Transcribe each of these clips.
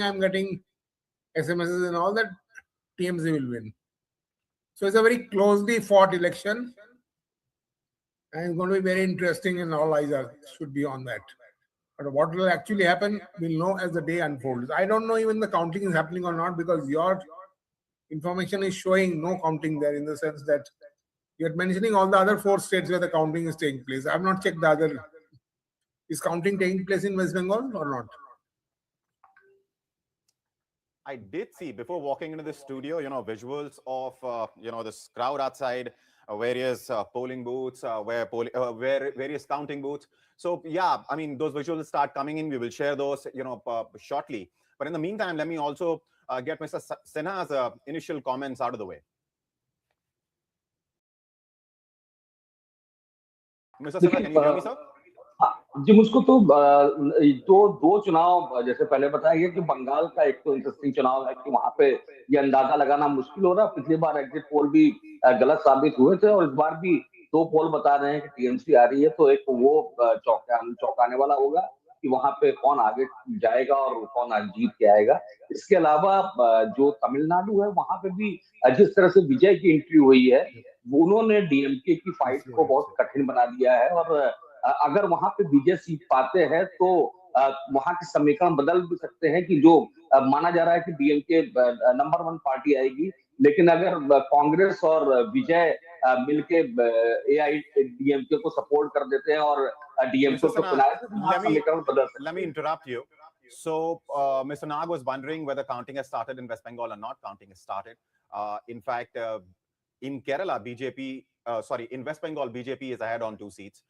I'm getting SMSs and all that, TMC will win. So it's a very closely fought election, and it's going to be very interesting, and all eyes should be on that. But what will actually happen, we'll know as the day unfolds. I don't know even the counting is happening or not, because your information is showing no counting there, in the sense that you're mentioning all the other 4 states where the counting is taking place. I have not checked the other. Is counting taking place in West Bengal or not? I did see, before walking into the studio, visuals of, this crowd outside, various polling booths, where various counting booths. So, yeah, I mean, those visuals start coming in. We will share those, shortly. But in the meantime, let me also get Mr. Sinha's initial comments out of the way. Mr. Sinha, can you hear me, sir? जी, मुझको तो दो चुनाव जैसे पहले बताया गया कि बंगाल का एक तो इंटरेस्टिंग चुनाव है कि वहां पे ये अंदाजा लगाना मुश्किल हो रहा है। पिछली बार एग्जिट पोल भी गलत साबित हुए थे और इस बार भी 2 पोल बता रहे हैं कि टीएमसी आ रही है, तो एक वो चौंकाने वाला होगा कि वहां पे कौन आगे जाएगा और कौन आज जीत के आएगा। इसके अलावा जो तमिलनाडु है वहां पे भी जिस तरह से विजय की एंट्री हुई है, उन्होंने डीएमके की फाइट को बहुत कठिन बना दिया है और अगर वहां पे विजय सीट पाते हैं तो वहां के समीकरण बदल भी सकते हैं कि जो माना जा रहा है कि डीएमके नंबर 1 पार्टी आएगी, लेकिन अगर कांग्रेस और विजय मिलके एआईडीएमके को सपोर्ट कर देते हैं और डीएमके को चुनाए तो समीकरण बदल सकते हैं। Let me interrupt you. So, Mr. Nag was wondering whether counting has started in West Bengal or not. Counting has started. In fact, in Kerala, in West Bengal, BJP is ahead on 2 seats.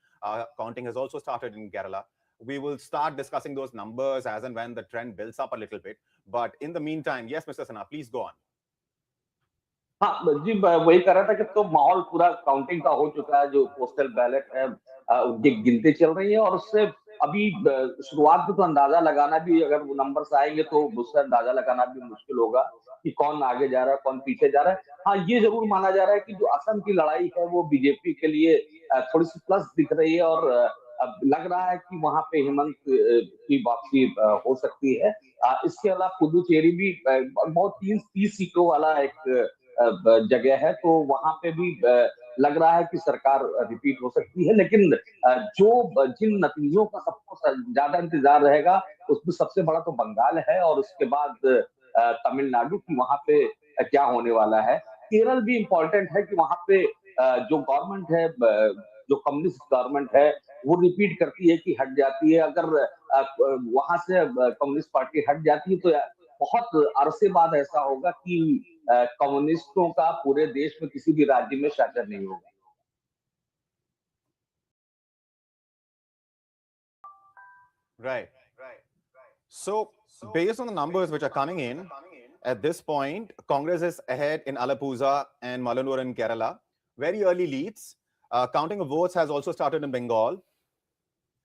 Counting has also started in Kerala. We will start discussing those numbers as and when the trend builds up a little bit. But in the meantime, yes, Mr. Sinha, please go on. हाँ जी, वही कर रहा था कि तो माहौल पूरा counting का हो चुका है। जो पोस्टल बैलेट है उनकी गिनती चल रही है और उससे अभी शुरुआत में तो अंदाजा लगाना भी, अगर वो नंबर्स आएंगे तो उससे अंदाजा लगाना भी मुश्किल होगा कि कौन आगे जा रहा है कौन पीछे जा रहा है। हाँ, ये जरूर माना जा रहा है कि जो असम की लड़ाई है वो बीजेपी के लिए थोड़ी सी प्लस दिख रही है और लग रहा है कि वहां पे हेमंत की वापसी हो सकती है। इसके अलावा पुदुचेरी भी बहुत 30 सीटों वाला एक जगह है, तो वहां पे भी लग रहा है कि सरकार रिपीट हो सकती है। लेकिन जिन नतीजों का सबको ज्यादा इंतजार रहेगा उसमें सबसे बड़ा तो बंगाल है और उसके बाद तमिलनाडु की वहां पे क्या होने वाला है। केरल भी इम्पोर्टेंट है कि वहां पे जो गवर्नमेंट है, जो कम्युनिस्ट गवर्नमेंट है वो रिपीट करती है कि हट जाती है। अगर वहां से कम्युनिस्ट पार्टी हट जाती है तो बहुत अरसे बाद ऐसा होगा कि कम्युनिस्टों का पूरे देश में किसी भी राज्य में शासन नहीं होगा। Right. So, based on the numbers which are coming in, at this point, Congress is ahead in Alappuzha and Malanur in Kerala. Very early leads. Counting of votes has also started in Bengal.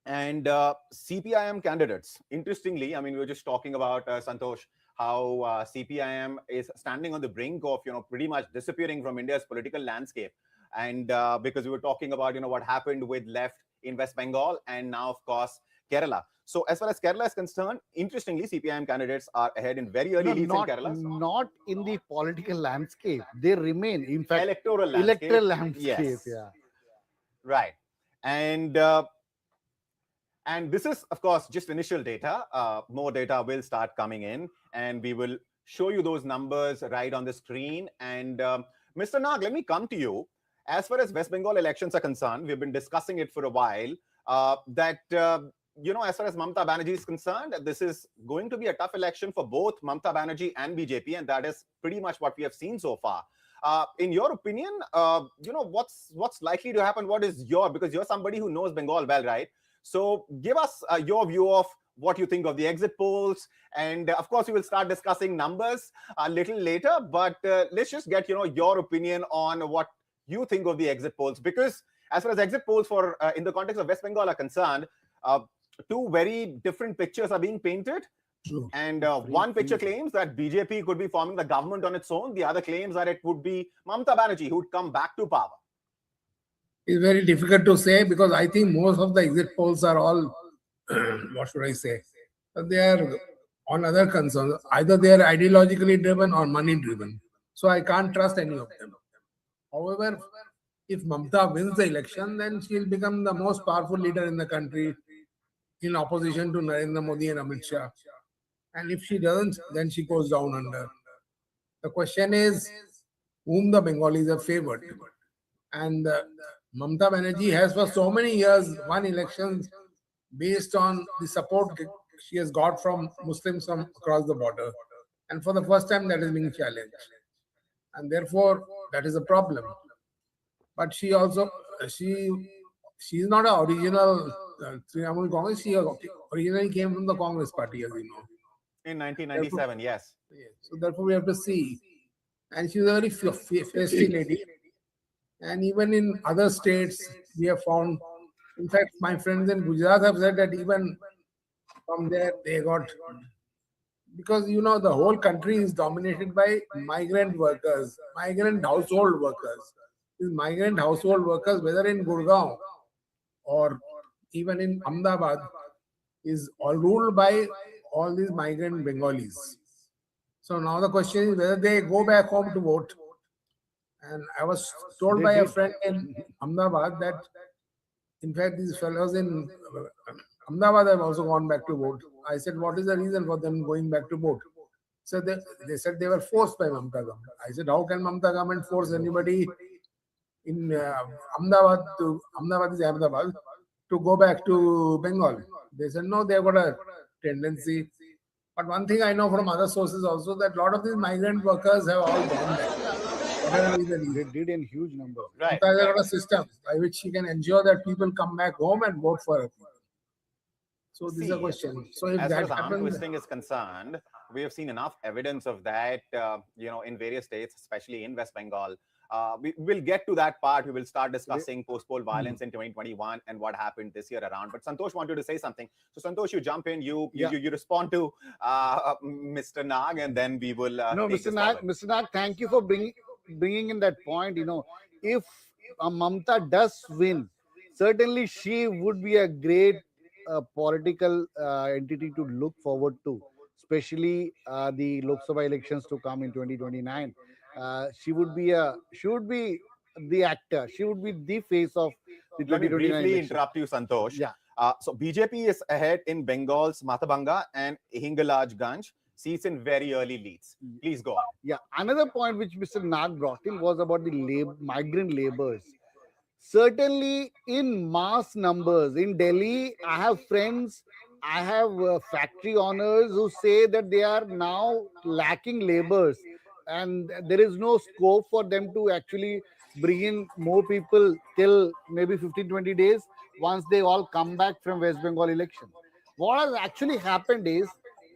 And CPIM candidates, interestingly, I mean, we were just talking about, Santosh, how CPIM is standing on the brink of, pretty much disappearing from India's political landscape. And because we were talking about, what happened with left in West Bengal and now, of course, Kerala. So as far as Kerala is concerned, interestingly, CPIM candidates are ahead in very early leads in Kerala. Not in the political landscape. They remain, in fact, electoral landscape. Yes. Yeah. Right. And this is, of course, just initial data. More data will start coming in, and we will show you those numbers right on the screen. And Mr. Nag, let me come to you. As far as West Bengal elections are concerned, we've been discussing it for a while, as far as Mamata Banerjee is concerned, this is going to be a tough election for both Mamata Banerjee and BJP, and that is pretty much what we have seen so far. In your opinion, what's likely to happen? Because you're somebody who knows Bengal well, right? So give us your view of what you think of the exit polls. And of course, we will start discussing numbers a little later, but let's just get, your opinion on what you think of the exit polls. Because as far as exit polls for in the context of West Bengal are concerned, 2 very different pictures are being painted. True. And one picture claims that BJP could be forming the government on its own. The other claims that it would be Mamata Banerjee who would come back to power. It's very difficult to say because I think most of the exit polls are all, what should I say? They are on other concerns. Either they are ideologically driven or money driven. So I can't trust any of them. However, if Mamata wins the election, then she'll become the most powerful leader in the country in opposition to Narendra Modi and Amit Shah. And if she doesn't, then she goes down under. The question is whom the Bengalis have favored. And Mamata Banerjee has for so many years won elections based on the support she has got from Muslims from across the border. And for the first time, that is being challenged. And therefore, that is a problem. But she also, she's not an original Trinamool Congress. She originally came from the Congress party, as you know. In 1997, yes. So therefore, we have to see. And she's a very feisty lady. And even in other states, we have found, in fact, my friends in Gujarat have said that even from there, they got, because you know, the whole country is dominated by migrant workers, migrant household workers. These migrant household workers, whether in Gurgaon or even in Ahmedabad, is all ruled by all these migrant Bengalis. So now the question is whether they go back home to vote. And I was told by a friend in Ahmedabad that, in fact, these fellows in Ahmedabad have also gone back to vote. I said, what is the reason for them going back to vote? So they said they were forced by Mamata government. I said, how can Mamata government force anybody in Ahmedabad to go back to Bengal? They said, no, they've got a tendency. But one thing I know from other sources also, that a lot of these migrant workers have all gone back. They did in huge numbers. Right. There's got a system by which she can ensure that people come back home and vote for her. So this is a question. So if As far that as arm happens, twisting is concerned, we have seen enough evidence of that, in various states, especially in West Bengal. We will get to that part. We will start discussing post-poll violence in 2021 and what happened this year around. But Santosh wanted to say something. So Santosh, you jump in, you respond to Mr. Nag, and then we will. No, Mr. Nag, thank you for bringing in that point. If Mamata does win, certainly she would be a great political entity to look forward to, especially the Lok Sabha elections to come in 2029. She would be the actor. She would be the face of the 2029 Let me briefly election. interrupt you, Santosh. Yeah. So BJP is ahead in Bengal's Matabanga and Hingalajganj seats in very early leads. Please go on. Yeah, another point which Mr. Nag brought in was about the migrant laborers. Certainly, in mass numbers in Delhi, I have friends, I have factory owners who say that they are now lacking laborers, and there is no scope for them to actually bring in more people till maybe 15-20 days once they all come back from West Bengal election. What has actually happened is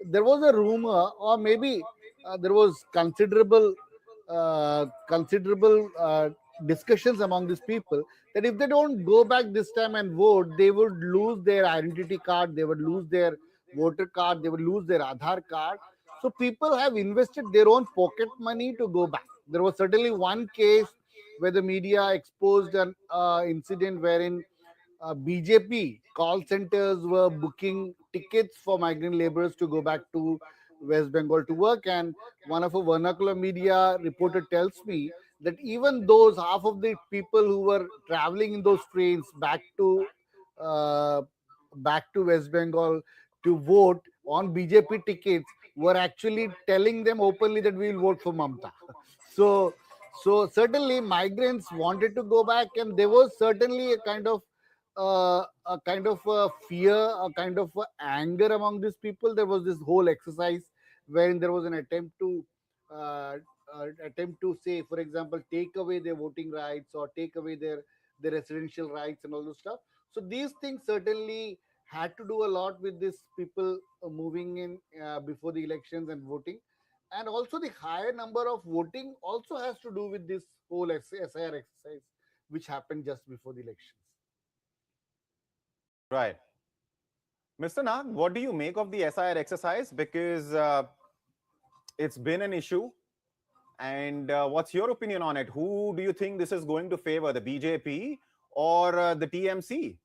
there was a rumor, or maybe there was considerable discussions among these people that if they don't go back this time and vote, they would lose their identity card, they would lose their voter card, they would lose their Aadhaar card. So people have invested their own pocket money to go back. There was certainly one case where the media exposed an incident wherein BJP call centers were booking tickets for migrant laborers to go back to West Bengal to work, and one of a vernacular media reporter tells me that even those half of the people who were traveling in those trains back to West Bengal to vote on BJP tickets were actually telling them openly that we will vote for Mamata. So certainly migrants wanted to go back, and there was certainly a kind of fear, a kind of anger among these people. There was this whole exercise wherein there was an attempt to say, for example, take away their voting rights or take away their residential rights and all those stuff. So these things certainly had to do a lot with these people moving in before the elections and voting. And also the higher number of voting also has to do with this whole SIR exercise which happened just before the elections. Right. Mr. Nag, what do you make of the SIR exercise? Because it's been an issue. And what's your opinion on it? Who do you think this is going to favor, the BJP or the TMC?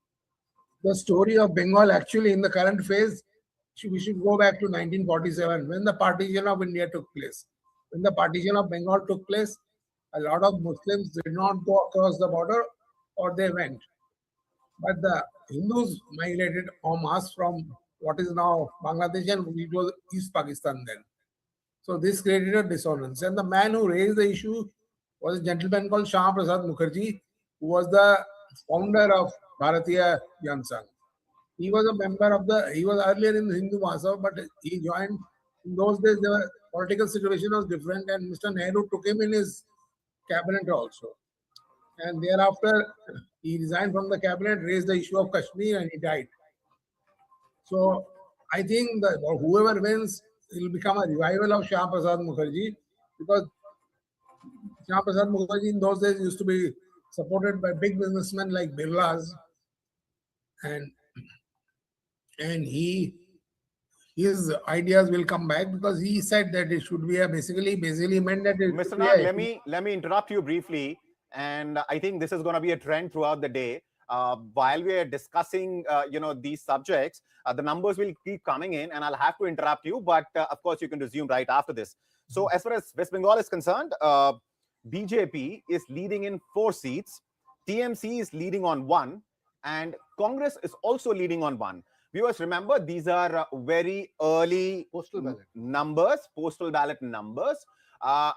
the story of Bengal actually in the current phase we should go back to 1947 when the partition of India took place. When the partition of Bengal took place, a lot of Muslims did not go across the border or they went. But the Hindus migrated en masse from what is now Bangladesh and it was East Pakistan then. So this created a dissonance. And the man who raised the issue was a gentleman called Shyam Prasad Mukherjee, who was the founder of Bharatiya Jan Sangh. He was a member of he was earlier in the Hindu Mahasabha, but he joined. In those days, the political situation was different, and Mr. Nehru took him in his cabinet also. And thereafter, he resigned from the cabinet, raised the issue of Kashmir, and he died. So I think that whoever wins will become a revival of Shyam Prasad Mukherjee, because Shyam Prasad Mukherjee in those days used to be supported by big businessmen like Birlas, and his ideas will come back because he said that it should be basically meant that it Mr. should be Nag, let me interrupt you briefly, and I think this is going to be a trend throughout the day. While we are discussing, these subjects, the numbers will keep coming in, and I'll have to interrupt you. But of course, you can resume right after this. So, as far as West Bengal is concerned, BJP is leading in 4 seats, TMC is leading on 1, and Congress is also leading on 1. Viewers, remember, these are very early Postal ballot numbers, postal ballot numbers.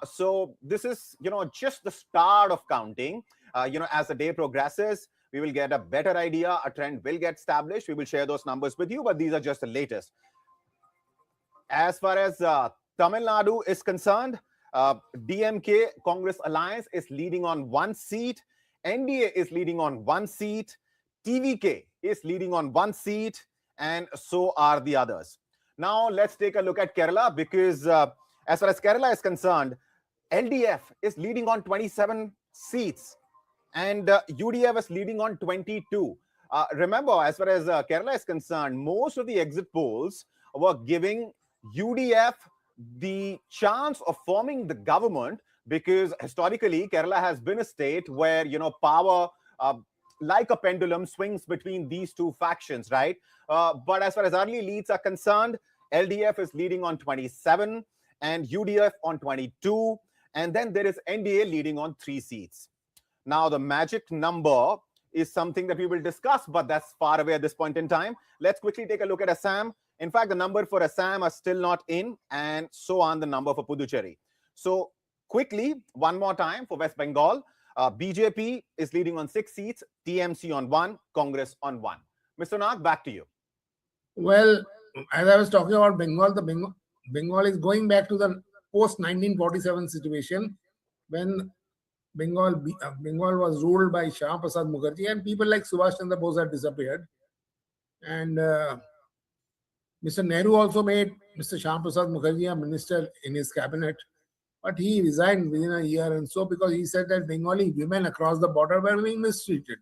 So this is, just the start of counting. As the day progresses, we will get a better idea. A trend will get established. We will share those numbers with you, but these are just the latest. As far as Tamil Nadu is concerned, DMK Congress Alliance is leading on 1 seat. NDA is leading on 1 seat. TVK is leading on 1 seat. And so are the others. Now, let's take a look at Kerala, because as far as Kerala is concerned, LDF is leading on 27 seats and UDF is leading on 22. Remember, as far as Kerala is concerned, most of the exit polls were giving UDF the chance of forming the government, because historically, Kerala has been a state where, power like a pendulum swings between these two factions, right? But as far as early leads are concerned, LDF is leading on 27 and UDF on 22. And then there is NDA leading on 3 seats. Now, the magic number is something that we will discuss, but that's far away at this point in time. Let's quickly take a look at Assam. In fact, the number for Assam are still not in, and so on the number for Puducherry. So quickly, one more time for West Bengal. BJP is leading on 6 seats, TMC on 1, Congress on 1. Mr. Nag, back to you. Well, as I was talking about Bengal, Bengal is going back to the post-1947 situation when Bengal was ruled by Shyam Prasad Mukherjee, and people like Subhash Chandra Bose had disappeared. And Mr. Nehru also made Mr. Shyam Prasad Mukherjee a minister in his cabinet. But he resigned within a year, and so because he said that Bengali women across the border were being mistreated.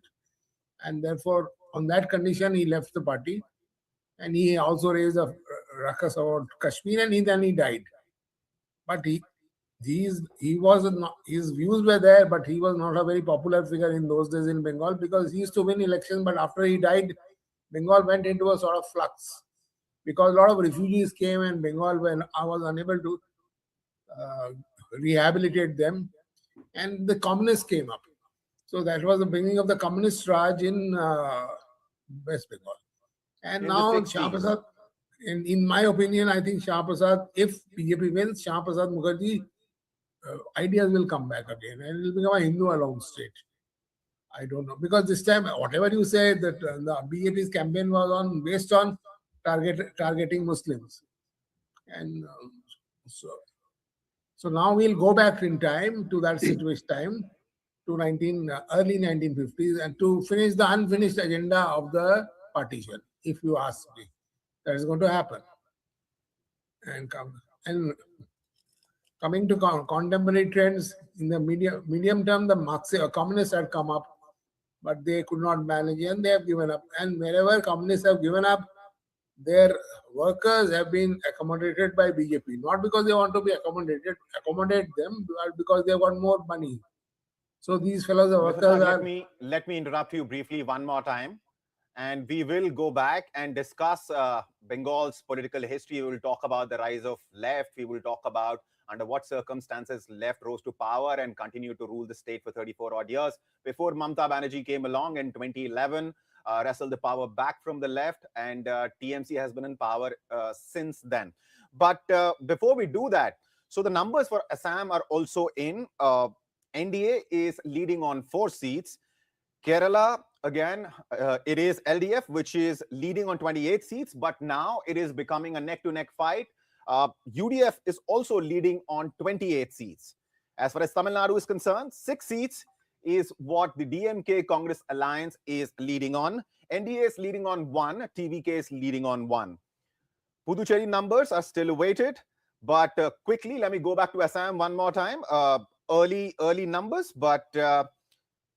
And therefore, on that condition, he left the party. And he also raised a ruckus about Kashmir, and then he died. But his views were there, but he was not a very popular figure in those days in Bengal, because he used to win elections, but after he died, Bengal went into a sort of flux. Because a lot of refugees came, and Bengal was unable to rehabilitate them, and the communists came up. So that was the beginning of the communist Raj in West Bengal. And now Shyam Prasad, in my opinion, I think Shyam Prasad, if BJP wins, Shyam Prasad Mukherjee ideas will come back again, and it will become a Hindu-alone state. I don't know, because this time, whatever you say, that the BJP's campaign was based on targeting Muslims, and so now we'll go back in time to that situation, to early 1950s, and to finish the unfinished agenda of the partition. If you ask me, that is going to happen. And coming to contemporary trends in the medium term, the communists had come up, but they could not manage, and they have given up. And wherever communists have given up, their workers have been accommodated by BJP, not because they want to be accommodate them, but because they want more money. So these fellows, the workers Let me interrupt you briefly one more time. and we will go back and discuss Bengal's political history. We will talk about the rise of left. We will talk about under what circumstances left rose to power and continued to rule the state for 34 odd years before Mamata Banerjee came along in 2011, wrestled the power back from the left, and TMC has been in power since then. But before we do that, so the numbers for Assam are also in. NDA is leading on 4 seats. Kerala, again, it is LDF, which is leading on 28 seats, but now it is becoming a neck-to-neck fight. UDF is also leading on 28 seats. As far as Tamil Nadu is concerned, 6 seats is what the DMK Congress alliance is leading on. NDA is leading on 1, TVK is leading on 1. Puducherry numbers are still awaited, but quickly, let me go back to Assam one more time. Early numbers, but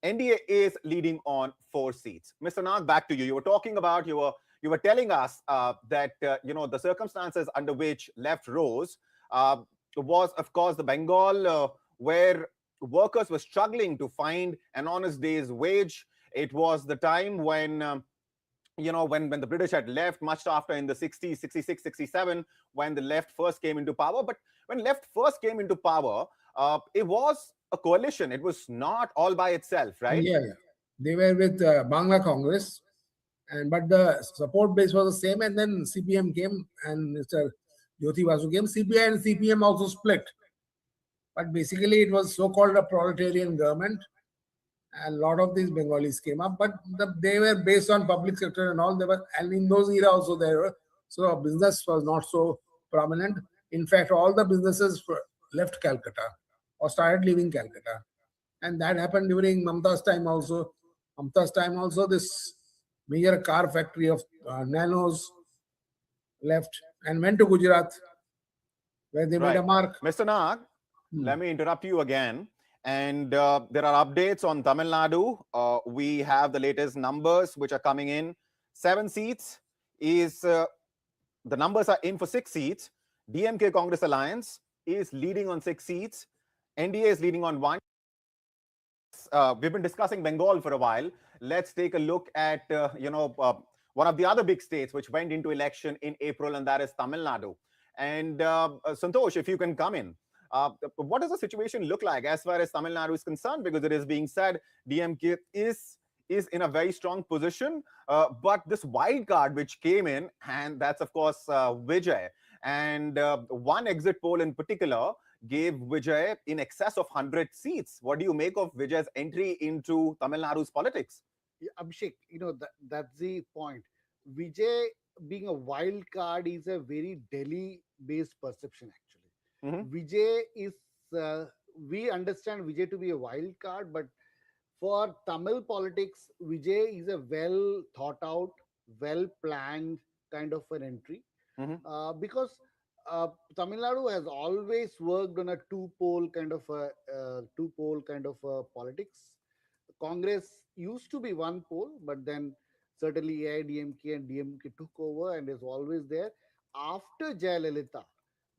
NDA is leading on 4 seats. Mr. Nag, back to you. You were talking about, you were telling us that the circumstances under which left rose was, of course, the Bengal where workers were struggling to find an honest day's wage. It was the time when when the British had left, much after in the 60s, 66, 67, when the left first came into power. But when left first came into power, it was a coalition. It was not all by itself, right? Yeah. They were with Bangla Congress, but the support base was the same. And then CPM came, and Mr. Jyoti Basu came. CPI and CPM also split. But basically, it was so-called a proletarian government. A lot of these Bengalis came up, but they were based on public sector and all. And in those era also they were. So business was not so prominent. In fact, all the businesses left Calcutta or started leaving Calcutta. And that happened during Mamata's time also. This major car factory of Nanos left and went to Gujarat, where they made a mark. Mr. Nag, let me interrupt you again. And there are updates on Tamil Nadu. We have the latest numbers which are coming in. 7 seats is, the numbers are in for 6 seats. DMK Congress Alliance is leading on 6 seats. NDA is leading on 1. We've been discussing Bengal for a while. Let's take a look at, one of the other big states which went into election in April, and that is Tamil Nadu. And Santosh, if you can come in. What does the situation look like as far as Tamil Nadu is concerned? Because it is being said DMK is in a very strong position, but this wild card which came in, and that's of course Vijay, and one exit poll in particular gave Vijay in excess of 100 seats. What do you make of Vijay's entry into Tamil Nadu's politics? Yeah, Abhishek, that's the point. Vijay being a wild card is a very Delhi-based perception, actually. Vijay is, we understand Vijay to be a wild card, but for Tamil politics, Vijay is a well thought out, well planned kind of an entry. Because Tamil Nadu has always worked on a two-pole kind of politics. Congress used to be one pole, but then certainly AIADMK and DMK took over and is always there. After Jayalalitha,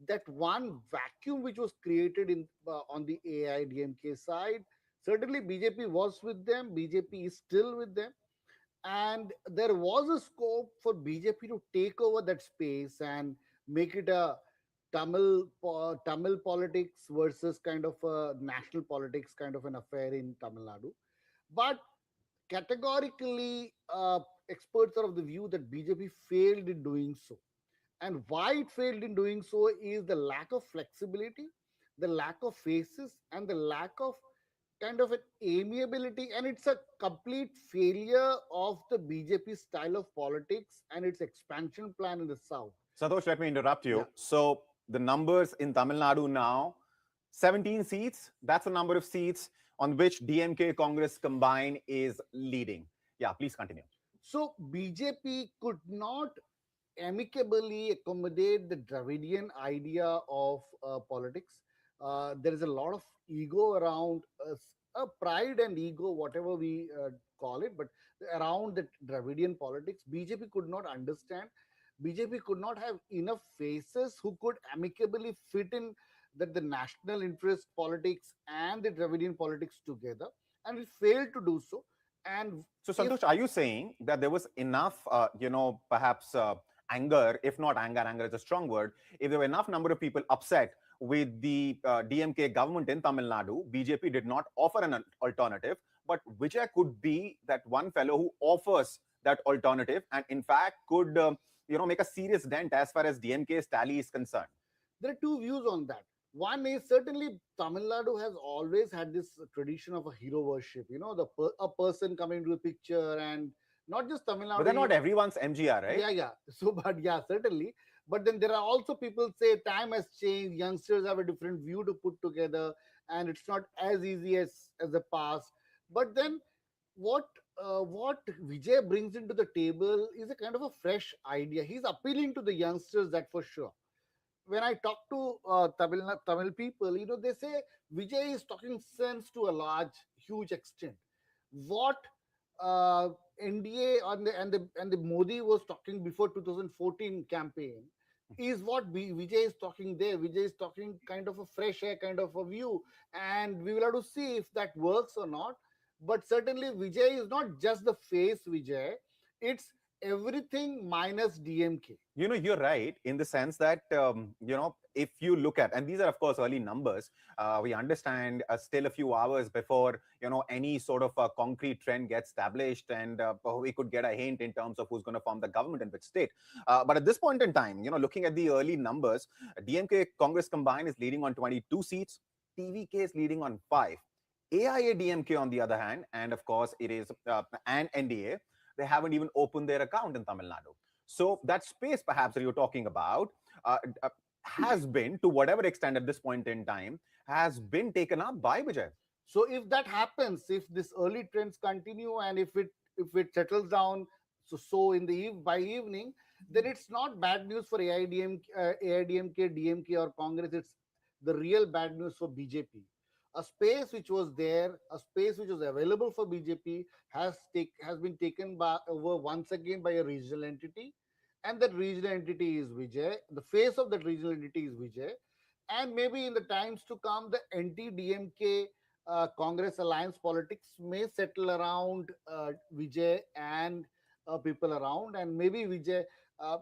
that one vacuum which was created on the AIADMK side, certainly BJP was with them, BJP is still with them, and there was a scope for BJP to take over that space and make it a Tamil politics versus kind of a national politics kind of an affair in Tamil Nadu. But categorically, experts are of the view that BJP failed in doing so. And why it failed in doing so is the lack of flexibility, the lack of faces, and the lack of kind of an amiability. And it's a complete failure of the BJP style of politics and its expansion plan in the south. Santosh, let me interrupt you. Yeah. So the numbers in Tamil Nadu now, 17 seats. That's the number of seats on which DMK Congress combined is leading. Yeah, please continue. So BJP could not amicably accommodate the Dravidian idea of politics. There is a lot of ego around pride and ego, whatever we call it, but around the Dravidian politics, BJP could not understand. BJP could not have enough faces who could amicably fit in the national interest politics and the Dravidian politics together, and it failed to do so. And So, Santosh, are you saying that there was enough, perhaps anger, if not anger, anger is a strong word, if there were enough number of people upset with the DMK government in Tamil Nadu, BJP did not offer an alternative, but Vijay could be that one fellow who offers that alternative and in fact could, make a serious dent as far as DMK's tally is concerned? there are two views on that. One is certainly Tamil Nadu has always had this tradition of a hero worship. A person coming to the picture, and not just Tamil Nadu. But then not everyone's MGR, right? Yeah. So, but yeah, certainly. But then there are also people say time has changed. Youngsters have a different view to put together, and it's not as easy as the past. But then what what Vijay brings into the table is a kind of a fresh idea. He's appealing to the youngsters, that for sure. When I talk to Tamil people, they say Vijay is talking sense to a huge extent. What NDA and the Modi was talking before 2014 campaign is what Vijay is talking there. Vijay is talking kind of a fresh air, kind of a view, and we will have to see if that works or not. But certainly, Vijay is not just the face Vijay; it's everything minus DMK. You're right in the sense that, if you look at, and these are, of course, early numbers, we understand still a few hours before, any sort of concrete trend gets established and we could get a hint in terms of who's going to form the government in which state. But at this point in time, looking at the early numbers, DMK Congress combined is leading on 22 seats, TVK is leading on 5. AIADMK, on the other hand, and of course, it is an NDA, they haven't even opened their account in Tamil Nadu. So that space, perhaps, that you're talking about has been, to whatever extent at this point in time, has been taken up by Vijay. So if that happens, if this early trends continue, and if it settles down, so in the by evening, then it's not bad news for AIDMK, DMK, or Congress. It's the real bad news for BJP. A space which was there, a space which was available for BJP has been taken over once again by a regional entity, and that regional entity is Vijay. The face of that regional entity is Vijay, and maybe in the times to come, the anti-DMK Congress alliance politics may settle around Vijay and people around, and maybe Vijay.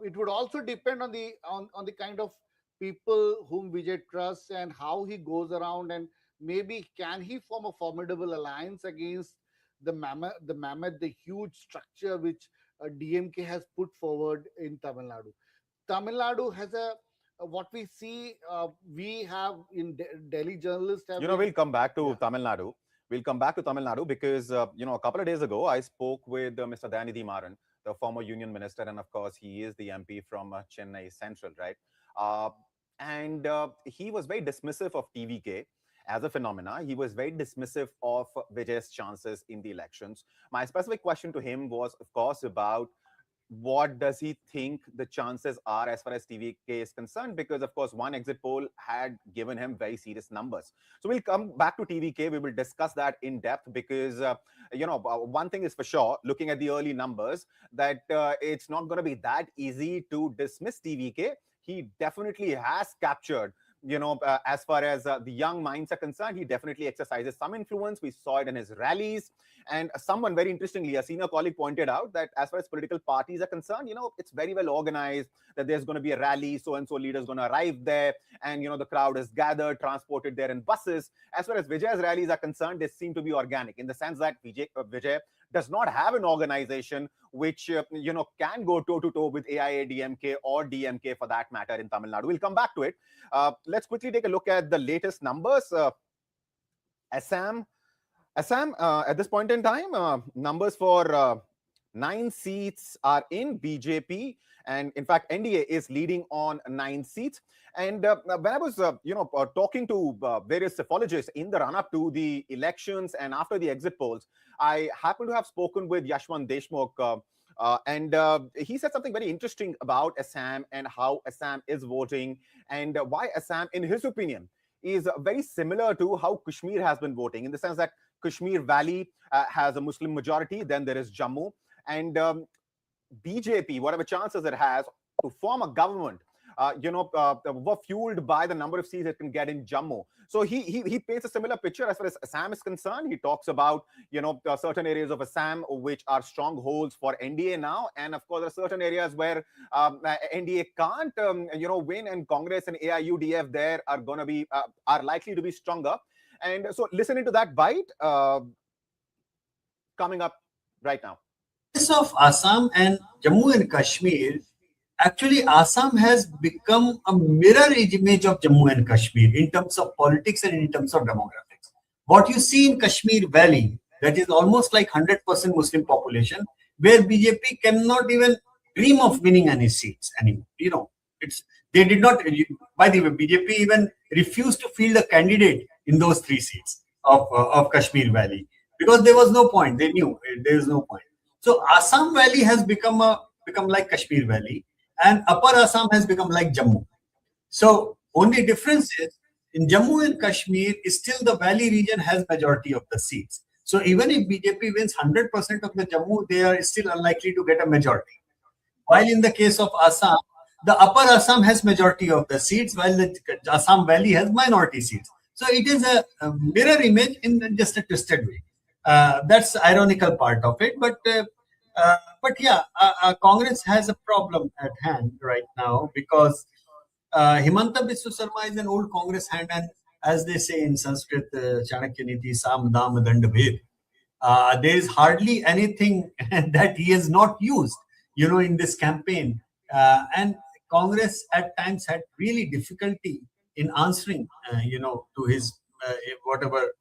It would also depend on the kind of people whom Vijay trusts and how he goes around, and maybe can he form a formidable alliance against the mammoth, the huge structure which DMK has put forward in Tamil Nadu. Tamil Nadu has what we see, we have in Delhi journalists have. We'll come back to Tamil Nadu. We'll come back to Tamil Nadu because, a couple of days ago, I spoke with Mr. Dayanidhi Maran, the former union minister, and of course, he is the MP from Chennai Central, right? And he was very dismissive of TVK as a phenomena. He was very dismissive of Vijay's chances in the elections. My specific question to him was, of course, about what does he think the chances are as far as TVK is concerned? Because, of course, one exit poll had given him very serious numbers. So we'll come back to TVK. We will discuss that in depth because, one thing is for sure, looking at the early numbers, that it's not going to be that easy to dismiss TVK. He definitely has captured, as far as the young minds are concerned, he definitely exercises some influence. We saw it in his rallies. And someone very interestingly, a senior colleague pointed out that as far as political parties are concerned, it's very well organized, that there's going to be a rally, so-and-so leader's going to arrive there, and, the crowd is gathered, transported there in buses. As far as Vijay's rallies are concerned, they seem to be organic in the sense that Vijay does not have an organization which, can go toe-to-toe with AIADMK or DMK for that matter in Tamil Nadu. We'll come back to it. Let's quickly take a look at the latest numbers. Assam, at this point in time, numbers for 9 seats are in BJP. And in fact, NDA is leading on 9 seats. And when I was, talking to various psephologists in the run-up to the elections and after the exit polls, I happened to have spoken with Yashwant Deshmukh, and he said something very interesting about Assam and how Assam is voting and why Assam, in his opinion, is very similar to how Kashmir has been voting, in the sense that Kashmir Valley has a Muslim majority, then there is Jammu, and BJP, whatever chances it has to form a government were fueled by the number of seats it can get in Jammu. So he paints a similar picture as far as Assam is concerned. He talks about, certain areas of Assam which are strongholds for NDA now. And of course, there are certain areas where NDA can't, win, and Congress and AIUDF there are going to be, are likely to be stronger. And so listening to that bite coming up right now. Of Assam and Jammu and Kashmir, actually Assam has become a mirror image of Jammu and Kashmir in terms of politics and in terms of demographics. What you see in Kashmir Valley, that is almost like 100% Muslim population, where BJP cannot even dream of winning any seats anymore. They did not. By the way, BJP even refused to field a candidate in those 3 seats of Kashmir Valley because there was no point. They knew there is no point. So Assam Valley has become like Kashmir Valley, and Upper Assam has become like Jammu. So only difference is in Jammu and Kashmir is still the valley region has majority of the seats. So even if BJP wins 100% of the Jammu, they are still unlikely to get a majority. While in the case of Assam, the Upper Assam has majority of the seats, while the Assam Valley has minority seats. So it is a mirror image in just a twisted way. That's the ironical part of it. But yeah, Congress has a problem at hand right now because Himanta Biswa Sarma is an old Congress hand, and as they say in Sanskrit, Chanakya Niti, Sam Dam Dand Bhed. There is hardly anything that he has not used, in this campaign. And Congress at times had really difficulty in answering, to his whatever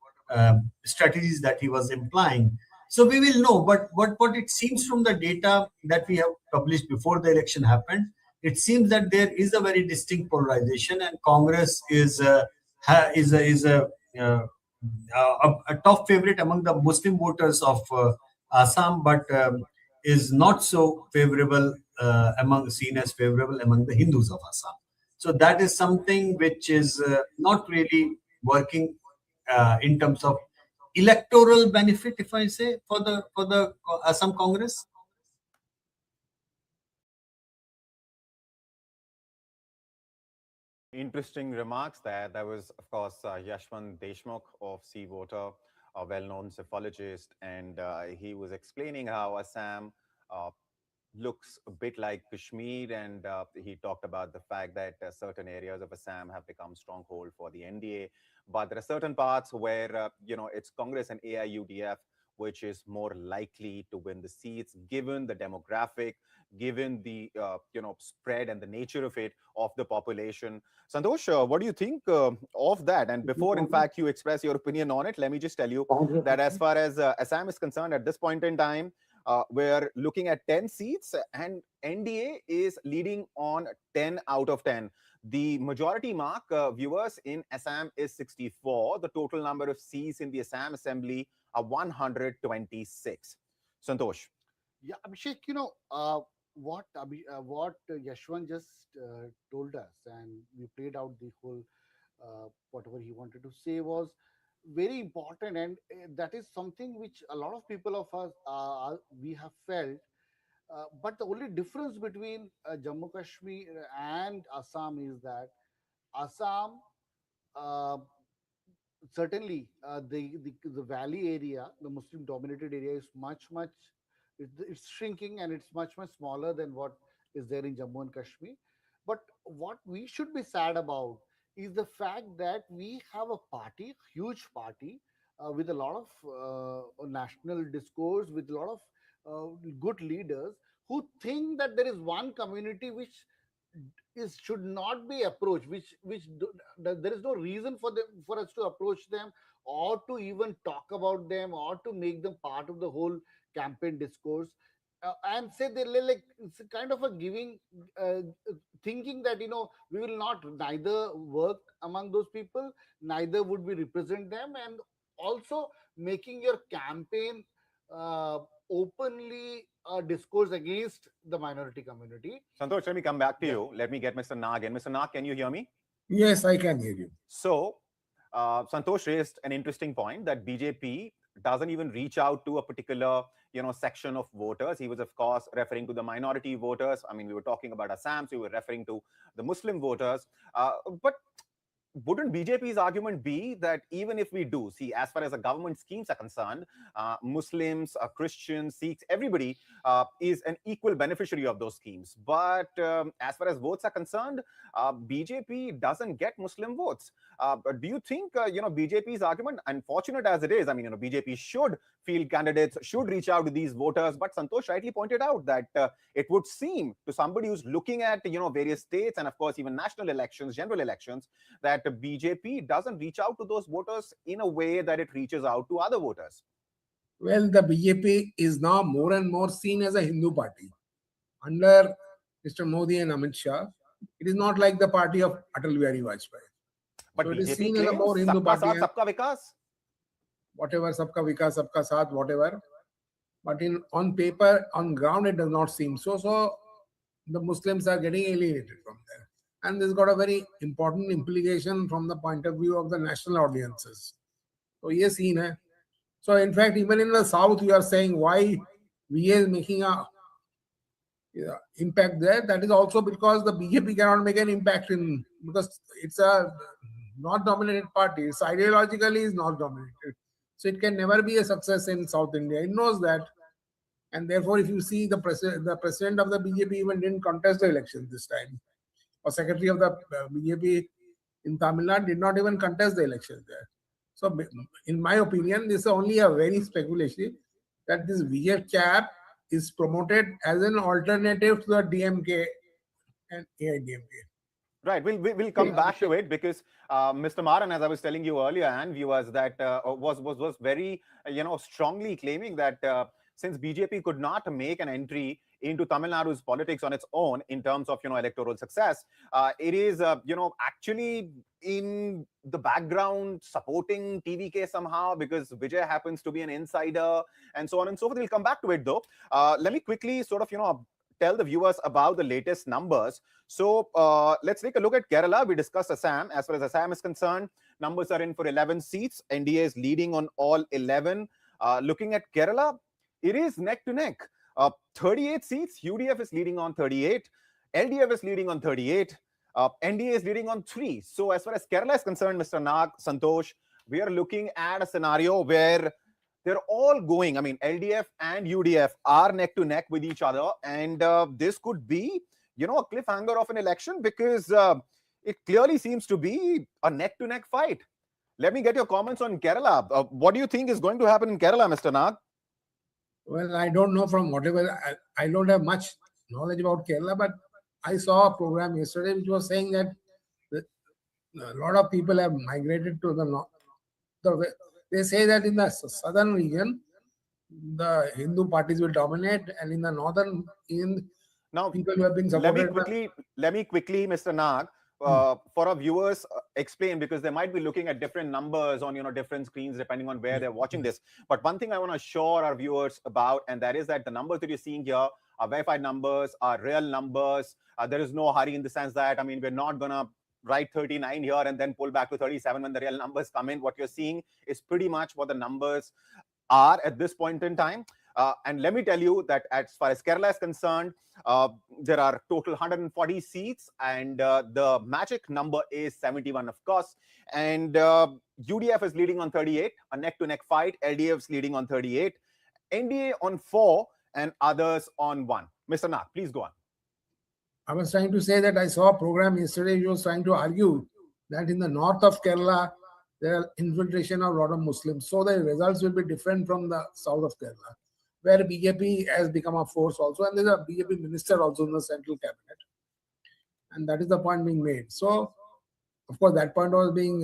strategies that he was implying. So we will know. But what it seems from the data that we have published before the election happened, it seems that there is a very distinct polarization, and Congress is a top favorite among the Muslim voters of Assam, but is not so favorable seen as favorable among the Hindus of Assam. So that is something which is not really working in terms of electoral benefit, if I say, for the Assam Congress. Interesting remarks there. That was, of course, Yashwant Deshmukh of Sea Voter, a well-known cephalogist, and he was explaining how Assam looks a bit like Kashmir, and he talked about the fact that certain areas of Assam have become stronghold for the NDA, but there are certain parts where it's Congress and AIUDF which is more likely to win the seats, given the demographic, given the spread and the nature of it, of the population. Santosh, what do you think of that? And before, in fact, you express your opinion on it, let me just tell you that as far as Assam is concerned, at this point in time, we're looking at 10 seats, and NDA is leading on 10 out of 10. The majority mark, viewers, in Assam is 64. The total number of seats in the Assam Assembly are 126. Santosh. Yeah, Abhishek, what Yashwant just told us, and we played out the whole whatever he wanted to say was very important, and that is something which a lot of people of us we have felt. But the only difference between Jammu Kashmir and Assam is that Assam certainly the valley area, the Muslim dominated area, is much it's shrinking, and it's much smaller than what is there in Jammu and Kashmir. But what we should be sad about is the fact that we have a party, huge party, with a lot of national discourse, with a lot of good leaders who think that there is one community which should not be approached, there is no reason for us to approach them, or to even talk about them, or to make them part of the whole campaign discourse, and say they like it's kind of a giving thinking that we will not neither work among those people, neither would we represent them, and also making your campaign openly discourse against the minority community. Santosh, let me come back to you. Let me get Mr. Nag in. Mr. Nag, can you hear me? Yes, I can hear you. So, Santosh raised an interesting point that BJP doesn't even reach out to a particular section of voters. He was, of course, referring to the minority voters. I mean, we were talking about Assam, so we were referring to the Muslim voters. But wouldn't BJP's argument be that even if we do see, as far as the government schemes are concerned, Muslims, Christians, Sikhs, everybody is an equal beneficiary of those schemes. But as far as votes are concerned, BJP doesn't get Muslim votes. Do you think, BJP's argument, unfortunate as it is, I mean, BJP should field candidates, should reach out to these voters, but Santosh rightly pointed out that it would seem to somebody who's looking at, various states and, of course, even national elections, general elections, that BJP doesn't reach out to those voters in a way that it reaches out to other voters. Well, the BJP is now more and more seen as a Hindu party. Under Mr. Modi and Amit Shah, it is not like the party of Atal Bihari Vajpayee. But So it BJP is seen as a claims more Hindu Sabka party. Saath, Sabka Vikas. Whatever, Sabka Vikas, Sabka Saath, whatever. But on paper, on ground, it does not seem so. So the Muslims are getting alienated from there. And this got a very important implication from the point of view of the national audiences. So yes, seen hai. So in fact, even in the south, you are saying why Vijay is making a impact there. That is also because the BJP cannot make an impact because it's a not dominated party. It's ideologically is not dominated. So it can never be a success in South India. It knows that. And therefore, if you see the president of the BJP even didn't contest the election this time. Or secretary of the BJP in Tamil Nadu did not even contest the election there. So, in my opinion, this is only a very speculation that this Vijay chap is promoted as an alternative to the DMK and AIADMK. Right, we'll come back to it because Mr. Maran, as I was telling you earlier, and viewers, that was very strongly claiming that since BJP could not make an entry into Tamil Nadu's politics on its own in terms of electoral success, it is actually in the background supporting TVK somehow because Vijay happens to be an insider and so on and so forth. We'll come back to it though. Let me quickly sort of tell the viewers about the latest numbers. So let's take a look at Kerala. We discussed Assam. As far as Assam is concerned, numbers are in for 11 seats. NDA is leading on all 11. Looking at Kerala, it is neck to neck. 38 seats. UDF is leading on 38. LDF is leading on 38. NDA is leading on 3. So as far as Kerala is concerned, Mr. Nag, Santosh, we are looking at a scenario where they're all going. I mean, LDF and UDF are neck to neck with each other. And this could be, a cliffhanger of an election because it clearly seems to be a neck to neck fight. Let me get your comments on Kerala. What do you think is going to happen in Kerala, Mr. Nag? Well, I don't know from whatever, I don't have much knowledge about Kerala, but I saw a program yesterday which was saying that a lot of people have migrated to the north. They say that in the southern region, the Hindu parties will dominate, and in the northern, now people who have been supported. Let me quickly, Mr. Nag, for our viewers, explain because they might be looking at different numbers on different screens depending on where they're watching this. But one thing I want to assure our viewers about, and that is that the numbers that you're seeing here are verified numbers, are real numbers. There is no hurry in the sense that we're not gonna write 39 here and then pull back to 37 when the real numbers come in. What you're seeing is pretty much what the numbers are at this point in time. And let me tell you that as far as Kerala is concerned, there are total 140 seats and the magic number is 71, of course. And UDF is leading on 38, a neck-to-neck fight. LDF is leading on 38, NDA on 4, and others on 1. Mr. Nag, please go on. I was trying to say that I saw a program yesterday which was trying to argue that in the north of Kerala, there are infiltration of a lot of Muslims. So the results will be different from the south of Kerala, where BJP has become a force also. And there's a BJP minister also in the central cabinet. And that is the point being made. So, of course, that point was being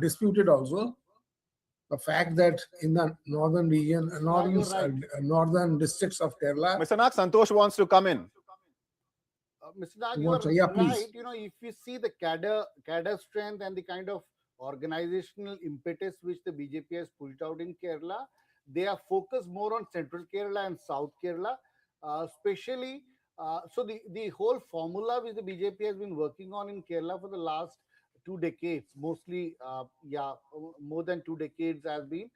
disputed also. The fact that in the northern region, northern districts of Kerala. Mr. Nag, Santosh wants to come in. Mr. Nag, you are please. right. If you see the cadre strength and the kind of organizational impetus which the BJP has pulled out in Kerala, they are focused more on central Kerala and south Kerala, especially. So the whole formula which the BJP has been working on in Kerala for the last 2 decades, mostly, more than 2 decades has been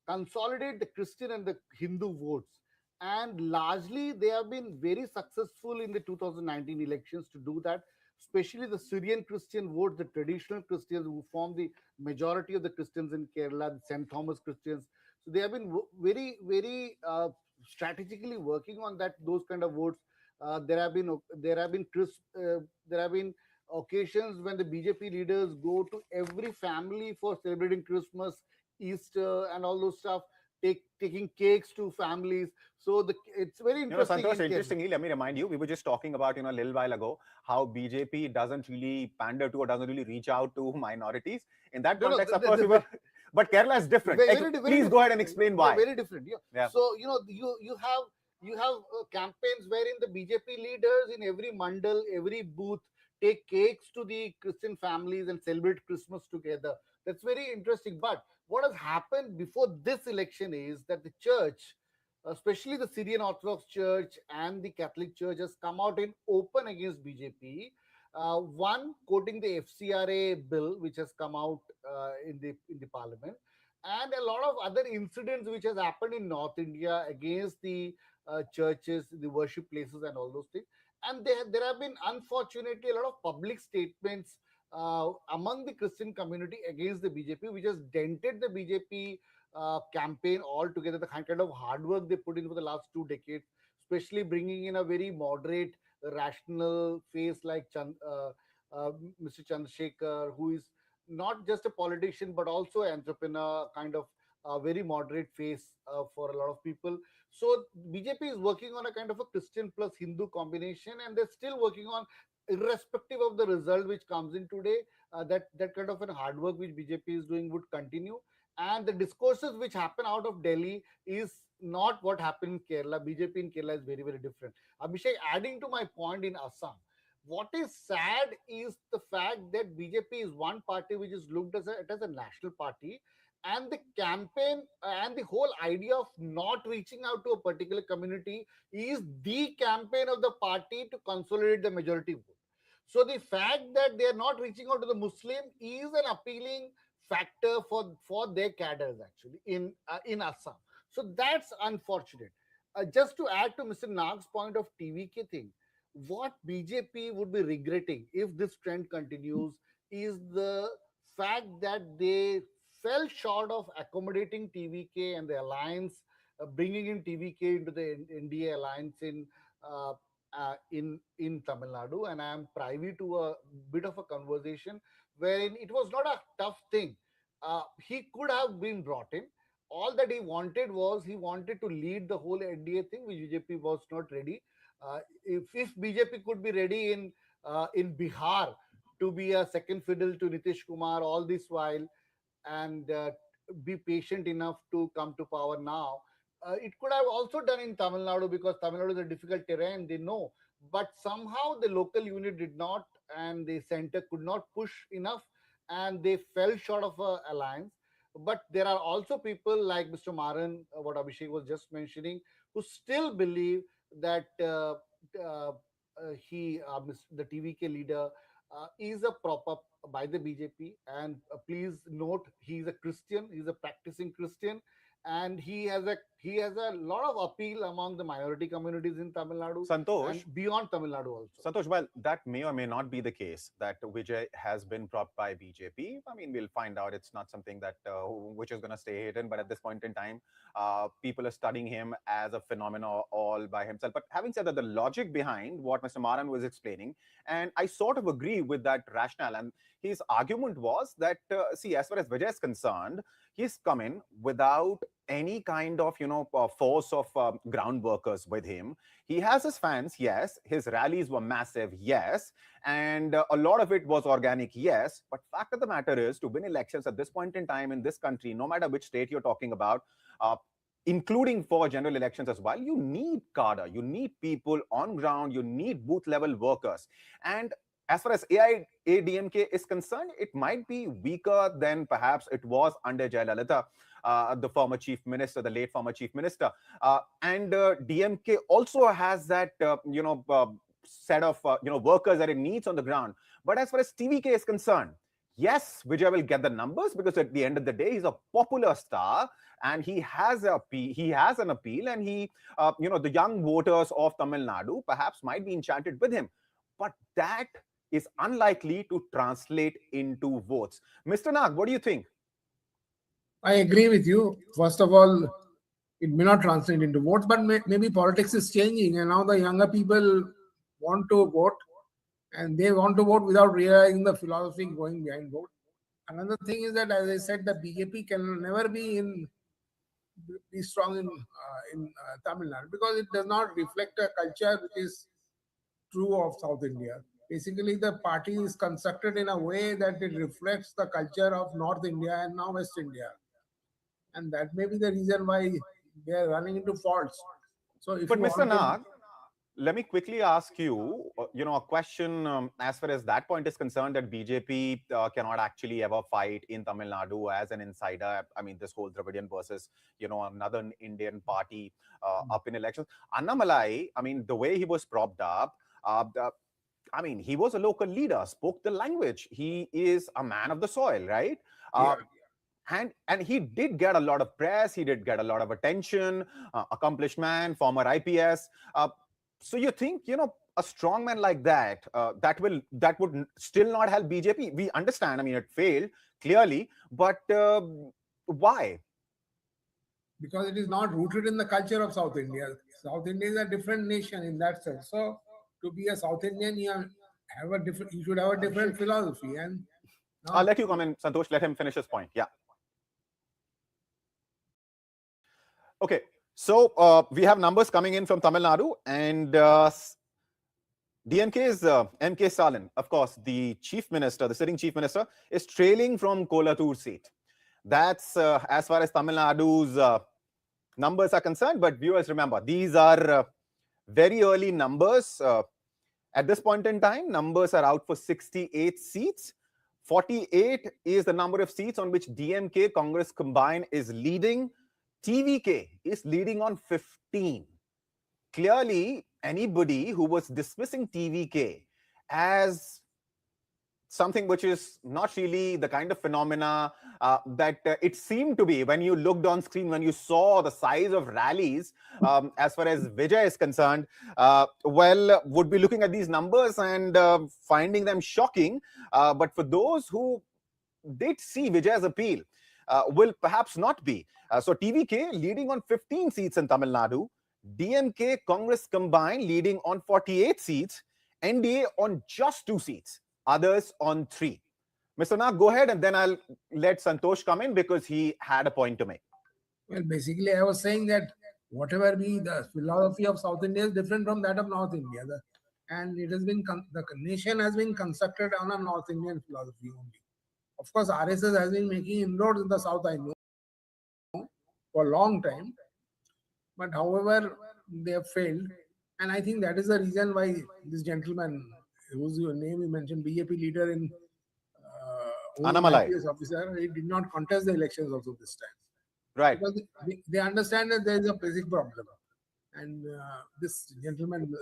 consolidate the Christian and the Hindu votes. And largely, they have been very successful in the 2019 elections to do that, especially the Syrian Christian vote, the traditional Christians who form the majority of the Christians in Kerala, the St. Thomas Christians. So they have been very, very strategically working on that, those kind of votes. There have been occasions when the BJP leaders go to every family for celebrating Christmas, Easter, and all those stuff, taking cakes to families. So it's very interesting. Santosh, interestingly, let me remind you, we were just talking about, a little while ago, how BJP doesn't really pander to or doesn't really reach out to minorities. In that context, of course, but Kerala is different. Please go ahead and explain why. Very different. Yeah. So, you have campaigns wherein the BJP leaders in every mandal, every booth, take cakes to the Christian families and celebrate Christmas together. That's very interesting. But what has happened before this election is that the church, especially the Syrian Orthodox Church and the Catholic Church, has come out in open against BJP. One, quoting the FCRA bill, which has come out in the parliament, and a lot of other incidents which has happened in North India against the churches, the worship places, and all those things. And there have been, unfortunately, a lot of public statements among the Christian community against the BJP, which has dented the BJP campaign altogether. The kind of hard work they put in for the last 2 decades, especially bringing in a very moderate, rational face like Mr. Chandrasekhar, who is not just a politician but also an entrepreneur, kind of a very moderate face for a lot of people. So BJP is working on a kind of a Christian plus Hindu combination, and they're still working on, irrespective of the result which comes in today, that kind of a hard work which BJP is doing would continue. And the discourses which happen out of Delhi is not what happened in Kerala. BJP in Kerala is very, very different. Abhishek, adding to my point in Assam, what is sad is the fact that BJP is one party which is looked as a national party, and the campaign and the whole idea of not reaching out to a particular community is the campaign of the party to consolidate the majority vote. So the fact that they are not reaching out to the Muslim is an appealing factor for their cadres actually in Assam. So that's unfortunate. Just to add to Mr. Nag's point of TVK thing, what BJP would be regretting if this trend continues is the fact that they fell short of accommodating TVK and the alliance, bringing in TVK into the NDA alliance in Tamil Nadu. And I am privy to a bit of a conversation wherein it was not a tough thing. He could have been brought in. All that he wanted to lead the whole NDA thing, which BJP was not ready. If BJP could be ready in Bihar to be a second fiddle to Nitish Kumar all this while, and be patient enough to come to power now, it could have also done in Tamil Nadu, because Tamil Nadu is a difficult terrain, they know. But somehow the local unit did not, and the center could not push enough, and they fell short of an alliance. But there are also people like Mr. Maran, what Abhishek was just mentioning, who still believe that the TVK leader is a prop up by the BJP. And please note, he is a Christian, he is a practicing Christian, and he has a lot of appeal among the minority communities in Tamil Nadu, Santosh, and beyond Tamil Nadu also. Santosh, well, that may or may not be the case that Vijay has been propped by BJP. I mean, we'll find out. It's not something that which is going to stay hidden. But at this point in time, people are studying him as a phenomenon all by himself. But having said that, the logic behind what Mr. Maran was explaining, and I sort of agree with that rationale. And his argument was that, see, as far as Vijay is concerned, he's come in without any kind of, force of ground workers with him. He has his fans, yes. His rallies were massive, yes. And a lot of it was organic, yes. But fact of the matter is, to win elections at this point in time in this country, no matter which state you're talking about, including for general elections as well, you need cadre, you need people on ground, you need booth level workers. And as far as AIADMK is concerned, it might be weaker than perhaps it was under Jayalalitha, the former chief minister, the late former chief minister. And DMK also has that, set of, workers that it needs on the ground. But as far as TVK is concerned, yes, Vijay will get the numbers because at the end of the day, he's a popular star and he has an appeal, and he, the young voters of Tamil Nadu perhaps might be enchanted with him. But that is unlikely to translate into votes. Mr. Nag, what do you think? I agree with you. First of all, it may not translate into votes, but maybe politics is changing, and now the younger people want to vote, and they want to vote without realizing the philosophy going behind vote. Another thing is that, as I said, the BJP can never be strong in Tamil Nadu because it does not reflect a culture which is true of South India. Basically, the party is constructed in a way that it reflects the culture of North India and now West India. And that may be the reason why they are running into faults. So, if But you Mr. want to- Nag, let me quickly ask you, a question as far as that point is concerned, that BJP cannot actually ever fight in Tamil Nadu as an insider. I mean, this whole Dravidian versus, another Indian party up in elections. Annamalai, I mean, the way he was propped up, he was a local leader, spoke the language. He is a man of the soil, right? Yeah. And he did get a lot of press. He did get a lot of attention. Accomplished man, former IPS. So you think, a strong man like that, that would still not help BJP? We understand. I mean, it failed clearly, but why? Because it is not rooted in the culture of South India. South India is a different nation in that sense. So, to be a South Indian, you should have a different philosophy. And I'll let you come in, Santosh. Let him finish his point. Yeah. Okay. So we have numbers coming in from Tamil Nadu, and DMK's MK Stalin, of course, the sitting chief minister, is trailing from Kolathur seat. That's as far as Tamil Nadu's numbers are concerned. But viewers, remember, these are very early numbers. At this point in time, numbers are out for 68 seats. 48 is the number of seats on which DMK, Congress combined, is leading. TVK is leading on 15. Clearly, anybody who was dismissing TVK as something which is not really the kind of phenomena that it seemed to be when you looked on screen, when you saw the size of rallies, as far as Vijay is concerned, would be looking at these numbers and finding them shocking. But for those who did see Vijay's appeal, will perhaps not be. So TVK leading on 15 seats in Tamil Nadu, DMK, Congress combined leading on 48 seats, NDA on just 2 seats, others on 3. Mr. Nag, go ahead, and then I'll let Santosh come in because he had a point to make. Well, basically, I was saying that whatever be the philosophy of South India is different from that of North India. And it has been, the nation has been constructed on a North Indian philosophy only. Of course, RSS has been making inroads in the South, I know, for a long time. But however, they have failed. And I think that is the reason why this gentleman, whose name you mentioned, BJP leader in Annamalai, IPS officer, he did not contest the elections also this time. right? Because they understand that there is a basic problem. And this gentleman,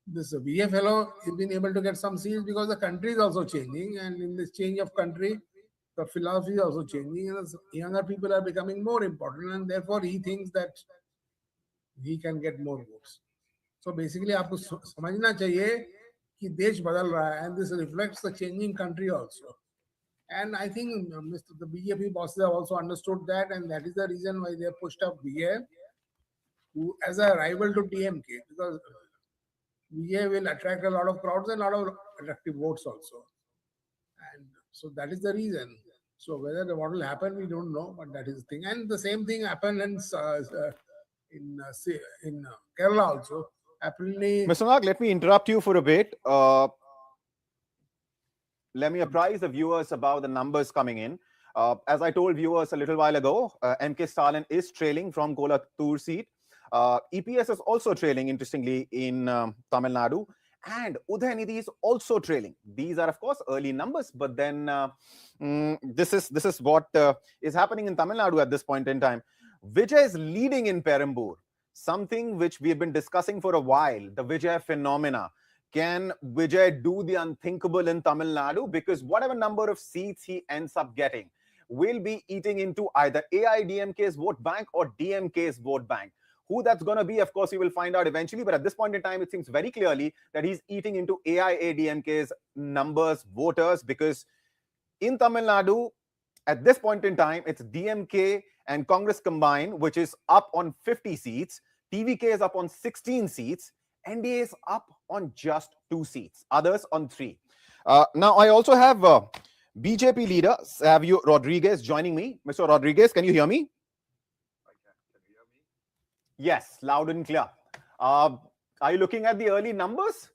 this Vijay fellow, has been able to get some seats because the country is also changing. And in this change of country, the philosophy is also changing. And younger people are becoming more important. And therefore, he thinks that he can get more votes. So basically, आपको समझना चाहिए कि देश बदल रहा है, and this reflects the changing country also. And I think the BJP bosses have also understood that, and that is the reason why they have pushed up Vijay as a rival to DMK, because Vijay will attract a lot of crowds and a lot of attractive votes also. And so that is the reason. So whether what will happen, we don't know, but that is the thing. And the same thing happened in Kerala also. Mr. Nag, let me interrupt you for a bit. Let me apprise the viewers about the numbers coming in. As I told viewers a little while ago, MK Stalin is trailing from Kolathur seat. EPS is also trailing, interestingly, in Tamil Nadu. And Udhayanidhi is also trailing. These are, of course, early numbers, but then this is what is happening in Tamil Nadu at this point in time. Vijay is leading in Perambur, something which we have been discussing for a while, the Vijay phenomena. can Vijay do the unthinkable in Tamil Nadu? Because whatever number of seats he ends up getting will be eating into either AIADMK's vote bank or DMK's vote bank. Who that's going to be, of course, we will find out eventually. But at this point in time, it seems very clearly that he's eating into AIADMK's numbers, voters, because in Tamil Nadu, at this point in time, it's DMK and Congress combined, which is up on 50 seats. TVK is up on 16 seats. NDA is up on just 2 seats. Others on 3. Now, I also have BJP leader Savio Rodriguez joining me. Mr. Rodriguez, can you hear me? Yes, loud and clear. Are you looking at the early numbers?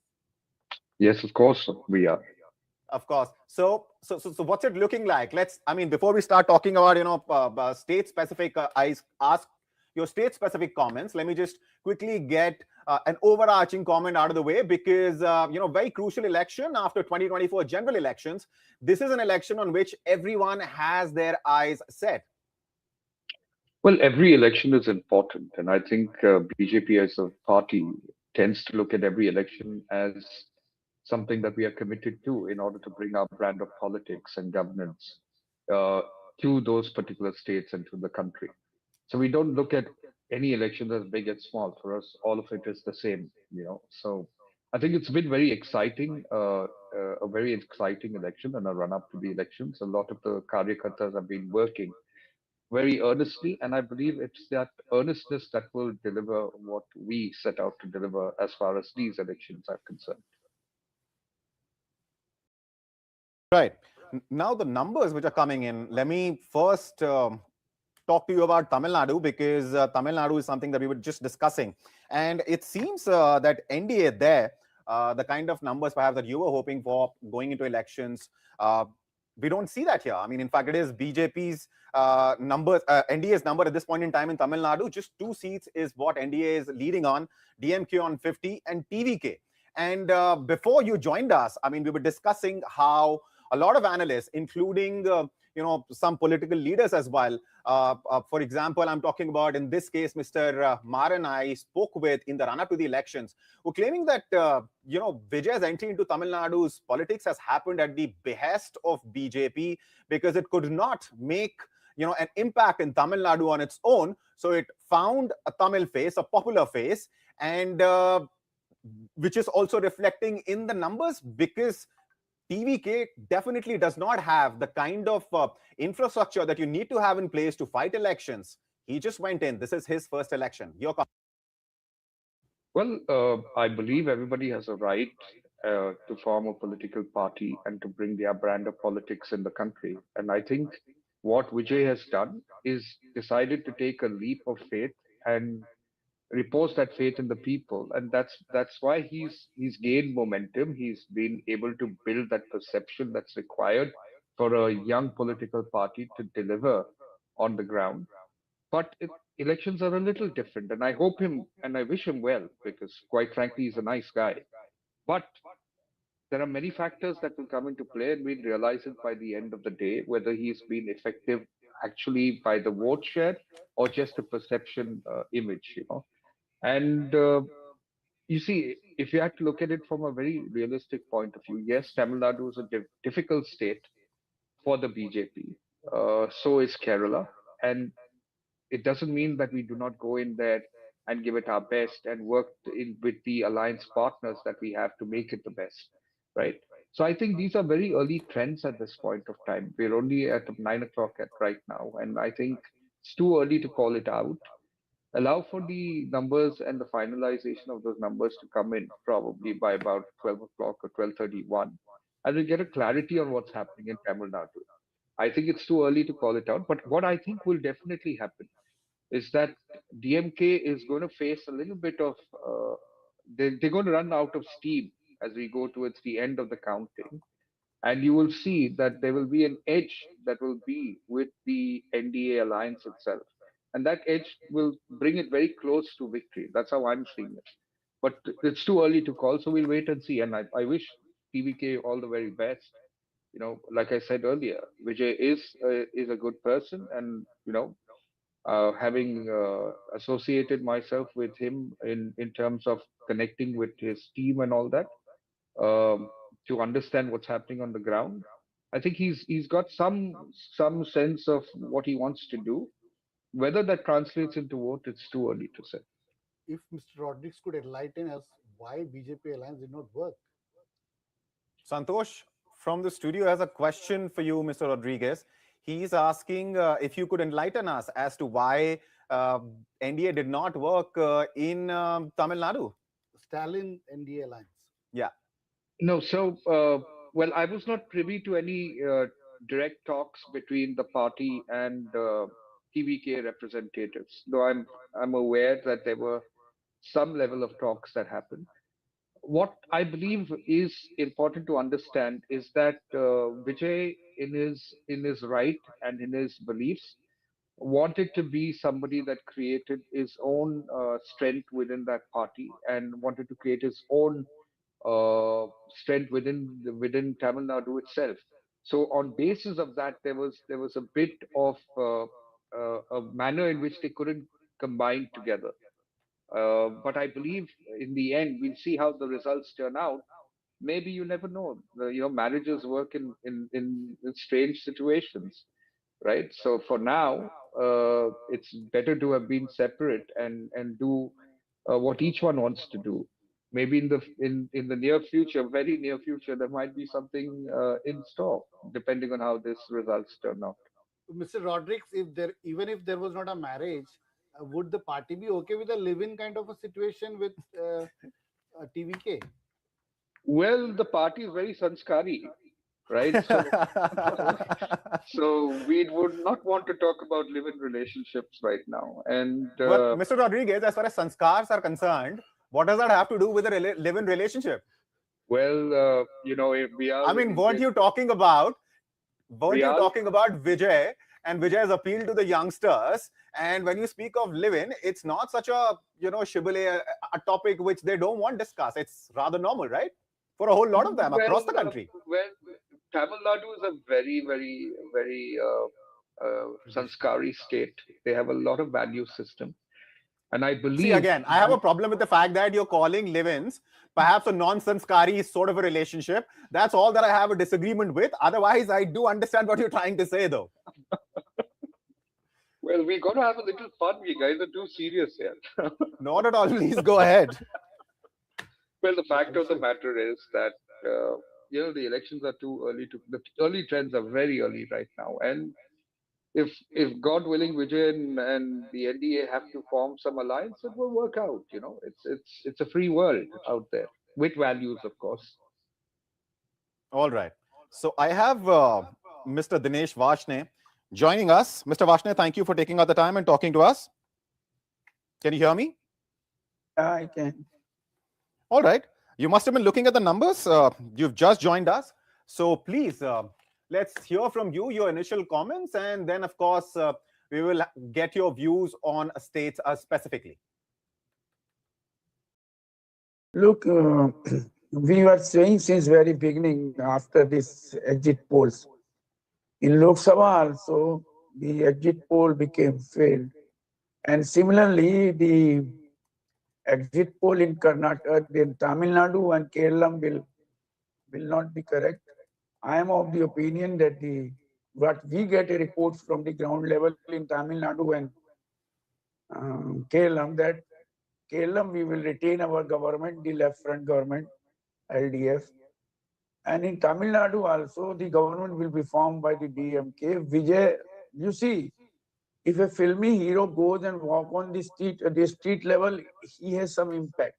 Yes, of course we are. Of course. So what's it looking like? Before we start talking about, state-specific, I ask your state-specific comments. Let me just quickly get an overarching comment out of the way because, very crucial election after 2024 general elections. This is an election on which everyone has their eyes set. Well, every election is important, and I think BJP as a party tends to look at every election as something that we are committed to in order to bring our brand of politics and governance to those particular states and to the country. So we don't look at any election as big and small. For us, all of it is the same, So I think it's been very exciting, a very exciting election and a run-up to the elections. A lot of the Karyakartas have been working very earnestly, and I believe it's that earnestness that will deliver what we set out to deliver as far as these elections are concerned. Right. Now, the numbers which are coming in, let me first talk to you about Tamil Nadu because Tamil Nadu is something that we were just discussing. And it seems that NDA there, the kind of numbers perhaps that you were hoping for going into elections, we don't see that here. In fact, it is BJP's numbers, NDA's number at this point in time in Tamil Nadu. Just 2 seats is what NDA is leading on, DMK on 50 and TVK. And before you joined us, we were discussing how a lot of analysts, including some political leaders as well. For example, I'm talking about, in this case, Mr. Maran I spoke with in the run-up to the elections, who claiming that, Vijay's entry into Tamil Nadu's politics has happened at the behest of BJP because it could not make, an impact in Tamil Nadu on its own. So it found a Tamil face, a popular face, and which is also reflecting in the numbers because TVK definitely does not have the kind of infrastructure that you need to have in place to fight elections. He just went in. This is his first election. Your comment? Well, I believe everybody has a right to form a political party and to bring their brand of politics in the country. And I think what Vijay has done is decided to take a leap of faith and repose that faith in the people, and that's why he's gained momentum. He's been able to build that perception that's required for a young political party to deliver on the ground. But elections are a little different, and I hope him and I wish him well because, quite frankly, he's a nice guy. But there are many factors that will come into play, and we'll realize it by the end of the day whether he's been effective actually by the vote share or just a perception image, And you see, if you have to look at it from a very realistic point of view, yes, Tamil Nadu is a difficult state for the BJP. So is Kerala. And it doesn't mean that we do not go in there and give it our best and work with the alliance partners that we have to make it the best, right? So I think these are very early trends at this point of time. We're only at 9 o'clock right now, and I think it's too early to call it out. Allow for the numbers and the finalization of those numbers to come in probably by about 12 o'clock or 12:31, and we'll get a clarity on what's happening in Tamil Nadu. I think it's too early to call it out, but what I think will definitely happen is that DMK is going to face a little bit of, they're going to run out of steam as we go towards the end of the counting. And you will see that there will be an edge that will be with the NDA alliance itself. And that edge will bring it very close to victory. That's how I'm seeing it. But it's too early to call, so we'll wait and see. And I wish TVK all the very best. Like I said earlier, Vijay is a good person, and having associated myself with him in terms of connecting with his team and all that, to understand what's happening on the ground. I think he's got some sense of what he wants to do. Whether that translates into vote, it's too early to say. If Mr. Rodriguez could enlighten us why BJP alliance did not work. Santosh from the studio has a question for you, Mr. Rodriguez. He's asking if you could enlighten us as to why NDA did not work in Tamil Nadu. Stalin NDA alliance. Yeah. No, so well, I was not privy to any direct talks between the party and TVK representatives, though I'm aware that there were some level of talks that happened. What I believe is important to understand is that Vijay, in his right and in his beliefs, wanted to be somebody that created his own strength within that party and wanted to create his own strength within Tamil Nadu itself. So on basis of that, there was a bit of a manner in which they couldn't combine together. But I believe in the end, we'll see how the results turn out. Maybe you never know. Marriages work in strange situations, right? So for now, it's better to have been separate and do what each one wants to do. Maybe in the near future, very near future, there might be something in store, depending on how this results turn out. Mr. Rodriguez, even if there was not a marriage, would the party be okay with a live-in kind of a situation with TVK? Well, the party is very sanskari, right? So we would not want to talk about live-in relationships right now. And well, Mr. Rodriguez, as far as sanskars are concerned, what does that have to do with a live-in relationship? Well, if we are. I mean, weren't you talking about Vijay and Vijay's appeal to the youngsters? And when you speak of live-in, it's not such a shibboleth, a topic which they don't want discussed. It's rather normal, right? For a whole lot of them across the country. Well, Tamil Nadu is a very, very, very sanskari state. They have a lot of value system. And I believe... See, again, I have a problem with the fact that you're calling live-ins perhaps a non-sanskari sort of a relationship. That's all that I have a disagreement with. Otherwise, I do understand what you're trying to say, though. Well, we got to have a little fun. You guys are too serious here. Not at all. Please go ahead. Well, the fact of the matter is that, the elections are too early the early trends are very early right now. And if God willing, Vijay and the NDA have to form some alliance, it will work out. It's a free world out there with values, of course. All right. So I have Mr. Dinesh Vashne joining us. Mr. Vashne, thank you for taking out the time and talking to us. Can you hear me? I can. All right. You must have been looking at the numbers. You've just joined us. So please, let's hear from you, your initial comments, and then, of course, we will get your views on states specifically. Look, we were saying since very beginning after this exit polls. In Lok Sabha also, the exit poll became failed. And similarly, the exit poll in Karnataka, in Tamil Nadu and Kerala will not be correct. I am of the opinion that what we get a report from the ground level in Tamil Nadu and Kerala, that Kerala we will retain our government, the left front government, LDF. And in Tamil Nadu also, the government will be formed by the DMK. Vijay, you see, if a filmy hero goes and walk on the street level, he has some impact.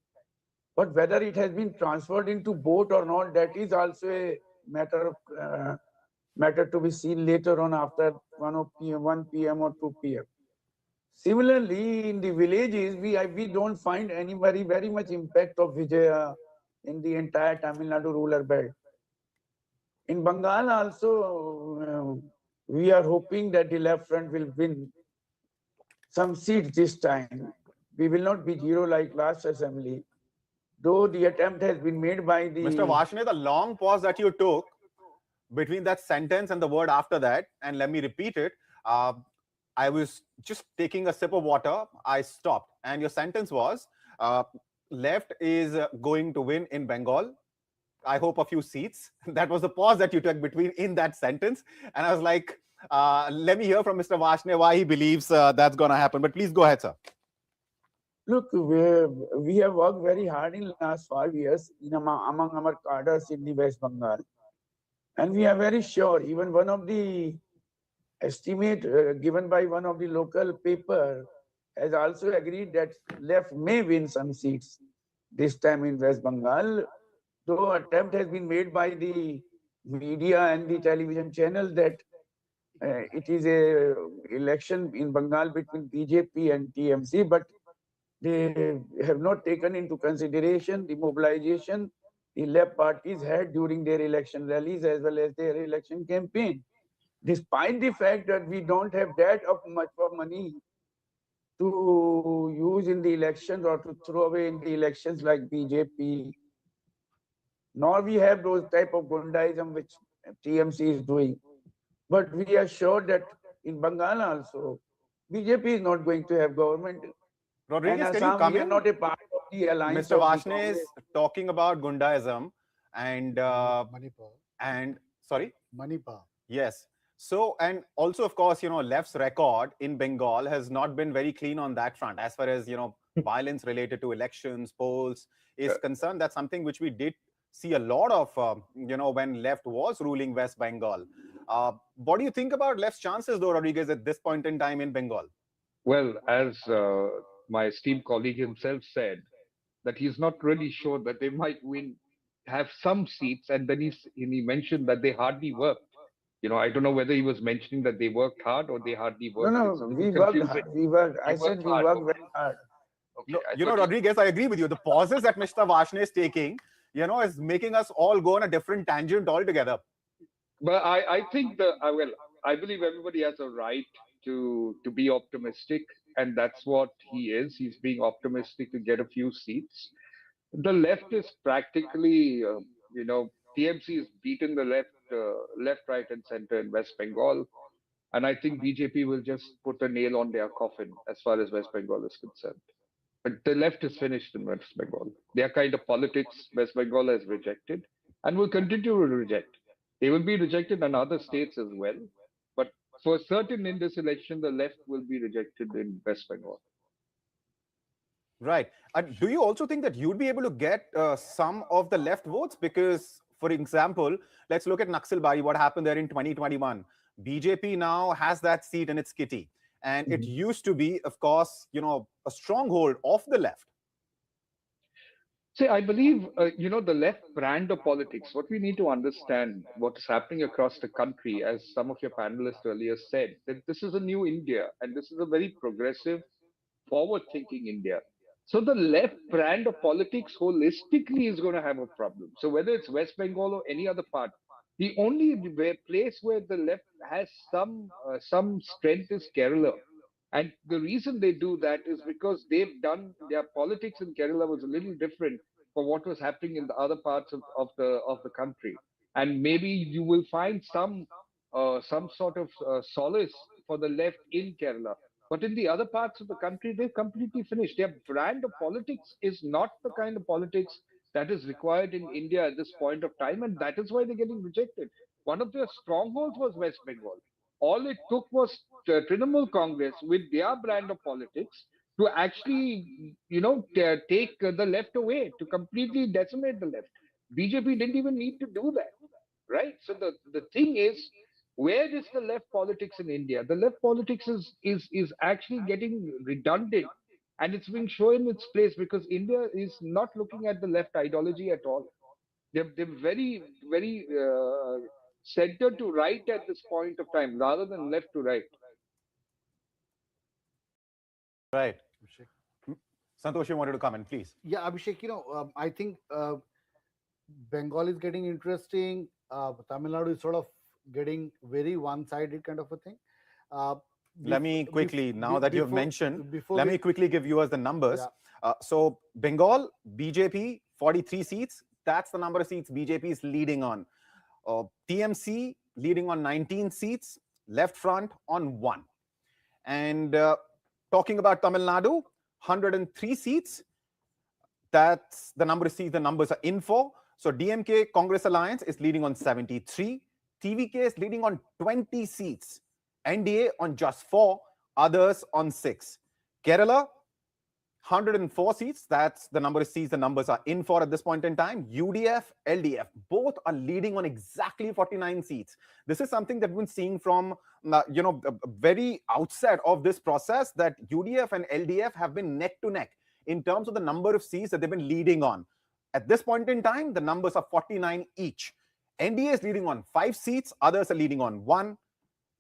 But whether it has been transferred into boat or not, that is also a matter to be seen later on after 1 p.m. or 2 p.m. Similarly, in the villages, we don't find any very much impact of Vijay in the entire Tamil Nadu rural belt. In Bengal also, we are hoping that the left front will win some seats this time. We will not be zero like last assembly, though the attempt has been made by the... Mr. Vashne, the long pause that you took between that sentence and the word after that, and let me repeat it, I was just taking a sip of water, I stopped, and your sentence was, left is going to win in Bengal. I hope, a few seats. That was the pause that you took between in that sentence. And I was like, let me hear from Mr. Vashne why he believes that's going to happen. But please go ahead, sir. Look, we have worked very hard in the last 5 years among our cadres in the West Bengal. And we are very sure, even one of the estimate given by one of the local paper has also agreed that left may win some seats this time in West Bengal. Though attempt has been made by the media and the television channel that it is a election in Bengal between BJP and TMC, but they have not taken into consideration the mobilization the left parties had during their election rallies as well as their election campaign. Despite the fact that we don't have that much of money to use in the elections or to throw away in the elections like BJP, nor we have those type of Gundaism which TMC is doing. But we are sure that in Bengal also, BJP is not going to have government. Rodriguez, And can you Assam, come we are in? not a part of the alliance. Mr. Vashne is talking about Gundaism and Manipur. Sorry? Manipur. Yes. So, and also, of course, left's record in Bengal has not been very clean on that front as far as, violence related to elections, polls is concerned. That's something which we did see a lot of, when left was ruling West Bengal. What do you think about left's chances, though, Rodriguez, at this point in time in Bengal? Well, as my esteemed colleague himself said, that he's not really sure that they might have some seats, and then he mentioned that they hardly worked. I don't know whether he was mentioning that they worked hard or they hardly worked. No, we worked hard. I said we worked very hard. Okay, no, Rodriguez, I agree with you. The pauses that Mr. Vashne is taking, is making us all go on a different tangent altogether. But I think I believe everybody has a right to be optimistic, and that's what he is. He's being optimistic to get a few seats. The left is practically, TMC has beaten the left, right, and center in West Bengal. And I think BJP will just put a nail on their coffin as far as West Bengal is concerned. But the left is finished in West Bengal. Their kind of politics, West Bengal has rejected and will continue to reject. They will be rejected in other states as well. But for certain in this election, the left will be rejected in West Bengal. Right. Do you also think that you'd be able to get some of the left votes? Because, for example, let's look at Naxalbari, what happened there in 2021. BJP now has that seat in its kitty. And it used to be, of course, a stronghold of the left. See, I believe, the left brand of politics, what we need to understand, what is happening across the country, as some of your panelists earlier said, that this is a new India, and this is a very progressive, forward-thinking India. So the left brand of politics holistically is going to have a problem. So whether it's West Bengal or any other part, the only place where the left has some strength is Kerala. And the reason they do that is because they've done their politics in Kerala was a little different from what was happening in the other parts of the country. And maybe you will find some sort of solace for the left in Kerala. But in the other parts of the country, they've completely finished. Their brand of politics is not the kind of politics that is required in India at this point of time, and that is why they're getting rejected. One of their strongholds was West Bengal. All it took was Trinamool Congress with their brand of politics to actually, take the left away, to completely decimate the left. BJP didn't even need to do that, right? So the thing is, where is the left politics in India? The left politics is actually getting redundant, and it's being shown its place because India is not looking at the left ideology at all. They're very, very center to right at this point of time, rather than left to right. Right. Santosh, you wanted to comment, please. Yeah, Abhishek, I think Bengal is getting interesting. Tamil Nadu is sort of getting very one-sided kind of a thing. Let me quickly, now that you've mentioned, let me quickly give you the numbers. Yeah. So Bengal, BJP, 43 seats. That's the number of seats BJP is leading on. TMC leading on 19 seats, Left Front on 1. And talking about Tamil Nadu, 103 seats. That's the number of seats the numbers are in for. So DMK Congress Alliance is leading on 73. TVK is leading on 20 seats. NDA on just 4, others on 6. Kerala, 104 seats. That's the number of seats the numbers are in for at this point in time. UDF, LDF, both are leading on exactly 49 seats. This is something that we've been seeing from, very outset of this process, that UDF and LDF have been neck to neck in terms of the number of seats that they've been leading on. At this point in time, the numbers are 49 each. NDA is leading on 5 seats, others are leading on 1.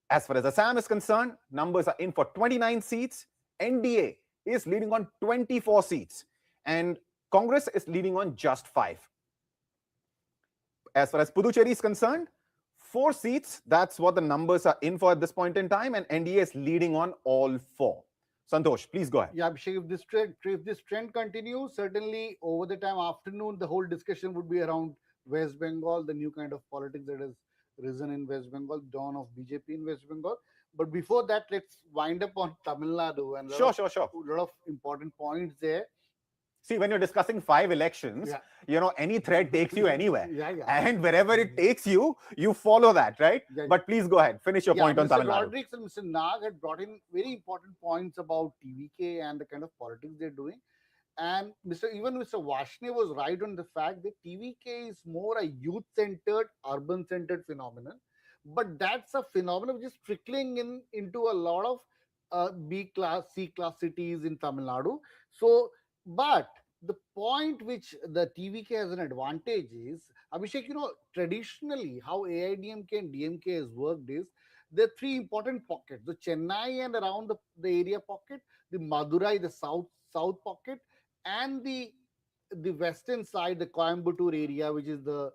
As far as Assam is concerned, numbers are in for 29 seats. NDA is leading on 24 seats. And Congress is leading on just 5. As far as Puducherry is concerned, 4 seats. That's what the numbers are in for at this point in time. And NDA is leading on all 4. Santosh, please go ahead. Yeah, Abhishek, if this trend continues, certainly over the time afternoon, the whole discussion would be around West Bengal, the new kind of politics that has risen in West Bengal, dawn of BJP in West Bengal. But before that, let's wind up on Tamil Nadu and Sure. a lot of important points there. See, when you're discussing 5 elections, any thread takes you anywhere. And wherever it takes you, you follow that, right? But please go ahead. Finish your point on Tamil Nadu. Mr. Rodrigues and Mr. Nag had brought in very important points about TVK and the kind of politics they're doing. And even Mr. Vashne was right on the fact that TVK is more a youth-centered, urban-centered phenomenon. But that's a phenomenon which is trickling into a lot of B class, C class cities in Tamil Nadu. So, but the point which the TVK has an advantage is, Abhishek, traditionally how AIADMK and DMK has worked is, there are 3 important pockets: the Chennai and around the area pocket, the Madurai, the south pocket, and the western side, the Coimbatore area, which is the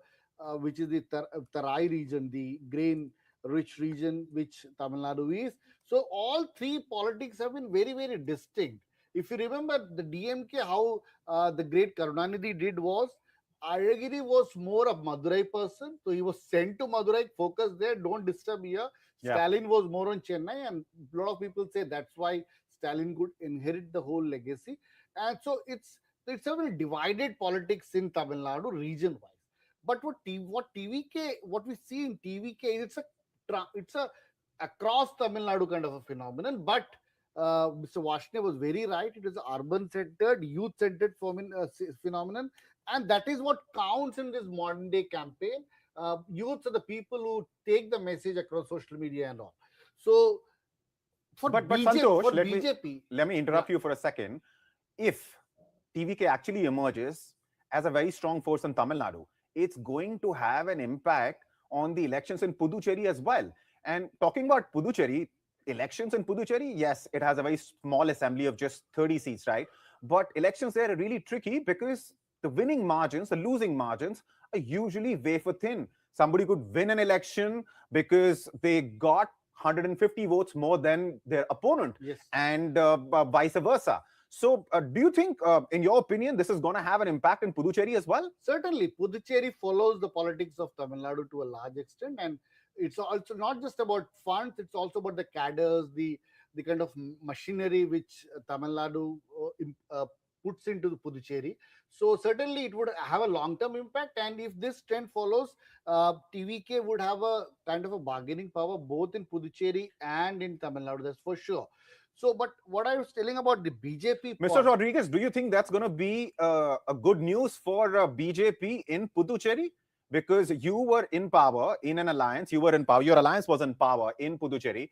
Tarai region, the grain rich region which Tamil Nadu is. So all 3 politics have been very, very distinct. If you remember the DMK, how the great Karunanidhi did was, Ayagiri was more of Madurai person, so he was sent to Madurai, focus there, don't disturb here. Stalin was more on Chennai, and a lot of people say that's why Stalin could inherit the whole legacy. And so it's a very divided politics in Tamil Nadu region-wise. But what we see in TVK, it's a across Tamil Nadu kind of a phenomenon. But Mr. Vashne was very right. It is an urban-centered, youth-centered phenomenon, and that is what counts in this modern-day campaign. Youths are the people who take the message across social media and all. So, but Santosh, let me interrupt you for a second. If TVK actually emerges as a very strong force in Tamil Nadu, it's going to have an impact on the elections in Puducherry as well. And talking about Puducherry, elections in Puducherry, yes, it has a very small assembly of just 30 seats, right? But elections there are really tricky because the winning margins, the losing margins are usually wafer thin. Somebody could win an election because they got 150 votes more than their opponent, and vice versa. So do you think, in your opinion, this is going to have an impact in Puducherry as well? Certainly. Puducherry follows the politics of Tamil Nadu to a large extent. And it's also not just about funds, it's also about the cadres, the kind of machinery which Tamil Nadu puts into the Puducherry. So certainly it would have a long-term impact. And if this trend follows, TVK would have a kind of a bargaining power both in Puducherry and in Tamil Nadu, that's for sure. So, but what I was telling about the BJP... Mr. Rodriguez, do you think that's going to be a good news for BJP in Puducherry? Because you were in power in an alliance, your alliance was in power in Puducherry,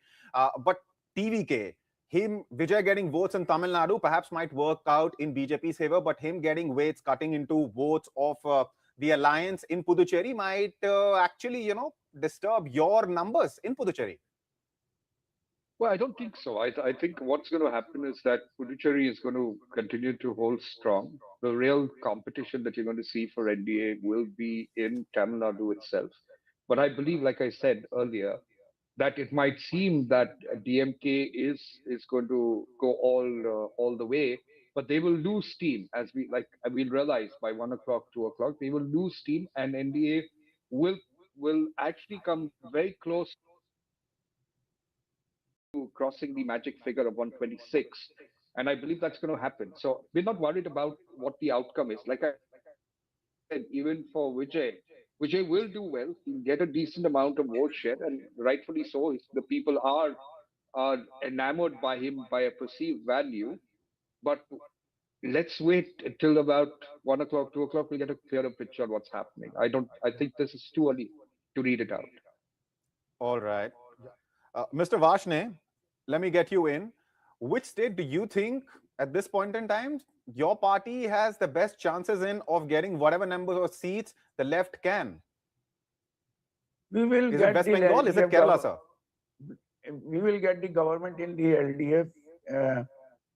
but TVK, Vijay getting votes in Tamil Nadu perhaps might work out in BJP's favor, but him getting weights cutting into votes of the alliance in Puducherry might actually, disturb your numbers in Puducherry. Well, I don't think so. I think what's going to happen is that Puducherry is going to continue to hold strong. The real competition that you're going to see for NDA will be in Tamil Nadu itself. But I believe, like I said earlier, that it might seem that DMK is going to go all the way, but they will lose steam, as we'll realize by 1 o'clock, 2 o'clock. They will lose steam, and NDA will actually come very close to crossing the magic figure of 126, and I believe that's going to happen. So we're not worried about what the outcome is. Like I even for Vijay, Vijay will do well. He'll get a decent amount of vote share, and rightfully so. The people are enamored by him by a perceived value. But let's wait till about 1 o'clock, 2 o'clock. We'll get a clearer picture on what's happening. I think this is too early to read it out. All right. Mr. Vashne, let me get you in. Which state do you think at this point in time your party has the best chances in of getting whatever number of seats the left can? We will Is get it West the Bengal? Is it LDF Kerala, sir? We will get the government in the LDF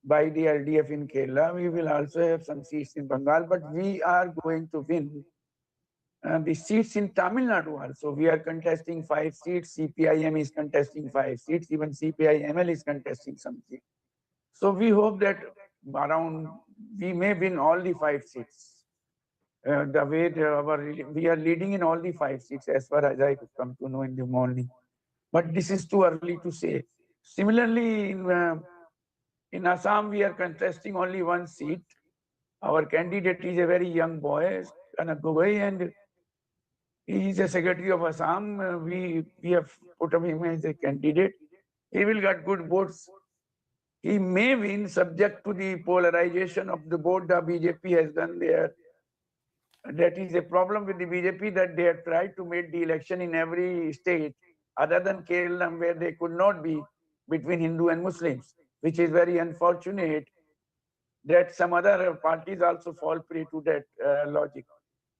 by the LDF in Kerala. We will also have some seats in Bengal, but we are going to win the seats in Tamil Nadu also. We are contesting 5 seats. CPIM is contesting 5 seats. Even CPIML is contesting some seats. So we hope that we may win all the 5 seats. The way we are leading in all the 5 seats as far as I could come to know in the morning. But this is too early to say. Similarly, in Assam, we are contesting only 1 seat. Our candidate is a very young boy, Kanak Gogoi, and he is a secretary of Assam. We have put him as a candidate. He will get good votes. He may win subject to the polarization of the vote the BJP has done there. That is a problem with the BJP, that they have tried to make the election in every state other than Kerala, where they could not be between Hindu and Muslims, which is very unfortunate that some other parties also fall prey to that logic.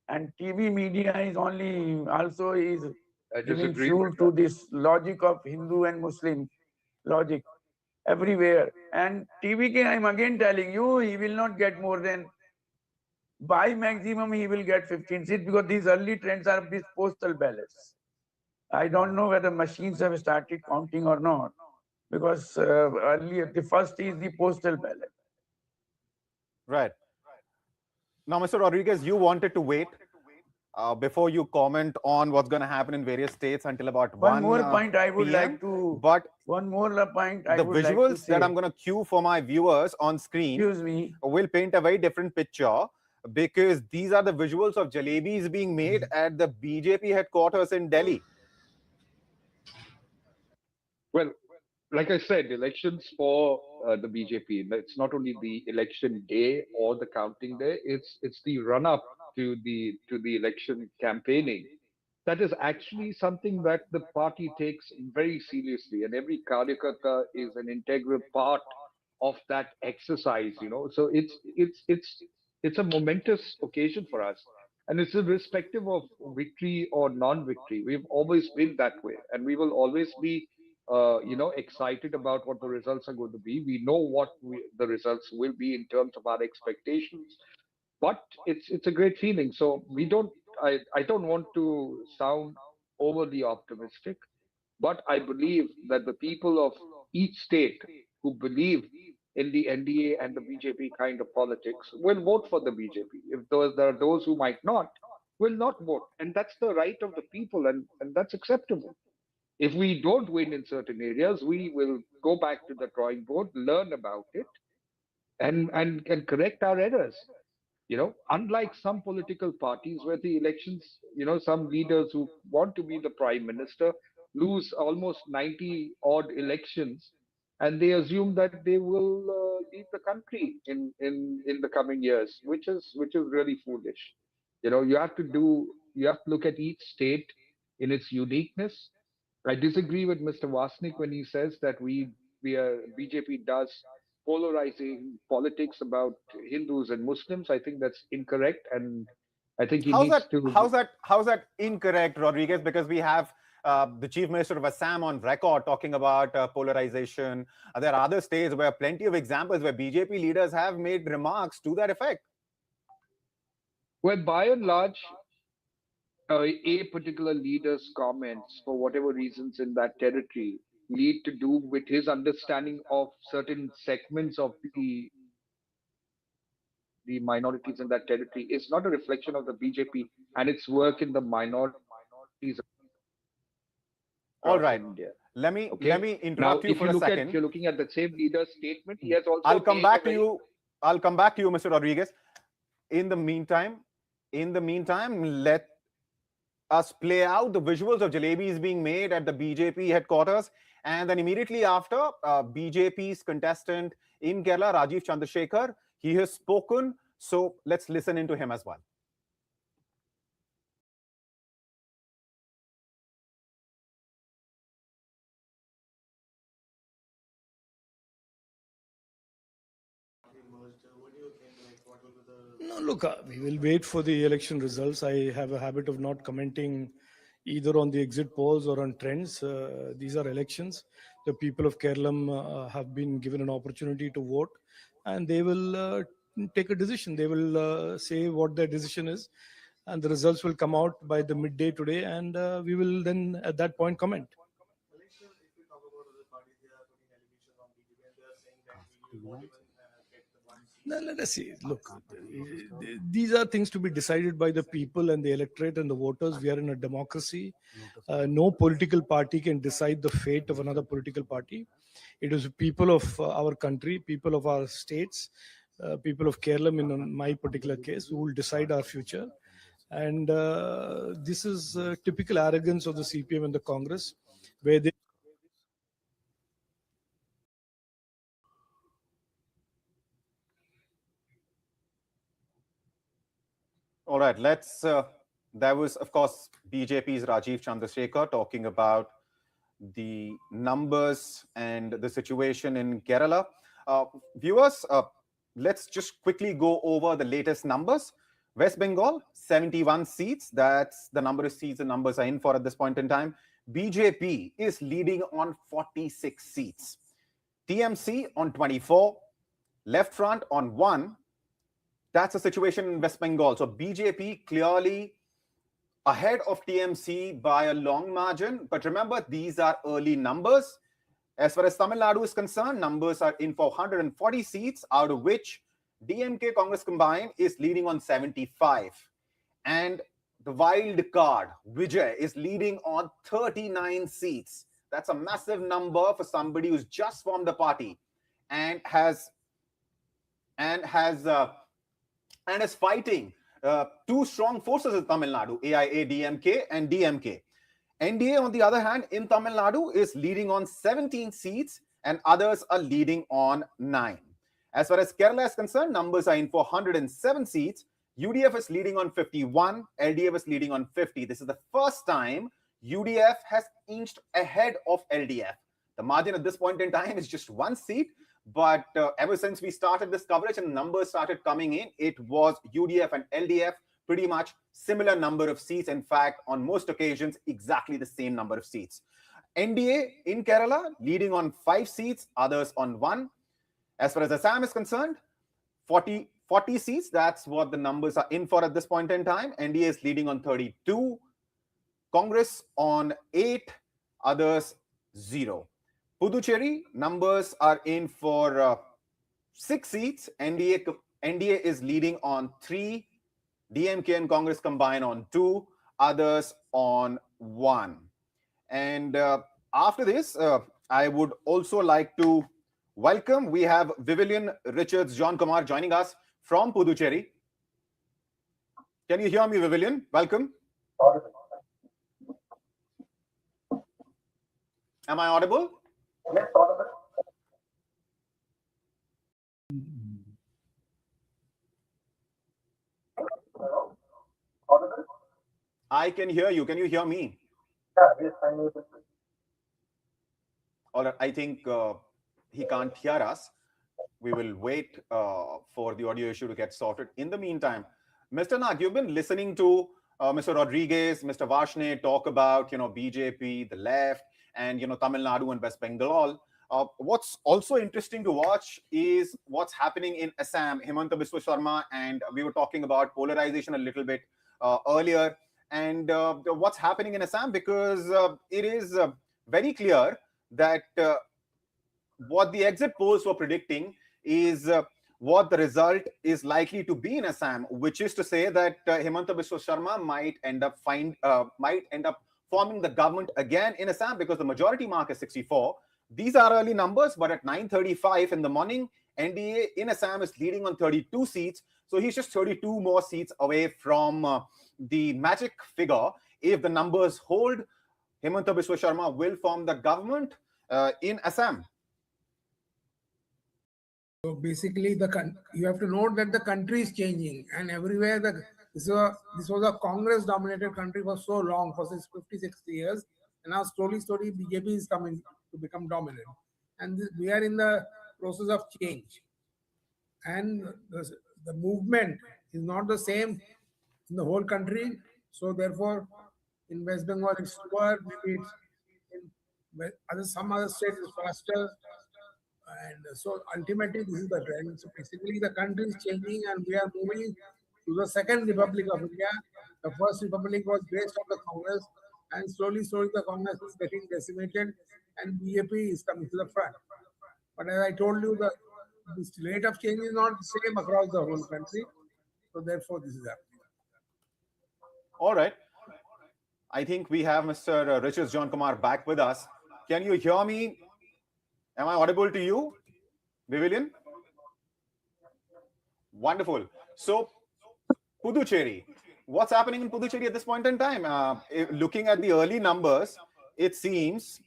And TV media is also giving fuel to this logic of Hindu and Muslim logic everywhere. And TVK, I'm again telling you, he will not get more than, by maximum, he will get 15 seats, because these early trends are these postal ballots. I don't know whether machines have started counting or not, because earlier the first is the postal ballot. Right. Now, Mr. Rodriguez, you wanted to wait before you comment on what's going to happen in various states until about One more point I would like to. But one more point I the would like to visuals say. that I'm going to cue for my viewers on screen Excuse me. will paint a very different picture, because these are the visuals of jalebis being made at the BJP headquarters in Delhi. Well, like I said, elections for the BJP, it's not only the election day or the counting day, it's the run-up to the election campaigning. That is actually something that the party takes very seriously, and every Karyakarta is an integral part of that exercise, So it's a momentous occasion for us, and it's irrespective of victory or non-victory. We've always been that way, and we will always be excited about what the results are going to be. We know what the results will be in terms of our expectations, but it's a great feeling. So I don't want to sound overly optimistic, but I believe that the people of each state who believe in the NDA and the BJP kind of politics will vote for the BJP. If there are those who might not, will not vote, and that's the right of the people, and that's acceptable. If we don't win in certain areas, we will go back to the drawing board, learn about it, and correct our errors. Unlike some political parties where the elections, some leaders who want to be the prime minister lose almost 90 odd elections, and they assume that they will lead the country in the coming years, which is really foolish. You have to look at each state in its uniqueness. I disagree with Mr. Wasnik when he says that BJP does polarizing politics about Hindus and Muslims. I think that's incorrect, and I think How's that incorrect, Rodriguez? Because we have the Chief Minister of Assam on record talking about polarization. There are other states where plenty of examples where BJP leaders have made remarks to that effect. Well, by and large, a particular leader's comments, for whatever reasons in that territory, lead to do with his understanding of certain segments of the minorities in that territory is not a reflection of the BJP and its work in the minorities. All right. India. Let me interrupt now, you for a second. If you're looking at the same leader's statement, he has also. I'll come back to you, Mr. Rodriguez. In the meantime, In the meantime, let us play out the visuals of jalebis being made at the BJP headquarters. And then immediately after, BJP's contestant in Kerala, Rajiv Chandrasekhar, he has spoken. So let's listen into him as well. No, look, we will wait for the election results. I have a habit of not commenting either on the exit polls or on trends. These are elections. The people of Kerala have been given an opportunity to vote, and they will take a decision. They will say what their decision is, and the results will come out by the midday today, and we will then at that point comment. Now, let us see. Look, these are things to be decided by the people and the electorate and the voters. We are in a democracy. No political party can decide the fate of another political party. It is people of our country, people of our states, people of Kerala, in my particular case, who will decide our future. And this is typical arrogance of the CPM and the Congress, where they All right, let's. That was, of course, BJP's Rajiv Chandrasekhar talking about the numbers and the situation in Kerala. Viewers, let's just quickly go over the latest numbers. West Bengal, 71 seats. That's the number of seats the numbers are in for at this point in time. BJP is leading on 46 seats. TMC on 24. Left Front on 1. That's the situation in West Bengal. So BJP clearly ahead of TMC by a long margin. But remember, these are early numbers. As far as Tamil Nadu is concerned, numbers are in for 140 seats, out of which DMK Congress combined is leading on 75. And the wild card, Vijay, is leading on 39 seats. That's a massive number for somebody who's just formed the party and is fighting two strong forces in Tamil Nadu, AIADMK and DMK. NDA, on the other hand, in Tamil Nadu is leading on 17 seats and others are leading on 9. As far as Kerala is concerned, numbers are in for 107 seats. UDF is leading on 51. LDF is leading on 50. This is the first time UDF has inched ahead of LDF. The margin at this point in time is just 1 seat. But ever since we started this coverage and numbers started coming in, it was UDF and LDF pretty much similar number of seats. In fact, on most occasions, exactly the same number of seats. NDA in Kerala leading on 5 seats, others on 1. As far as Assam is concerned, 40 seats. That's what the numbers are in for at this point in time. NDA is leading on 32. Congress on 8. Others 0. Puducherry, numbers are in for 6 seats. NDA is leading on 3. DMK and Congress combine on 2. Others on 1. And after this, I would also like to welcome. We have Vivian Richards John Kumar joining us from Puducherry. Can you hear me, Vivian? Welcome. Am I audible? Yes, audible. I can hear you. Can you hear me? Yeah, yes, I know. All right. I think he can't hear us. We will wait for the audio issue to get sorted. In the meantime, Mr. Nag, you've been listening to Mr. Rodriguez, Mr. Varshney talk about, BJP, the left, and, Tamil Nadu and West Bengal. What's also interesting to watch is what's happening in Assam. Himanta Biswa Sharma, and we were talking about polarization a little bit earlier. And what's happening in Assam, because it is very clear that what the exit polls were predicting is what the result is likely to be in Assam, which is to say that Himanta Biswa Sharma might end up forming the government again in Assam, because the majority mark is 64. These are early numbers, but at 9:35 in the morning, NDA in Assam is leading on 32 seats. So he's just 32 more seats away from the magic figure. If the numbers hold, Himanta Biswa Sharma will form the government in Assam. So basically, you have to note that the country is changing, and everywhere this was a Congress-dominated country for so long, for 50, 60 years, and now slowly, BJP is coming to become dominant, and we are in the process of change, and the movement is not the same in the whole country. So therefore, in West Bengal it's slower, maybe it's in some other states it's faster. And so ultimately, this is the trend. So basically, the country is changing, and we are moving to the second Republic of India. The first Republic was based on the Congress, and slowly, the Congress is getting decimated, and BJP is coming to the front. But as I told you, the rate of change is not the same across the whole country. So therefore, this is happening. All right. I think we have Mr. Richard John Kumar back with us. Can you hear me? Am I audible to you, Vivian? Wonderful. So, Puducherry, what's happening in Puducherry at this point in time? Looking at the early numbers, it seems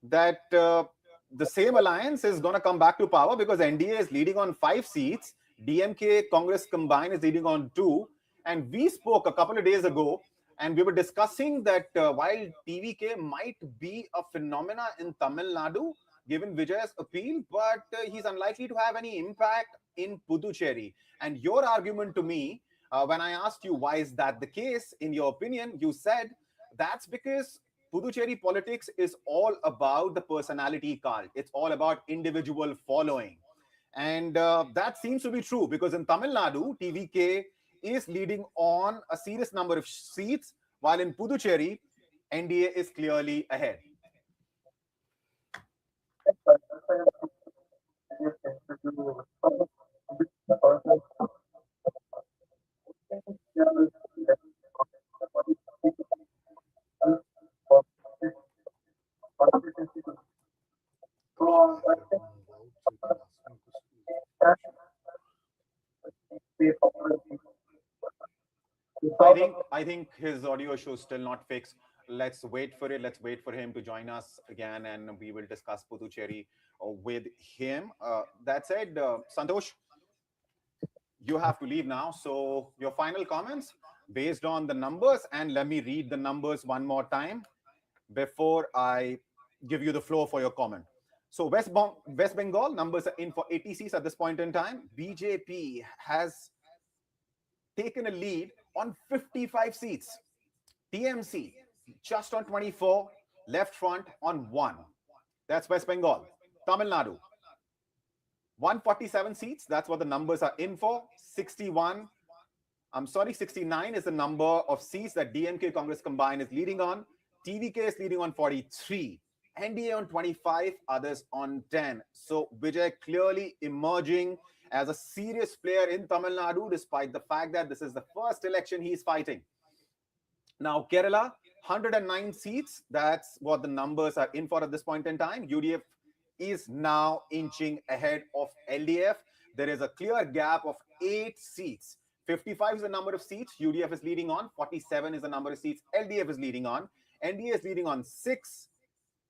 that the same alliance is going to come back to power because NDA is leading on 5 seats, DMK Congress combined is leading on 2, and we spoke a couple of days ago and we were discussing that while TVK might be a phenomena in Tamil Nadu, given Vijay's appeal, but he's unlikely to have any impact in Puducherry. And your argument to me, when I asked you why is that the case, in your opinion, you said that's because Puducherry politics is all about the personality cult. It's all about individual following. And that seems to be true because in Tamil Nadu, TVK is leading on a serious number of seats, while in Puducherry, NDA is clearly ahead. I think his audio show is still not fixed. Let's wait for it. Let's wait for him to join us again, and we will discuss Puducherry with him. That said, Santosh, you have to leave now. So your final comments based on the numbers, and let me read the numbers one more time before I give you the floor for your comment. So West Bengal numbers are in for 80 seats at this point in time. BJP has taken a lead on 55 seats. TMC just on 24, Left Front on 1. That's West Bengal. Tamil Nadu, 147 seats. That's what the numbers are in for. 69 is the number of seats that DMK Congress combined is leading on. TVK is leading on 43. NDA on 25, others on 10. So Vijay clearly emerging as a serious player in Tamil Nadu, despite the fact that this is the first election he's fighting. Now, Kerala, 109 seats. That's what the numbers are in for at this point in time. UDF is now inching ahead of LDF. There is a clear gap of 8 seats. 55 is the number of seats UDF is leading on. 47 is the number of seats LDF is leading on. NDA is leading on 6.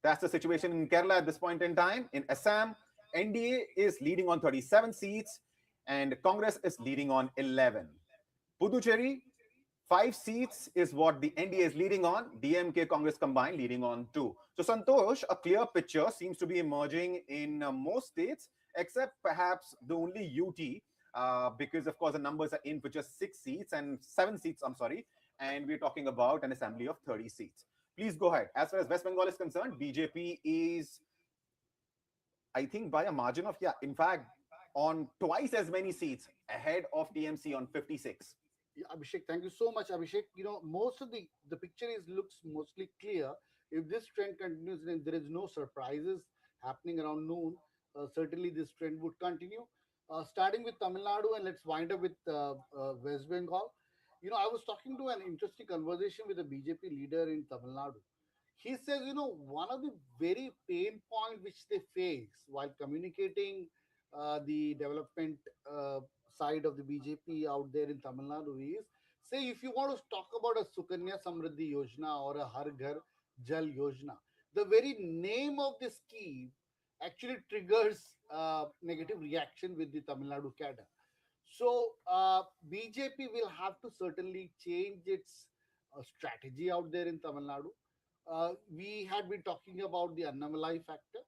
That's the situation in Kerala at this point in time. In Assam, NDA is leading on 37 seats and Congress is leading on 11. Puducherry, 5 seats is what the NDA is leading on. DMK Congress combined leading on 2. So Santosh, a clear picture seems to be emerging in most states, except perhaps the only UT, because of course the numbers are in for just 7 seats, and we're talking about an assembly of 30 seats. Please go ahead. As far as West Bengal is concerned, BJP is, I think, by a margin of, in fact, on twice as many seats ahead of TMC on 56. Yeah, Abhishek, thank you so much, Abhishek. Most of the picture looks mostly clear. If this trend continues, then there is no surprises happening around noon. Certainly, this trend would continue. Starting with Tamil Nadu, and let's wind up with West Bengal. I was talking to an interesting conversation with a BJP leader in Tamil Nadu. He says, one of the very pain point which they face while communicating the development side of the BJP out there in Tamil Nadu is, say, if you want to talk about a Sukanya Samriddhi Yojana or a Har Ghar Jal Yojana, the very name of the scheme actually triggers negative reaction with the Tamil Nadu cadre. So BJP will have to certainly change its strategy out there in Tamil Nadu. We had been talking about the Annamalai factor.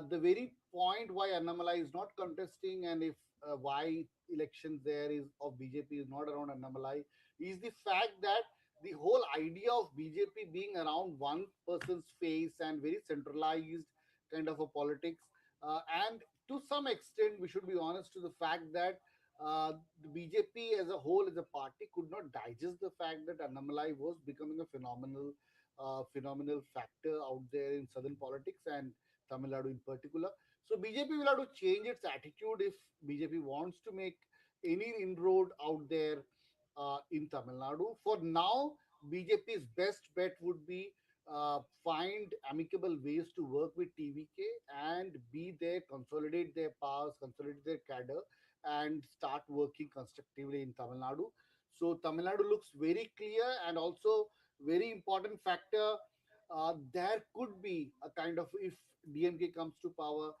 The very point why Annamalai is not contesting, and if why elections there is of BJP is not around Annamalai, is the fact that the whole idea of BJP being around one person's face and very centralized kind of a politics, and to some extent, we should be honest to the fact that the BJP as a whole, as a party, could not digest the fact that Annamalai was becoming a phenomenal factor out there in southern politics and Tamil Nadu in particular. So BJP will have to change its attitude if BJP wants to make any inroad out there in Tamil Nadu. For now, BJP's best bet would be find amicable ways to work with TVK and be there, consolidate their powers, consolidate their cadre, and start working constructively in Tamil Nadu. So Tamil Nadu looks very clear, and also very important factor. There could be a kind of, if DMK comes to power,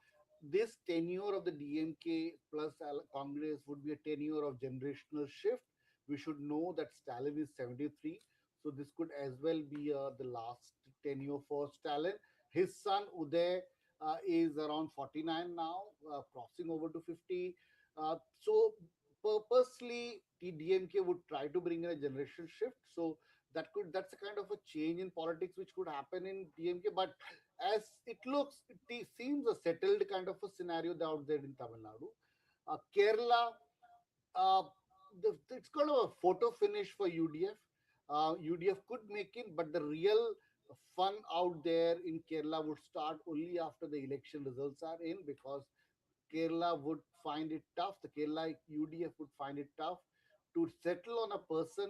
this tenure of the DMK plus Congress would be a tenure of generational shift. We should know that Stalin is 73, so this could as well be the last tenure for Stalin. His son Uday is around 49 now, crossing over to 50. So purposely, the DMK would try to bring in a generation shift. So that's a kind of a change in politics which could happen in DMK. But as it looks, it seems a settled kind of a scenario out there in Tamil Nadu. Kerala, uh, it's kind of a photo finish for UDF. UDF could make it, but the real fun out there in Kerala would start only after the election results are in, because Kerala would find it tough. The Kerala UDF would find it tough to settle on a person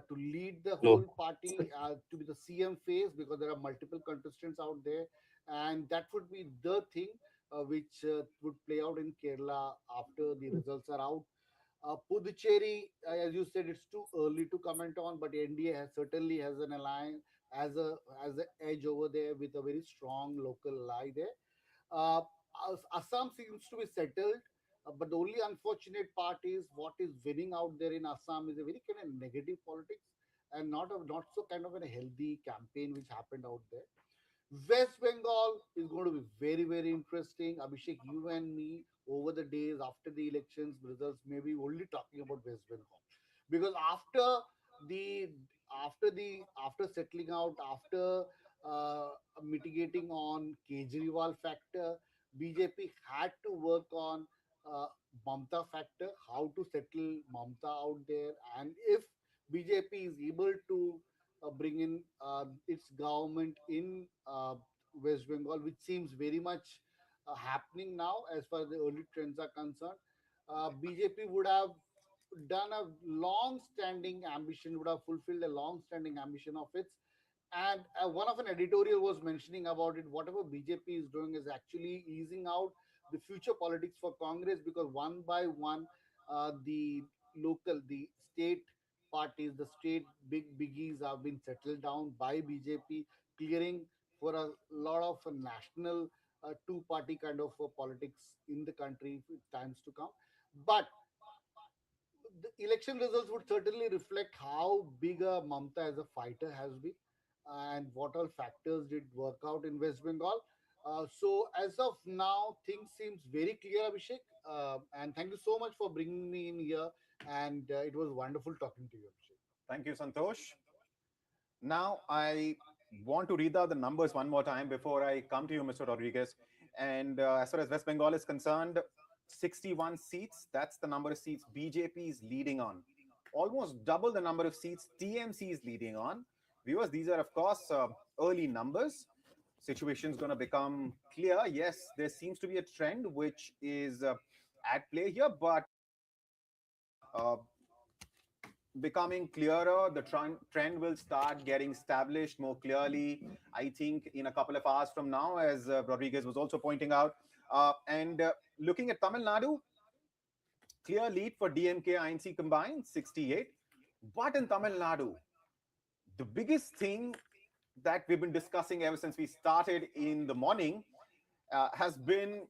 to lead the whole party, to be the CM face, because there are multiple contestants out there, and that would be the thing which would play out in Kerala after the results are out. Puducherry, as you said, it's too early to comment on, but NDA certainly has an alliance, as an edge over there with a very strong local ally there. Uh, Assam seems to be settled, but the only unfortunate part is what is winning out there in Assam is a very kind of negative politics, and not so kind of a healthy campaign which happened out there. West Bengal is going to be very, very interesting. Abhishek, you and me, over the days after the elections results, maybe only talking about West Bengal, because the after settling out, after mitigating on Kejriwal factor, BJP had to work on uh, Mamta factor, how to settle Mamta out there, and if BJP is able to bring in its government in West Bengal, which seems very much happening now as far as the early trends are concerned. BJP would have done a long-standing ambition, would have fulfilled a long-standing ambition of its. And one of an editorial was mentioning about it. Whatever BJP is doing is actually easing out the future politics for Congress, because one by one, the state parties, the state biggies have been settled down by BJP, clearing for a lot of national two-party kind of politics in the country in times to come. But the election results would certainly reflect how big a Mamta as a fighter has been, and what all factors did work out in West Bengal. So as of now, things seems very clear, Abhishek. And thank you so much for bringing me in here. And it was wonderful talking to you, Abhishek. Thank you, Santosh. Now, I want to read out the numbers one more time before I come to you, Mr. Rodriguez. And as far as West Bengal is concerned, 61 seats. That's the number of seats BJP is leading on. Almost double the number of seats TMC is leading on. Viewers, these are, of course, early numbers. Situation is going to become clear. Yes, there seems to be a trend which is at play here, but becoming clearer. The trend will start getting established more clearly, I think, in a couple of hours from now, as Rodriguez was also pointing out. And looking at Tamil Nadu, clear lead for DMK INC combined, 68. But in Tamil Nadu, the biggest thing that we've been discussing ever since we started in the morning has been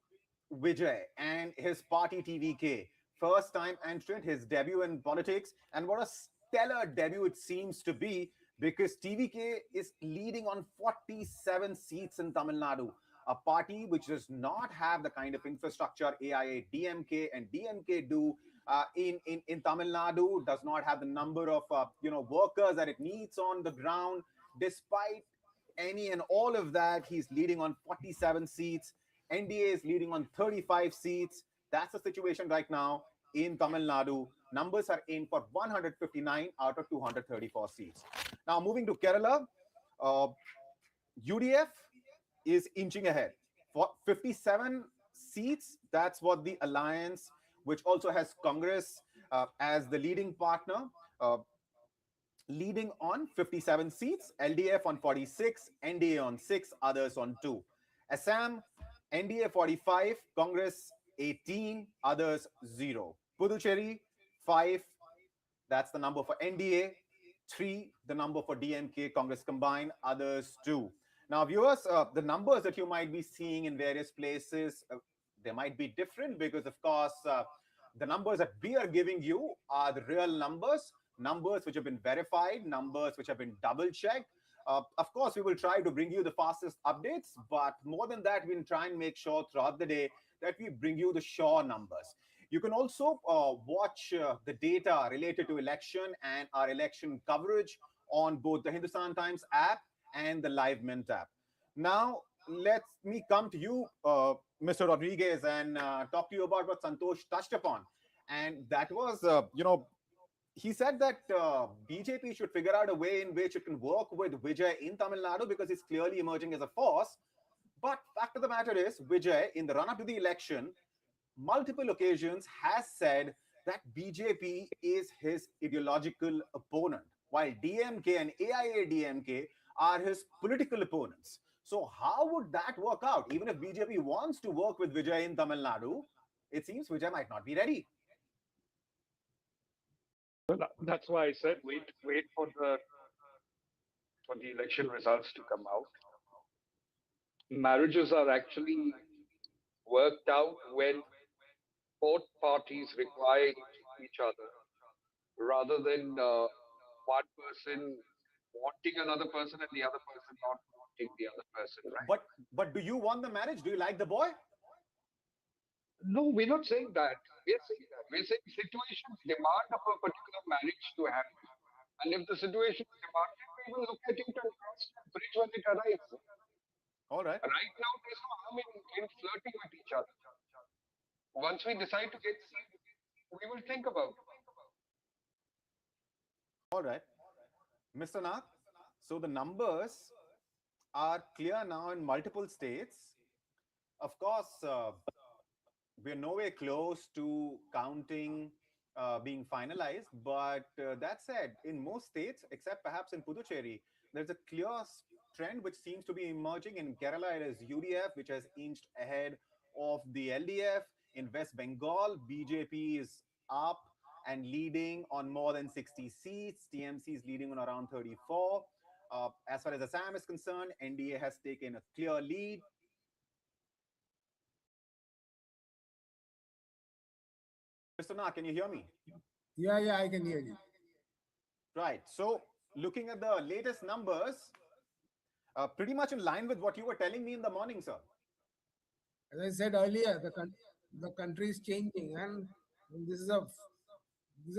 Vijay and his party TVK. First time entrant, his debut in politics, and what a stellar debut it seems to be, because TVK is leading on 47 seats in Tamil Nadu, a party which does not have the kind of infrastructure AIADMK and DMK do in Tamil Nadu, does not have the number of workers that it needs on the ground. Despite any and all of that, he's leading on 47 seats. NDA is leading on 35 seats. That's the situation right now in Tamil Nadu. Numbers are in for 159 out of 234 seats. Now, moving to Kerala, UDF is inching ahead for 57 seats. That's what the alliance, which also has Congress as the leading partner, leading on 57 seats. LDF on 46, NDA on 6, others on 2. Assam, NDA 45, Congress 18, others 0. Puducherry 5, that's the number for NDA. 3, the number for DMK, Congress combined, others 2. Now, viewers, the numbers that you might be seeing in various places, they might be different because, of course, the numbers that we are giving you are the real numbers, numbers which have been verified, numbers which have been double-checked. Of course, we will try to bring you the fastest updates, but more than that, we'll try and make sure throughout the day that we bring you the sure numbers. You can also watch the data related to election and our election coverage on both the Hindustan Times app and the Live Mint app. Now, let me come to you, Mr. Rodriguez, and talk to you about what Santosh touched upon. And that was, he said that BJP should figure out a way in which it can work with Vijay in Tamil Nadu because it's clearly emerging as a force. But fact of the matter is, Vijay, in the run-up to the election, multiple occasions has said that BJP is his ideological opponent, while DMK and AIADMK are his political opponents. So how would that work out? Even if BJP wants to work with Vijay in Tamil Nadu, it seems Vijay might not be ready. Well, that's why I said wait for the election results to come out. Marriages are actually worked out when both parties require each other, rather than one person wanting another person and the other person not wanting the other person, right? But do you want the marriage? Do you like the boy? No, we're not saying that. We're saying situations demand of a particular marriage to happen. And if the situation is demanded, we will look at it and cross the bridge when it arrives. All right. Right now, there's no harm in flirting with each other. Once we decide to get serious, we will think about it. All right. Mr. Nath, so the numbers are clear now in multiple states. Of course, we're nowhere close to counting being finalized, but that said, in most states, except perhaps in Puducherry, there's a clear trend which seems to be emerging. In Kerala, it is UDF, which has inched ahead of the LDF. In West Bengal, BJP is up and leading on more than 60 seats. TMC is leading on around 34. As far as Assam is concerned, NDA has taken a clear lead. Mr. Na, can you hear me? Yeah, I can hear you. Right. So, looking at the latest numbers, pretty much in line with what you were telling me in the morning, sir. As I said earlier, the country is changing, and this is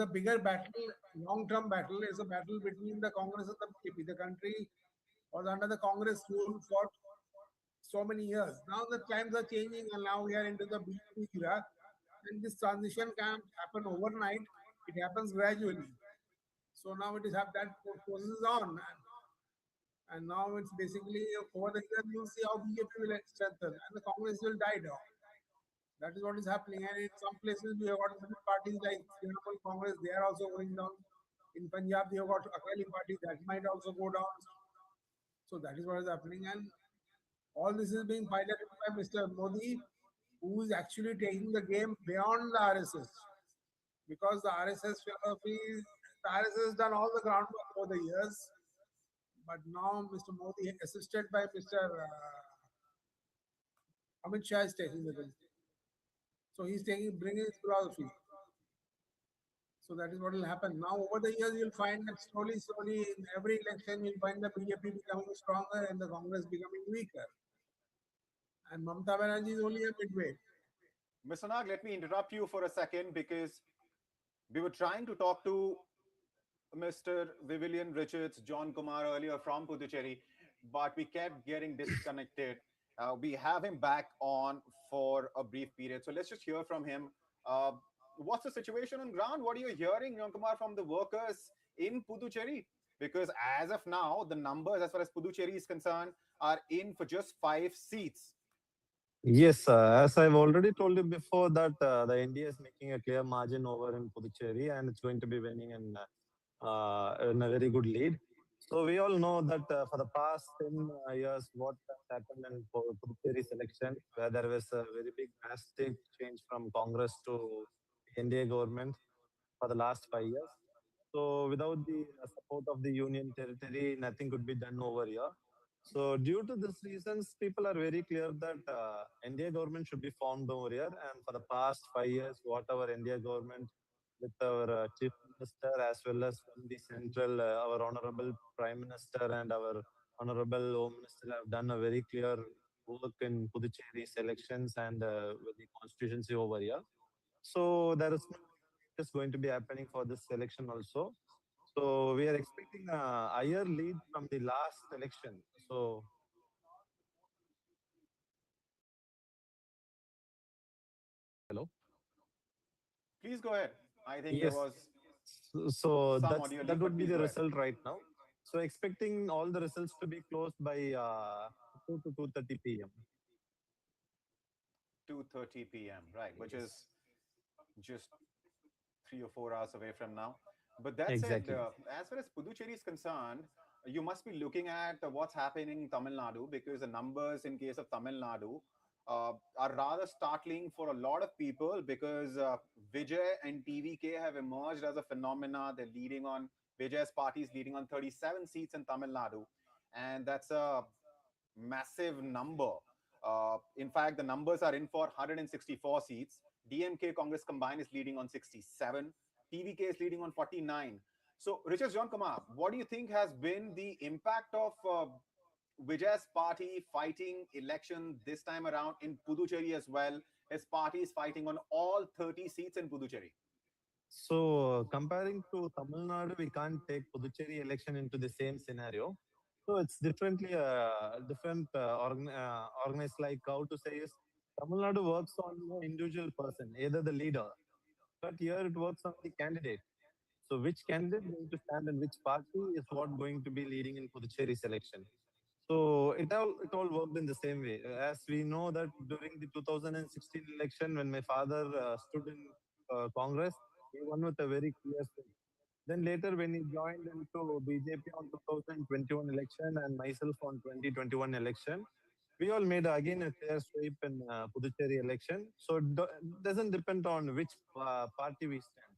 a bigger battle, long-term battle. It's a battle between the Congress and the BJP. The country was under the Congress rule for so many years. Now the times are changing, and now we are into the BJP era. And this transition can't happen overnight. It happens gradually. So now it is that process is on. And now it's basically over the years you'll see how BJP will strengthen and the Congress will die down. That is what is happening. And in some places we have got parties like Trinamool Congress, they are also going down. In Punjab, they have got Akali Party, that might also go down. So that is what is happening. And all this is being piloted by Mr. Modi, who is actually taking the game beyond the RSS. Because the RSS philosophy, the RSS has done all the groundwork over the years. But now Mr. Modi, assisted by Mr. Amit Shah, is taking the game. So he's bringing his philosophy. So that is what will happen. Now, over the years, you'll find that slowly, in every election, you'll find the BJP becoming stronger and the Congress becoming weaker. And Mamata Banerjee is only a midway. Mr. Nag, let me interrupt you for a second because we were trying to talk to Mr. Vivian Richards, John Kumar earlier from Puducherry, but we kept getting disconnected. We have him back on for a brief period. So let's just hear from him. What's the situation on ground? What are you hearing, John Kumar, from the workers in Puducherry? Because as of now, the numbers as far as Puducherry is concerned are in for just 5 seats. Yes, as I've already told you before that the NDA is making a clear margin over in Puducherry and it's going to be winning in a very good lead. So we all know that for the past 10 years, what has happened in Puducherry election, where there was a very big drastic change from Congress to NDA government for the last 5 years. So without the support of the union territory, nothing could be done over here. So due to these reasons, people are very clear that NDA government should be formed over here. And for the past 5 years, what our NDA government with our chief minister as well as from the central, our honorable prime minister and our honorable home minister have done a very clear work in Puducherry's elections and with the constituency over here. So there is no is going to be happening for this election also. So we are expecting a higher lead from the last election. So hello. Please go ahead. I think Yes. there was So some that's audio that leak, would but be please the go ahead. result right now. So expecting all the results to be closed by 2 to 2:30 p.m. 2:30 p.m. Right, which Yes. is just 3 or 4 hours away from now. But that said, Exactly. as far as Puducherry is concerned, you must be looking at what's happening in Tamil Nadu because the numbers in case of Tamil Nadu are rather startling for a lot of people because Vijay and TVK have emerged as a phenomena. They're leading on, Vijay's party is leading on 37 seats in Tamil Nadu. And that's a massive number. In fact, the numbers are in for 164 seats. DMK Congress combined is leading on 67. TVK is leading on 49. So, Richard John Kumar, what do you think has been the impact of Vijay's party fighting election this time around in Puducherry as well? His party is fighting on all 30 seats in Puducherry. So comparing to Tamil Nadu, we can't take Puducherry election into the same scenario. So it's differently different organized, like how to say is Tamil Nadu works on the individual person, either the leader, but here it works on the candidate. So which candidate going to stand in which party is what going to be leading in Puducherry election. So it all worked in the same way. As we know that during the 2016 election, when my father stood in Congress, he won with a very clear swing. Then later, when he joined into BJP on 2021 election and myself on 2021 election, we all made again a clear sweep in Puducherry election. So it doesn't depend on which party we stand.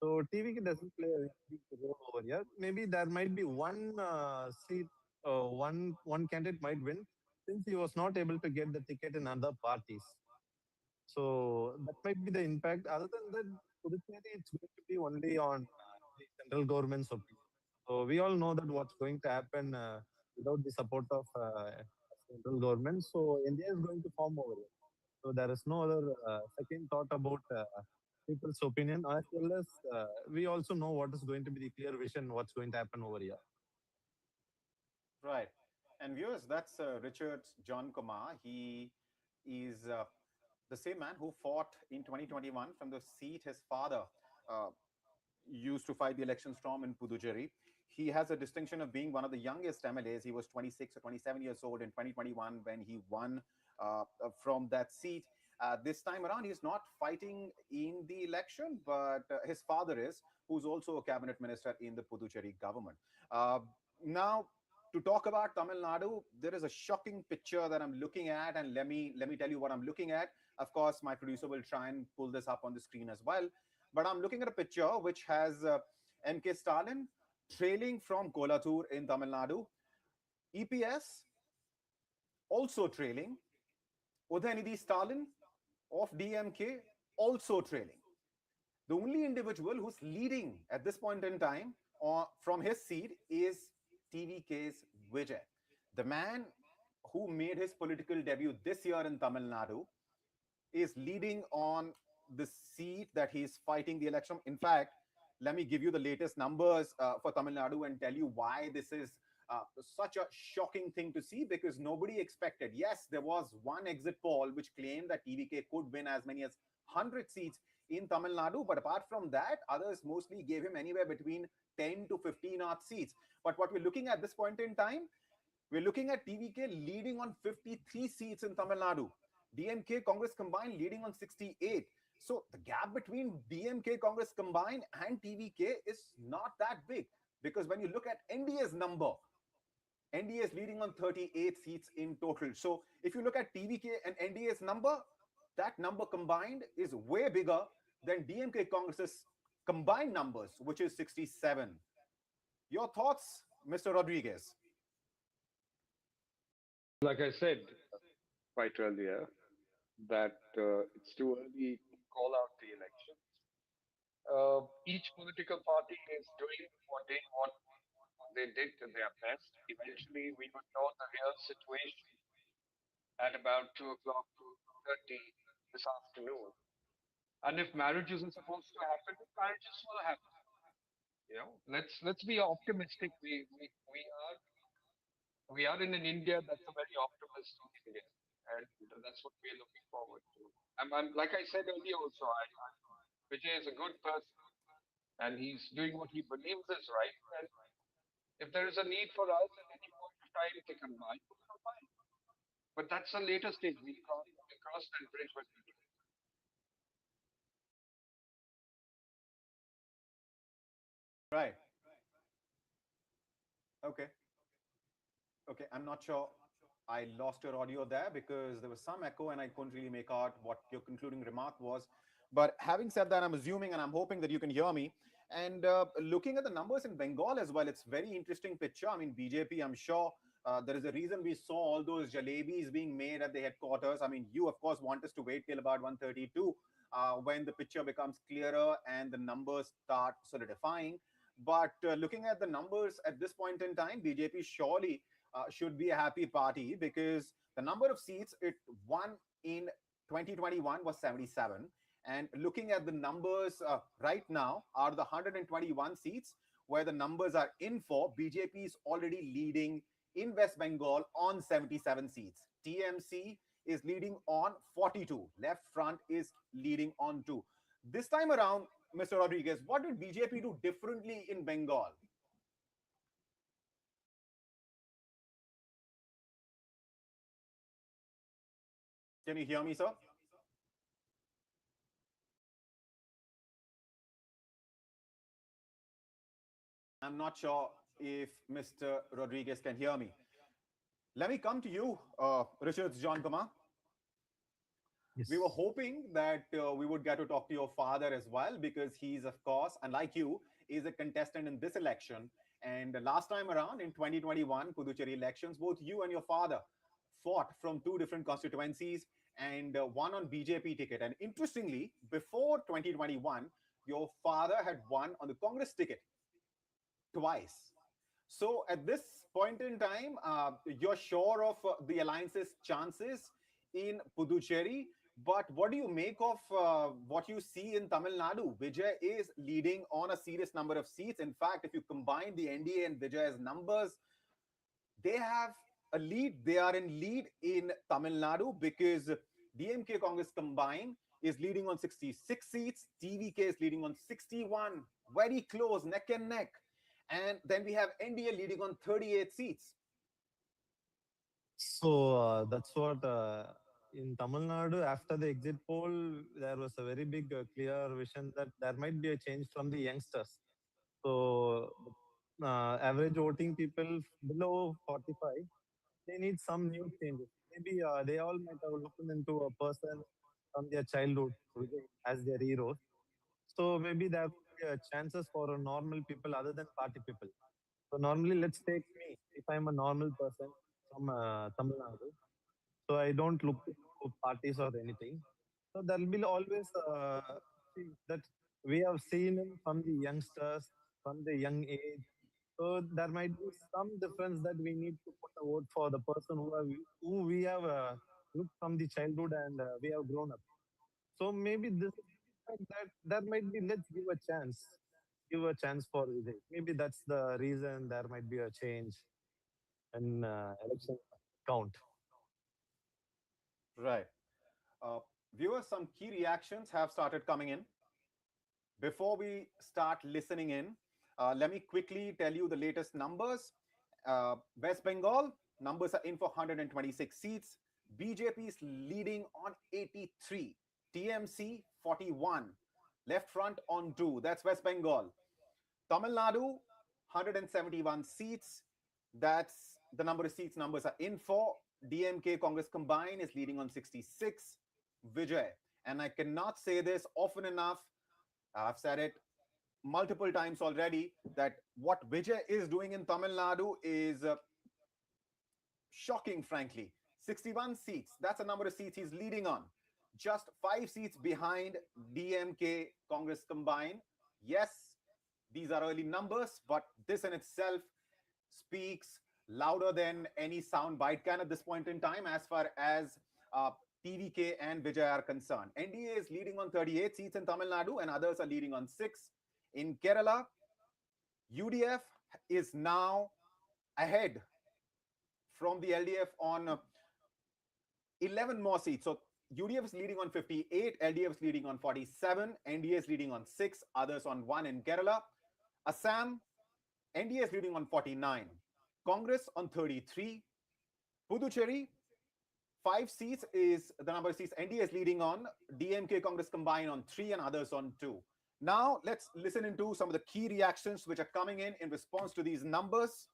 So TVK doesn't play a big role over here. Maybe there might be one seat, one candidate might win since he was not able to get the ticket in other parties. So that might be the impact. Other than that, Puducherry, it's going to be only on the central government's opinion. So we all know that what's going to happen without the support of central government. So India is going to form over here. So there is no other second thought about people's opinion, as well as we also know what is going to be the clear vision, what's going to happen over here. Right. And viewers, that's Richard John Kumar. He is the same man who fought in 2021 from the seat his father uh, used to fight the election storm in Puducherry. He has a distinction of being one of the youngest MLAs. He was 26 or 27 years old in 2021 when he won from that seat. This time around, he's not fighting in the election, but his father is, who's also a cabinet minister in the Puducherry government. Now, to talk about Tamil Nadu, there is a shocking picture that I'm looking at, and let me tell you what I'm looking at. Of course, my producer will try and pull this up on the screen as well. But I'm looking at a picture which has MK Stalin trailing from Kolathur in Tamil Nadu, EPS also trailing, Udayanidhi Stalin of DMK also trailing. The only individual who's leading at this point in time from his seat is TVK's Vijay, the man who made his political debut this year in Tamil Nadu, is leading on the seat that he's fighting the election. In fact, let me give you the latest numbers for Tamil Nadu and tell you why this is such a shocking thing to see, because nobody expected. Yes, there was one exit poll which claimed that TVK could win as many as 100 seats in Tamil Nadu, but apart from that, others mostly gave him anywhere between 10 to 15 odd seats. But what we're looking at this point in time, we're looking at TVK leading on 53 seats in Tamil Nadu. DMK Congress combined leading on 68. So the gap between DMK Congress combined and TVK is not that big, because when you look at NDA's number, NDA is leading on 38 seats in total. So if you look at TVK and NDA's number, that number combined is way bigger than DMK Congress's combined numbers, which is 67. Your thoughts, Mr. Rodriguez? Like I said quite earlier, that it's too early to call out the elections. Each political party is doing what they did to their best. Eventually, we would know the real situation at about 2 o'clock, 2:30 this afternoon. And if marriages are supposed to happen, marriages will happen. You know, let's be optimistic. We are in an India that's a very optimistic India, and that's what we're looking forward to. I'm like I said earlier also, Vijay is a good person, and he's doing what he believes is right. And if there is a need for us at any point of time to combine, we'll combine. But that's a later stage. We cross that bridge when we do it. Right. Okay. Okay, I'm not sure. I lost your audio there because there was some echo and I couldn't really make out what your concluding remark was. But having said that, I'm assuming and I'm hoping that you can hear me. And looking at the numbers in Bengal as well, it's very interesting picture. I mean, BJP, I'm sure there is a reason we saw all those jalebis being made at the headquarters. I mean, you, of course, want us to wait till about 1:32 when the picture becomes clearer and the numbers start solidifying. But looking at the numbers at this point in time, BJP surely should be a happy party, because the number of seats it won in 2021 was 77. And looking at the numbers right now are the 121 seats where the numbers are in for. BJP is already leading in West Bengal on 77 seats. TMC is leading on 42. Left Front is leading on 2. This time around, Mr. Rodriguez, what did BJP do differently in Bengal? Can you hear me, sir? I'm not sure if Mr. Rodriguez can hear me. Let me come to you, Richard John Kumar. Yes. We were hoping that we would get to talk to your father as well, because he's, of course, unlike you, is a contestant in this election. And last time around in 2021 Puducherry elections, both you and your father fought from 2 different constituencies and won on BJP ticket. And interestingly, before 2021, your father had won on the Congress ticket twice. So at this point in time, you're sure of the alliance's chances in Puducherry. But what do you make of what you see in Tamil Nadu? Vijay is leading on a serious number of seats. In fact, if you combine the NDA and Vijay's numbers, they have a lead. They are in lead in Tamil Nadu, because DMK Congress combined is leading on 66 seats. TVK is leading on 61. Very close, neck and neck. And then we have NDA leading on 38 seats. So that's what in Tamil Nadu, after the exit poll, there was a very big, clear vision that there might be a change from the youngsters. So, average voting people below 45, they need some new changes. Maybe they all might have looked into a person from their childhood as their heroes. So maybe there will be chances for a normal people other than party people. So normally, let's take me if I'm a normal person from Tamil Nadu. So I don't look to parties or anything. So there will be always things that we have seen from the youngsters, from the young age. So there might be some difference that we need to put a vote for the person who we have looked from the childhood and we have grown up. So maybe this that might be, let's give a chance for Vijay. Maybe that's the reason there might be a change in election count. Right. Uh, Viewers, some key reactions have started coming in. Before we start listening in, let me quickly tell you the latest numbers. West Bengal, numbers are in for 126 seats. BJP is leading on 83. TMC, 41. Left Front on 2. That's West Bengal. Tamil Nadu, 171 seats. That's the number of seats numbers are in for. DMK Congress combined is leading on 66. Vijay. And I cannot say this often enough. I've said it multiple times already that what Vijay is doing in Tamil Nadu is shocking, frankly. 61 seats. That's the number of seats he's leading on. Just 5 seats behind DMK Congress combined. Yes, these are early numbers, but this in itself speaks louder than any sound bite can at this point in time as far as TVK and Vijay are concerned. NDA is leading on 38 seats in Tamil Nadu and others are leading on 6. In Kerala, UDF is now ahead from the LDF on 11 more seats. So UDF is leading on 58, LDF is leading on 47, NDA is leading on 6, others on 1 in Kerala. Assam, NDA is leading on 49, Congress on 33, Puducherry, 5 seats is the number of seats NDA is leading on, DMK Congress combined on 3 and others on 2. Now, let's listen into some of the key reactions which are coming in response to these numbers.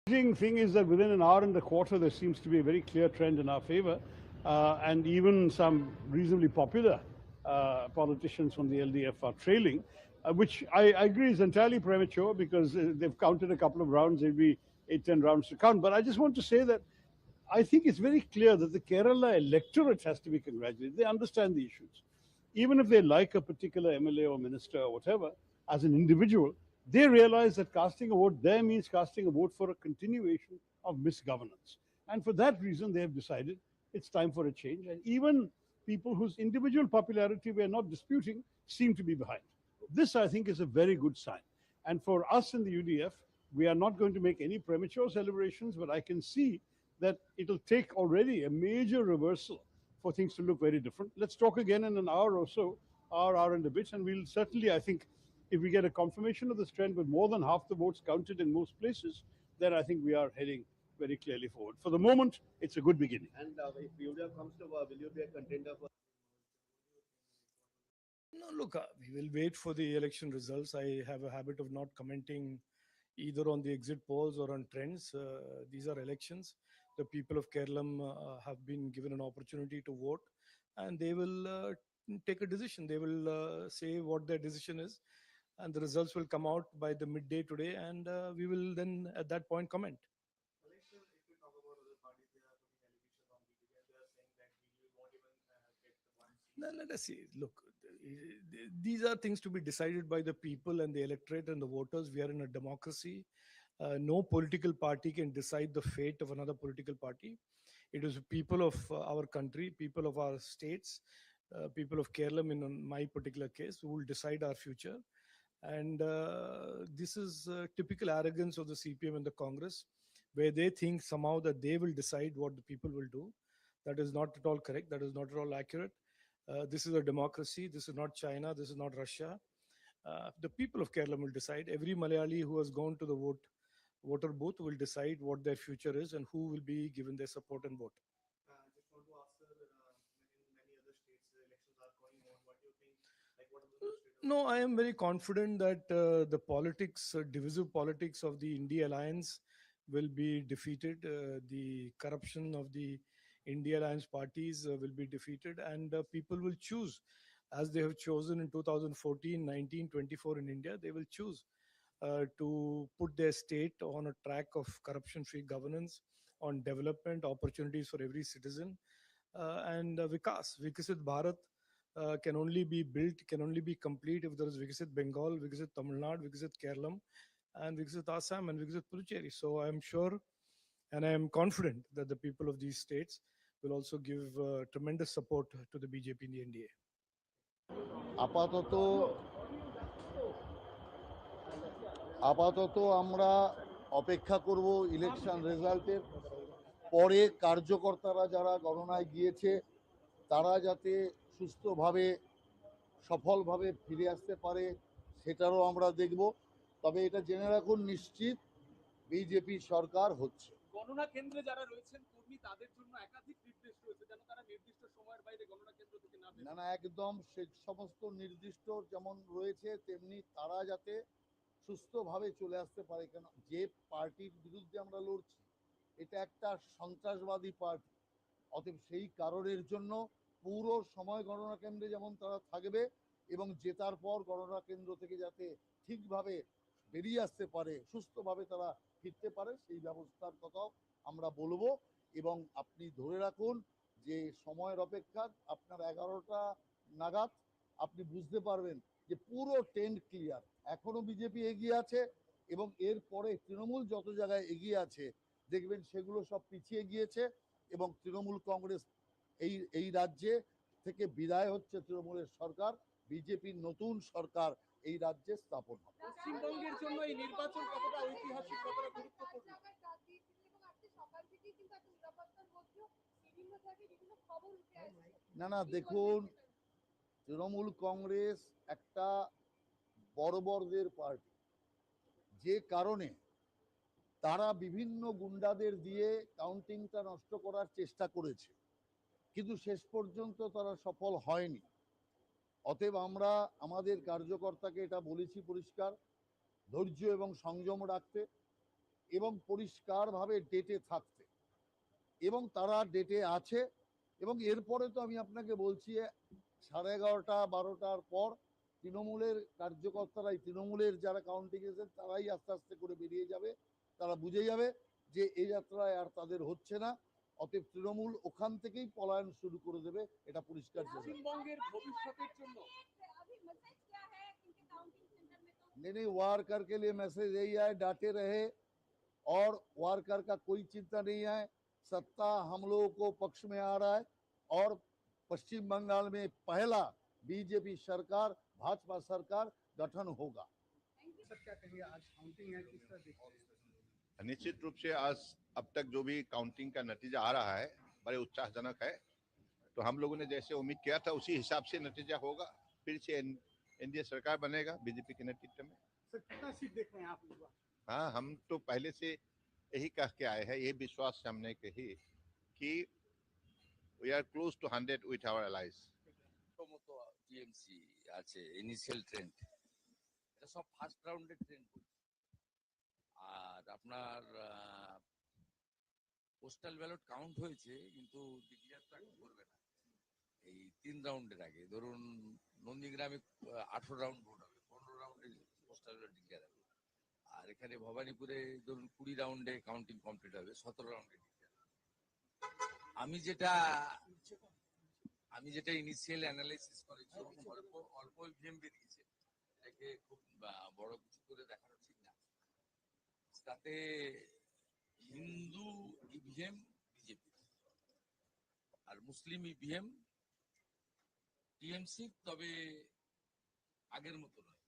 The thing is that within an hour and a quarter, there seems to be a very clear trend in our favor, and even some reasonably popular politicians from the LDF are trailing, which I agree is entirely premature because they've counted a couple of rounds. There'll be 8-10 rounds to count. But I just want to say that I think it's very clear that the Kerala electorate has to be congratulated. They understand the issues. Even if they like a particular MLA or minister or whatever, as an individual, they realize that casting a vote there means casting a vote for a continuation of misgovernance. And for that reason, they have decided it's time for a change. And even people whose individual popularity we are not disputing seem to be behind. This, I think, is a very good sign. And for us in the UDF, we are not going to make any premature celebrations, but I can see that it'll take already a major reversal for things to look very different. Let's talk again in an hour or so, hour and a bit, and we'll certainly, I think, if we get a confirmation of this trend with more than half the votes counted in most places, then I think we are heading very clearly forward. For the moment, it's a good beginning. And if UDF comes to, will you be a contender for? No, look, we will wait for the election results. I have a habit of not commenting either on the exit polls or on trends. These are elections. The people of Kerala have been given an opportunity to vote, and they will take a decision. They will say what their decision is, and the results will come out by the midday today, and we will then at that point comment. No, let us see. Look, these are things to be decided by the people and the electorate and the voters. We are in a democracy. No political party can decide the fate of another political party. It is people of our country, people of our states, people of Kerala, in my particular case, who will decide our future. And this is typical arrogance of the CPM and the Congress, where they think somehow that they will decide what the people will do. That is not at all correct. That is not at all accurate. This is a democracy. This is not China. This is not Russia. The people of Kerala will decide. Every Malayali who has gone to the voter booth will decide what their future is and who will be given their support and vote. Just want to ask, sir, in many other states, the elections are going on. What do you think? Like, what is the state of No, I am very confident that the politics, divisive politics of the India alliance will be defeated. The corruption of the India alliance parties will be defeated, and people will choose, as they have chosen in 2014, 19, 24 in India. They will choose to put their state on a track of corruption-free governance, on development opportunities for every citizen, and Vikasit Bharat can only be built, can only be complete if there is Vikasit Bengal, Vikasit Tamil Nadu, Vikasit Kerala, and Vikasit Assam and Vikasit Puducherry. So I am sure and I am confident that the people of these states will also give tremendous support to the BJP in the NDA. আপাতত আমরা অপেক্ষা করব election রেজাল্টের। পরে কার্যকর্তারা যারা গণনায় গিয়েছে তারা যাতে সুস্থভাবে সফলভাবে ফিরে আসতে পারে সেটারও আমরা দেখব। তবে এটা জেনে রাখুন, নিশ্চিত বিজেপি সরকার হচ্ছে। গণনা কেন্দ্রে যারা রয়েছেন কর্মী, তাদের জন্য একাধিক নির্দেশ রয়েছে যেন তারা নির্দিষ্ট সময়ের বাইরে গণনা কেন্দ্র থেকে না বের হয়। না, একদম সে সমস্ত নির্দিষ্ট যেমন রয়েছে তেমনি তারা যাতে সুস্থভাবে চলে আসতে পারে। কেন, যে পার্টির বিরুদ্ধে আমরা লড়ছি এটা একটা সন্ত্রাসবাদী পার্টি, অতএব সেই কারণের জন্য পুরো সময় গণনা কেন্দ্রে যেমন তারা থাকবে এবং জেতার পর গণনা কেন্দ্র থেকে যাতে ঠিকভাবে বেরিয়ে আসতে পারে, সুস্থভাবে তারা ফিরতে পারে, সেই ব্যবস্থার কথাও আমরা বলবো। এবং আপনি ধরে রাখুন যে সময়ের অপেক্ষা, আপনার 11টা নাগাদ আপনি বুঝতে পারবেন যে পুরো টেন্ট ক্লিয়ার। এখনো বিজেপি এগিয়ে আছে এবং এরপরে তৃণমূল যত জায়গায় এগিয়ে আছে দেখবেন সেগুলো সব পিছিয়ে গিয়েছে এবং তৃণমূল কংগ্রেস এই রাজ্যে থেকে বিদায় হচ্ছে। তৃণমূলের সরকার, বিজেপির নতুন সরকার এই রাজ্যে স্থাপন হবে। পশ্চিমবঙ্গের জন্য এই নির্বাচন কতটা ঐতিহাসিক, কতটা গুরুত্বপূর্ণ? না, দেখুন, তৃণমূল কংগ্রেস একটা বড়দের পার্টি, যে কারণে তারা বিভিন্ন গুন্ডাদের দিয়ে কাউন্টিংটা নষ্ট করার চেষ্টা করেছে, কিন্তু শেষ পর্যন্ত তারা সফল হয়নি। অতএব আমরা আমাদের কার্যকর্তাকে এটা বলেছি পরিষ্কার, ধৈর্য এবং সংযম রাখতে এবং পরিষ্কারভাবে ডেটে থাকতে, এবং তারা ডেটে আছে। এবং এরপরে তো আমি আপনাকে বলছি 11:30 12টার পর তৃণমূলের কার্যকর্তারাই, তৃণমূলের যারা কাউন্টিং এসেছেন তারাই আস্তে আস্তে করে বেরিয়ে যাবে। তারা বুঝে যাবে যে এই যাত্রায় আর তাদের হচ্ছে না, অতএব তৃণমূল ওখান থেকেই পলায়ন শুরু করে দেবে, এটা পরিষ্কার। পশ্চিমবঙ্গের ভবিষ্যতের জন্য नहीं, वारकर के लिए मैसेज यही है, डांटे रहे और वारकर का कोई चिंता नहीं है। सत्ता हम लोगों को पक्ष में आ रहा है और पश्चिम बंगाल में पहला बीजेपी सरकार, भाजपा सरकार गठन होगा। सर क्या कहेंगे, आज काउंटिंग है, किस तरह देखते हैं? निश्चित रूप से आज अब तक जो भी काउंटिंग का नतीजा आ रहा है बड़े उत्साहजनक है। तो हम लोगों ने जैसे उम्मीद किया था उसी हिसाब से नतीजा होगा, फिर से एनडीए सरकार बनेगा बीजेपी के नेतृत्व में। सर कितना सीट देख रहे हैं आप? हाँ, हम तो पहले से यही कह के आए हैं, यही विश्वास से हमने कही कि we are close to 100 with our allies. মতো টিএমসি আছে ইনিশিয়াল ট্রেন্ড, এটা সব ফার্স্ট রাউন্ডের ট্রেন্ড করছে। আর আপনার পোস্টাল ব্যালট কাউন্ট হয়েছে কিন্তু ডিক্লেয়ার তো এখন করবে না এই 3 রাউন্ডের আগে। ধরুন নন্দীগ্রামে 18 রাউন্ড ভোট হবে, 15 রাউন্ডে পোস্টাল ব্যালট ডিক্লেয়ার হবে। আর এখানে ভবানীপুরে ধরুন 20 রাউন্ডে কাউন্টিং কমপ্লিট হবে, 17 রাউন্ডে ডিক্লেয়ার হবে। আমি যেটা ইনিশিয়াল অ্যানালাইসিস করেছি, অল্প ইভিএম বেরিয়েছে, এটাকে খুব বড় কিছু করে দেখানো ঠিক না। তাতে হিন্দু ইভিএম বিজেপি আর মুসলিম ইভিএম টিএমসি, তবে আগের মতো নয়।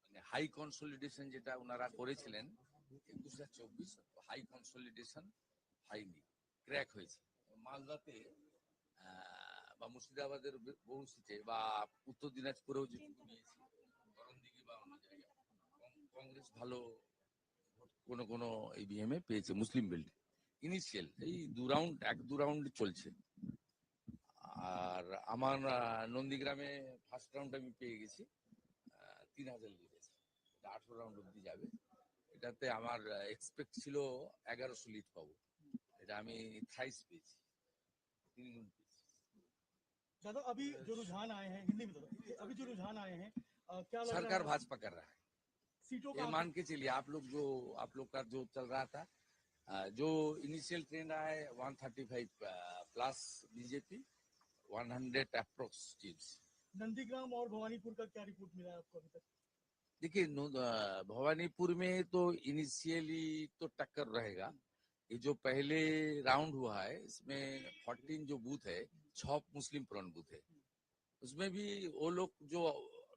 মানে হাই কনসলিডেশন যেটা ওনারা করেছিলেন 21-24, হাই কনসলিডেশন হয়নি, ক্র্যাক হয়েছে। মালদাতে বা মুর্শিদাবাদের বহু সিটে বা উত্তর দিনাজপুরেও যেটুকু নিয়েছি করণদিঘি বা অন্য জায়গায় কংগ্রেস ভালো কোনো কোনো ইভিএম এ পেয়েছে মুসলিম বেল্ট ইনিশিয়াল এই দু রাউন্ড চলছে। আর আমার নন্দীগ্রামে ফার্স্ট রাউন্ড আমি পেয়ে গেছি 3000 লিড আছে, 18 রাউন্ড অব্দি যাবে। এটাতে আমার এক্সপেক্ট ছিল 1100 লিড পাবো, এটা আমি 28 পেয়েছি, 3 গুণ পেয়েছি। दादा अभी जो रुझान आए हैं, हिंदी में अभी जो रुझान आए हैं, क्या लग रहा है? सरकार भाजपा कर रहा है, सीटों ये का मान के चलिए। आप लोग का जो चल रहा था, जो इनिशियल ट्रेंड रहा है 135 plus BJP, 100 approx teams. Nandigram और भवानीपुर का क्या रिपोर्ट मिला है आपको अभी तक? देखिए भवानीपुर में तो इनिशियली तो टक्कर रहेगा। ये जो पहले राउंड हुआ है इसमें 14 जो बूथ है 6 मुस्लिम प्रॉन बूथ है, उसमें भी वो लोग जो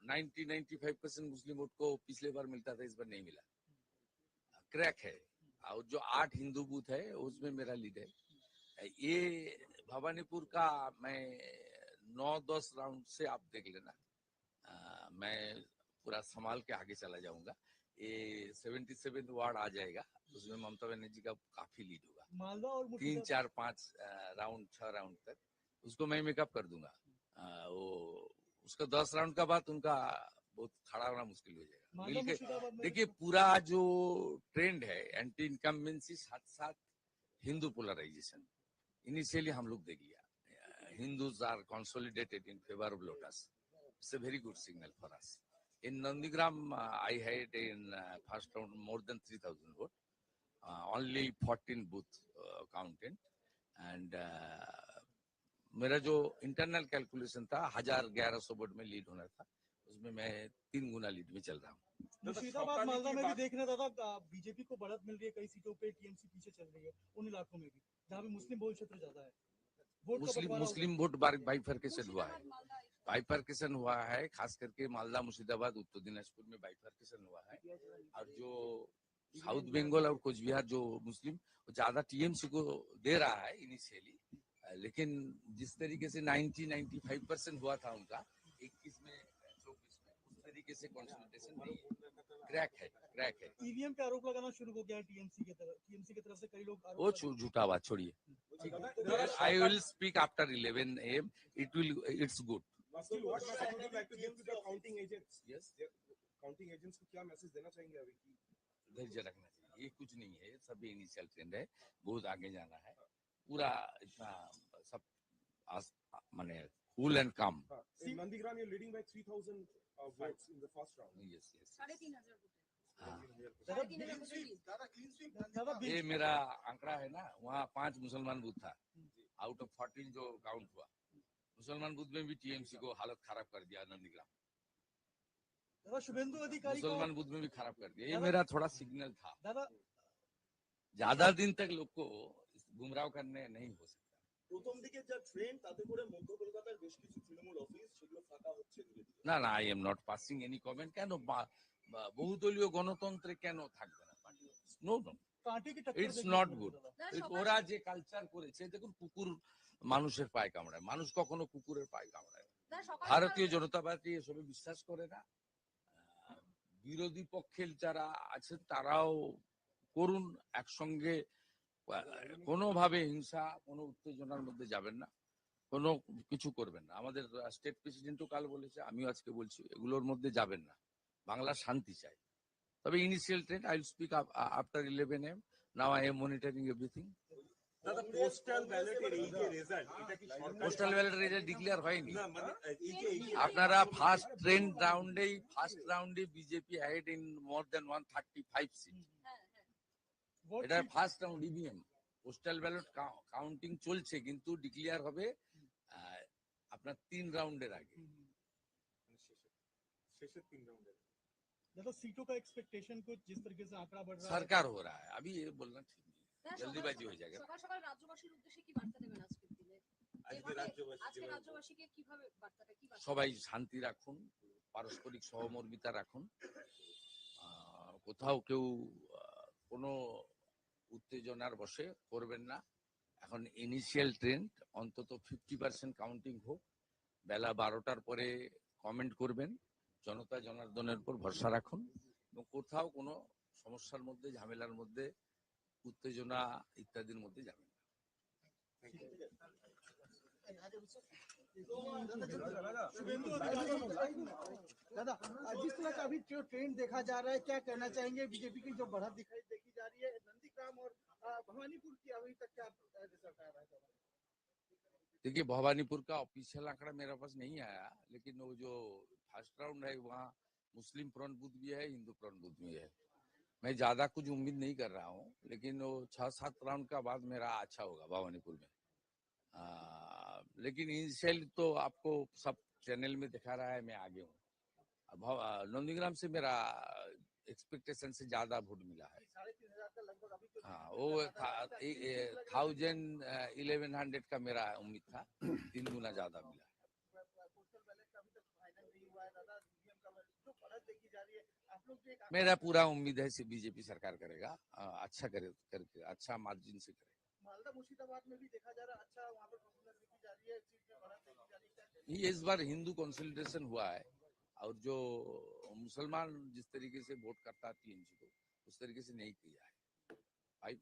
90-95% मुस्लिम वोट को पिछले बार मिलता था इस बार नहीं मिला, क्रैक है। और जो 8 हिंदू बूथ है उसमें मेरा लीड है। ये भवानीपुर का मैं 9-10 राउंड से आप देख लेना, मैं पूरा संभाल के आगे चला जाऊंगा। ये 77 वार्ड आ जाएगा, उसमें ममता बनर्जी का काफी लीड होगा। मालदा और 3, 4, 5 राउंड 6 राउंड तक उसको मैं मेकअप कर दूंगा। वो उसका 10 राउंड का बाद उनका बहुत खड़ा होना मुश्किल हो जाएगा। मिलके देखिए पूरा जो ट्रेंड है एंटी इनकम्बेंसी साथ साथ हिंदू पोलराइजेशन इनिशियली हम लोग देख लिया। Hindus are consolidated in favor of Lotus. It's a very good signal for us. In Nandigram, I had in first round more than 3,000 votes. Only 14 booth counted. And मेरा जो internal calculation था 1100 vote में lead होना था, उसमें मैं 3 गुना lead में चल रहा हूँ। मुर्शिदाबाद मालदा में भी देखना दादा बीजेपी को बढ़त मिल रही है, कई सीटों पे टीएमसी पीछे चल रही है उन इलाकों में भी जहाँ पे मुस्लिम बहुल क्षेत्र ज्यादा है। मुस्लिम वोट बाइफर्केशन हुआ है, खास करके मालदा मुर्शिदाबाद उत्तर दिनाजपुर में बाइफर्केशन हुआ है। और जो साउथ बंगाल और कोच बिहार जो मुस्लिम ज्यादा टीएमसी को दे रहा है इनिशियली, लेकिन जिस तरीके से 90-95% हुआ था उनका 21 में 24 में, उस तरीके से कंसोलिडेशन नहीं है, क्रैक है। ईवीएम पे आरोप लगाना शुरू हो गया है टीएमसी की तरफ से कई लोग वो झूठा बात छोड़िए। I will speak after 11 AM. It's good. Still, what message would you like to give to the counting agents? Yes. Counting agents को क्या मैसेज देना चाहेंगे अभी की? धैर्य रखना चाहिए, ये कुछ नहीं है, सभी इनिशियल ट्रेंड है, बहुत आगे जाना है, पूरा इतना सब माने कूल एंड काम। In Nandigram, you're leading by 3,000 votes in the first round. Yes. 3,500 ये मेरा आंकड़ा है ना, वहाँ 5 मुसलमान बूथ था आउट ऑफ 14 जो काउंट हुआ, मुसलमान बूथ में भी टीएमसी को हालत खराब कर दिया नंदीग्राम, शुभेंदु अधिकारी मुसलमान बूथ में भी खराब कर दिया। ये मेरा थोड़ा सिग्नल था, दादा ज्यादा दिन तक लोग को गुमराह करने नहीं हो सकता। প্রথম দিকে যা ট্রেন তাতে করে মধ্য কলকাতার বেশ কিছু তৃণমূল অফিস সেগুলো ফাঁকা হচ্ছে ধীরে ধীরে। না I am not passing any comment. কেন বহুদলীয় গণতন্ত্রে কেন থাকবে না? No, it's not good. ওরা যে কালচার করেছে, দেখুন কুকুর মানুষের পায়ে কামড়ায়, মানুষ কখনো কুকুরের পায়ে কামড়ায়। ভারতীয় জনতা পার্টি এসবে বিশ্বাস করে না। বিরোধী পক্ষের যারা আছেন তারাও করুন, একসঙ্গে কোনোভাবে হিংসা কোনো উত্তেজনার মধ্যে যাবেন না, কোনো কিছু করবেন না। আমাদের স্টেট প্রেসিডেন্টও কাল বলেছে, আমিও আজকে বলছি, এগুলোর মধ্যে যাবেন না। বাংলা শান্তি চাই। তবে initial trend I will speak after 11 AM। Now I am monitoring everything. দাদা পোস্টাল ব্যালটের এই যে রেজাল্ট, এটা কি পোস্টাল ব্যালটের রেজাল্ট ডিক্লেয়ার হয়নি? না মানে এই যে আপনারা ফার্স্ট রাউন্ডে BJP head in more than 135 seat. এটা first round EVM, postal ballot counting চলছে, কিন্তু ডিক্লেয়ার হবে আপনার 3 রাউন্ডের আগে, শেষের 3 রাউন্ডে। दादा सीटों का एक्सपेक्टेशन कुछ जिस तरीके से आंकड़ा बढ़ रहा है, सरकार हो रहा है, अभी ये बोलना ठीक नहीं, जल्दीबाजी हो जाएगा। সকাল রাজ্যবাসীর উদ্দেশ্যে কি বার্তা দেবেন আজকের দিনে? আজকে রাজ্যবাসীকে কিভাবে বার্তাটা কি বার্তা? সবাই শান্তি রাখুন, পারস্পরিক সহমর্মিতা রাখুন, কোথাও কেউ কোনো উত্তেজনার বশে করবেন না, এখন ইনিশিয়াল ট্রেন্ড অন্তত 50% কাউন্টিং হোক, বেলা 12টার পরে কমেন্ট করবেন, জনতা জনার্দনের উপর ভরসা রাখুন এবং কোথাও কোনো সমস্যার মধ্যে, ঝামেলার মধ্যে, উত্তেজনা ইত্যাদির মধ্যে যাবেন না। दादा, जिस तरह का अभी जो ट्रेंड देखा जा रहा है, क्या कहना चाहेंगे? बीजेपी की जो बढ़त देखी जा रही है नंदीग्राम और भवानीपुर की, अभी तक क्या रिजल्ट आ रहा है? देखिए, भवानीपुर का ऑफिशियल आंकड़ा मेरे पास नहीं आया, लेकिन वो जो फर्स्ट राउंड है वहाँ मुस्लिम फ्रंट बूथ भी है, हिंदू फ्रंट बूथ भी है। मैं ज्यादा कुछ उम्मीद नहीं कर रहा हूँ, लेकिन वो 6-7 राउंड का बाद मेरा अच्छा होगा भवानीपुर में। लेकिन इनिशियल तो आपको सब चैनल में दिखा रहा है मैं आगे हूँ। नंदीग्राम से मेरा एक्सपेक्टेशन से ज्यादा वोट मिला है। 3,500 का लगभग अभी जो हाँ, वो 1100 का मेरा उम्मीद था, 3 गुना ज्यादा मिला। पोस्टल बैलेट का अभी तक फाइनल नहीं हुआ है दादा, ईवीएम का जो बढ़त देखी जा रही है, आप लोग जो एक मेरा पूरा उम्मीद है बीजेपी सरकार करेगा, अच्छा करके अच्छा मार्जिन से करेगा। मालदा मुर्शिदाबाद में भी देखा जा रहा है, अच्छा वहाँ पर परफॉर्मेंस देखी जा रही है, सीट में बढ़त देखी जा रही है। ये इस बार हिंदू कंसोलिडेशन हुआ है और जो मुसलमान जिस तरीके से वोट करता है टीएमसी को, उस तरीके से नहीं किया है।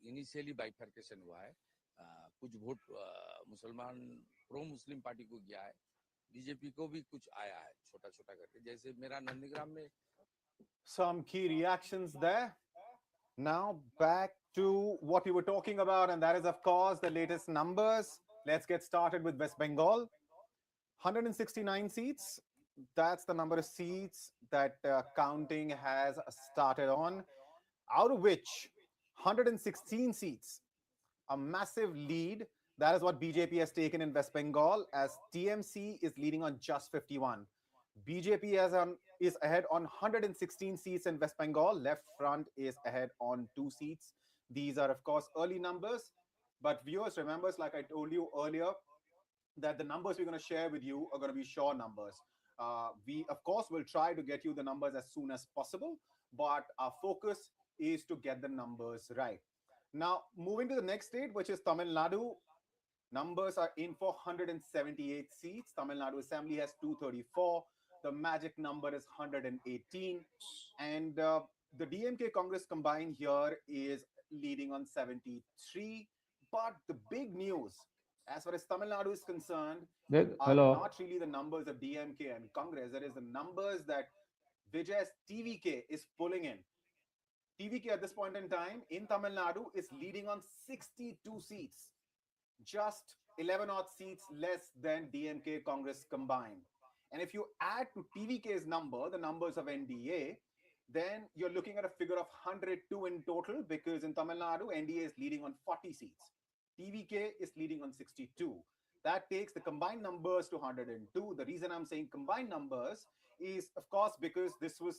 इनिशियली बाइफर्केशन हुआ है, कुछ वोट मुसलमान प्रो मुस्लिम पार्टी को गया है, बीजेपी को भी कुछ आया है छोटा छोटा करके, जैसे मेरा नंदीग्राम में। Some key reactions there. Now back to what we were talking about, and that is of course the latest numbers. Let's get started with West Bengal. 169 seats. That's the number of seats that counting has started on, out of which 116 seats, a massive lead. That is what BJP has taken in West Bengal, as TMC is leading on just 51. BJP is ahead on 116 seats in West Bengal. Left Front is ahead on 2 seats. These are, of course, early numbers. But viewers, remember, like I told you earlier, that the numbers we're going to share with you are going to be sure numbers. We, of course, will try to get you the numbers as soon as possible, but our focus is to get the numbers right. Now, moving to the next state, which is Tamil Nadu. Numbers are in for 178 seats. Tamil Nadu Assembly has 234. The magic number is 118. And the DMK Congress combined here is leading on 73. But the big news, as far as Tamil Nadu is concerned, are not really the numbers of DMK and Congress. That is the numbers that Vijay's TVK is pulling in. TVK at this point in time in Tamil Nadu is leading on 62 seats. Just 11 odd seats less than DMK Congress combined. And if you add to TVK's number, the numbers of NDA, then you're looking at a figure of 102 in total, because in Tamil Nadu, NDA is leading on 40 seats. TVK is leading on 62. That takes the combined numbers to 102. The reason I'm saying combined numbers is, of course, because this was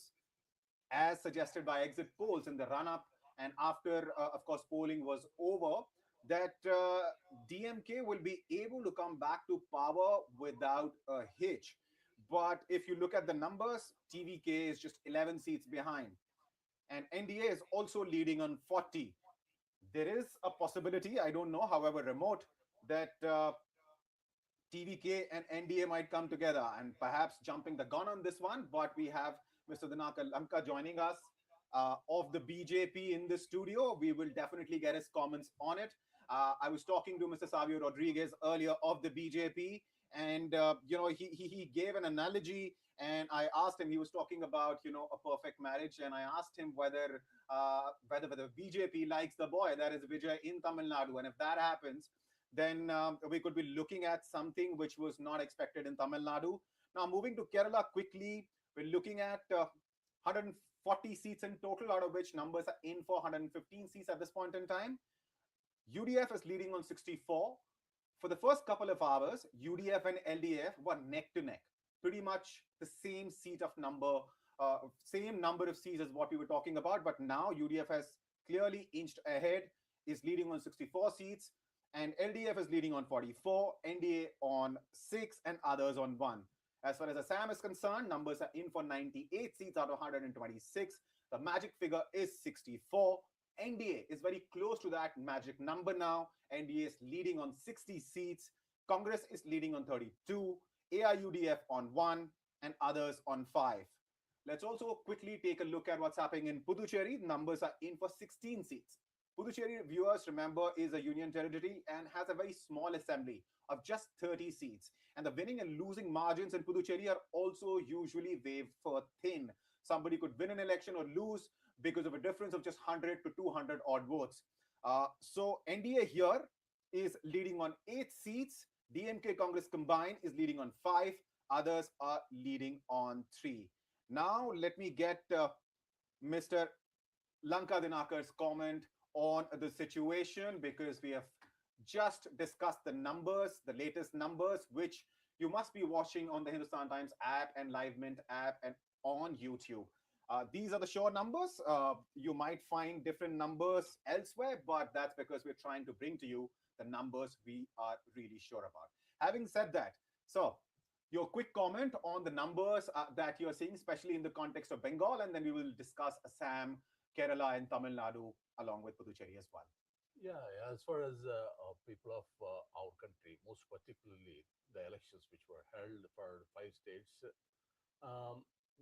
as suggested by exit polls in the run-up, and after, of course, polling was over, that DMK will be able to come back to power without a hitch. But if you look at the numbers, TVK is just 11 seats behind. And NDA is also leading on 40. There is a possibility, I don't know, however remote, that TVK and NDA might come together, and perhaps jumping the gun on this one. But we have Mr. Tamilaga joining us of the BJP in the studio. We will definitely get his comments on it. I was talking to Mr. Savio Rodriguez earlier of the BJP, and he gave an analogy, and I asked him, he was talking about a perfect marriage, and I asked him whether the BJP likes the boy, that is Vijay, in Tamil Nadu, and if that happens, then we could be looking at something which was not expected in Tamil Nadu. Now, moving to Kerala quickly, we're looking at 140 seats in total, out of which numbers are in for 115 seats at this point in time. UDF is leading on 64. For the first couple of hours, UDF and LDF were neck to neck. Pretty much the same number of seats as what we were talking about. But now UDF has clearly inched ahead, is leading on 64 seats. And LDF is leading on 44, NDA on 6, and others on 1. As far as Assam is concerned, numbers are in for 98 seats out of 126. The magic figure is 64. NDA is very close to that magic number now. NDA is leading on 60 seats. Congress is leading on 32. AIUDF on 1 and others on 5. Let's also quickly take a look at what's happening in Puducherry. Numbers are in for 16 seats. Puducherry, viewers remember, is a union territory and has a very small assembly of just 30 seats. And the winning and losing margins in Puducherry are also usually wafer thin. Somebody could win an election or lose because of a difference of just 100 to 200 odd votes. So NDA here is leading on 8 seats. DMK Congress combined is leading on 5. Others are leading on 3. Now let me get Mr. Lanka Dinakar's comment on the situation, because we have just discussed the numbers, the latest numbers, which you must be watching on the Hindustan Times app and Live Mint app and on YouTube. These are the sure numbers. You might find different numbers elsewhere, but that's because we're trying to bring to you the numbers we are really sure about. Having said that, so your quick comment on the numbers that you're seeing, especially in the context of Bengal, and then we will discuss Assam, Kerala, and Tamil Nadu along with Puducherry as well. Yeah, as far as people of our country, most particularly the elections which were held for 5 states,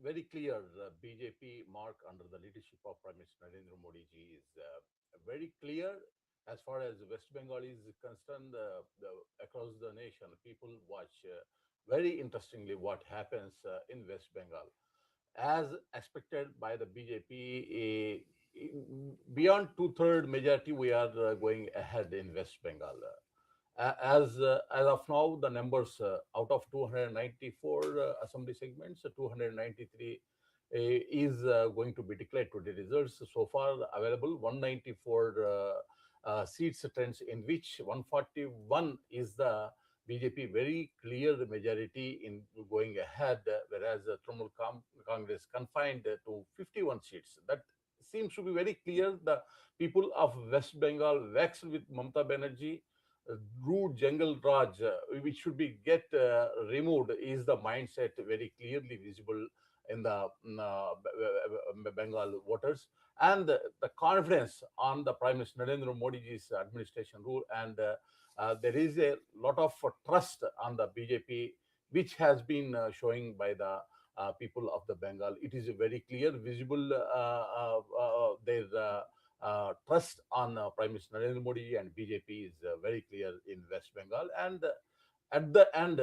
very clear BJP mark under the leadership of Prime Minister Narendra Modi ji is very clear. As far as West Bengal is concerned, across the nation, people watch very interestingly what happens in West Bengal. As expected by the BJP, beyond 2/3 majority, we are going ahead in West Bengal. As of now, the numbers out of 294 assembly segments, 293 is going to be declared to the results. So far available 194 seats trends, in which 141 is the BJP very clear majority in going ahead, whereas Trinamool Congress confined to 51 seats. That seems to be very clear. The people of West Bengal vexed with Mamata Banerjee, rude jungle Raj, which should be get removed, is the mindset very clearly visible in the Bengal voters, and the confidence on the Prime Minister Narendra Modi's administration rule, and there is a lot of trust on the BJP, which has been showing by the people of the Bengal. It is very clear, visible their trust on Prime Minister Narendra Modi and BJP is very clear in West Bengal. And at the end,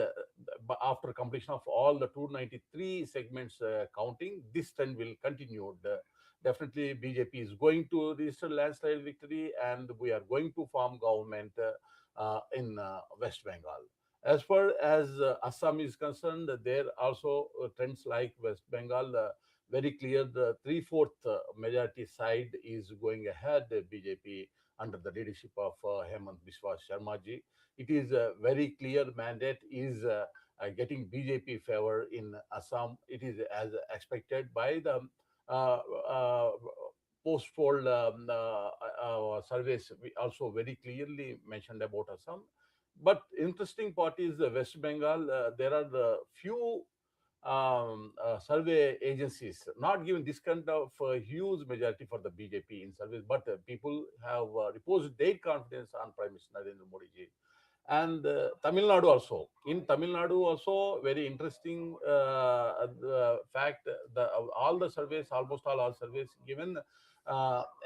after completion of all the 293 segments counting, this trend will continue. Definitely, BJP is going to register landslide victory, and we are going to form government in West Bengal. As far as Assam is concerned, there also trends like West Bengal. Very clear, the 3/4 majority side is going ahead, BJP under the leadership of Hemant Biswa Sharma ji. It is a very clear mandate is getting BJP favor in Assam. It is as expected by the post-poll surveys. We also very clearly mentioned about Assam. But interesting part is West Bengal. There are few survey agencies not giving this kind of huge majority for the BJP in surveys, but people have reposed their confidence on Prime Minister Narendra Modi ji. And Tamil Nadu also. In Tamil Nadu also, very interesting fact, all the surveys, almost all surveys given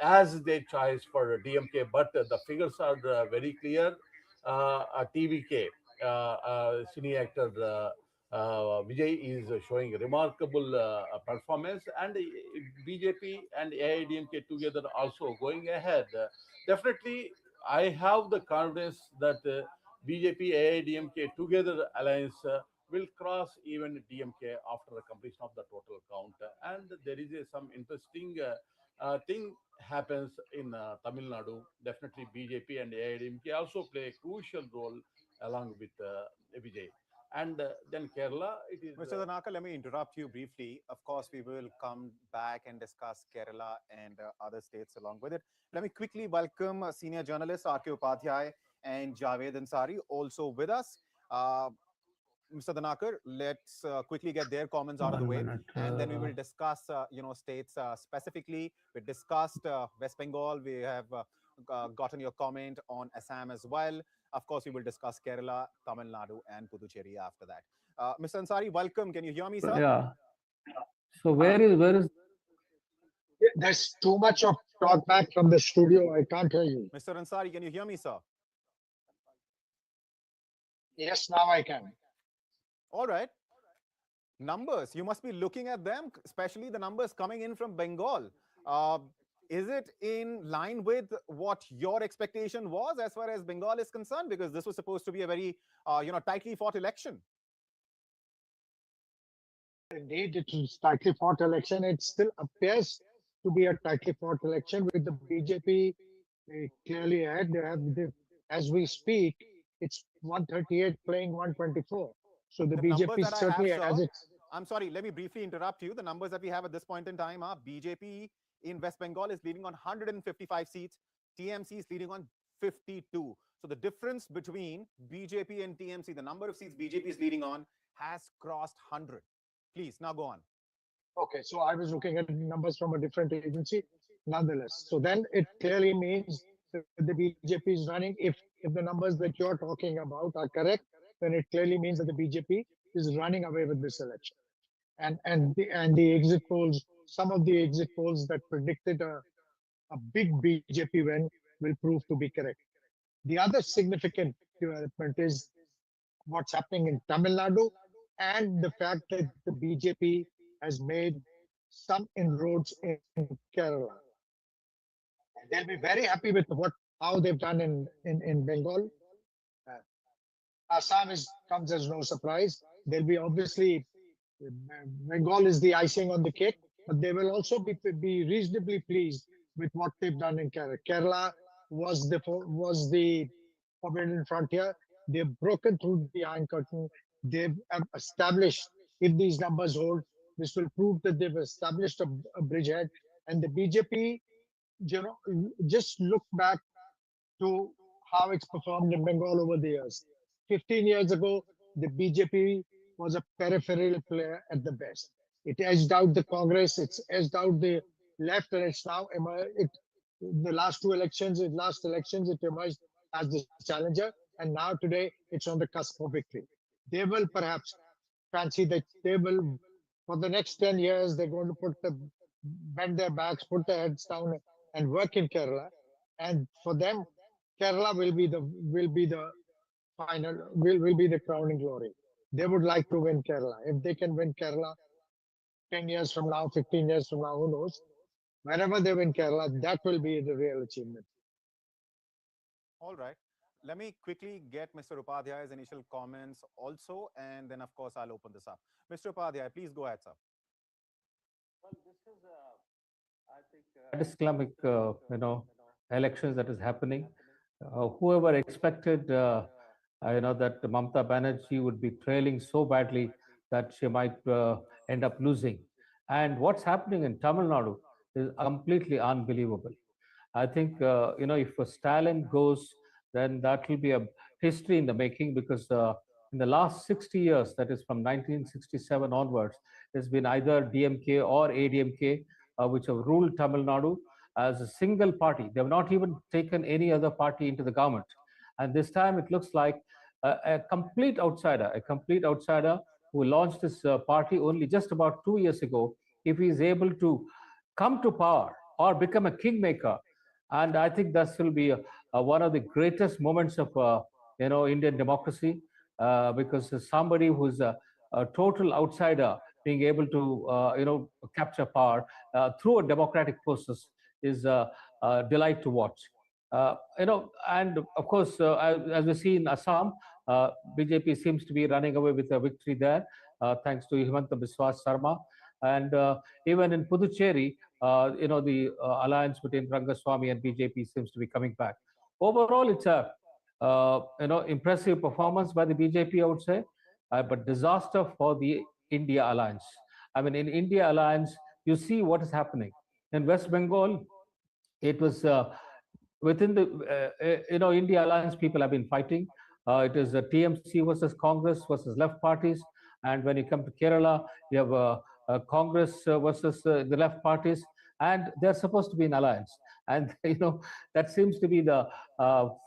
as their choice for DMK, but the figures are very clear. TVK, cine actor Vijay is showing remarkable performance, and BJP and AIADMK together also going ahead. Definitely, I have the confidence that BJP, AIADMK together alliance will cross even DMK after the completion of the total count. And there is some interesting thing happens in Tamil Nadu. Definitely, BJP and AIADMK also play a crucial role along with Vijay. And then Kerala, it is... Mr. Dhanaka, let me interrupt you briefly. Of course, we will come back and discuss Kerala and other states along with it. Let me quickly welcome senior journalists R.K. Upadhyay and Javed Ansari also with us. Mr. Danakar, let's quickly get their comments out of the way, and then we will discuss, states specifically. We discussed West Bengal. We have gotten your comment on Assam as well. Of course, we will discuss Kerala, Tamil Nadu, and Puducherry after that. Mr. Ansari, welcome. Can you hear me, sir? Yeah. So where is? There's too much of talk back from the studio. I can't hear you. Mr. Ansari, can you hear me, sir? Yes, now I can. All right. Numbers, you must be looking at them, especially the numbers coming in from Bengal. Is it in line with what your expectation was as far as Bengal is concerned? Because this was supposed to be a very, tightly fought election. Indeed, it was tightly fought election. It still appears to be a tightly fought election with the BJP clearly ahead. As we speak, it's 138 playing 124. So the BJP certainly has it. I'm sorry, let me briefly interrupt you. The numbers that we have at this point in time are BJP in West Bengal is leading on 155 seats. TMC is leading on 52. So the difference between BJP and TMC, the number of seats BJP is leading on, has crossed 100. Please, now go on. Okay, so I was looking at numbers from a different agency, nonetheless. So then it clearly means that the BJP is running. If the numbers that you're talking about are correct, then it clearly means that the BJP is running away with this election. And the exit polls, some of the exit polls that predicted a big BJP win will prove to be correct. The other significant development is what's happening in Tamil Nadu and the fact that the BJP has made some inroads in Kerala. They'll be very happy with how they've done in Bengal. Assam comes as no surprise. They'll be obviously, Bengal is the icing on the cake, but they will also be reasonably pleased with what they've done in Kerala. Kerala was the forbidden frontier. They've broken through the Iron Curtain. They've established, if these numbers hold, this will prove that they've established a bridgehead. And the BJP, just look back to how it's performed in Bengal over the years. 15 years ago, the BJP was a peripheral player at the best. It edged out the Congress, it's edged out the left, and it's now the last elections, it emerged as the challenger, and now today it's on the cusp of victory. They will perhaps fancy that they will, for the next 10 years, they're going to bend their backs, put their heads down, and work in Kerala. And for them, Kerala will be the crowning glory. They would like to win Kerala. If they can win Kerala 10 years from now, 15 years from now, who knows? Wherever they win Kerala, that will be the real achievement. All right. Let me quickly get Mr. Upadhyay's initial comments also, and then, of course, I'll open this up. Mr. Upadhyay, please go ahead, sir. Well, this is, I think, Islamic, elections that is happening. Whoever expected, that Mamata Banerjee would be trailing so badly that she might end up losing. And what's happening in Tamil Nadu is completely unbelievable. I think, if Stalin goes, then that will be a history in the making, because in the last 60 years, that is from 1967 onwards, there's been either DMK or AIADMK, which have ruled Tamil Nadu as a single party. They have not even taken any other party into the government. And this time it looks like a complete outsider who launched this party only just about 2 years ago, if he is able to come to power or become a kingmaker. And I think this will be one of the greatest moments of Indian democracy, because somebody who's a total outsider being able to capture power through a democratic process is a delight to watch. And of course, as we see in Assam, BJP seems to be running away with a victory there, thanks to Himanta Biswa Sarma. And even in Puducherry, the alliance between Rangaswamy and BJP seems to be coming back. Overall, it's a impressive performance by the BJP, I would say, but disaster for the India alliance. I mean, in India alliance, you see what is happening in West Bengal. It was within the India alliance, people have been fighting. It is TMC versus Congress versus left parties. And when you come to Kerala, you have Congress versus the left parties, and they're supposed to be in alliance. And that seems to be the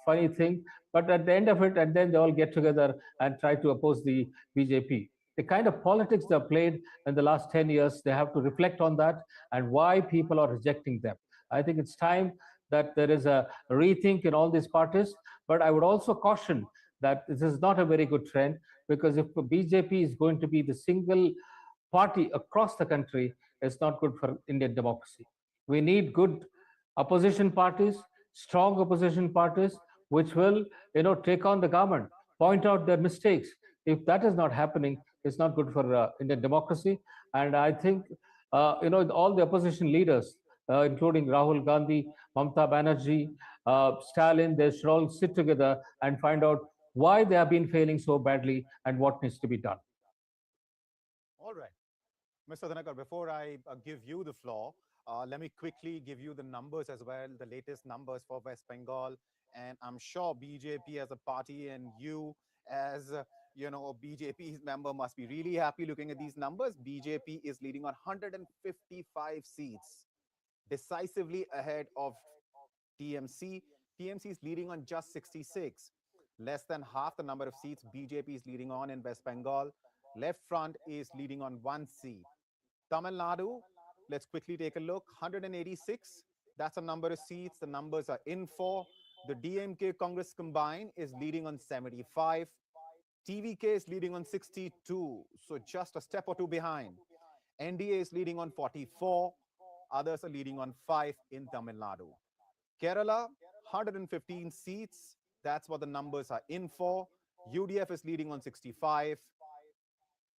funny thing. But at the end of it, and then they all get together and try to oppose the BJP. The kind of politics they've played in the last 10 years, they have to reflect on that and why people are rejecting them. I think it's time that there is a rethink in all these parties. But I would also caution that this is not a very good trend, because if BJP is going to be the single party across the country, it's not good for Indian democracy. We need good opposition parties, strong opposition parties, which will, take on the government, point out their mistakes. If that is not happening, it's not good for Indian democracy. And I think, all the opposition leaders, including Rahul Gandhi, Mamata Banerjee, Stalin, they should all sit together and find out why they have been failing so badly and what needs to be done. All right. Mr. Dhanakar, before I give you the floor, let me quickly give you the numbers as well, the latest numbers for West Bengal. And I'm sure BJP as a party and you as a BJP member must be really happy looking at these numbers. BJP is leading on 155 seats, decisively ahead of TMC. TMC is leading on just 66. Less than half the number of seats BJP is leading on in West Bengal. Left Front is leading on 1 seat. Tamil Nadu, let's quickly take a look. 186, that's a number of seats. The numbers are in for. The DMK Congress combined is leading on 75. TVK is leading on 62, so just a step or two behind. NDA is leading on 44. Others are leading on 5 in Tamil Nadu. Kerala, 115 seats. That's what the numbers are in for. UDF is leading on 65.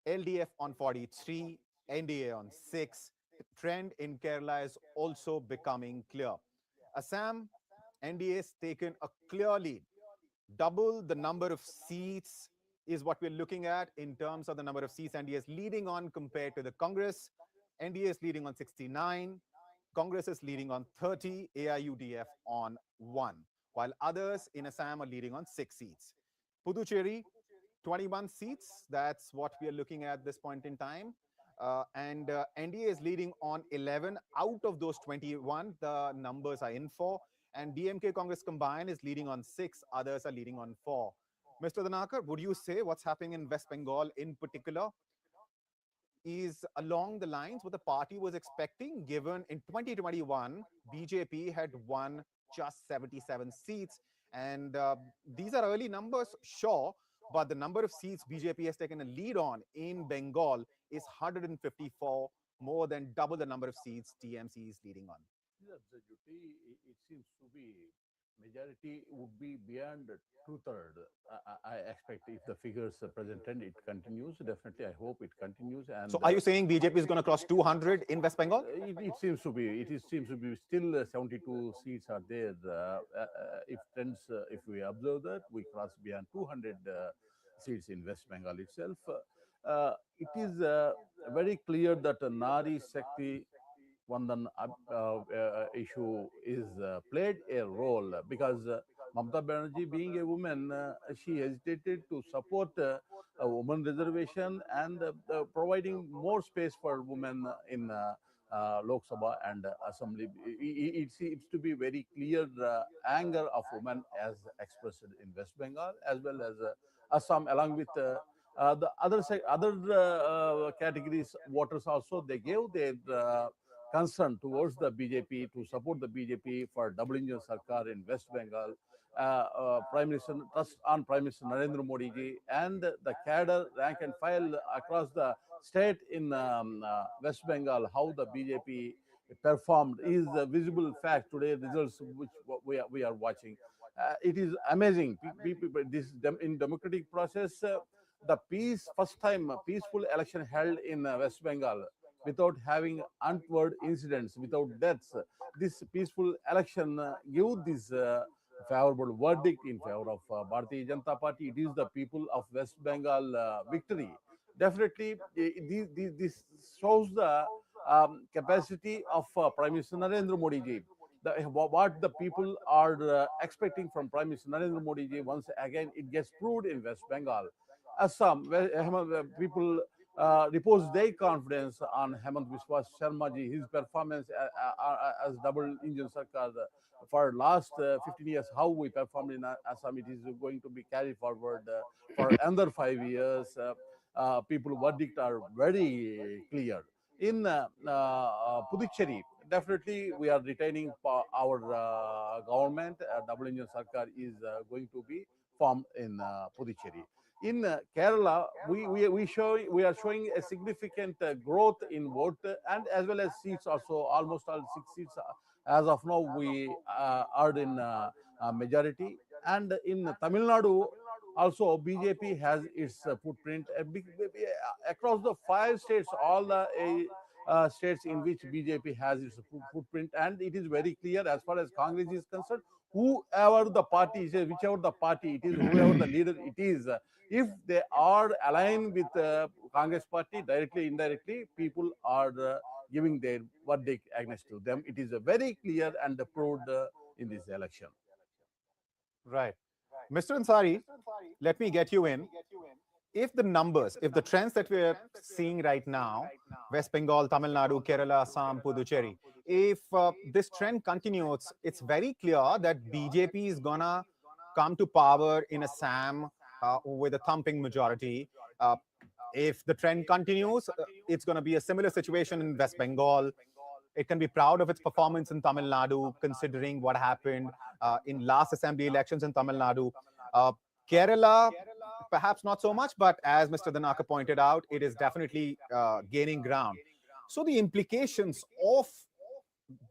LDF on 43. NDA on 6. The trend in Kerala is also becoming clear. Assam, NDA has taken a clear lead. Double the number of seats is what we're looking at in terms of the number of seats NDA is leading on compared to the Congress. NDA is leading on 69. Congress is leading on 30. AIUDF on 1. While others in Assam are leading on 6 seats. Puducherry, 21 seats. That's what we are looking at this point in time. And NDA is leading on 11 out of those 21. The numbers are in for. And DMK Congress combined is leading on 6. Others are leading on 4. Mr. Dhanakar, would you say what's happening in West Bengal in particular is along the lines what the party was expecting, given in 2021, BJP had won just 77 seats. And these are early numbers, sure, but the number of seats BJP has taken a lead on in Bengal is 154, more than double the number of seats TMC is leading on. It seems to be majority would be beyond 2/3. I expect if the figures presented, it continues. Definitely, I hope it continues. And so, are you saying BJP is going to cross 200 in West Bengal? It seems to be. Seems to be still 72 seats are there. If trends, if we observe that, we cross beyond 200 seats in West Bengal itself. It is very clear that Nari Shakti Vandan issue is played a role because Mamata Banerjee, being a woman, she hesitated to support a woman reservation and providing more space for women in Lok Sabha and Assembly. It seems to be very clear anger of women as expressed in West Bengal as well as Assam, along with the other categories voters also. They gave their concern towards the BJP to support the BJP for double engine sarkar in West Bengal. Prime Minister trust on Prime Minister Narendra Modi ji and the cadre rank and file across the state in West Bengal, how the BJP performed is a visible fact today. Results which we are watching. It is amazing. This in democratic process, the first time peaceful election held in West Bengal without having untoward incidents, without deaths. This peaceful election give this favorable verdict in favor of Bharatiya Janata Party. It is the people of West Bengal victory. Definitely, this shows the capacity of Prime Minister Narendra Modi ji. what the people are expecting from Prime Minister Narendra Modi ji, once again it gets proved in West Bengal. Assam, where people repose their confidence on Hemant Biswa Sharma ji, his performance as double engine sarkar for last 15 years, how we performed in Assam, it is going to be carried forward for another 5 years. People verdict are very clear. In Puducherry, definitely we are retaining our government. Double engine sarkar is going to be formed in Puducherry. In Kerala, we are showing a significant growth in vote and as well as seats also. Almost all 6 seats as of now we are in majority. And in Tamil Nadu also BJP has its footprint across the 5 states, all the states in which BJP has its footprint, and it is very clear as far as Congress is concerned. Whoever the party is, whichever the party it is, whoever the leader it is, if they are aligned with Congress party directly, indirectly, people are giving their verdict against to them. It is very clear and proved in this election. Right. Mr. Ansari, let me get you in. If the numbers, if the trends that we're seeing right now, West Bengal, Tamil Nadu, Kerala, Assam, Puducherry, if this trend continues, it's very clear that BJP is gonna come to power in Assam with a thumping majority. If the trend continues, it's going to be a similar situation in West Bengal. It can be proud of its performance in Tamil Nadu, considering what happened in last assembly elections in Tamil Nadu. Kerala, perhaps not so much, but as Mr. Danaka pointed out, it is definitely gaining ground. So the implications of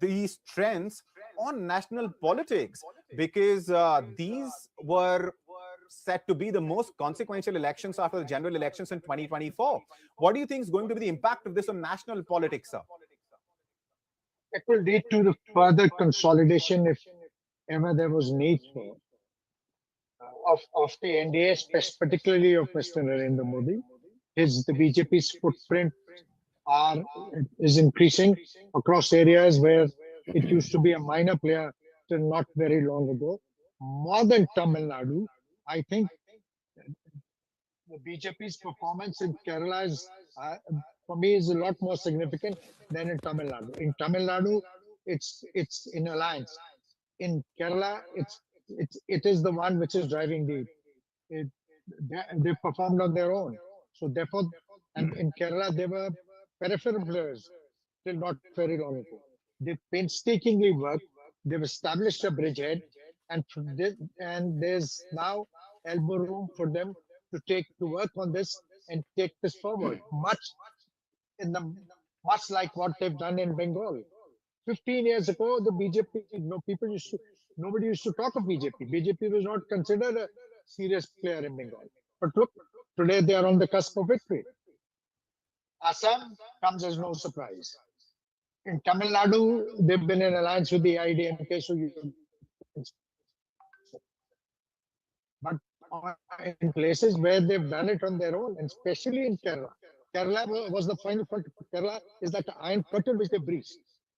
these trends on national politics, because these were set to be the most consequential elections after the general elections in 2024. What do you think is going to be the impact of this on national politics, sir? It will lead to the further consolidation, if ever there was need for, of the NDA, particularly of Mr. Narendra Modi. The BJP's footprint is increasing across areas where it used to be a minor player till not very long ago. More than Tamil Nadu, I think the BJP's performance in Kerala is, for me, is a lot more significant than in Tamil Nadu. In Tamil Nadu, it's in alliance. In Kerala, it is the one which is driving they performed on their own. So therefore, and in Kerala, they were peripheral players till not very long ago. They painstakingly worked. They've established a bridgehead, and there's now elbow room for them to work on this and take this forward. Much like what they've done in Bengal. 15 years ago, the BJP, nobody used to talk of BJP. BJP was not considered a serious player in Bengal. But look, today they are on the cusp of victory. Assam comes as no surprise. In Tamil Nadu, they've been in alliance with the AIADMK, but in places where they've done it on their own, and especially in Kerala. Kerala was the final front. Kerala is that iron curtain which they breached.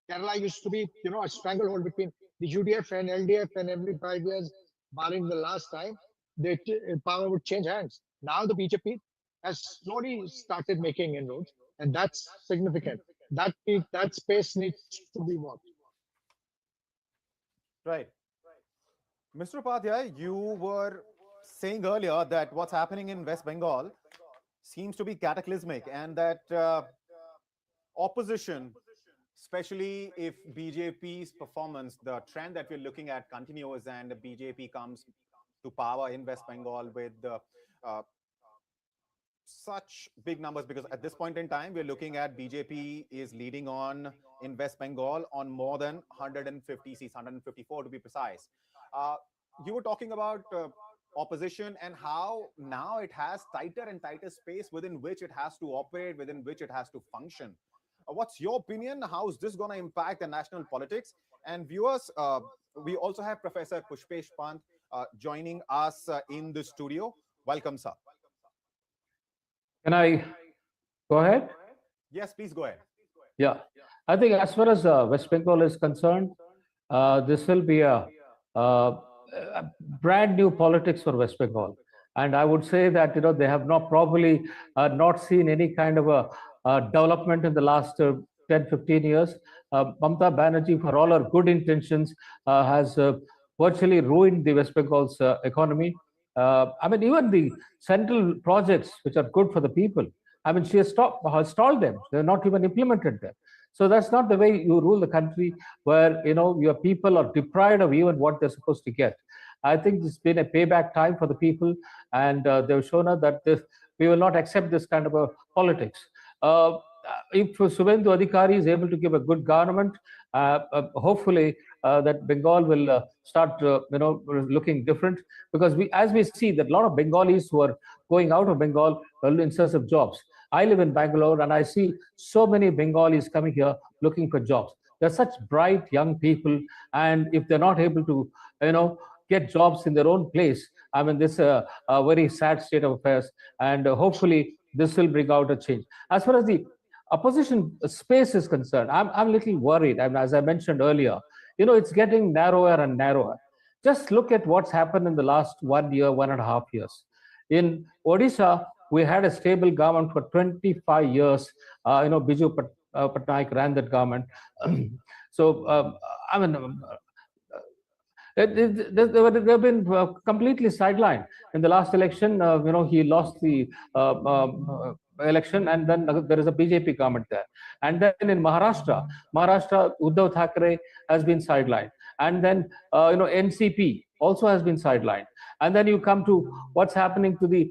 Kerala used to be, a stranglehold between the UDF and LDF, and every 5 years, barring the last time, the power would change hands. Now the BJP has slowly started making inroads, and that's significant. That space needs to be watched. Right. Mr. Upadhyay, you were saying earlier that what's happening in West Bengal seems to be cataclysmic, and that opposition, especially if BJP's performance, the trend that we're looking at continues and the BJP comes to power in West Bengal with such big numbers, because at this point in time, we're looking at BJP is leading on in West Bengal on more than 150 seats, 154 to be precise. You were talking about opposition and how now it has tighter and tighter space within which it has to operate, within which it has to function. What's your opinion? How is this going to impact the national politics? And viewers, we also have Professor Pushpesh Pant joining us in the studio. Welcome, sir. Can I go ahead? Yes, please go ahead. Yeah, I think as far as West Bengal is concerned, this will be a brand new politics for West Bengal. And I would say that they have not probably not seen any kind of a development in the last 10, 15 years. Mamata Banerjee, for all her good intentions, has virtually ruined the West Bengal's economy. I mean, even the central projects which are good for the people, I mean, she has stalled them. They're not even implemented them. So that's not the way you rule the country, where your people are deprived of even what they're supposed to get. I think it's been a payback time for the people, and they've shown us that we will not accept this kind of a politics. If Suvendu Adhikari is able to give a good government, hopefully that Bengal will start, looking different, because as we see that a lot of Bengalis who are going out of Bengal in search of jobs. I live in Bangalore and I see so many Bengalis coming here looking for jobs. They're such bright young people, and if they're not able to, get jobs in their own place, I mean, this is a very sad state of affairs, and hopefully this will bring out a change. As far as the opposition space is concerned, I'm a little worried. I mean, as I mentioned earlier, it's getting narrower and narrower. Just look at what's happened in the last 1 year, 1.5 years. In Odisha, we had a stable government for 25 years. Biju Patnaik ran that government. So, I mean, they've been completely sidelined. In the last election, he lost the election, and then there is a BJP government there. And then in Maharashtra, Uddhav Thackeray has been sidelined. And then, NCP also has been sidelined. And then you come to what's happening to the,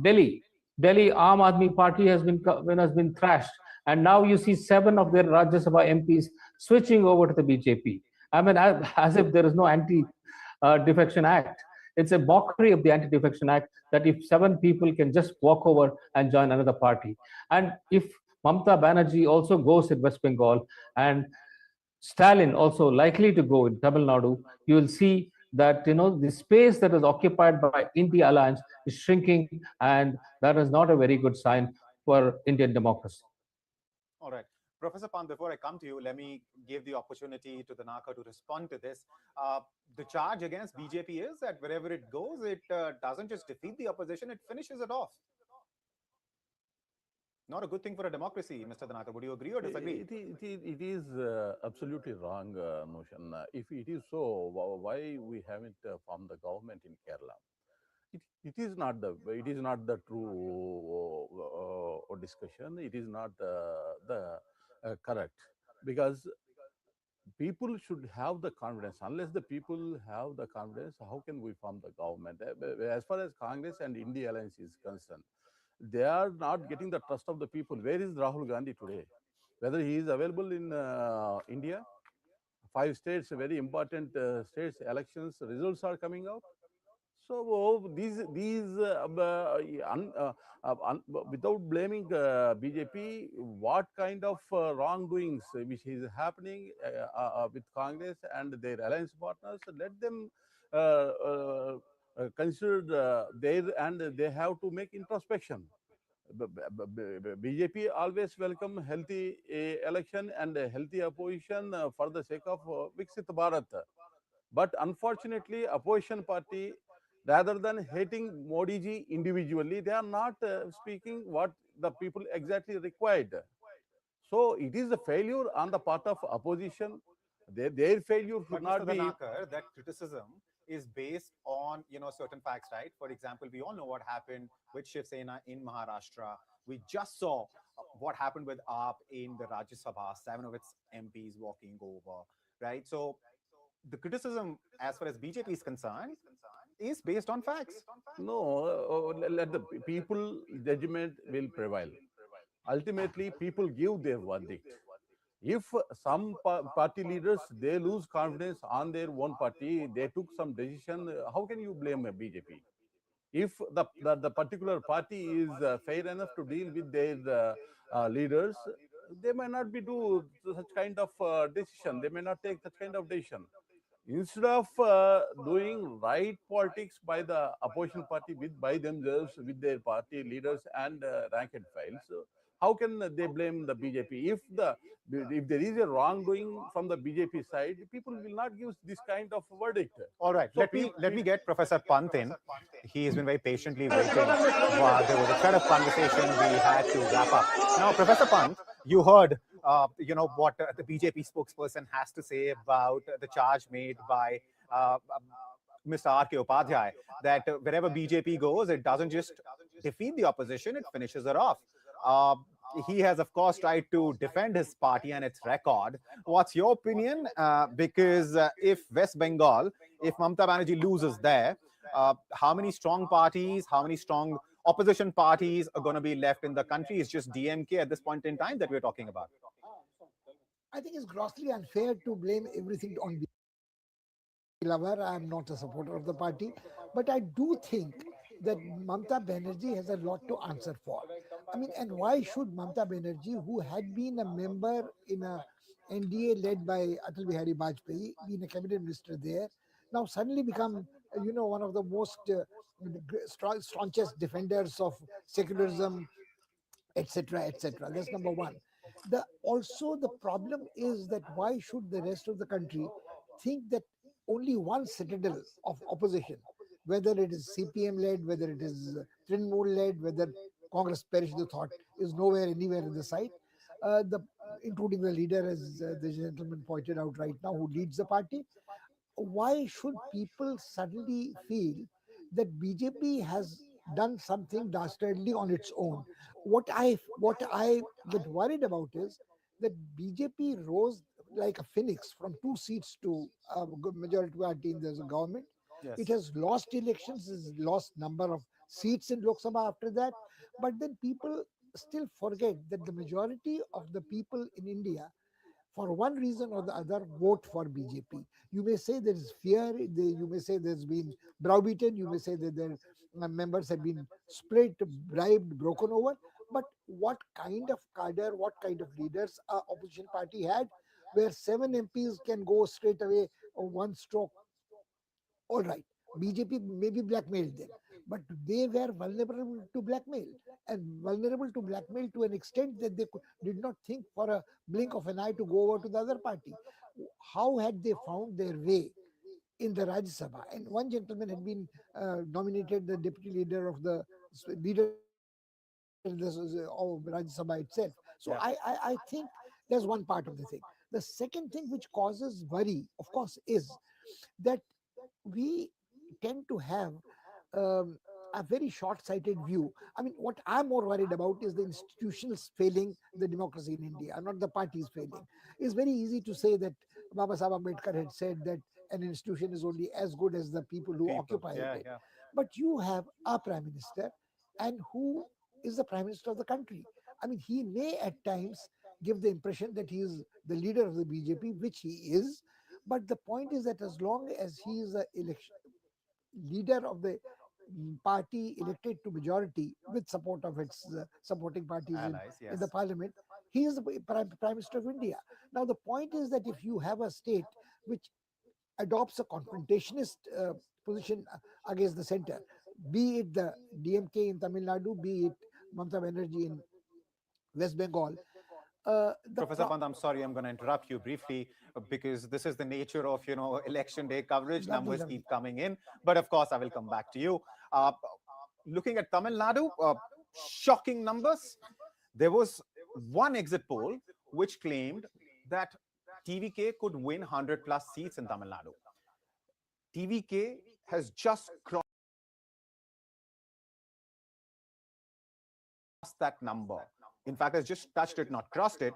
Delhi. Delhi Aam Aadmi Party has been thrashed. And now you see 7 of their Rajya Sabha MPs switching over to the BJP. I mean, as if there is no Anti-Defection Act. It's a mockery of the Anti-Defection Act that if 7 people can just walk over and join another party. And if Mamata Banerjee also goes in West Bengal, and Stalin also likely to go in Tamil Nadu, you will see that the space that is occupied by India Alliance is shrinking, and that is not a very good sign for Indian democracy. All right. Professor Pant, before I come to you, let me give the opportunity to the Naka to respond to this. The charge against BJP is that wherever it goes, it doesn't just defeat the opposition, it finishes it off. Not a good thing for a democracy, Mr. Danaka. Would you agree or disagree? It is absolutely wrong notion. If it is so, why we haven't formed the government in Kerala? It is not the true discussion. It is not the correct, because people should have the confidence. Unless the people have the confidence, how can we form the government? As far as Congress and India Alliance is concerned, they are not getting the trust of the people. Where is Rahul Gandhi today? Whether he is available in India, 5 states, very important states, elections results are coming out. So without blaming BJP, what kind of wrongdoings which is happening with Congress and their alliance partners? Let them consider and they have to make introspection. BJP always welcome healthy election and a healthy opposition for the sake of Viksit Bharat. But unfortunately, opposition party, rather than hating Modi ji individually, they are not speaking what the people exactly required. So it is a failure on the part of opposition. Their failure should not be. Danakar, that criticism is based on certain facts, right? For example, we all know what happened with Shiv Sena in Maharashtra. We just saw what happened with AAP in the Rajya Sabha, 7 of its MPs walking over, right? So the criticism, as far as BJP is concerned, is based on facts. No, let the people judgment will prevail. Ultimately, people give their verdict. If some party leaders, they lose confidence on their own party, they took some decision, how can you blame a BJP? If the particular party is fair enough to deal with their leaders, they may not be do such kind of decision. They may not take such kind of decision. Instead of doing right politics by the opposition party by themselves, with their party leaders and rank and files, how can they blame the BJP? If there is a wrongdoing from the BJP side, people will not give this kind of verdict. All right, So let me get Professor Pant in. He has been very patiently waiting. There was a thread of conversation we had to wrap up. Now, Professor Pant, you heard, what the BJP spokesperson has to say about the charge made by Mr. R.K. Upadhyay, that wherever BJP goes, it doesn't just defeat the opposition, it finishes it off. He has, of course, tried to defend his party and its record. What's your opinion? Because if West Bengal, if Mamata Banerjee loses there, how many strong parties, how many strong opposition parties are going to be left in the country? It's just DMK at this point in time that we're talking about. I think it's grossly unfair to blame everything on lover. I am not a supporter of the party, but I do think that Mamata Banerjee has a lot to answer for. I mean, and why should Mamata Banerjee, who had been a member in a NDA led by Atal Bihari Vajpayee, been a cabinet minister there, now suddenly become, one of the most staunchest defenders of secularism, etc., etc. That's number one. Also the problem is that why should the rest of the country think that only one citadel of opposition, whether it is CPM led, whether it is Trinamool led, whether Congress perish the thought, is nowhere anywhere in the sight, including the leader, as the gentleman pointed out right now, who leads the party. Why should people suddenly feel that BJP has done something dastardly on its own? What I get worried about is that BJP rose like a phoenix from 2 seats to a majority party in the government. Yes. It has lost elections, has lost number of seats in Lok Sabha after that. But then people still forget that the majority of the people in India, for one reason or the other, vote for BJP. You may say there is fear, you may say there's been browbeaten, you may say that their members have been split, bribed, broken over. But what kind of cadre, what kind of leaders a opposition party had, where 7 MPs can go straight away on one stroke? All right, BJP maybe blackmailed them, but they were vulnerable to blackmail, and vulnerable to blackmail to an extent that they did not think for a blink of an eye to go over to the other party. How had they found their way in the Rajya Sabha? And one gentleman had been nominated the deputy leader of the leader of Rajya Sabha itself. So Yeah. I think there's one part of the thing. The second thing which causes worry, of course, is that we tend to have a very short-sighted view. I mean, what I'm more worried about is the institutions failing the democracy in India, not the parties failing. It's very easy to say that Baba Sahib Ambedkar had said that an institution is only as good as the people who occupy it. Yeah. But you have a prime minister, and who is the prime minister of the country. I mean, he may at times give the impression that he is the leader of the BJP, which he is. But the point is that as long as he is the leader of the party elected to majority with support of its supporting parties Allies, in the yes. parliament, he is the prime minister of India. Now, the point is that if you have a state which adopts a confrontationist position against the center, be it the DMK in Tamil Nadu, be it Mamata Banerjee in West Bengal. Professor Pant, I'm sorry, I'm going to interrupt you briefly because this is the nature of, election day coverage. Numbers keep coming in. But of course, I will come back to you. Looking at Tamil Nadu, shocking numbers. There was one exit poll which claimed that TVK could win 100 plus seats in Tamil Nadu. TVK has just crossed that number. In fact, has just touched it, not crossed it.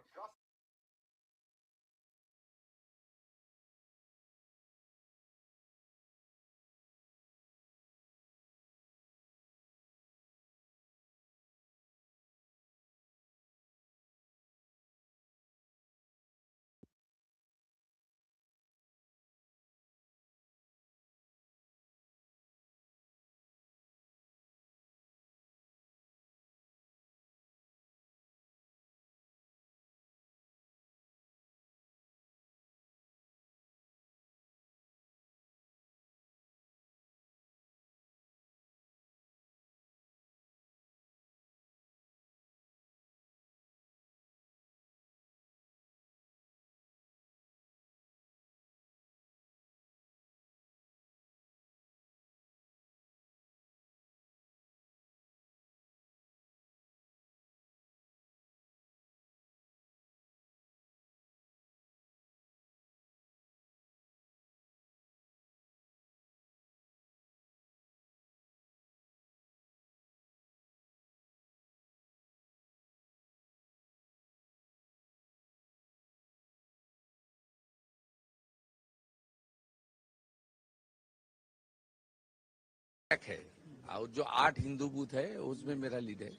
है और जो 8 Hindu booth है उसमें मेरा lead है।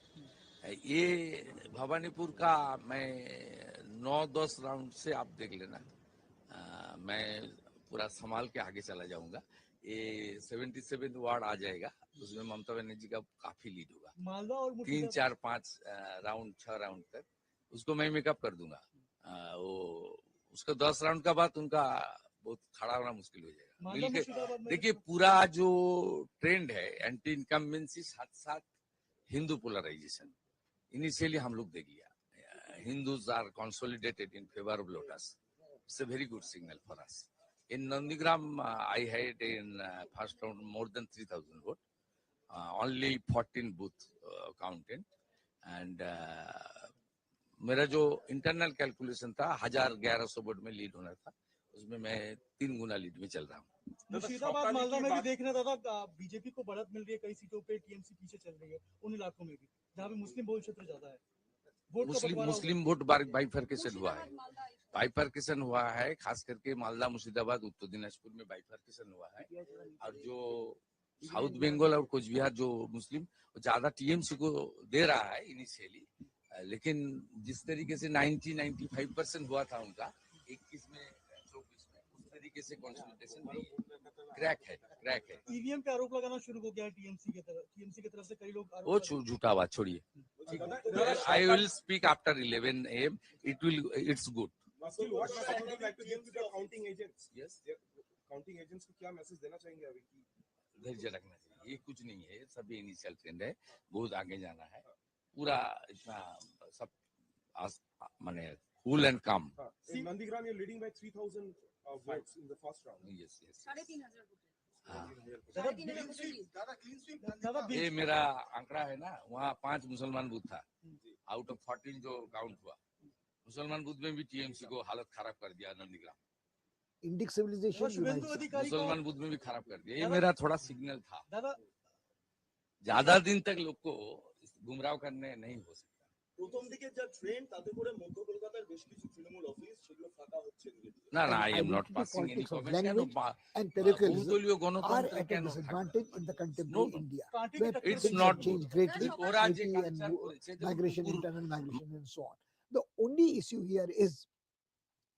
ये भवानीपुर का मैं 9-10 राउंड से आप देख लेना, मैं पूरा संभाल के आगे चला जाऊंगा। ये 77 वार्ड आ जाएगा, उसमें ममता बनर्जी का काफी लीड होगा। मालदा और 3, 4, 5 राउंड 6 राउंड तक उसको मैं मेकअप कर दूंगा। वो उसका 10 राउंड का बाद उनका बहुत खड़ा होना मुश्किल हो जाएगा। मिलके देखिए पूरा जो ट्रेंड है एंटी इनकम्बेंसी साथ साथ हिंदू पोलराइजेशन इनिशियली हम लोग देख लिया। Hindus are consolidated in favor of Lotus. It's a very good signal for us. In Nandigram, I had in first round more than 3,000 votes. Only 14 booth counted. And मेरा जो internal calculation था 1,000-1,100 vote में lead होना था, उसमें मैं 3 गुना lead में चल रहा हूँ। मुर्शिदाबाद मालदा में भी देख रहे दादा बीजेपी को बढ़त मिल रही है, कई सीटों पे टीएमसी पीछे चल रही है उन इलाकों में भी जहाँ पे मुस्लिम बहुल क्षेत्र ज्यादा है। मुस्लिम वोट बाइफरकेशन हुआ है, बाइफरकेशन हुआ है, खास करके मालदा मुर्शिदाबाद उत्तर दिनाजपुर में बाइफरकेशन हुआ है। और जो साउथ बंगाल और कुछ बिहार जो मुस्लिम ज्यादा टीएमसी को दे रहा है इनिशियली, लेकिन जिस तरीके से 90-95% हुआ था उनका 21 में 24 में, उस तरीके से कंसोलिडेशन नहीं है, क्रैक है। ईवीएम पे आरोप लगाना शुरू हो गया है टीएमसी की तरफ से कई लोग वो झूठा बात छोड़िए। I will speak after 11 AM. It's good. Counting agents counting agents को क्या मैसेज देना चाहेंगे अभी की धैर्य रखना चाहिए, ये कुछ नहीं है, सभी इनिशियल ट्रेंड है, बहुत आगे जाना है, पूरा इतना सब माने कूल एंड काम। Nandigram you're leading by 3,000 votes in the first round. Yes. 3,500 ये मेरा आंकड़ा है ना, वहाँ 5 मुसलमान बूथ था आउट ऑफ 14 जो काउंट हुआ, मुसलमान बूथ में भी टीएमसी को हालत खराब कर दिया नंदीग्राम। इंडिक सिविलाइजेशन मुसलमान बूथ में भी खराब कर दिया। ये मेरा थोड़ा सिग्नल था, ज्यादा दिन तक लोग को गुमराह करने नहीं हो सकता। প্রথম দিকে যা ট্রেন তাতে করে মধ্য কলকাতার বেশ কিছু তৃণমূল অফিস সেগুলো ফাঁকা হচ্ছে। না, I am not passing any comment. And parochialism are at a disadvantage in the contemporary India, where it's things not have changed greatly, IT and migration, internal migration, and so on. The only issue here is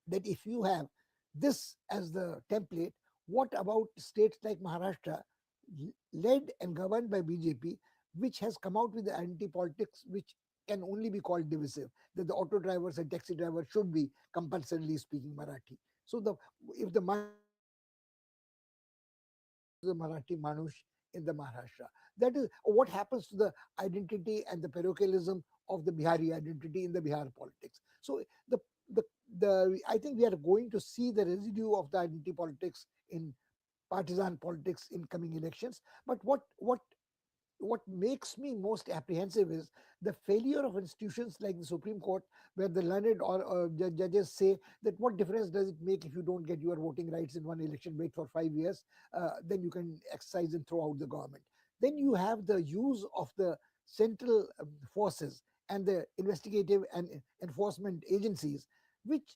that if you have this as the template, what about states like Maharashtra, led and governed by BJP, which has come out with the anti-politics which can only be called divisive, that the auto drivers and taxi drivers should be compulsorily speaking Marathi. So if the Marathi Manush in the Maharashtra, that is what happens to the identity and the parochialism of the Bihari identity in the Bihar politics. So I think we are going to see the residue of the identity politics in partisan politics in coming elections. But what makes me most apprehensive is the failure of institutions like the Supreme Court, where the learned or judges say that what difference does it make if you don't get your voting rights in one election, wait for 5 years, then you can exercise and throw out the government. Then you have the use of the central forces and the investigative and enforcement agencies, which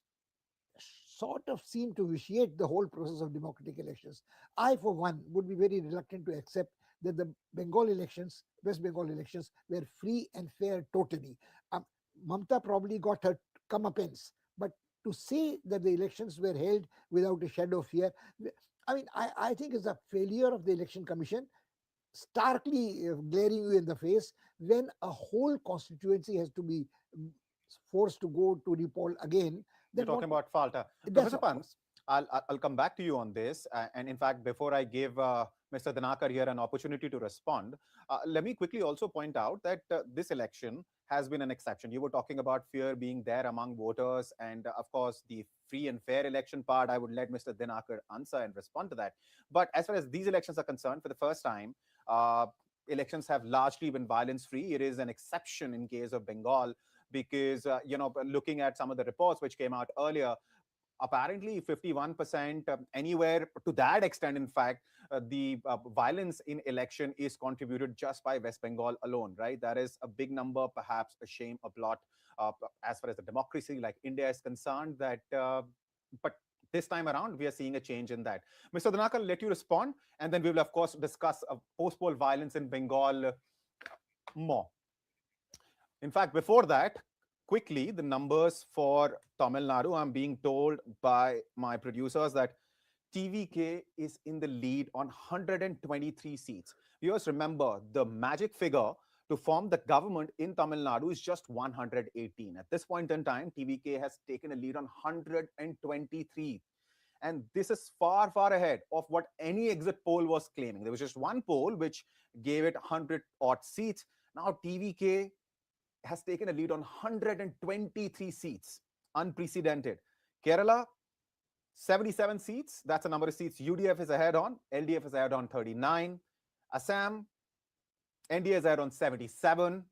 sort of seem to vitiate the whole process of democratic elections. I, for one, would be very reluctant to accept that the Bengal elections, West Bengal elections, were free and fair totally. Mamta probably got her comeuppance, but to say that the elections were held without a shadow of fear, I mean, I think it's a failure of the Election Commission, starkly glaring you in the face when a whole constituency has to be forced to go to repoll again. You're talking about Falta. Professor Pant, I'll come back to you on this. And in fact, before I give Mr. Dhanakar here an opportunity to respond, let me quickly also point out that this election has been an exception. You were talking about fear being there among voters. And of course, the free and fair election part, I would let Mr. Dhanakar answer and respond to that. But as far as these elections are concerned, for the first time, elections have largely been violence-free. It is an exception in case of Bengal because, looking at some of the reports which came out earlier, apparently 51%, anywhere to that extent, in fact, the violence in election is contributed just by West Bengal alone, right? That is a big number, perhaps a shame, a blot, as far as the democracy like India is concerned, that, but this time around, we are seeing a change in that. Mr. Dhanaka, I'll let you respond, and then we will, of course, discuss post-poll violence in Bengal more. In fact, before that, quickly, the numbers for Tamil Nadu, I'm being told by my producers that TVK is in the lead on 123 seats. Viewers, remember, the magic figure to form the government in Tamil Nadu is just 118. At this point in time, TVK has taken a lead on 123. And this is far, far ahead of what any exit poll was claiming. There was just one poll which gave it 100 odd seats. Now TVK has taken a lead on 123 seats. Unprecedented. Kerala, 77 seats. That's the number of seats UDF is ahead on. LDF is ahead on 39. Assam, NDA is ahead on 77.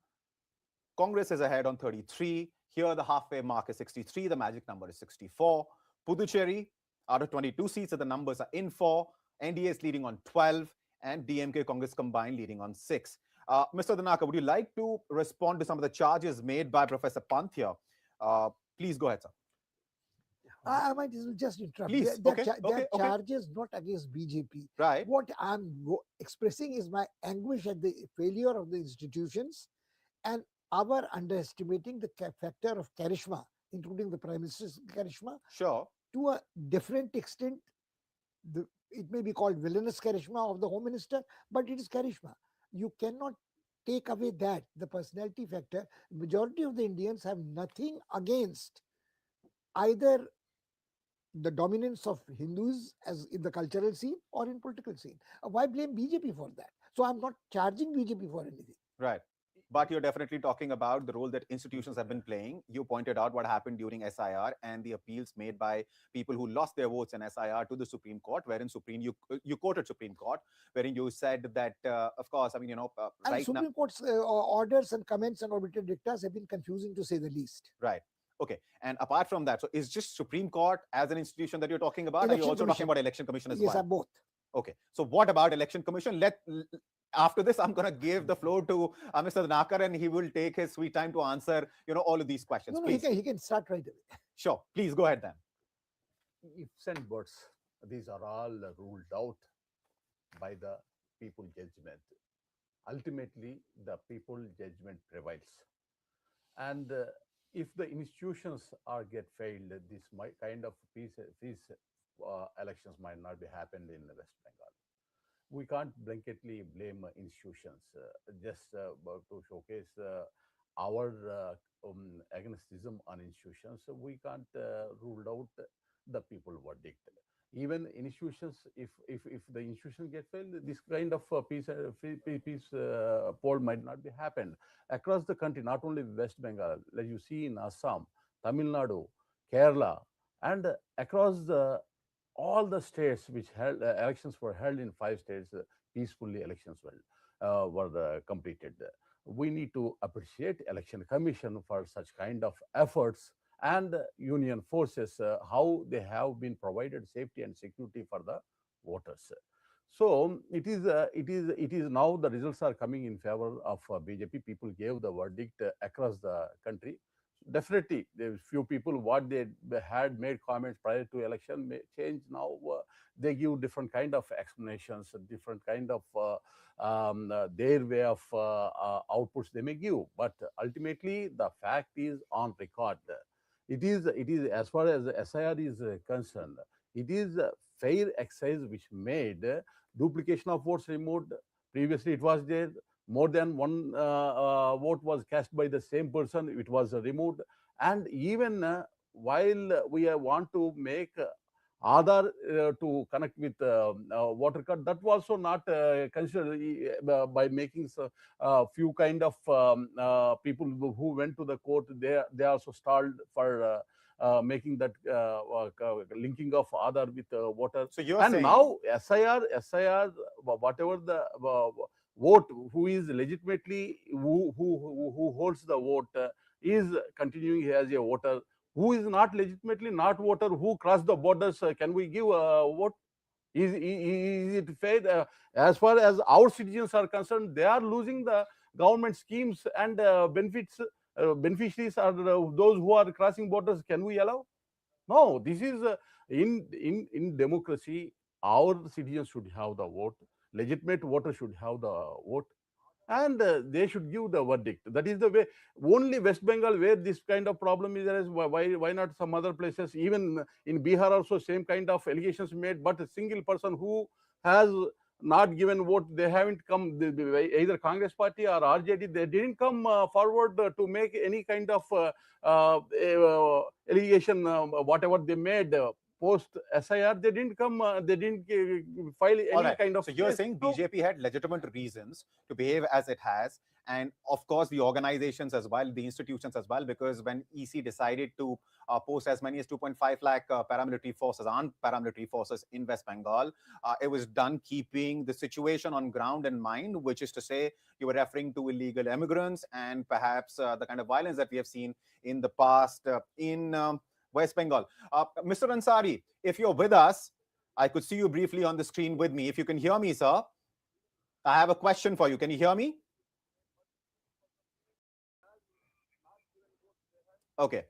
Congress is ahead on 33. Here, the halfway mark is 63. The magic number is 64. Puducherry, out of 22 seats, the numbers are in for. NDA is leading on 12. And DMK Congress combined leading on 6. Mr. Dhanaka, would you like to respond to some of the charges made by Professor Pant here? Please go ahead, sir. I might just interrupt. Please. Their charges not against BJP. Right. What I'm expressing is my anguish at the failure of the institutions and our underestimating the factor of charisma, including the Prime Minister's charisma. Sure. To a different extent, it may be called villainous charisma of the Home Minister, but it is charisma. You cannot take away that, the personality factor. Majority of the Indians have nothing against either the dominance of Hindus as in the cultural scene or in political scene. Why blame BJP for that? So I'm not charging BJP for anything. Right. But you're definitely talking about the role that institutions have been playing. You pointed out what happened during SIR and the appeals made by people who lost their votes in SIR to the Supreme Court, wherein you quoted Supreme Court, wherein you said that, of course, I mean, right Supreme now, Court's orders and comments and orbital dictas have been confusing to say the least. Right. Okay. And apart from that, so is just Supreme Court as an institution that you're talking about? Election Are you also Commission. talking about Election Commission as Yes, well? both. Okay. So what about Election Commission? After this, I'm going to give the floor to Mr. Dhanakar, and he will take his sweet time to answer, all of these questions. No, Please. he can start right away. Sure. Please go ahead then. Ifs and buts, these are all ruled out by the people judgment. Ultimately, the people judgment prevails. And if the institutions get failed, this kind of peace elections might not be happened in West Bengal. We can't blanketly blame institutions just to showcase our agnosticism on institutions. We can't rule out the people verdict. Even institutions, if the institution get failed, this kind of peace poll might not be happened across the country, not only West Bengal. Like you see in Assam, Tamil Nadu, Kerala, and across all the states which held elections were held in 5 states, peacefully elections were completed. We need to appreciate Election Commission for such kind of efforts, and union forces, how they have been provided safety and security for the voters. So it is now the results are coming in favor of BJP. People gave the verdict across the country. Definitely, there's few people what they had made comments prior to election may change now. They give different kind of explanations, different kind of their way of outputs they may give. But ultimately, the fact is on record. It is as far as the SIR is concerned, it is a fair exercise which made duplication of votes removed. Previously, it was there. More than one vote was cast by the same person, it was removed. And even while we want to make Aadhaar to connect with voter card, that was also not considered by making a few kind of people who went to the court. They also stalled for making that linking of Aadhaar with voter. So you're and saying now SIR, whatever the vote, who is legitimately who holds the vote is continuing as a voter. Who is not legitimately not voter, who crossed the borders, can we give a vote? Is it fair? As far as our citizens are concerned, they are losing the government schemes and benefits. Beneficiaries are those who are crossing borders. Can we allow? No, this is In democracy, our citizens should have the vote. Legitimate voters should have the vote, and they should give the verdict. That is the way. Only West Bengal where this kind of problem is there. Why not some other places? Even in Bihar also same kind of allegations made, but a single person who has not given vote, they haven't come. Either Congress party or RJD, they didn't come forward to make any kind of allegation. Whatever they made. Post SIR, they didn't come, they didn't file All any right. kind of. So you're saying BJP had legitimate reasons to behave as it has, and of course the organizations as well, the institutions as well, because when EC decided to post as many as 2.5 lakh paramilitary forces, armed paramilitary forces in West Bengal, it was done keeping the situation on ground in mind, which is to say you were referring to illegal immigrants and perhaps the kind of violence that we have seen in the past in West Bengal. Mr. Ansari, if you're with us, I could see you briefly on the screen with me. If you can hear me, sir, I have a question for you. Can you hear me? Okay.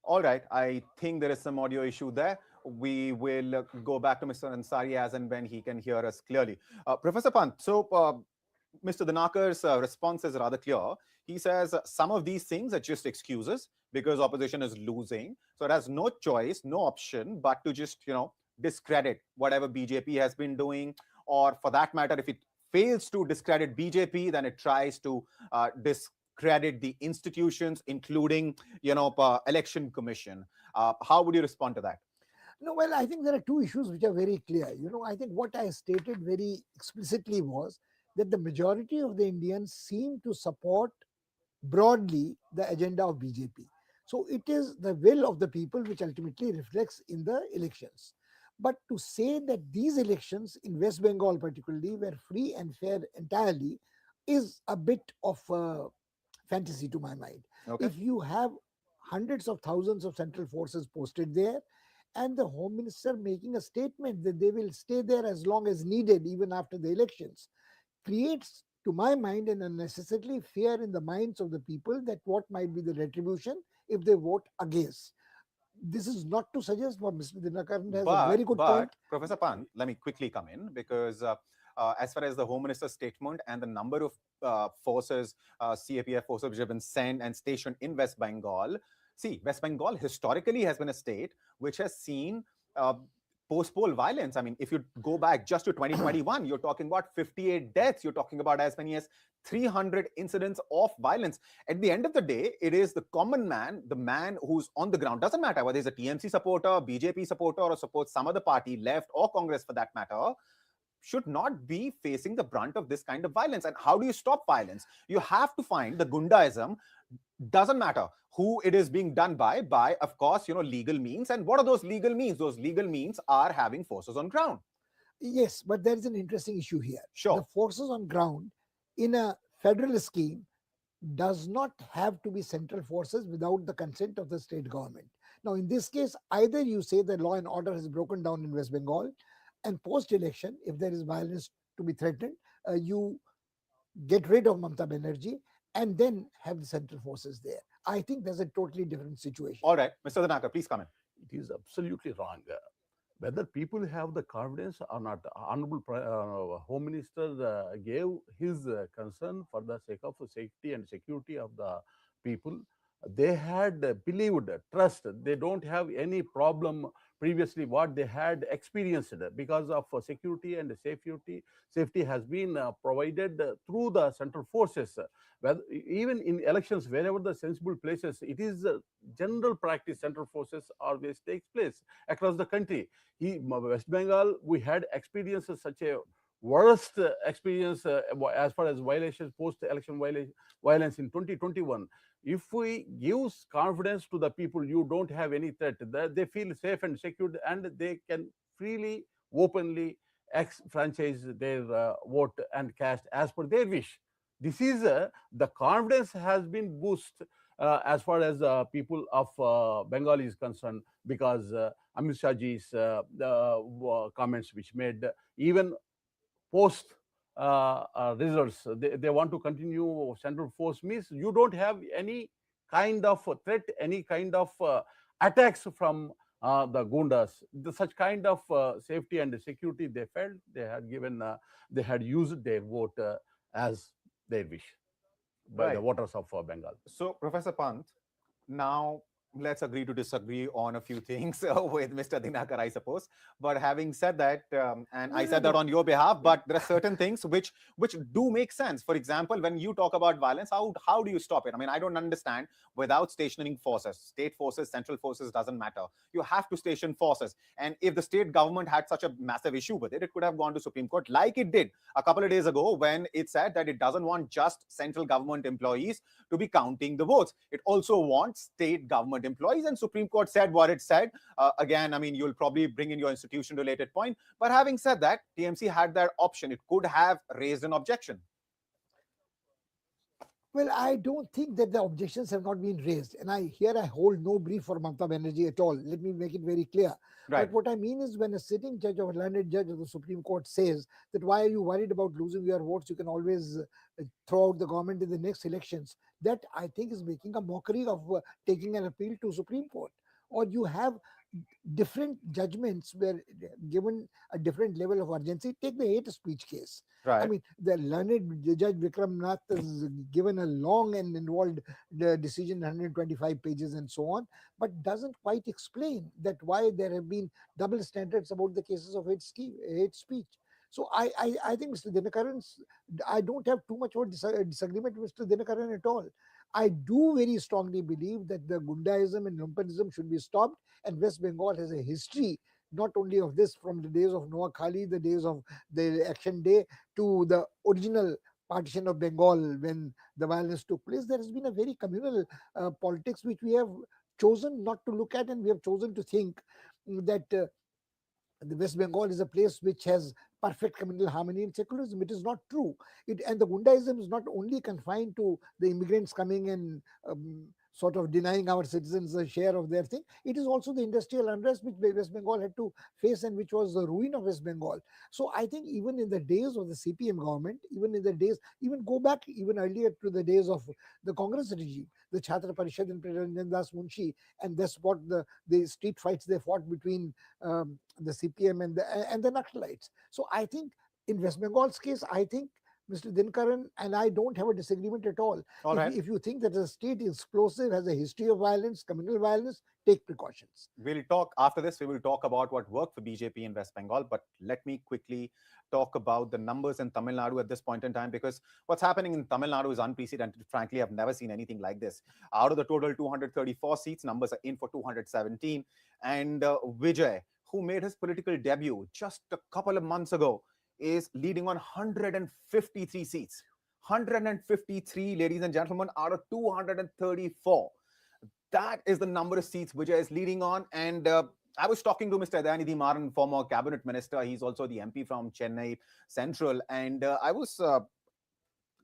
All right. I think there is some audio issue there. We will go back to Mr. Ansari as and when he can hear us clearly. Professor Pant, so Mr. Danakar's response is rather clear. He says some of these things are just excuses because opposition is losing. So it has no choice, no option, but to just, discredit whatever BJP has been doing, or for that matter, if it fails to discredit BJP, then it tries to discredit the institutions, including, election commission. How would you respond to that? No, well, I think there are two issues which are very clear. I think what I stated very explicitly was that the majority of the Indians seem to support broadly the agenda of BJP. So it is the will of the people which ultimately reflects in the elections. But to say that these elections in West Bengal particularly were free and fair entirely is a bit of a fantasy to my mind. Okay. If you have hundreds of thousands of central forces posted there, and the Home Minister making a statement that they will stay there as long as needed, even after the elections, creates, to my mind, an unnecessarily fear in the minds of the people that what might be the retribution if they vote against. This is not to suggest what Mr. Dinakaran has a very good point. Professor Pant, let me quickly come in, because as far as the Home Minister's statement and the number of forces, CAPF forces which have been sent and stationed in West Bengal, see, West Bengal historically has been a state which has seen post-poll violence. I mean, if you go back just to 2021, you're talking about 58 deaths. You're talking about as many as 300 incidents of violence. At the end of the day, it is the common man, the man who's on the ground. Doesn't matter whether he's a TMC supporter, BJP supporter, or supports some other party, left or Congress for that matter, should not be facing the brunt of this kind of violence. And how do you stop violence? You have to find the gundaism. Doesn't matter who it is being done by, of course, legal means. And what are those legal means? Those legal means are having forces on ground. Yes, but there is an interesting issue here. Sure. The forces on ground in a federal scheme does not have to be central forces without the consent of the state government. Now, in this case, either you say the law and order has broken down in West Bengal, and post-election, if there is violence to be threatened, you get rid of Mamata Banerjee and then have the central forces there. I think there's a totally different situation. All right, Mr. Danaka, please come in. It is absolutely wrong. Whether people have the confidence or not, Honorable Home Minister gave his concern for the sake of safety and security of the people. They had believed, trust, they don't have any problem previously what they had experienced because of security and safety has been provided through the central forces. Even in elections, wherever the sensible places, it is general practice, central forces always takes place across the country. West Bengal, we had experienced such a worst experience as far as violations, post-election violence in 2021. If we give confidence to the people, you don't have any threat, they feel safe and secured, and they can freely, openly franchise their vote and cast as per their wish. This is the confidence has been boosted as far as people of Bengal is concerned, because Amit Shahji's comments which made even post results, they want to continue central force means you don't have any kind of threat, any kind of attacks from the gundas, such kind of safety and security they felt they had used their vote as their wish by the Right. voters of Bengal. So, Professor Pant, now let's agree to disagree on a few things with Mr. Dinakar, I suppose. But having said that, and I said that on your behalf, but there are certain things which do make sense. For example, when you talk about violence, how do you stop it? I mean, I don't understand. Without stationing forces, state forces, central forces, doesn't matter. You have to station forces. And if the state government had such a massive issue with it, it could have gone to Supreme Court like it did a couple of days ago when it said that it doesn't want just central government employees to be counting the votes. It also wants state government employees, and Supreme Court said what it said. Again, I mean, you'll probably bring in your institution-related point. But having said that, TMC had that option. It could have raised an objection. Well, I don't think that the objections have not been raised. And I hold no brief for Mamata Banerjee at all. Let me make it very clear. Right. But what I mean is when a sitting judge or a learned judge of the Supreme Court says that why are you worried about losing your votes? You can always throw out the government in the next elections. That I think is making a mockery of taking an appeal to Supreme Court. Or you have different judgments were given a different level of urgency. Take the hate speech case. Right. I mean, the learned Judge Vikram Nath has given a long and involved decision, 125 pages and so on, but doesn't quite explain that why there have been double standards about the cases of hate speech. So I think Mr. Dinakaran's, I don't have too much of a disagreement with Mr. Dinakaran at all. I do very strongly believe that the Gundaism and Lumpenism should be stopped, and West Bengal has a history not only of this from the days of Noah Khali, the days of the Action Day, to the original partition of Bengal when the violence took place. There has been a very communal politics which we have chosen not to look at, and we have chosen to think that the West Bengal is a place which has perfect communal harmony and secularism. It is not true. And the Gundaism is not only confined to the immigrants coming and sort of denying our citizens a share of their thing. It is also the industrial unrest which West Bengal had to face and which was the ruin of West Bengal. So I think even in the days of the CPM government, even go back even earlier to the days of the Congress regime, the Chhatra Parishad and Ranjan Das Munshi, and that's what the street fights they fought between the CPM and the Naxalites. So I think in West Bengal's case, I think Mr. Dinkaran and I don't have a disagreement at all. If you think that the state is explosive, has a history of violence, communal violence, take precautions. We'll talk after this. We will talk about what worked for BJP in West Bengal. But let me quickly talk about the numbers in Tamil Nadu at this point in time, because what's happening in Tamil Nadu is unprecedented. Frankly, I've never seen anything like this. Out of the total 234 seats, numbers are in for 217. And Vijay, who made his political debut just a couple of months ago, is leading on 153 seats. 153, ladies and gentlemen, out of 234. That is the number of seats Vijay is leading on. And I was talking to Mr. Dayanidhi Maran, former cabinet minister. He's also the MP from Chennai Central. And I was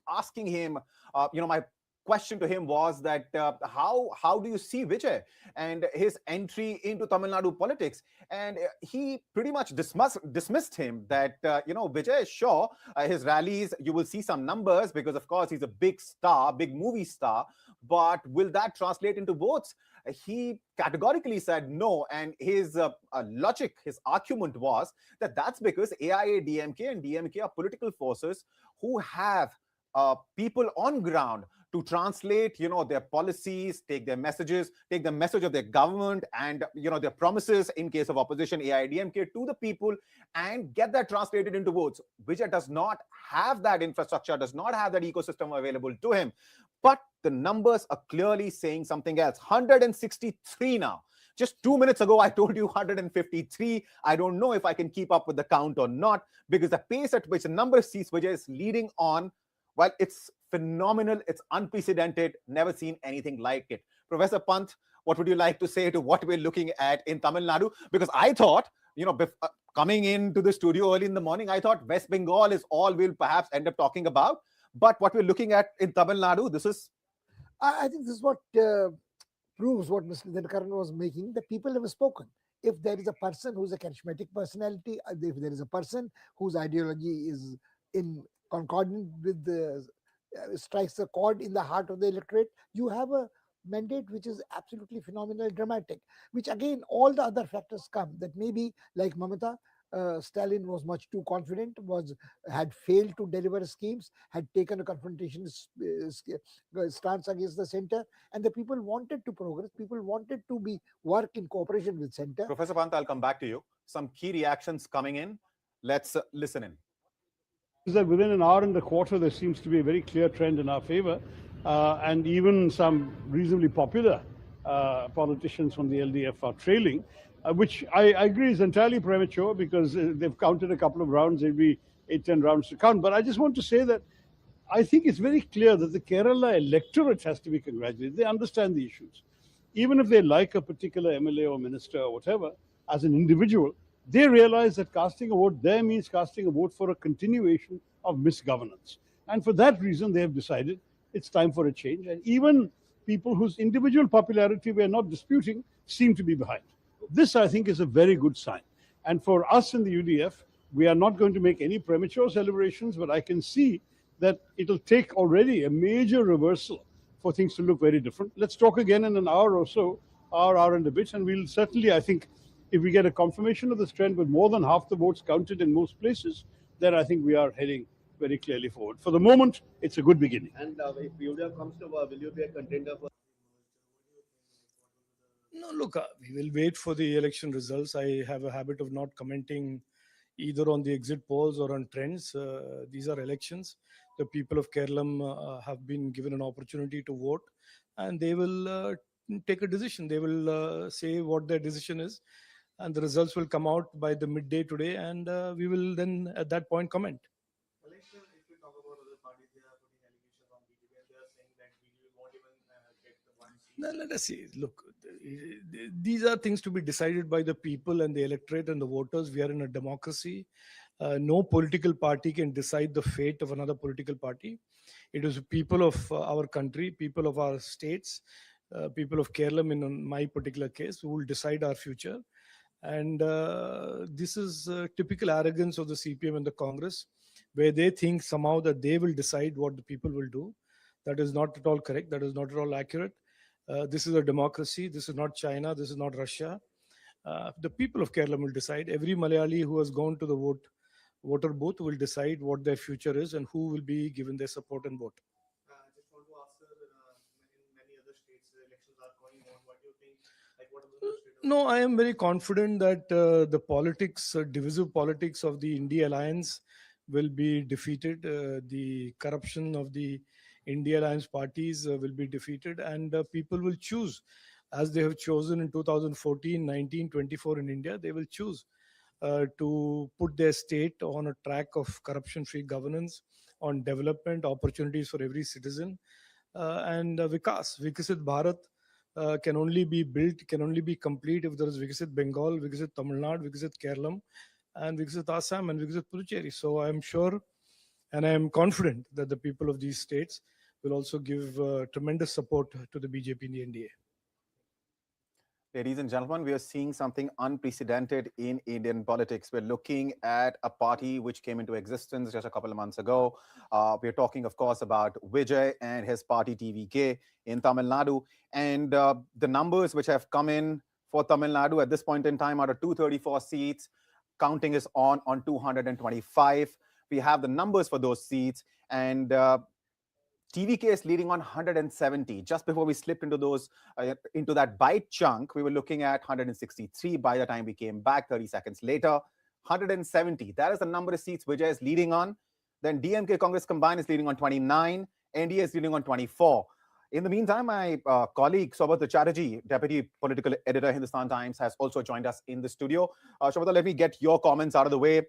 asking him, my question to him was that how do you see Vijay and his entry into Tamil Nadu politics? And he pretty much dismissed him that, Vijay, sure, his rallies, you will see some numbers because, of course, he's a big star, big movie star. But will that translate into votes? He categorically said no. And his logic, his argument was that that's because AIADMK and DMK are political forces who have people on ground to translate, their policies, take their messages, take the message of their government and, their promises in case of opposition, AIADMK, to the people and get that translated into votes. Vijay does not have that infrastructure, does not have that ecosystem available to him. But the numbers are clearly saying something else. 163 now. Just 2 minutes ago, I told you 153. I don't know if I can keep up with the count or not, because the pace at which the number of seats Vijay is leading on, well, it's phenomenal. It's unprecedented. Never seen anything like it. Professor Pant, what would you like to say to what we're looking at in Tamil Nadu? Because I thought, coming into the studio early in the morning, I thought West Bengal is all we'll perhaps end up talking about. But what we're looking at in Tamil Nadu, this is... I think this is what proves what Mr. Dinakaran was making, that people have spoken. If there is a person who's a charismatic personality, if there is a person whose ideology is in concordant with the strikes a chord in the heart of the electorate, you have a mandate which is absolutely phenomenal, dramatic, which again, all the other factors come that maybe like Mamata, Stalin was much too confident, had failed to deliver schemes, had taken a confrontation stance against the center, and the people wanted to progress. People wanted to be work in cooperation with center. Professor Pant, I'll come back to you. Some key reactions coming in. Let's listen in. Is that within an hour and a quarter, there seems to be a very clear trend in our favor, and even some reasonably popular politicians from the LDF are trailing, which I agree is entirely premature because they've counted a couple of rounds. There'll be 8-10 rounds to count. But I just want to say that I think it's very clear that the Kerala electorate has to be congratulated. They understand the issues. Even if they like a particular MLA or minister or whatever, as an individual, they realize that casting a vote there means casting a vote for a continuation of misgovernance. And for that reason, they have decided it's time for a change. And even people whose individual popularity we are not disputing seem to be behind. This, I think, is a very good sign. And for us in the UDF, we are not going to make any premature celebrations, but I can see that it'll take already a major reversal for things to look very different. Let's talk again in an hour or so, hour and a bit, and we'll certainly, I think, if we get a confirmation of this trend with more than half the votes counted in most places, then I think we are heading very clearly forward. For the moment, it's a good beginning. And if UDF comes to will you be a contender for? No, look, we will wait for the election results. I have a habit of not commenting either on the exit polls or on trends. These are elections. The people of Kerala have been given an opportunity to vote, and they will take a decision. They will say what their decision is, and the results will come out by the midday today, and we will then at that point comment. Malaysia, if we talk about other parties, they are putting allegations on BJP and they are saying that BJP won't even get the one seat. Now, let us see. Look, these are things to be decided by the people and the electorate and the voters. We are in a democracy. No political party can decide the fate of another political party. It is people of our country, people of our states, people of Kerala, in my particular case, who will decide our future. And this is typical arrogance of the CPM and the Congress, where they think somehow that they will decide what the people will do. That is not at all correct. That is not at all accurate. This is a democracy. This is not China. This is not Russia. The people of Kerala will decide. Every Malayali who has gone to the voter booth will decide what their future is and who will be given their support and vote. I just want to ask, sir, in many other states, the elections are going on. What do you think? Like, what are the state? No, I am very confident that the politics, divisive politics of the India alliance will be defeated. The corruption of the India alliance parties will be defeated, and people will choose, as they have chosen in 2014, 19, 24 in India. They will choose to put their state on a track of corruption-free governance, on development opportunities for every citizen, and Vikasit Bharat can only be built, can only be complete if there is Vikasit Bengal, Vikasit Tamil Nadu, Vikasit Kerala, and Vikasit Assam, and Vikasit Puducherry. So I am sure and I am confident that the people of these states will also give tremendous support to the BJP in the NDA. Ladies and gentlemen, we are seeing something unprecedented in Indian politics. We're looking at a party which came into existence just a couple of months ago. We're talking, of course, about Vijay and his party TVK in Tamil Nadu. And the numbers which have come in for Tamil Nadu at this point in time are 234 seats. Counting is on 225. We have the numbers for those seats. And TVK is leading on 170. Just before we slipped into those, into that bite chunk, we were looking at 163 by the time we came back 30 seconds later. 170. That is the number of seats Vijay is leading on. Then DMK Congress combined is leading on 29. NDA is leading on 24. In the meantime, my colleague Sobat Chatterjee, Deputy Political Editor, Hindustan Times, has also joined us in the studio. Sobat, let me get your comments out of the way.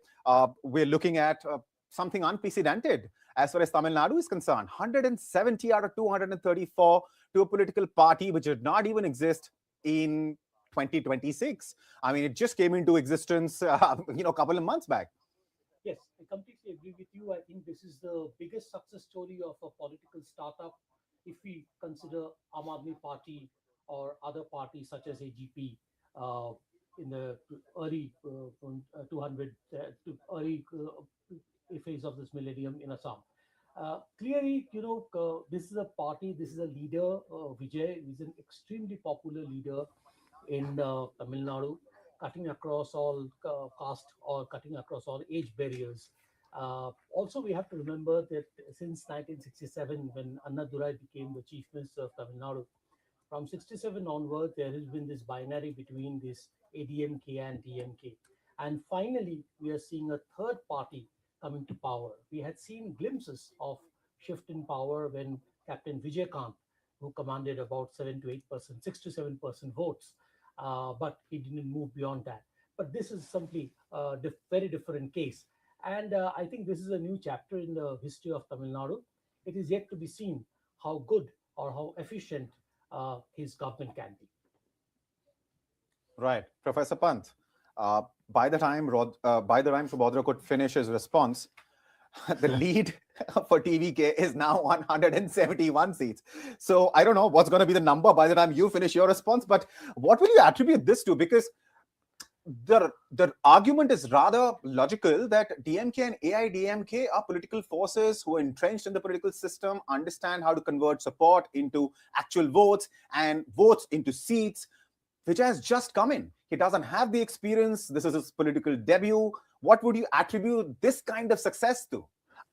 We're looking at something unprecedented as far as Tamil Nadu is concerned. 170 out of 234 to a political party which did not even exist in 2026. I mean, it just came into existence, a couple of months back. Yes, I completely agree with you. I think this is the biggest success story of a political startup. If we consider Aam Aadmi Party or other parties such as AGP in the early 200 to early phase of this millennium in Assam. Clearly, this is a party, this is a leader, Vijay, is an extremely popular leader in Tamil Nadu, cutting across all caste or cutting across all age barriers. Also, we have to remember that since 1967, when Annadurai became the Chief Minister of Tamil Nadu, from 67 onward, there has been this binary between this ADMK and DMK. And finally, we are seeing a third party coming to power. We had seen glimpses of shift in power when Captain Vijay Kant, who commanded about 7 to 8%, 6 to 7% votes, but he didn't move beyond that. But this is simply a very different case. And I think this is a new chapter in the history of Tamil Nadu. It is yet to be seen how good or how efficient his government can be. Right. Professor Pant, by the time Subhadra could finish his response, the lead for TVK is now 171 seats. So I don't know what's going to be the number by the time you finish your response, but what will you attribute this to? Because the argument is rather logical that DMK and AIADMK are political forces who are entrenched in the political system, understand how to convert support into actual votes and votes into seats. Vijay has just come in. He doesn't have the experience. This is his political debut. What would you attribute this kind of success to?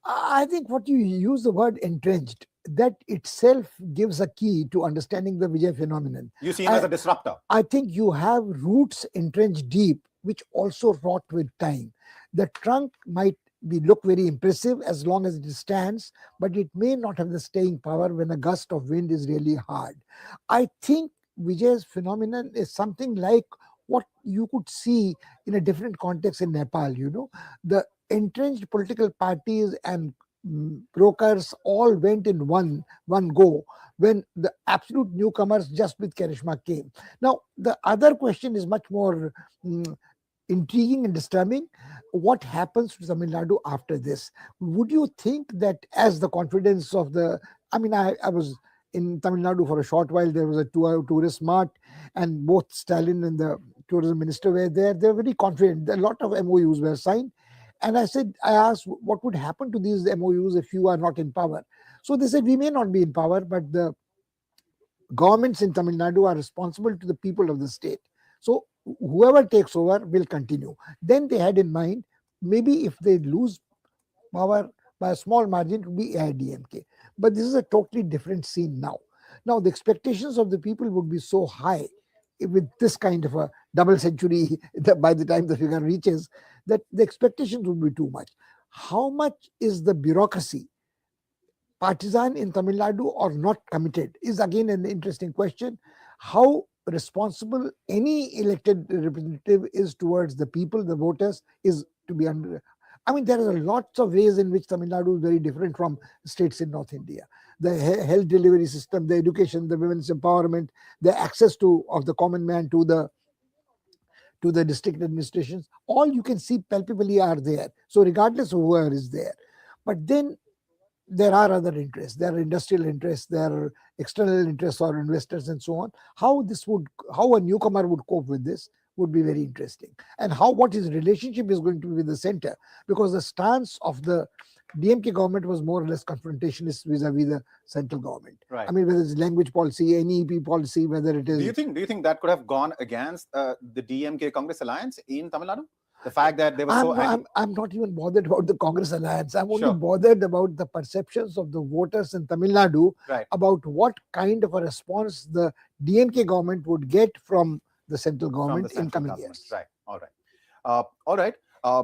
I think what you use the word entrenched, that itself gives a key to understanding the Vijay phenomenon. You see him as a disruptor. I think you have roots entrenched deep, which also rot with time. The trunk might look very impressive as long as it stands, but it may not have the staying power when a gust of wind is really hard. I think Vijay's phenomenon is something like what you could see in a different context in Nepal. The entrenched political parties and brokers all went in one go when the absolute newcomers just with charisma came. Now, the other question is much more intriguing and disturbing. What happens to Tamil Nadu after this? Would you think that as the confidence of I was in Tamil Nadu for a short while. There was a tourist mart, and both Stalin and the tourism minister were there. They were very confident. A lot of MOUs were signed. And I asked, what would happen to these MOUs if you are not in power? So they said, we may not be in power, but the governments in Tamil Nadu are responsible to the people of the state. So whoever takes over will continue. Then they had in mind, maybe if they lose power by a small margin, it would be AIADMK. But this is a totally different scene now. Now, the expectations of the people would be so high with this kind of a double century by the time the figure reaches, that the expectations would be too much. How much is the bureaucracy partisan in Tamil Nadu or not committed is again an interesting question. How responsible any elected representative is towards the people, the voters, is to be under. There are lots of ways in which Tamil Nadu is very different from states in North India. The health delivery system, the education, the women's empowerment, the access of the common man to the district administrations, all you can see palpably are there. So regardless of whoever is there. But then there are other interests. There are industrial interests, there are external interests or investors and so on. How a newcomer would cope with this would be very interesting. And what his relationship is going to be with the center, because the stance of the DMK government was more or less confrontationist vis-a-vis the central government. Right. Whether it's language policy, NEP policy, whether it is. Do you think that could have gone against the DMK Congress alliance in Tamil Nadu? The fact that they were I'm not even bothered about the Congress alliance. I'm only bothered about the perceptions of the voters in Tamil Nadu about what kind of a response the DMK government would get from the central government in coming years. Right. All right.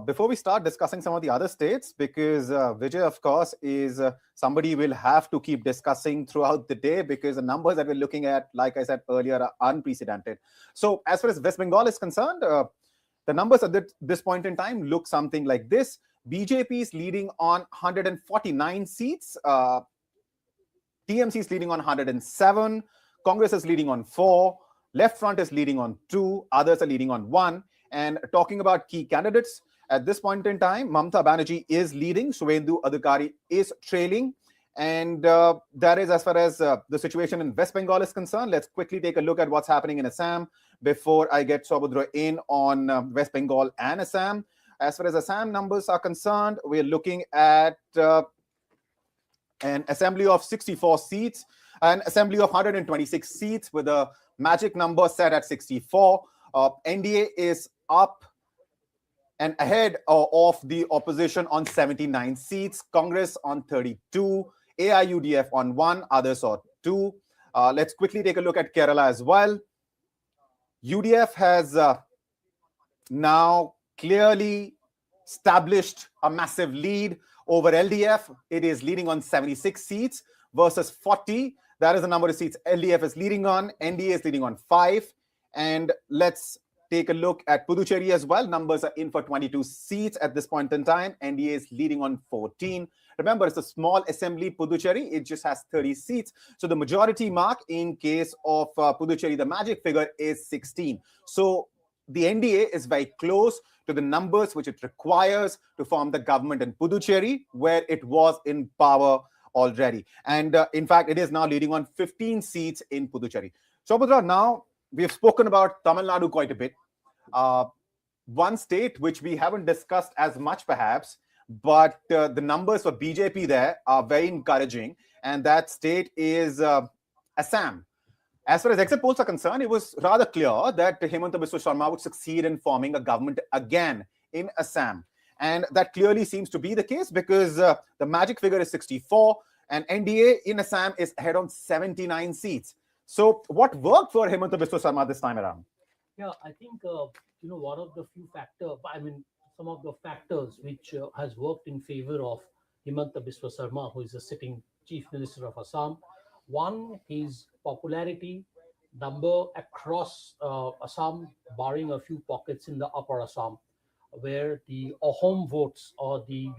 Before we start discussing some of the other states, because Vijay, of course, is somebody we'll have to keep discussing throughout the day, because the numbers that we're looking at, like I said earlier, are unprecedented. So as far as West Bengal is concerned, the numbers at this point in time look something like this. BJP is leading on 149 seats. TMC is leading on 107. Congress is leading on 4. Left Front is leading on 2. Others are leading on 1. And talking about key candidates, at this point in time, Mamata Banerjee is leading. Suvendu Adhikari is trailing. And that is as far as the situation in West Bengal is concerned. Let's quickly take a look at what's happening in Assam before I get Subhadra in on West Bengal and Assam. As far as Assam numbers are concerned, we're looking at an assembly of 64 seats, an assembly of 126 seats with a magic number set at 64. NDA is up and ahead of the opposition on 79 seats, Congress on 32, AIUDF on 1, others on 2. Let's quickly take a look at Kerala as well. UDF has now clearly established a massive lead over LDF. It is leading on 76 seats versus 40. That is the number of seats LDF is leading on. NDA is leading on 5. And let's take a look at Puducherry as well. Numbers are in for 22 seats at this point in time. NDA is leading on 14. Remember, it's a small assembly, Puducherry. It just has 30 seats. So the majority mark in case of Puducherry, the magic figure is 16. So the NDA is very close to the numbers which it requires to form the government in Puducherry, where it was in power already. And in fact, it is now leading on 15 seats in Puducherry. Saubhadra, now we have spoken about Tamil Nadu quite a bit. One state which we haven't discussed as much perhaps, but the numbers for BJP there are very encouraging. And that state is Assam. As far as exit polls are concerned, it was rather clear that Himanta Biswa Sarma would succeed in forming a government again in Assam. And that clearly seems to be the case because the magic figure is 64 and NDA in Assam is ahead on 79 seats. So what worked for Himanta Biswa Sarma this time around? Yeah, I think, one of the few factors, some of the factors which has worked in favor of Himanta Biswa Sarma, who is the sitting Chief Minister of Assam. One, his popularity number across Assam, barring a few pockets in the upper Assam, where the Ahom votes or the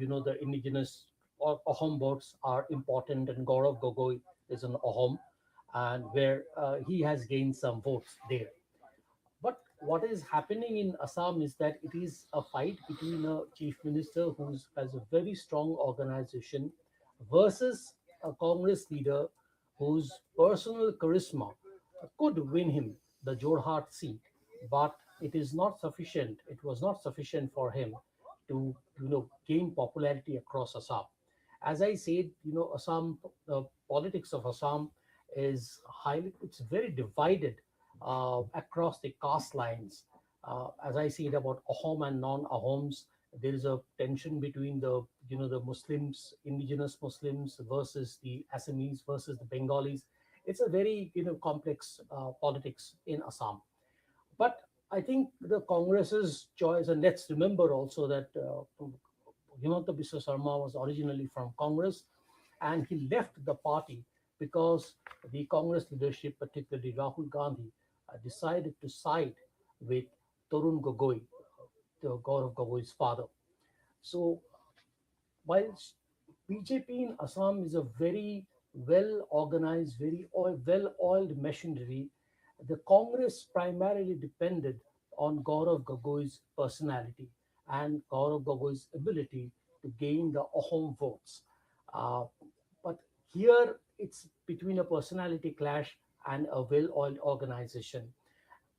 indigenous or Ahom votes are important, and Gaurav Gogoi is an Ahom, and where he has gained some votes there. But what is happening in Assam is that it is a fight between a chief minister who has a very strong organization versus a Congress leader whose personal charisma could win him the Jorhat seat, but it is not sufficient. It was not sufficient for him to gain popularity across Assam. As I said, Assam, the politics of Assam is it's very divided across the caste lines. As I said about Ahom and non-Ahoms, there is a tension between the Muslims, indigenous Muslims versus the Assamese versus the Bengalis. It's a very complex politics in Assam. But I think the Congress's choice, and let's remember also that Himanta Biswa Sarma was originally from Congress, and he left the party because the Congress leadership, particularly Rahul Gandhi, decided to side with Tarun Gogoi, Gaurav Gogoi's father. So while BJP in Assam is a very well-organized, very well-oiled machinery, the Congress primarily depended on Gaurav Gogoi's personality and Gaurav Gogoi's ability to gain the Ahom votes. But here it's between a personality clash and a well-oiled organization.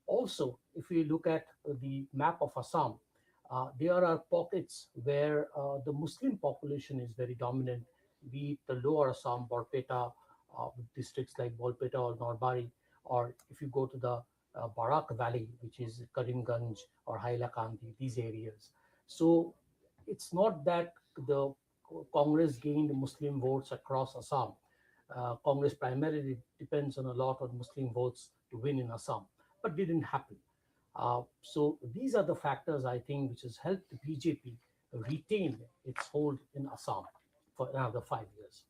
Also, if we look at the map of Assam, there are pockets where the Muslim population is very dominant, be it the lower Assam, Borpeta, districts like Bolpeta or Norbari, or if you go to the Barak Valley, which is Karimganj or Hailakandi, these areas. So it's not that the Congress gained Muslim votes across Assam. Congress primarily depends on a lot of Muslim votes to win in Assam, but didn't happen. So these are the factors, I think, which has helped the BJP retain its hold in Assam for another 5 years.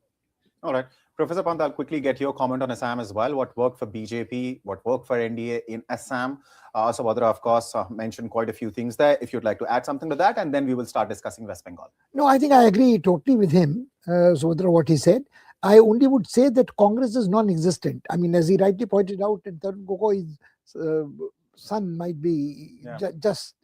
All right. Professor Pant, I'll quickly get your comment on Assam as well. What worked for BJP? What worked for NDA in Assam? Saubhadra, of course, mentioned quite a few things there. If you'd like to add something to that, and then we will start discussing West Bengal. No, I think I agree totally with him, Saubhadra, what he said. I only would say that Congress is non-existent. I mean, as he rightly pointed out, Tarun Gogoi's son might be just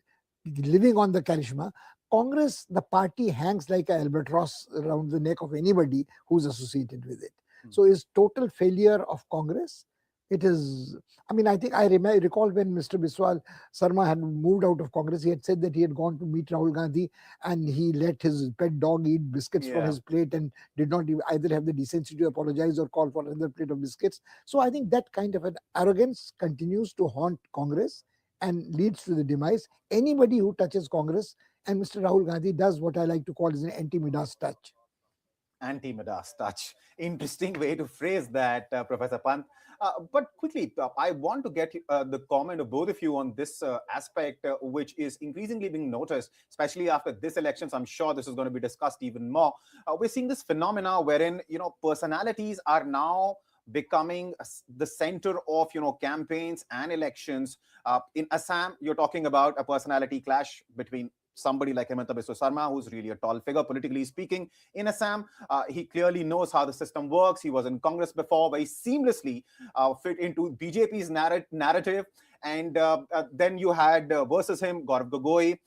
living on the charisma. Congress, the party hangs like an albatross around the neck of anybody who's associated with it. So it's total failure of Congress It is, I mean, I think I recall when Mr. Biswal Sarma had moved out of Congress, he had said that he had gone to meet Rahul Gandhi and he let his pet dog eat biscuits from Yeah. his plate and did not either have the decency to apologize or call for another plate of biscuits. So I think that kind of an arrogance continues to haunt Congress and leads to the demise. Anybody who touches Congress, and Mr. Rahul Gandhi does what I like to call as an anti-Midas touch. Anti-Midas touch. Interesting way to phrase that, Professor Pant. But quickly, I want to get the comment of both of you on this aspect, which is increasingly being noticed, especially after this election. So I'm sure this is going to be discussed even more. We're seeing this phenomena wherein, personalities are now becoming the center of, campaigns and elections. In Assam, you're talking about a personality clash between somebody like Hemanta Biswa Sarma, who's really a tall figure, politically speaking. In Assam, he clearly knows how the system works. He was in Congress before, very seamlessly fit into BJP's narrative. And then you had versus him, Gaurav Gogoi.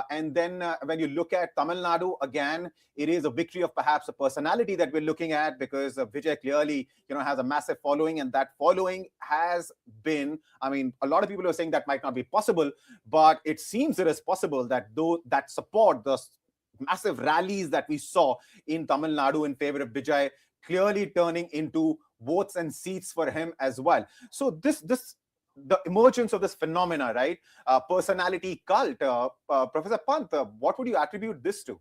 And then when you look at Tamil Nadu, again, it is a victory of perhaps a personality that we're looking at, because Vijay clearly, has a massive following, and that following has been, I mean, a lot of people are saying that might not be possible, but it seems it is possible that though that support, the massive rallies that we saw in Tamil Nadu in favor of Vijay, clearly turning into votes and seats for him as well. So the emergence of this phenomena, right? Personality cult. Professor Pant, what would you attribute this to?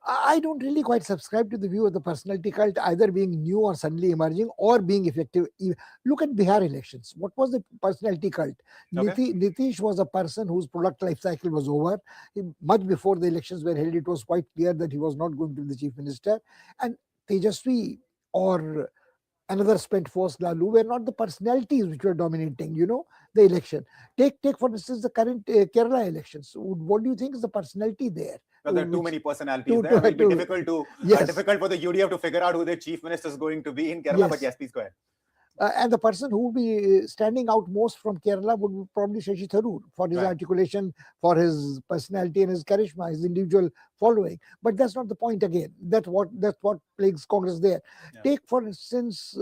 I don't really quite subscribe to the view of the personality cult either being new or suddenly emerging or being effective. Look at Bihar elections. What was the personality cult? Okay. Nitish was a person whose product life cycle was over. Much before the elections were held, it was quite clear that he was not going to be the chief minister. And Tejasvi or another spent force Lalu were not the personalities which were dominating, the election. Take for instance the current Kerala elections. What do you think is the personality there? Well, there are too many personalities there. It will be difficult for the UDF to figure out who their chief minister is going to be in Kerala. Yes. But yes, please go ahead. And the person who would be standing out most from Kerala would be probably Shashi Tharoor for his articulation, for his personality and his charisma, his individual following. But that's not the point again. That's what plagues Congress there. Yeah. Take, for instance,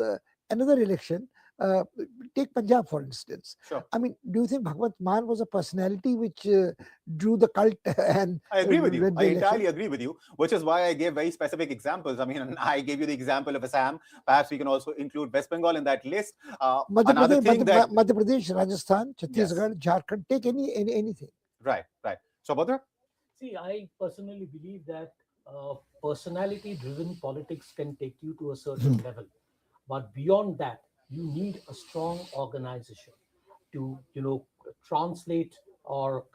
another election. Take Punjab, for instance. Sure. I mean, do you think Bhagwant Maan was a personality which drew the cult? And I agree with you. I entirely election? agree with you, which is why I gave very specific examples. I mean, I gave you the example of Assam. Perhaps we can also include West Bengal in that list. Another thing that Madhya Pradesh, Rajasthan, Chhattisgarh, Jharkhand, take anything. Right. So, Badra? See, I personally believe that personality-driven politics can take you to a certain level, but beyond that, you need a strong organization to, translate or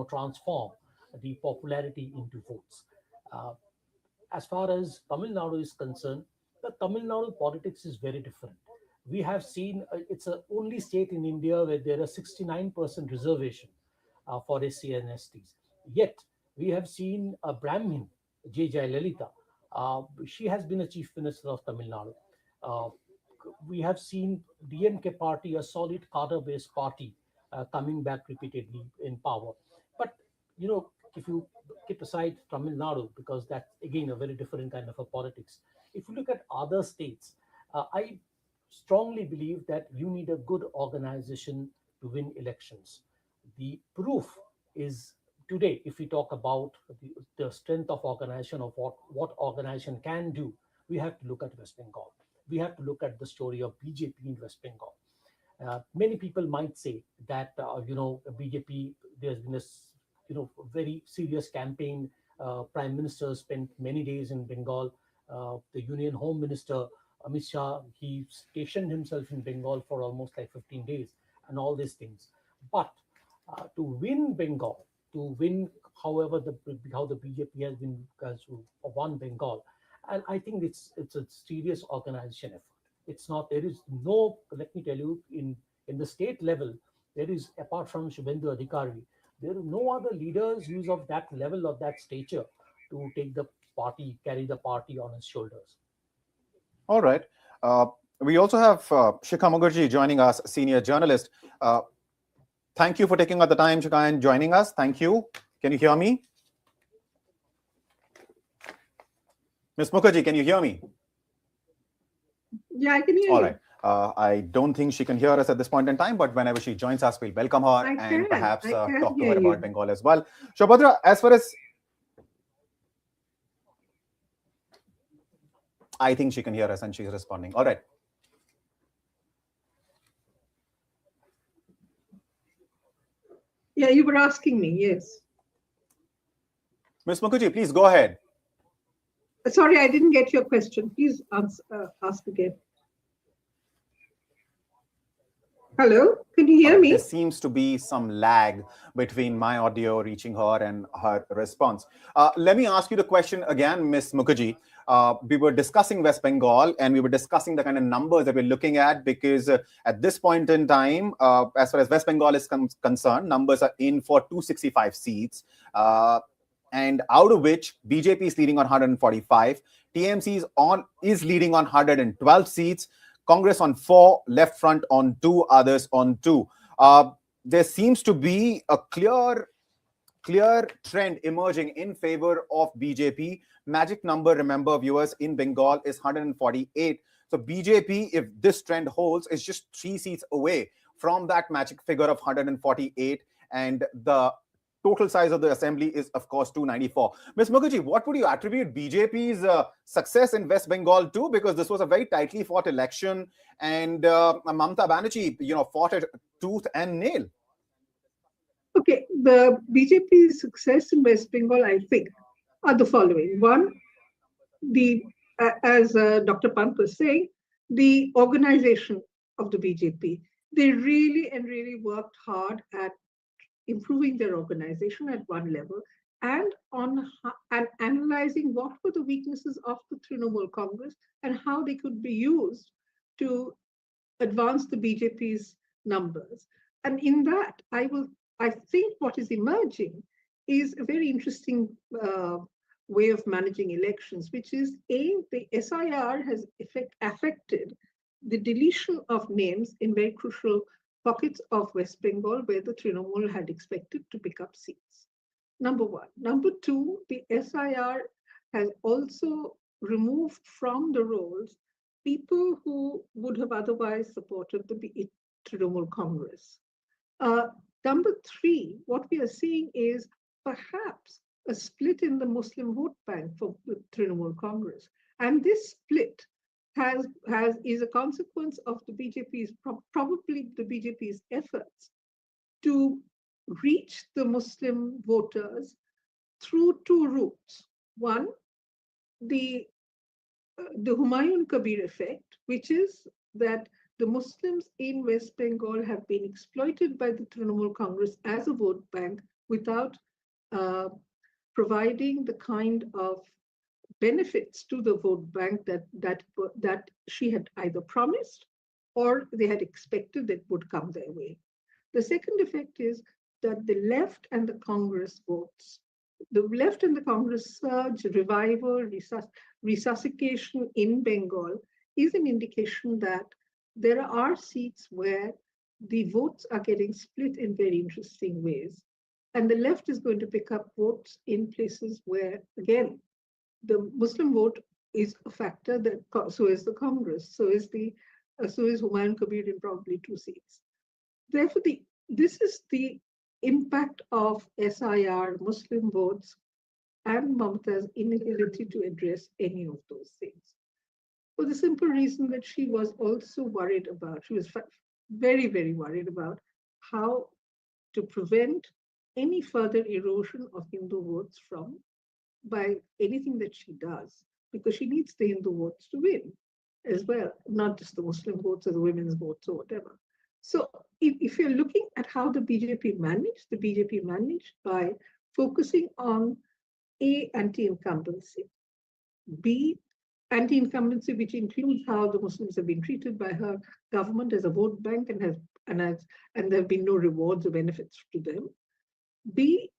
transform the popularity into votes. As far as Tamil Nadu is concerned, the Tamil Nadu politics is very different. We have seen it's the only state in India where there are 69% reservation for SC and STs. Yet we have seen a Brahmin, J. Jayalalitha. She has been a chief minister of Tamil Nadu. We have seen DMK party, a solid cadre-based party, coming back repeatedly in power. But, if you keep aside Tamil Nadu, because that's, again, a very different kind of a politics. If you look at other states, I strongly believe that you need a good organization to win elections. The proof is today, if we talk about the strength of organization, of what organization can do, we have to look at West Bengal. We have to look at the story of BJP in West Bengal. Many people might say that, BJP, there's been a very serious campaign. Prime Minister spent many days in Bengal. The Union Home Minister, Amit Shah, he stationed himself in Bengal for almost like 15 days and all these things. But to win Bengal, to win, however, how the BJP has won Bengal, and I think it's a serious organization effort. It's not, there is no, let me tell you, in the state level, there is, apart from Shubhendu Adhikari, there are no other leaders who's of that level, of that stature, to take the party, carry the party on his shoulders. All right. We also have Shikha Mukherjee joining us, senior journalist. Thank you for taking out the time, Shikha, and joining us. Thank you. Can you hear me? Ms. Mukherjee, can you hear me? Yeah, I can hear you. All right. I don't think she can hear us at this point in time, but whenever she joins us, we'll welcome her and perhaps talk to her about Bengal as well. Shobhadra, as far as I think she can hear us and she's responding. All right. Yeah, you were asking me, yes. Ms. Mukherjee, please go ahead. Sorry, I didn't get your question. Please ask again. Hello, can you hear me? There seems to be some lag between my audio reaching her and her response. Let me ask you the question again, Ms. Mukherjee. We were discussing West Bengal and we were discussing the kind of numbers that we're looking at, because at this point in time, as far as West Bengal is concerned, numbers are in for 265 seats. And out of which BJP is leading on 145, TMC is leading on 112 seats, Congress on 4, Left Front on 2, others on 2. There seems to be a clear trend emerging in favor of BJP. Magic number, remember viewers, in Bengal is 148. So BJP, if this trend holds, is just 3 seats away from that magic figure of 148, and the total size of the assembly is, of course, 294. Ms. Mukherjee, what would you attribute BJP's success in West Bengal to? Because this was a very tightly fought election, and Mamata Banerjee, fought it tooth and nail. Okay, the BJP's success in West Bengal, I think, are the following. One, as Dr. Pant was saying, the organization of the BJP. They really worked hard at improving their organization at one level, and analyzing what were the weaknesses of the Trinamool Congress and how they could be used to advance the BJP's numbers. And in that, I think what is emerging is a very interesting way of managing elections, which is the SIR has affected the deletion of names in very crucial pockets of West Bengal where the Trinamool had expected to pick up seats. Number one. Number two, the SIR has also removed from the rolls people who would have otherwise supported the Trinamool Congress. Number three, what we are seeing is perhaps a split in the Muslim vote bank for the Trinamool Congress. And this split is a consequence of the BJP's, probably the BJP's efforts to reach the Muslim voters through 2 routes. One, the Humayun Kabir effect, which is that the Muslims in West Bengal have been exploited by the Trinamool Congress as a vote bank without providing the kind of benefits to the vote bank that she had either promised or they had expected that would come their way. The second effect is that the left and the Congress votes, the left and the Congress surge, revival, resuscitation in Bengal is an indication that there are seats where the votes are getting split in very interesting ways. And the left is going to pick up votes in places where, again, the Muslim vote is a factor, that so is the Congress, so is Humayun Kabir in probably 2 seats. Therefore, this is the impact of SIR, Muslim votes, and Mamata's inability to address any of those things. For the simple reason that she was also worried about, she was very worried about how to prevent any further erosion of Hindu votes by anything that she does, because she needs the Hindu votes to win as well, not just the Muslim votes or the women's votes or whatever. So if you're looking at how the BJP managed by focusing on A, anti-incumbency, B, anti-incumbency, which includes how the Muslims have been treated by her government as a vote bank and there have been no rewards or benefits to them. B,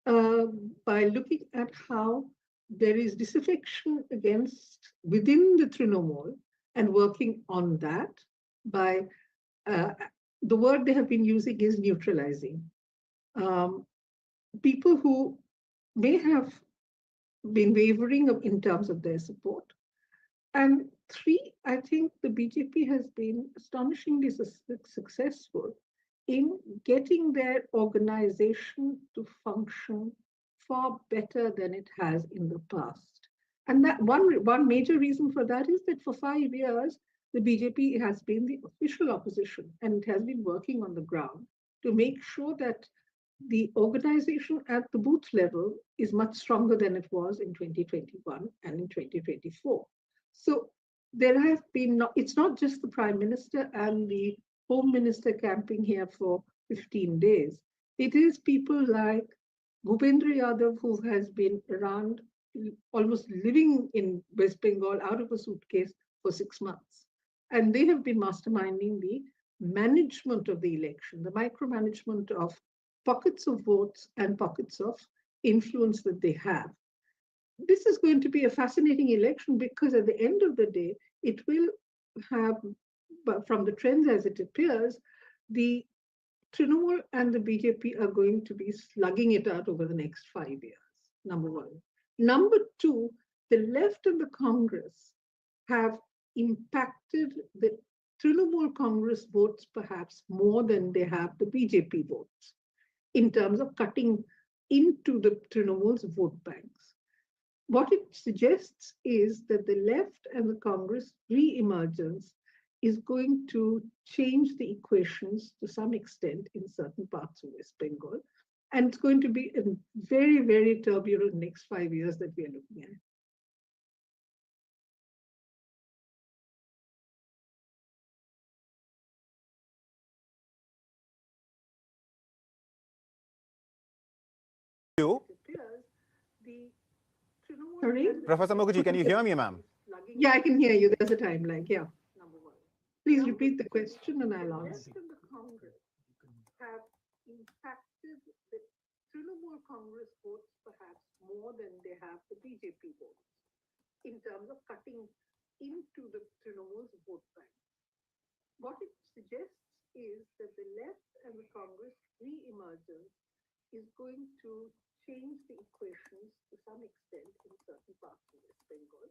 by looking at how there is disaffection within the Trinamool and working on that by, the word they have been using is neutralizing. People who may have been wavering in terms of their support, And three, I think the BJP has been astonishingly successful in getting their organization to function far better than it has in the past. And that one major reason for that is that for 5 years, the BJP has been the official opposition, and it has been working on the ground to make sure that the organization at the booth level is much stronger than it was in 2021 and in 2024. So there have been, it's not just the Prime Minister and the Home Minister camping here for 15 days. It is people like Bhupendra Yadav, who has been around almost living in West Bengal out of a suitcase for 6 months. And they have been masterminding the management of the election, the micromanagement of pockets of votes and pockets of influence that they have. This is going to be a fascinating election because at the end of the day, it will have, from the trends as it appears, the Trinamool and the BJP are going to be slugging it out over the next 5 years, number one. Number two, the left and the Congress have impacted the Trinamool Congress votes perhaps more than they have the BJP votes in terms of cutting into the Trinamool's vote banks. What it suggests is that the left and the Congress re-emergence is going to change the equations to some extent in certain parts of West Bengal. And it's going to be a very, very turbulent next 5 years that we are looking at. Sorry? Professor Mukherjee, can you hear me, ma'am? Yeah, I can hear you. There's a time lag. Yeah. Please repeat the question and I'll answer. The Congress have impacted the Trinamool Congress votes perhaps more than they have the BJP votes in terms of cutting into the Trinamool's vote bank. What it suggests is that the left and the Congress re-emergence is going to change the equations to some extent in certain parts of West Bengal.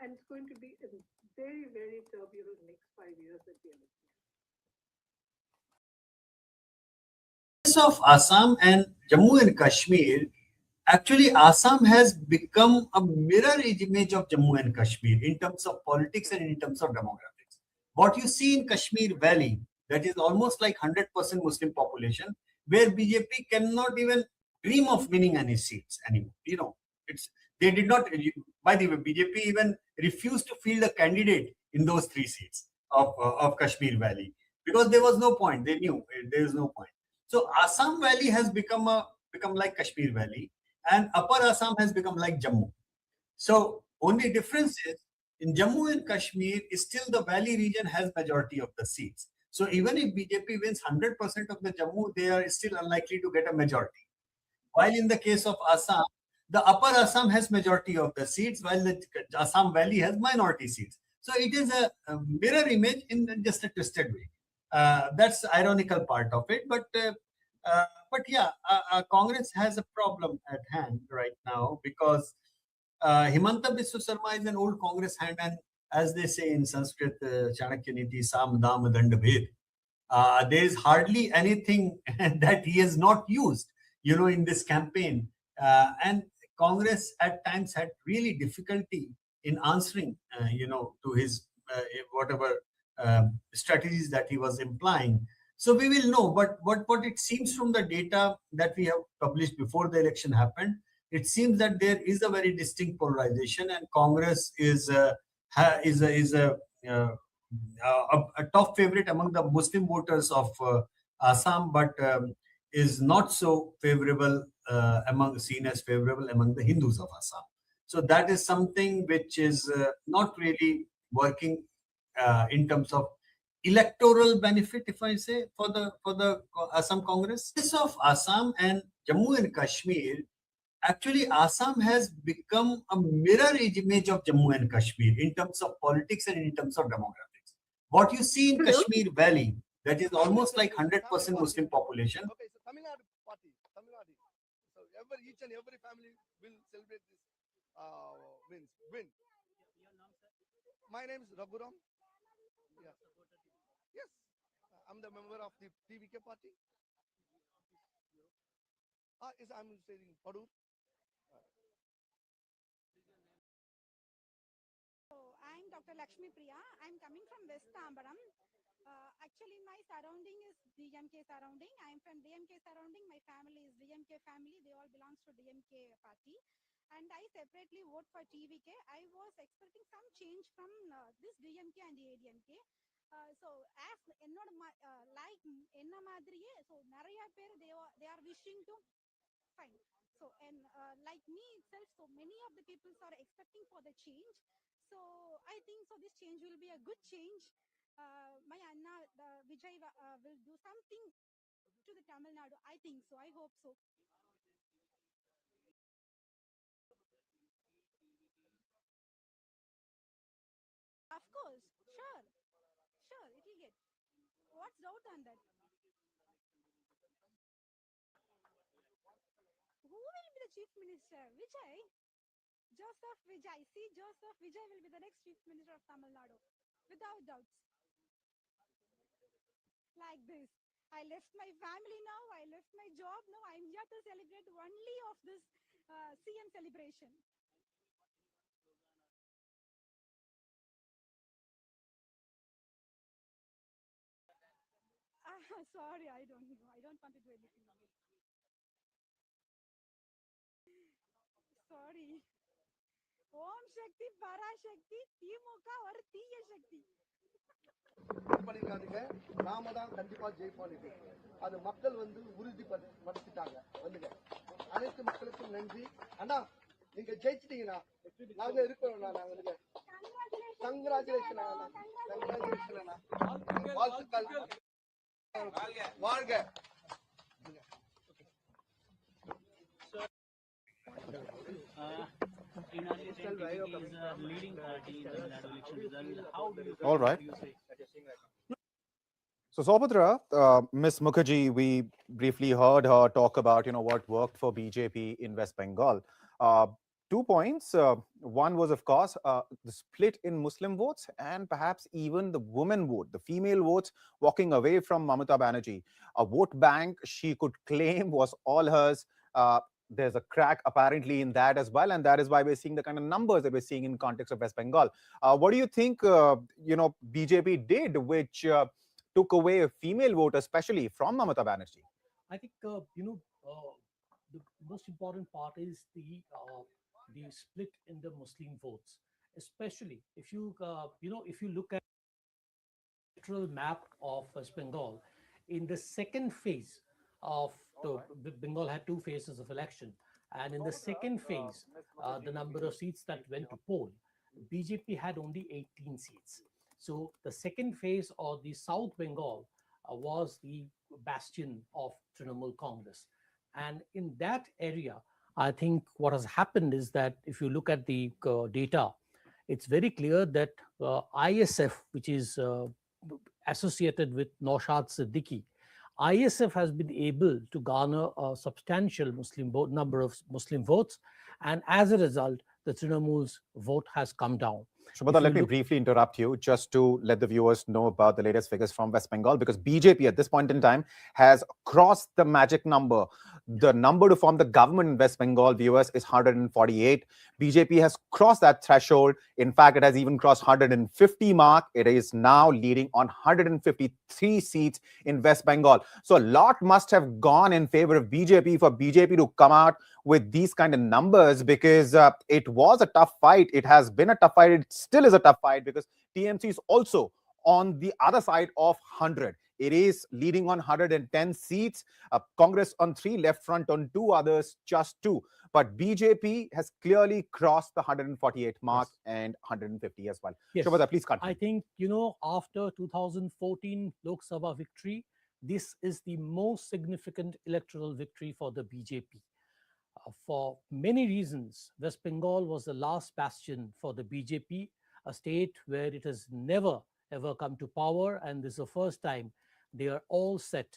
And it's going to be a very, very turbulent next 5 years that we are looking at. Case of Assam and Jammu and Kashmir, actually Assam has become a mirror image of Jammu and Kashmir in terms of politics and in terms of demographics. What you see in Kashmir Valley, that is almost like 100% Muslim population, where BJP cannot even dream of winning any seats anymore. You know, they did not. By the way, BJP even refused to field a candidate in those 3 seats of Kashmir Valley because there was no point. They knew there is no point. So Assam Valley has become like Kashmir Valley, and Upper Assam has become like Jammu. So only difference is in Jammu and Kashmir is still the valley region has majority of the seats. So even if BJP wins 100% of the Jammu, they are still unlikely to get a majority. While in the case of Assam, the Upper Assam has majority of the seats, while the Assam Valley has minority seats. So it is a mirror image in just a twisted way. That's the ironical part of it. But yeah, Congress has a problem at hand right now because Himanta Biswa Sarma is an old Congress hand, and as they say in Sanskrit, Chanakya Niti, Sam Dam Dand Bhed. There is hardly anything that he has not used, you know, in this campaign. And Congress at times had really difficulty in answering, you know, to his whatever strategies that he was implying. So we will know. But what it seems from the data that we have published before the election happened, it seems that there is a very distinct polarization, and Congress is a top favorite among the Muslim voters of Assam, but is not so favorable seen as favorable among the Hindus of Assam. So that is something which is not really working in terms of electoral benefit, if I say, for the Assam Congress. Case of Assam and Jammu and Kashmir, actually Assam has become a mirror image of Jammu and Kashmir in terms of politics and in terms of demographics. What you see in Kashmir Valley, that is almost like 100% Muslim population. Okay, so Tamil Nadu party, Tamil Nadu. So each and every family will celebrate this win. My name is Raghuram. Yeah. Yes, I'm the member of the TVK party. Yes, I'm staying in Padur. So I'm Dr. Lakshmi Priya. I'm coming from West Tambaram. Actually, my surrounding is DMK surrounding. I'm from DMK surrounding. My family is DMK family. They all belongs to DMK party. And I separately vote for TVK. I was expecting some change from this DMK and the ADMK. So as என்னோட like என்ன மாதிரியே so நிறைய பேர் they are wishing to fine. So and like me itself, so many of the people are expecting for the change. So I think so this change will be a good change. My Anna Vijay will do something to the Tamil Nadu. I think so. I hope so. Of course, sure, it will get. What's doubt on that? Who will be the chief minister? Vijay. Joseph Vijay. See, Joseph Vijay will be the next chief minister of Tamil Nadu, without doubts. Like this. I left my family now. I left my job now. I'm here to celebrate only of this CM celebration. Sorry, I don't know. I don't want to do anything. Sorry. Om Shakti, Parashakti, Timuka or Tiya Shakti. பண்ணிருக்காங்க நாம தான் கண்டிப்பா ஜெயிப்போம் இது அது மக்கள் வந்து உறுதிப்படுத்திட்டாங்க வந்துங்க அனைத்து மக்களுக்கும் நன்றி அண்ணா நீங்க ஜெயிச்சிட்டீங்கன்னா நாங்க இருக்கோம் நாங்க வந்துங்க கங்க்ராச்சுலேஷன் அண்ணா கங்க்ராச்சுலேஷன் அண்ணா வாழ்த்துக்கள் வாழ்க All right. So Saubhadra, Ms. Mukherjee, we briefly heard her talk about what worked for BJP in West Bengal. 2 points. One was, of course, the split in Muslim votes and perhaps even the women vote, the female votes walking away from Mamata Banerjee. A vote bank she could claim was all hers. There's a crack apparently in that as well, and that is why we're seeing the kind of numbers that we're seeing in context of West Bengal. What do you think, BJP did, which took away a female vote, especially from Mamata Banerjee? I think the most important part is the split in the Muslim votes, especially if you if you look at the electoral map of West Bengal. In the second phase of Bengal had 2 phases of election, and in the second phase, the number of seats that went to poll, BJP had only 18 seats. So the second phase of the South Bengal was the bastion of Trinamool Congress. And in that area, I think what has happened is that if you look at the data, it's very clear that ISF, which is associated with Naushad Siddiqui, ISF has been able to garner a substantial number of Muslim votes, and as a result, the Trinamool's vote has come down. Shubhadra, let me briefly interrupt you just to let the viewers know about the latest figures from West Bengal, because BJP at this point in time has crossed the magic number. The number to form the government in West Bengal, viewers, is 148. BJP has crossed that threshold. In fact, it has even crossed 150 mark. It is now leading on 153 seats in West Bengal. So a lot must have gone in favor of BJP for BJP to come out with these kind of numbers, because it was a tough fight. It has been a tough fight. It still is a tough fight because TMC is also on the other side of 100. It is leading on 110 seats. Congress on 3, left front on 2, others just 2. But BJP has clearly crossed the 148 mark, yes, and 150 as well. Yes. Shubhadra, please continue. I think, after 2014 Lok Sabha victory, this is the most significant electoral victory for the BJP. For many reasons, West Bengal was the last bastion for the BJP, a state where it has never ever come to power, and this is the first time they are all set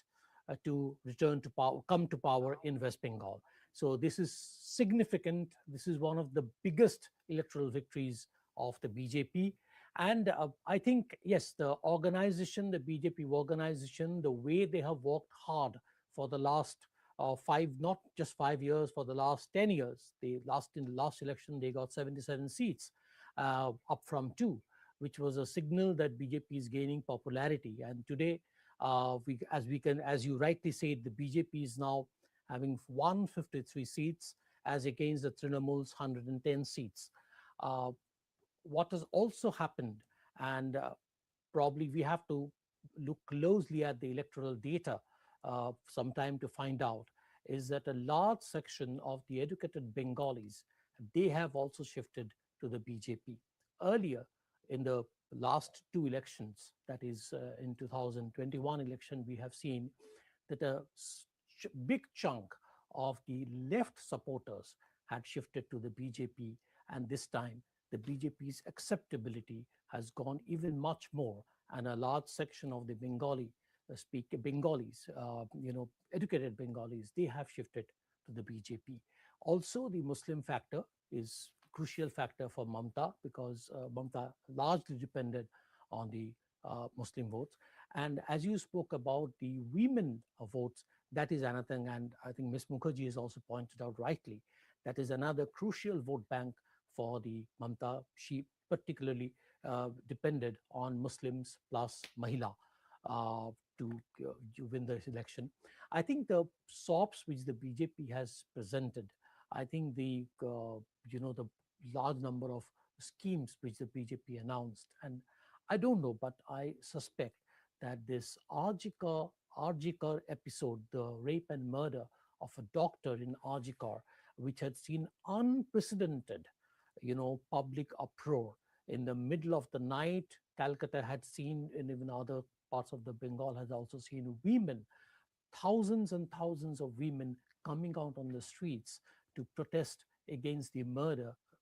to return to power, come to power in West Bengal. So this is significant. This is one of the biggest electoral victories of the BJP, And I think, yes, the organization, the BJP organization, the way they have worked hard for the last five, not just 5 years, for the last 10 years. In the last election, they got 77 seats, up from 2, which was a signal that BJP is gaining popularity. And today, as you rightly said, the BJP is now having 153 seats as against the Trinamool's 110 seats. What has also happened, and probably we have to look closely at the electoral data sometime to find out, is that a large section of the educated Bengalis, they have also shifted to the BJP. Earlier, in the last 2 elections, that is in 2021 election, we have seen that a big chunk of the left supporters had shifted to the BJP, and this time the BJP's acceptability has gone even much more, and a large section of the Bengalis, educated Bengalis, they have shifted to the BJP. Also, the Muslim factor is crucial factor for Mamta, because Mamta largely depended on the Muslim votes. And as you spoke about the women votes, that is another thing, and I think Ms. Mukherjee has also pointed out rightly, that is another crucial vote bank for the Mamta. She particularly depended on Muslims plus Mahila to win the election. I think the SOPs which the BJP has presented, I think the large number of schemes which the BJP announced, and I don't know, but I suspect that this Arjikar episode, the rape and murder of a doctor in Arjikar, which had seen unprecedented, public uproar in the middle of the night. Calcutta had seen, and even other parts of the Bengal has also seen women, thousands and thousands of women coming out on the streets to protest against the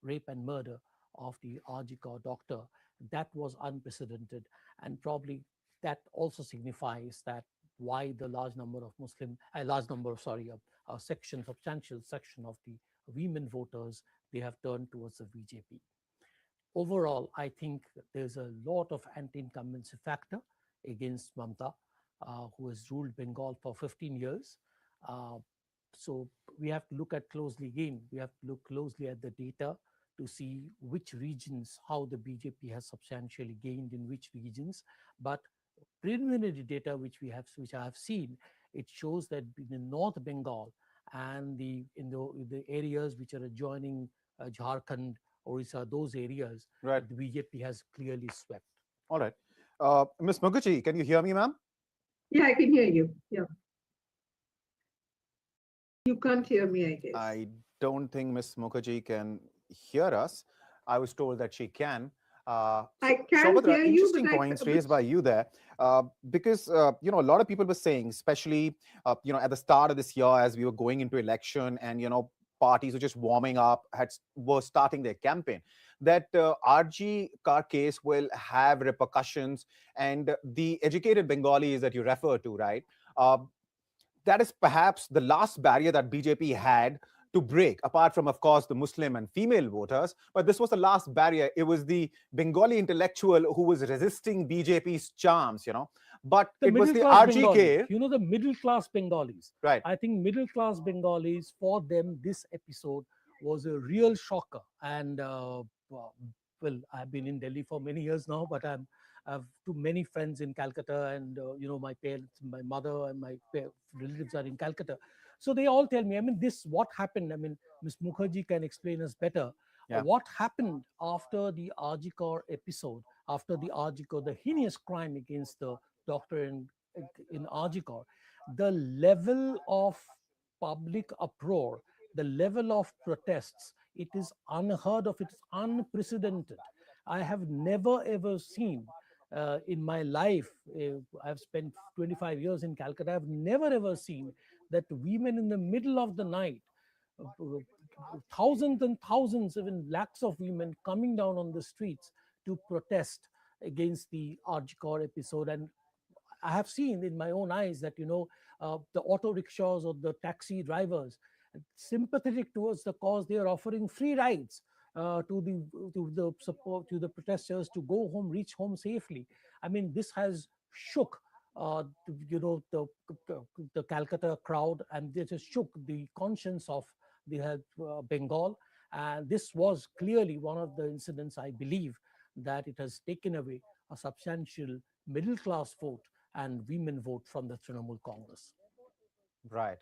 rape and murder of the Arjikar doctor. That was unprecedented, and probably that also signifies that why the substantial section of the women voters, they have turned towards the BJP. Overall, I think there's a lot of anti-incumbency factor against Mamta, who has ruled Bengal for 15 years. So we have to look at closely again. We have to look closely at the data to see which regions, how the BJP has substantially gained in which regions. But preliminary data which I have seen, it shows that in North Bengal and in the areas which are adjoining Jharkhand, Orissa, those areas, right, the BJP has clearly swept. All right. Ms. Mukherjee, can you hear me, ma'am? Yeah, I can hear you. Yeah. You can't hear me, I guess. I don't think Ms. Mukherjee can hear us. I was told that she can. I can Saubhadra, hear you, interesting but points raised by you there, because a lot of people were saying, especially at the start of this year, as we were going into election, and parties were just warming up, were starting their campaign, that RG car case will have repercussions, and the educated Bengalis that you refer to, right? That is perhaps the last barrier that BJP had to break, apart from, of course, the Muslim and female voters. But this was the last barrier. It was the Bengali intellectual who was resisting BJP's charms, But it was the RGK. The middle class Bengalis. Right. I think middle class Bengalis, for them, this episode was a real shocker. And I've been in Delhi for many years now, but I have too many friends in Calcutta, and my parents, my mother, and my relatives are in Calcutta. So they all tell me, what happened? Ms. Mukherjee can explain us better. Yeah. What happened after the Arjikar episode, after the heinous crime against the doctor in Arjikar, the level of public uproar, the level of protests, it is unheard of, it is unprecedented. I have never ever seen in my life, I've spent 25 years in Calcutta, I've never ever seen that women in the middle of the night, thousands and thousands, even lakhs of women coming down on the streets to protest against the Arjikar episode. And I have seen in my own eyes that, the auto rickshaws or the taxi drivers, sympathetic towards the cause, they are offering free rides to the support, to the protesters to go home, reach home safely. I mean, this has shook the Calcutta crowd, and this has shook the conscience of the Bengal. And this was clearly one of the incidents, I believe, that it has taken away a substantial middle class vote and women vote from the Trinamool Congress. Right.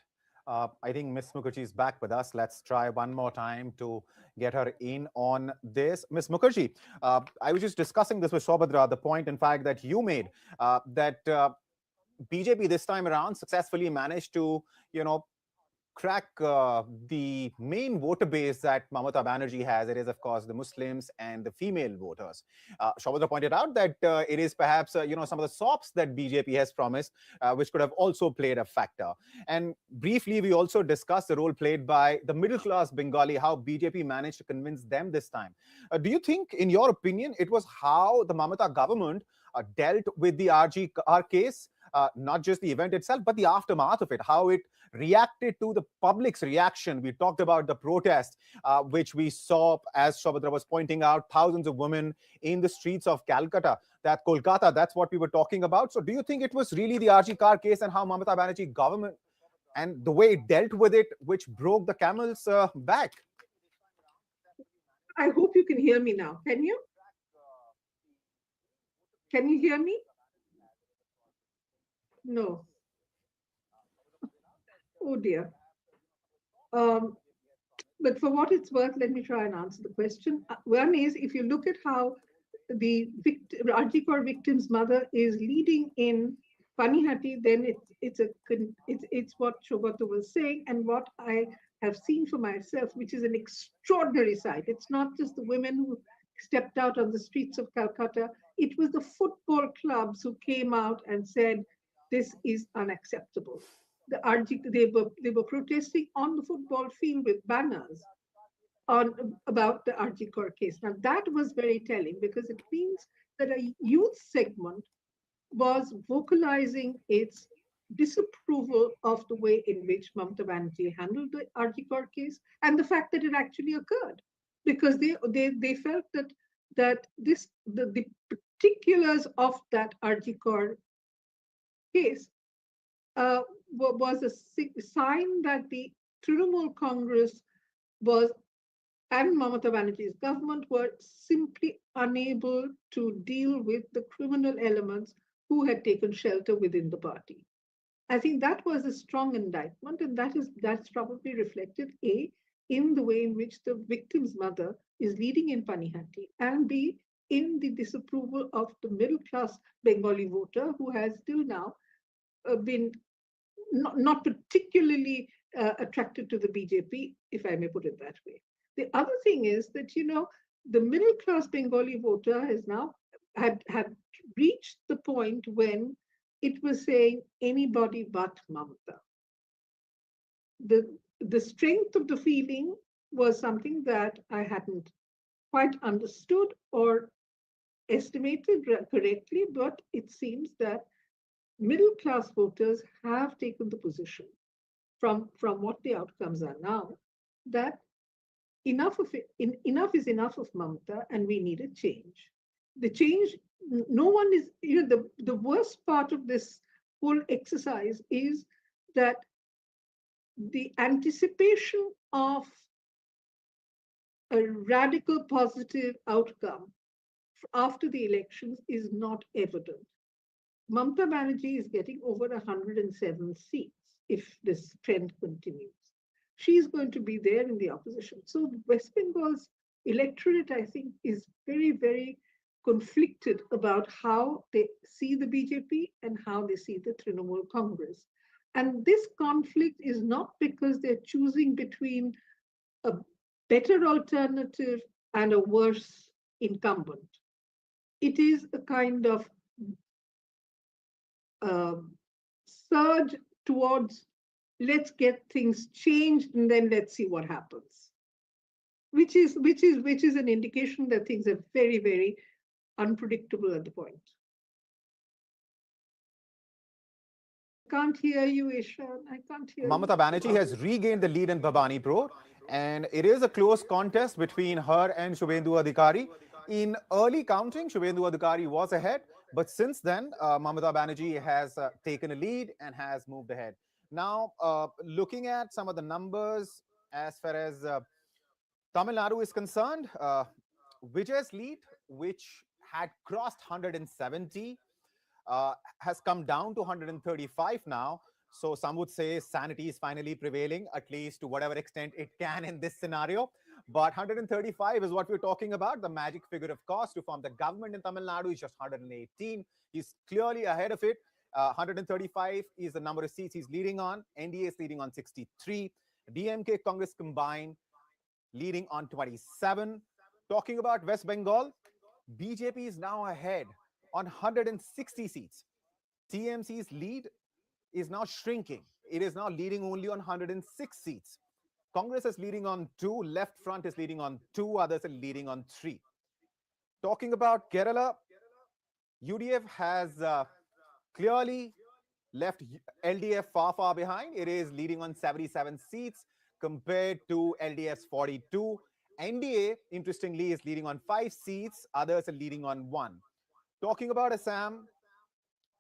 I think Ms. Mukherjee is back with us. Let's try one more time to get her in on this. Ms. Mukherjee, I was just discussing this with Saubhadra, the point, in fact, that you made, that BJP this time around successfully managed to, crack the main voter base that Mamata Banerjee has. It is, of course, the Muslims and the female voters. Saubhadra pointed out that it is perhaps, some of the SOPs that BJP has promised, which could have also played a factor. And briefly, we also discussed the role played by the middle-class Bengali, how BJP managed to convince them this time. Do you think, in your opinion, it was how the Mamata government dealt with the RGR case, not just the event itself, but the aftermath of it, how it reacted to the public's reaction? We talked about the protest, which we saw, as Saubhadra was pointing out, thousands of women in the streets of Calcutta, that Kolkata, that's what we were talking about. So do you think it was really the RGR case and how Mamata Banerjee government and the way it dealt with it, which broke the camel's back? I hope you can hear me now. Can you? Can you hear me? No. Oh dear. But for what it's worth, let me try and answer the question. One is, if you look at how the RGR victim's mother is leading in Panihati, then it's what Saubhadra was saying, and what I have seen for myself, which is an extraordinary sight. It's not just the women who stepped out on the streets of Calcutta. It was the football clubs who came out and said, this is unacceptable. They were protesting on the football field with banners about the RGR case. Now that was very telling, because it means that a youth segment was vocalizing its disapproval of the way in which Mamata Banerjee handled the RGR case, and the fact that it actually occurred, because they felt that the particulars of that RGR case was a sign that the Trinamool Congress and Mamata Banerjee's government were simply unable to deal with the criminal elements who had taken shelter within the party. I think that was a strong indictment, and that's probably reflected in the way in which the victim's mother is leading in Panihati, and B, in the disapproval of the middle-class Bengali voter, who has till now been not particularly attracted to the BJP, if I may put it that way. The other thing is that, the middle-class Bengali voter has now had reached the point when it was saying anybody but Mamata. The strength of the feeling was something that I hadn't quite understood or estimated correctly, but it seems that middle-class voters have taken the position from what the outcomes are now, that enough is enough of Mamata, and we need a change. The change, no one is, the worst part of this whole exercise is that the anticipation of a radical positive outcome after the elections is not evident. Mamata Banerjee is getting over 107 seats if this trend continues. She's going to be there in the opposition. So West Bengal's electorate, I think, is very, very conflicted about how they see the BJP and how they see the Trinamool Congress. And this conflict is not because they're choosing between a better alternative and a worse incumbent. It is a kind of surge towards let's get things changed and then let's see what happens, which is an indication that things are very, very unpredictable at the point. I can't hear you, Ishan. I can't hear Mamata you. Banerjee has regained the lead in Bhabanipur, And it is a close contest between her and Shubhendu Adhikari. In early counting, Shubhendu Adhikari was ahead, but since then, Mamata Banerjee has taken a lead and has moved ahead. Now, looking at some of the numbers as far as Tamil Nadu is concerned, Vijay's lead, which had crossed 170, has come down to 135 now. So some would say sanity is finally prevailing, at least to whatever extent it can in this scenario. But 135 is what we're talking about. The magic figure, of course, to form the government in Tamil Nadu is just 118. He's clearly ahead of it. 135 is the number of seats he's leading on. NDA is leading on 63. DMK, Congress combined, leading on 27. Talking about West Bengal, BJP is now ahead on 160 seats. TMC's lead is now shrinking. It is now leading only on 106 seats. Congress is leading on 2, Left Front is leading on 2, others are leading on 3. Talking about Kerala, UDF has clearly left LDF far behind. It is leading on 77 seats compared to LDF's 42. NDA, interestingly, is leading on 5 seats. Others are leading on 1. Talking about Assam,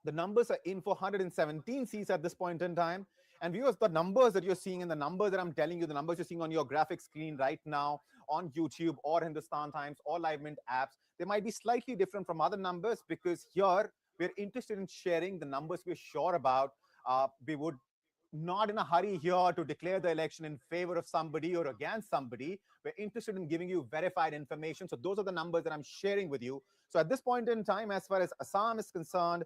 the numbers are in for 117 seats at this point in time. And viewers, the numbers that you're seeing and the numbers that I'm telling you, the numbers you're seeing on your graphic screen right now on YouTube or Hindustan Times or Live Mint apps, they might be slightly different from other numbers because here we're interested in sharing the numbers we're sure about. We would not in a hurry here to declare the election in favor of somebody or against somebody. We're interested in giving you verified information. So those are the numbers that I'm sharing with you. So at this point in time, as far as Assam is concerned,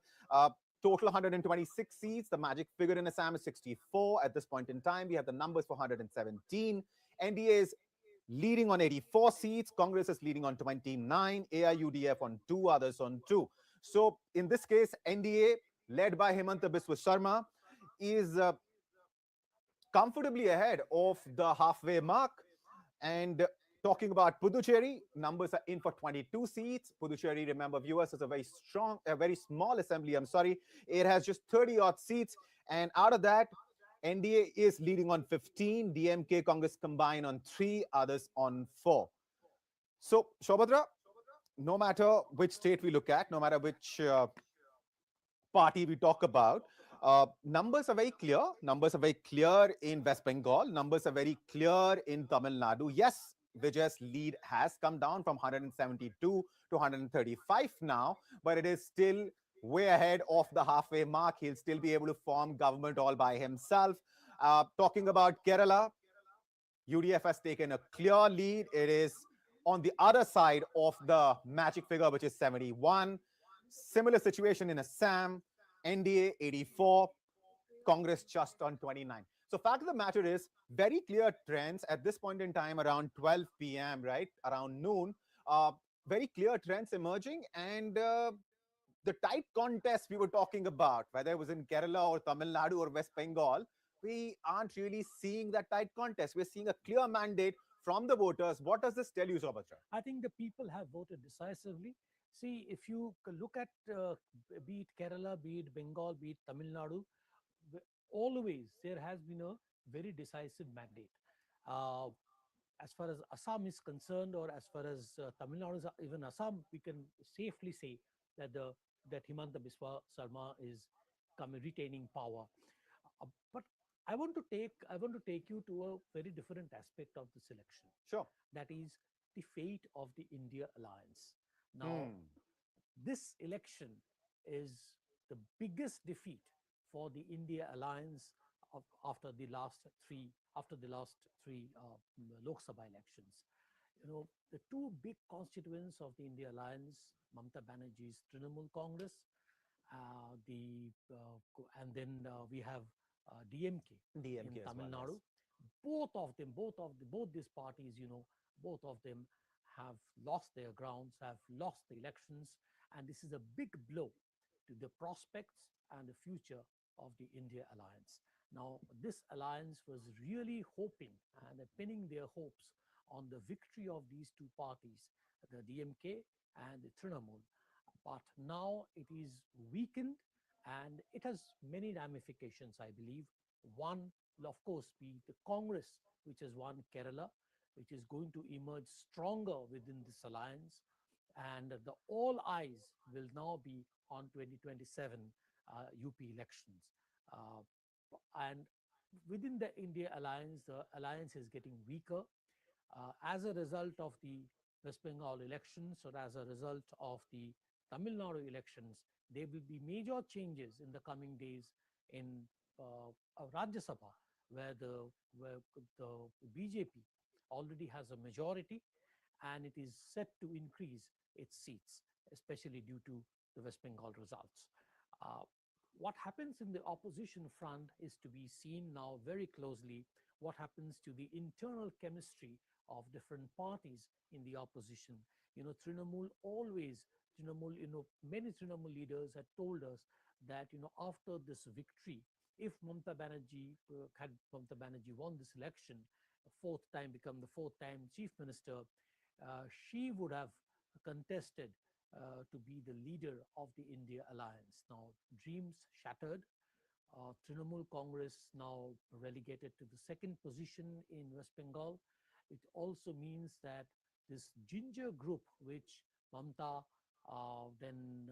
total 126 seats. The magic figure in Assam is 64. At this point in time, we have the numbers for 117. NDA is leading on 84 seats. Congress is leading on 29. AIUDF on 2, others on 2. So in this case, NDA, led by Himanta Biswa Sharma, is comfortably ahead of the halfway mark. And talking about Puducherry, numbers are in for 22 seats. Puducherry, remember viewers, is a very small assembly. It has just 30 odd seats. And out of that, NDA is leading on 15. DMK, Congress combined on 3, others on 4. So, Shobhadra, no matter which state we look at, no matter which party we talk about, numbers are very clear. Numbers are very clear in West Bengal. Numbers are very clear in Tamil Nadu. Yes, Vijay's lead has come down from 172 to 135 now, but it is still way ahead of the halfway mark. He'll still be able to form government all by himself. Talking about Kerala, UDF has taken a clear lead. It is on the other side of the magic figure, which is 71. Similar situation in Assam. NDA 84, Congress just on 29. So fact of the matter is, very clear trends at this point in time around 12 p.m., right? Around noon, very clear trends emerging. And the tight contest we were talking about, whether it was in Kerala or Tamil Nadu or West Bengal, we aren't really seeing that tight contest. We're seeing a clear mandate from the voters. What does this tell you, Sobhatra? I think the people have voted decisively. See, if you look at be it Kerala, be it Bengal, be it Tamil Nadu, always there has been a very decisive mandate. As far as Assam is concerned, or as far as Tamil Nadu, even Assam, we can safely say that that Himanta Biswa Sharma is retaining power. But I want to take you to a very different aspect of this election. Sure. That is the fate of the India alliance. Now, this election is the biggest defeat for the India alliance after the last three Lok Sabha elections. You know, the two big constituents of the India alliance, Mamata Banerjee's Trinamool Congress, and then we have DMK in Tamil Nadu. Both these parties, both of them have lost their grounds, have lost the elections, and this is a big blow to the prospects and the future of the India alliance. Now, this alliance was really hoping and pinning their hopes on the victory of these two parties, the DMK and the Trinamool. But now it is weakened, and it has many ramifications, I believe. One will, of course, be the Congress which has won Kerala, which is going to emerge stronger within this alliance. And the all eyes will now be on 2027 UP elections. And within the India alliance, the alliance is getting weaker as a result of the West Bengal elections, or as a result of the Tamil Nadu elections. There will be major changes in the coming days in Rajya Sabha, where the BJP already has a majority, and it is set to increase its seats, especially due to the West Bengal results. What happens in the opposition front is to be seen now very closely. What happens to the internal chemistry of different parties in the opposition? Trinamool always, many Trinamool leaders had told us that, after this victory, if Mamata Banerjee won this election, become the fourth time chief minister, she would have contested to be the leader of the India alliance. Now, dreams shattered. Trinamool Congress now relegated to the second position in West Bengal. It also means that this ginger group, which Mamata, then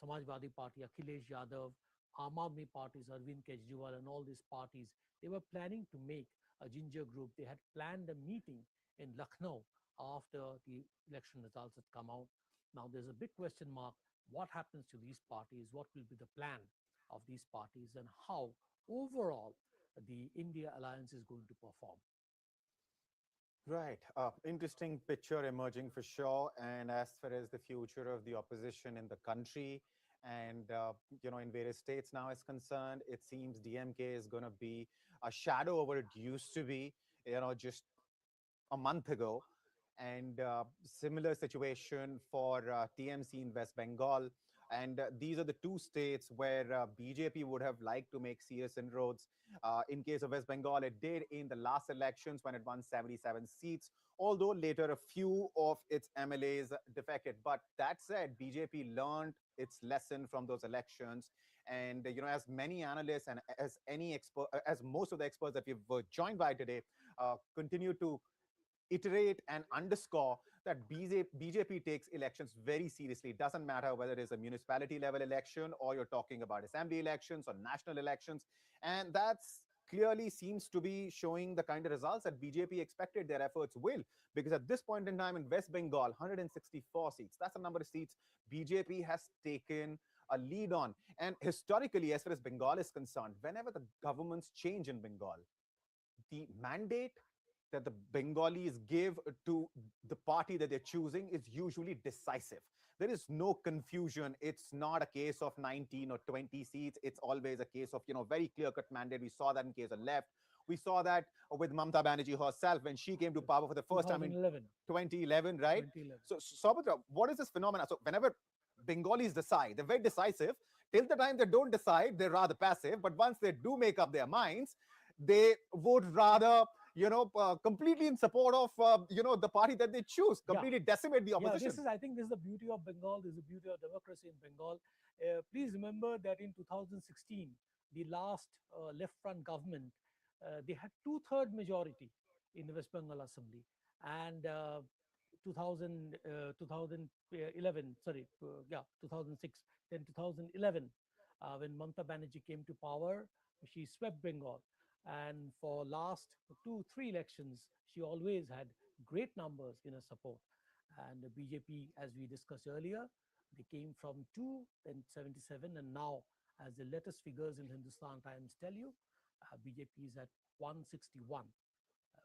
Samajwadi Party, Akhilesh Yadav, Aam Aadmi parties, Arvind Kejriwal, and all these parties, they were planning to make a ginger group. They had planned a meeting in Lucknow after the election results had come out. Now there's a big question mark. What happens to these parties? What will be the plan of these parties, and how overall the India alliance is going to perform? Right. Interesting picture emerging for sure. And as far as the future of the opposition in the country and, in various states now is concerned, it seems DMK is going to be a shadow of what it used to be, just a month ago. And similar situation for TMC in West Bengal. And these are the two states where BJP would have liked to make serious inroads. In case of West Bengal, it did in the last elections when it won 77 seats, although later a few of its MLAs defected. But that said, BJP learned its lesson from those elections. And, as many analysts and as most of the experts that we've joined by today continue to iterate and underscore that BJP takes elections very seriously. It doesn't matter whether it is a municipality level election or you're talking about assembly elections or national elections. And that's clearly seems to be showing the kind of results that BJP expected their efforts will. Because at this point in time in West Bengal, 164 seats, that's the number of seats BJP has taken a lead on. And historically, as far as Bengal is concerned, whenever the governments change in Bengal, the mandate that the Bengalis give to the party that they're choosing is usually decisive. There is no confusion. It's not a case of 19 or 20 seats. It's always a case of, very clear-cut mandate. We saw that in case of left. We saw that with Mamata Banerjee herself when she came to power for the first time in 2011, right? 2011. So, Saubhatra, what is this phenomenon? So whenever Bengalis decide, they're very decisive. Till the time they don't decide, they're rather passive. But once they do make up their minds, they would rather completely in support of, the party that they choose, completely decimate the opposition. I think this is the beauty of Bengal. This is the beauty of democracy in Bengal. Please remember that in 2016, the last left front government, they had 2/3 majority in the West Bengal Assembly. And 2006, then 2011, when Mamata Banerjee came to power, she swept Bengal. And for last 2-3 elections, she always had great numbers in her support. And the BJP, as we discussed earlier, they came from 2, then 77, and now, as the latest figures in Hindustan Times tell you, BJP is at 161,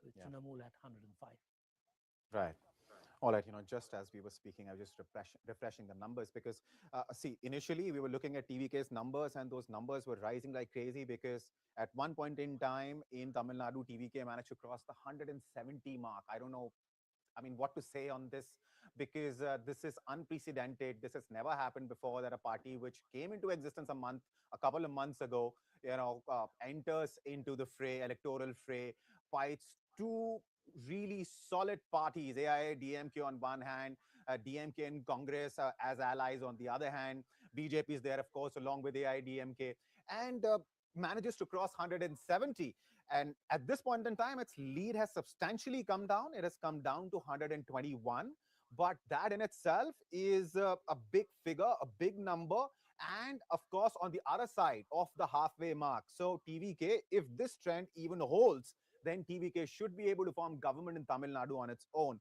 with Trinamool at 105. Right. All right, just as we were speaking, I was just refreshing the numbers because, see, initially we were looking at TVK's numbers and those numbers were rising like crazy because at one point in time in Tamil Nadu, TVK managed to cross the 170 mark. I don't know, what to say on this because this is unprecedented. This has never happened before that a party which came into existence a couple of months ago, enters into the fray, electoral fray, fights two really solid parties, AIADMK on one hand, DMK and Congress as allies on the other hand. BJP is there, of course, along with AIADMK, and manages to cross 170. And at this point in time, its lead has substantially come down. It has come down to 121. But that in itself is a big figure, a big number. And of course, on the other side of the halfway mark. So TVK, if this trend even holds, then TVK should be able to form government in Tamil Nadu on its own.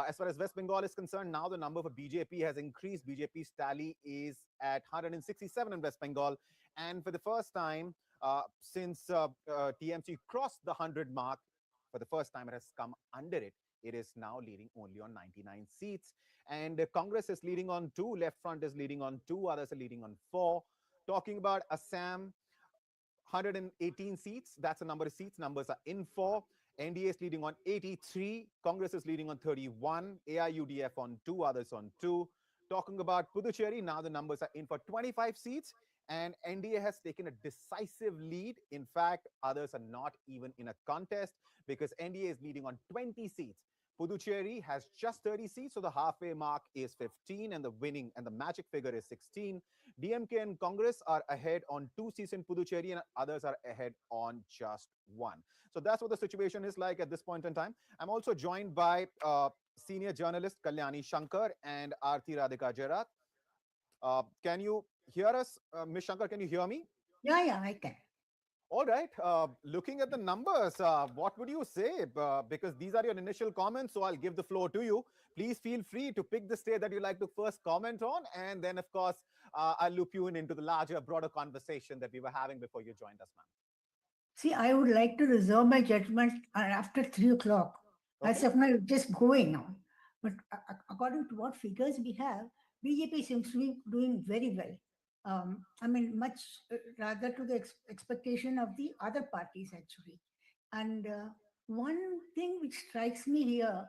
As far as West Bengal is concerned, now the number for BJP has increased. BJP's tally is at 167 in West Bengal. And for the first time since TMC crossed the 100 mark, for the first time it has come under it. It is now leading only on 99 seats. And Congress is leading on 2, Left Front is leading on 2, others are leading on 4. Talking about Assam, 118 seats. That's the number of seats. Numbers are in for. NDA is leading on 83. Congress is leading on 31. AIUDF on 2, others on 2. Talking about Puducherry, now the numbers are in for 25 seats. And NDA has taken a decisive lead. In fact, others are not even in a contest because NDA is leading on 20 seats. Puducherry has just 30 seats, so the halfway mark is 15, and the winning and the magic figure is 16. DMK and Congress are ahead on 2 seats in Puducherry, and others are ahead on just 1. So that's what the situation is like at this point in time. I'm also joined by senior journalist Kalyani Shankar and Aarti Radhika Jairath. Can you hear us, Ms. Shankar? Can you hear me? Yeah, I can. All right. Looking at the numbers, what would you say? Because these are your initial comments, so I'll give the floor to you. Please feel free to pick the state that you'd like to first comment on, and then, of course, I'll loop you into the larger, broader conversation that we were having before you joined us, ma'am. See, I would like to reserve my judgment after 3 o'clock. Okay. As of now, just going on. But according to what figures we have, BJP seems to be doing very well. I mean, much rather to the expectation of the other parties, actually. And one thing which strikes me here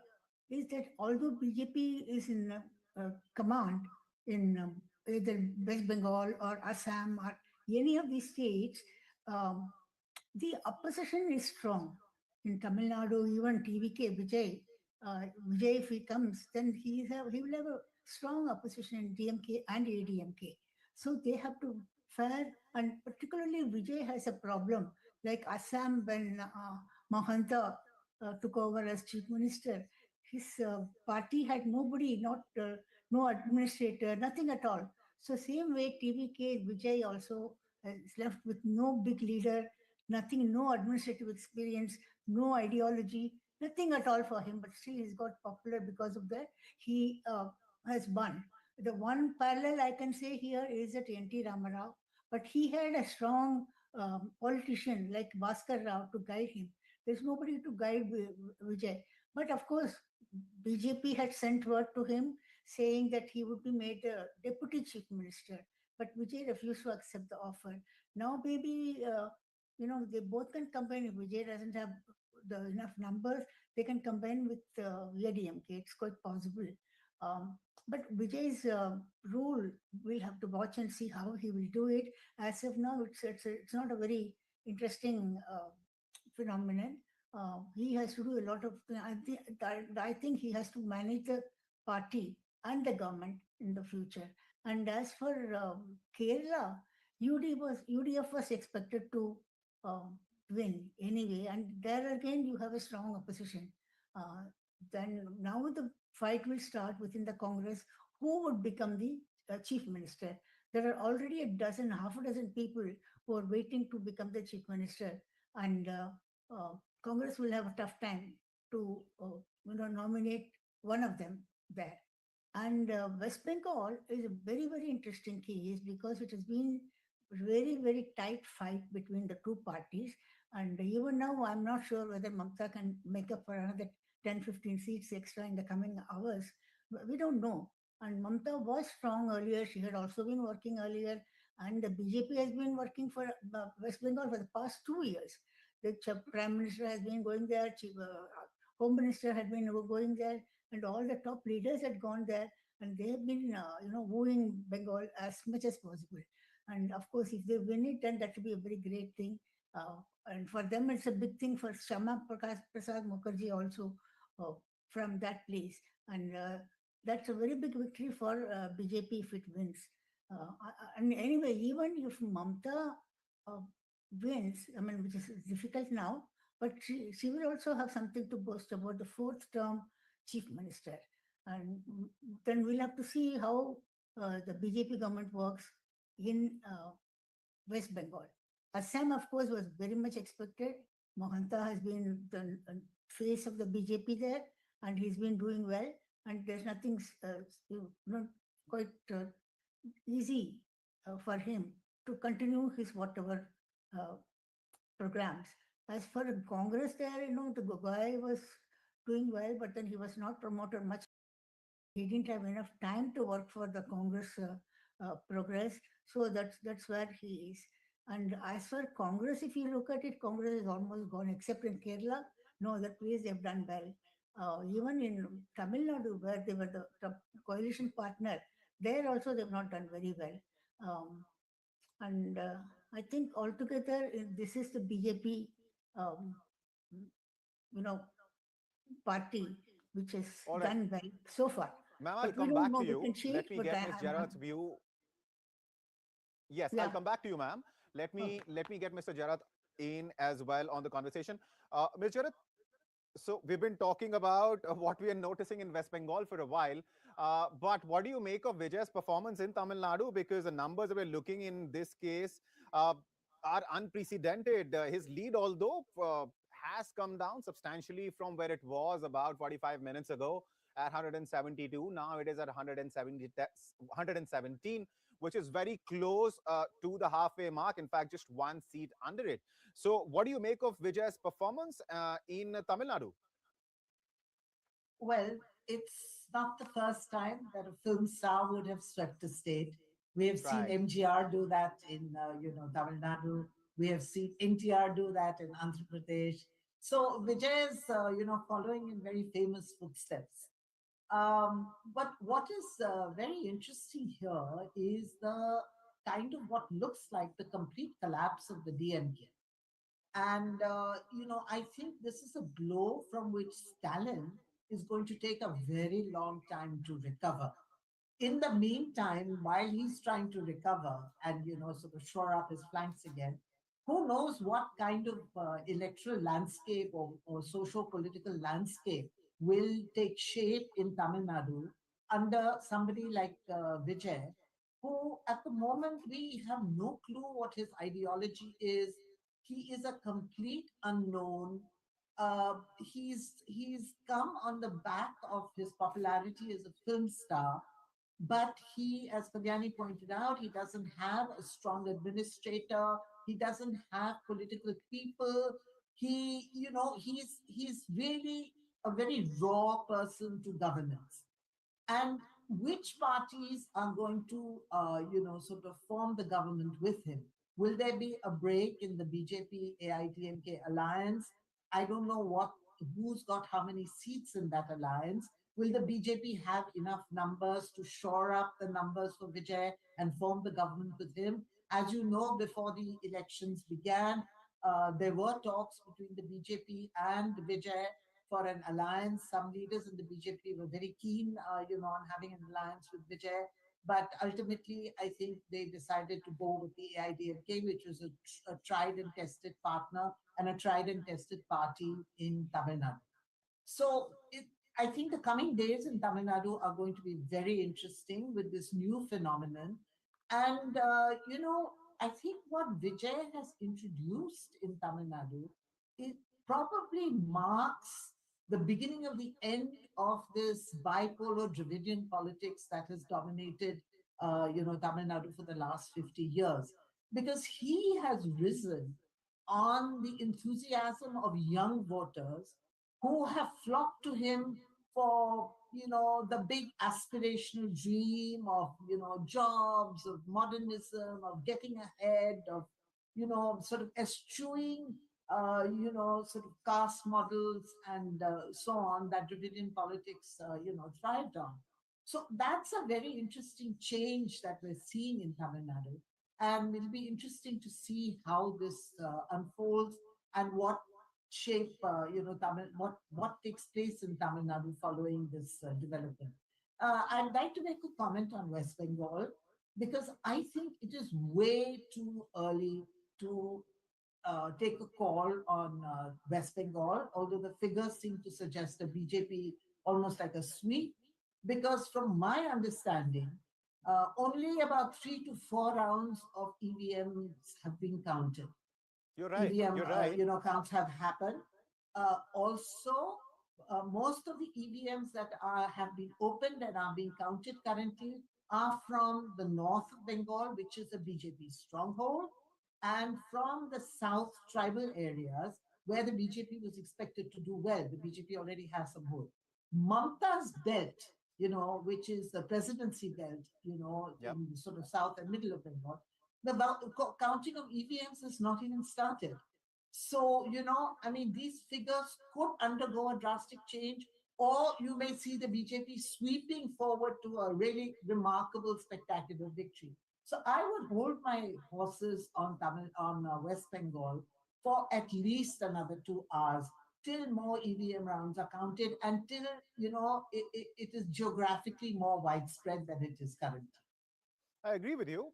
is that although BJP is in command in either West Bengal or Assam or any of these states, the opposition is strong. In Tamil Nadu, even TVK, Vijay, if he comes, then he will have a strong opposition in DMK and AIADMK. So they have to fare, and particularly Vijay has a problem. Like Assam, when Mahanta took over as chief minister, his party had nobody, no administrator, nothing at all. So same way TVK, Vijay also is left with no big leader, nothing, no administrative experience, no ideology, nothing at all for him. But still he's got popular because of that. He has won. The one parallel I can say here is that N.T. Ramarao, but he had a strong politician like Bhaskar Rao to guide him. There's nobody to guide Vijay. But of course, BJP had sent word to him saying that he would be made a deputy chief minister. But Vijay refused to accept the offer. Now maybe, they both can combine. If Vijay doesn't have enough numbers, they can combine with AIADMK. It's quite possible. But Vijay's rule, we'll have to watch and see how he will do it. As of now, it's not a very interesting phenomenon. He has to do a lot of things. I think he has to manage the party and the government in the future. And as for Kerala, UDF was expected to win anyway. And there again, you have a strong opposition. Then now the fight will start within the Congress. Who would become the chief minister? There are already half a dozen people who are waiting to become the chief minister, and Congress will have a tough time to nominate one of them there. And West Bengal is a very, very interesting case because it has been very, very tight fight between the two parties. And even now, I'm not sure whether Mamta can make up for another 10-15 seats extra in the coming hours. We don't know. And Mamta was strong earlier. She had also been working earlier. And the BJP has been working for West Bengal for the past 2 years. The Prime Minister has been going there. Home Minister had been going there. And all the top leaders had gone there. And they have been, wooing Bengal as much as possible. And of course, if they win it, then that would be a very great thing. And for them, it's a big thing for Shama Prasad Mukherjee also from that place. And that's a very big victory for BJP if it wins. And anyway, even if Mamta wins, I mean, which is difficult now, but she will also have something to boast about the fourth term chief minister. And then we'll have to see how the BJP government works in West Bengal. Assam, of course, was very much expected. Mohanta has been the face of the BJP there, and he's been doing well. And there's nothing not quite easy for him to continue his whatever programs. As for Congress there, the guy was doing well, but then he was not promoted much. He didn't have enough time to work for the Congress progress. So that's where he is. And as for Congress, if you look at it, Congress is almost gone, except in Kerala. No other place they've done well. Even in Tamil Nadu, where they were the coalition partner, there also they've not done very well. And I think altogether, this is the BJP, party which has done well so far. Ma'am, But I'll we come don't back know to the you. change, Let me but get Ms. Gerard's view. Yes, I'll come back to you, ma'am. Let me get Mr. Gerard in as well on the conversation. Ms. Gerard, so we've been talking about what we are noticing in West Bengal for a while. But what do you make of Vijay's performance in Tamil Nadu? Because the numbers that we're looking in this case are unprecedented. His lead, although, has come down substantially from where it was about 45 minutes ago at 172. Now it is at 117, which is very close to the halfway mark. In fact, just one seat under it. So what do you make of Vijay's performance in Tamil Nadu? Well, it's not the first time that a film star would have swept a state. We have seen MGR do that in, Tamil Nadu. We have seen NTR do that in Andhra Pradesh. So Vijay is, following in very famous footsteps. But what is very interesting here is the kind of what looks like the complete collapse of the DMK. And, I think this is a blow from which Stalin is going to take a very long time to recover. In the meantime, while he's trying to recover and, sort of shore up his flanks again, who knows what kind of electoral landscape or socio-political landscape will take shape in Tamil Nadu under somebody like Vijay, who at the moment we have no clue what his ideology is. He is a complete unknown. He's come on the back of his popularity as a film star, but he, as Kalyani pointed out, he doesn't have a strong administrator. He doesn't have political people. He's really a very raw person to governance. And which parties are going to, sort of form the government with him? Will there be a break in the BJP AIADMK alliance? I don't know who's got how many seats in that alliance. Will the BJP have enough numbers to shore up the numbers for Vijay and form the government with him? As you know, before the elections began, there were talks between the BJP and Vijay for an alliance. Some leaders in the BJP were very keen, on having an alliance with Vijay. But ultimately, I think they decided to go with the AIADMK, which was a tried and tested partner and a tried and tested party in Tamil Nadu. So I think the coming days in Tamil Nadu are going to be very interesting with this new phenomenon. And, I think what Vijay has introduced in Tamil Nadu, it probably marks the beginning of the end of this bipolar Dravidian politics that has dominated, Tamil Nadu for the last 50 years. Because he has risen on the enthusiasm of young voters who have flocked to him for, the big aspirational dream of, jobs, of modernism, of getting ahead, of, sort of eschewing, sort of caste models and so on that Dravidian politics, thrived on. So that's a very interesting change that we're seeing in Tamil Nadu. And it'll be interesting to see how this unfolds and what shape, what takes place in Tamil Nadu following this development. I'd like to make a comment on West Bengal because I think it is way too early to take a call on West Bengal, although the figures seem to suggest a BJP almost like a sweep, because from my understanding, only about 3 to 4 rounds of EVMs have been counted. You're right. EVM, You're right. counts have happened. Also, most of the EVMs that have been opened and are being counted currently are from the north of Bengal, which is a BJP stronghold, and from the south tribal areas where the BJP was expected to do well. The BJP already has some hold. Mamta's belt, which is the presidency belt, in the sort of south and middle of Bengal, the counting of EVMs is not even started. So, these figures could undergo a drastic change, or you may see the BJP sweeping forward to a really remarkable, spectacular victory. So I would hold my horses on West Bengal for at least another 2 hours till more EVM rounds are counted, until, it is geographically more widespread than it is currently. I agree with you,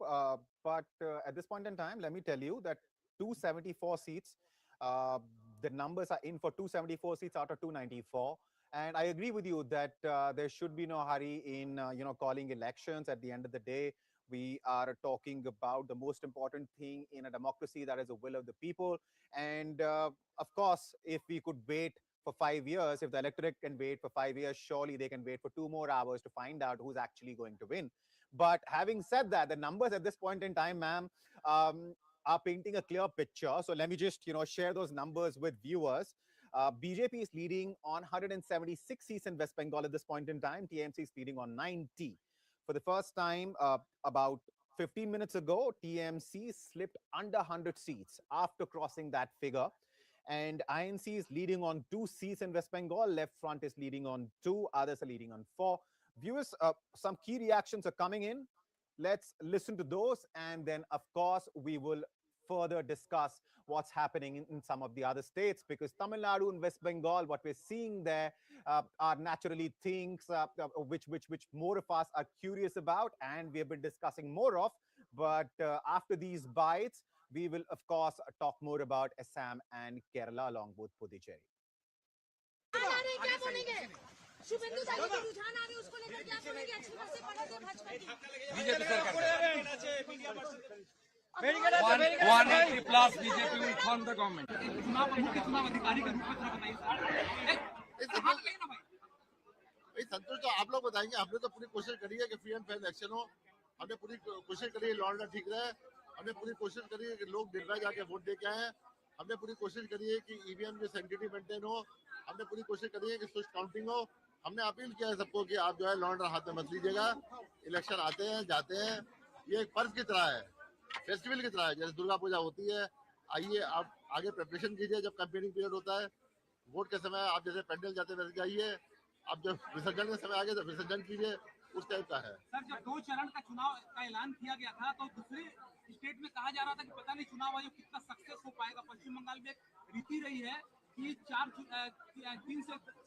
but at this point in time, let me tell you that 274 seats, the numbers are in for 274 seats out of 294. And I agree with you that there should be no hurry in, calling elections. At the end of the day, we are talking about the most important thing in a democracy, that is the will of the people. And of course, if we could wait for 5 years, if the electorate can wait for 5 years, surely they can wait for 2 more hours to find out who's actually going to win. But having said that, the numbers at this point in time, ma'am, are painting a clear picture. So let me just, share those numbers with viewers. BJP is leading on 176 seats in West Bengal at this point in time. TMC is leading on 90. For the first time, about 15 minutes ago, TMC slipped under 100 seats after crossing that figure. And INC is leading on 2 seats in West Bengal. Left Front is leading on 2. Others are leading on 4. Viewers, some key reactions are coming in. Let's listen to those. And then, of course, we will further discuss what's happening in some of the other states, because Tamil Nadu and West Bengal, what we're seeing there are naturally things which more of us are curious about, and we have been discussing more of. But after these bites, we will, of course, talk more about Assam and Kerala along with Puducherry. One entry plus BJP will form the government. संतोष तो आप लोग बताएंगे. हमने तो पूरी कोशिश करी है कि फ्री एंड फेयर इलेक्शन हो. हमने पूरी कोशिश करी है लॉ एंड ऑर्डर ठीक रहे. हमने पूरी कोशिश करी है कि लोग निर्भय जाके वोट दे के आए. हमने पूरी कोशिश करी है कि ईवीएम की सैंक्टिटी मेंटेन हो. हमने पूरी कोशिश करी है कि स्विच काउंटिंग हो. हमने अपील किया है सबको कि आप जो है लॉ एंड ऑर्डर हाथ में मत लीजिएगा. इलेक्शन आते हैं जाते हैं, ये एक पर्व की तरह है, फेस्टिवल की तरह है. जैसे दुर्गा पूजा होती है, आइए आप आगे प्रिपरेशन कीजिए. जब कैंपेनिंग पीरियड होता है, वोट के समय आप जैसे पैंडल जाते वैसे जाइए. आप जब विसर्जन के समय आगे तो विसर्जन कीजिए. उस टाइप का है. सर, जब 2 चरण का चुनाव का ऐलान किया गया था, तो दूसरे स्टेट में कहा जा रहा था कि पता नहीं चुनाव आयोग कितना सक्सेस हो पाएगा. पश्चिम बंगाल में एक रीति रही है कि 3 से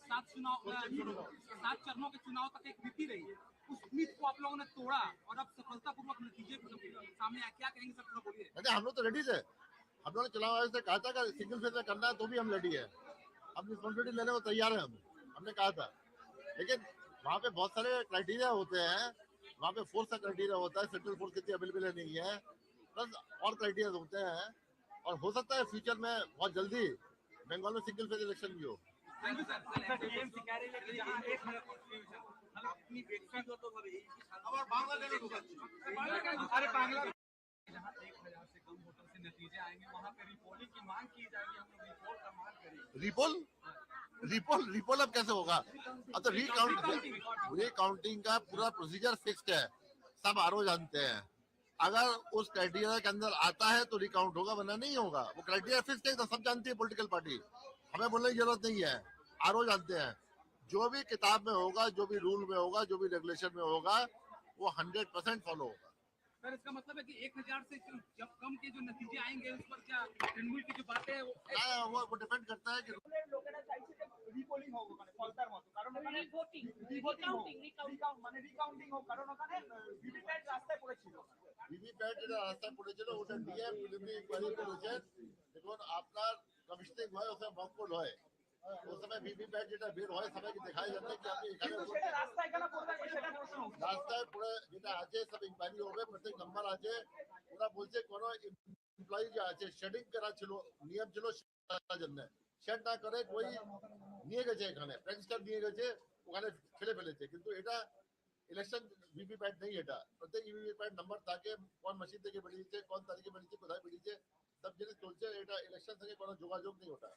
7 चरणों के चुनाव तक एक रीति रही है. उस नीति को आप लोगों ने तोड़ा और अब सफलतापूर्वक नतीजे सामने आए. क्या कहेंगे सर, थोड़ा बोलिए. हम लोग तो रेडी थे. हम लोगों ने चुनाव आयोग से कहा था कि सिंगल फेज में करना है, तो भी हम रेडी है. हम रिस्पॉन्सिबिलिटी लेने को तैयार है. हमने कहा था, लेकिन वहाँ पे बहुत सारे क्राइटेरिया होते हैं. वहाँ पे फोर्स का क्राइटेरिया होता है, सेंट्रल फोर्स कितनी अवेलेबल नहीं है, प्लस और क्राइटेरिया होते हैं. और हो सकता है फ्यूचर में बहुत जल्दी बंगाल में सिंगल फेज इलेक्शन भी हो. रिपोल अब कैसे होगा? अब तो रिकाउंटिंग का पूरा प्रोसीजर फिक्स्ड है. सब आरओ जानते हैं. अगर उस क्राइटेरिया के अंदर आता है तो रिकाउंट होगा, वरना नहीं होगा. वो क्राइटेरिया फिक्स्ड है, तो सब जानती है पॉलिटिकल पार्टी. हमें बोलने की जरूरत नहीं है. आरओ जानते हैं. जो भी किताब में होगा, जो भी रूल में होगा, जो भी रेगुलेशन में होगा, वो 100% फॉलो होगा. सर, इसका मतलब है कि 1000 से जब कम के जो नतीजे आएंगे, उस पर क्या तृणमूल की जो बातें है वो डिपेंड करता है कि রিপোলিং হোক, মানে ফলতার মতো, কারণ ওখানে রিকাউন্টিং হোক, কারণ ওখানে ভিভিপ্যাট রাস্তায় পড়েছিল. ভিভিপ্যাট রাস্তায় পড়েছিল, ওটা নিয়ে প্রিলিমিনারি ইনকোয়ারি করেছে. जोन आपला कमिशनिंग হয় ওসে মকবুল হয় ও সময় ভিভিপ্যাট যেটা বের হয় সবাইকে দেখাই যাবে কি আপনি এখানে রাস্তায় কেন পড়ে সেটা প্রশ্ন রাস্তায় পড়ে যেটা আছে সব ইনকোয়ারি হবে প্রত্যেক নাম্বার আছে ওরা বলছে কোন এমপ্লয়ি যে আছে শেডিং করা ছিল নিয়ম ছিল সেটার জন্য শেড না করে কই নিয়ে গেছে এখানে প্র্যাকটিস নিয়ে গেছে ওখানে ফেলে ফেলেছে কিন্তু এটা ইলেকশন ভিভিপ্যাট নেই এটা প্রত্যেক ভিভিপ্যাট নাম্বার থাকে কোন মেশিন থেকে বেরিয়েছে কোন তারিখে বেরিয়েছে কোথায় বেরিয়েছে सब जिनिस चलছে এটা ইলেকশন থেকে কোনো যোগাযোগ নেই ওটা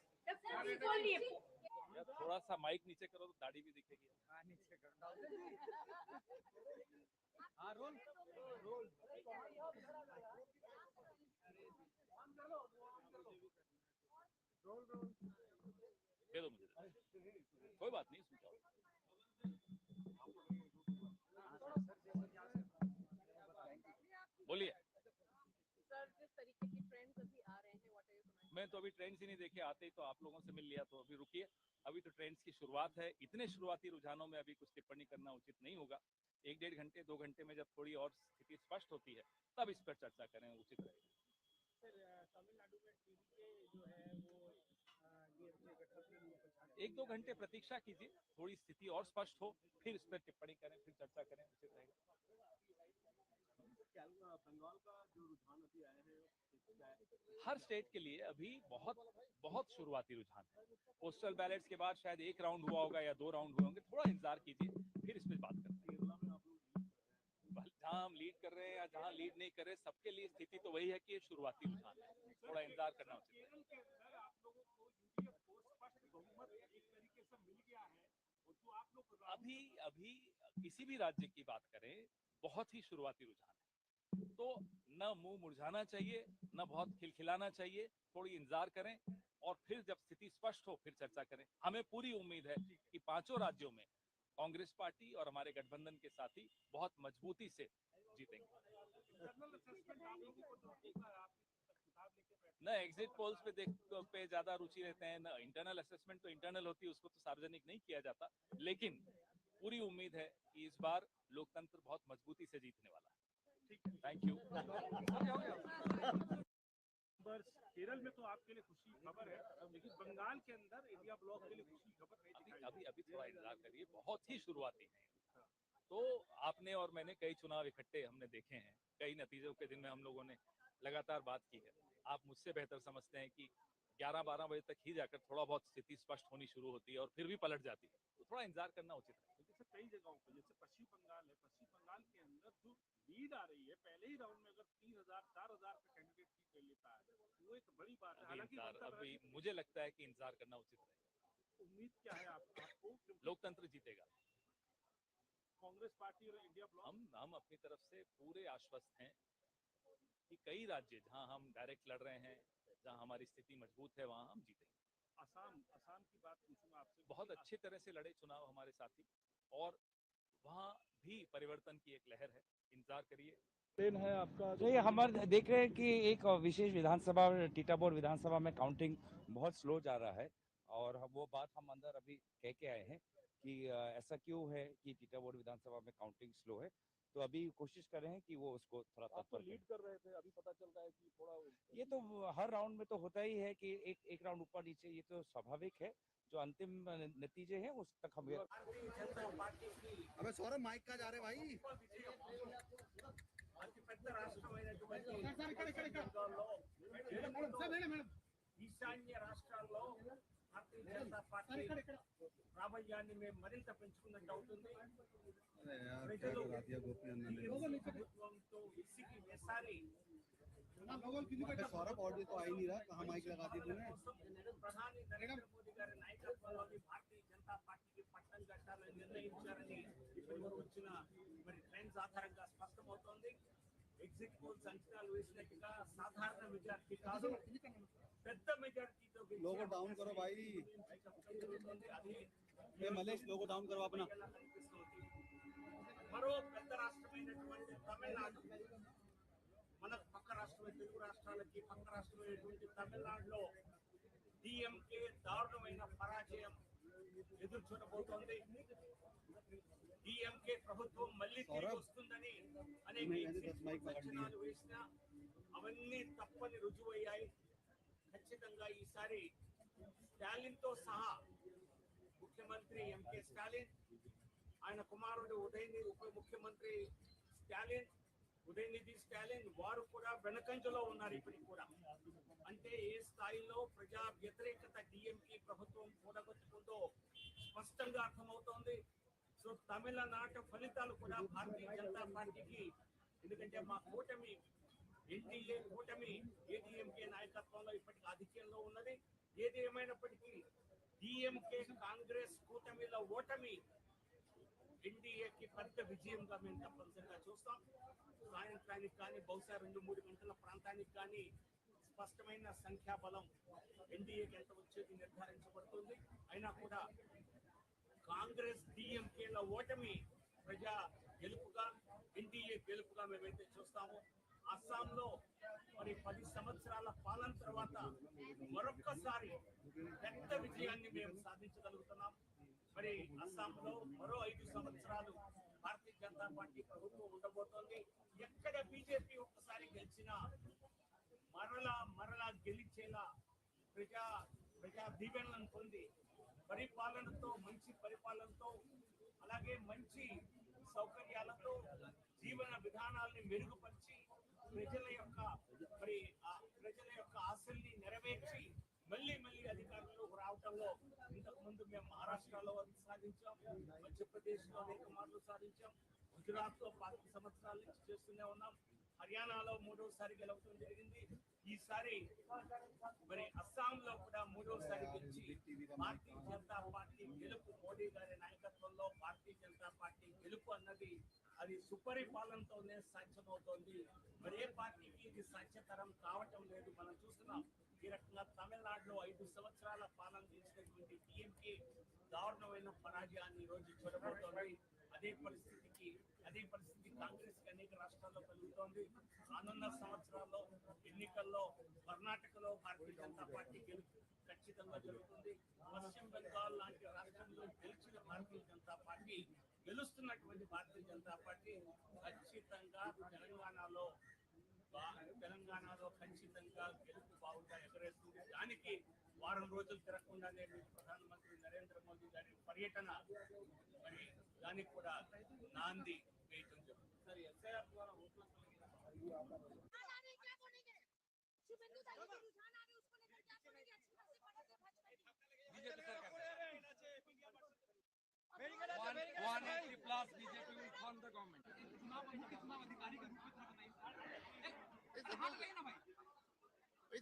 थोड़ा सा माइक नीचे करो तो दाढ़ी भी दिखेगी हां नीचे करो हां रोल रोल दे दो मुझे कोई बात नहीं सुन जाओ बोलिए सर जिस तरीके की ट्रेंड्स अभी आ रहे हैं व्हाट आर यू कमेंट मैं तो अभी ट्रेंड्स ही नहीं देखे आते ही तो आप लोगों से मिल लिया तो अभी रुकिए अभी तो ट्रेंड्स की शुरुआत है इतने शुरुआती रुझानों में अभी कुछ टिप्पणी करना उचित नहीं होगा 1-1.5 घंटे 2 घंटे में जब थोड़ी और स्थिति स्पष्ट होती है तब इस पर चर्चा करें उचित रहेगा सर तमिलनाडु में टीवी के जो है वो एक दो घंटे प्रतीक्षा कीजिए थोड़ी स्थिति और स्पष्ट हो फिर इस पर टिप्पणी करें फिर चर्चा करें उचित रहेगा बंगाल का जो रुझान अभी आए हैं हर स्टेट के लिए अभी बहुत बहुत शुरुआती रुझान है पोस्टल बैलेट्स के बाद शायद एक राउंड हुआ होगा या 2 राउंड हुए होंगे थोड़ा इंतजार कीजिए फिर इस पर बात करते हैं जहाँ हम लीड कर रहे हैं या जहाँ लीड नहीं कर रहे सबके लिए स्थिति तो वही है कि ये शुरुआती रुझान है थोड़ा इंतजार करना उचित है अभी अभी किसी भी राज्य की बात करें बहुत ही शुरुआती रुझान है तो न मुंह मुरझाना चाहिए न बहुत खिलखिलाना चाहिए थोड़ी इंतजार करें और फिर जब स्थिति स्पष्ट हो फिर चर्चा करें हमें पूरी उम्मीद है कि 5 राज्यों में कांग्रेस पार्टी और हमारे गठबंधन के साथी बहुत मजबूती से जीतेंगे न एग्जिट पोल्स पे ज्यादा रुचि रहते हैं न इंटरनल असेसमेंट तो इंटरनल होती है उसको तो सार्वजनिक नहीं किया जाता लेकिन पूरी उम्मीद है कि इस बार लोकतंत्र बहुत मजबूती से जीतने वाला है थैंक यू केरल में तो आपके लिए खुशी खबर है लेकिन बंगाल के अंदर इंडिया ब्लॉक के लिए खुशी खबर नहीं दिखाई अभी अभी थोड़ा इंतजार करिए बहुत ही शुरुआती है तो आपने और मैंने कई चुनाव इकट्ठे हमने देखे हैं कई नतीजों के दिन में हम लोगों ने लगातार बात की है आप मुझसे बेहतर समझते हैं कि 11-12 बजे तक ही जाकर थोड़ा बहुत स्थिति स्पष्ट होनी शुरू होती है और फिर भी पलट जाती है तो थोड़ा इंतजार करना उचित है जैसे कई जगहों पर जैसे पश्चिम बंगाल है पश्चिम बंगाल के अंदर जो लीड आ रही है पहले ही राउंड में अगर 3,000-4,000 का कैंडिडेट ले लेता है वो एक बड़ी बात है हालांकि अभी मुझे लगता है कि इंतजार करना उचित रहेगा उम्मीद क्या है आपको लोकतंत्र जीतेगा कांग्रेस पार्टी और इंडिया ब्लॉक हम अपनी तरफ से पूरे आश्वस्त हैं कि कई राज्य जहां हम डायरेक्ट लड़ रहे हैं जहां हमारी स्थिति मजबूत है वहां हम जीतेंगे असम की बात पूछूंगा आपसे बहुत अच्छी तरह से लड़े चुनाव हमारे साथी और वहां भी परिवर्तन की एक लहर है इंतजार करिए है आपका तो ये हम देख रहे हैं कि एक विशेष विधानसभा टीटाबोर विधानसभा में काउंटिंग बहुत स्लो जा रहा है और वो बात हम अंदर अभी कह के आए हैं कि ऐसा क्यों है कि टीटाबोर विधानसभा में काउंटिंग स्लो है तो अभी कोशिश कर रहे हैं कि वो उसको थोड़ा तो लीड कर रहे थे अभी पता चल रहा है कि थोड़ा ये तो हर राउंड में तो होता ही है कि एक राउंड ऊपर नीचे ये तो स्वाभाविक है जो अंतिम नतीजे हैं उस तक हम अबे सौरभ माइक का जा रहे भाई ఈశాన్య రాష్ట్రాల్లో భారతీయ జనతా పార్టీ ప్రాబల్యాన్ని మేము మరింత పెంచుకున్నట్టు అవుతుంది ప్రజలు ప్రభుత్వంతో విసిగి వేసారి सौरभ ऑडियो तो आ ही नहीं रहा कहाँ माइक लगा दी तूने ప్రధాని నరేంద్ర మోదీ గారి నాయకత్వంలోని భారతీయ జనతా పార్టీకి పట్టం కట్టాలని నిర్ణయించారని ఇప్పటి వరకు వచ్చిన మరి ట్రెండ్స్ ఆధారంగా స్పష్టమవుతోంది ఎగ్జిట్ పోల్స్ అంచనాలు వేసినట్టుగా సాధారణ మెజారిటీ కాదు పెద్ద మెజారిటీతో लोगो डाउन करो भाई ये मलेश लोगो डाउन करो अपना మరో పెద్ద రాష్ట్రమైనటువంటి తమిళనాడు మన పక్క రాష్ట్రమైన తెలుగు రాష్ట్రాలకి పక్క రాష్ట్రమైనటువంటి తమిళనాడులో డిఎంకే దారుణమైన పరాజయం ఎదురు చూడబోతోంది డిఎంకే ప్రభుత్వం మళ్ళీ తిరిగి వస్తుందని అనేక అంచనాలు వేసినా అవన్నీ తప్పని రుజువయ్యాయి ఖచ్చితంగా ఈసారి స్టాలిన్ తో సహా ముఖ్యమంత్రి ఎంకే స్టాలిన్, ఆయన కుమారుడు ఉప ముఖ్యమంత్రి స్టాలిన్, ఉదయనిధి స్టాలిన్ వారు కూడా వెనకంజలో ఉన్నారు ఇప్పటికి కూడా. అంటే ఏ స్థాయిలో ప్రజా వ్యతిరేకత డిఎంకే ప్రభుత్వం కూడగొట్టుకుందో స్పష్టంగా అర్థమవుతోంది. సో తమిళనాట ఫలితాలు కూడా భారతీయ జనతా పార్టీకి, ఎందుకంటే మా కూటమి ఎన్డీఏ కూటమి ఏడీఎంకే నాయకత్వంలో ఇప్పటికి ఆధిక్యంలో ఉన్నది. ఏది ఏమైనప్పటికీ డిఎంకే కాంగ్రెస్ కూటమిల ఓటమి ఎన్డీఏకి పెద్ద విజయంగా మేము తప్పనిసరిగా చూస్తాం. సాయంత్రానికి కానీ బహుశా 2-3 గంటల ప్రాంతానికి కానీ స్పష్టమైన సంఖ్యాబలం ఎన్డీఏకి ఎంత వచ్చేది నిర్ధారించబడుతుంది. అయినా కూడా కాంగ్రెస్ డిఎంకేల ఓటమి ప్రజా గెలుపుగా, ఎన్డీఏ గెలుపుగా మేమైతే చూస్తాము. అస్సాంలో మరి 10 సంవత్సరాల పాలన తర్వాత మరొక్కసారి పెద్ద విజయాన్ని మేము సాధించగలుగుతున్నాం. మరి అస్సాంలో మరో 5 సంవత్సరాలు భారతీయ జనతా పార్టీ ప్రభుత్వం ఉండబోతోంది. ఎక్కడ బీజేపీ ఒక్కసారి గెలిచినా మరలా గెలిచేలా ప్రజా దీవెనలను పొంది పరిపాలనతో, మంచి పరిపాలనతో, అలాగే మంచి సౌకర్యాలతో జీవన విధానాల్ని మెరుగుపరిచి ప్రజల యొక్క ఆశల్ని నెరవేర్చి మళ్ళీ అధికారంలోకి రావడంలో ఇంతకు ముందు మేము మహారాష్ట్రలో సాధించాం, మధ్యప్రదేశ్లో అనేక మార్లు సాధించాం, గుజరాత్లో 5 సంవత్సరాల నుంచి చేస్తూనే ఉన్నాం, హర్యానాలో 3వసారి గెలవడం జరిగింది. ఈసారి మరి అస్సాంలో కూడా 3వసారి గెలిచి భారతీయ జనతా పార్టీ గెలుపు, మోడీ గారి నాయకత్వంలో భారతీయ జనతా పార్టీ గెలుపు అన్నది అది సుపరిపాలనతోనే సాధ్యమవుతోంది. మరే పార్టీకి ఇది సాధ్యతరం కావటం లేదు. మనం చూస్తున్నాం ఈ రకంగా తమిళనాడులో 5 సంవత్సరాల పాలన చేసినటువంటి డిఎంకే దారుణమైన పరాజయాన్ని ఈ రోజు చూడబోతోంది. అదే పరిస్థితి కాంగ్రెస్ కి అనేక రాష్ట్రాల్లో కలుగుతోంది. రానున్న సంవత్సరాల్లో ఎన్నికల్లో కర్ణాటకలో భారతీయ జనతా పార్టీ గెలుపు ఖచ్చితంగా జరుగుతుంది. పశ్చిమ బెంగాల్ లాంటి రాష్ట్రంలో గెలిచిన భారతీయ జనతా పార్టీ, గెలుస్తున్నటువంటి భారతీయ జనతా పార్టీ ఖచ్చితంగా తెలంగాణలో ఖచ్చితంగా గెలుపు బావుగా ఎగరేస్తుంది. దానికి వారం రోజులు తిరగకుండానే ప్రధానమంత్రి నరేంద్ర మోదీ గారి పర్యటన మరి దానికి కూడా నాంది వేయటం జరుగుతుంది. సరే, ఎస్ఐఆర్ ద్వారా ఓట్ల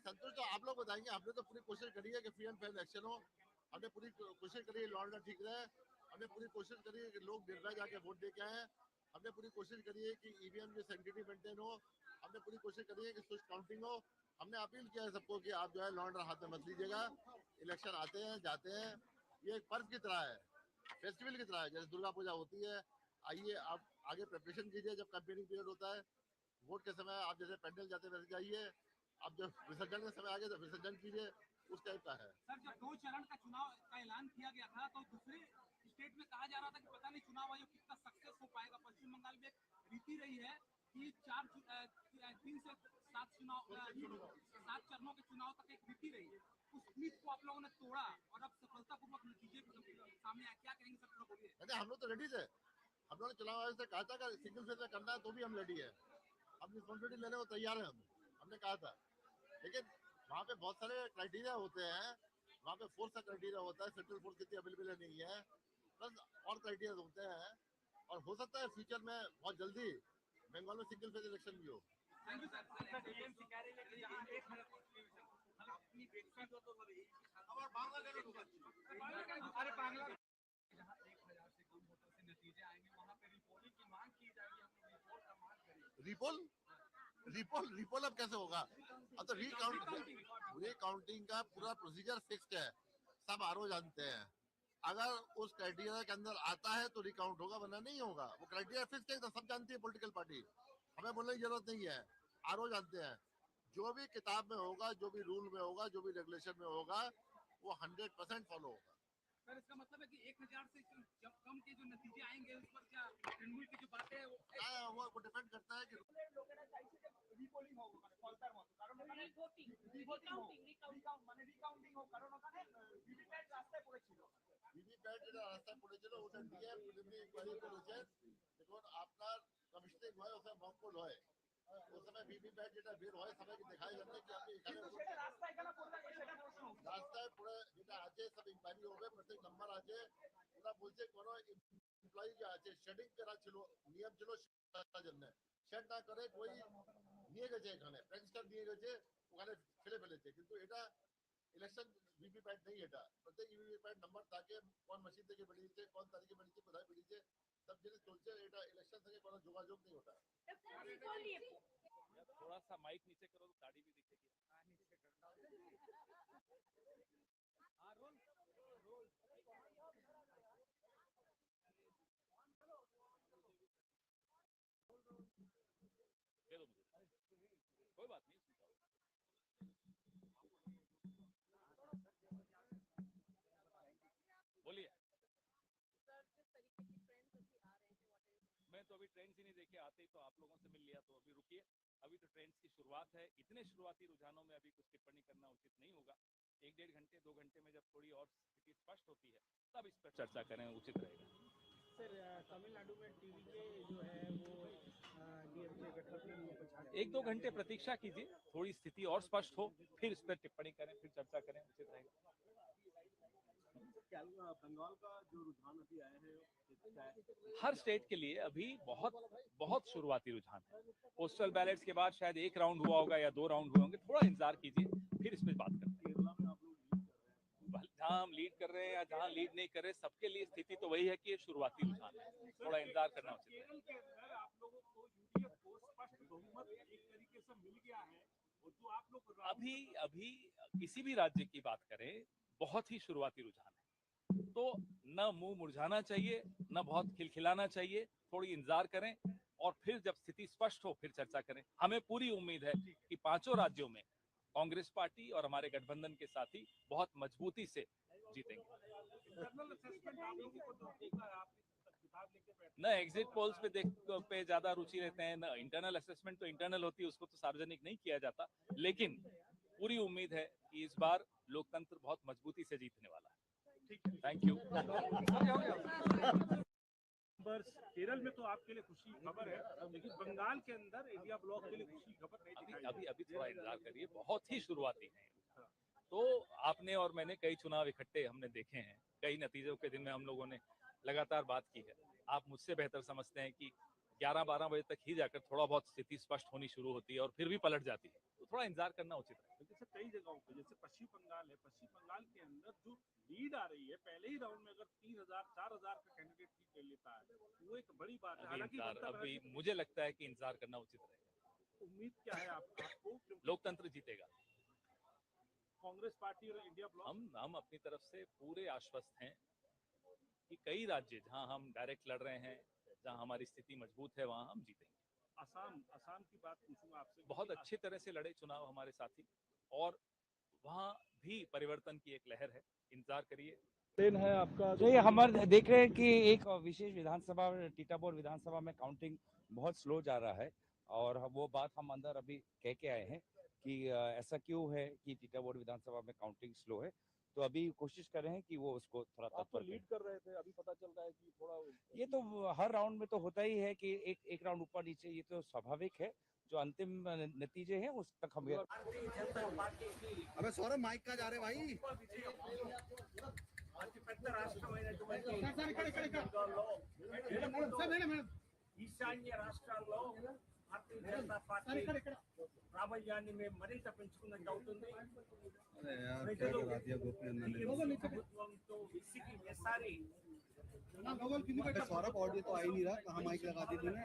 संतोष तो आप लोग बताएंगे। आपने तो पूरी कोशिश करी है कि फ्री एंड फेयर इलेक्शन हो, हमने पूरी कोशिश करी है लॉ एंड ऑर्डर ठीक रहे, हमने पूरी कोशिश करी है कि लोग निर्भय जाके वोट दे के आए, हमने पूरी कोशिश करी है कि ईवीएम की सैंक्टिटी मेंटेन हो, हमने पूरी कोशिश करी है कि स्विच काउंटिंग हो। हमने अपील किया है सबको कि आप जो है लॉ एंड ऑर्डर हाथ में मत लीजिएगा। इलेक्शन आते हैं जाते हैं, ये एक पर्व की तरह है, फेस्टिवल की तरह है, जैसे दुर्गा पूजा होती है। आइए आप आगे प्रिपरेशन कीजिए, जब कैंपेनिंग पीरियड होता है वोट के समय आप जैसे पैंडल जाते वैसे जाइए, अब जब विसर्जन के समय आगे तो विसर्जन कीजिए, उस टाइप का है। सर, जब 2 चरण का चुनाव का ऐलान किया गया था तो दूसरे स्टेट में कहा जा रहा था कि पता नहीं चुनाव आयोग कितना सक्सेस हो पाएगा। पश्चिम बंगाल में एक रीति रही है कि 3 से 7 चरणों के चुनाव तक एक रीति रही है। उस नीति को आप लोगों ने तोड़ा और अब सफलतापूर्वक नतीजे सामने आए। क्या कहेंगे सर, बोलिए। अरे हम लोग तो रेडी थे, हम लोगों ने चुनाव आयोग से कहा था कि सिंगल फेज में करना है तो भी हम रेडी है, हम रिस्पॉन्सिबिलिटी लेने को तैयार है। हमने कहा था, लेकिन वहाँ पे बहुत सारे क्राइटेरिया होते हैं, वहाँ पे फोर्स का क्राइटेरिया होता है, सेंट्रल फोर्स कितनी अवेलेबल नहीं है, प्लस और क्राइटेरिया होते हैं। और हो सकता है फ्यूचर में बहुत जल्दी बंगाल में सिंगल फेज इलेक्शन भी हो। रिपोल अब कैसे होगा? अब तो रीकाउंटिंग का पूरा प्रोसीजर फिक्स्ड है, सब आरओ जानते हैं। अगर उस क्राइटेरिया के अंदर आता है तो रिकाउंट होगा, वरना नहीं होगा। वो क्राइटेरिया फिक्स्ड है, तो सब जानती है पॉलिटिकल पार्टी, हमें बोलने की जरूरत नहीं है, आरओ जानते हैं। जो भी किताब में होगा, जो भी रूल में होगा, जो भी रेगुलेशन में होगा, वो 100% फॉलो होगा। सर, इसका मतलब है कि 1000 से कम के जो नतीजे आएंगे उस पर क्या तृणमूल की जो बातें है वो डिपेंड करता है कि রিকাউন্টিং ও কারণ ওখানে ভিভিপ্যাট রাস্তায় পড়েছিল ভিভিপ্যাট যেটা রাস্তায় পড়েছিল ওটা ডিএম প্রিলিমিনারি ইনকোয়ারি করেছেন দেখুন আপনার কমিশনিং হয় ওখানে মকবুল হয় उस समय वीवीपैट যেটা বের হয় সবাইকে দেখাই যাবে কি আপনি এখানে সেটা রাস্তায় কেন পড়ে থাকে সেটা প্রশ্ন রাস্তায় পড়ে যেটা আছে সব ইনকোয়ারি হবে প্রত্যেক নাম্বার আছে ওরা বলছে কোন এমপ্লয়ি যে আছে শেডিং করা ছিল নিয়ম ছিল সেটার জন্য শেড না করে কই নিয়ে গেছে এখানে প্রেসিডেন্ট নিয়ে গেছে ওখানে ফেলে ফেলেছে কিন্তু এটা ইলেকশন वीवीपैट नहीं এটা প্রত্যেক वीवीपैट নাম্বার থাকে কোন মেশিন থেকে বেরিয়েছে কোন তারিখে বেরিয়েছে কোথায় বেরিয়েছে সব জিনিস চলছে এটা ইলেকশন থেকে কোনো যোগাযোগ নেই ওটা थोड़ा सा माइक नीचे करो तो गाड़ी भी दिखेगी कोई बात नहीं बोलिए मैं तो अभी ट्रेंड्स ही नहीं देखे आते ही तो आप लोगों से मिल लिया तो अभी रुकिए अभी तो ट्रेंड्स की शुरुआत है इतने शुरुआती रुझानों में अभी कुछ टिप्पणी करना उचित नहीं होगा 1-1.5 घंटे 2 घंटे में जब थोड़ी और स्थिति स्पष्ट होती है तब इस पर चर्चा करें उचित रहेगा सर तमिलनाडु में टीवीके जो है वो डीएमके गठबंधन में कुछ 1-2 घंटे प्रतीक्षा कीजिए थोड़ी स्थिति और स्पष्ट हो फिर इस पर टिप्पणी करें फिर चर्चा करें उचित रहेगा बंगाल का जो रुझान अभी आया है हर स्टेट के लिए अभी बहुत बहुत शुरुआती रुझान है पोस्टल बैलेट्स के बाद शायद 1 राउंड हुआ होगा या 2 राउंड हुए होंगे थोड़ा इंतजार कीजिए फिर इस पर बात करते हैं जहाँ हम लीड कर रहे हैं या जहाँ लीड नहीं कर रहे सबके लिए स्थिति तो वही है कि ये शुरुआती रुझान है थोड़ा इंतजार करना उचित है केरल के अंदर आप लोगों को यूडीएफ को स्पष्ट बहुमत एक तरीके से मिल गया है और जो आप लोग अभी अभी किसी भी राज्य की बात करें बहुत ही शुरुआती रुझान है तो न मुंह मुरझाना चाहिए न बहुत खिलखिलाना चाहिए थोड़ी इंतजार करें और फिर जब स्थिति स्पष्ट हो फिर चर्चा करें हमें पूरी उम्मीद है कि 5 राज्यों में कांग्रेस पार्टी और हमारे गठबंधन के साथी बहुत मजबूती से जीतेंगे न एग्जिट पोल्स पे ज्यादा रुचि रहते हैं न इंटरनल असेसमेंट तो इंटरनल होती है उसको तो सार्वजनिक नहीं किया जाता लेकिन पूरी उम्मीद है कि इस बार लोकतंत्र बहुत मजबूती से जीतने वाला है थैंक यू केरल में तो आपके लिए खुशी खबर है लेकिन बंगाल के अंदर इंडिया ब्लॉक के लिए खुशी खबर नहीं अभी थोड़ा इंतजार करिए बहुत ही शुरुआती है तो आपने और मैंने कई चुनाव इकट्ठे हमने देखे हैं कई नतीजों के दिन में हम लोगों ने लगातार बात की है आप मुझसे बेहतर समझते हैं कि 11-12 बजे तक ही जाकर थोड़ा बहुत स्थिति स्पष्ट होनी शुरू होती है और फिर भी पलट जाती है तो थोड़ा इंतजार करना उचित है जैसे कई जगहों पे जैसे पश्चिम बंगाल है पश्चिम बंगाल के अंदर जो लीड आ रही है पहले ही राउंड में अगर 3,000-4,000 का कैंडिडेट जीत ले लेता है वो एक बड़ी बात है हालांकि अभी मुझे लगता है कि इंतजार करना उचित रहेगा उम्मीद क्या है आपको लोकतंत्र जीतेगा कांग्रेस पार्टी और इंडिया ब्लॉक हम अपनी तरफ से पूरे आश्वस्त हैं कि कई राज्य जहां हम डायरेक्ट लड़ रहे हैं जहां हमारी स्थिति मजबूत है वहां हम जीतेंगे असम की बात पूछूंगा आपसे बहुत अच्छी तरह से लड़े चुनाव हमारे साथी और वहां भी परिवर्तन की एक लहर है इंतजार करिए है आपका तो ये हमारे देख रहे हैं कि एक विशेष विधानसभा टीटाबोर विधानसभा में काउंटिंग बहुत स्लो जा रहा है और वो बात हम अंदर अभी कह के आए हैं कि ऐसा क्यों है कि टीटाबोर विधानसभा में काउंटिंग स्लो है तो अभी कोशिश कर रहे हैं कि वो उसको थोड़ा तत्पर लीड कर रहे थे अभी पता चल रहा है कि थोड़ा ये तो हर राउंड में तो होता ही है कि एक राउंड ऊपर नीचे ये तो स्वाभाविक है जो अंतिम नतीजे हैं उस तक हम अबे सौरभ माइक का जा रहे भाई ఈశాన్య రాష్ట్రాల్లో భారతీయ జనతా పార్టీ ప్రాబల్యాన్ని మేము మరింత పెంచుకున్నట్టు అవుతుంది ప్రభుత్వంతో విసిగి వేసారి सौरभ ऑडियो तो आ ही नहीं रहा कहाँ माइक लगा दी तूने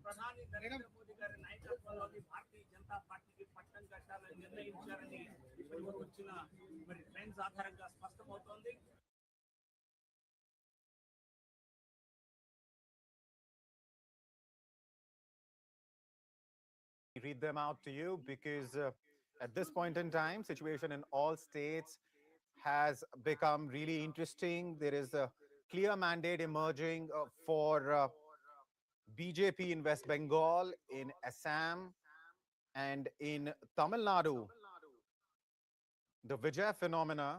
ప్రధాని నరేంద్ర మోదీ గారి నాయకత్వంలోని భారతీయ జనతా పార్టీకి పట్టం కట్టాలని నిర్ణయించారని ఇప్పటి వరకు వచ్చిన మరి ట్రెండ్స్ ఆధారంగా స్పష్టమవుతోంది Read them out to you because at this point in time, situation in all states has become really interesting. There is a clear mandate emerging for BJP in West Bengal, in Assam And in Tamil Nadu, the Vijay phenomena,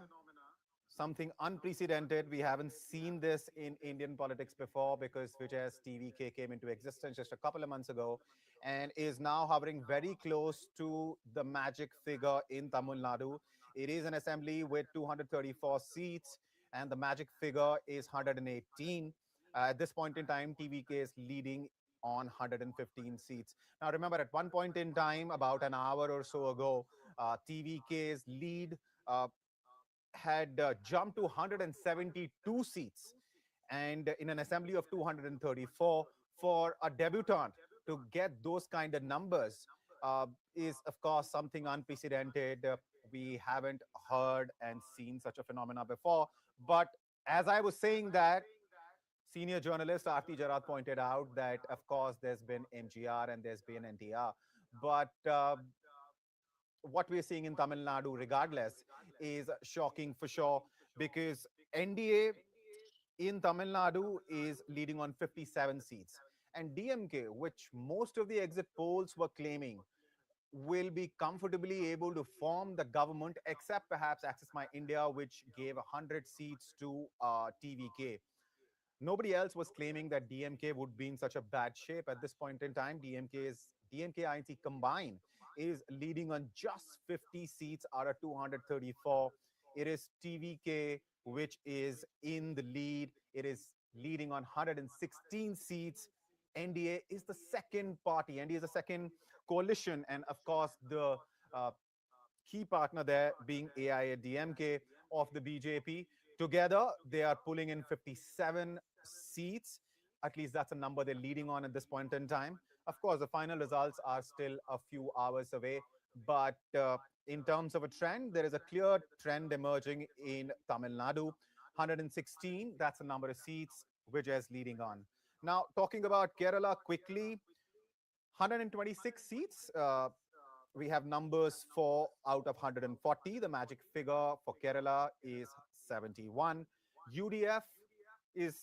something unprecedented. We haven't seen this in Indian politics before because Vijay's TVK came into existence just a couple of months ago and is now hovering very close to the magic figure in Tamil Nadu. It is an assembly with 234 seats and the magic figure is 118. At this point in time, TVK is leading on 115 seats. Now, remember, at one point in time, about an hour or so ago, TVK's lead had jumped to 172 seats. And in an assembly of 234, for a debutant to get those kind of numbers is, of course, something unprecedented. We haven't heard and seen such a phenomena before. But as I was saying that, senior journalist Aarti Jarat pointed out that, of course, there's been MGR and there's been NTR. But what we're seeing in Tamil Nadu, regardless, is shocking for sure because NDA in Tamil Nadu is leading on 57 seats. And DMK, which most of the exit polls were claiming will be comfortably able to form the government, except perhaps Access My India, which gave 100 seats to TVK. Nobody else was claiming that DMK would be in such a bad shape at this point in time. DMK INC combined is leading on just 50 seats out of 234. It is TVK which is in the lead. It is leading on 116 seats. NDA is the second party. NDA is the second coalition, and of course the key partner there being AIADMK of the BJP. Together, they are pulling in 57 seats. At least that's a number they're leading on at this point in time. Of course, the final results are still a few hours away. But in terms of a trend, there is a clear trend emerging in Tamil Nadu. 116, that's the number of seats which is leading on. Now, talking about Kerala quickly, 126 seats. We have numbers for out of 140. The magic figure for Kerala is 71. UDF is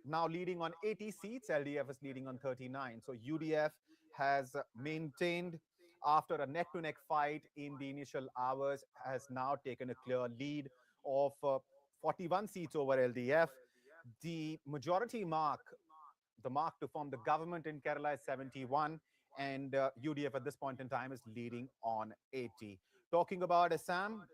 now leading on 80 seats. LDF is leading on 39. So UDF has maintained, after a neck-to-neck fight in the initial hours, has now taken a clear lead of 41 seats over LDF. The majority mark, the mark to form the government in Kerala, is 71. And UDF at this point in time is leading on 80. Talking about Assam,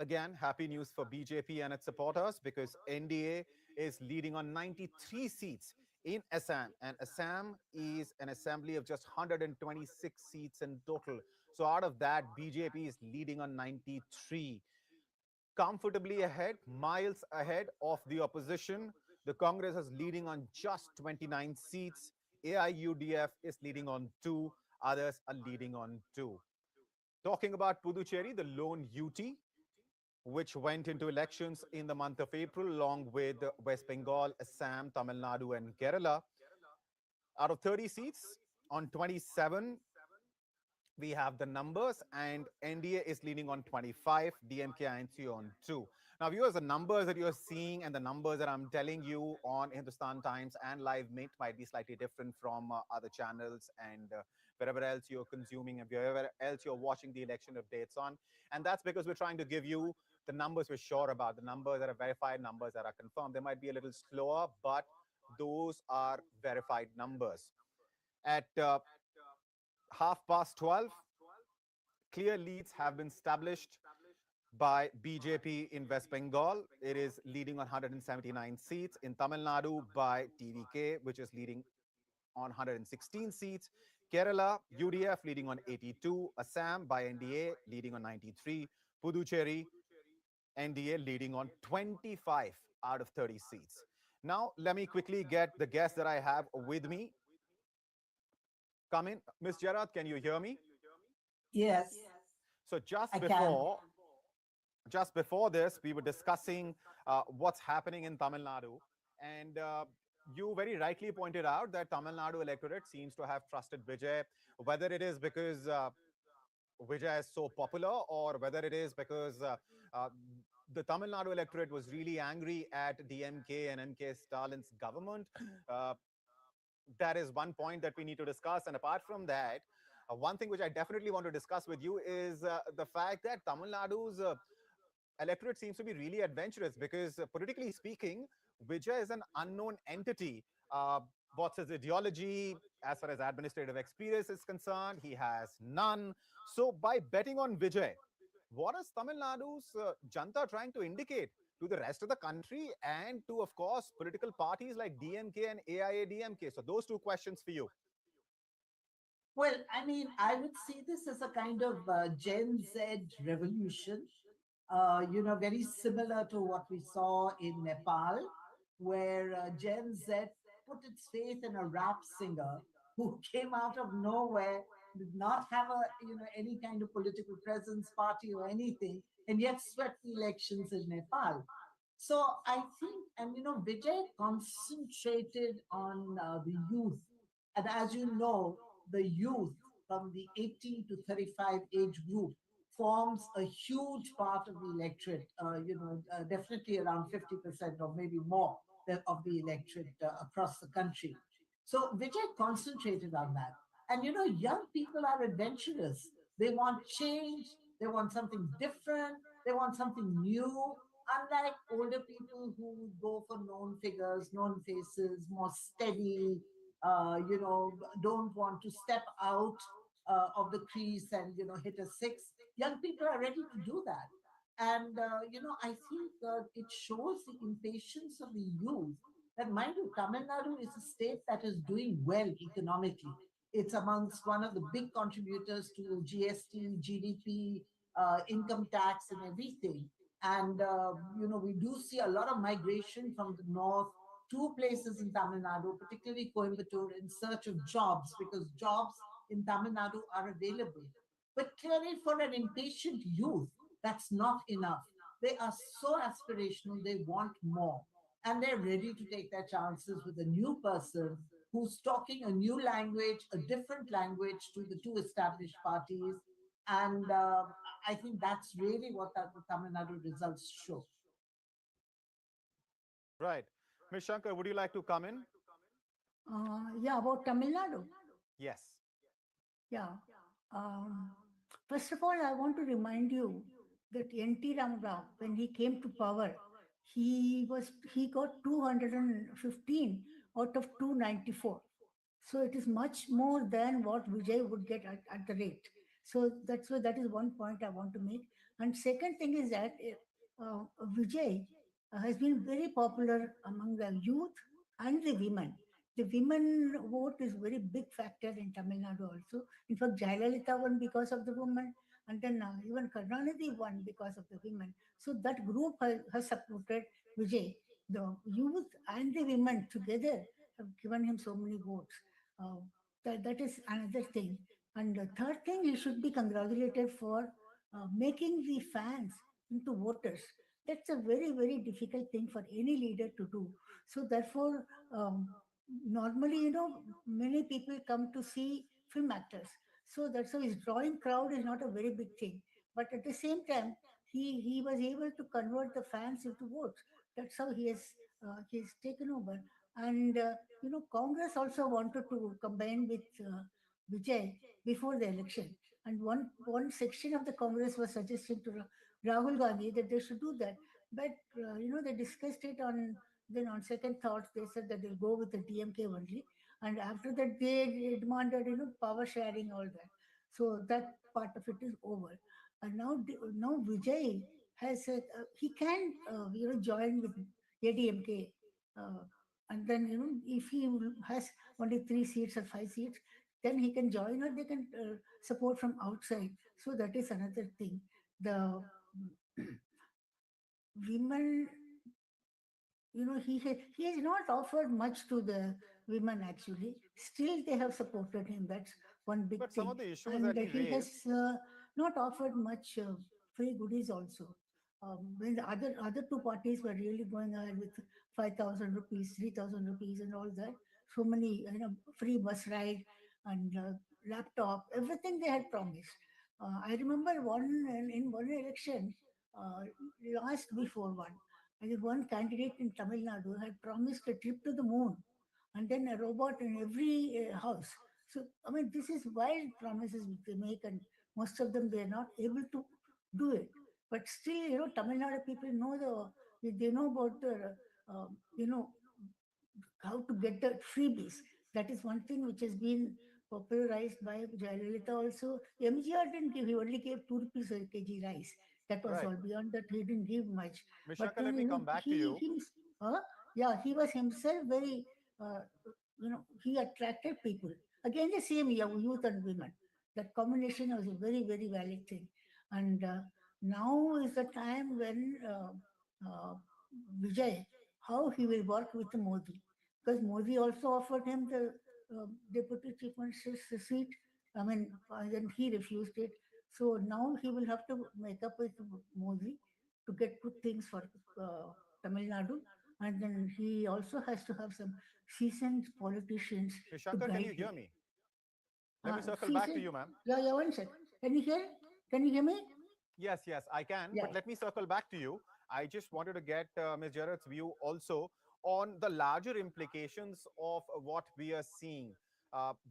again, happy news for BJP and its supporters because NDA is leading on 93 seats in Assam. And Assam is an assembly of just 126 seats in total. So out of that, BJP is leading on 93. Comfortably ahead, miles ahead of the opposition. The Congress is leading on just 29 seats. AIUDF is leading on 2. Others are leading on 2. Talking about Puducherry, the lone UT, which went into elections in the month of April, along with West Bengal, Assam, Tamil Nadu, and Kerala. Out of 30 seats, on 27, we have the numbers, and NDA is leading on 25, DMK INC on 2. Now, viewers, the numbers that you're seeing and the numbers that I'm telling you on Hindustan Times and Live Mint might be slightly different from other channels and wherever else you're consuming and wherever else you're watching the election updates on. And that's because we're trying to give you the numbers we're sure about, the numbers that are verified, numbers that are confirmed. They might be a little slower, but those are verified numbers. At 12:30, clear leads have been established by BJP in West Bengal. It is leading on 179 seats. In Tamil Nadu by TVK, which is leading on 116 seats. Kerala, UDF leading on 82. Assam by NDA leading on 93. Puducherry, NDA leading on 25 out of 30 seats. Now, let me quickly get the guests that I have with me. Come in. Ms. Jarat, can you hear me? Yes. So just before this, we were discussing what's happening in Tamil Nadu. And you very rightly pointed out that Tamil Nadu electorate seems to have trusted Vijay, whether it is because Vijay is so popular or whether it is because the Tamil Nadu electorate was really angry at DMK and MK Stalin's government. That is one point that we need to discuss. And apart from that, one thing which I definitely want to discuss with you is the fact that Tamil Nadu's electorate seems to be really adventurous because, politically speaking, Vijay is an unknown entity. What's his ideology? As far as administrative experience is concerned, he has none. So, by betting on Vijay, what is Tamil Nadu's Janta trying to indicate to the rest of the country and to, of course, political parties like DMK and AIADMK? So, those two questions for you. Well, I mean, I would see this as a kind of Gen Z revolution, very similar to what we saw in Nepal, where Gen Z put its faith in a rap singer who came out of nowhere, did not have any kind of political presence, party or anything, and yet swept the elections in Nepal. So I think, and Vijay concentrated on the youth. And as you know, the youth from the 18 to 35 age group forms a huge part of the electorate, definitely around 50% or maybe more of the electorate across the country. So Vijay concentrated on that. And young people are adventurous. They want change, they want something different, they want something new. Unlike older people who go for known figures, known faces, more steady, don't want to step out of the crease and hit a six. Young people are ready to do that, and I think it shows the impatience of the youth. That, mind you, Tamil Nadu is a state that is doing well economically. It's amongst one of the big contributors to GST, GDP, income tax, and everything. And we do see a lot of migration from the north to places in Tamil Nadu, particularly Coimbatore, in search of jobs, because jobs in Tamil Nadu are available. But clearly, for an impatient youth, that's not enough. They are so aspirational, they want more. And they're ready to take their chances with a new person who's talking a new language, a different language to the two established parties. And I think that's really what the Tamil Nadu results show. Right. Ms. Shankar, would you like to come in? Yeah, about Tamil Nadu. Yes. Yeah. First of all, I want to remind you that N.T. Ramarao, when he came to power, he got 215 out of 294. So it is much more than what Vijay would get at the rate. So that is one point I want to make. And second thing is that Vijay has been very popular among the youth and the women. The women vote is very big factor in Tamil Nadu also. In fact, Jayalalitha won because of the women, and then even Karunanidhi won because of the women. So that group has supported Vijay. The youth and the women together have given him so many votes. That is another thing. And the third thing, he should be congratulated for making the fans into voters. That's a very, very difficult thing for any leader to do. So therefore, normally, many people come to see film actors. So that's why his drawing crowd is not a very big thing. But at the same time, he was able to convert the fans into votes. That's how he has taken over. And Congress also wanted to combine with Vijay before the election. And one section of the Congress was suggesting to Rahul Gandhi that they should do that. But they discussed it on second thoughts. They said that they'll go with the DMK only. And after that, they demanded power sharing, all that. So that part of it is over. And now Vijay has he can join with ADMK. And then if he has only 3 seats or 5 seats, then he can join, or they can support from outside. So that is another thing. The women, he has not offered much to the women actually. Still, they have supported him. That's one big But thing. some of the issues And that he he has raised, not offered much free goodies also. When the other two parties were really going ahead with 5,000 rupees, 3,000 rupees, and all that, so many free bus ride and laptop, everything they had promised. I remember in one election, last before one, I think one candidate in Tamil Nadu had promised a trip to the moon and then a robot in every house. So, I mean, this is wild promises which they make, and most of them they are not able to do it. But still, Tamil Nadu people know they know about the, you know, how to get the freebies. That is one thing which has been popularized by Jayalalitha also. MGR didn't give, he only gave 2 rupees a kg rice. That was Right. all. Beyond that, he didn't give much. But Vishaka, let me come back to he, you. yeah, he was himself very, uh, he attracted people. Again, the same youth and women. That combination was a very, very valid thing. And now is the time when Vijay, how he will work with Modi, because Modi also offered him the deputy chief minister's seat. I mean, then he refused it. So now he will have to make up with Modi to get good things for Tamil Nadu, and then he also has to have some seasoned politicians to Vishaka, guide can you him. hear me? Let me circle back to you, ma'am. Yeah, one sec. Can you hear? Can you hear me? Yes, I can. Yeah. But let me circle back to you. I just wanted to get Ms. Jarrett's view also on the larger implications of what we are seeing.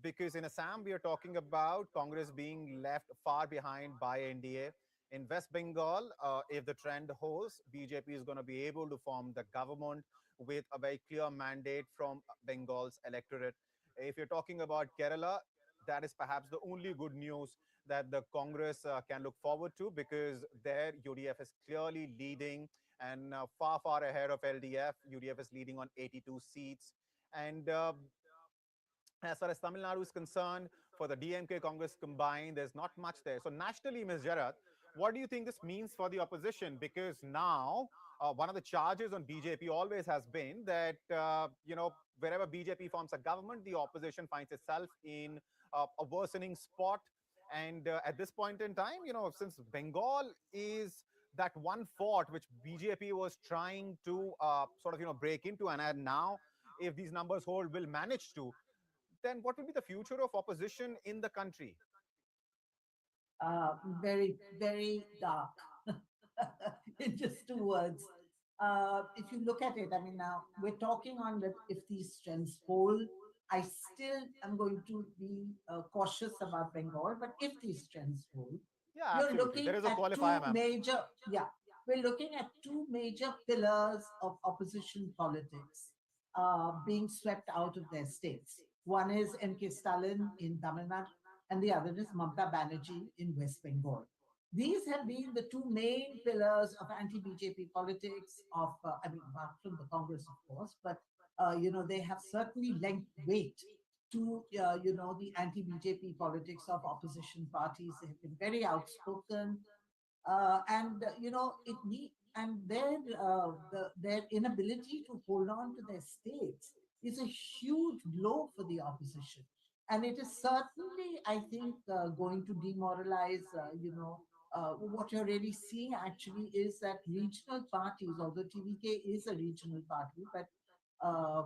Because in Assam, we are talking about Congress being left far behind by NDA. In West Bengal, if the trend holds, BJP is going to be able to form the government with a very clear mandate from Bengal's electorate. If you're talking about Kerala, that is perhaps the only good news that the Congress can look forward to, because their UDF is clearly leading and far ahead of LDF. UDF is leading on 82 seats. And as far as Tamil Nadu is concerned, for the DMK Congress combined, there's not much there. So nationally, Ms. Jarat, what do you think this means for the opposition? Because now one of the charges on BJP always has been that, wherever BJP forms a government, the opposition finds itself in a worsening spot. And at this point in time, since Bengal is that one fort which BJP was trying to break into, and now if these numbers hold, will manage to, then what will be the future of opposition in the country? Very, very dark. In just 2 words. If you look at it, I mean, now we're talking on that if these trends hold, I still am going to be cautious about Bengal, but if these trends hold, yeah, you're absolutely. looking There is a at qualifier, ma'am. we're looking at 2 major pillars of opposition politics being swept out of their states. One is MK Stalin in Tamil Nadu, and the other is Mamata Banerjee in West Bengal. These have been the 2 main pillars of anti-BJP politics of, apart from the Congress, of course, but, they have certainly lent weight to, the anti-BJP politics of opposition parties. They have been very outspoken. Their inability to hold on to their states is a huge blow for the opposition. And it is certainly, I think, going to demoralize, what you're really seeing actually is that regional parties, although TVK is a regional party, but, I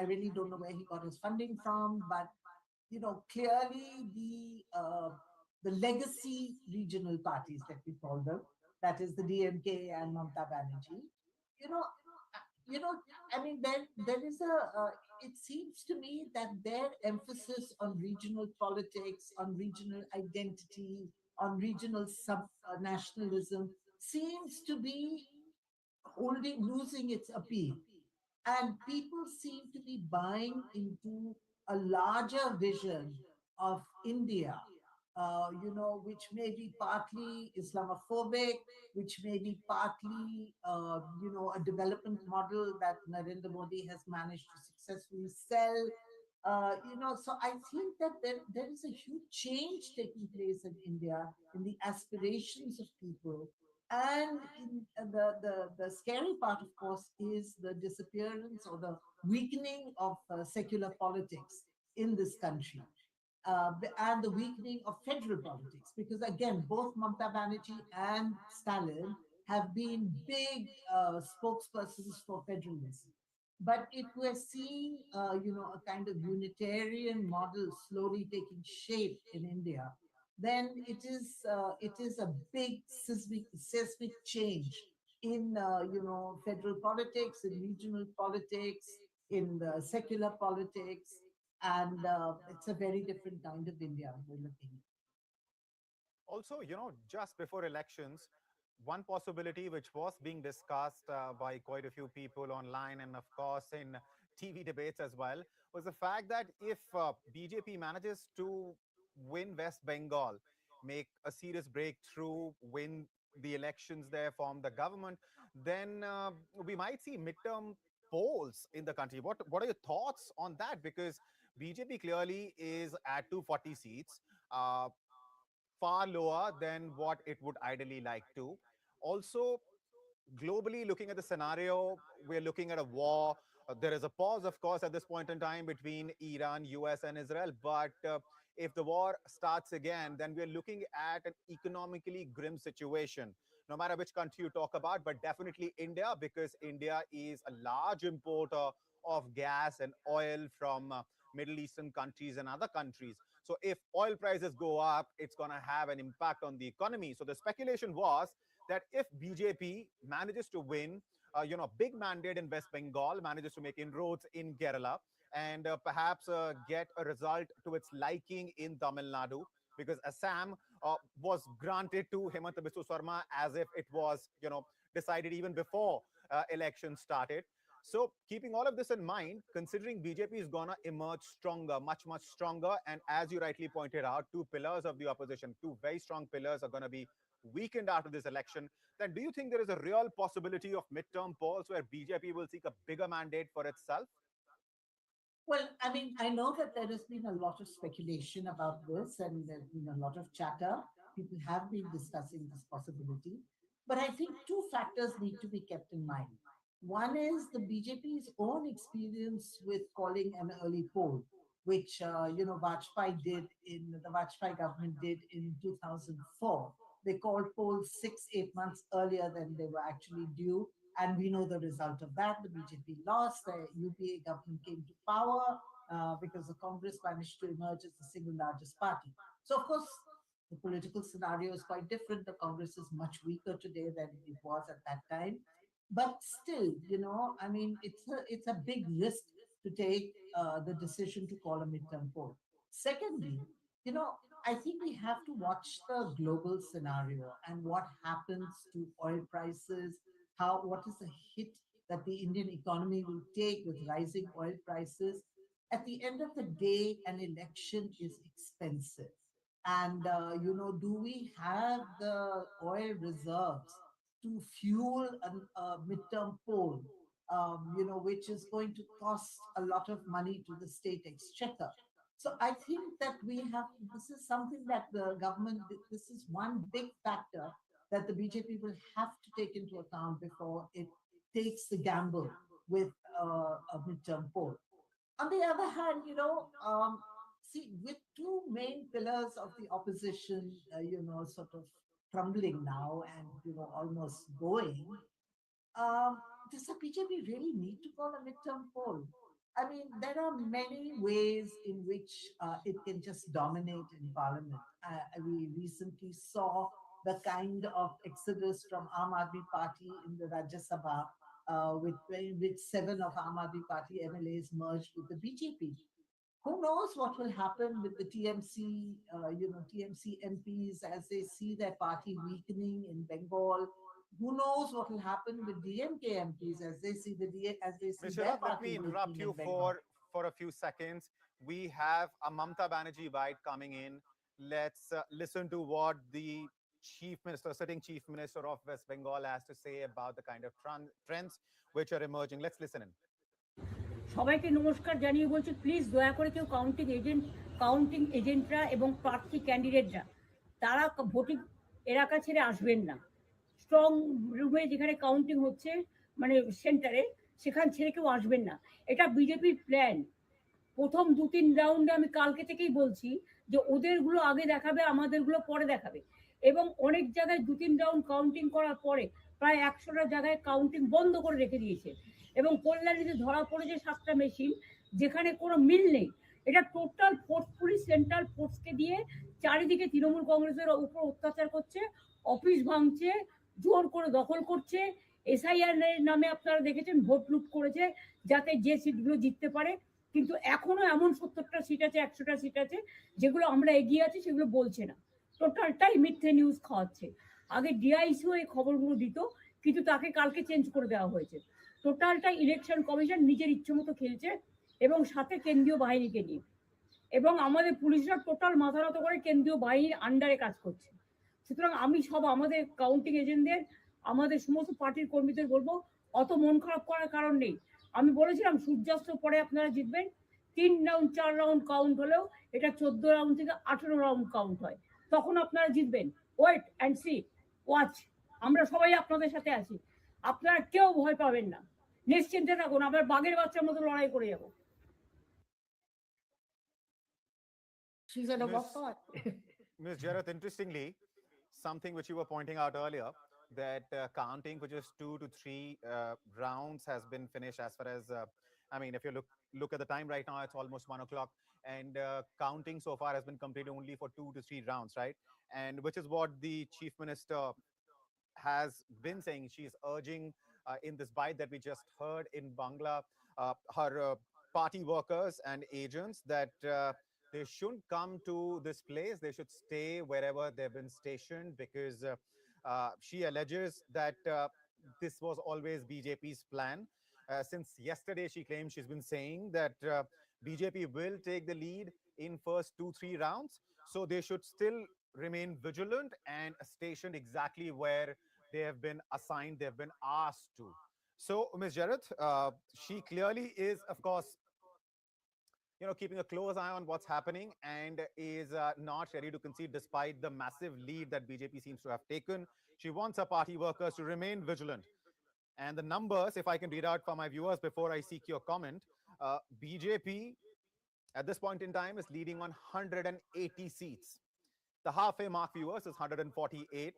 really don't know where he got his funding from, but, clearly the legacy regional parties that we call them, that is the DMK and Mamata Banerjee, there is it seems to me that their emphasis on regional politics, on regional identity, on regional sub-nationalism seems to be losing its appeal. And people seem to be buying into a larger vision of India, which may be partly Islamophobic, which may be partly, a development model that Narendra Modi has managed to successfully sell. So I think that there is a huge change taking place in India in the aspirations of people. And the scary part, of course, is the disappearance or the weakening of secular politics in this country. And the weakening of federal politics, because again, both Mamata Banerjee and Stalin have been big spokespersons for federalism. But if we're seeing, a kind of unitarian model slowly taking shape in India, then it is a big seismic change in, federal politics, in regional politics, in the secular politics. And it's a very different kind of India we're looking at. Also, just before elections, one possibility which was being discussed by quite a few people online and, of course, in TV debates as well, was the fact that if BJP manages to win West Bengal, make a serious breakthrough, win the elections there, form the government, then we might see midterm polls in the country. What are your thoughts on that? Because BJP clearly is at 240 seats. Far lower than what it would ideally like to. Also, globally, looking at the scenario, we're looking at a war. There is a pause, of course, at this point in time between Iran, US, and Israel. But if the war starts again, then we're looking at an economically grim situation, no matter which country you talk about, but definitely India, because India is a large importer of gas and oil from Middle Eastern countries and other countries. So if oil prices go up, it's going to have an impact on the economy. So the speculation was that if BJP manages to win, big mandate in West Bengal, manages to make inroads in Kerala, and perhaps get a result to its liking in Tamil Nadu, because Assam was granted to Hemant Biswa Sarma as if it was, decided even before elections started. So keeping all of this in mind, considering BJP is going to emerge stronger, much, much stronger, and as you rightly pointed out, two pillars of the opposition, two very strong pillars are going to be weakened after this election, then do you think there is a real possibility of midterm polls where BJP will seek a bigger mandate for itself? Well, I mean, I know that there has been a lot of speculation about this and there's been a lot of chatter. People have been discussing this possibility. But I think two factors need to be kept in mind. One is the BJP's own experience with calling an early poll, which, Vajpayee the Vajpayee government did in 2004. They called polls 6-8 months earlier than they were actually due. And we know the result of that. The BJP lost. The UPA government came to power because the Congress managed to emerge as the single largest party. So, of course, the political scenario is quite different. The Congress is much weaker today than it was at that time. But still, it's a big risk to take the decision to call a midterm poll. Secondly, I think we have to watch the global scenario and what happens to oil prices, what is the hit that the Indian economy will take with rising oil prices. At the end of the day, an election is expensive. And, do we have the oil reserves to fuel a midterm poll, which is going to cost a lot of money to the state exchequer? So I think that this is something that the government, this is one big factor that the BJP will have to take into account before it takes the gamble with a midterm poll. On the other hand, with two main pillars of the opposition, sort of crumbling now and, almost going, does the BJP really need to call a midterm poll? I mean, there are many ways in which it can just dominate in parliament. We recently saw the kind of exodus from Aam Aadmi Party in the Rajya Sabha, with 7 of Aam Aadmi Party MLAs merged with the BJP. Who knows what will happen with the TMC, TMC MPs as they see their party weakening in Bengal. Who knows what will happen with DMK MPs as they see their party. Let me interrupt you for a few seconds. We have a Mamata Banerjee bite coming in. Let's listen to what the sitting chief minister of West Bengal has to say about the kind of trends which are emerging. Let's listen in. সবাইকে নমস্কার জানিয়ে বলছি, please দয়া করে কেউ counting এজেন্টরা এবং প্রার্থী ক্যান্ডিডেটরা তারা ভোটিং এলাকা ছেড়ে আসবেন না। স্ট্রং রুমে যেখানে কাউন্টিং হচ্ছে, মানে সেন্টারে, সেখান ছেড়ে কেউ আসবেন না। এটা বিজেপির প্ল্যান। প্রথম 2-3 রাউন্ডে আমি কালকে থেকেই বলছি যে ওদেরগুলো আগে দেখাবে, আমাদেরগুলো পরে দেখাবে। এবং অনেক জায়গায় 2-3 রাউন্ড কাউন্টিং করার পরে প্রায় 100টা জায়গায় কাউন্টিং বন্ধ করে রেখে দিয়েছে। এবং কল্যাণীতে ধরা পড়েছে 7টা মেশিন যেখানে কোনো মিল নেই। এটা টোটাল ফোর্সফুলি সেন্ট্রাল ফোর্সকে দিয়ে চারিদিকে তৃণমূল কংগ্রেসের উপর অত্যাচার করছে, অফিস ভাঙছে, জোর করে দখল করছে। এসআইআর নামে আপনারা দেখেছেন ভোট লুট করেছে যাতে যে সিটগুলো জিততে পারে। কিন্তু এখনো এমন 70টা সিট আছে, 100টা সিট আছে যেগুলো আমরা এগিয়ে আছি সেগুলো বলছে না, টোটালটাই মিথ্যে নিউজ খাওয়াচ্ছে। আগে ডিআইসিও এই খবরগুলো দিত, কিন্তু তাকে কালকে চেঞ্জ করে দেওয়া হয়েছে। টোটালটা ইলেকশন কমিশন নিজের ইচ্ছে মতো খেলছে, এবং সাথে কেন্দ্রীয় বাহিনীকে নিয়ে, এবং আমাদের পুলিশরা টোটাল মাথা নত করে কেন্দ্রীয় বাহিনীর আন্ডারে কাজ করছে। সুতরাং আমি সব আমাদের কাউন্টিং এজেন্টদের, আমাদের সমস্ত পার্টির কর্মীদের বলবো, অত মন খারাপ করার কারণ নেই। আমি বলেছিলাম সূর্যাস্তের পরে আপনারা জিতবেন। 3 রাউন্ড 4 রাউন্ড কাউন্ট হলেও এটা 14 রাউন্ড থেকে 18 রাউন্ড কাউন্ট হয়, তখন আপনারা জিতবেন। Wait and see, watch. আমরা সবাই আপনাদের সাথে আছি, আপনারা কেউ ভয় পাবেন না, নিশ্চিন্তে থাকুন, আমরা বাঘের বাচ্চার মতো লড়াই করে যাবো। She's an overthought. Ms. Jareth, interestingly, something which you were pointing out earlier, that counting for just 2 to 3 rounds has been finished as far as, I mean, if you look at the time right now, it's almost 1 o'clock, and counting so far has been completed only for 2 to 3 rounds, right? And which is what the Chief Minister has been saying. She's urging in this bite that we just heard in Bangla, her party workers and agents that they shouldn't come to this place. They should stay wherever they've been stationed, because she alleges that this was always BJP's plan. Since yesterday, she claims she's been saying that BJP will take the lead in first 2-3 rounds. So they should still remain vigilant and stationed exactly where they have been assigned, they have been asked to. So, Ms. Jareth, she clearly is, of course, keeping a close eye on what's happening, and is not ready to concede despite the massive lead that BJP seems to have taken. She wants her party workers to remain vigilant. And the numbers, if I can read out for my viewers before I seek your comment, BJP at this point in time is leading on 180 seats. The halfway mark, viewers, is 148.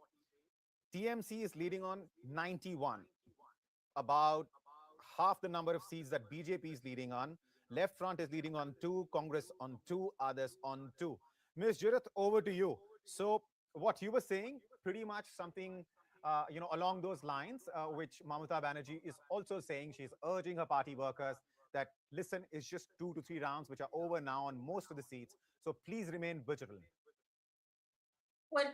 TMC is leading on 91, about half the number of seats that BJP is leading on. Left Front is leading on 2, Congress on 2, others on 2. Ms. Jareth, over to you. So what you were saying, pretty much something along those lines, which Mamata Banerjee is also saying. She's urging her party workers that, listen, it's just 2 to 3 rounds, which are over now on most of the seats. So please remain vigilant. Well,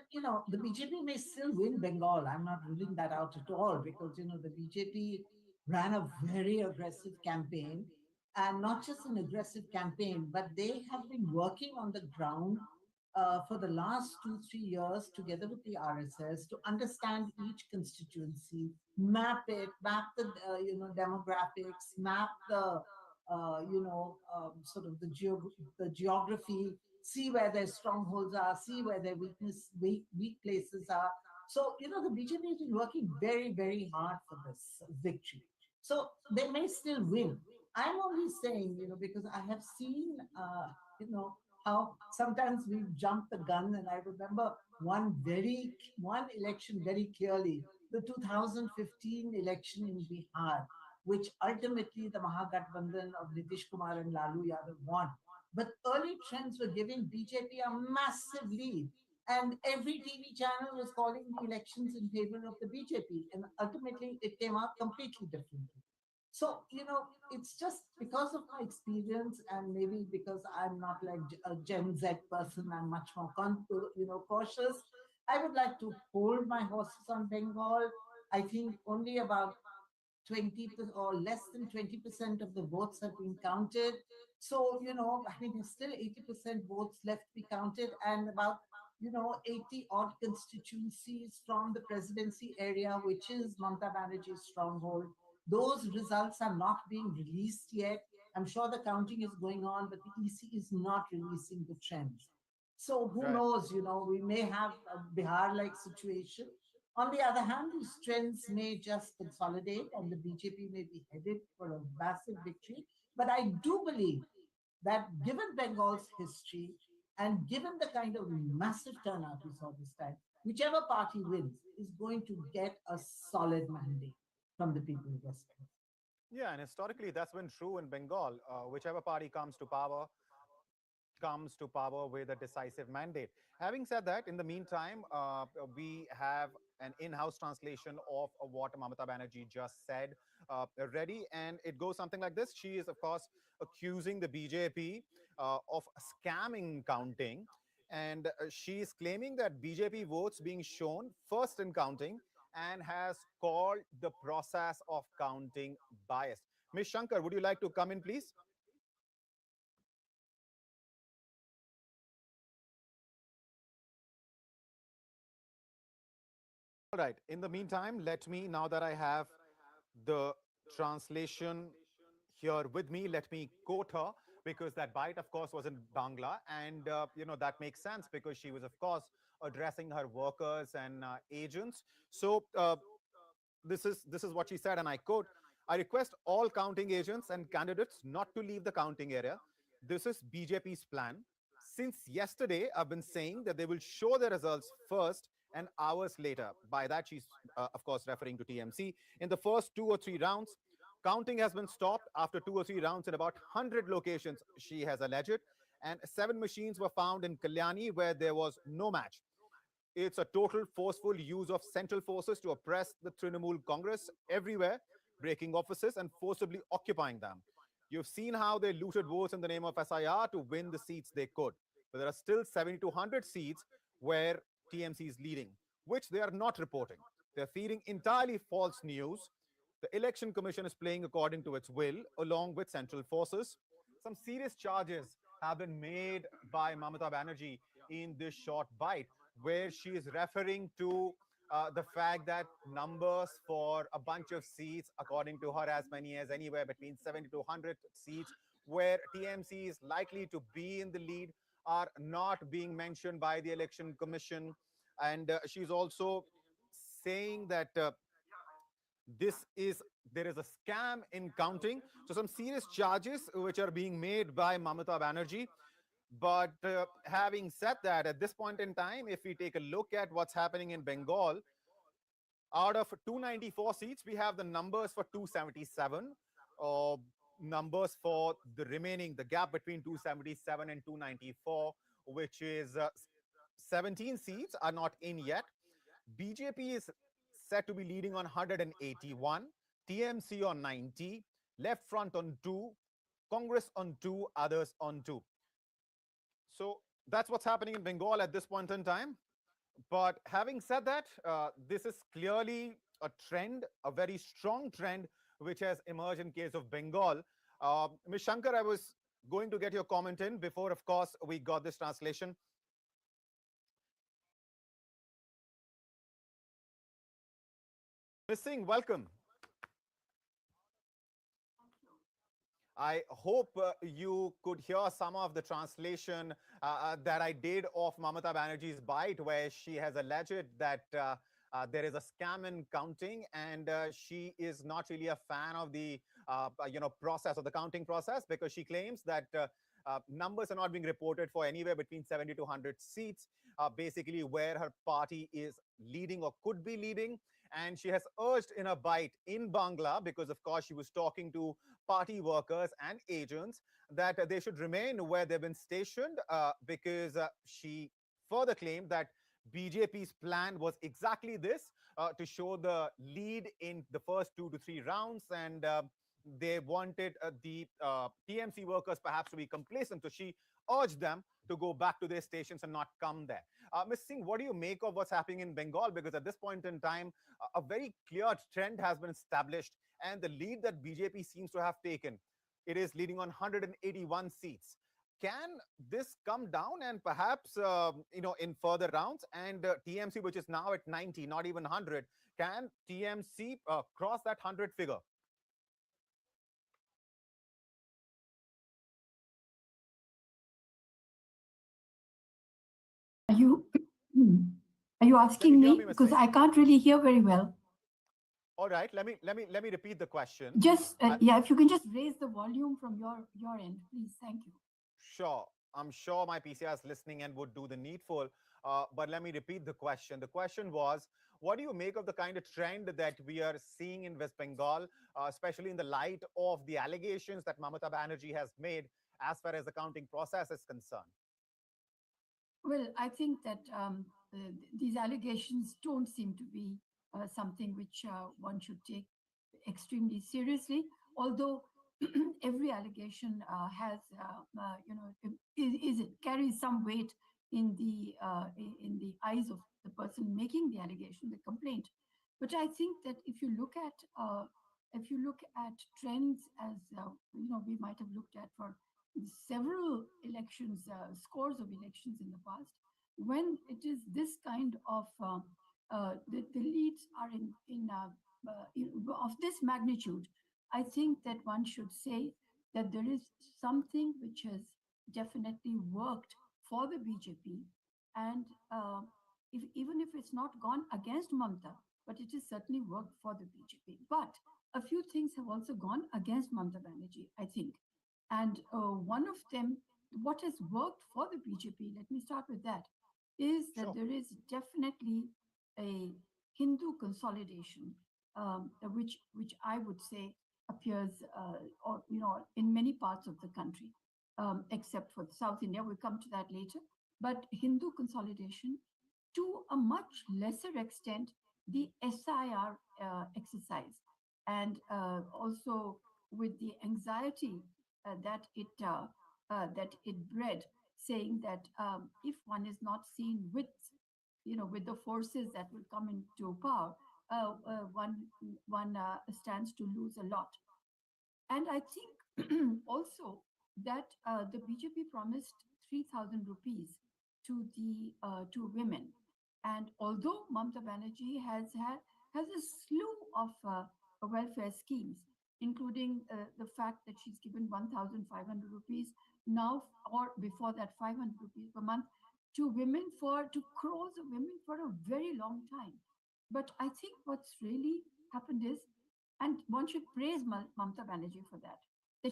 the BJP may still win Bengal. I'm not ruling that out at all, because, the BJP ran a very aggressive campaign, and not just an aggressive campaign, but they have been working on the ground for the last 2-3 years together with the RSS to understand each constituency, map the demographics, map the sort of the geography, see where their strongholds are, see where their weak places are. So the BJP has been working very, very hard for this victory. So they may still win. I'm only saying, because I have seen, how sometimes we've jumped the gun, and I remember one election very clearly, the 2015 election in Bihar, which ultimately the Mahagathbandhan of Nitish Kumar and Lalu Yadav won. But early trends were giving BJP a massive lead, and every TV channel was calling the elections in favor of the BJP, and ultimately it came out completely differently. So, it's just because of my experience, and maybe because I'm not like a Gen Z person, I'm much more cautious. I would like to hold my horses on Bengal. I think only about 20 or less than 20% of the votes have been counted. So, I think there's still 80% votes left to be counted, and about 80 odd constituencies from the presidency area, which is Mamata Banerjee's stronghold. Those results are not being released yet. I'm sure the counting is going on, but the EC is not releasing the trends. So who knows, we may have a Bihar-like situation. On the other hand, these trends may just consolidate, and the BJP may be headed for a massive victory. But I do believe that, given Bengal's history and given the kind of massive turnout we saw this time, whichever party wins is going to get a solid mandate from the people of West Bengal. Yeah, and historically that's been true in Bengal. Whichever party comes to power with a decisive mandate. Having said that, in the meantime, we have an in-house translation of what Mamata Banerjee just said. ready, and it goes something like this. She is, of course, accusing the BJP of scamming counting, and she is claiming that BJP votes being shown first in counting and has called the process of counting biased. Ms. Shankar, would you like to come in, please? All right. In the meantime, let me, now that I have the translation here with me, let me quote her, because that bite, of course, was in Bangla. And, that makes sense because she was, of course, addressing her workers and agents. So this is what she said, and I quote, "I request all counting agents and candidates not to leave the counting area. This is BJP's plan. Since yesterday, I've been saying that they will show the results first and hours later." By that, she's, of course, referring to TMC. "In the first 2 or 3 rounds, counting has been stopped after 2 or 3 rounds in about 100 locations," she has alleged, "and 7 machines were found in Kalyani where there was no match. It's a total forceful use of central forces to oppress the Trinamool Congress everywhere, breaking offices and forcibly occupying them. You've seen how they looted votes in the name of SIR to win the seats they could. But there are still 70 to 100 seats where TMC is leading, which they are not reporting. They're feeding entirely false news. The Election Commission is playing according to its will, along with central forces. Some serious charges have been made by Mamata Banerjee in this short bite, where she is referring to the fact that numbers for a bunch of seats, according to her, as many as anywhere between 70 to 100 seats, where TMC is likely to be in the lead, are not being mentioned by the Election Commission. And she's also saying that there is a scam in counting. So some serious charges which are being made by Mamata Banerjee. But having said that, at this point in time, if we take a look at what's happening in Bengal, out of 294 seats, we have the numbers for 277, numbers for the remaining, the gap between 277 and 294, which is 17 seats are not in yet. BJP is said to be leading on 181, TMC on 90, Left Front on 2, Congress on 2, others on 2. So that's what's happening in Bengal at this point in time. But having said that, this is clearly a trend, a very strong trend, which has emerged in case of Bengal. Ms. Shankar, I was going to get your comment in before, of course, we got this translation. Ms. Singh, welcome. I hope you could hear some of the translation that I did of Mamata Banerjee's bite, where she has alleged that there is a scam in counting, and she is not really a fan of the process of the counting process, because she claims that numbers are not being reported for anywhere between 70 to 100 seats, basically where her party is leading or could be leading. And she has urged in a bite in Bangla, because of course she was talking to party workers and agents, that they should remain where they've been stationed, because she further claimed that BJP's plan was exactly this, to show the lead in the first 2 to 3 rounds, and they wanted the TMC workers perhaps to be complacent. So she urged them to go back to their stations and not come there. Ms. Singh, what do you make of what's happening in Bengal? Because at this point in time, a very clear trend has been established, and the lead that BJP seems to have taken, it is leading on 181 seats. Can this come down and perhaps, in further rounds, and TMC, which is now at 90, not even 100, can TMC cross that 100 figure? Are you asking me? Because I can't really hear very well. All right, let me repeat the question. Just if you can just raise the volume from your end, please. Thank you. Sure. I'm sure my PCR is listening and would do the needful. But let me repeat the question. The question was, what do you make of the kind of trend that we are seeing in West Bengal, especially in the light of the allegations that Mamata Banerjee has made as far as the counting process is concerned? Well, I think that these allegations don't seem to be something which one should take extremely seriously, although every allegation has, carries some weight in the eyes of the person making the allegation, the complaint. But I think that if you look at trends, as we might have looked at for several elections, scores of elections in the past, when it is this kind of the leads are of this magnitude, I think that one should say that there is something which has definitely worked for the BJP, and even if it's not gone against Mamta, but it has certainly worked for the BJP. But a few things have also gone against Mamta Banerjee, I think. And one of them, what has worked for the BJP, let me start with that, is that there is definitely a Hindu consolidation, which I would say appears, in many parts of the country, except for South India. We'll come to that later. But Hindu consolidation, to a much lesser extent, the SIR exercise, and also with the anxiety that it bred, saying that if one is not seen with the forces that will come into power, one stands to lose a lot. And I think also that the BJP promised 3,000 rupees to women, and although Mamta Banerjee has a slew of welfare schemes, including the fact that she's given 1,500 rupees now, or before that 500 rupees per month to women, to crores of women for a very long time. But I think what's really happened is, and one should praise Mamta Banerjee for that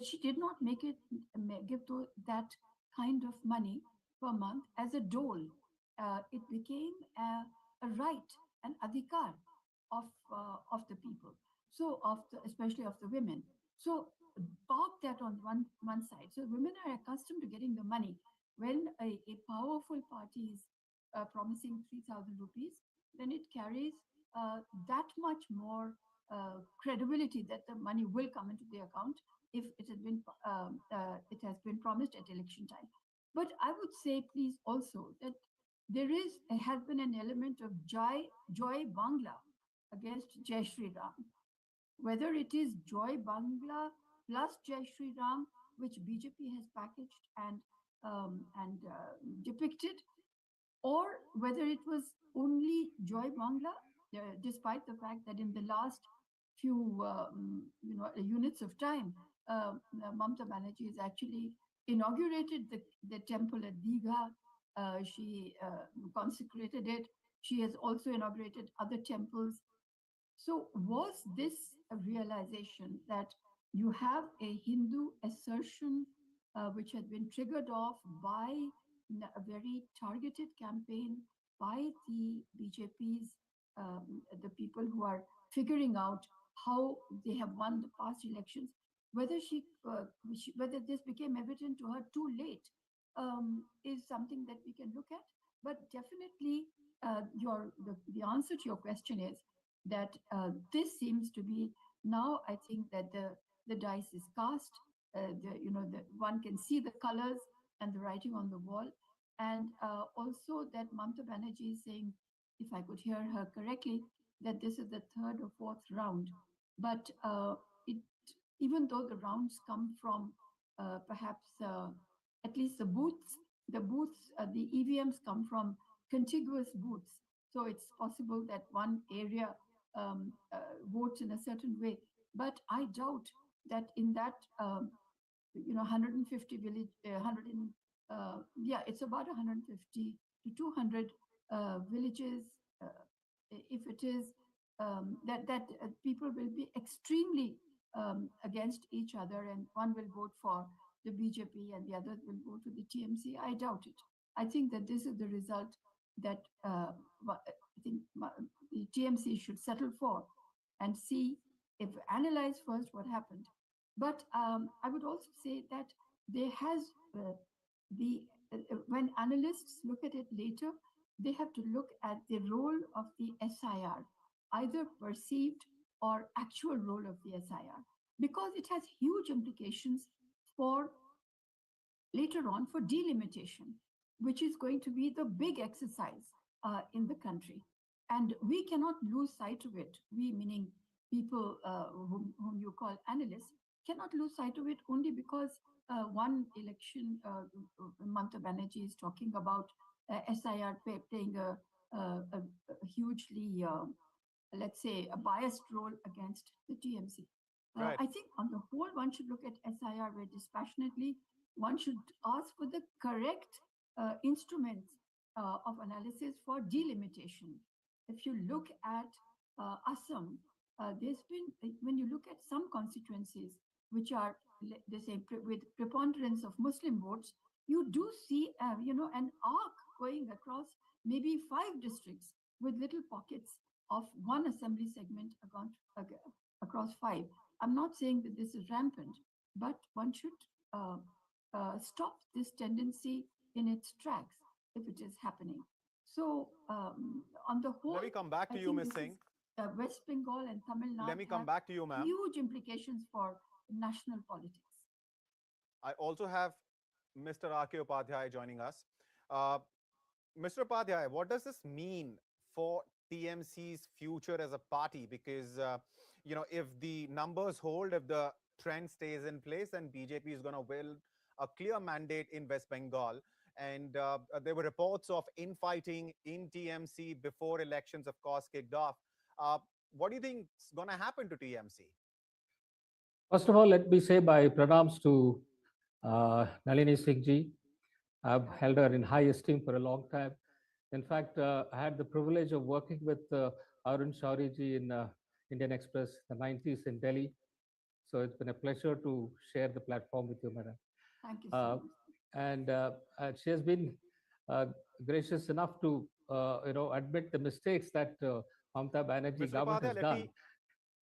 she did not give that kind of money per month as a dole. It became a right, an adhikar of the people, so especially of the women. So park that on one side. So women are accustomed to getting the money. When a powerful party is promising 3,000 rupees, then it carries that much more credibility that the money will come into the account if it has been promised at election time. But I would say, please, also that there has been an element of Joy Bangla against Jai Shri Ram. Whether it is Joy Bangla plus Jai Shri Ram, which BJP has packaged and depicted, or whether it was only Joy Bangla, despite the fact that in the last few units of time, Mamta Banerjee has actually inaugurated the temple at Digha. She consecrated it. She has also inaugurated other temples. So was this a realization that you have a Hindu assertion which had been triggered off by a very targeted campaign by the BJP's, the people who are figuring out how they have won the past elections, whether this became evident to her too late is something that we can look at. But definitely the answer to your question is that this seems to be now, I think that the dice is cast. One can see the colors and the writing on the wall, and also that Mamta Banerjee is saying, if I could hear her correctly, that this is the third or fourth round. But even though the rounds come from perhaps at least the EVMs come from contiguous booths, so it's possible that one area votes in a certain way. But I doubt that in that 150 village, it's about 150 to 200 villages. If it is that people will be extremely against each other, and one will vote for the BJP and the other will go to the TMC, I doubt it. I think that this is the result that I think the TMC should settle for and see, if analyze first what happened. But I would also say that there has when analysts look at it later, they have to look at the role of the SIR, either perceived or actual role of the SIR, because it has huge implications for later on for delimitation, which is going to be the big exercise in the country. And we cannot lose sight of it. We, meaning people whom you call analysts, cannot lose sight of it only because one election, Mamata Banerjee is talking about SIR playing a hugely, let's say, a biased role against the TMC. Right. I think on the whole, one should look at SIR very dispassionately. One should ask for the correct instruments of analysis for delimitation. If you look at Assam, there's been, when you look at some constituencies which are the same with preponderance of Muslim votes, you do see an arc going across maybe 5 districts with little pockets of one assembly segment across 5. I'm not saying that this is rampant, but one should stop this tendency in its tracks if it is happening. So on the whole, let me come back to you, Ms. Singh. West Bengal and Tamil Nadu Let me come back to you, ma'am. Huge implications for national politics. I also have Mr. R.K. Upadhyay joining us. Mr. Upadhyay, what does this mean for TMC's future as a party? Because, if the numbers hold, if the trend stays in place, then BJP is going to wield a clear mandate in West Bengal. And there were reports of infighting in TMC before elections, of course, kicked off. What do you think is going to happen to TMC? First of all, let me say my pranams to Nalini Singh ji. I've held her in high esteem for a long time. In fact, I had the privilege of working with Arun Shauri ji in Indian Express in the 90s in Delhi. So it's been a pleasure to share the platform with you, madam. Thank you so much. And she has been gracious enough to, admit the mistakes that Mamata Banerjee government has done.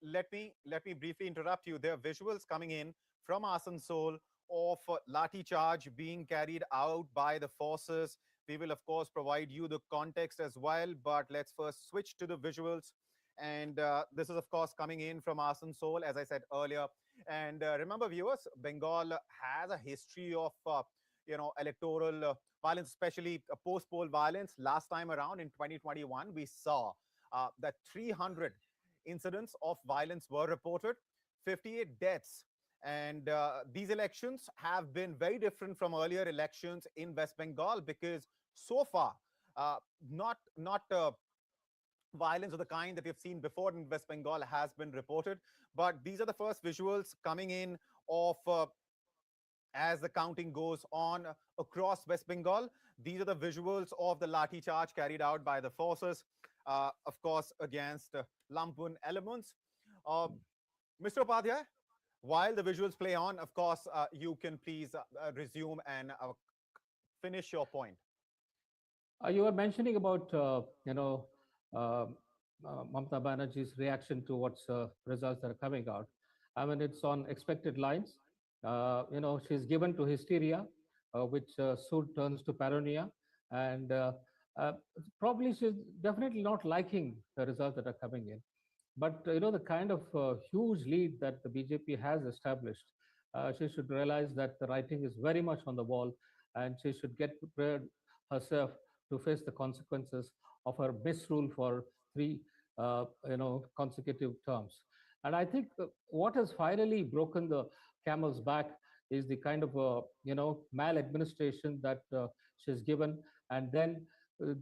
Let me briefly interrupt you. There are visuals coming in from Asansol of Lathi charge being carried out by the forces. We will, of course, provide you the context as well, but let's first switch to the visuals. And this is, of course, coming in from Asansol, as I said earlier. And remember, viewers, Bengal has a history of, electoral violence, especially post-poll violence. Last time around in 2021, we saw that 300 incidents of violence were reported, 58 deaths. And these elections have been very different from earlier elections in West Bengal because so far, not violence of the kind that we've seen before in West Bengal has been reported. But these are the first visuals coming in of as the counting goes on across West Bengal. These are the visuals of the Lathi charge carried out by the forces, of course, against Lampun elements. Mr. Upadhyay, while the visuals play on, of course, you can please resume and finish your point. You were mentioning about, Mamata Banerjee's reaction to what's results that are coming out. I mean, it's on expected lines. She's given to hysteria, which soon turns to paranoia. And probably she's definitely not liking the results that are coming in. But, the kind of huge lead that the BJP has established, she should realize that the writing is very much on the wall, and she should get prepared herself to face the consequences of her misrule for 3, consecutive terms. And I think what has finally broken the camel's back is the kind of, maladministration that she's given, and then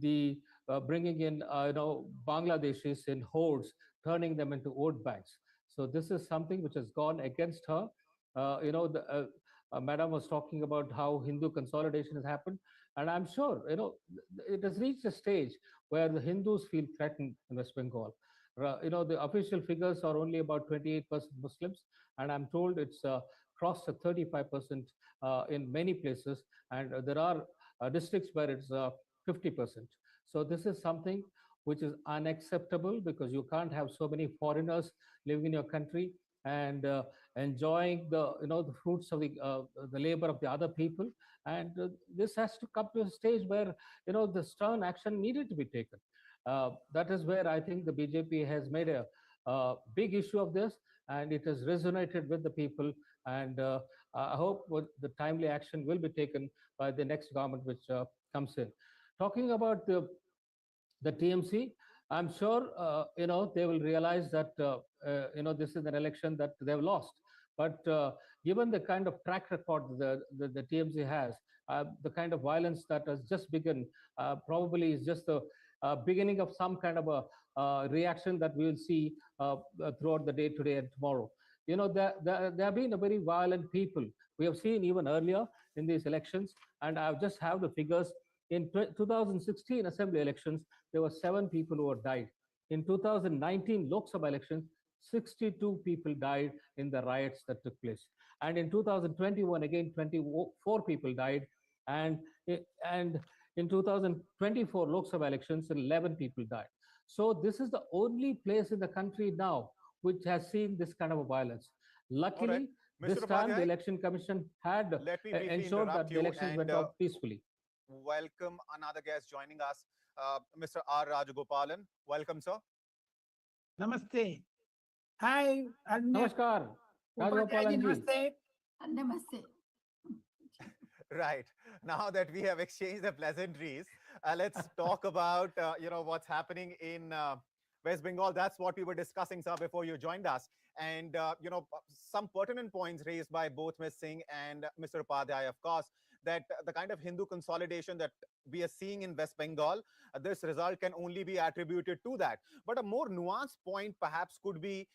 the bringing in, Bangladeshis in hordes, turning them into vote banks. So this is something which has gone against her. Madam was talking about how Hindu consolidation has happened. And I'm sure, it has reached a stage where the Hindus feel threatened in West Bengal. The official figures are only about 28% Muslims. And I'm told it's crossed to 35% in many places. And there are districts where it's 50%. So this is something which is unacceptable, because you can't have so many foreigners living in your country and enjoying the fruits of the labor of the other people. And this has to come to a stage where the stern action needed to be taken. That is where I think the BJP has made a big issue of this, and it has resonated with the people. And I hope the timely action will be taken by the next government which comes in. Talking about the TMC, I'm sure they will realize that this is an election that they've lost. But given the kind of track record the TMC has, the kind of violence that has just begun, probably is just the beginning of some kind of a reaction that we will see throughout the day today and tomorrow. There have been a very violent people. We have seen even earlier in these elections, and I just have the figures. In 2016 Assembly elections, there were 7 people who had died. In 2019 Lok Sabha elections, 62 people died in the riots that took place. And in 2021, again, 24 people died. And in 2024 Lok Sabha elections, 11 people died. So this is the only place in the country now which has seen this kind of a violence. Luckily, this time the Election Commission had ensured that the elections went out peacefully. Welcome another guest joining us, Mr. R. Rajagopalan. Welcome, sir. Namaste. Hi. Namaskar. Rajagopalan ji. Namaste. Namaste. Right. Now that we have exchanged the pleasantries, let's talk about what's happening in West Bengal. That's what we were discussing, sir, before you joined us. And some pertinent points raised by both Ms. Singh and Mr. Upadhyay, of course, that the kind of Hindu consolidation that we are seeing in West Bengal, this result can only be attributed to that. But a more nuanced point perhaps could be,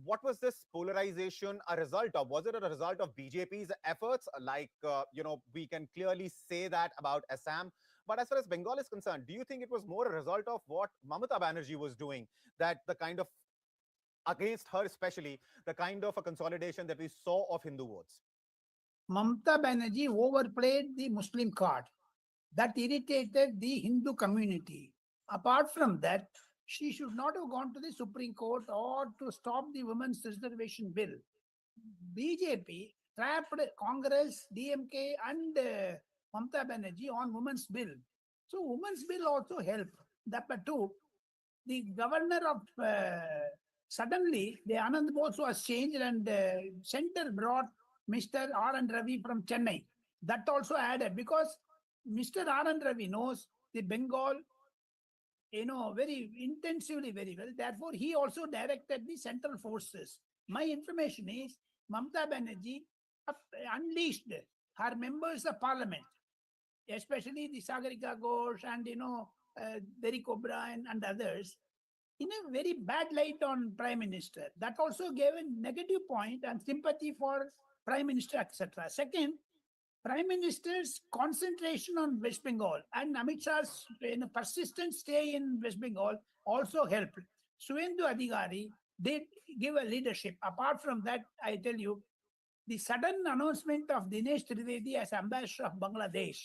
what was this polarization a result of? Was it a result of BJP's efforts? Like, we can clearly say that about Assam. But as far as Bengal is concerned, do you think it was more a result of what Mamata Banerjee was doing, that the kind of, against her especially, the kind of a consolidation that we saw of Hindu votes? Mamata Banerjee overplayed the Muslim card. That irritated the Hindu community. Apart from that, she should not have gone to the Supreme Court or to stop the women's reservation bill. BJP trapped Congress, DMK and Mamata Banerjee on women's bill. So women's bill also helped. That too, the governor of suddenly the Anand Bose was changed and center brought Mr. R.N. Ravi from Chennai. That also added, because Mr. R.N. Ravi knows the Bengal, very intensively, very well. Therefore, he also directed the central forces. My information is Mamata Banerjee unleashed her members of parliament, especially the Sagarika Ghosh and, Derek O'Brien and others, in a very bad light on Prime Minister. That also gave a negative point and sympathy for Prime Minister, etc. Second, Prime Minister's concentration on West Bengal and Amit Shah's persistent stay in West Bengal also helped. Suvendu Adhikari did give a leadership. Apart from that, I tell you, the sudden announcement of Dinesh Trivedi as ambassador of Bangladesh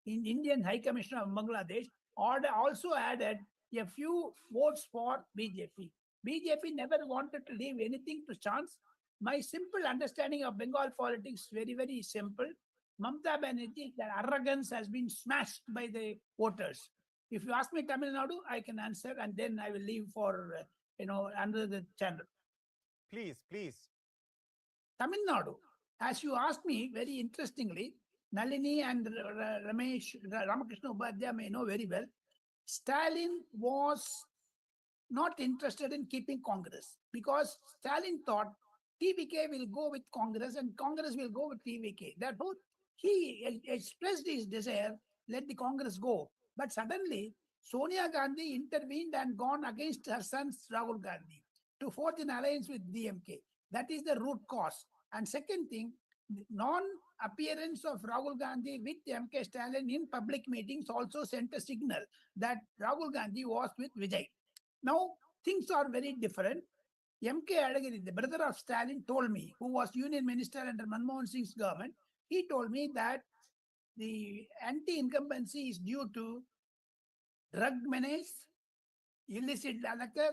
in Indian High Commissioner of Bangladesh also added a few votes for BJP. BJP never wanted to leave anything to chance. My simple understanding of Bengal politics is very, very simple. Mamata Banerjee, their arrogance has been smashed by the voters. If you ask me Tamil Nadu, I can answer, and then I will leave for, under the channel. Please. Tamil Nadu, as you asked me very interestingly, Nalini and Ramakrishna Upadhyay may know very well, Stalin was not interested in keeping Congress because Stalin thought TVK will go with Congress and Congress will go with TVK. Therefore, he expressed his desire, let the Congress go. But suddenly, Sonia Gandhi intervened and gone against her son Rahul Gandhi to forge an alliance with DMK. That is the root cause. And second thing, non-appearance of Rahul Gandhi with MK Stalin in public meetings also sent a signal that Rahul Gandhi was with Vijay. Now, things are very different. MK Adagiri, the brother of Stalin, told me, who was union minister under Manmohan Singh's government, he told me that the anti-incumbency is due to drug menace, illicit liquor,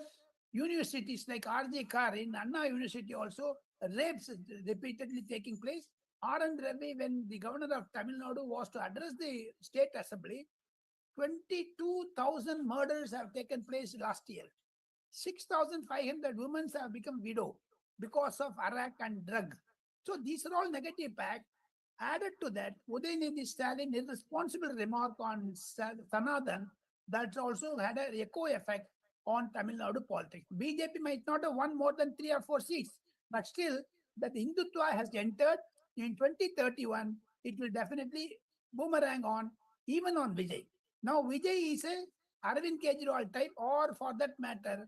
universities like R.J. Carr in Anna University also, rapes repeatedly taking place. R.N. Ravi, when the governor of Tamil Nadu was to address the state assembly, 22,000 murders have taken place last year. 6,500 women have become widow because of Arak and drug. So these are all negative impacts. Added to that, Udayanidhi Stalin irresponsible remark on Sanathan that also had an echo effect on Tamil Nadu politics. BJP might not have won more than 3 or 4 seats, but still that Hindutva has entered in 2031, it will definitely boomerang on, even on Vijay. Now Vijay is a Arvind Kejriwal type, or for that matter,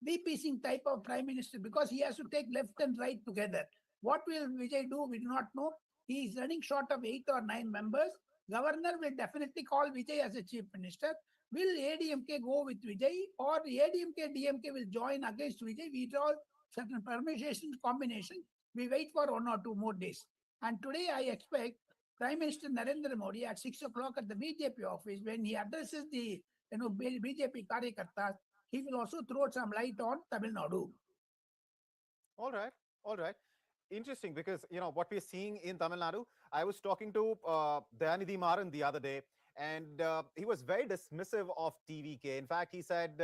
VP Singh type of prime minister, because he has to take left and right together. What will Vijay do? We do not know. He is running short of 8 or 9 members. Governor will definitely call Vijay as a chief minister. Will AIADMK go with Vijay, or AIADMK DMK will join against Vijay? We draw certain permutation combination. We wait for 1 or 2 more days. And today I expect Prime Minister Narendra Modi at 6 o'clock at the BJP office, when he addresses the BJP Karyakartas, he will also throw some light on Tamil Nadu. All right, all right. Interesting, because what we're seeing in Tamil Nadu. I was talking to Dayanidhi Maran the other day, and he was very dismissive of TVK. In fact, he said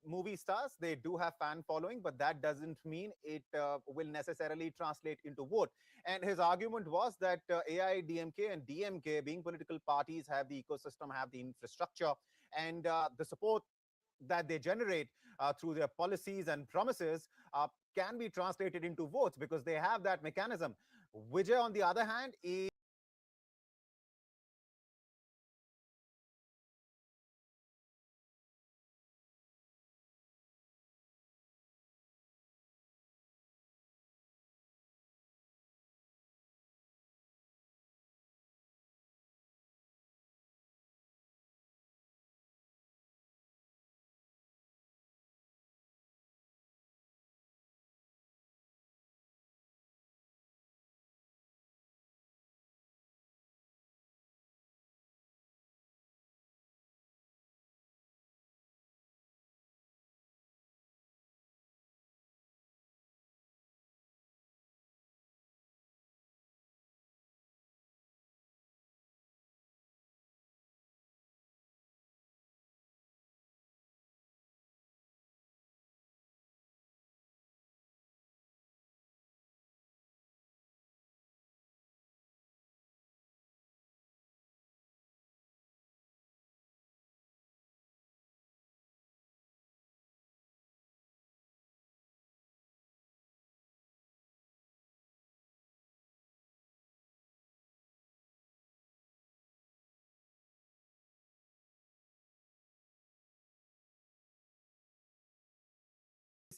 movie stars, they do have fan following, but that doesn't mean it will necessarily translate into vote. And his argument was that AIADMK and DMK, being political parties, have the ecosystem, have the infrastructure, and the support that they generate through their policies and promises can be translated into votes, because they have that mechanism. Vijay, on the other hand, is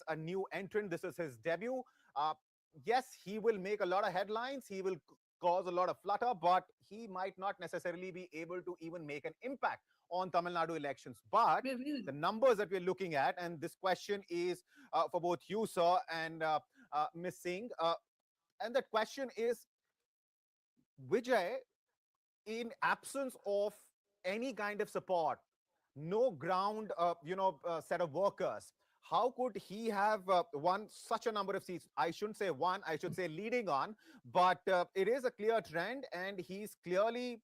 a new entrant. This is his debut. Yes, he will make a lot of headlines. He will cause a lot of flutter, but he might not necessarily be able to even make an impact on Tamil Nadu elections. But the numbers that we're looking at, and this question is for both you, sir, and Ms. Singh, and that question is, Vijay, in absence of any kind of support, no ground, set of workers, how could he have won such a number of seats? I shouldn't say one, I should say leading on, but it is a clear trend, and he's clearly,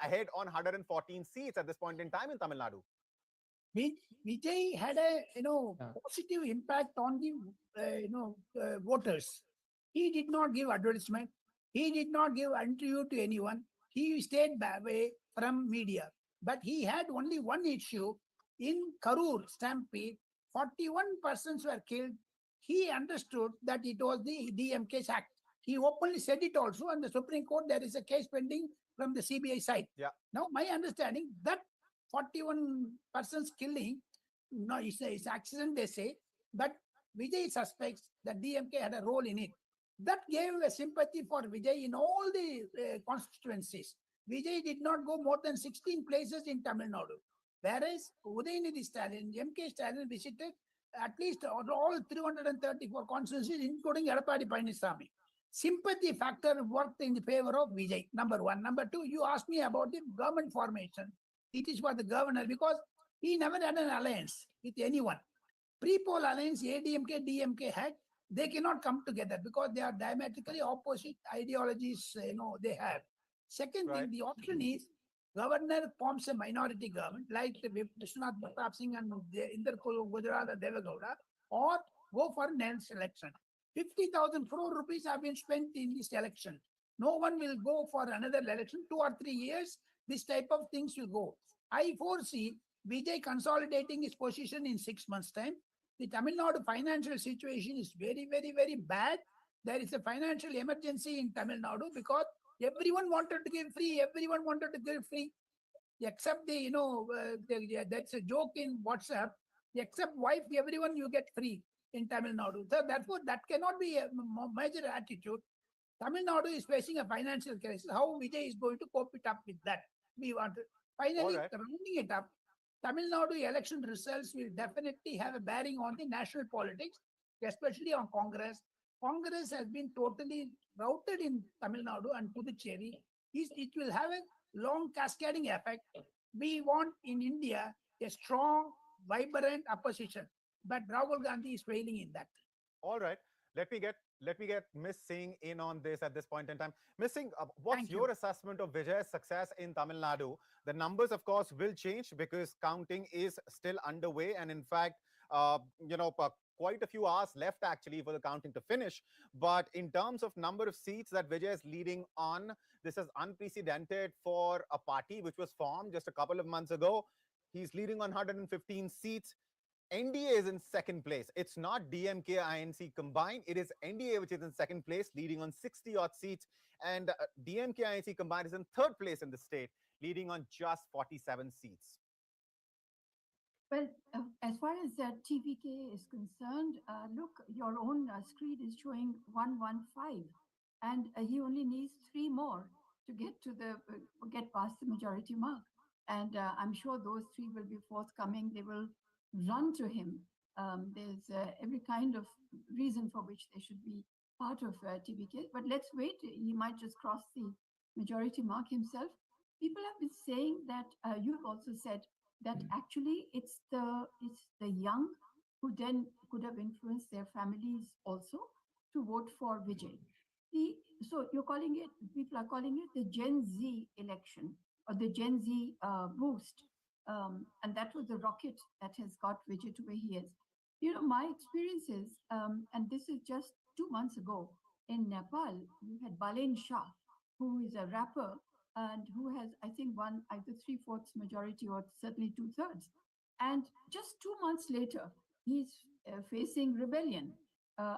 ahead on 114 seats at this point in time in Tamil Nadu. Vijay had a positive impact on the voters. He did not give advertisement. He did not give interview to anyone. He stayed away from media. But he had only one issue. In Karur stampede, 41 persons were killed. He understood that it was the DMK's act. He openly said it also, and the Supreme Court, there is a case pending from the CBI side. Yeah. Now, my understanding that 41 persons killing, no, it's accident, they say, but Vijay suspects that DMK had a role in it. That gave a sympathy for Vijay in all the constituencies. Vijay did not go more than 16 places in Tamil Nadu. Whereas Udayanidhi Stalin, MK Stalin visited at least all 334 constituencies, including Edappadi Palaniswamy. Sympathy factor worked in the favor of Vijay, number one. Number two, you asked me about the government formation. It is for the governor, because he never had an alliance with anyone. Pre-poll alliance, AIADMK, DMK had, they cannot come together because they are diametrically opposite ideologies, they have. Second thing, the option is governor forms a minority government like the Vishwanath Pratap Singh and Inder Gujarat and Devagowda, or go for next election. 50,000 crore rupees have been spent in this election. No one will go for another election. 2 or 3 years, this type of things will go. I foresee Vijay consolidating his position in 6 months' time. The Tamil Nadu financial situation is very, very, very bad. There is a financial emergency in Tamil Nadu because everyone wanted to give free. Everyone wanted to give free, except that's a joke in WhatsApp. Except wife, everyone you get free in Tamil Nadu. So therefore, that cannot be a major attitude. Tamil Nadu is facing a financial crisis. How Vijay is going to cope it up with that? We want to finally rounding it up. Tamil Nadu election results will definitely have a bearing on the national politics, especially on Congress. Congress has been totally routed in Tamil Nadu and Puducherry. It will have a long cascading effect. We want in India a strong, vibrant opposition, but Rahul Gandhi is failing in that. All right. Let me get Miss Singh in on this at this point in time. Miss Singh, what's your assessment of Vijay's success in Tamil Nadu? The numbers, of course, will change because counting is still underway, and in fact, quite a few hours left actually for the counting to finish. But in terms of number of seats that Vijay is leading on, this is unprecedented for a party which was formed just a couple of months ago. He's leading on 115 seats. NDA is in second place. It's not DMK, INC combined. It is NDA which is in second place, leading on 60 odd seats. And DMK, INC combined is in third place in the state, leading on just 47 seats. Well, as far as TVK is concerned, look, your own screen is showing 115, and he only needs 3 more to get to get past the majority mark. And I'm sure those 3 will be forthcoming. They will run to him. There's every kind of reason for which they should be part of TVK. But let's wait. He might just cross the majority mark himself. People have been saying that you've also said that actually it's the young who then could have influenced their families also to vote for Vijay. So you're calling it, people are calling it the Gen Z election or the Gen Z boost. And that was the rocket that has got Vijay to where he is. You know, my experiences, and this is just 2 months ago in Nepal, we had Balen Shah, who is a rapper and who has, I think, won either 3/4 majority or certainly 2/3. And just 2 months later, he's facing rebellion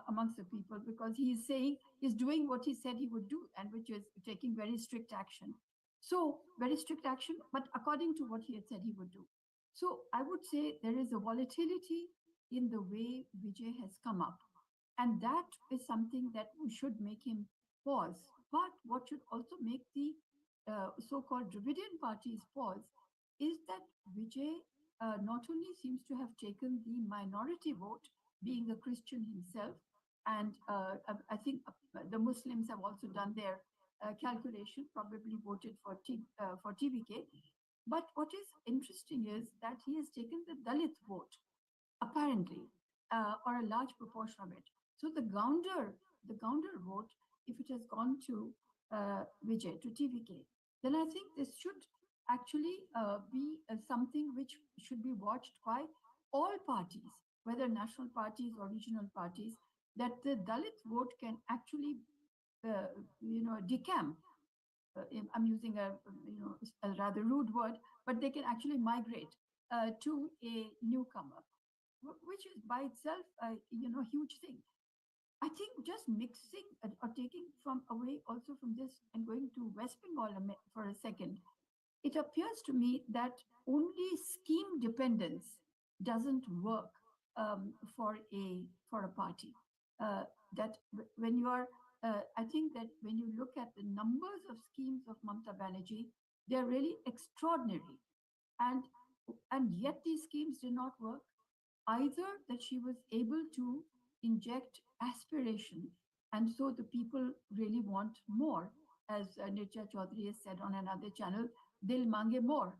amongst the people because he's saying he's doing what he said he would do, and which is taking very strict action. So very strict action, but according to what he had said he would do. So I would say there is a volatility in the way Vijay has come up. And that is something that should make him pause. But what should also make the so-called Dravidian parties pause is that Vijay not only seems to have taken the minority vote, being a Christian himself, and I think the Muslims have also done their calculation, probably voted for TVK. But what is interesting is that he has taken the Dalit vote, apparently, or a large proportion of it. So the Gounder vote, if it has gone to Vijay, to TVK, then I think this should actually be something which should be watched by all parties, whether national parties or regional parties, that the Dalit vote can actually decamp. I'm using a rather rude word, but they can actually migrate to a newcomer, which is by itself a huge thing. I think just mixing or taking from away also from this and going to West Bengal for a second, it appears to me that only scheme dependence doesn't work for a party. That when you are I think that when you look at the numbers of schemes of Mamata Banerjee, they're really extraordinary. And yet these schemes did not work. Either that she was able to inject aspiration, and so the people really want more, as Nitya Chaudhary has said on another channel, they'll mange more.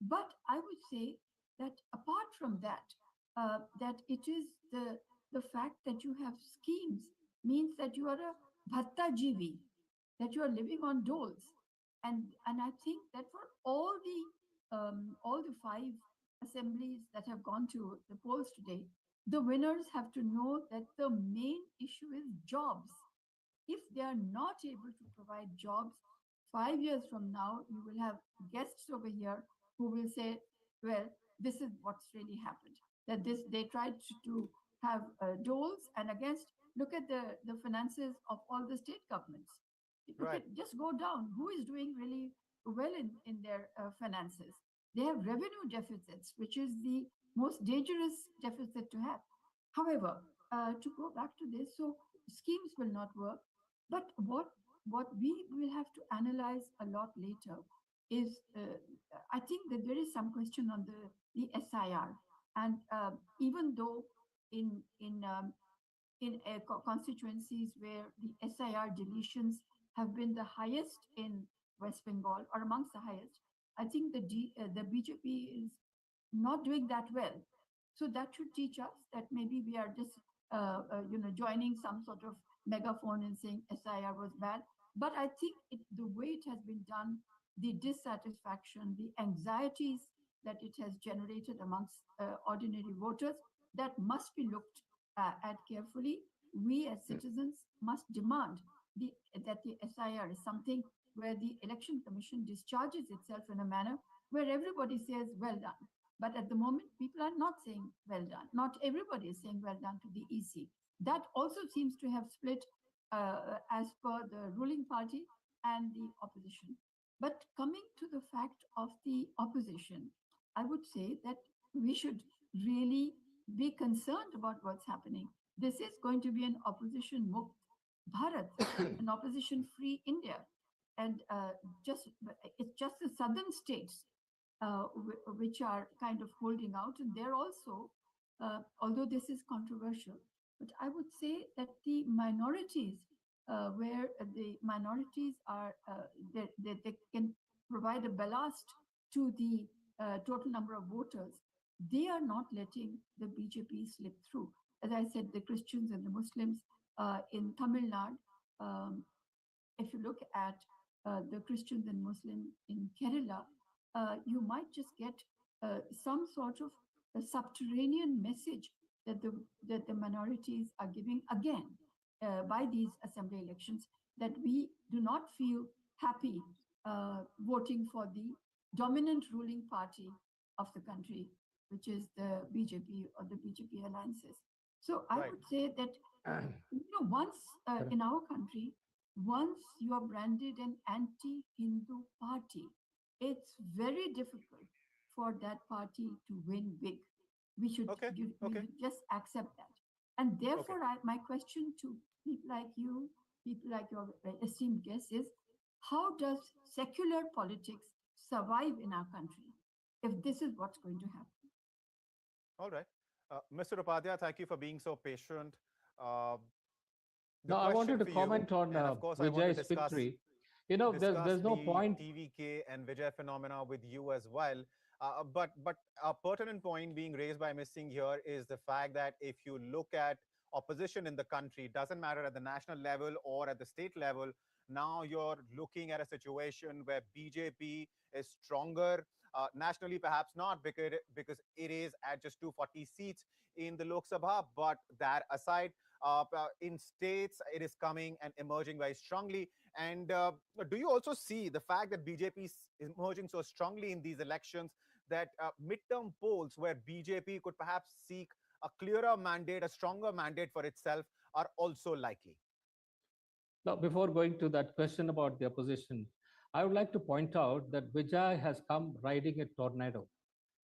But I would say that apart from that, that it is the fact that you have schemes means that you are a bhatta jivi, that you are living on doles. And I think that for all the five assemblies that have gone to the polls today, the winners have to know that the main issue is jobs. If they are not able to provide jobs, 5 years from now, you will have guests over here who will say, well, this is what's really happened. That they tried to have doles, and against, look at the finances of all the state governments. Look at, just go down. Who is doing really well in their finances? They have revenue deficits, which is the most dangerous deficit to have. However, to go back to this, so schemes will not work. But what we will have to analyze a lot later is, I think that there is some question on the SIR, and even though in constituencies where the SIR deletions have been the highest in West Bengal, or amongst the highest, I think the BJP is not doing that well. So that should teach us that maybe we are just joining some sort of megaphone and saying SIR was bad. But I think the way it has been done, the dissatisfaction, the anxieties that it has generated amongst ordinary voters, that must be looked at carefully. We as citizens must demand that the SIR is something where the Election Commission discharges itself in a manner where everybody says, well done. But at the moment, people are not saying well done. Not everybody is saying well done to the EC. That also seems to have split as per the ruling party and the opposition. But coming to the fact of the opposition, I would say that we should really be concerned about what's happening. This is going to be an opposition mukt Bharat, an opposition free India. And it's just the southern states which are kind of holding out. And they're also, although this is controversial, but I would say that the minorities, where the minorities are, they can provide a ballast to the total number of voters, they are not letting the BJP slip through. As I said, the Christians and the Muslims in Tamil Nadu, if you look at the Christians and Muslims in Kerala, you might just get some sort of a subterranean message that the minorities are giving again by these assembly elections, that we do not feel happy voting for the dominant ruling party of the country, which is the BJP or the BJP alliances. So I would say that once in our country, once you are branded an anti-Hindu party, it's very difficult for that party to win big. We should just accept that. And therefore, my question to people like you, people like your esteemed guests is, how does secular politics survive in our country if this is what's going to happen? All right. Mr. Upadhyay, thank you for being so patient. No, I wanted to comment on Vijay's victory. There's no point. TVK and Vijay phenomena with you as well. But a pertinent point being raised by Ms. Singh here is the fact that if you look at opposition in the country, it doesn't matter at the national level or at the state level, now you're looking at a situation where BJP is stronger. Nationally, perhaps not, because it is at just 240 seats in the Lok Sabha. But that aside, in states, it is coming and emerging very strongly. And do you also see the fact that BJP is emerging so strongly in these elections that midterm polls where BJP could perhaps seek a clearer mandate, a stronger mandate for itself, are also likely? Now, before going to that question about the opposition, I would like to point out that Vijay has come riding a tornado.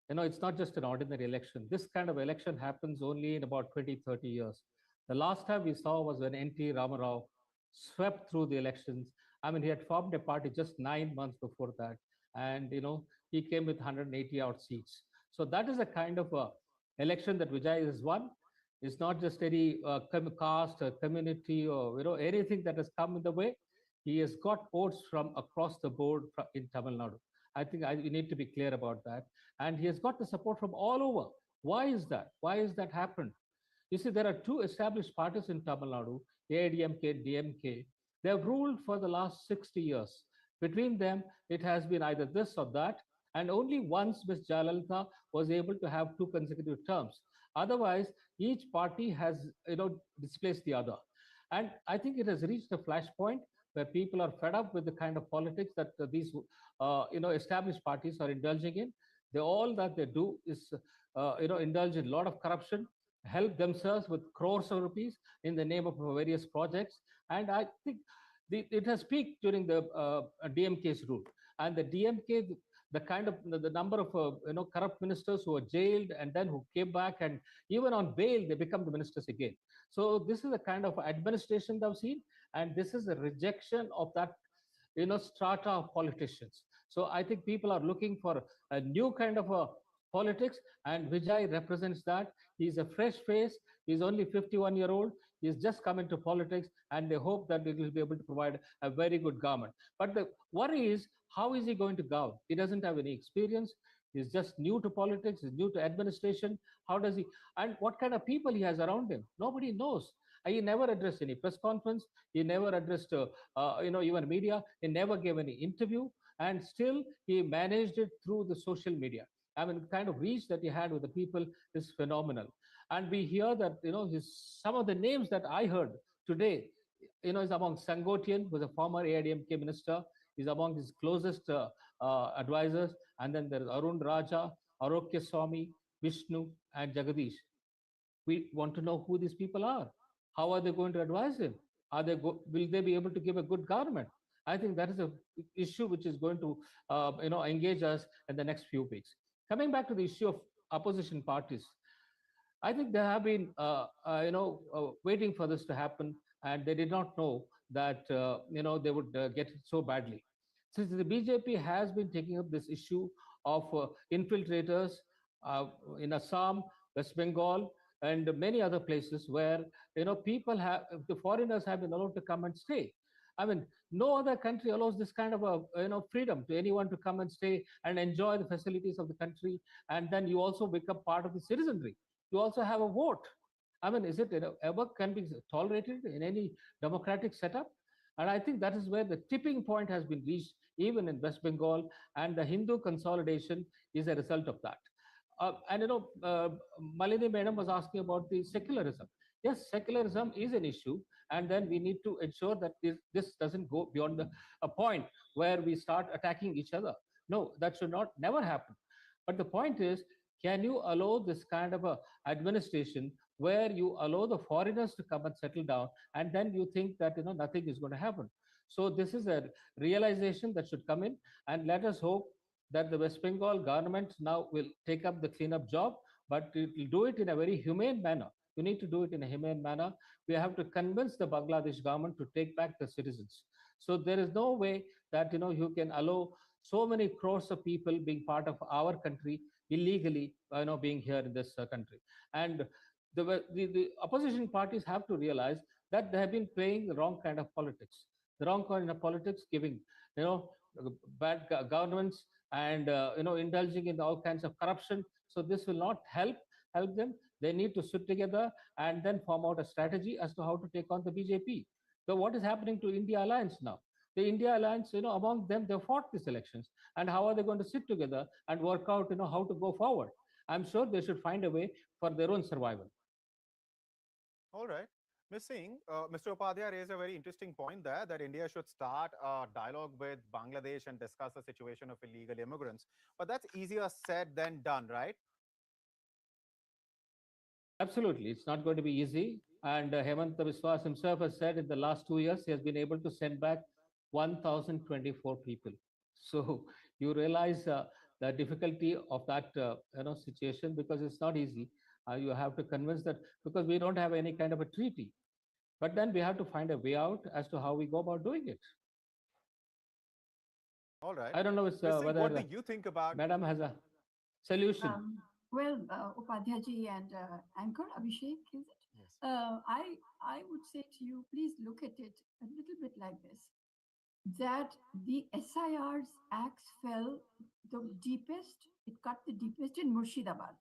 It's not just an ordinary election. This kind of election happens only in about 20, 30 years. The last time we saw was when N.T. Ramarao swept through the elections. I mean, he had formed a party just 9 months before that. And, he came with 180 odd seats. So that is a kind of election that Vijay has won. It's not just any caste or community or, anything that has come in the way. He has got votes from across the board in Tamil Nadu. I think we need to be clear about that. And he has got the support from all over. Why is that? Why has that happened? You see, there are two established parties in Tamil Nadu, AIADMK and DMK. They have ruled for the last 60 years. Between them, it has been either this or that. And only once Ms. Jayalalitha was able to have 2 consecutive terms. Otherwise, each party has, displaced the other. And I think it has reached a flashpoint where people are fed up with the kind of politics that these, established parties are indulging in. All that they do is, indulge in a lot of corruption, help themselves with crores of rupees in the name of various projects. And I think it has peaked during the DMK's rule. And the DMK, the kind of the number of corrupt ministers who were jailed and then who came back, and even on bail they become the ministers again. So this is the kind of administration that I've seen, and this is a rejection of that strata of politicians. So I think people are looking for a new kind of a politics, and Vijay represents that. He's a fresh face. He's only 51-year-old. He's just come into politics, and they hope that he will be able to provide a very good government. But the worry is, how is he going to govern? He doesn't have any experience. He's just new to politics. He's new to administration. How does he? And what kind of people he has around him? Nobody knows. He never addressed any press conference. He never addressed, even media. He never gave any interview, and still he managed it through the social media. I mean, the kind of reach that he had with the people is phenomenal. And we hear that, some of the names that I heard today, is among Sangotian, who is a former AIADMK minister, is among his closest advisors. And then there is Arun Raja, Arokya Swami, Vishnu, and Jagadish. We want to know who these people are. How are they going to advise him? Will they be able to give a good government? I think that is an issue which is going to, engage us in the next few weeks. Coming back to the issue of opposition parties, I think they have been, waiting for this to happen, and they did not know that, they would get it so badly. Since the BJP has been taking up this issue of infiltrators in Assam, West Bengal, and many other places where, the foreigners have been allowed to come and stay. I mean, no other country allows this kind of a, freedom to anyone to come and stay and enjoy the facilities of the country. And then you also become part of the citizenry. You also have a vote. I mean, is it ever can be tolerated in any democratic setup? And I think that is where the tipping point has been reached, even in West Bengal, and the Hindu consolidation is a result of that. Malini Madam was asking about the secularism. Yes, secularism is an issue, and then we need to ensure that this doesn't go beyond a point where we start attacking each other. No, that should never happen. But the point is, can you allow this kind of a administration where you allow the foreigners to come and settle down, and then you think that nothing is going to happen? So this is a realization that should come in, and let us hope that the West Bengal government now will take up the cleanup job, but it will do it in a very humane manner. You need to do it in a humane manner. We have to convince the Bangladesh government to take back the citizens. So there is no way that you can allow so many crores of people being part of our country illegally, being here in this country. And the opposition parties have to realize that they have been playing the wrong kind of politics. The wrong kind of politics, giving bad governments, and indulging in all kinds of corruption. So this will not help them. They need to sit together and then form out a strategy as to how to take on the BJP. So what is happening to India Alliance now? The India Alliance, among them, they fought these elections. And how are they going to sit together and work out, how to go forward? I'm sure they should find a way for their own survival. All right. Ms. Singh, Mr. Upadhyay raised a very interesting point there, that India should start a dialogue with Bangladesh and discuss the situation of illegal immigrants. But that's easier said than done, right? Absolutely. It's not going to be easy. And Hemanta Biswas himself has said in the last 2 years, he has been able to send back 1,024 people. So you realize the difficulty of that situation, because it's not easy. You have to convince that, because we don't have any kind of a treaty. But then we have to find a way out as to how we go about doing it. All right. I don't know whether what do you think about Madam has a solution. Upadhyayji and Anchor Abhishek, is it? Yes. I would say to you, please look at it a little bit like this, that the SIR's axe fell the deepest, it cut the deepest in Murshidabad.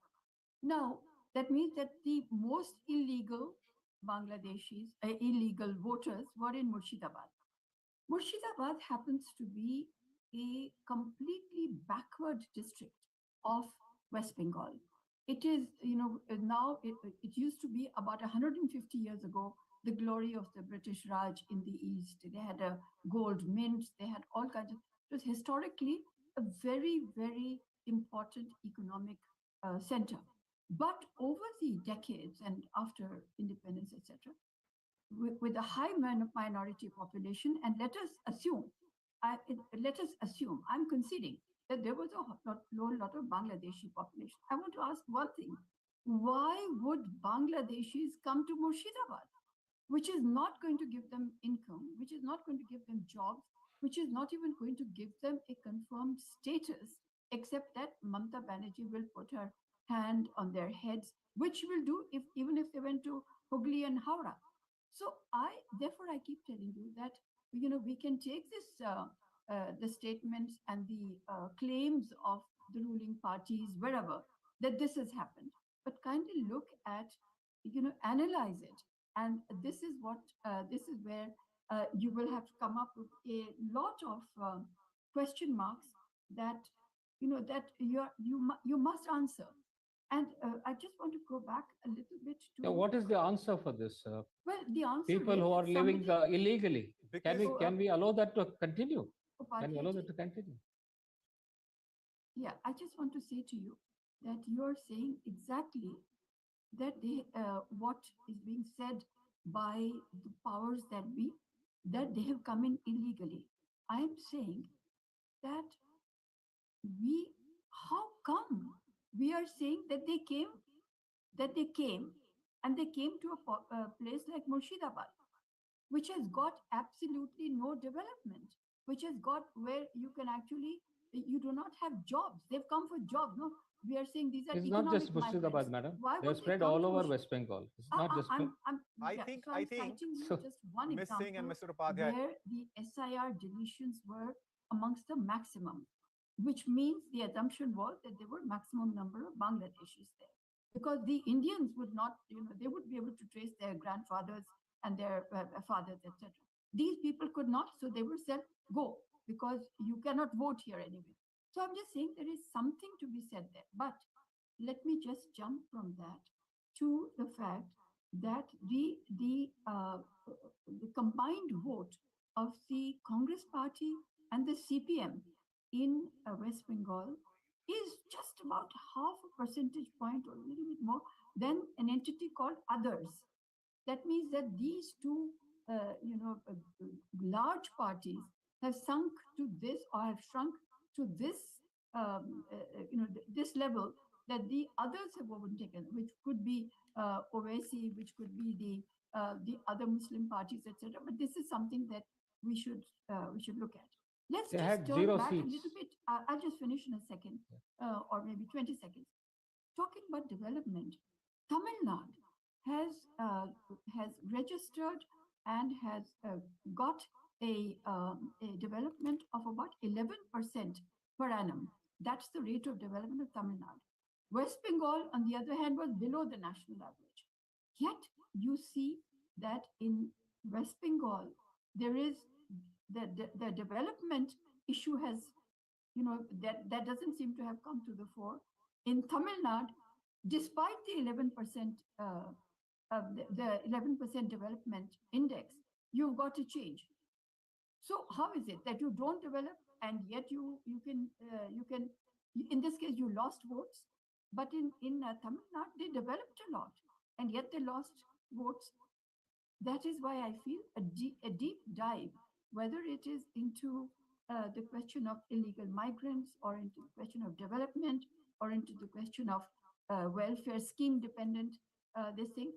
Now, that means that the most illegal Bangladeshis, illegal voters were in Murshidabad. Murshidabad happens to be a completely backward district of West Bengal. It is, now it used to be about 150 years ago, the glory of the British Raj in the east. They had a gold mint, they had all kinds of, it was historically a very, very important economic center. But over the decades and after independence, etc., with a high minority population, and let us assume, I'm conceding that there was a lot of Bangladeshi population. I want to ask one thing. Why would Bangladeshis come to Murshidabad, which is not going to give them income, which is not going to give them jobs, which is not even going to give them a confirmed status, except that Mamata Banerjee will put her hand on their heads, which will do even if they went to Hooghly and Howrah. So therefore I keep telling you that, we can take this, the statements and the claims of the ruling parties, wherever, that this has happened, but kindly look at, analyze it. And this is where you will have to come up with a lot of question marks that, that you must answer. And I just want to go back a little bit to... Now, what is the answer for this? Well, the answer people is who are living illegally. Because, Can we allow that to continue? Can we allow Upadhyayji, that to continue? Yeah, I just want to say to you that you are saying exactly that what is being said by the powers that be, that they have come in illegally. I am saying that how come we are saying that they came and they came to a place like Murshidabad, which has got absolutely no development, which has got where you can actually, you do not have jobs. They've come for jobs. No, we are saying these are It's not economic just Murshidabad, migrants. madam. Why They're would they spread come all to over West Bengal. It's not just. I yeah, think, so I'm citing you So- just one Ms. example Singh and Mr. Upadhyay, where the SIR deletions were amongst the maximum, which means the assumption was that there were maximum number of Bangladeshis there. Because the Indians would not, they would be able to trace their grandfathers and their fathers, etc. These people could not, so they were said, go, because you cannot vote here anyway. So I'm just saying there is something to be said there. But let me just jump from that to the fact that the combined vote of the Congress party and the CPM in West Bengal is just about half a percentage point or a little bit more than an entity called others. That means that these two, large parties have sunk to this or have shrunk to this, this level that the others have overtaken, which could be Owaisi, which could be the other Muslim parties, etc. But this is something that we should look at. Let's They just had turn 0 back a seats. little bit. I'll just finish in a second, or maybe 20 seconds. Talking about development, Tamil Nadu has registered and has got a development of about 11% per annum. That's the rate of development of Tamil Nadu. West Bengal, on the other hand, was below the national average. Yet you see that in West Bengal, there is the development issue has, that doesn't seem to have come to the fore. In Tamil Nadu, despite the 11% the 11% development index, you've got a change. So how is it that you don't develop and yet you can in this case you lost votes, but in Tamil Nadu they developed a lot and yet they lost votes. That is why I feel a deep dive, whether it is into the question of illegal migrants or into the question of development or into the question of welfare scheme dependent, this thing,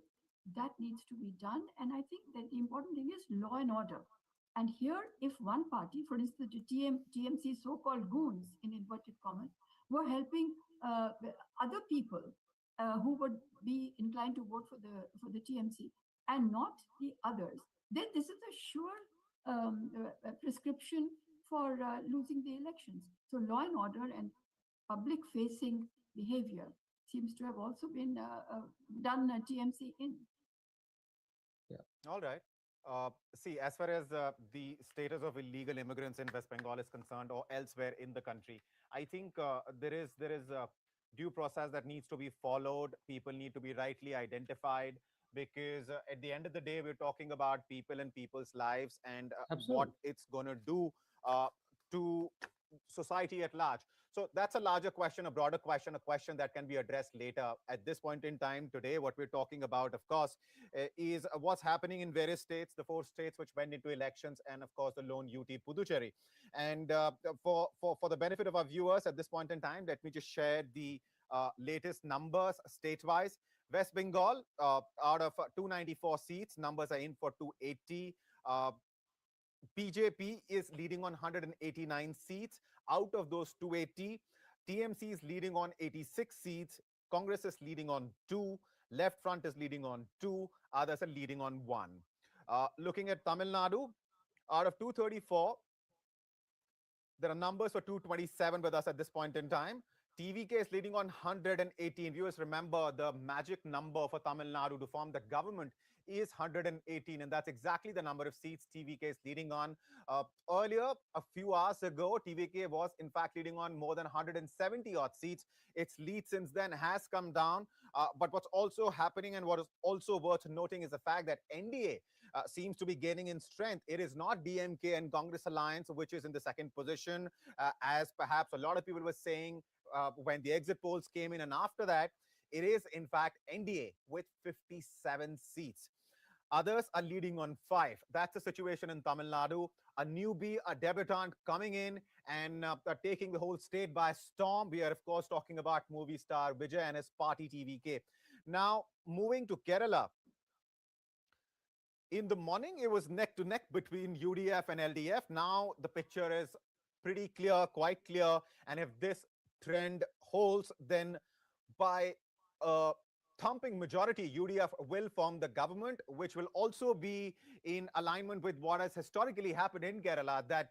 that needs to be done. And I think that the important thing is law and order. And here, if one party, for instance, the TMC so-called goons, in inverted commas, were helping other people who would be inclined to vote for the TMC and not the others, then this is a sure prescription for losing the elections. So law and order and public-facing behavior seems to have also been done TMC in. All right. See, as far as the status of illegal immigrants in West Bengal is concerned, or elsewhere in the country, I think there is a due process that needs to be followed. People need to be rightly identified, because at the end of the day, we're talking about people and people's lives, and what Absolutely. it's going to do uh, to society at large. So that's a larger question, a broader question, a question that can be addressed later. At this point in time, today, what we're talking about, of course, is what's happening in various states, the 4 states which went into elections, and of course, the lone UT Puducherry. And for the benefit of our viewers at this point in time, let me just share the latest numbers state-wise. West Bengal, out of 294 seats, numbers are in for 280. BJP is leading on 189 seats. Out of those 280, TMC is leading on 86 seats. Congress is leading on 2. Left Front is leading on 2. Others are leading on 1. Looking at Tamil Nadu, out of 234, there are numbers for 227 with us at this point in time. TVK is leading on 118. Viewers, remember the magic number for Tamil Nadu to form the government is 118, and that's exactly the number of seats TVK is leading on. Earlier, a few hours ago, TVK was in fact leading on more than 170 odd seats. Its lead since then has come down. But what's also happening, and what is also worth noting, is the fact that NDA seems to be gaining in strength. It is not DMK and Congress alliance which is in the second position, as perhaps a lot of people were saying when the exit polls came in, and after that, it is in fact NDA with 57 seats. Others are leading on 5. That's the situation in Tamil Nadu. A newbie, a debutant coming in and taking the whole state by storm. We are, of course, talking about movie star Vijay and his party TVK. Now, moving to Kerala. In the morning, it was neck to neck between UDF and LDF. Now, the picture is pretty clear, quite clear. And if this trend holds, then by a thumping majority, UDF will form the government, which will also be in alignment with what has historically happened in Kerala, that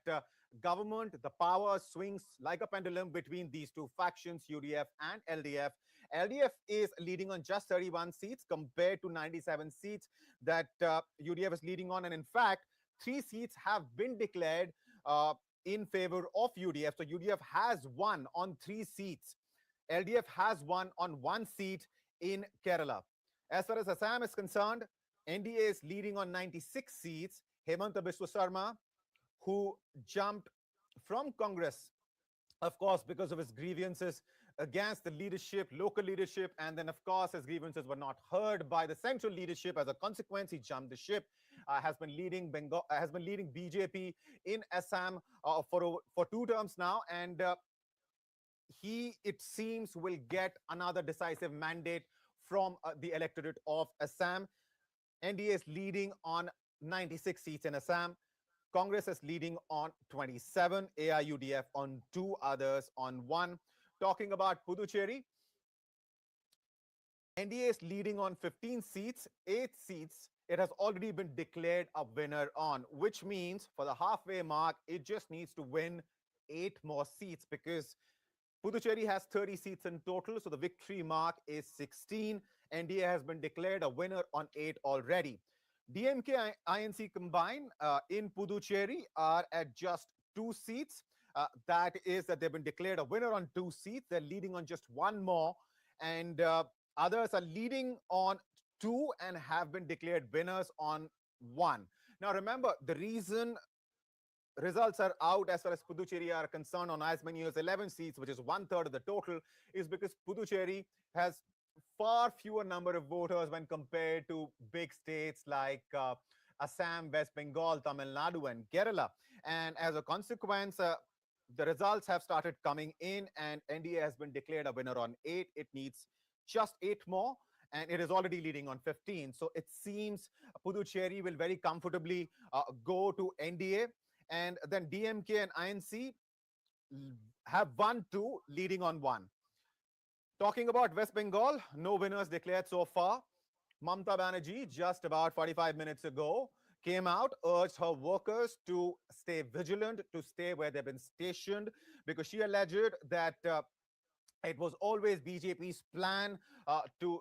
government, the power swings like a pendulum between these two factions, UDF and LDF. LDF is leading on just 31 seats compared to 97 seats that UDF is leading on. And in fact, 3 seats have been declared in favor of UDF. So UDF has won on 3 seats. LDF has won on 1 seat in Kerala. As far as Assam is concerned, NDA is leading on 96 seats. Hemanta Biswa Sarma, who jumped from Congress, of course, because of his grievances against the leadership, local leadership, and then, of course, his grievances were not heard by the central leadership. As a consequence, he jumped the ship. Has been leading BJP in Assam for 2 terms now, and he, it seems, will get another decisive mandate from the electorate of Assam. NDA is leading on 96 seats in Assam. Congress is leading on 27, AIUDF on 2, others on 1. Talking about Puducherry, NDA is leading on 15 seats, 8 seats. It has already been declared a winner on, which means for the halfway mark, it just needs to win 8 more seats, because Puducherry has 30 seats in total, so the victory mark is 16. NDA has been declared a winner on 8 already. DMK and INC combined in Puducherry are at just 2 seats. That is that they've been declared a winner on 2 seats. They're leading on just 1 more. And others are leading on 2 and have been declared winners on 1. Now, remember, the reason results are out as far as Puducherry are concerned on as many as 11 seats, which is 1/3 of the total, is because Puducherry has far fewer number of voters when compared to big states like Assam, West Bengal, Tamil Nadu, and Kerala. And as a consequence, the results have started coming in, and NDA has been declared a winner on 8. It needs just 8 more, and it is already leading on 15. So it seems Puducherry will very comfortably go to NDA. And then DMK and INC have won 2, leading on 1. Talking about West Bengal, no winners declared so far. Mamata Banerjee, just about 45 minutes ago, came out, urged her workers to stay vigilant, to stay where they've been stationed, because she alleged that It was always BJP's plan to,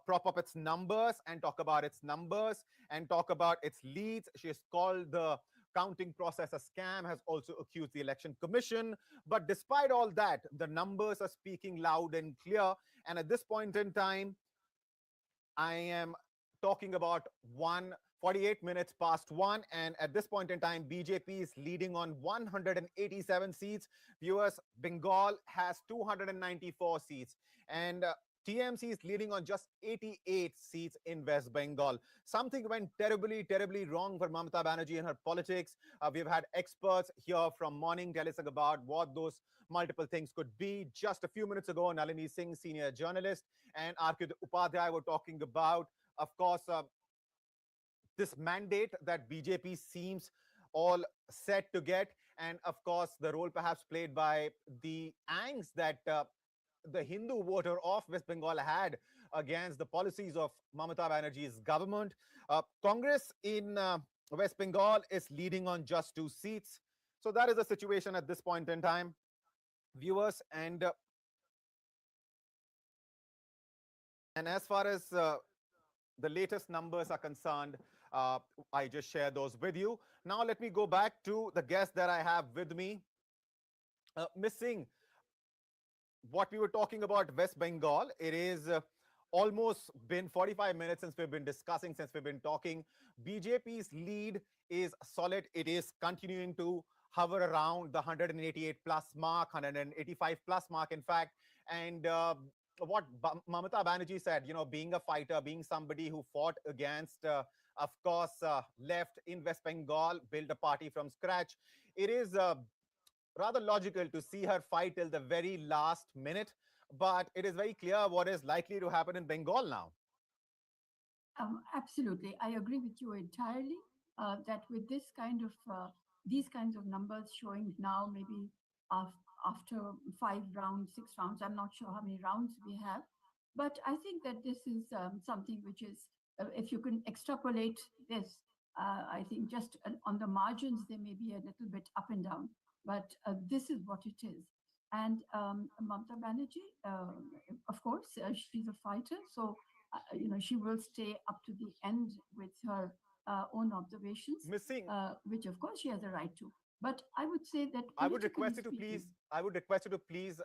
prop up its numbers and talk about its numbers and talk about its leads. She has called the counting process a scam, has also accused the Election Commission. But despite all that, the numbers are speaking loud and clear. And at this point in time, I am talking about 48 minutes past 1, and at this point in time, BJP is leading on 187 seats. Viewers, Bengal has 294 seats, and TMC is leading on just 88 seats in West Bengal. Something went terribly, terribly wrong for Mamata Banerjee and her politics. We've had experts here from morning tell us about what those multiple things could be. Just a few minutes ago, Nalini Singh, senior journalist, and Arkit Upadhyay were talking about, of course, this mandate that BJP seems all set to get, and of course the role perhaps played by the angst that the Hindu voter of West Bengal had against the policies of Mamata Banerjee's government. Congress in West Bengal is leading on just 2 seats. So that is the situation at this point in time, viewers. And as far as the latest numbers are concerned, I just share those with you. Now let me go back to the guest that I have with me. Ms. Singh, what we were talking about West Bengal, it is almost been 45 minutes since we've been discussing, since we've been talking. BJP's lead is solid. It is continuing to hover around the 188 plus mark, 185 plus mark, in fact. And what Mamata Banerjee said, being a fighter, being somebody who fought against, of course, left in West Bengal, built a party from scratch. It is rather logical to see her fight till the very last minute, but it is very clear what is likely to happen in Bengal now. Absolutely, I agree with you entirely. That with this kind of these kinds of numbers showing now, maybe after 5 rounds, 6 rounds, I'm not sure how many rounds we have, but I think that this is something which is, if you can extrapolate this, I think just on the margins, there may be a little bit up and down, but this is what it is. And Mamata Banerjee, of course, she's a fighter, so she will stay up to the end with her own observations, which of course she has a right to. But I would say that I would request you to please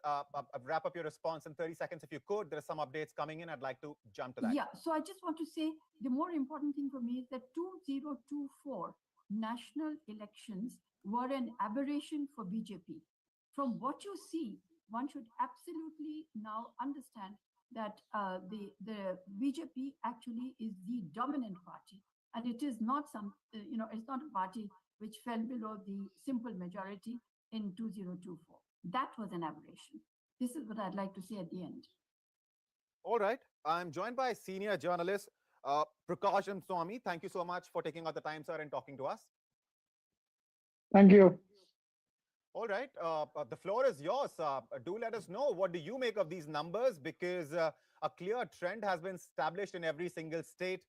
wrap up your response in 30 seconds if you could. There are some updates coming in. I'd like to jump to that. Yeah, so I just want to say the more important thing for me is that 2024 national elections were an aberration for BJP. From what you see, one should absolutely now understand that the BJP actually is the dominant party, and it is not it's not a party which fell below the simple majority in 2024. That was an aberration. This is what I'd like to say at the end. All right. I'm joined by senior journalist Prakash Swami. Thank you so much for taking out the time, sir, and talking to us. Thank you. All right. The floor is yours. Do let us know, what do you make of these numbers? Because a clear trend has been established in every single state.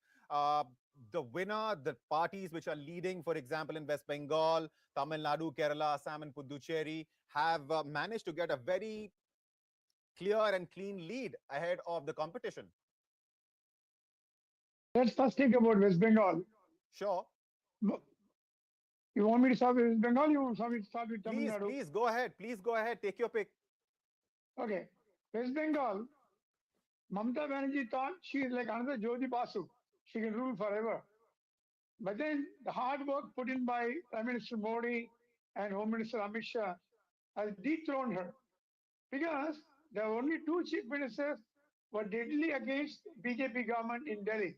The winner, the parties which are leading, for example, in West Bengal, Tamil Nadu, Kerala, Assam and Puducherry, have managed to get a very clear and clean lead ahead of the competition. Let's first think about West Bengal. Sure. You want me to start with West Bengal? You want me to start with Tamil Nadu? Please go ahead. Please go ahead. Take your pick. Okay. West Bengal, Mamata Banerjee thought she is like another Jyoti Basu. She can rule forever. But then the hard work put in by Prime Minister Modi and Home Minister Amit Shah has dethroned her. Because there are only 2 chief ministers who are deadly against BJP government in Delhi.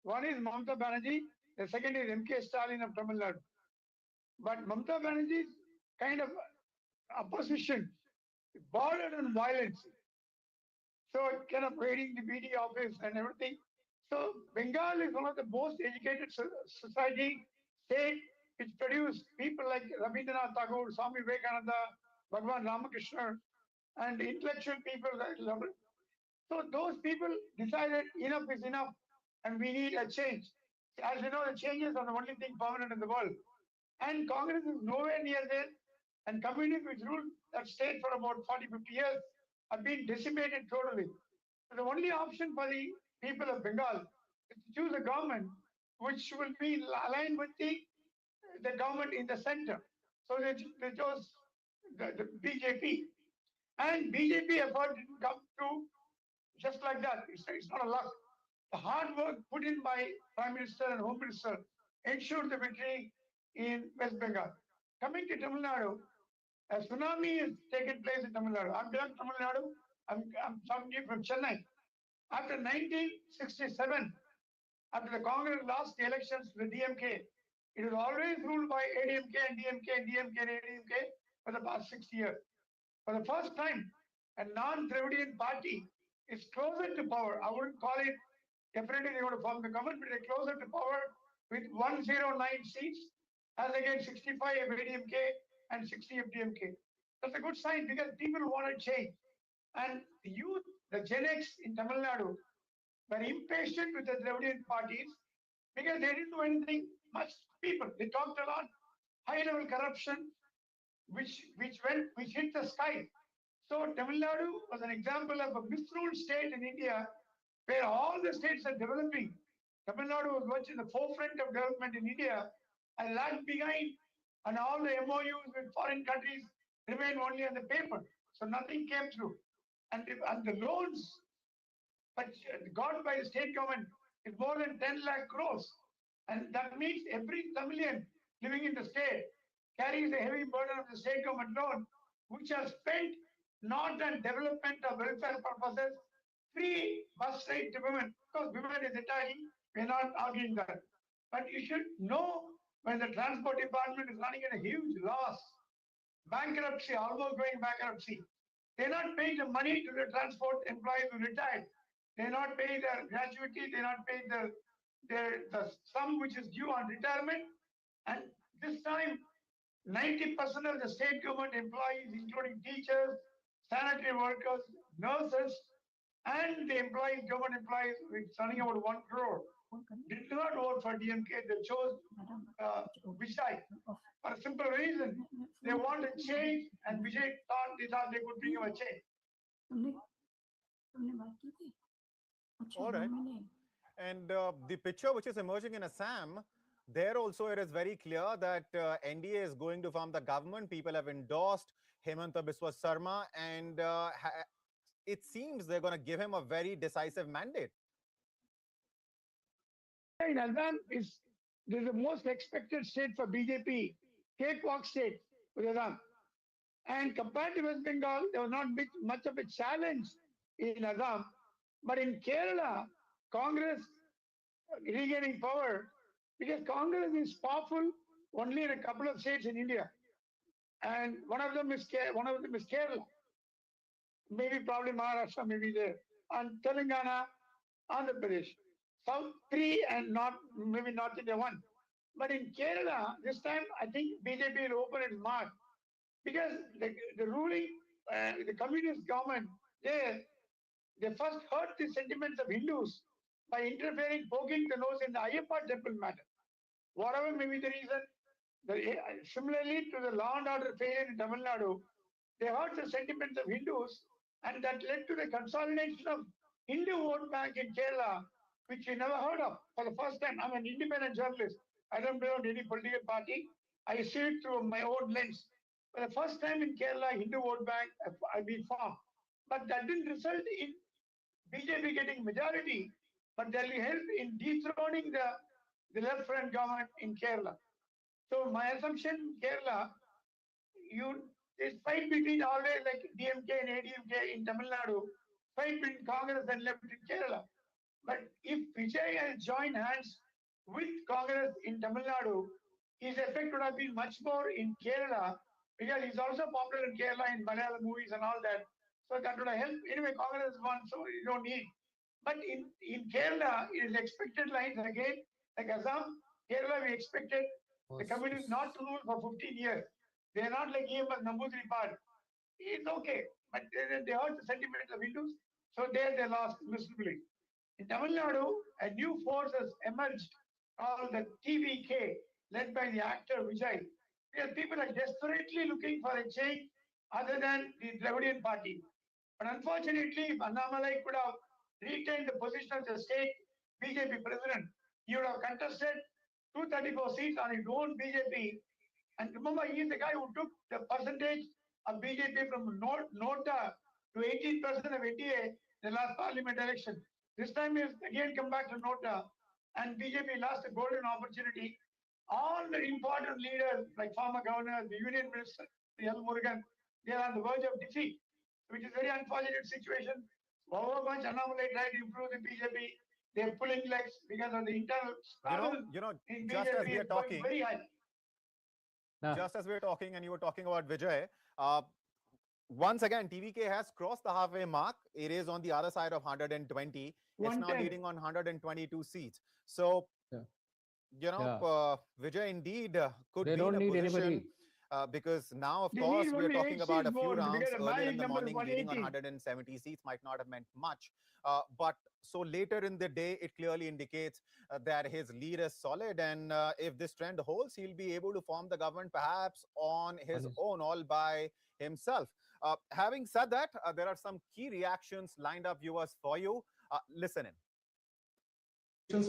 One is Mamata Banerjee, the second is MK Stalin of Tamil Nadu. But Mamata Banerjee's kind of opposition bordered on violence. So kind of raiding the BD office and everything. So Bengal is one of the most educated society state which produced people like Rabindranath Tagore, Swami Vivekananda, Bhagwan Ramakrishna, and intellectual people like Rabindranath. So those people decided enough is enough and we need a change. As you know, the changes are the only thing permanent in the world. And Congress is nowhere near there. And communists which ruled that state for about 40, 50 years have been decimated totally. So the only option for the people of Bengal is to choose a government which will be aligned with the government in the center. So they chose the BJP. And BJP effort didn't come through just like that. It's not a luck. The hard work put in by Prime Minister and Home Minister ensured the victory in West Bengal. Coming to Tamil Nadu, a tsunami has taken place in Tamil Nadu. I'm from Tamil Nadu. I'm talking to you from Chennai. After 1967, after the Congress lost the elections to the DMK, it was always ruled by ADMK and DMK and DMK and ADMK for the past 6 years. For the first time, a non-Dravidian party is closer to power. I wouldn't call it definitely they want to form the government, but they're closer to power with 109 seats as against 65 of ADMK and 60 of DMK. That's a good sign because people want to change. And the youth, the Gen X in Tamil Nadu, were impatient with the Dravidian parties because they didn't do anything much. People, they talked a lot, high-level corruption, which hit the sky. So Tamil Nadu was an example of a misruled state in India where all the states are developing. Tamil Nadu was much in the forefront of development in India and lagged behind, and all the MOUs with foreign countries remain only on the paper. So nothing came through. And the loans got by the state government is more than 10 lakh crores. And that means every Tamilian living in the state carries a heavy burden of the state government loan, which are spent not on development or welfare purposes, free bus ride to women. Because women is Italian, we're not arguing that. But you should know when the transport department is running at a huge loss, bankruptcy, almost going bankruptcy. They're not paying the money to the transport employees who retired. They're not paying their gratuity, they're not paying the sum which is due on retirement. And this time, 90% of the state government employees, including teachers, sanitary workers, nurses, and the government employees, it's running about 1 crore, did not vote for DMK. They chose Vijay for a simple reason. They want to change, and Vijay thought they could bring him a change. All right. And the picture which is emerging in Assam, there also it is very clear that NDA is going to form the government. People have endorsed Hemanta Biswa Sarma, and it seems they're going to give him a very decisive mandate. In Assam is the most expected state for BJP, cakewalk state with Assam. And compared to West Bengal, there was not much of a challenge in Assam. But in Kerala, Congress regaining power, because Congress is powerful only in a couple of states in India. And one of them is Kerala. Maybe probably Maharashtra may be there. And Telangana, Andhra Pradesh. South 3 and maybe North India 1. But in Kerala, this time I think BJP will open its mouth because the ruling, the communist government there, they first hurt the sentiments of Hindus by interfering, poking the nose in the Ayyappa temple matter. Whatever may be the reason, similarly to the law and order failure in Tamil Nadu, they hurt the sentiments of Hindus, and that led to the consolidation of Hindu vote bank in Kerala, which we never heard of for the first time. I'm an independent journalist. I don't belong to any political party. I see it through my own lens. For the first time in Kerala, Hindu vote bank have been formed. But that didn't result in BJP getting majority, but that will help in dethroning the left front government in Kerala. So my assumption, Kerala, this fight between always like DMK and ADMK in Tamil Nadu, fight between Congress and left in Kerala. But if Vijay has joined hands with Congress in Tamil Nadu, his effect would have been much more in Kerala because he's also popular in Kerala in Malayalam movies and all that. So that would have helped. Anyway, Congress won, so you don't need. But in Kerala, it is expected lines again, like Assam, Kerala, we expected the communists not to rule for 15 years. They are not like EMS Namboodiripad. It's okay, but they hurt the sentiments of Hindus, so there they lost miserably. In Tamil Nadu, a new force has emerged called the TVK, led by the actor Vijay. Because people are desperately looking for a change other than the Dravidian party. But unfortunately, if Annamalai could have retained the position of the state BJP president, he would have contested 234 seats on his own BJP. And remember, he is the guy who took the percentage of BJP from Nota to 18% of NDA in the last parliament election. This time he has again come back to Nota, and BJP lost a golden opportunity. All the important leaders, like former governor, the union minister, L. Murugan, they are on the verge of defeat, which is a very unfortunate situation. However much Annamalai tried to improve the BJP, they're pulling legs because of the internal struggle in just as BJP we are is going talking, very high. just as we're talking and you were talking about Vijay, once again, TVK has crossed the halfway mark. It is on the other side of 120. It's now 110. leading on 122 seats. So, Vijay indeed could They be don't in a need position anybody. Because now, of They course, need we're only talking 8 about a seats few more to rounds get a earlier in magic the number morning, leading on 180. 170 seats might not have meant much. But so later in the day, it clearly indicates that his lead is solid. And if this trend holds, he'll be able to form the government perhaps on his own, all by himself. Having said that, there are some key reactions lined up, viewers, for you. Listen in.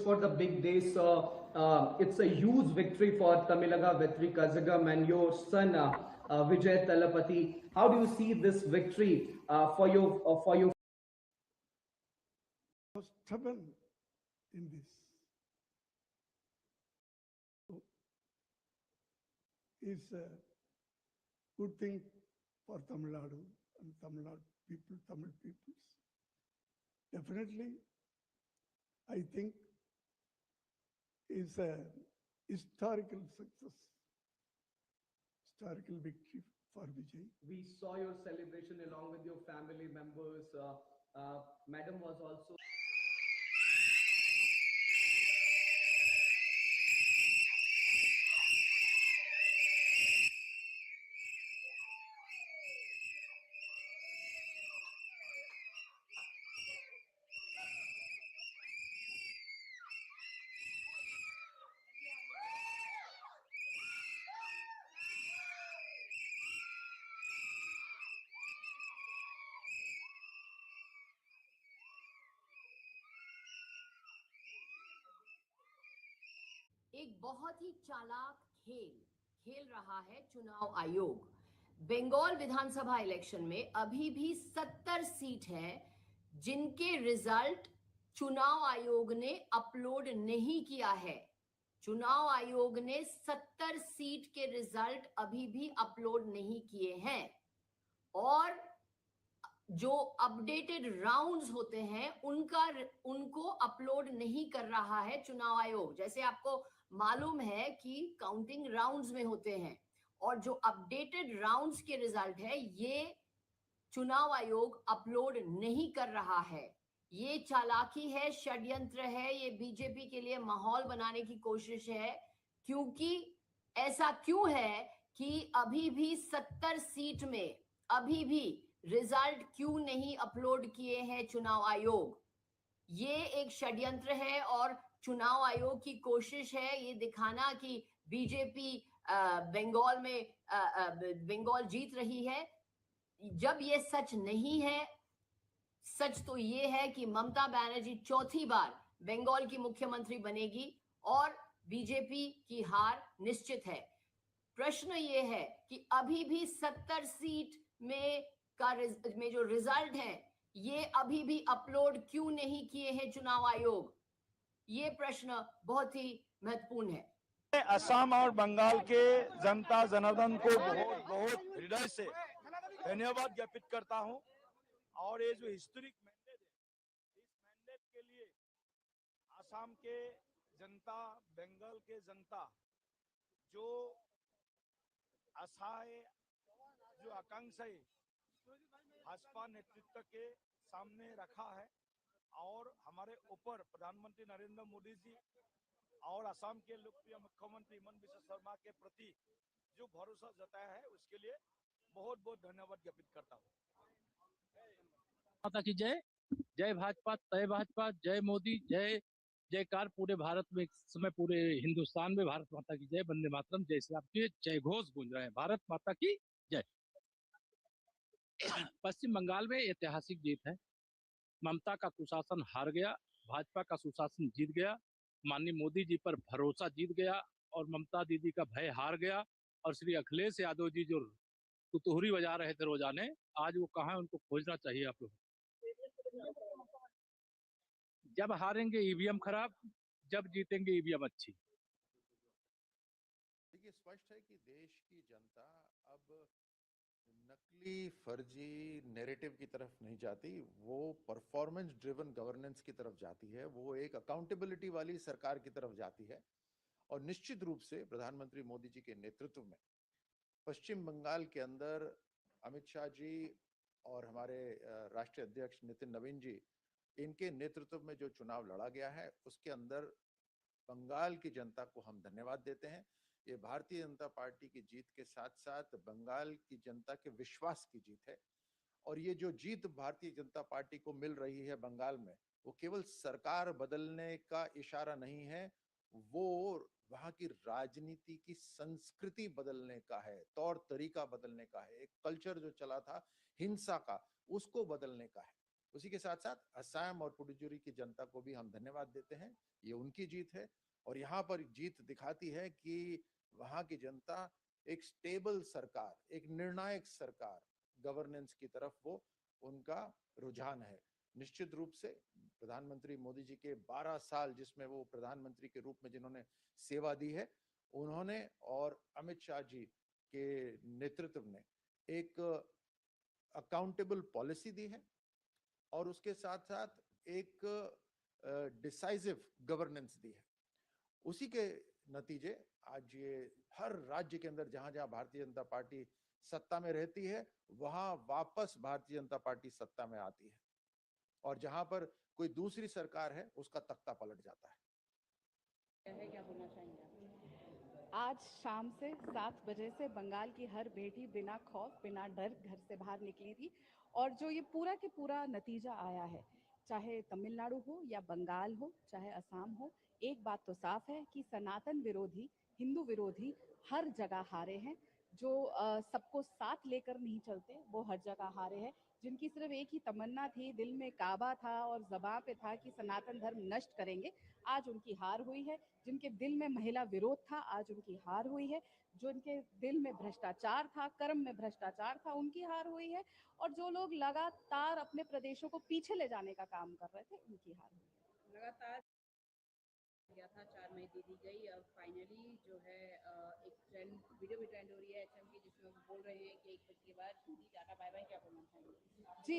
For the big day, so it's a huge victory for Tamilaga Vettri Kazhagam and your son Vijay Talapati. How do you see this victory for your Was stubborn in this. So, it's a good thing for Tamil Nadu and Tamil Nadu people, Tamil peoples. Definitely, I think it's a historical success, historical victory for Vijay. We saw your celebration along with your family members. Madam was also. एक बहुत ही चालाक खेल रहा है चुनाव आयोग। बंगाल विधानसभा election में अभी भी 70 सीट है जिनके रिजल्ट चुनाव आयोग ने अपलोड नहीं किया है। चुनाव आयोग ने 70 सीट के रिजल्ट अभी भी अपलोड नहीं किए हैं और जो अपडेटेड राउंड्स होते हैं उनको अपलोड नहीं कर रहा है चुनाव आयोग। जैसे आपको मालूम है कि काउंटिंग राउंड्स में होते हैं और जो अपडेटेड राउंड्स के रिजल्ट है ये चुनाव आयोग अपलोड नहीं कर रहा है। ये चालाकी है, षड्यंत्र है, ये बीजेपी के लिए माहौल बनाने की कोशिश है। क्योंकि ऐसा क्यों है कि अभी भी 70 सीट में अभी भी रिजल्ट क्यों नहीं अपलोड किए हैं चुनाव आयोग? ये एक षड्यंत्र है और चुनाव आयोग की कोशिश है ये दिखाना कि बीजेपी बंगाल में बंगाल जीत रही है, जब ये सच नहीं है। सच तो ये है कि ममता बनर्जी चौथी बार बंगाल की मुख्यमंत्री बनेगी और बीजेपी की हार निश्चित है। प्रश्न ये है कि अभी भी 70 सीट में जो रिजल्ट है ये अभी भी अपलोड क्यों नहीं किए हैं चुनाव आयोग? ये प्रश्न बहुत ही महत्वपूर्ण है। असम और बंगाल के जनता जनार्दन को बहुत बहुत हृदय से धन्यवाद ज्ञापित करता हूं और ये जो हिस्टोरिक मैंडेट है इस मैंडेट के लिए असम के जनता, बंगाल के जनता जो आशाएं, जो आकांक्षाएं भाजपा नेतृत्व के सामने रखा है और हमारे ऊपर प्रधानमंत्री नरेंद्र मोदी जी और असम के लोकप्रिय मुख्यमंत्री हिमंत बिस्वा शर्मा के प्रति जो भरोसा जताया है उसके लिए बहुत बहुत धन्यवाद ज्ञापित करता हूँ। माता की जय, जय भाजपा, जय भाजपा, जय मोदी, जय जयकार पूरे भारत में, इस समय पूरे हिंदुस्तान में भारत माता की जय, वंदे मातरम, जय श्री राम के जय घोष गूंज रहे हैं। भारत माता की जय। पश्चिम बंगाल में ऐतिहासिक जीत है। ममता का कुशासन हार गया, भाजपा का सुशासन जीत गया, माननीय मोदी जी पर भरोसा जीत गया और ममता दीदी का भय हार गया। और श्री अखिलेश यादव जी जो कुतूहरी बजा रहे थे रोजाने, आज वो कहाँ है, उनको खोजना चाहिए आप लोग। जब हारेंगे ईवीएम खराब, जब जीतेंगे ईवीएम अच्छी। देखिए, स्पष्ट है कि देश की जनता अब नकली फर्जी नैरेटिव की तरफ नहीं जाती, वो परफॉर्मेंस ड्रिवन गवर्नेंस की तरफ जाती है, वो एक अकाउंटेबिलिटी वाली सरकार की तरफ जाती है। और निश्चित रूप से प्रधानमंत्री मोदी जी के नेतृत्व में पश्चिम बंगाल के अंदर अमित शाह जी और हमारे राष्ट्रीय अध्यक्ष नितिन नवीन जी, इनके नेतृत्व में जो चुनाव लड़ा गया है, उसके अंदर बंगाल की जनता को हम धन्यवाद देते हैं। ये भारतीय जनता पार्टी की जीत के साथ साथ बंगाल की जनता के विश्वास की जीत है। और ये जो जीत भारतीय जनता पार्टी को मिल रही है बंगाल में, वो केवल सरकार बदलने का इशारा नहीं है, वो वहां की राजनीति की संस्कृति बदलने का है, तौर तरीका बदलने का है, एक कल्चर जो चला था हिंसा का, उसको बदलने का है। उसी के साथ साथ असम और पुडुचेरी की जनता को भी हम धन्यवाद देते हैं, ये उनकी जीत है। और यहाँ पर जीत दिखाती है कि वहां की जनता एक स्टेबल सरकार, एक निर्णायक सरकार, गवर्नेंस की तरफ वो उनका रुझान है। निश्चित रूप से प्रधानमंत्री मोदी जी के 12 साल जिसमें वो प्रधानमंत्री के रूप में जिन्होंने सेवा दी है, उन्होंने और अमित शाह जी के नेतृत्व में एक अकाउंटेबल पॉलिसी दी है और उसके साथ साथ एक डिसाइसिव गवर्नेंस दी है। उसी के नतीजे आज ये हर राज्य के अंदर जहां जहां भारतीय जनता पार्टी सत्ता में रहती है, वहां वापस भारतीय जनता पार्टी सत्ता में आती है, और जहां पर कोई दूसरी सरकार है उसका तख्ता पलट जाता है। क्या बोलना चाहेंगे? आज शाम से 7 बजे से बंगाल की हर बेटी बिना खौफ बिना डर घर से बाहर निकली थी, और जो ये पूरा के पूरा नतीजा आया है, चाहे तमिलनाडु हो या बंगाल हो, चाहे असम हो, एक बात तो साफ है कि सनातन विरोधी, हिंदू विरोधी हर जगह हारे हैं। जो सबको साथ लेकर नहीं चलते, वो हर जगह हारे हैं। जिनकी सिर्फ एक ही तमन्ना थी, दिल में काबा था और ज़बां पे था कि सनातन धर्म नष्ट करेंगे, आज उनकी हार हुई है। जिनके दिल में महिला विरोध था, आज उनकी हार हुई है। जो इनके दिल में भ्रष्टाचार था, कर्म में भ्रष्टाचार था, उनकी हार हुई है। और जो लोग लगातार अपने प्रदेशों को पीछे ले जाने का काम कर रहे थे, उनकी हार हुई है। लगातार गया था, 4 मई दीदी गई, अब फाइनली जो है एक ट्रेंड, वीडियो भी ट्रेंड हो रही है एचएम की, जिसमें वो बोल रहे हैं कि 1 बजे के बाद दीदी टाटा बाय बाय। क्या बोलना चाहिए? जी,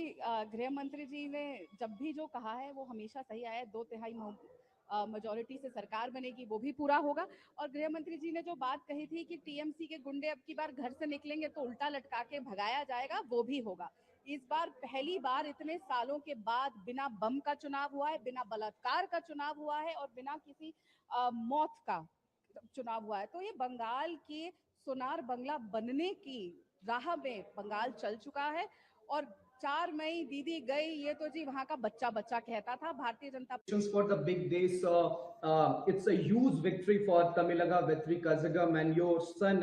गृह मंत्री जी ने जब भी जो कहा है वो हमेशा सही आया है। 2/3 मेजोरिटी से सरकार बनेगी, वो भी पूरा होगा। और गृह मंत्री जी ने जो बात कही थी कि टीएमसी के गुंडे अब की बार घर से निकलेंगे तो उल्टा लटका के भगाया जाएगा, वो भी होगा। इस बार पहली बार इतने सालों के बाद बिना बम का चुनाव हुआ है, बिना बलात्कार का चुनाव हुआ है और बिना किसी मौत का चुनाव हुआ है। तो ये बंगाल के सोनार बंगला बनने की राह में बंगाल चल चुका है। और 4 मई दीदी गई, ये तो जी वहां का बच्चा बच्चा कहता था। Bharatiya Janata for the big day, so it's a huge victory for Tamilaga Vettri Kazhagam and your son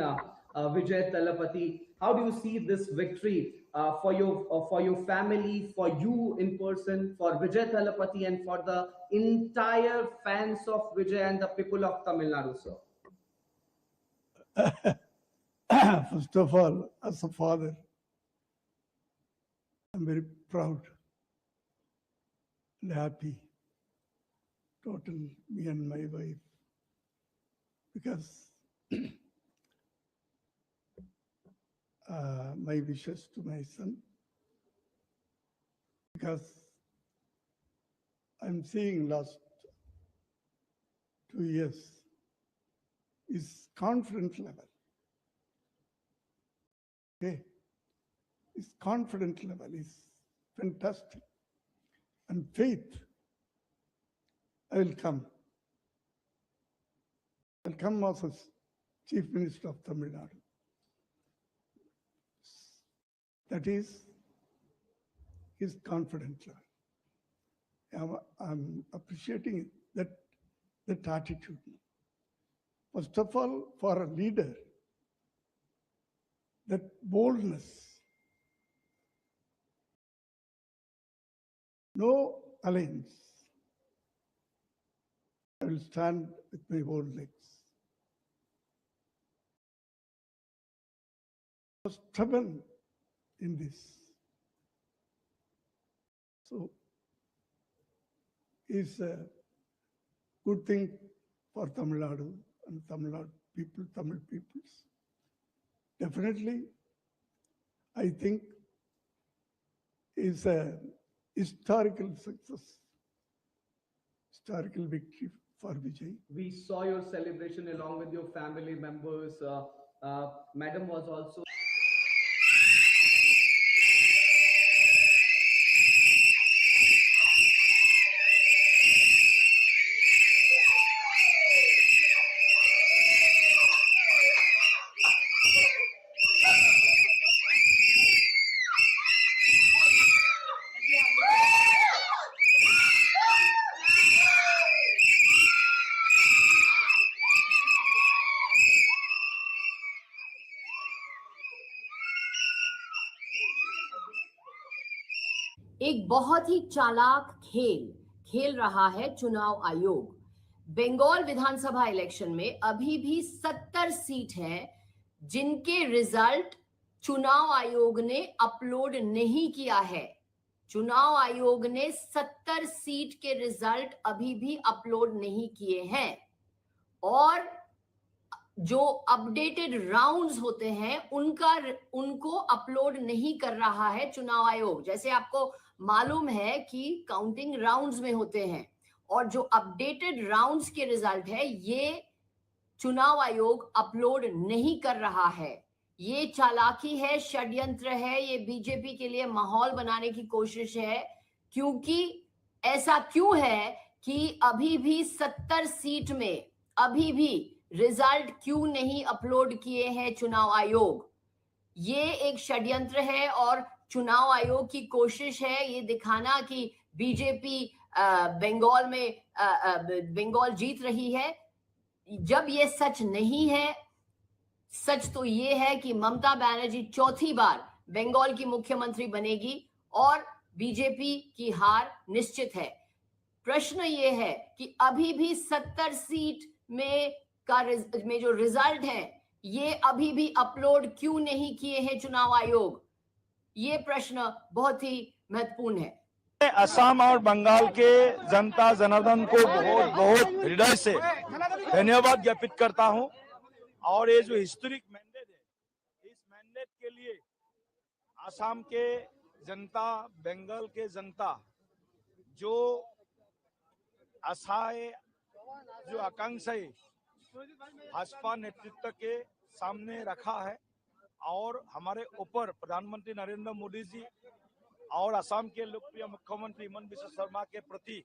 Vijay Talapati. How do you see this victory for your family, for you in person, for Vijay Talapati, and for the entire fans of Vijay and the people of Tamil Nadu, sir? First of all, as a father, I'm very proud and happy, total, me and my wife, because my wishes to my son, because I'm seeing last 2 years, his confidence level. Okay, his confidence level is fantastic, and faith. I will come. I'll come as Chief Minister of Tamil Nadu. That is his confidence level. I'm appreciating that attitude. First of all, for a leader, that boldness, no alliance. I will stand with my own legs. I was stubborn in this. So it's a good thing for Tamil Nadu and Tamil Nadu people, Tamil peoples. Definitely, I think is a historical success, historical victory for Vijay. We saw your celebration along with your family members. Madam was also. एक बहुत ही चालाक खेल रहा है चुनाव आयोग। बंगाल विधानसभा election में अभी भी 70 सीट है जिनके रिजल्ट चुनाव आयोग ने अपलोड नहीं किया है। चुनाव आयोग ने 70 सीट के रिजल्ट अभी भी अपलोड नहीं किए हैं और जो अपडेटेड राउंड्स होते हैं उनको अपलोड नहीं कर रहा है चुनाव आयोग। जैसे आपको मालूम है कि काउंटिंग राउंड्स में होते हैं और जो अपडेटेड राउंड्स के रिजल्ट है ये चुनाव आयोग अपलोड नहीं कर रहा है। ये चालाकी है, षड्यंत्र है, ये बीजेपी के लिए माहौल बनाने की कोशिश है। क्योंकि ऐसा क्यों है कि अभी भी 70 सीट में अभी भी रिजल्ट क्यों नहीं अपलोड किए हैं चुनाव आयोग? ये एक षड्यंत्र है और चुनाव आयोग की कोशिश है ये दिखाना कि बीजेपी बंगाल में बंगाल जीत रही है, जब ये सच नहीं है। सच तो ये है कि ममता बनर्जी चौथी बार बंगाल की मुख्यमंत्री बनेगी और बीजेपी की हार निश्चित है। प्रश्न ये है कि अभी भी 70 सीट में जो रिजल्ट है ये अभी भी अपलोड क्यों नहीं किए हैं चुनाव आयोग? ये प्रश्न बहुत ही महत्वपूर्ण है। असम और बंगाल के जनता जनार्दन को बहुत बहुत हृदय से धन्यवाद ज्ञापित करता हूं और ये जो हिस्टोरिक मैंडेट है इस मैंडेट के लिए असम के जनता, बंगाल के जनता जो आशाएं, जो आकांक्षाएं भाजपा नेतृत्व के सामने रखा है और हमारे ऊपर प्रधानमंत्री नरेंद्र मोदी जी और असम के लोकप्रिय मुख्यमंत्री हिमंत बिस्वा शर्मा के प्रति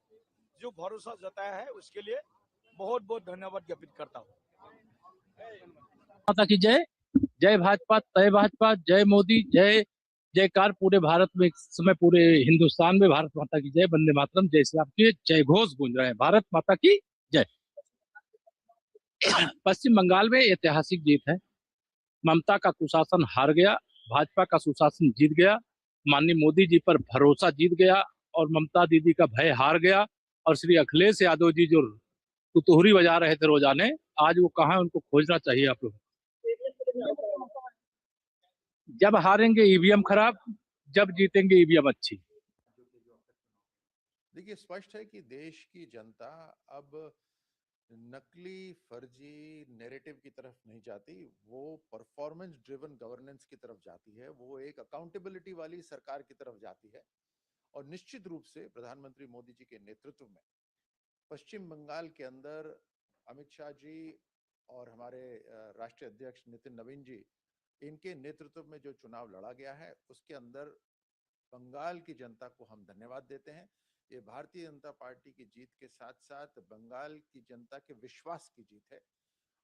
जो भरोसा जताया है उसके लिए बहुत बहुत धन्यवाद ज्ञापित करता हूँ। माता की जय। जय भाजपा, जय भाजपा, जय मोदी, जय जयकार पूरे भारत में, इस समय पूरे हिंदुस्तान में भारत माता की जय, वंदे मातरम, जय श्री राम के जय घोष गूंज रहे हैं। भारत माता की जय। पश्चिम बंगाल में ऐतिहासिक जीत है। ममता का कुशासन हार गया, भाजपा का सुशासन जीत गया, माननीय मोदी जी पर भरोसा जीत गया और ममता दीदी का भय हार गया। और श्री अखिलेश यादव जी जो तुतुहरी बजा रहे थे रोजाने, आज वो कहाँ, उनको खोजना चाहिए आप लोग। जब हारेंगे ईवीएम खराब, जब जीतेंगे ईवीएम अच्छी। देखिए, स्पष्ट है कि देश की जनता अब नकली फर्जी नैरेटिव की तरफ नहीं जाती, वो परफॉर्मेंस ड्रिवन गवर्नेंस की तरफ जाती है, वो एक अकाउंटेबिलिटी वाली सरकार की तरफ जाती है। और निश्चित रूप से प्रधानमंत्री मोदी जी के नेतृत्व में पश्चिम बंगाल के अंदर अमित शाह जी और हमारे राष्ट्रीय अध्यक्ष नितिन नवीन जी, इनके नेतृत्व में जो चुनाव लड़ा गया है उसके अंदर बंगाल की जनता को हम धन्यवाद देते हैं। ये भारतीय जनता पार्टी की जीत के साथ साथ बंगाल की जनता के विश्वास की जीत है।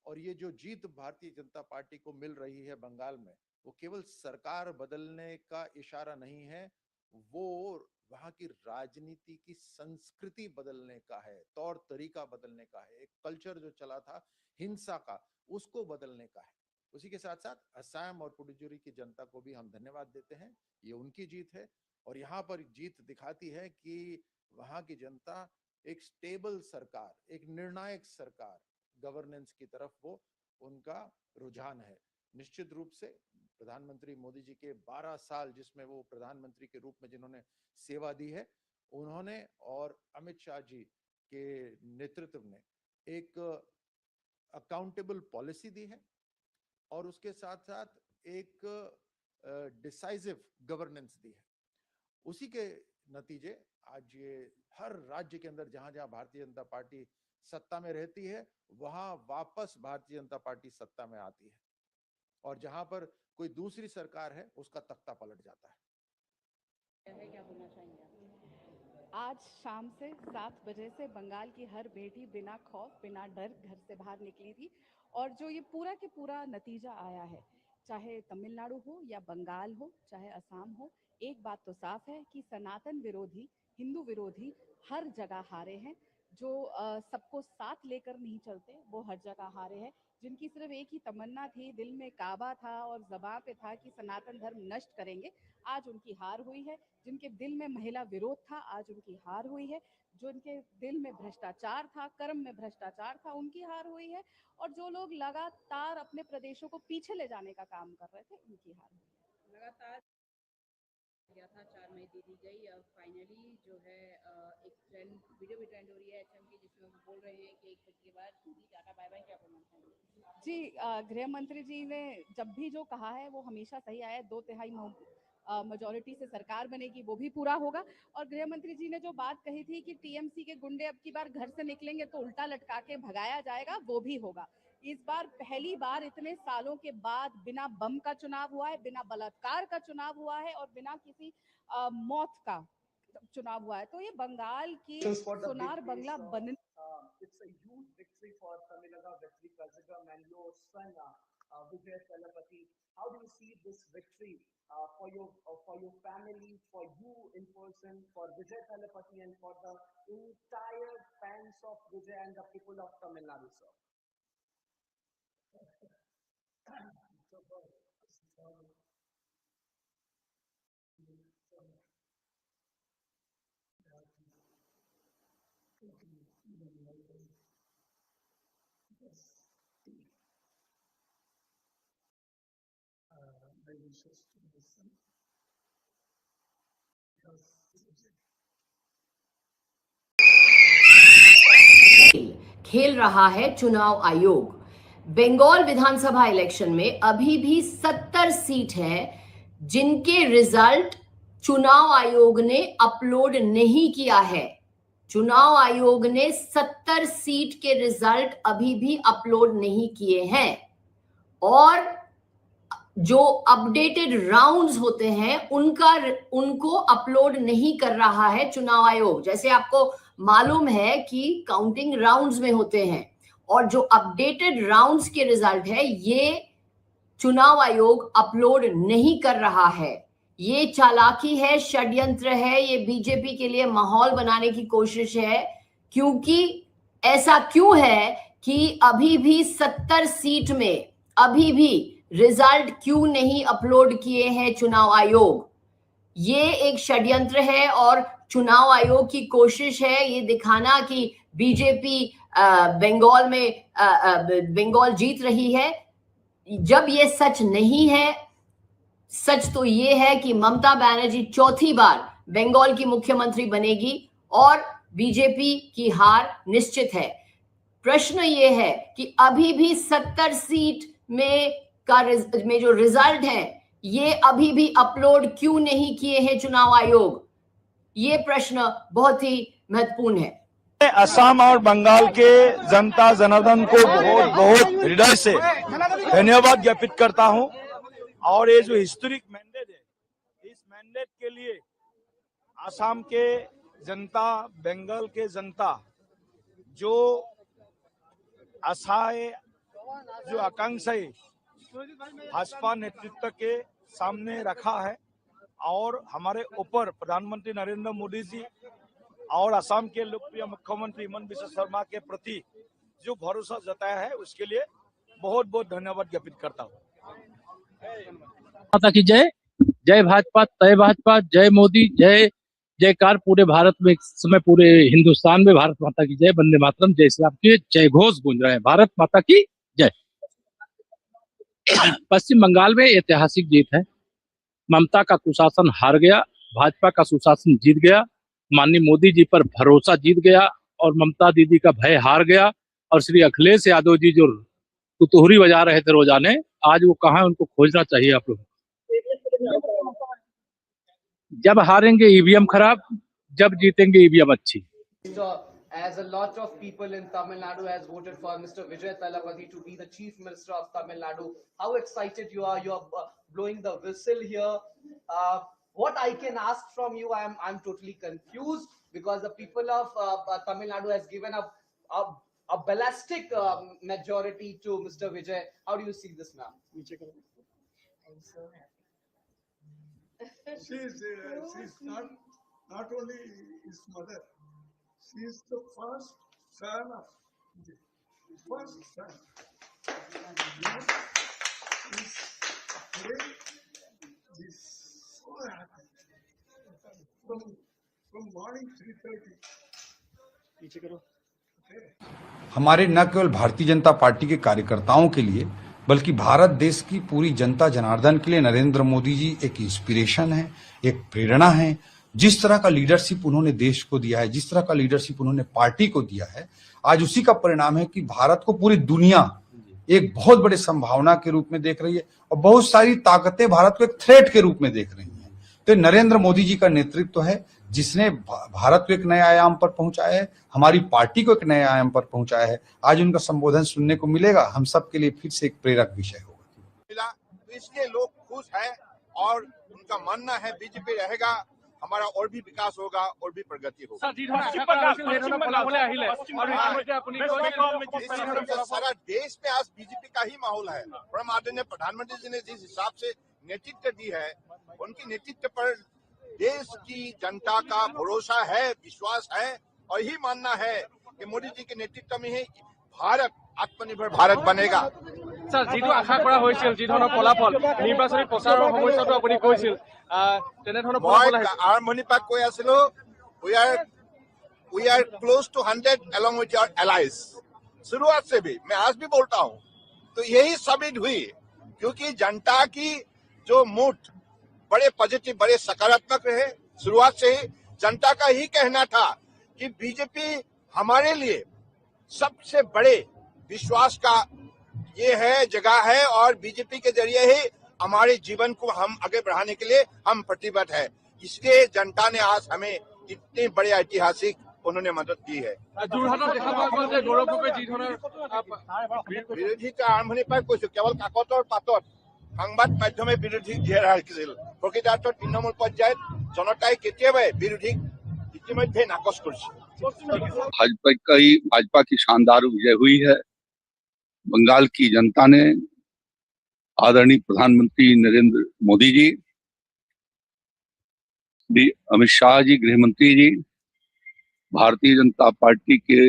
और ये जो जीत भारतीय जनता पार्टी को मिल रही है बंगाल में, वो केवल सरकार बदलने का इशारा नहीं है, वो वहां की राजनीति की संस्कृति बदलने का है, तौर तरीका बदलने का है, एक कल्चर जो चला था हिंसा का, उसको बदलने का है। उसी के साथ साथ असम और पुडुचेरी की जनता को भी हम धन्यवाद देते हैं। ये उनकी जीत है, और यहाँ पर जीत दिखाती है कि वहाँ की जनता एक स्टेबल सरकार, एक निर्णायक सरकार, गवर्नेंस की तरफ वो उनका रुझान है। निश्चित रूप से प्रधानमंत्री मोदी जी के 12 साल जिसमें वो प्रधानमंत्री के रूप में जिन्होंने सेवा दी है, उन्होंने और अमित शाह जी के नेतृत्व में एक अकाउंटेबल पॉलिसी दी है और उसके साथ साथ एक डिसाइसिव गवर्नेंस दी है। उसी के नतीजे आज ये हर राज्य के अंदर जहां जहां भारतीय जनता पार्टी सत्ता में रहती है, वहां वापस भारतीय जनता पार्टी सत्ता में आती है और जहां पर कोई दूसरी सरकार है उसका तख्ता पलट जाता है। क्या बोलना चाहेंगे? आज शाम से 7 बजे से बंगाल की हर बेटी बिना खौफ बिना डर घर से बाहर निकली थी और जो ये पूरा के पूरा नतीजा आया है, चाहे तमिलनाडु हो या बंगाल हो, चाहे असम हो, एक बात तो साफ है कि सनातन विरोधी, हिंदू विरोधी हर जगह हारे हैं। जो सबको साथ लेकर नहीं चलते वो हर जगह हारे हैं। जिनकी सिर्फ एक ही तमन्ना थी, दिल में काबा था और ज़बां पे था कि सनातन धर्म नष्ट करेंगे, आज उनकी हार हुई है। जिनके दिल में महिला विरोध था, आज उनकी हार हुई है। जो उनके दिल में भ्रष्टाचार था, कर्म में भ्रष्टाचार था, उनकी हार हुई है। और जो लोग लगातार अपने प्रदेशों को पीछे ले जाने का काम कर रहे थे, उनकी हार हुई है। लगातार गया था 4 मई दे दी गई, अब फाइनली जो है एक ट्रेंड, वीडियो भी ट्रेंड हो रही है एचएम की, जिसमें वो बोल रहे हैं कि 1 बजे के बाद दीदी टाटा बाय बाय। क्या बोलना चाहेंगे? जी, गृह मंत्री जी ने जब भी जो कहा है वो हमेशा सही आया है। 2/3 मेजोरिटी से सरकार बनेगी, वो भी पूरा होगा। और गृह मंत्री जी ने जो बात कही थी कि टीएमसी के गुंडे अब की बार घर से निकलेंगे तो उल्टा लटका के भगाया जाएगा, वो भी होगा। इस बार पहली बार इतने सालों के बाद बिना बम का चुनाव हुआ है, बिना बलात्कार का चुनाव हुआ है और बिना किसी मौत का चुनाव हुआ है। तो ये बंगाल की सोनार बंगला बनने It's a huge victory for Tamilaga Vettri Kazhagam and your son Vijay Talapati. How do you see this victory for your family, for you in person, for Vijay Talapati, and for the entire fans of Vijay and the people of Tamil Nadu, sir? खेल रहा है चुनाव आयोग। बंगाल विधानसभा election में अभी भी 70 seat है जिनके रिजल्ट चुनाव आयोग ने अपलोड नहीं किया है। चुनाव आयोग ने 70 सीट के रिजल्ट अभी भी अपलोड नहीं किए हैं और जो अपडेटेड राउंड्स होते हैं उनको अपलोड नहीं कर रहा है चुनाव आयोग। जैसे आपको मालूम है कि काउंटिंग राउंड्स में होते हैं और जो अपडेटेड राउंड्स के रिजल्ट है ये चुनाव आयोग अपलोड नहीं कर रहा है। ये चालाकी है, षड्यंत्र है, ये बीजेपी के लिए माहौल बनाने की कोशिश है। क्योंकि ऐसा क्यों है कि अभी भी 70 सीट में अभी भी रिजल्ट क्यों नहीं अपलोड किए हैं चुनाव आयोग? ये एक षड्यंत्र है और चुनाव आयोग की कोशिश है ये दिखाना कि बीजेपी बंगाल में बंगाल जीत रही है, जब ये सच नहीं है। सच तो ये है कि ममता बनर्जी चौथी बार बंगाल की मुख्यमंत्री बनेगी और बीजेपी की हार निश्चित है। प्रश्न ये है कि अभी भी 70 सीट में जो रिजल्ट है ये अभी भी अपलोड क्यों नहीं किए हैं चुनाव आयोग? ये प्रश्न बहुत ही महत्वपूर्ण है। असम और बंगाल के जनता जनार्दन को बहुत बहुत हृदय से धन्यवाद ज्ञापित करता हूं और ये जो हिस्टोरिक मैंडेट है, इस मैंडेट के लिए असम के जनता, बंगाल के जनता जो आशाएं, जो आकांक्षाएं भाजपा नेतृत्व के सामने रखा है और हमारे ऊपर प्रधानमंत्री नरेंद्र मोदी जी और असम के लोकप्रिय मुख्यमंत्री हिमंत बिस्वा शर्मा के प्रति जो भरोसा जताया है उसके लिए बहुत बहुत धन्यवाद ज्ञापित करता हूँ। माता की जय। जय भाजपा, तय भाजपा, जय मोदी, जय जयकार पूरे भारत में, इस समय पूरे हिंदुस्तान में भारत माता की जय, वंदे मातरम, जय श्री राम के जय घोष गूंज रहे हैं। भारत माता की जय। पश्चिम बंगाल में ऐतिहासिक जीत है। ममता का कुशासन हार गया, भाजपा का सुशासन जीत गया, माननीय मोदी जी पर भरोसा जीत गया और ममता दीदी का भय हार गया। और श्री अखिलेश यादव जी जो तुतुहरी बजा रहे थे रोजाने, आज वो कहाँ है, उनको खोजना चाहिए आप लोग। जब हारेंगे ईवीएम खराब, जब जीतेंगे ईवीएम अच्छी। As a lot of people in Tamil Nadu has voted for Mr. Vijay Thalapathy to be the Chief Minister of Tamil Nadu, how excited you are? You are blowing the whistle here. What I can ask from you, I'm totally confused because the people of Tamil Nadu has given a ballistic majority to Mr. Vijay. How do you see this, ma'am? I'm so happy. She's not only his mother. She is the first son of the first son. He's so happy. From morning 3:30. हमारे न केवल Bharatiya Janata party के कार्यकर्ताओं के लिए बल्कि भारत देश की पूरी जनता जनार्दन के लिए नरेंद्र मोदी जी एक इंस्पिरेशन है, एक प्रेरणा है। जिस तरह का लीडरशिप उन्होंने देश को दिया है, जिस तरह का लीडरशिप उन्होंने पार्टी को दिया है, आज उसी का परिणाम है कि भारत को पूरी दुनिया एक बहुत बड़े संभावना के रूप में देख रही है और बहुत सारी ताकतें भारत को एक थ्रेट के रूप में देख रही हैं। तो नरेंद्र मोदी जी का नेतृत्व है जिसने भारत को एक नए आयाम पर पहुंचाया है, हमारी पार्टी को एक नए आयाम पर पहुंचाया है। आज उनका संबोधन सुनने को मिलेगा, हम सब के लिए फिर से एक प्रेरक विषय होगा। तो इसलिए लोग खुश हैं और उनका मानना है बीजेपी रहेगा, हमारा और भी विकास होगा और भी प्रगति होगी। सारा देश में आज बीजेपी का ही माहौल है। परम आदरणीय प्रधानमंत्री जी ने जिस हिसाब से नेतृत्व दी है, उनकी नेतृत्व पर देश की जनता का भरोसा है, विश्वास है और यही मानना है कि मोदी जी के नेतृत्व में ही भारत आत्मनिर्भर भारत बनेगा। सर, जिটো आशा কৰা হৈছিল, যি ধৰণৰ ফলাফল নিৰ্বাচনী প্ৰচাৰৰ সময়তো আপুনি কৈছিল, তেনে ধৰণৰ ফলাফল আহিছে। আৰম্ভণিৰ পৰা কৈ আছিলো, we are close to 100 along with your allies। शुरुआत से भी मैं आज भी बोलता हूँ, तो यही साबित हुई क्योंकि जनता की जो मूड बड़े पॉजिटिव, बड़े सकारात्मक रहे। शुरुआत से ही जनता का ही कहना था कि बीजेपी हमारे लिए सबसे बड़े विश्वास का ये है, जगह है और बीजेपी के जरिए ही हमारे जीवन को हम आगे बढ़ाने के लिए हम प्रतिबद्ध है। इसलिए जनता ने आज हमें इतनी बड़ी ऐतिहासिक उन्होंने मदद की है। বিৰোধী আৰম্ভণিৰ পৰা কৈছো, কেৱল কাকতৰ পাতত সংবাদ মাধ্যমে বিৰোধী ঘেৰা ৰাখিছিল। প্ৰকৃতাৰ্থত তৃণমূল পৰ্যায়ত জনতাই কেতিয়াবাই বিৰোধীক ইতিমধ্যে নাকচ কৰিছে। भाजपा की शानदार विजय हुई है। बंगाल की जनता ने आदरणीय प्रधानमंत्री नरेंद्र मोदी जी, अमित शाह जी गृह मंत्री जी, भारतीय जनता पार्टी के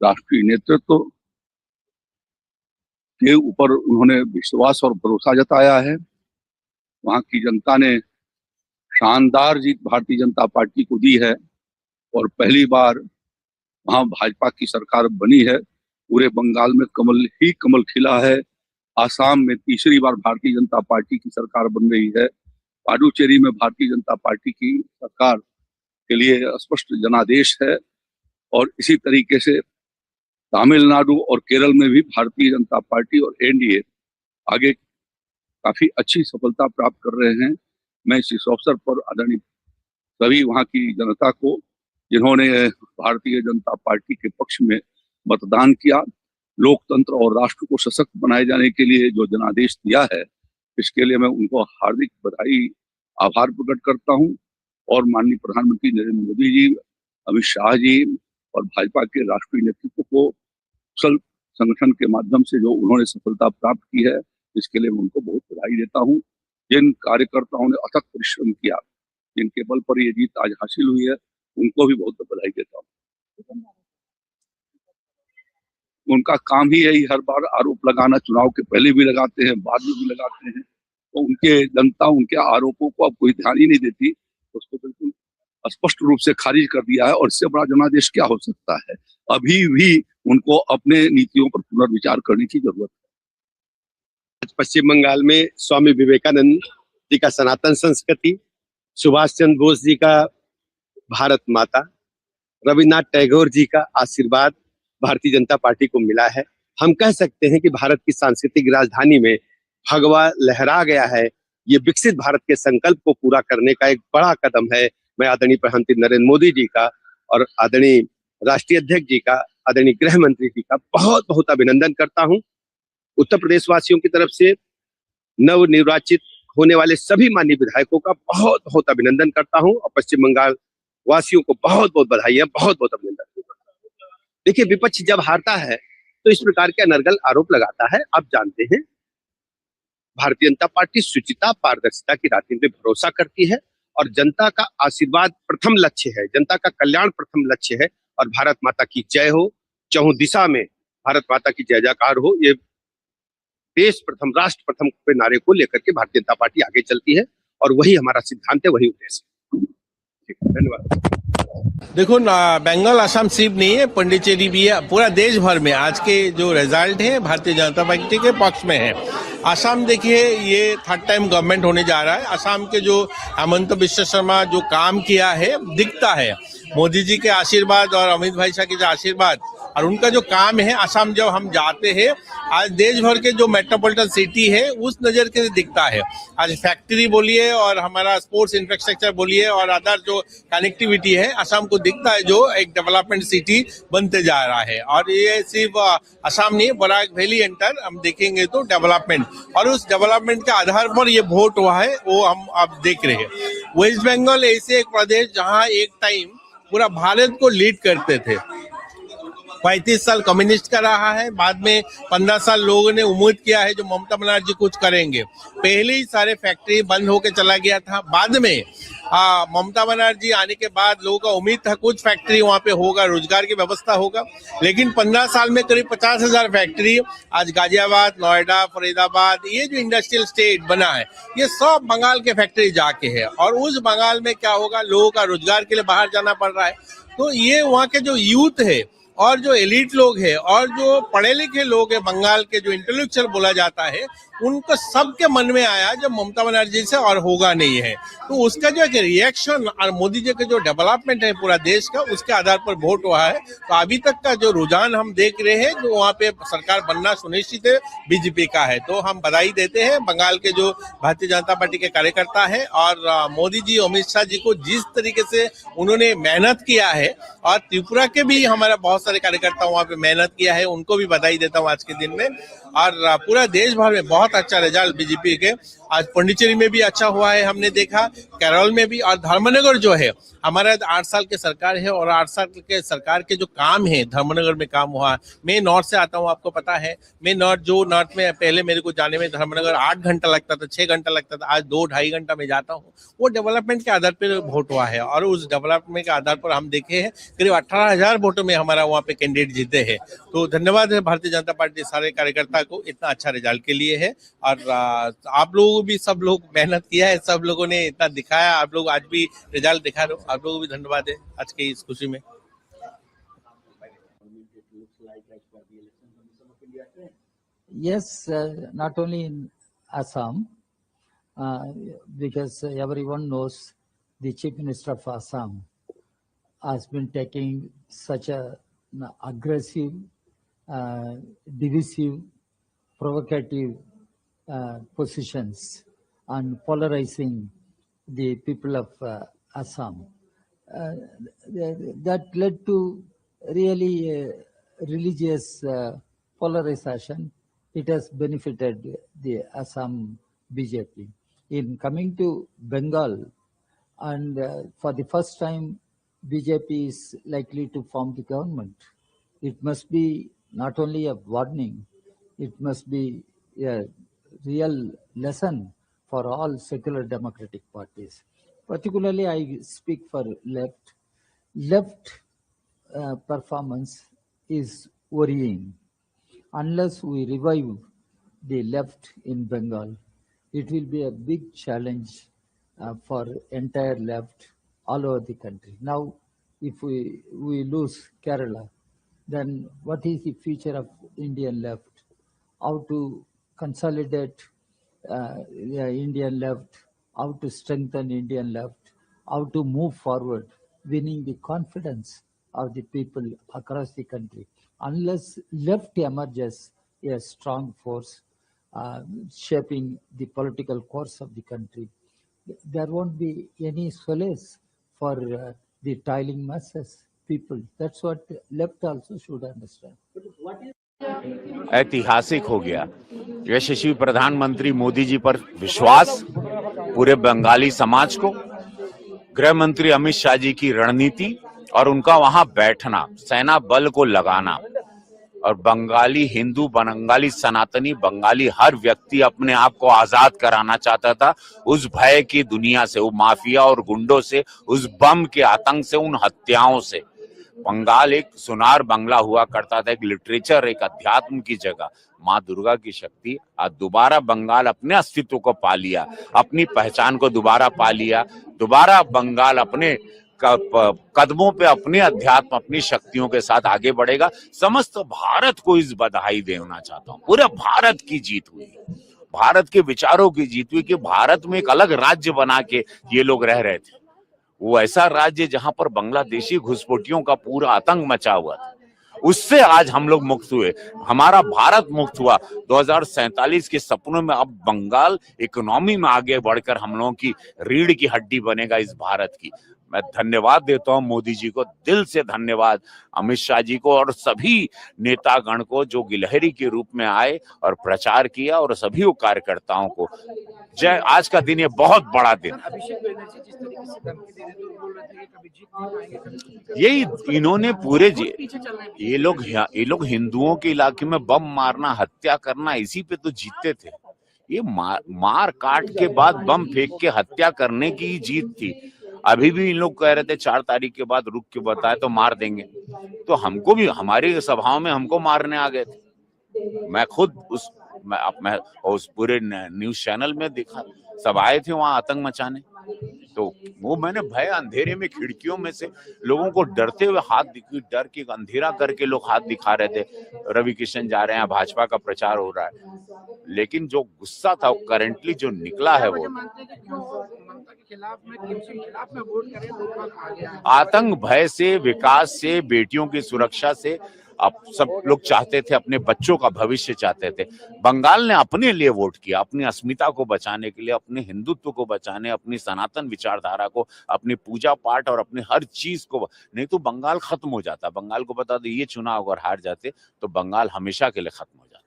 राष्ट्रीय नेतृत्व के ऊपर उन्होंने विश्वास और भरोसा जताया है। वहां की जनता ने शानदार जीत भारतीय जनता पार्टी को दी है और पहली बार वहां भाजपा की सरकार बनी है। पूरे बंगाल में कमल ही कमल खिला है। आसाम में तीसरी बार भारतीय जनता पार्टी की सरकार बन रही है। पुडुचेरी में भारतीय जनता पार्टी की सरकार के लिए स्पष्ट जनादेश है और इसी तरीके से तमिलनाडु और केरल में भी भारतीय जनता पार्टी और एनडीए आगे काफी अच्छी सफलता प्राप्त कर रहे हैं। मैं इस अवसर पर आदरणीय सभी वहां की जनता को, जिन्होंने भारतीय जनता पार्टी के पक्ष में मतदान किया, लोकतंत्र और राष्ट्र को सशक्त बनाए जाने के लिए जो जनादेश दिया है, इसके लिए मैं उनको हार्दिक बधाई, आभार प्रकट करता हूं। और माननीय प्रधानमंत्री नरेंद्र मोदी जी, अमित शाह जी और भाजपा के राष्ट्रीय नेतृत्व को कुशल संगठन के माध्यम से जो उन्होंने सफलता प्राप्त की है, इसके लिए मैं उनको बहुत बधाई देता हूं। जिन कार्यकर्ताओं ने अथक परिश्रम किया, जिनके बल पर ये जीत आज हासिल हुई है, उनको भी बहुत बधाई देता हूँ। उनका काम ही यही हर बार आरोप लगाना, चुनाव के पहले भी लगाते हैं, बाद में भी लगाते हैं। तो उनके जनता उनके आरोपों को अब कोई ध्यान ही नहीं देती, उसको बिल्कुल स्पष्ट रूप से खारिज कर दिया है। और इससे बड़ा जनादेश क्या हो सकता है? अभी भी उनको अपने नीतियों पर पुनर्विचार करने की जरूरत है। पश्चिम बंगाल में स्वामी विवेकानंद जी का सनातन संस्कृति, सुभाष चंद्र बोस जी का भारत माता, रविन्द्रनाथ टैगोर जी का आशीर्वाद भारतीय जनता पार्टी को मिला है। हम कह सकते हैं कि भारत की सांस्कृतिक राजधानी में भगवा लहरा गया है। ये विकसित भारत के संकल्प को पूरा करने का एक बड़ा कदम है। मैं आदरणीय प्रधानमंत्री नरेंद्र मोदी जी का और आदरणीय राष्ट्रीय अध्यक्ष जी का, आदरणीय गृह मंत्री जी का बहुत बहुत अभिनंदन करता हूं। उत्तर प्रदेश वासियों की तरफ से नव निर्वाचित होने वाले सभी माननीय विधायकों का बहुत बहुत अभिनंदन करता हूं और पश्चिम बंगाल वासियों को बहुत बहुत बधाई, बहुत बहुत अभिनंदन। देखिए, विपक्ष जब हारता है तो इस प्रकार के अनर्गल आरोप लगाता है। आप जानते हैं, भारतीय जनता पार्टी शुचिता, पारदर्शिता की राजनीति में भरोसा करती है और जनता का आशीर्वाद प्रथम लक्ष्य है, जनता का कल्याण प्रथम लक्ष्य है। और भारत माता की जय हो, चहुं दिशा में भारत माता की जय जयकार हो। ये देश प्रथम, राष्ट्र प्रथम के नारे को लेकर के भारतीय जनता पार्टी आगे चलती है और वही हमारा सिद्धांत है, वही उद्देश्य है। धन्यवाद। देखो ना, बंगाल असम सिर्फ नहीं है, पुडुचेरी भी है। पूरा देश भर में आज के जो रिजल्ट है भारतीय जनता पार्टी के पक्ष में है। असम देखिए, ये थर्ड टाइम गवर्नमेंट होने जा रहा है। असम के जो हेमंत बिश्व शर्मा जो काम किया है दिखता है। मोदी जी के आशीर्वाद और अमित भाई शाह के जो आशीर्वाद और उनका जो काम है, असम जब हम जाते हैं, आज देश भर के जो मेट्रोपॉलिटन सिटी है उस नजर के दिखता है। आज फैक्ट्री बोलिए और हमारा स्पोर्ट्स इंफ्रास्ट्रक्चर बोलिए और अदर जो कनेक्टिविटी है, असम को दिखता है जो एक डेवलपमेंट सिटी बनते जा रहा है। और ये सिर्फ असम नहीं, बराक वैली एंटर हम देखेंगे तो डेवलपमेंट, और उस डेवलपमेंट के आधार पर ये वोट हुआ है, वो हम अब देख रहे हैं। वेस्ट बंगाल ऐसे एक प्रदेश जहाँ एक टाइम पूरा भारत को लीड करते थे। 35 साल कम्युनिस्ट का रहा है, बाद में 15 साल लोगों ने उम्मीद किया है जो ममता बनर्जी कुछ करेंगे। पहले ही सारे फैक्ट्री बंद होके चला गया था। बाद में ममता बनर्जी आने के बाद लोगों का उम्मीद था कुछ फैक्ट्री वहाँ पे होगा, रोजगार की व्यवस्था होगा। लेकिन 15 साल में करीब 50,000 फैक्ट्री आज गाजियाबाद, नोएडा, फरीदाबाद, ये जो इंडस्ट्रियल स्टेट बना है, ये सब बंगाल के फैक्ट्री जाके है। और उस बंगाल में क्या होगा, लोगों का रोजगार के लिए बाहर जाना पड़ रहा है। तो ये वहाँ के जो यूथ है और जो एलिट लोग हैं और जो पढ़े लिखे लोग हैं, बंगाल के जो इंटेलेक्चुअल बोला जाता है, उनको सबके मन में आया जब ममता बनर्जी से और होगा नहीं है। तो उसका जो एक रिएक्शन और मोदी जी का जो डेवलपमेंट है पूरा देश का, उसके आधार पर वोट हुआ है। तो अभी तक का जो रुझान हम देख रहे हैं, जो वहाँ पे सरकार बनना सुनिश्चित है, बीजेपी का है। तो हम बधाई देते हैं बंगाल के जो भारतीय जनता पार्टी के कार्यकर्ता है और मोदी जी, अमित शाह जी को जिस तरीके से उन्होंने मेहनत किया है, और त्रिपुरा के भी हमारा बहुत सारे कार्यकर्ता वहाँ पे मेहनत किया है, उनको भी बधाई देता हूँ आज के दिन में। और पूरा देश भर में बहुत अच्छा रिजल्ट बीजेपी के। आज पुडुचेरी में भी अच्छा हुआ है, हमने देखा, केरल में भी। और धर्मनगर जो है, हमारा 8 साल के सरकार है और 8 साल के सरकार के जो काम है धर्मनगर में काम हुआ। मैं नॉर्थ से आता हूँ, आपको पता है। मैं नॉर्थ में पहले मेरे को जाने में धर्मनगर 8 घंटा लगता था, 6 घंटा लगता था, आज 2-2.5 घंटा में जाता हूँ। वो डेवलपमेंट के आधार पर वोट हुआ है और उस डेवलपमेंट के आधार पर हम देखे हैं करीब 18,000 वोटों में हमारा वहाँ पे कैंडिडेट जीते हैं। तो धन्यवाद है भारतीय जनता पार्टी सारे कार्यकर्ता को इतना अच्छा रिजल्ट के लिए है। और आप लोगों भी, सब लोग मेहनत किया है, सब लोगों ने इतना दिखाया, आप लोग आज भी रिजल्ट दिखा रहे हो, आप लोगों को भी धन्यवाद है आज की इस खुशी में। Yes, not only in Assam, because everyone knows the Chief Minister of Assam has been taking such an aggressive, divisive, provocative positions and polarizing the people of Assam. That led to really religious polarization. It has benefited the Assam BJP. In coming to Bengal, and for the first time, BJP is likely to form the government. It must be not only a warning, it must be a real lesson for all secular democratic parties. Particularly, I speak for left. Left performance is worrying. Unless we revive the left in Bengal, it will be a big challenge for entire left all over the country. Now, if we lose Kerala, then what is the future of Indian left? How to consolidate Indian left, how to strengthen Indian left, how to move forward, winning the confidence of the people across the country. Unless left emerges a strong force shaping the political course of the country, there won't be any solace for the toiling masses, people. That's what left also should understand. ऐतिहासिक हो गया। यशस्वी प्रधानमंत्री मोदी जी पर विश्वास, पूरे बंगाली समाज को, गृह मंत्री अमित शाह जी की रणनीति और उनका वहां बैठना, सेना बल को लगाना, और बंगाली हिंदू, बंगाली सनातनी, बंगाली हर व्यक्ति अपने आप को आजाद कराना चाहता था उस भय की दुनिया से, वो माफिया और गुंडों से, उस बम के आतंक से, उन हत्याओं से। बंगाल एक सुनार बंगला हुआ करता था, एक लिटरेचर, एक अध्यात्म की जगह। माँ दुर्गा की शक्ति आज दोबारा बंगाल अपने अस्तित्व को पा लिया, अपनी पहचान को दोबारा पा लिया। दोबारा बंगाल अपने कदमों पे, अपने अध्यात्म, अपनी शक्तियों के साथ आगे बढ़ेगा। समस्त भारत को इस बधाई देना चाहता हूँ। पूरे भारत की जीत हुई, भारत के विचारों की जीत हुई कि भारत में एक अलग राज्य बना के ये लोग रह रहे थे। वो ऐसा राज्य जहां पर बांग्लादेशी घुसपैठियों का पूरा आतंक मचा हुआ था, उससे आज हम लोग मुक्त हुए, हमारा भारत मुक्त हुआ। 2047 के सपनों में अब बंगाल इकोनॉमी में आगे बढ़कर हम लोगों की रीढ़ की हड्डी बनेगा इस भारत की। मैं धन्यवाद देता हूं मोदी जी को, दिल से धन्यवाद अमित शाह जी को और सभी नेतागण को जो गिलहरी के रूप में आए और प्रचार किया, और सभी कार्यकर्ताओं को जय। आज का दिन ये बहुत बड़ा दिन, यही इन्होंने पूरे ये लोग हिंदुओं के इलाके में बम मारना, हत्या करना, इसी पे तो जीतते थे। ये मार काट के बाद बम फेंक के हत्या करने की जीत थी। अभी भी इन लोग कह रहे थे 4 तारीख के बाद रुक के बताए तो मार देंगे, तो हमको भी हमारी सभाओं में हमको मारने आ गए थे। मैं खुद उस पूरे न्यूज चैनल में देखा, सब आए थे वहां आतंक मचाने। तो वो मैंने भय, अंधेरे में खिड़कियों में से लोगों को डरते हुए डर के अंधेरा करके लोग हाथ दिखा रहे थे। रवि किशन जा रहे हैं, भाजपा का प्रचार हो रहा है, लेकिन जो गुस्सा था वो करेंटली जो निकला है वो आतंक, भय से, विकास से, बेटियों की सुरक्षा से। अब सब लोग चाहते थे, अपने बच्चों का भविष्य चाहते थे। बंगाल ने अपने लिए वोट किया, अपनी अस्मिता को बचाने के लिए, अपने हिंदुत्व को बचाने, अपनी सनातन विचारधारा को, अपनी पूजा पाठ और अपनी हर चीज को। नहीं तो बंगाल खत्म हो जाता। बंगाल को बता दो ये चुनाव अगर हार जाते तो बंगाल हमेशा के लिए खत्म हो जाता।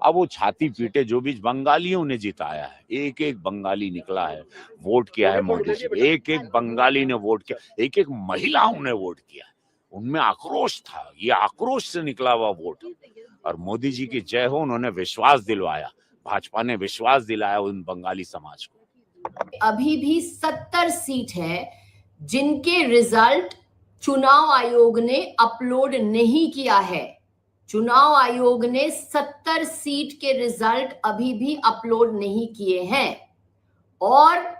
अब वो छाती पीटे जो भी बंगालियों ने जिताया है, एक एक बंगाली निकला है, वोट किया है मोदी जी, एक एक बंगाली ने वोट किया, एक एक महिलाओं ने वोट किया। उनमें आक्रोश था, ये आक्रोश से निकला हुआ वोट। और मोदी जी की जय हो, उन्होंने विश्वास दिलवाया, भाजपा ने विश्वास दिलाया उन बंगाली समाज को। अभी भी 70 सीट है जिनके रिजल्ट चुनाव आयोग ने अपलोड नहीं किया है। चुनाव आयोग ने 70 सीट के रिजल्ट अभी भी अपलोड नहीं किए हैं, और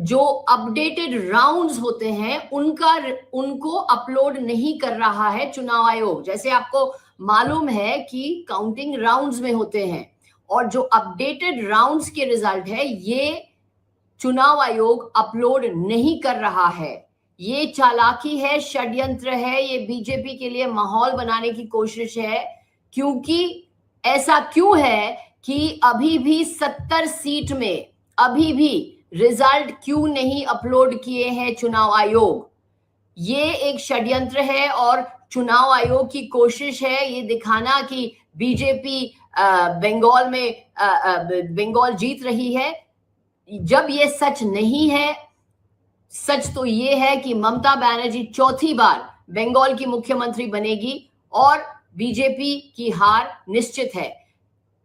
जो अपडेटेड राउंड्स होते हैं उनको अपलोड नहीं कर रहा है चुनाव आयोग। जैसे आपको मालूम है कि काउंटिंग राउंड्स में होते हैं, और जो अपडेटेड राउंड्स के रिजल्ट है ये चुनाव आयोग अपलोड नहीं कर रहा है। ये चालाकी है, षड्यंत्र है, ये बीजेपी के लिए माहौल बनाने की कोशिश है। क्योंकि ऐसा क्यों है कि अभी भी 70 सीट में अभी भी रिजल्ट क्यों नहीं अपलोड किए हैं चुनाव आयोग? ये एक षड्यंत्र है और चुनाव आयोग की कोशिश है ये दिखाना कि बीजेपी बंगाल में बंगाल जीत रही है, जब ये सच नहीं है। सच तो ये है कि ममता बनर्जी चौथी बार बंगाल की मुख्यमंत्री बनेगी और बीजेपी की हार निश्चित है।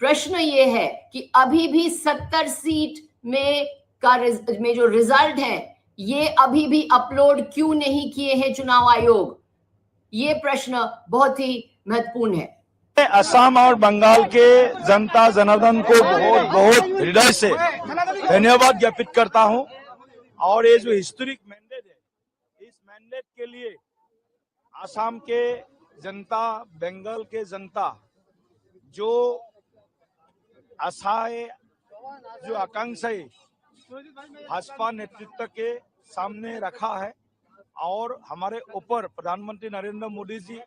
प्रश्न ये है कि अभी भी 70 सीट में जो रिजल्ट है ये अभी भी अपलोड क्यों नहीं किए हैं चुनाव आयोग? ये प्रश्न बहुत ही महत्वपूर्ण है। असम और बंगाल के जनता जनार्दन को बहुत बहुत हृदय से धन्यवाद ज्ञापित करता हूं। और ये जो हिस्टोरिक मैंडेट है, इस मैंडेट के लिए असम के जनता, बंगाल के जनता जो आशाएं, जो आकांक्षाएं भाजपा नेतृत्व के सामने रखा है और हमारे ऊपर प्रधानमंत्री नरेंद्र मोदी जी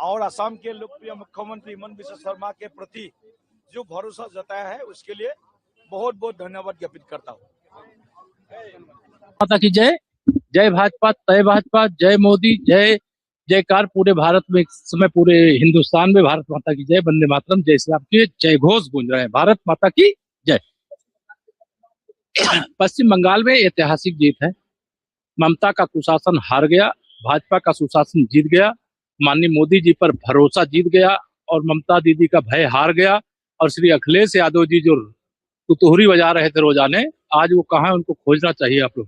और असम के लोकप्रिय मुख्यमंत्री हिमंत बिस्वा शर्मा के प्रति जो भरोसा जताया है, उसके लिए बहुत बहुत धन्यवाद ज्ञापित करता हूँ। माता की जय। जय भाजपा, तय भाजपा, जय मोदी, जय जयकार पूरे भारत में, इस समय पूरे हिंदुस्तान में भारत माता की जय, वंदे मातरम, जय श्री राम के जय घोष गूंज रहे हैं। भारत माता की जय। पश्चिम बंगाल में ऐतिहासिक जीत है। ममता का कुशासन हार गया, भाजपा का सुशासन जीत गया, माननीय मोदी जी पर भरोसा जीत गया और ममता दीदी का भय हार गया। और श्री अखिलेश यादव जी जो तुतुहरी बजा रहे थे रोजाने, आज वो कहाँ है, उनको खोजना चाहिए आप लोग।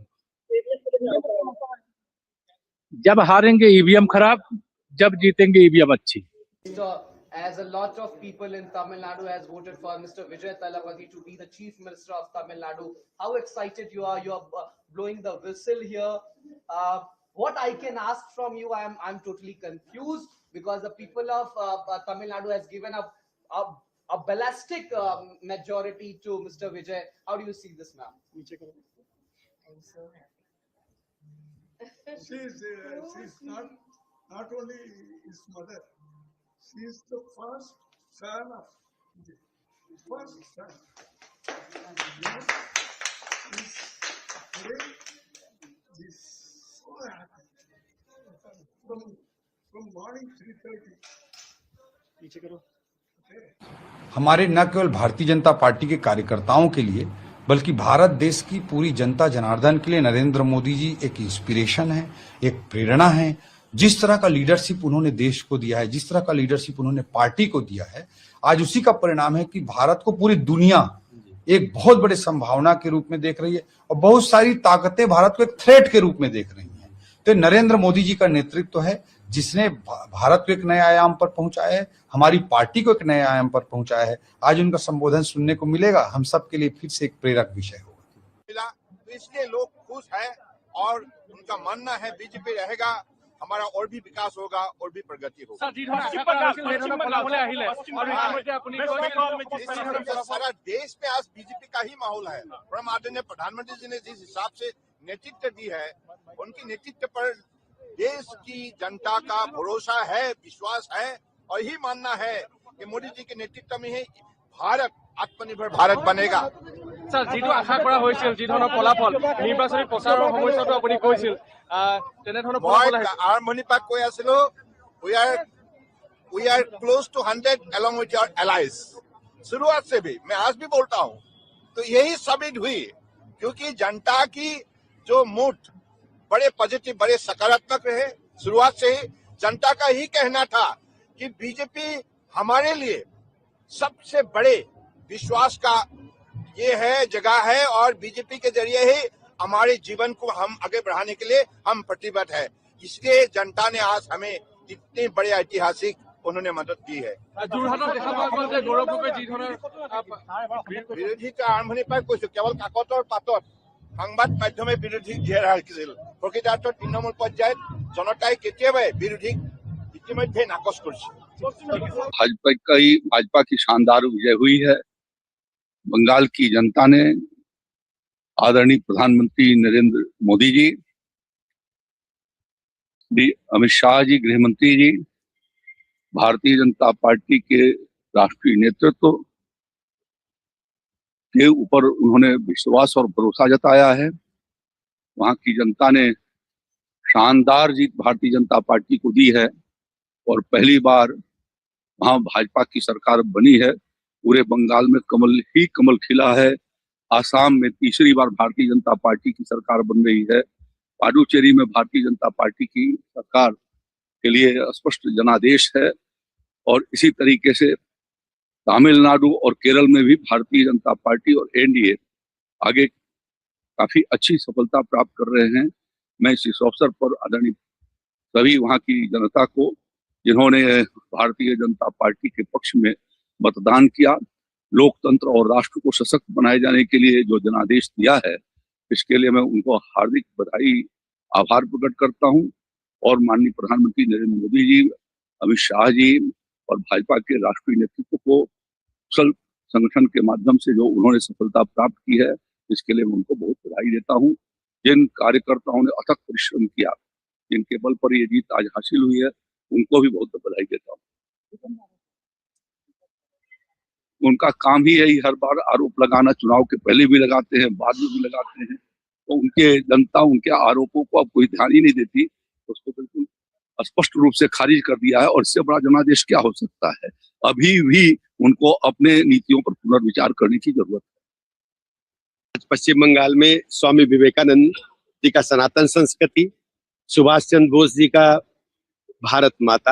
जब हारेंगे ईवीएम खराब, जब जीतेंगे ईवीएम अच्छी। As a lot of people in Tamil Nadu has voted for Mr. Vijay Thalapathy to be the Chief Minister of Tamil Nadu, how excited you are? You are blowing the whistle here. What I can ask from you, I'm totally confused because the people of Tamil Nadu has given a ballistic majority to Mr. Vijay. How do you see this, ma'am? I'm so happy. She's not only his mother. She is the first son of Vijay. First son. He's so happy. From morning 3:30. हमारे न केवल Bharatiya Janata party के कार्यकर्ताओं के लिए बल्कि भारत देश की पूरी जनता जनार्दन के लिए नरेंद्र मोदी जी एक इंस्पिरेशन है, एक प्रेरणा है। जिस तरह का लीडरशिप उन्होंने देश को दिया है, जिस तरह का लीडरशिप उन्होंने पार्टी को दिया है, आज उसी का परिणाम है कि भारत को पूरी दुनिया एक बहुत बड़े संभावना के रूप में देख रही है और बहुत सारी ताकतें भारत को एक थ्रेट के रूप में देख रही हैं। तो नरेंद्र मोदी जी का नेतृत्व है जिसने भारत को एक नए आयाम पर पहुंचाया है, हमारी पार्टी को एक नए आयाम पर पहुंचाया है। आज उनका संबोधन सुनने को मिलेगा, हम सब के लिए फिर से एक प्रेरक विषय होगा। तो इसलिए लोग खुश हैं और उनका मानना है बीजेपी रहेगा, हमारा और भी विकास होगा और भी प्रगति होगा। सारा देश में आज बीजेपी का ही माहौल है। परम आदरणीय प्रधानमंत्री जी ने जिस हिसाब से नेतृत्व दी है, उनकी नेतृत्व पर देश की जनता का भरोसा है, विश्वास है और यही मानना है कि मोदी जी के नेतृत्व में ही भारत आत्मनिर्भर भारत बनेगा। सर जी आशा करा হৈছিল जी ধৰণৰ ফলাফল নিৰ্বাচনী প্ৰচাৰৰ সময়তো আপুনি কৈছিল তেনে ধৰণৰ ফলাফল আহিছে। আৰম্ভণি পৰা কৈ আছিলো we are close to 100 along with your allies। शुरुआत से भी मैं आज भी बोलता हूं, तो यही साबित हुई क्योंकि जनता की जो मूड बड़े पॉजिटिव, बड़े सकारात्मक रहे। शुरुआत से ही जनता का ही कहना था कि बीजेपी हमारे लिए सबसे बड़े विश्वास का ये है, जगह है और बीजेपी के जरिए ही हमारे जीवन को हम आगे बढ़ाने के लिए हम प्रतिबद्ध है। इसलिए जनता ने आज हमें इतने बड़े ऐतिहासिक उन्होंने मदद की है। বিৰোধী আৰম্ভণিৰ পৰা কৈছো, কেৱল কাকতৰ পাতত সংবাদ মাধ্যমে বিৰোধীক ঘেৰা ৰাখিছিল। প্ৰকৃতাৰ্থত তৃণমূল পৰ্যায়ত জনতাই কেতিয়াবাই বিৰোধীক ইতিমধ্যে নাকচ কৰিছে। भाजपा की शानदार विजय हुई है। बंगाल की जनता ने आदरणीय प्रधानमंत्री नरेंद्र मोदी जी, अमित शाह जी गृह मंत्री जी, भारतीय जनता पार्टी के राष्ट्रीय नेतृत्व के ऊपर उन्होंने विश्वास और भरोसा जताया है। वहां की जनता ने शानदार जीत भारतीय जनता पार्टी को दी है और पहली बार वहां भाजपा की सरकार बनी है। पूरे बंगाल में कमल ही कमल खिला है। आसाम में तीसरी बार भारतीय जनता पार्टी की सरकार बन रही है। पुडुचेरी में भारतीय जनता पार्टी की सरकार के लिए स्पष्ट जनादेश है और इसी तरीके से तमिलनाडु और केरल में भी भारतीय जनता पार्टी और एनडीए आगे काफी अच्छी सफलता प्राप्त कर रहे हैं। मैं इस अवसर पर आदरणीय सभी वहां की जनता को जिन्होंने भारतीय जनता पार्टी के पक्ष में मतदान किया, लोकतंत्र और राष्ट्र को सशक्त बनाए जाने के लिए जो जनादेश दिया है, इसके लिए मैं उनको हार्दिक बधाई, आभार प्रकट करता हूं। और माननीय प्रधानमंत्री नरेंद्र मोदी जी, अमित शाह जी और भाजपा के राष्ट्रीय नेतृत्व को कुशल संगठन के माध्यम से जो उन्होंने सफलता प्राप्त की है, इसके लिए मैं उनको बहुत बधाई देता हूं। जिन कार्यकर्ताओं ने अथक परिश्रम किया, जिनके बल पर ये जीत आज हासिल हुई है, उनको भी बहुत बधाई देता हूं। उनका काम ही यही हर बार आरोप लगाना, चुनाव के पहले भी लगाते हैं, बाद में भी लगाते हैं। तो उनके जनता उनके आरोपों को अब कोई ध्यान ही नहीं देती, उसको बिल्कुल स्पष्ट रूप से खारिज कर दिया है। और इससे बड़ा जनादेश क्या हो सकता है? अभी भी उनको अपने नीतियों पर पुनर्विचार करने की जरूरत है। आज पश्चिम बंगाल में स्वामी विवेकानंद जी का सनातन संस्कृति, सुभाष चंद्र बोस जी का भारत माता,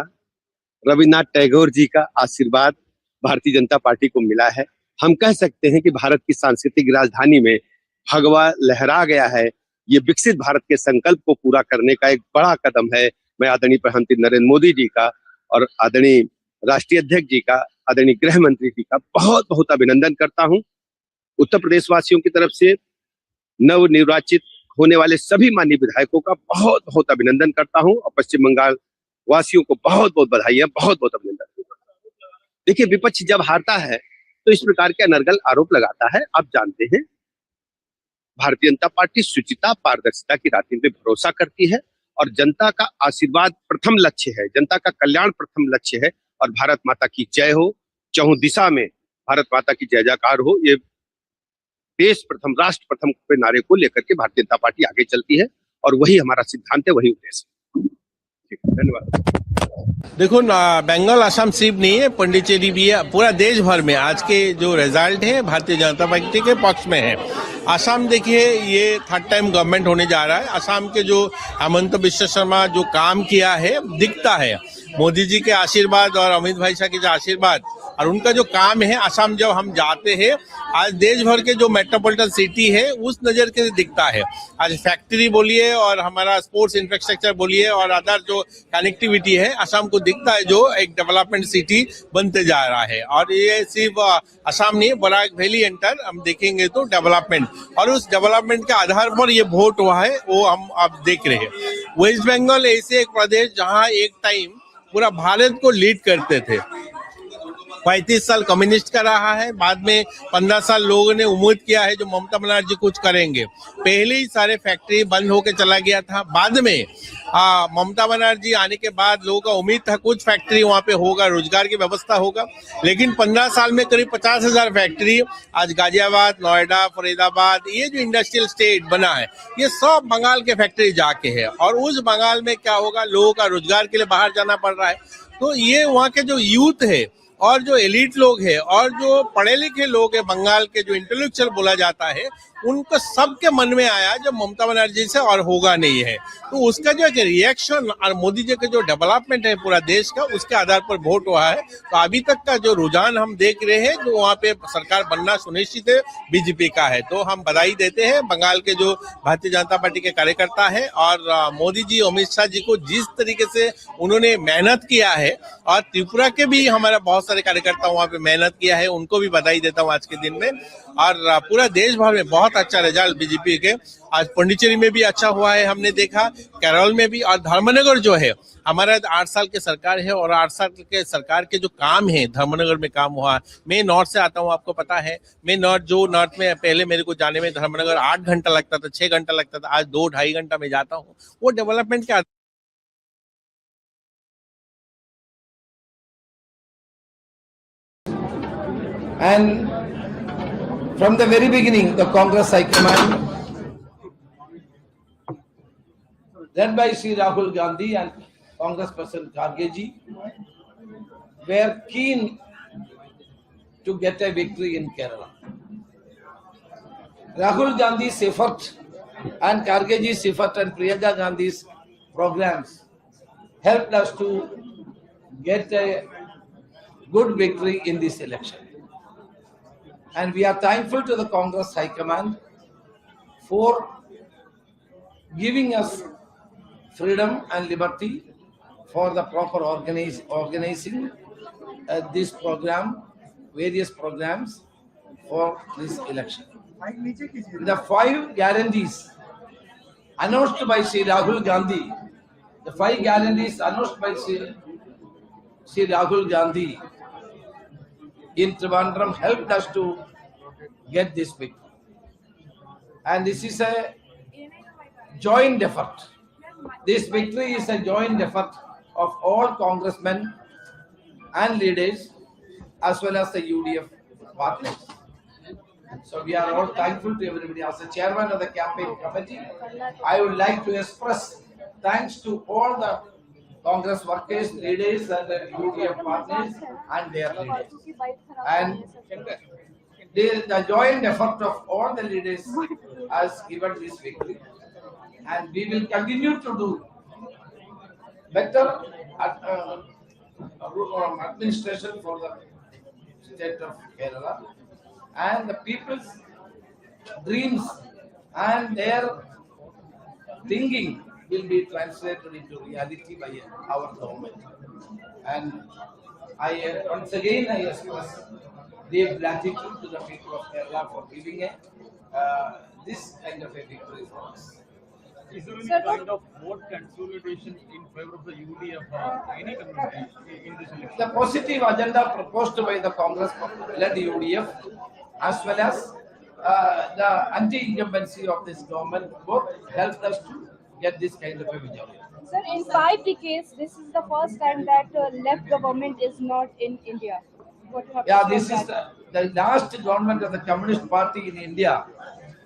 रविन्द्रनाथ टैगोर जी का आशीर्वाद भारतीय जनता पार्टी को मिला है। हम कह सकते हैं कि भारत की सांस्कृतिक राजधानी में भगवा लहरा गया है। ये विकसित भारत के संकल्प को पूरा करने का एक बड़ा कदम है। मैं आदरणीय प्रधानमंत्री नरेंद्र मोदी जी का और आदरणीय राष्ट्रीय अध्यक्ष जी का, आदरणीय गृह मंत्री जी का बहुत बहुत अभिनंदन करता हूं। उत्तर प्रदेश वासियों की तरफ से नवनिर्वाचित होने वाले सभी माननीय विधायकों का बहुत बहुत अभिनंदन करता हूं और पश्चिम बंगाल वासियों को बहुत बहुत बधाई, बहुत बहुत अभिनंदन। देखिए, विपक्ष जब हारता है तो इस प्रकार के अनर्गल आरोप लगाता है। आप जानते हैं, भारतीय जनता पार्टी शुचिता, पारदर्शिता की राजनीति में भरोसा करती है और जनता का आशीर्वाद प्रथम लक्ष्य है, जनता का कल्याण प्रथम लक्ष्य है। और भारत माता की जय हो, चहुं दिशा में भारत माता की जय जयकार हो। ये देश प्रथम, राष्ट्र प्रथम के नारे को लेकर के भारतीय जनता पार्टी आगे चलती है और वही हमारा सिद्धांत है, वही उद्देश्य है। ठीक है, धन्यवाद। देखो बंगाल असम सिर्फ नहीं है, पंडिचेरी भी है। पूरा देश भर में आज के जो रिजल्ट है भारतीय जनता पार्टी के पक्ष में है। असम देखिए, ये थर्ड टाइम गवर्नमेंट होने जा रहा है। असम के जो हेमंत बिश्व शर्मा जो काम किया है दिखता है, मोदी जी के आशीर्वाद और अमित भाई शाह के जो आशीर्वाद और उनका जो काम है। असम जब हम जाते हैं, आज देश भर के जो मेट्रोपॉलिटन सिटी है उस नजर के दिखता है। आज फैक्ट्री बोलिए और हमारा स्पोर्ट्स इंफ्रास्ट्रक्चर बोलिए और अदर जो कनेक्टिविटी है, असम को दिखता है जो एक डेवलपमेंट सिटी बनते जा रहा है। और ये सिर्फ असम नहीं, बराक वैली एंटर हम देखेंगे तो डेवलपमेंट, और उस डेवलपमेंट के आधार पर ये वोट हुआ है, वो हम अब देख रहे हैं। वेस्ट बंगाल ऐसे एक प्रदेश जहाँ एक टाइम पूरा भारत को लीड करते थे। 35 साल कम्युनिस्ट का रहा है, बाद में 15 साल लोगों ने उम्मीद किया है जो ममता बनर्जी कुछ करेंगे। पहले ही सारे फैक्ट्री बंद होके चला गया था। बाद में ममता बनर्जी आने के बाद लोगों का उम्मीद था कुछ फैक्ट्री वहाँ पे होगा, रोजगार की व्यवस्था होगा। लेकिन 15 साल में करीब 50,000 फैक्ट्री आज गाजियाबाद, नोएडा, फरीदाबाद, ये जो इंडस्ट्रियल स्टेट बना है, ये सब बंगाल के फैक्ट्री जाके है। और उस बंगाल में क्या होगा, लोगों का रोजगार के लिए बाहर जाना पड़ रहा है। तो ये वहाँ के जो यूथ है और जो एलिट लोग हैं और जो पढ़े लिखे लोग हैं, बंगाल के जो इंटेलेक्चुअल बोला जाता है, उनको सबके मन में आया जो ममता बनर्जी से और होगा नहीं है। तो उसका जो एक रिएक्शन और मोदी जी का जो डेवलपमेंट है पूरा देश का, उसके आधार पर वोट हुआ है। तो अभी तक का जो रुझान हम देख रहे हैं, जो वहाँ पे सरकार बनना सुनिश्चित है, बीजेपी का है। तो हम बधाई देते हैं बंगाल के जो भारतीय जनता पार्टी के कार्यकर्ता है और मोदी जी, अमित शाह जी को जिस तरीके से उन्होंने मेहनत किया है, और त्रिपुरा के भी हमारा बहुत सारे कार्यकर्ता वहाँ पे मेहनत किया है, उनको भी बधाई देता हूँ आज के दिन में। और पूरा देश भर में बहुत अच्छा रिजल्ट बीजेपी के। आज पंडिचेरी में भी अच्छा हुआ है, हमने देखा, केरल में भी। और धर्मनगर जो है, हमारा 8 साल के सरकार है और 8 साल के सरकार के जो काम है धर्मनगर में काम हुआ। मैं नॉर्थ से आता हूँ, आपको पता है। मैं नॉर्थ में पहले मेरे को जाने में धर्मनगर 8 घंटा लगता था, 6 घंटा लगता था, आज 2-2.5 घंटा में जाता हूँ। वो डेवलपमेंट के And from the very beginning, the Congress High Command, led by Sri Rahul Gandhi and Congress President Kharge ji, were keen to get a victory in Kerala. Rahul Gandhi's effort and Kharge ji's effort and Priyanka Gandhi's programs helped us to get a good victory in this election. And we are thankful to the Congress High Command for giving us freedom and liberty for the proper organizing this program, various programs for this election. The 5 guarantees announced by Sri Rahul Gandhi, the 5 guarantees announced by Sri Rahul Gandhi in Trivandrum helped us to get this victory. And this is a joint effort. This victory is a joint effort of all congressmen and leaders as well as the UDF partners. So we are all thankful to everybody. As the chairman of the campaign committee, I would like to express thanks to all the Congress workers, leaders and the UDF partners and their leaders. And the joint effort of all the leaders has given this victory. And we will continue to do better administration for the state of Kerala, and the people's dreams and their thinking will be translated into reality by our government. And once again I express deep gratitude to the people of Kerala for giving this kind of a victory for us. Is there any kind of vote consolidation in favor of the UDF, any community in this election? The positive agenda proposed by the Congress-led UDF as well as the anti-incumbency of this government both helped us to get this kind of a majority. Sir, in 5 decades, this is the first time that left government is not in India. Yeah, this is the last government of the Communist Party in India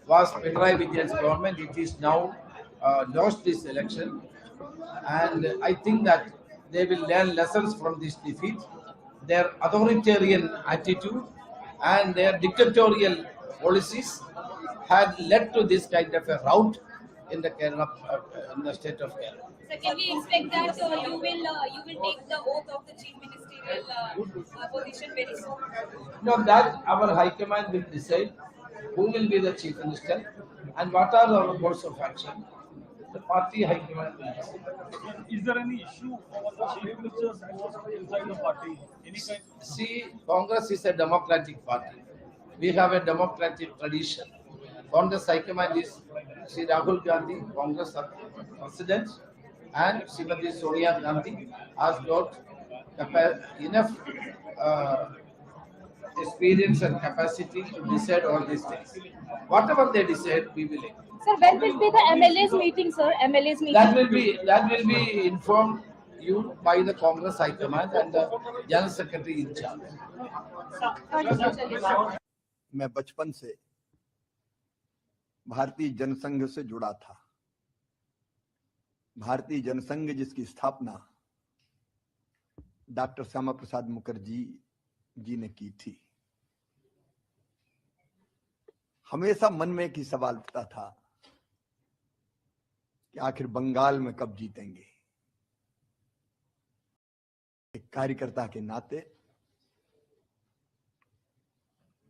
was Pinarayi Vijayan's government. It is now lost this election, and I think that they will learn lessons from this defeat. Their authoritarian attitude and their dictatorial policies had led to this kind of a rout in the Kerala, in the state of Kerala. So can we expect that you will take the oath of the chief ministerial position very soon? No, that our High Command will decide who will be the chief minister and what are our course of action. The party High Command will decide. Is there any issue over the chief minister's post inside the party? Any kind? See, Congress is a democratic party. We have a democratic tradition. Congress High Command is Sri Rahul Gandhi, Congress President, and Srimati Sonia Gandhi has got enough experience and capacity to decide all these things. Whatever they decide, we will. Sir, when will be the MLA's meeting, sir? MLA's meeting. That will be informed you by the Congress High Command and the General Secretary in charge. मैं बचपन से भारतीय जनसंघ से जुड़ा था। भारतीय जनसंघ जिसकी स्थापना डॉक्टर श्यामा प्रसाद मुखर्जी जी ने की थी। हमेशा मन में एक ही सवाल उठता था कि आखिर बंगाल में कब जीतेंगे। एक कार्यकर्ता के नाते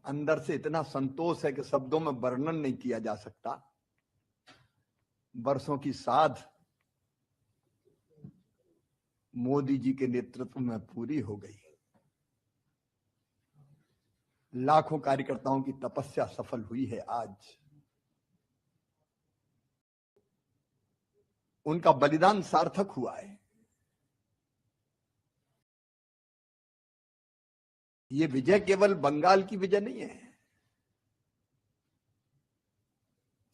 अंदर से इतना संतोष है कि शब्दों में वर्णन नहीं किया जा सकता। वर्षों की साध मोदी जी के नेतृत्व में पूरी हो गई। लाखों कार्यकर्ताओं की तपस्या सफल हुई है। आज उनका बलिदान सार्थक हुआ है। ये विजय केवल बंगाल की विजय नहीं है,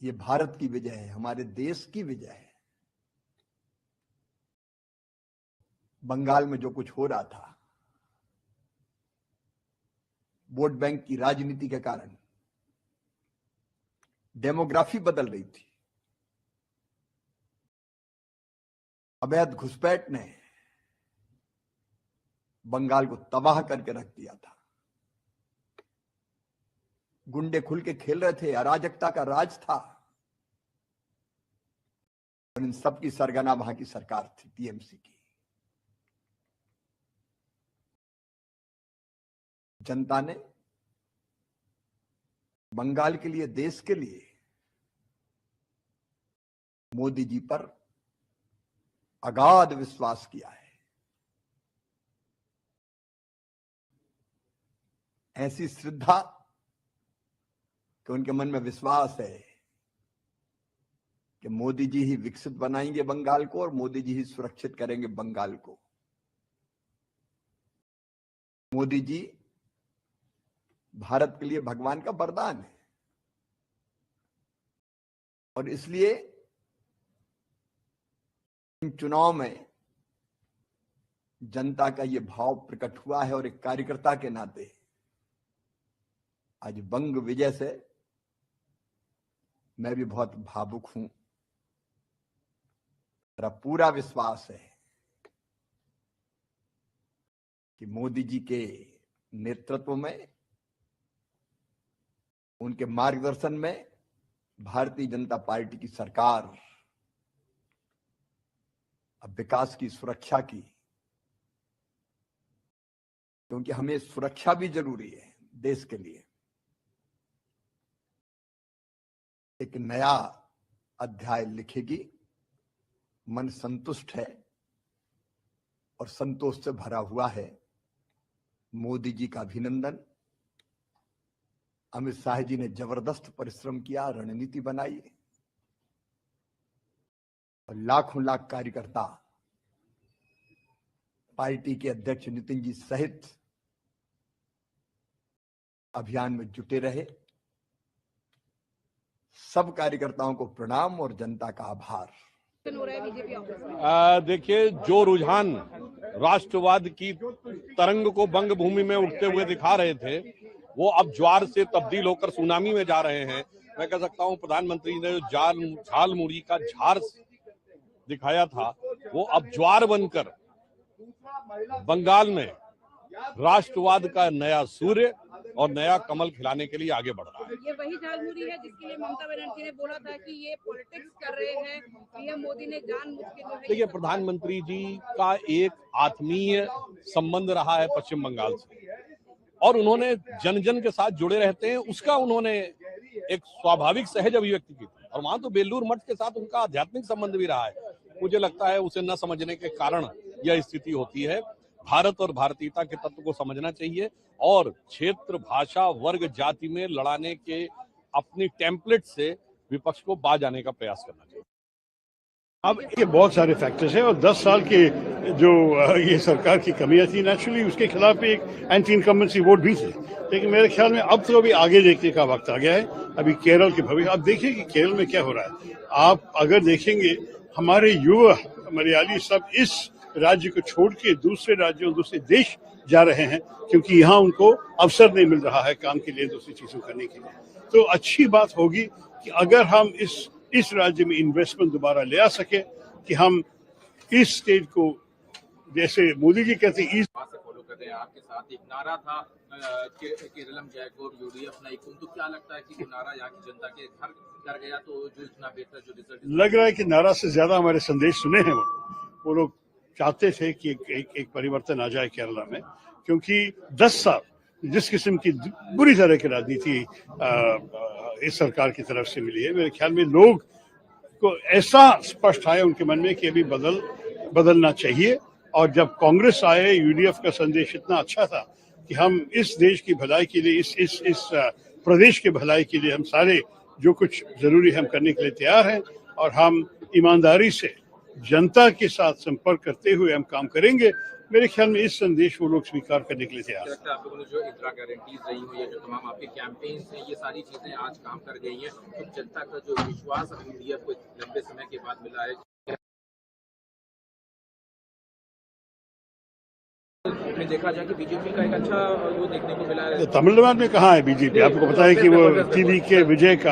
ये भारत की विजय है, हमारे देश की विजय है। बंगाल में जो कुछ हो रहा था, वोट बैंक की राजनीति के कारण डेमोग्राफी बदल रही थी। अवैध घुसपैठ ने बंगाल को तबाह करके रख दिया था। गुंडे खुल के खेल रहे थे, अराजकता का राज था, और इन सब की सरगना वहां की सरकार थी, टीएमसी की। जनता ने बंगाल के लिए, देश के लिए मोदी जी पर अगाध विश्वास किया है। ऐसी श्रद्धा कि उनके मन में विश्वास है कि मोदी जी ही विकसित बनाएंगे बंगाल को और मोदी जी ही सुरक्षित करेंगे बंगाल को। मोदी जी भारत के लिए भगवान का वरदान है और इसलिए इन चुनाव में जनता का ये भाव प्रकट हुआ है और एक कार्यकर्ता के नाते आज बंग विजय से मैं भी बहुत भावुक हूं। मेरा पूरा विश्वास है कि मोदी जी के नेतृत्व में, उनके मार्गदर्शन में भारतीय जनता पार्टी की सरकार अब विकास की, सुरक्षा की, क्योंकि हमें सुरक्षा भी जरूरी है देश के लिए, एक नया अध्याय लिखेगी। मन संतुष्ट है और संतोष से भरा हुआ है। मोदी जी का अभिनंदन। अमित शाह जी ने जबरदस्त परिश्रम किया, रणनीति बनाई और लाखों लाख कार्यकर्ता पार्टी के अध्यक्ष नितिन जी सहित अभियान में जुटे रहे। सब कार्यकर्ताओं को प्रणाम और जनता का आभार। देखिए, जो रुझान राष्ट्रवाद की तरंग को बंग भूमि में उठते हुए दिखा रहे थे, वो अब ज्वार से तब्दील होकर सुनामी में जा रहे हैं। मैं कह सकता हूं प्रधानमंत्री ने जो झाल मुड़ी का झार दिखाया था, वो अब ज्वार बनकर बंगाल में राष्ट्रवाद का नया सूर्य और नया कमल खिलाने के लिए आगे बढ़ रहा है। ये वही झालमुड़ी है जिसके लिए ममता बनर्जी ने बोला था कि ये पॉलिटिक्स कर रहे हैं, पीएम मोदी ने जानबूझ के जो है। देखिए, प्रधानमंत्री जी का एक आत्मीय संबंध रहा है पश्चिम बंगाल से और उन्होंने जन जन के साथ जुड़े रहते हैं, उसका उन्होंने एक स्वाभाविक सहज अभिव्यक्ति की थी। और वहां तो बेलूर मठ के साथ उनका आध्यात्मिक संबंध भी रहा है। मुझे लगता है उसे न समझने के कारण यह स्थिति होती है। भारत और भारतीयता के तत्व को समझना चाहिए और क्षेत्र, भाषा, वर्ग, जाति में लड़ाने के अपनी टेम्पलेट से विपक्ष को बाज आने का प्रयास करना चाहिए। अब ये बहुत सारे फैक्टर्स हैं और 10 साल के जो ये सरकार की कमियां थी, नेचुरली उसके खिलाफ एक एंटी इनकम्बेंसी वोट भी थे। लेकिन मेरे ख्याल में अब तो अभी आगे देखने का वक्त आ गया है। अभी केरल के भविष्य, अब देखिए कि केरल में क्या हो रहा है। आप अगर देखेंगे, हमारे युवा मलयाली सब इस राज्य को छोड़ के दूसरे राज्यों, दूसरे देश जा रहे हैं क्योंकि यहाँ उनको अवसर नहीं मिल रहा है काम के लिए, दूसरी चीजों करने के लिए। तो अच्छी बात होगी कि अगर हम इस राज्य में इन्वेस्टमेंट दोबारा ले आ सके, कि हम इस स्टेट को, जैसे मोदी जी कहते हैं, फॉलो कर रहे हैं। आपके साथ एक नारा था केरलम जयपुर यूडीएफ नहीं, तो क्या लगता है कि वो नारा यहाँ की जनता के घर कर गया, तो जो इतना बेहतर जो रिजल्ट लग रहा है कि नारा से ज्यादा हमारे संदेश सुने हैं। वो लोग चाहते थे कि एक परिवर्तन आ जाए केरला में, क्योंकि 10 साल जिस किस्म की बुरी तरह की राजनीति इस सरकार की तरफ से मिली है, मेरे ख्याल में लोग को ऐसा स्पष्ट आया उनके मन में कि अभी बदलना चाहिए। और जब कांग्रेस आए, यूडीएफ का संदेश इतना अच्छा था कि हम इस देश की भलाई के लिए, इस प्रदेश के भलाई के लिए हम सारे जो कुछ जरूरी है हम करने के लिए तैयार हैं और हम ईमानदारी से जनता के साथ संपर्क करते हुए हम काम करेंगे। मेरे ख्याल में इस संदेश वो लोग स्वीकार करने के लिए तैयार हैं। आप लोगों ने जो इंदिरा गारंटीज रही हुई है, जो तमाम आपके कैंपेन्स हैं, ये सारी चीजें आज काम कर गई हैं, तो जनता का जो विश्वास अभी यूडीएफ को लंबे समय के बाद मिला है, में देखा जाए कि बीजेपी का एक अच्छा वो देखने को मिला है। तमिलनाडु में कहाँ है बीजेपी? आपको पता है कि वो टीवी के विजय का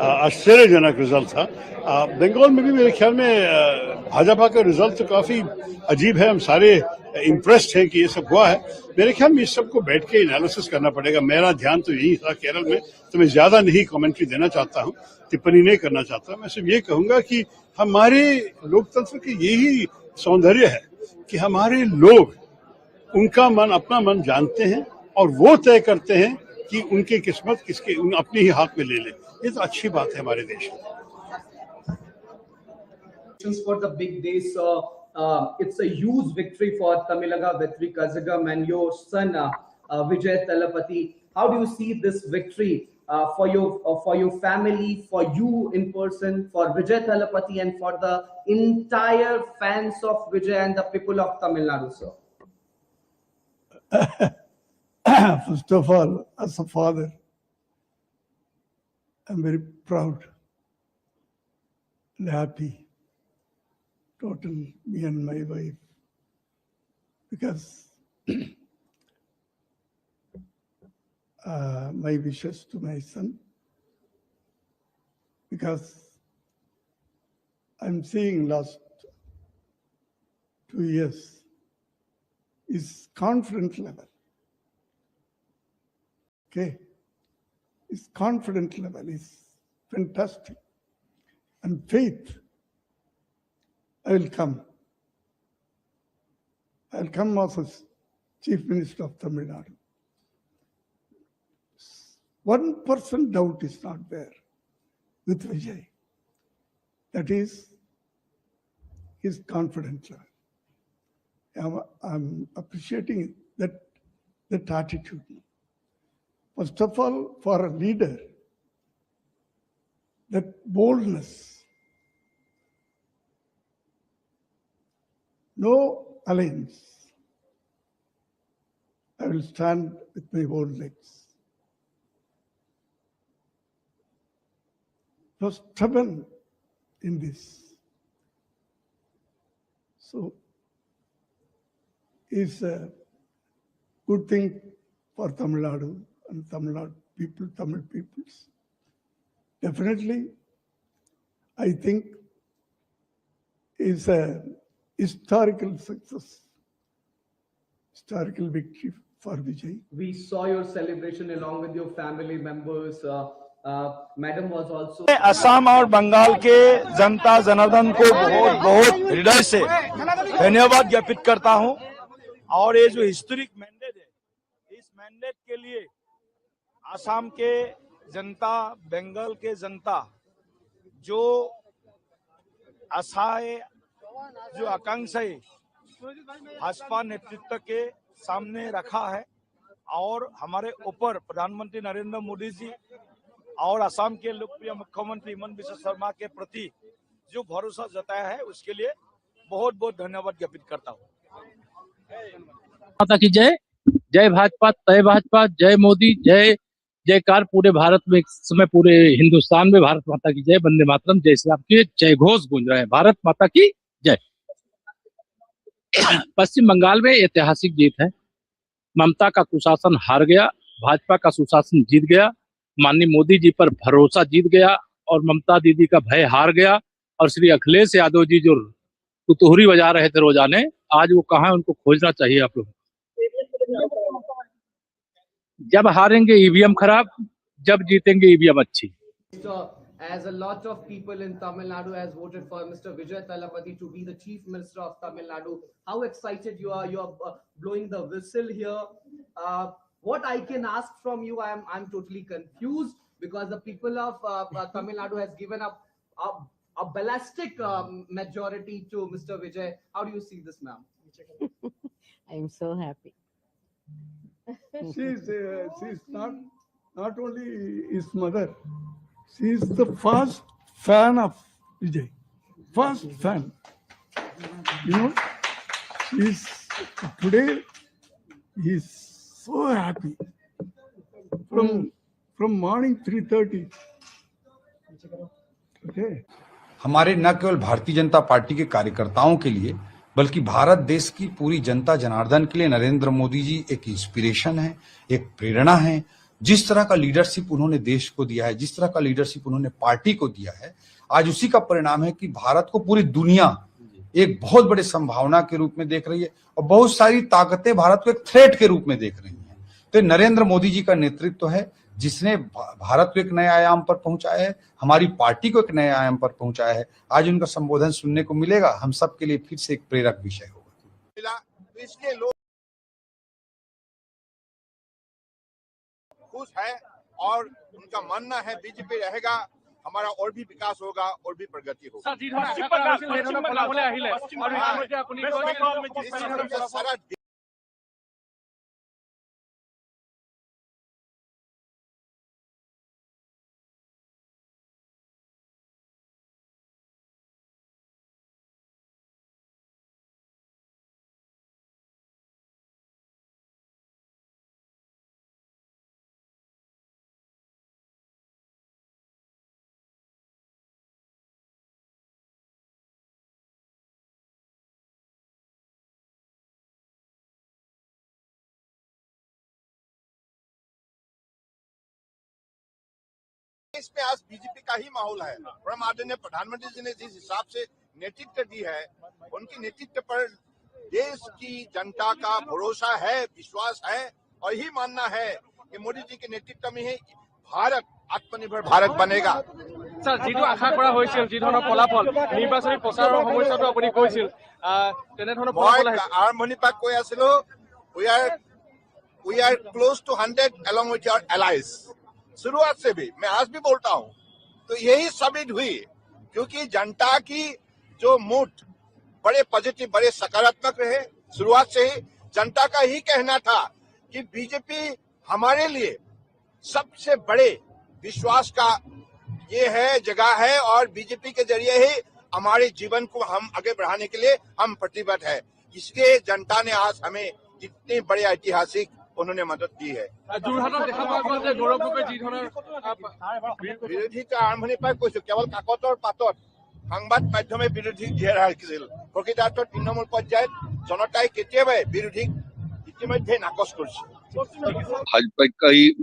आश्चर्यजनक रिजल्ट था। बंगाल में भी मेरे ख्याल में भाजपा का रिजल्ट तो काफी अजीब है। हम सारे इम्प्रेस्ड हैं कि ये सब हुआ है। मेरे ख्याल में इस सबको बैठ के एनालिसिस करना पड़ेगा। मेरा ध्यान तो यही था केरल में, तो मैं ज्यादा नहीं कमेंट्री देना चाहता हूँ, टिप्पणी नहीं करना चाहता। मैं सिर्फ ये कहूंगा कि हमारे लोकतंत्र की यही सौंदर्य है कि हमारे लोग उनका मन, अपना मन जानते हैं और वो तय करते हैं कि उनकी किस्मत किसके अपने ही हाथ में ले ले। ये तो अच्छी बात है हमारे देश में। For the big day, so it's a huge victory for Tamilaga Vettri Kazhagam and your son Vijay Talapati. How do you see this victory for your family, for you in person, for Vijay Thalapathy, and for the entire fans of Vijay and the people of Tamil Nadu, sir? First of all, as a father, I'm very proud and happy, total, me and my wife, because my wishes to my son, because I'm seeing last 2 years, his confidence level. Okay, his confidence level is fantastic. And faith, I will come. I'll come as a Chief Minister of Tamil Nadu. 1% doubt is not there with Vijay. That is his confidence level. I'm appreciating that attitude. First of all, for a leader, that boldness, no alliance. I will stand with my own legs. Was stubborn in this. So it's a good thing for Tamil Nadu and Tamil Nadu people, Tamil peoples. Definitely, I think is a historical success, historical victory for Vijay. We saw your celebration along with your family members. Madam was also. Assam और बंगाल के जनता जनार्दन को बहुत बहुत हृदय से धन्यवाद ज्ञापित करता हूं। और ये जो हिस्टोरिक मैंडेट है, इस मैंडेट के लिए असम के जनता, बंगाल के जनता जो आशाएं, जो आकांक्षाएं भाजपा नेतृत्व के सामने रखा है और हमारे ऊपर प्रधानमंत्री नरेंद्र मोदी जी और असम के लोकप्रिय मुख्यमंत्री हिमंत बिस्वा शर्मा के प्रति जो भरोसा जताया है, उसके लिए बहुत बहुत धन्यवाद ज्ञापित करता हूँ। माता की जय, जय भाजपा, तय भाजपा, जय मोदी, जय जयकार पूरे भारत में, इस समय पूरे हिंदुस्तान में भारत माता की जय, वंदे मातरम, जय श्री राम के जय घोष गूंज रहे हैं। भारत माता की जय। पश्चिम बंगाल में ऐतिहासिक जीत है। ममता का कुशासन हार गया, भाजपा का सुशासन जीत गया, माननीय मोदी जी पर भरोसा जीत गया और ममता दीदी का भय हार गया। और श्री अखिलेश यादव जी जो कुतूहरी बजा रहे थे रोजाने, आज वो कहाँ है, उनको खोजना चाहिए आप लोग। जब हारेंगे ईवीएम खराब, जब जीतेंगे ईवीएम अच्छी। As a lot of people in Tamil Nadu has voted for Mr. Vijay Thalapathy to be the Chief Minister of Tamil Nadu, how excited you are? You are blowing the whistle here. What I can ask from you, I'm totally confused because the people of Tamil Nadu has given up a ballistic majority to Mr. Vijay. How do you see this, ma'am? I'm so happy. She's not only his mother, she is the first fan of Vijay. First fan. You know, today he is so happy. From morning 3:30. Okay. हमारे न केवल Bharatiya Janata party के कार्यकर्ताओं के लिए बल्कि भारत देश की पूरी जनता जनार्दन के लिए नरेंद्र मोदी जी एक इंस्पिरेशन है, एक प्रेरणा है। जिस तरह का लीडरशिप उन्होंने देश को दिया है, जिस तरह का लीडरशिप उन्होंने पार्टी को दिया है, आज उसी का परिणाम है कि भारत को पूरी दुनिया एक बहुत बड़े संभावना के रूप में देख रही है और बहुत सारी ताकतें भारत को एक थ्रेट के रूप में देख रही हैं। तो नरेंद्र मोदी जी का नेतृत्व है जिसने भारत को एक नए आयाम पर पहुंचाया है, हमारी पार्टी को एक नए आयाम पर पहुंचाया है। आज उनका संबोधन सुनने को मिलेगा, हम सब के लिए फिर से एक प्रेरक विषय होगा। इसके लोग खुश है और उनका मानना है बीजेपी रहेगा, हमारा और भी विकास होगा और भी प्रगति होगा। इसमें आज बीजेपी का ही माहौल है और हम आदरणीय प्रधानमंत्री जी ने जिस हिसाब से नेतृत्व दी है, उनकी नेतृत्व पर देश की जनता का भरोसा है, विश्वास है और यही मानना है कि मोदी जी के नेतृत्व में ही भारत आत्मनिर्भर भारत बनेगा। স্যার, যিটো আশা কৰা হৈছিল, যি ধৰণৰ ফলাফল নিৰ্বাচনী প্ৰচাৰৰ সময়তো আপুনি কৈছিল, তেনেধৰণৰ ফলাফল আহিছে। আৰম্ভণিৰ পৰা কৈ আছিলো, we are close to 100 along with your allies। शुरुआत से भी मैं आज भी बोलता हूं, तो यही साबित हुई क्योंकि जनता की जो मूड बड़े पॉजिटिव, बड़े सकारात्मक रहे। शुरुआत से ही जनता का ही कहना था कि बीजेपी हमारे लिए सबसे बड़े विश्वास का ये है, जगह है और बीजेपी के जरिए ही हमारे जीवन को हम आगे बढ़ाने के लिए हम प्रतिबद्ध है। इसलिए जनता ने आज हमें इतनी बड़े ऐतिहासिक उन्होंने मदद दी है। বিৰোধী আৰম্ভণিৰ পৰা কৈছো, কেৱল কাকতৰ পাতত সংবাদ মাধ্যমে বিৰোধীক ঘেৰা ৰাখিছিল। প্ৰকৃতাৰ্থত তৃণমূল পৰ্যায়ত জনতাই কেতিয়াবাই বিৰোধীক ইতিমধ্যে নাকচ কৰিছে।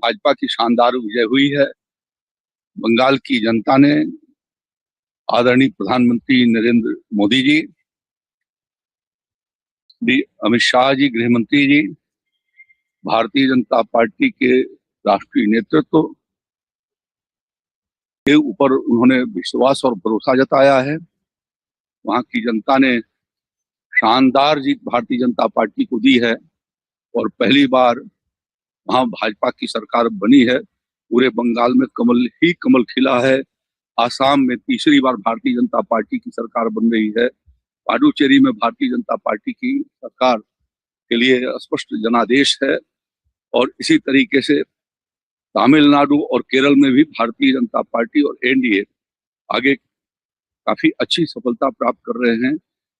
भाजपा की शानदार विजय हुई है। बंगाल की जनता ने आदरणीय प्रधानमंत्री नरेंद्र मोदी जी, अमित शाह जी गृह मंत्री जी, भारतीय जनता पार्टी के राष्ट्रीय नेतृत्व के ऊपर उन्होंने विश्वास और भरोसा जताया है। वहां की जनता ने शानदार जीत भारतीय जनता पार्टी को दी है और पहली बार वहां भाजपा की सरकार बनी है। पूरे बंगाल में कमल ही कमल खिला है। आसाम में तीसरी बार भारतीय जनता पार्टी की सरकार बन रही है। पुडुचेरी में भारतीय जनता पार्टी की सरकार के लिए स्पष्ट जनादेश है और इसी तरीके से तमिलनाडु और केरल में भी भारतीय जनता पार्टी और एनडीए आगे काफी अच्छी सफलता प्राप्त कर रहे हैं।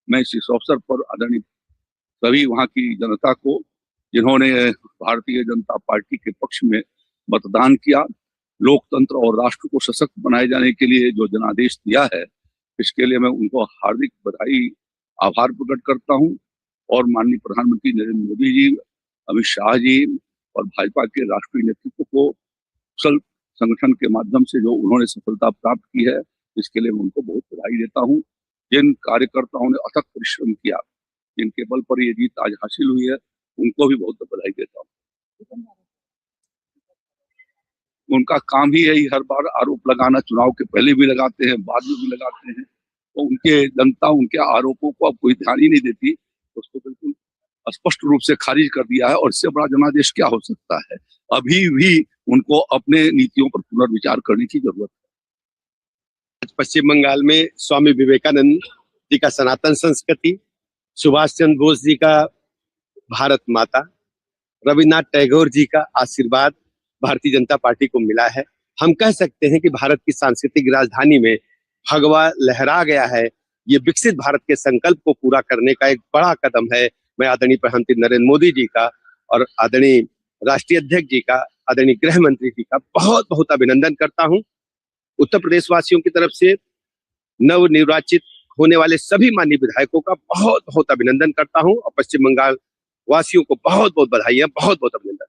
मैं इस अवसर पर आदरणीय सभी वहां की जनता को, जिन्होंने भारतीय जनता पार्टी के पक्ष में मतदान किया, लोकतंत्र और राष्ट्र को सशक्त बनाए जाने के लिए जो जनादेश दिया है, इसके लिए मैं उनको हार्दिक बधाई, आभार प्रकट करता हूं और माननीय प्रधानमंत्री नरेंद्र मोदी जी, अमित शाह जी और भाजपा के राष्ट्रीय नेतृत्व को कुशल संगठन के माध्यम से जो उन्होंने सफलता प्राप्त की है, इसके लिए मैं उनको बहुत बधाई देता हूं। जिन कार्यकर्ताओं ने अथक परिश्रम किया, जिनके बल पर ये जीत आज हासिल हुई है, उनको भी बहुत बधाई देता हूँ। उनका काम ही यही हर बार आरोप लगाना, चुनाव के पहले भी लगाते हैं, बाद में भी लगाते हैं, तो उनके जनता उनके आरोपों को अब कोई ध्यान ही नहीं देती, उसको बिल्कुल स्पष्ट रूप से खारिज कर दिया है और इससे बड़ा जनादेश क्या हो सकता है। अभी भी उनको अपने नीतियों पर पुनर्विचार करने की जरूरत है। पश्चिम बंगाल में स्वामी विवेकानंद जी का सनातन संस्कृति, सुभाष चंद्र बोस जी का भारत माता, रविन्द्रनाथ टैगोर जी का आशीर्वाद भारतीय जनता पार्टी को मिला है। हम कह सकते हैं कि भारत की सांस्कृतिक राजधानी में भगवा लहरा गया है। ये विकसित भारत के संकल्प को पूरा करने का एक बड़ा कदम है। मैं आदरणीय प्रधानमंत्री नरेंद्र मोदी जी का और आदरणीय राष्ट्रीय अध्यक्ष जी का, आदरणीय गृह मंत्री जी का बहुत बहुत अभिनंदन करता हूं। उत्तर प्रदेश वासियों की तरफ से नव निर्वाचित होने वाले सभी माननीय विधायकों का बहुत बहुत अभिनंदन करता हूं और पश्चिम बंगाल वासियों को बहुत बहुत बधाई, बहुत बहुत अभिनंदन।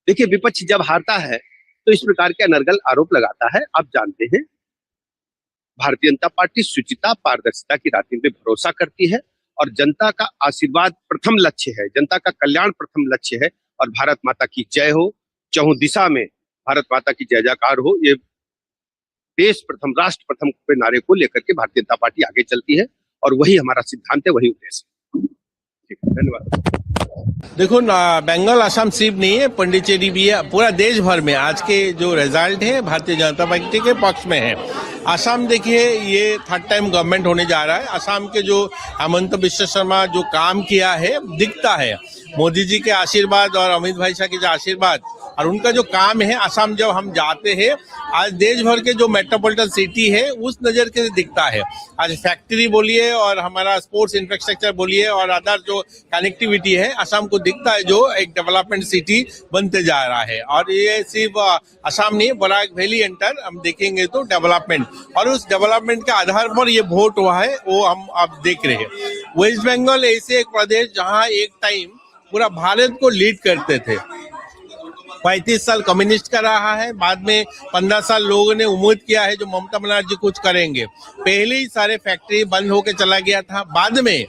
देखिए, विपक्ष जब हारता है तो इस प्रकार के अनर्गल आरोप लगाता है। आप जानते हैं, भारतीय जनता पार्टी शुचिता, पारदर्शिता की राजनीति में भरोसा करती है और जनता का आशीर्वाद प्रथम लक्ष्य है, जनता का कल्याण प्रथम लक्ष्य है और भारत माता की जय हो, चहुं दिशा में भारत माता की जय जयकार हो। ये देश प्रथम, राष्ट्र प्रथम के नारे को लेकर के भारतीय जनता पार्टी आगे चलती है और वही हमारा सिद्धांत है, वही उद्देश्य है। ठीक है, धन्यवाद। देखो, बंगाल असम सिर्फ नहीं है, पंडिचेरी भी है। पूरा देश भर में आज के जो रिजल्ट है भारतीय जनता पार्टी के पक्ष में है। असम देखिए, ये थर्ड टाइम गवर्नमेंट होने जा रहा है। असम के जो हेमंत बिश्व शर्मा जो काम किया है दिखता है। मोदी जी के आशीर्वाद और अमित भाई शाह के जो आशीर्वाद और उनका जो काम है, असम जब हम जाते हैं, आज देश भर के जो मेट्रोपॉलिटन सिटी है उस नजर के दिखता है। आज फैक्ट्री बोलिए और हमारा स्पोर्ट्स इंफ्रास्ट्रक्चर बोलिए और अदर जो कनेक्टिविटी है, असम को दिखता है जो एक डेवलपमेंट सिटी बनते जा रहा है। और ये सिर्फ असम नहीं, बराक वैली एंटर हम देखेंगे तो डेवलपमेंट, और उस डेवलपमेंट के आधार पर ये वोट हुआ है, वो हम अब देख रहे हैं। वेस्ट बंगाल ऐसे एक प्रदेश जहाँ एक टाइम पूरा भारत को लीड करते थे, 35 साल कम्युनिस्ट का रहा है, बाद में 15 साल लोगों ने उम्मीद किया है जो ममता बनर्जी कुछ करेंगे। पहले ही सारे फैक्ट्री बंद होके चला गया था, बाद में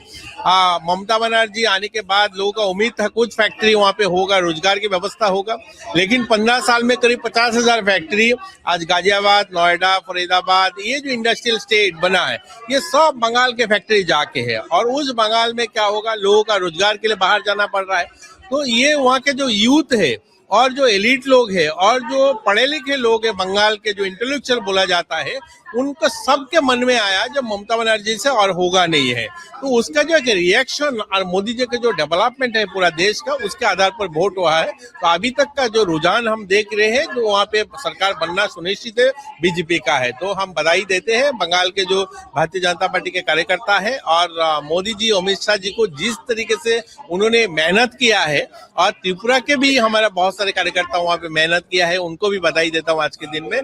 ममता बनर्जी आने के बाद लोगों का उम्मीद था कुछ फैक्ट्री वहां पे होगा, रोजगार की व्यवस्था होगा, लेकिन 15 साल में करीब 50,000 फैक्ट्री आज गाजियाबाद, नोएडा, फरीदाबाद, ये जो इंडस्ट्रियल स्टेट बना है ये सब बंगाल के फैक्ट्री जाके है। और उस बंगाल में क्या होगा, लोगों का रोजगार के लिए बाहर जाना पड़ रहा है। तो ये वहाँ के जो यूथ है और जो एलिट लोग हैं और जो पढ़े लिखे लोग हैं, बंगाल के जो इंटेलेक्चुअल बोला जाता है, उनको सबके मन में आया जब ममता बनर्जी से और होगा नहीं है। तो उसका जो एक रिएक्शन और मोदी जी का जो डेवलपमेंट है पूरा देश का, उसके आधार पर वोट हुआ है। तो अभी तक का जो रुझान हम देख रहे हैं, जो वहाँ पे सरकार बनना सुनिश्चित है बीजेपी का है। तो हम बधाई देते हैं बंगाल के जो भारतीय जनता पार्टी के कार्यकर्ता है और मोदी जी, अमित शाह जी को जिस तरीके से उन्होंने मेहनत किया है, और त्रिपुरा के भी हमारा बहुत सारे कार्यकर्ता वहाँ पे मेहनत किया है, उनको भी बधाई देता हूँ आज के दिन में।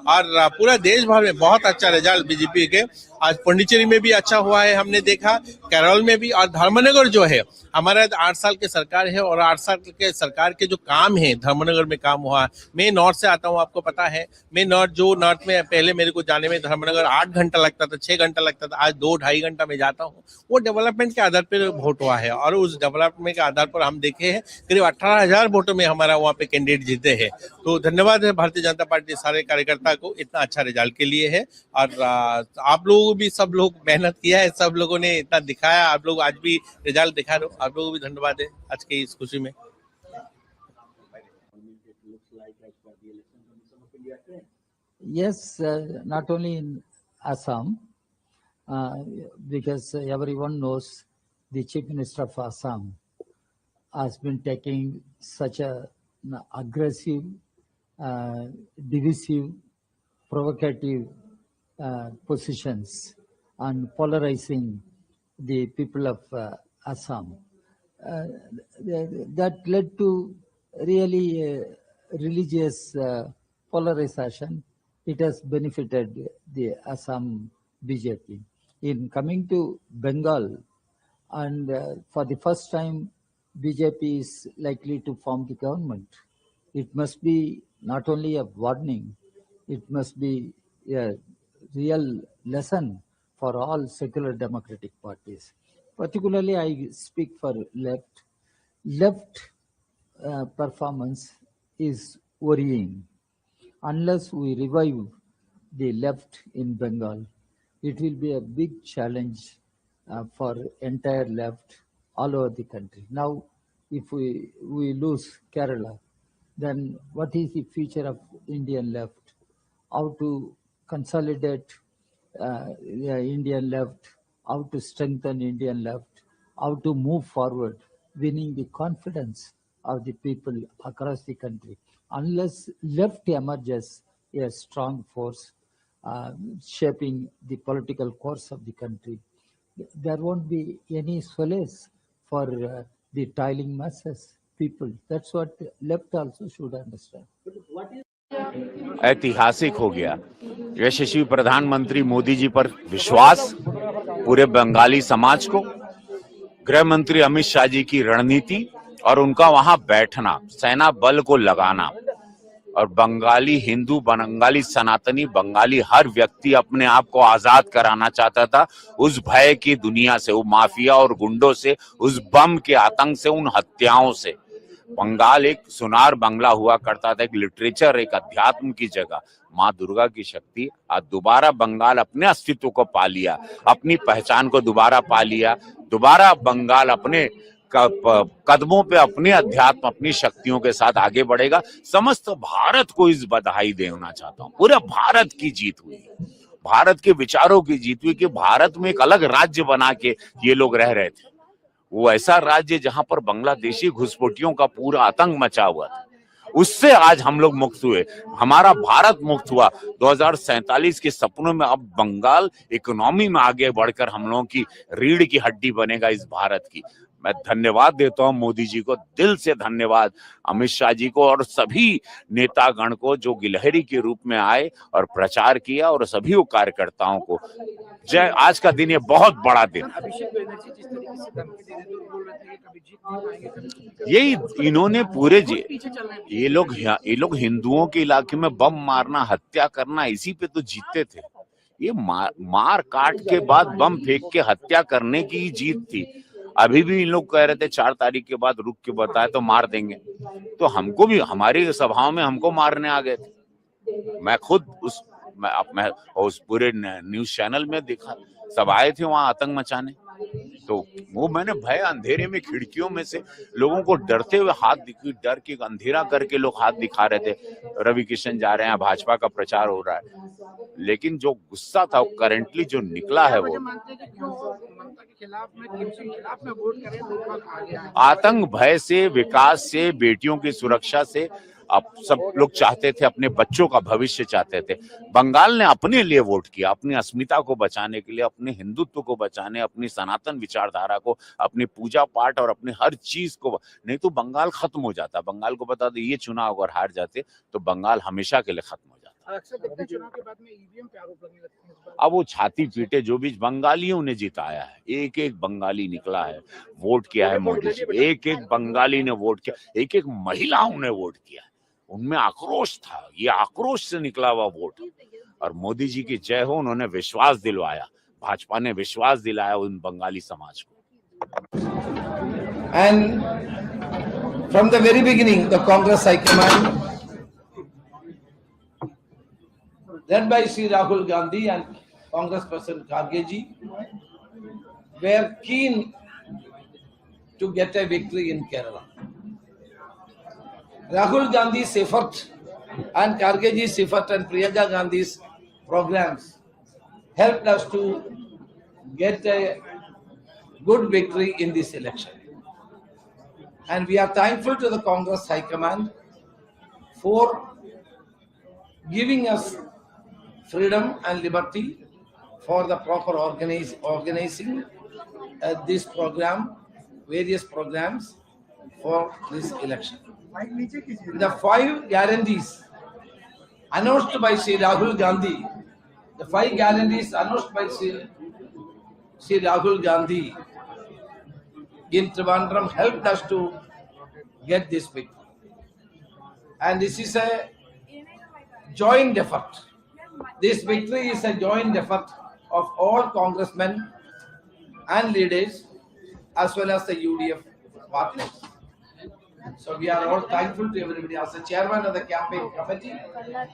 और पूरा देश भर में बहुत अच्छा रिजल्ट बीजेपी के। आज पांडिचेरी में भी अच्छा हुआ है, हमने देखा, केरल में भी। और धर्मनगर जो है, हमारा 8 साल की सरकार है और 8 साल के सरकार के जो काम है धर्मनगर में काम हुआ। मैं नॉर्थ से आता हूँ, आपको पता है, मैं नॉर्थ में पहले मेरे को जाने में धर्मनगर 8 घंटा लगता था, 6 घंटा लगता था, आज 2-2.5 घंटा में जाता हूँ। वो डेवलपमेंट के आधार पर वोट हुआ है और उस डेवलपमेंट के आधार पर हम देखे हैं करीब 18,000 वोटों में हमारा वहाँ पे कैंडिडेट जीते हैं। तो धन्यवाद है भारतीय जनता पार्टी सारे कार्यकर्ता को इतना अच्छा रिजल्ट के लिए है। और आप लोग भी, सब लोग मेहनत किया है, सब लोगों ने इतना दिखाया, आप लोग आज भी रिजल्ट दिखा रहे हो, आप लोगों को भी धन्यवाद है आज की इस खुशी में। Yes, not only in Assam, because everyone knows the Chief Minister of Assam has been taking such a aggressive, divisive, provocative positions and polarizing the people of Assam. That led to really religious polarization. It has benefited the Assam BJP. In coming to Bengal, and for the first time, BJP is likely to form the government. It must be not only a warning, it must be a real lesson for all secular democratic parties. Particularly, I speak for left. Left performance is worrying. Unless we revive the left in Bengal, it will be a big challenge for entire left all over the country. Now, if we lose Kerala, then what is the future of Indian left? How to consolidate Indian left, how to strengthen Indian left, how to move forward, winning the confidence of the people across the country. Unless left emerges a strong force shaping the political course of the country, there won't be any solace for the toiling masses, people. That's what left also should understand. ऐतिहासिक हो गया। यशस्वी प्रधानमंत्री मोदी जी पर विश्वास पूरे बंगाली समाज को, गृह मंत्री अमित शाह जी की रणनीति और उनका वहां बैठना, सेना बल को लगाना, और बंगाली हिंदू, बंगाली सनातनी, बंगाली हर व्यक्ति अपने आप को आजाद कराना चाहता था उस भय की दुनिया से, वो माफिया और गुंडों से, उस बम के आतंक से, उन हत्याओं से। बंगाल एक सुनार बंगला हुआ करता था, एक लिटरेचर, एक अध्यात्म की जगह। माँ दुर्गा की शक्ति आज दोबारा बंगाल अपने अस्तित्व को पा लिया, अपनी पहचान को दोबारा पा लिया। दोबारा बंगाल अपने कदमों पे, अपने अध्यात्म, अपनी शक्तियों के साथ आगे बढ़ेगा। समस्त भारत को इस बधाई देना चाहता हूँ। पूरे भारत की जीत हुई, भारत के विचारों की जीत हुई कि भारत में एक अलग राज्य बना के ये लोग रह रहे थे। वो ऐसा राज्य जहां पर बांग्लादेशी घुसपैठियों का पूरा आतंक मचा हुआ था, उससे आज हम लोग मुक्त हुए, हमारा भारत मुक्त हुआ। 2047 के सपनों में अब बंगाल इकोनॉमी में आगे बढ़कर हम लोगों की रीढ़ की हड्डी बनेगा इस भारत की। मैं धन्यवाद देता हूं मोदी जी को, दिल से धन्यवाद अमित शाह जी को और सभी नेतागण को जो गिलहरी के रूप में आए और प्रचार किया, और सभी कार्यकर्ताओं को जय। आज का दिन ये बहुत बड़ा दिन, यही इन्होंने पूरे ये लोग हिंदुओं के इलाके में बम मारना, हत्या करना, इसी पे तो जीतते थे। ये मार काट के बाद बम फेंक के हत्या करने की ही जीत थी। अभी भी इन लोग कह रहे थे 4 तारीख के बाद रुक के बताए तो मार देंगे, तो हमको भी हमारी सभाओं में हमको मारने आ गए थे। मैं खुद मैं उस पूरे न्यूज चैनल में देखा, सब आए थे वहां आतंक मचाने, तो वो मैंने भय अंधेरे में खिड़कियों में से लोगों को डरते हुए डर के अंधेरा करके लोग हाथ दिखा रहे थे, रवि किशन जा रहे हैं, भाजपा का प्रचार हो रहा है। लेकिन जो गुस्सा था वो करेंटली जो निकला है वो आतंक भय से, विकास से, बेटियों की सुरक्षा से अब सब लोग चाहते थे, अपने बच्चों का भविष्य चाहते थे। बंगाल ने अपने लिए वोट किया, अपनी अस्मिता को बचाने के लिए, अपने हिंदुत्व को बचाने, अपनी सनातन विचारधारा को, अपनी पूजा पाठ और अपनी हर चीज को, नहीं तो बंगाल खत्म हो जाता। बंगाल को बता दे ये चुनाव अगर हार जाते तो बंगाल हमेशा के लिए खत्म हो जाता। चुनाव के बाद में ईवीएम पे आरोप लगने लगते हैं। अब वो छाती पीटे, जो भी बंगालियों ने जिताया है, एक एक बंगाली निकला है, वोट किया है मोदी जी, एक एक बंगाली ने वोट किया, एक एक महिलाओं ने वोट किया, उनमें आक्रोश था, ये आक्रोश से निकला हुआ वोट। और मोदी जी की जय हो, उन्होंने विश्वास दिलवाया, भाजपा ने विश्वास दिलाया उन बंगाली समाज को। And from the very beginning, the Congress High Command, led by Sri Rahul Gandhi and Congress President Kharge ji, were keen to get a victory in Kerala. Rahul Gandhi's effort and Kharge ji's effort and Priyanka Gandhi's programs helped us to get a good victory in this election. And we are thankful to the Congress High Command for giving us freedom and liberty for the proper organizing this program, various programs for this election. The 5 guarantees announced by Sri Rahul Gandhi, the 5 guarantees announced by Sri Rahul Gandhi in Trivandrum helped us to get this victory. And this is a joint effort. This victory is a joint effort of all congressmen and leaders as well as the UDF partners. So we are all thankful to everybody. As the chairman of the campaign committee,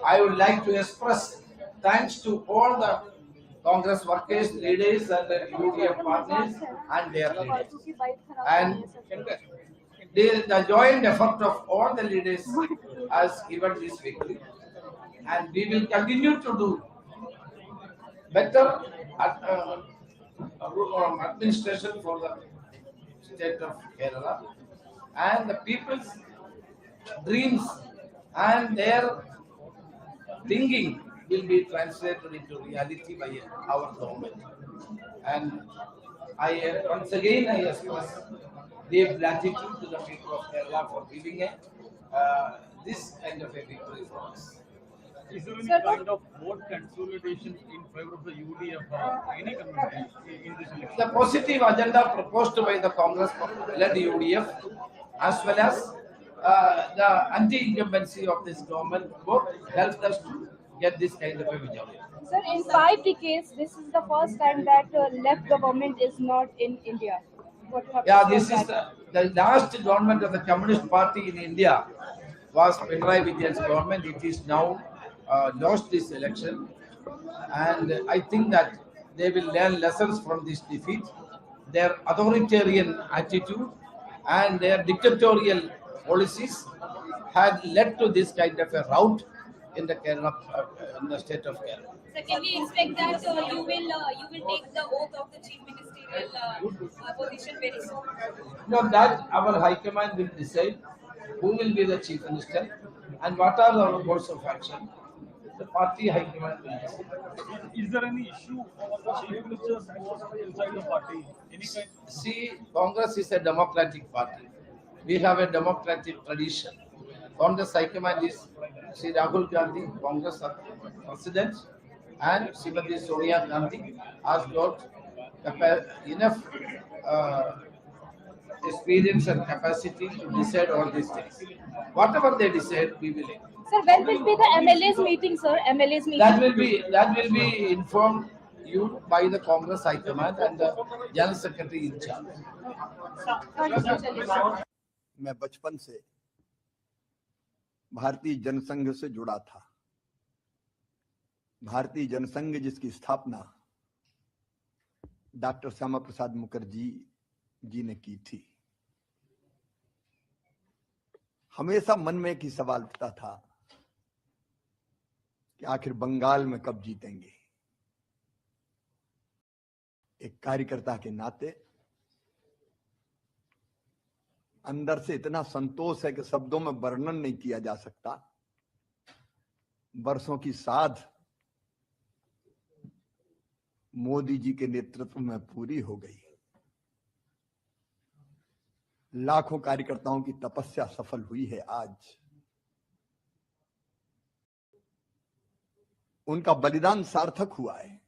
I would like to express thanks to all the Congress workers, leaders and the UDF partners and their leaders. And the joint effort of all the leaders has given this victory. And we will continue to do better administration for the state of Kerala, and the people's dreams and their thinking will be translated into reality by our government. And once again I express deep gratitude to the people of Kerala for giving this kind of a victory for us. Is there any kind of vote consolidation in favor of the UDF or any community in this election? The positive agenda proposed by the Congress-led UDF as well as the anti-incumbency of this government both helped us to get this kind of a victory. Sir, in 5 decades, this is the first time that left government is not in India. Yeah, this is the last government of the Communist Party in India was Pinarayi Vijayan's government. It is now lost this election, and I think that they will learn lessons from this defeat. Their authoritarian attitude and their dictatorial policies had led to this kind of a rout in the Kerala, in the state of Kerala. So can we expect that you will take the oath of the chief ministerial position very soon? No, that our High Command will decide who will be the chief minister and what are our course of action. The party high command will decide. Is there any issue for the chief minister's post inside the party? Any kind? See, Congress is a democratic party. We have a democratic tradition. Congress High Command is Sri Rahul Gandhi, Congress President, and Srimati Sonia Gandhi has got enough experience and capacity to decide all these things. Whatever they decide, we will. Sir, when will be the MLA's meeting, sir? MLA's meeting. That will be informed you by the Congress High Command and the General Secretary in charge. मैं बचपन से भारतीय जनसंघ से जुड़ा था। भारतीय जनसंघ जिसकी स्थापना डॉक्टर श्यामा प्रसाद मुखर्जी जी ने की थी। हमेशा मन में एक ही सवाल उठता था कि आखिर बंगाल में कब जीतेंगे। एक कार्यकर्ता के नाते अंदर से इतना संतोष है कि शब्दों में वर्णन नहीं किया जा सकता। वर्षों की साध मोदी जी के नेतृत्व में पूरी हो गई। लाखों कार्यकर्ताओं की तपस्या सफल हुई है। आज उनका बलिदान सार्थक हुआ है।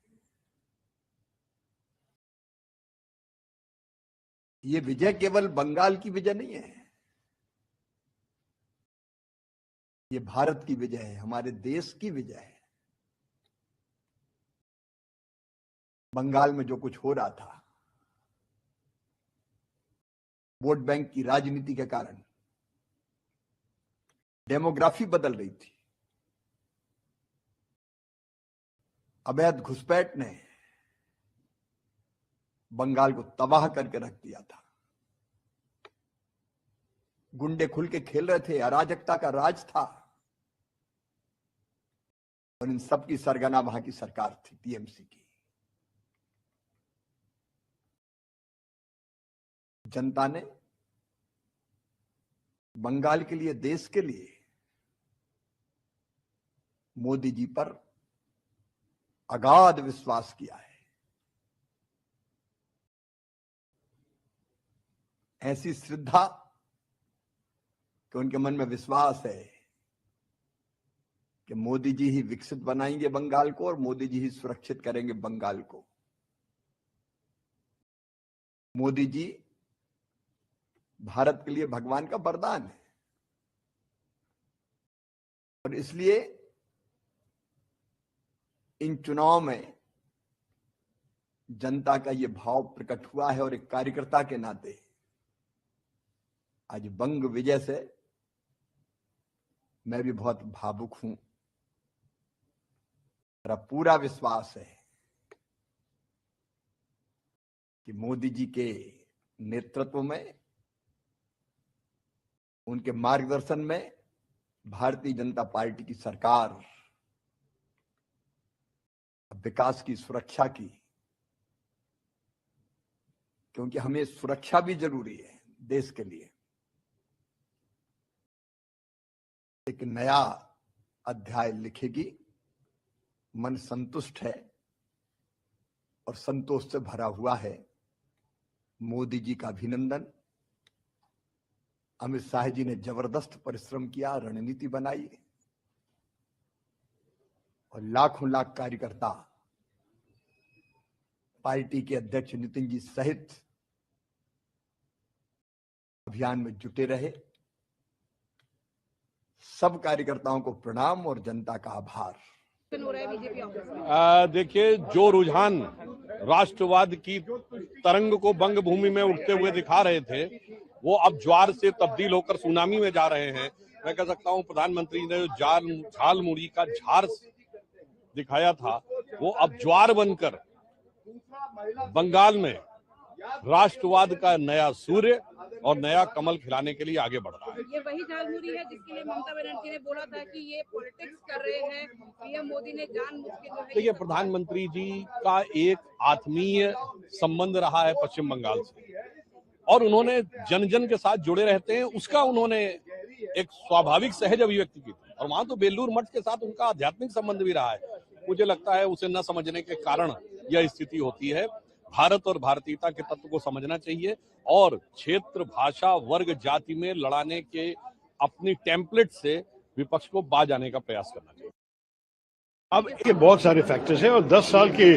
ये विजय केवल बंगाल की विजय नहीं है, ये भारत की विजय है, हमारे देश की विजय है। बंगाल में जो कुछ हो रहा था, वोट बैंक की राजनीति के कारण डेमोग्राफी बदल रही थी। अवैध घुसपैठ ने बंगाल को तबाह करके रख दिया था। गुंडे खुल के खेल रहे थे, अराजकता का राज था, और इन सब की सरगना वहां की सरकार थी, टीएमसी की। जनता ने बंगाल के लिए, देश के लिए मोदी जी पर अगाध विश्वास किया है। ऐसी श्रद्धा कि उनके मन में विश्वास है कि मोदी जी ही विकसित बनाएंगे बंगाल को और मोदी जी ही सुरक्षित करेंगे बंगाल को। मोदी जी भारत के लिए भगवान का वरदान है, और इसलिए इन चुनाव में जनता का ये भाव प्रकट हुआ है। और एक कार्यकर्ता के नाते आज बंग विजय से मैं भी बहुत भावुक हूं। मेरा पूरा विश्वास है कि मोदी जी के नेतृत्व में, उनके मार्गदर्शन में भारतीय जनता पार्टी की सरकार विकास की, सुरक्षा की, क्योंकि हमें सुरक्षा भी जरूरी है देश के लिए, एक नया अध्याय लिखेगी। मन संतुष्ट है और संतोष से भरा हुआ है। मोदी जी का अभिनंदन। अमित शाह जी ने जबरदस्त परिश्रम किया, रणनीति बनाई, और लाखों लाख कार्यकर्ता पार्टी के अध्यक्ष नितिन जी सहित अभियान में जुटे रहे। सब कार्यकर्ताओं को प्रणाम और जनता का आभार। देखिए, जो रुझान राष्ट्रवाद की तरंग को बंग भूमि में उठते हुए दिखा रहे थे, वो अब ज्वार से तब्दील होकर सुनामी में जा रहे हैं। मैं कह सकता हूं प्रधानमंत्री ने जो झाल मुड़ी का झार दिखाया था, वो अब ज्वार बनकर बंगाल में राष्ट्रवाद का नया सूर्य और नया कमल खिलाने के लिए आगे बढ़ रहा है। ये वही झालमुड़ी है जिसके लिए ममता बनर्जी ने बोला था कि ये पॉलिटिक्स कर रहे हैं, पीएम मोदी ने जानबूझ के जो है। देखिए, प्रधानमंत्री जी का एक आत्मीय संबंध रहा है पश्चिम बंगाल से, और उन्होंने जन जन के साथ जुड़े रहते हैं, उसका उन्होंने एक स्वाभाविक सहज अभिव्यक्ति की थी। और वहां तो बेलूर मठ के साथ उनका आध्यात्मिक संबंध भी रहा है। मुझे लगता है उसे न समझने के कारण यह स्थिति होती है। भारत और भारतीयता के तत्व को समझना चाहिए और क्षेत्र, भाषा, वर्ग, जाति में लड़ाने के अपनी टेम्पलेट से विपक्ष को बाज आने का प्रयास करना चाहिए। अब ये बहुत सारे फैक्टर्स हैं और 10 साल के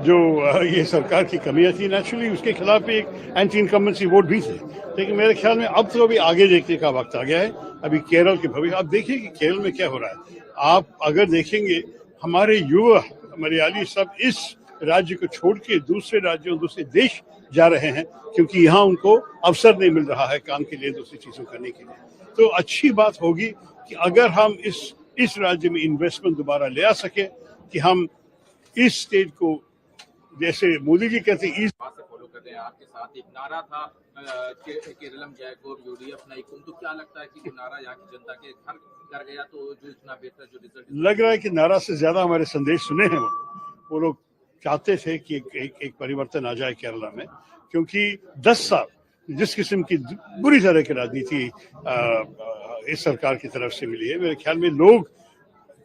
जो ये सरकार की कमियां थी, नेचुरली उसके खिलाफ भी एक एंटी इनकम्बेंसी वोट भी थे, लेकिन मेरे ख्याल में अब तो अभी आगे देखने का वक्त आ गया है। अभी केरल के भविष्य, अब देखिए कि केरल में क्या हो रहा है। आप अगर देखेंगे हमारे युवा मलयाली सब इस राज्य को छोड़ के दूसरे राज्यों, दूसरे देश जा रहे हैं, क्योंकि यहाँ उनको अवसर नहीं मिल रहा है काम के लिए, दूसरी चीजों करने के लिए। तो अच्छी बात होगी कि अगर हम इस राज्य में इन्वेस्टमेंट दोबारा ले आ सके, कि हम इस स्टेट को, जैसे मोदी जी कहते हैं, फॉलो कर रहे हैं। आपके साथ एक नारा था केरलम जयपुर यूडीएफ नाइकुम, तो क्या लगता है कि वो नारा यहाँ की जनता के घर कर गया, तो जो इतना बेहतर जो रिजल्ट लग रहा है कि नारा से ज्यादा हमारे संदेश सुने हैं वो लोग चाहते थे कि एक परिवर्तन आ जाए केरला में, क्योंकि 10 साल जिस किस्म की बुरी तरह की राजनीति इस सरकार की तरफ से मिली है, मेरे ख्याल में लोग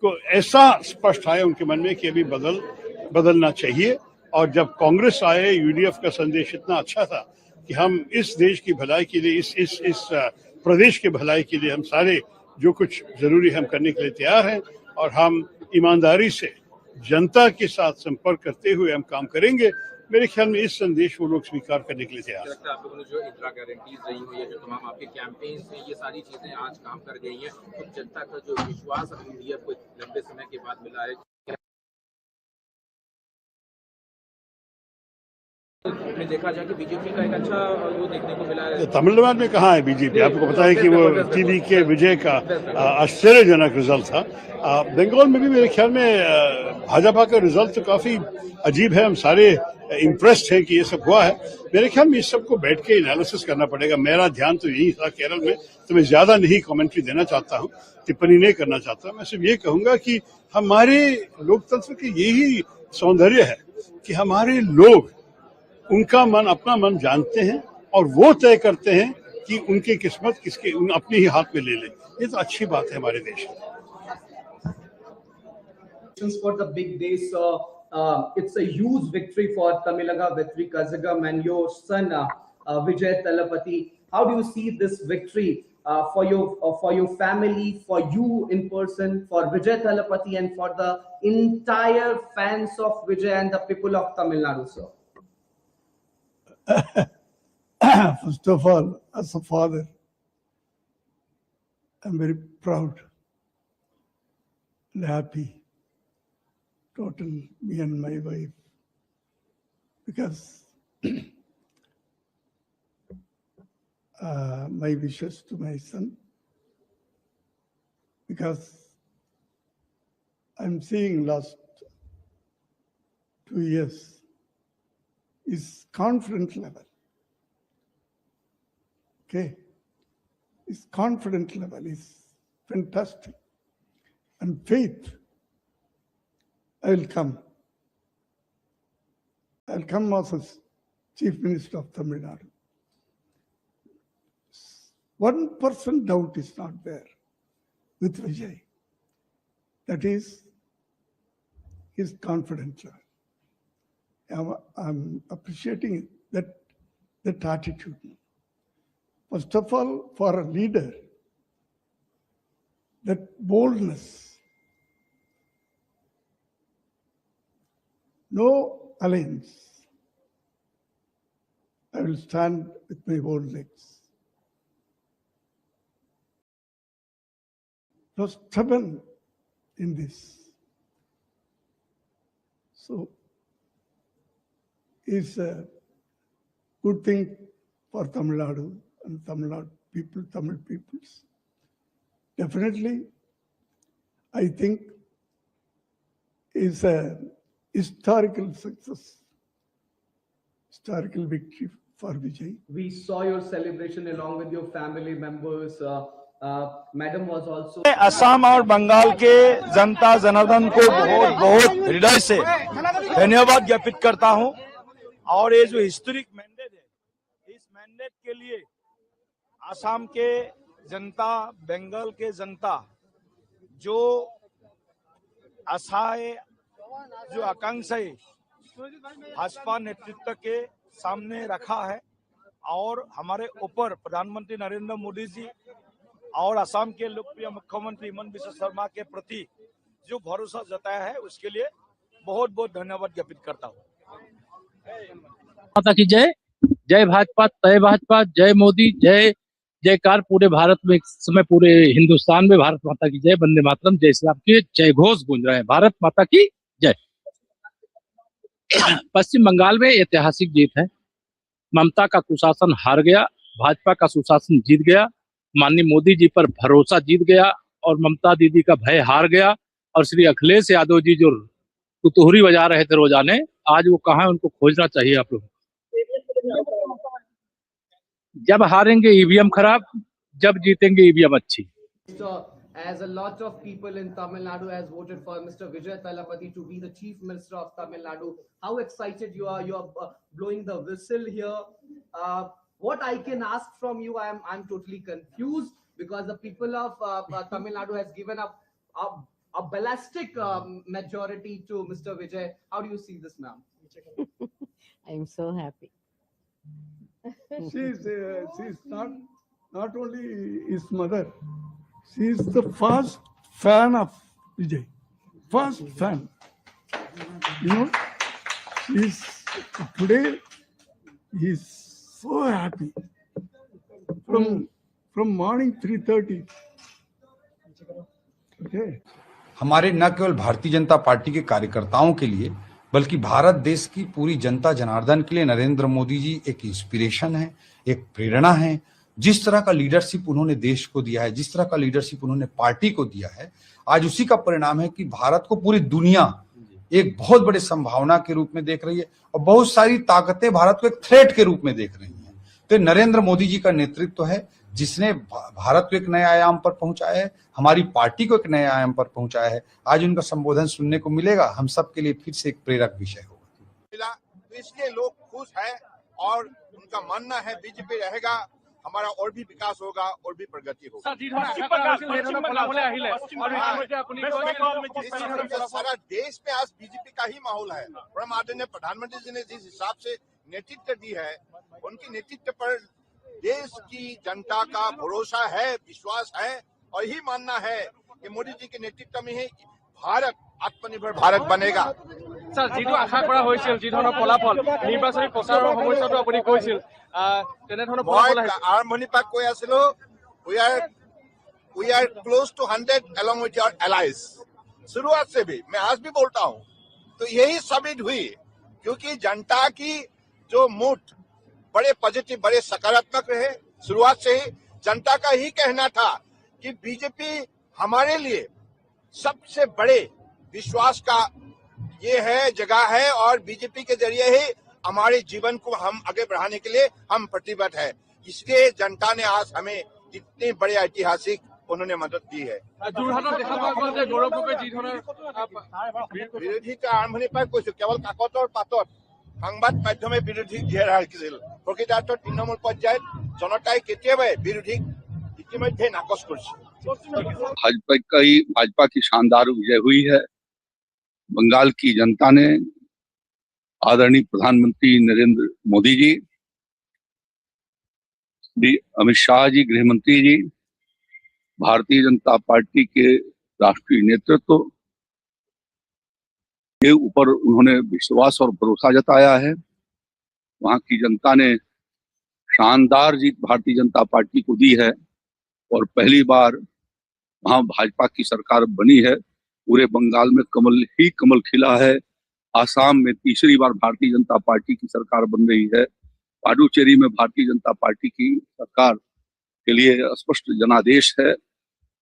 को ऐसा स्पष्ट आया उनके मन में कि अभी बदलना चाहिए। और जब कांग्रेस आए, यूडीएफ का संदेश इतना अच्छा था कि हम इस देश की भलाई के लिए, इस प्रदेश के भलाई के लिए हम सारे जो कुछ जरूरी हम करने के लिए तैयार हैं, और हम ईमानदारी से जनता के साथ संपर्क करते हुए हम काम करेंगे। मेरे ख्याल में इस संदेश वो लोग स्वीकार करने के लिए तैयार हैं। आप लोगों ने जो इंदिरा गारंटीज रही हुई है, जो तमाम आपके कैंपेन से ये सारी चीजें आज काम कर गई हैं, तो जनता का जो विश्वास यूडीएफ को लंबे समय के बाद मिला है, में देखा जाए कि बीजेपी का एक अच्छा वो देखने को मिला है। तमिलनाडु में कहाँ है बीजेपी? आपको पता है कि वो टीवी के विजय का आश्चर्यजनक रिजल्ट था। बंगाल में भी मेरे ख्याल में भाजपा का रिजल्ट तो काफी अजीब है। हम सारे इम्प्रेस्ड हैं कि ये सब हुआ है। मेरे ख्याल में इस सबको बैठ के एनालिसिस करना पड़ेगा। मेरा ध्यान तो यही था केरल में, तो मैं ज्यादा नहीं कमेंट्री देना चाहता हूँ, टिप्पणी नहीं करना चाहता। मैं सिर्फ ये कहूंगा कि हमारे लोकतंत्र की यही सौंदर्य है कि हमारे लोग उनका मन, अपना मन जानते हैं और वो तय करते हैं कि उनकी किस्मत किसके अपने ही हाथ में ले ले। ये तो अच्छी बात है हमारे देश में। For the big day, so it's a huge victory for Tamilaga Vettri Kazhagam and your son Vijay Talapati. How do you see this victory for your family, for you in person, for Vijay Talapati, and for the entire fans of Vijay and the people of Tamil Nadu, sir? First of all, as a father, I'm very proud and happy, total, me and my wife, because my wishes to my son, because I'm seeing last 2 years, his confidence level. Okay, his confidence level is fantastic, and faith. I will come as Chief Minister of Tamil Nadu. 1% doubt is not there with Vijay. That is his confidence level. I'm appreciating that attitude. First of all, for a leader, that boldness, no alliance. I will stand with my own legs. No stubborn in this. So, it's a good thing for Tamil Nadu and Tamil Nadu people, Tamil peoples. Definitely, I think is a historical success, historical victory for Vijay. We saw your celebration along with your family members. Madam was also. Assam और बंगाल के जनता जनार्दन को बहुत बहुत हृदय से धन्यवाद ज्ञापित करता हूं। और ये जो हिस्टोरिक मैंडेट है, इस मैंडेट के लिए असम के जनता, बंगाल के जनता जो आशाएं, जो आकांक्षाएं भाजपा नेतृत्व के सामने रखा है और हमारे ऊपर प्रधानमंत्री नरेंद्र मोदी जी और असम के लोकप्रिय मुख्यमंत्री हिमंत बिस्वा शर्मा के प्रति जो भरोसा जताया है उसके लिए बहुत बहुत धन्यवाद ज्ञापित करता हूँ। माता की जय। जय भाजपा, तय भाजपा, जय मोदी, जय जयकार पूरे भारत में, इस समय पूरे हिंदुस्तान में भारत माता की जय, वंदे मातरम, जय श्री राम के जय घोष गूंज रहे हैं। भारत माता की जय। पश्चिम बंगाल में ऐतिहासिक जीत है। ममता का कुशासन हार गया, भाजपा का सुशासन जीत गया, माननीय मोदी जी पर भरोसा जीत गया और ममता दीदी का भय हार गया। और श्री अखिलेश यादव जी जो कुतूहरी बजा रहे थे रोजाने, आज वो कहाँ है, उनको खोजना चाहिए आप लोग। जब हारेंगे ईवीएम खराब, जब जीतेंगे ईवीएम अच्छी। As a lot of people in Tamil Nadu has voted for Mr. Vijay Thalapathy to be the Chief Minister of Tamil Nadu. How excited you are? You are blowing the whistle here. What I can ask from you, I'm totally confused because the people of Tamil Nadu has given a ballistic majority to Mr. Vijay. How do you see this, ma'am? I'm so happy. She's not only his mother. She is the first fan of Vijay. First fan. You know, today he's so happy. From morning 3:30. Okay. हमारे न केवल Bharatiya Janata party के कार्यकर्ताओं के लिए बल्कि भारत देश की पूरी जनता जनार्दन के लिए नरेंद्र मोदी जी एक इंस्पिरेशन है, एक प्रेरणा है। जिस तरह का लीडरशिप उन्होंने देश को दिया है, जिस तरह का लीडरशिप उन्होंने पार्टी को दिया है, आज उसी का परिणाम है कि भारत को पूरी दुनिया एक बहुत बड़े संभावना के रूप में देख रही है और बहुत सारी ताकतें भारत को एक थ्रेट के रूप में देख रही हैं। तो नरेंद्र मोदी जी का नेतृत्व है जिसने भारत को एक नए आयाम पर पहुंचाया है, हमारी पार्टी को एक नए आयाम पर पहुंचाया है। आज उनका संबोधन सुनने को मिलेगा, हम सब के लिए फिर से एक प्रेरक विषय होगा। तो इसलिए लोग खुश हैं और उनका मानना है बीजेपी रहेगा, हमारा और भी विकास होगा और भी प्रगति होगा। सारा देश में आज बीजेपी का ही माहौल है और हम आदरणीय प्रधानमंत्री जी ने जिस हिसाब से नेतृत्व दी है, उनकी नेतृत्व पर देश की जनता का भरोसा है, विश्वास है और यही मानना है कि मोदी जी के नेतृत्व में ही भारत आत्मनिर्भर भारत बनेगा। सर, जिটো আশা কৰা হৈছিল, যি ধৰণৰ ফলাফল নিৰ্বাচনী প্ৰচাৰৰ সময়তো আপুনি কৈছিল, তেনে ধৰণৰ ফলাফল আহিছে। আৰম্ভণিৰ পৰা কৈ আছিলো, we are close to 100 along with your allies। शुरुआत से भी मैं आज भी बोलता हूँ, तो यही साबित हुई क्योंकि जनता की जो मूड बड़े पॉजिटिव, बड़े सकारात्मक रहे। शुरुआत से ही जनता का ही कहना था कि बीजेपी हमारे लिए सबसे बड़े विश्वास का ये है, जगह है और बीजेपी के जरिए ही हमारे जीवन को हम आगे बढ़ाने के लिए हम प्रतिबद्ध है। इसलिए जनता ने आज हमें इतनी बड़ी ऐतिहासिक उन्होंने मदद दी है। বিৰোধী আৰম্ভণিৰ পৰা কৈছো, কেৱল কাকতৰ পাতত সংবাদ মাধ্যমে বিৰোধী জীয়াই ৰাখিছিল। প্ৰকৃতাৰ্থত তৃণমূল পৰ্যায়ত জনতাই কেতিয়াবাই বিৰোধীক ইতিমধ্যে নাকচ কৰিছে। भाजपा की शानदार विजय हुई है। बंगाल की जनता ने आदरणीय प्रधानमंत्री नरेंद्र मोदी जी, श्री अमित शाह जी गृह मंत्री जी, भारतीय जनता पार्टी के राष्ट्रीय नेतृत्व के ऊपर उन्होंने विश्वास और भरोसा जताया है। वहां की जनता ने शानदार जीत भारतीय जनता पार्टी को दी है और पहली बार वहां भाजपा की सरकार बनी है। पूरे बंगाल में कमल ही कमल खिला है। आसाम में तीसरी बार भारतीय जनता पार्टी की सरकार बन रही है। पुडुचेरी में भारतीय जनता पार्टी की सरकार के लिए स्पष्ट जनादेश है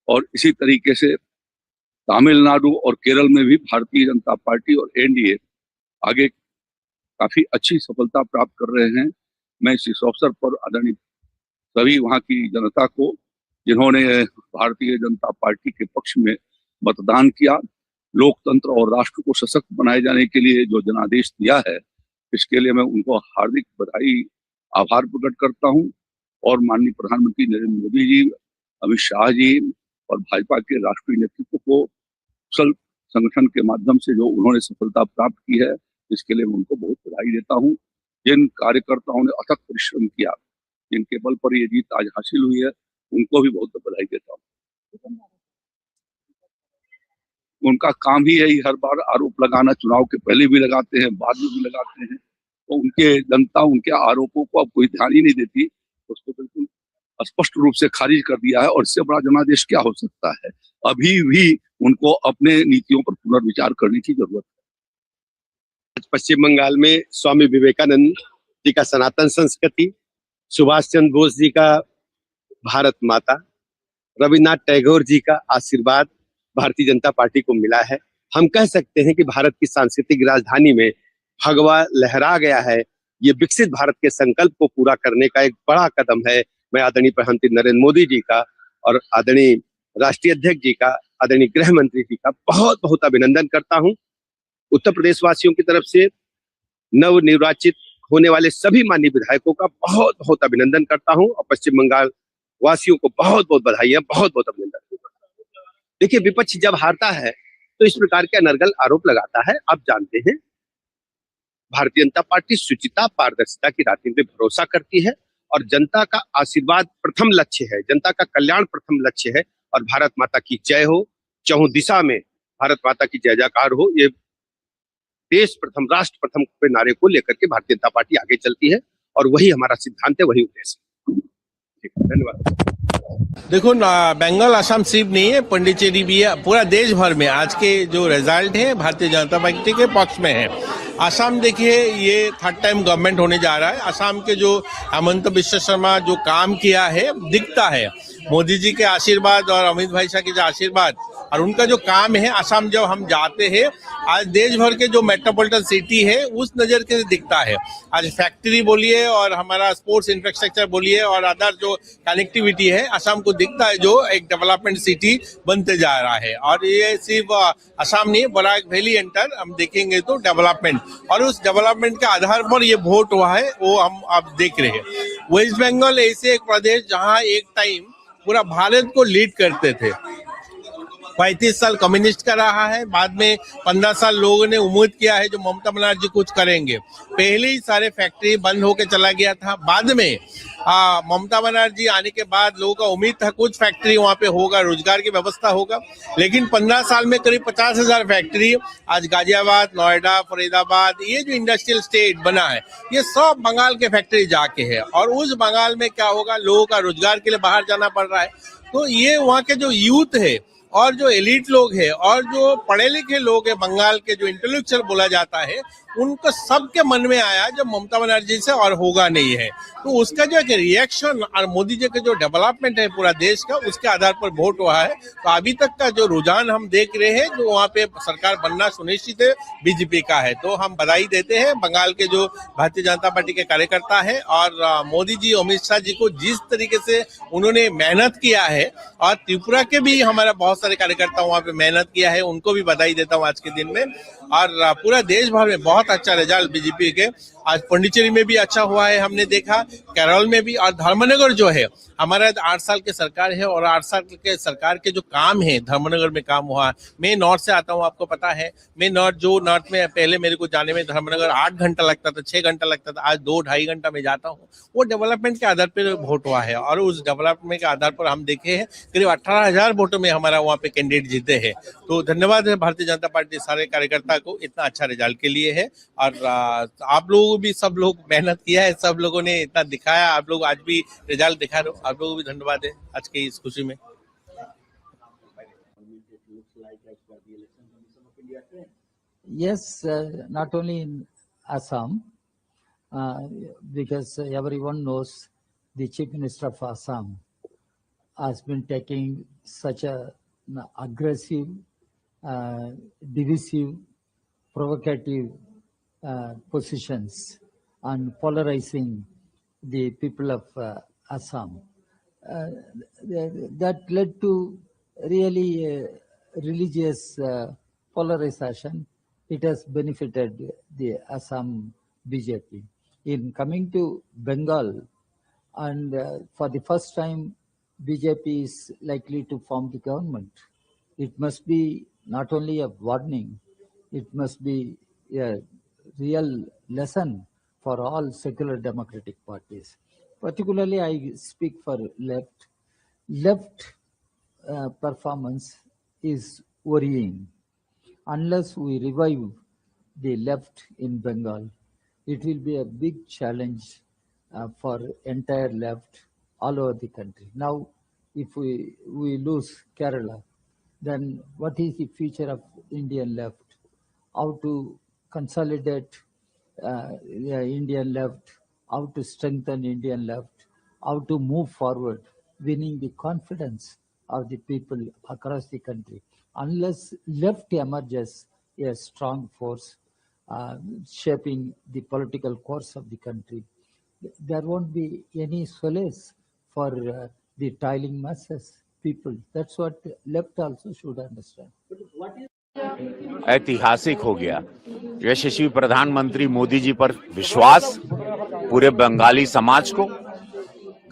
और इसी तरीके से तमिलनाडु और केरल में भी भारतीय जनता पार्टी और एनडीए आगे काफी अच्छी सफलता प्राप्त कर रहे हैं। मैं इस अवसर पर आदरणीय सभी वहां की जनता को, जिन्होंने भारतीय जनता पार्टी के पक्ष में मतदान किया, लोकतंत्र और राष्ट्र को सशक्त बनाए जाने के लिए जो जनादेश दिया है, इसके लिए मैं उनको हार्दिक बधाई, आभार प्रकट करता हूं। और माननीय प्रधानमंत्री नरेंद्र मोदी जी, अमित शाह जी और भाजपा के राष्ट्रीय नेतृत्व को कुशल संगठन के माध्यम से जो उन्होंने सफलता प्राप्त की है, इसके लिए मैं उनको बहुत बधाई देता हूं। जिन कार्यकर्ताओं ने अथक परिश्रम किया, जिनके बल पर ये जीत आज हासिल हुई है, उनको भी बहुत बधाई देता हूं। उनका काम ही यही हर बार आरोप लगाना, चुनाव के पहले भी लगाते हैं, बाद में भी लगाते हैं। तो उनके जनता उनके आरोपों को अब कोई ध्यान ही नहीं देती, उसको बिल्कुल स्पष्ट रूप से खारिज कर दिया है। और इससे बड़ा जनादेश क्या हो सकता है? अभी भी उनको अपने नीतियों पर पुनर्विचार करने की जरूरत है। पश्चिम बंगाल में स्वामी विवेकानंद जी का सनातन संस्कृति, सुभाष चंद्र बोस जी का भारत माता, रविन्द्रनाथ टैगोर जी का आशीर्वाद भारतीय जनता पार्टी को मिला है। हम कह सकते हैं कि भारत की सांस्कृतिक राजधानी में भगवा लहरा गया है। ये विकसित भारत के संकल्प को पूरा करने का एक बड़ा कदम है। मैं आदरणीय प्रधानमंत्री नरेंद्र मोदी जी का और आदरणीय राष्ट्रीय अध्यक्ष जी का, आदरणीय गृह मंत्री जी का बहुत बहुत अभिनंदन करता हूं। उत्तर प्रदेश वासियों की तरफ से नव निर्वाचित होने वाले सभी माननीय विधायकों का बहुत बहुत अभिनंदन करता हूं और पश्चिम बंगाल वासियों को बहुत बहुत बधाई, बहुत बहुत अभिनंदन। देखिए, विपक्ष जब हारता है तो इस प्रकार के अनर्गल आरोप लगाता है। आप जानते हैं, भारतीय जनता पार्टी शुचिता, पारदर्शिता की राजनीति पे भरोसा करती है और जनता का आशीर्वाद प्रथम लक्ष्य है, जनता का कल्याण प्रथम लक्ष्य है। और भारत माता की जय हो, चहुं दिशा में भारत माता की जय जयकार हो, ये देश प्रथम, राष्ट्र प्रथम के नारे को लेकर के भारतीय जनता पार्टी आगे चलती है और वही हमारा सिद्धांत है, वही उद्देश्य है। धन्यवाद। देखो, बंगाल असम सिर्फ नहीं है, पुडुचेरी भी है। पूरा देश भर में आज के जो रिजल्ट है भारतीय जनता पार्टी के पक्ष में है। असम देखिए, ये थर्ड टाइम गवर्नमेंट होने जा रहा है। असम के जो हेमंत बिश्व शर्मा जो काम किया है दिखता है, मोदी जी के आशीर्वाद और अमित भाई शाह के जो आशीर्वाद और उनका जो काम है। असम जब हम जाते हैं, आज देश भर के जो मेट्रोपॉलिटन सिटी है उस नजर के दिखता है। आज फैक्ट्री बोलिए और हमारा स्पोर्ट्स इंफ्रास्ट्रक्चर बोलिए और अदर जो कनेक्टिविटी है, असम को दिखता है जो एक डेवलपमेंट सिटी बनते जा रहा है। और ये सिर्फ असम नहीं, बराक वैली एंटर हम देखेंगे तो डेवलपमेंट, और उस डेवलपमेंट के आधार पर ये वोट हुआ है, वो हम अब देख रहे हैं। वेस्ट बंगाल ऐसे एक प्रदेश जहाँ एक टाइम पूरा भारत को लीड करते थे। 35 साल कम्युनिस्ट का रहा है, बाद में 15 साल लोगों ने उम्मीद किया है जो ममता बनर्जी कुछ करेंगे। पहले ही सारे फैक्ट्री बंद होके चला गया था। बाद में ममता बनर्जी आने के बाद लोगों का उम्मीद था कुछ फैक्ट्री वहां पे होगा, रोजगार की व्यवस्था होगा। लेकिन 15 साल में करीब 50,000 फैक्ट्री आज गाजियाबाद, नोएडा, फरीदाबाद, ये जो इंडस्ट्रियल स्टेट बना है, ये सब बंगाल के फैक्ट्री जाके है। और उस बंगाल में क्या होगा, लोगों का रोजगार के लिए बाहर जाना पड़ रहा है। तो ये वहाँ के जो यूथ है और जो एलिट लोग हैं और जो पढ़े लिखे लोग हैं, बंगाल के जो इंटेलेक्चुअल बोला जाता है, उनको सबके मन में आया जब ममता बनर्जी से और होगा नहीं है। तो उसका जो एक रिएक्शन और मोदी जी का जो डेवलपमेंट है पूरा देश का, उसके आधार पर वोट हुआ है। तो अभी तक का जो रुझान हम देख रहे हैं, जो वहाँ पे सरकार बनना सुनिश्चित है, बीजेपी का है। तो हम बधाई देते हैं बंगाल के जो भारतीय जनता पार्टी के कार्यकर्ता है और मोदी जी, अमित शाह जी को जिस तरीके से उन्होंने मेहनत किया है, और त्रिपुरा के भी हमारा बहुत सारे कार्यकर्ता वहाँ पे मेहनत किया है, उनको भी बधाई देता हूँ आज के दिन में। और पूरा देश भर में बहुत अच्छा रिजल्ट बीजेपी के। आज पुडुचेरी में भी अच्छा हुआ है, हमने देखा, केरल में भी। और धर्मनगर जो है, हमारा 8 साल की सरकार है और 8 साल के सरकार के जो काम है धर्मनगर में काम हुआ। मैं नॉर्थ से आता हूँ, आपको पता है। मैं नॉर्थ में पहले मेरे को जाने में धर्मनगर 8 घंटा लगता था, 6 घंटा लगता था, आज 2-2.5 घंटा में जाता हूँ। वो डेवलपमेंट के आधार पर वोट हुआ है और उस डेवलपमेंट के आधार पर हम देखे हैं करीब 18,000 वोटों में हमारा वहाँ पे कैंडिडेट जीते हैं। तो धन्यवाद है भारतीय जनता पार्टी सारे कार्यकर्ता को इतना अच्छा रिजल्ट के लिए है। और आप लोग भी, सब लोग मेहनत किया है, सब लोगों ने इतना दिखाया, आप लोग आज भी रिजल्ट दिखा रहे हो, आप लोगों को भी धन्यवाद है आज की इस खुशी में। Yes, not only in Assam, because everyone knows the Chief Minister of Assam has been taking such a aggressive, divisive, provocative positions and polarizing the people of Assam. That led to really religious polarization. It has benefited the Assam BJP. In coming to Bengal, and for the first time, BJP is likely to form the government. It must be not only a warning, it must be a real lesson for all secular democratic parties. Particularly, I speak for left. Left performance is worrying. Unless we revive the left in Bengal, it will be a big challenge for entire left all over the country. Now, if we lose Kerala, then what is the future of Indian left? How to consolidate Indian left, how to strengthen Indian left, how to move forward, winning the confidence of the people across the country. Unless left emerges a strong force shaping the political course of the country, there won't be any solace for the toiling masses, people. That's what left also should understand. ऐतिहासिक हो गया। यशस्वी प्रधानमंत्री मोदी जी पर विश्वास, पूरे बंगाली समाज को,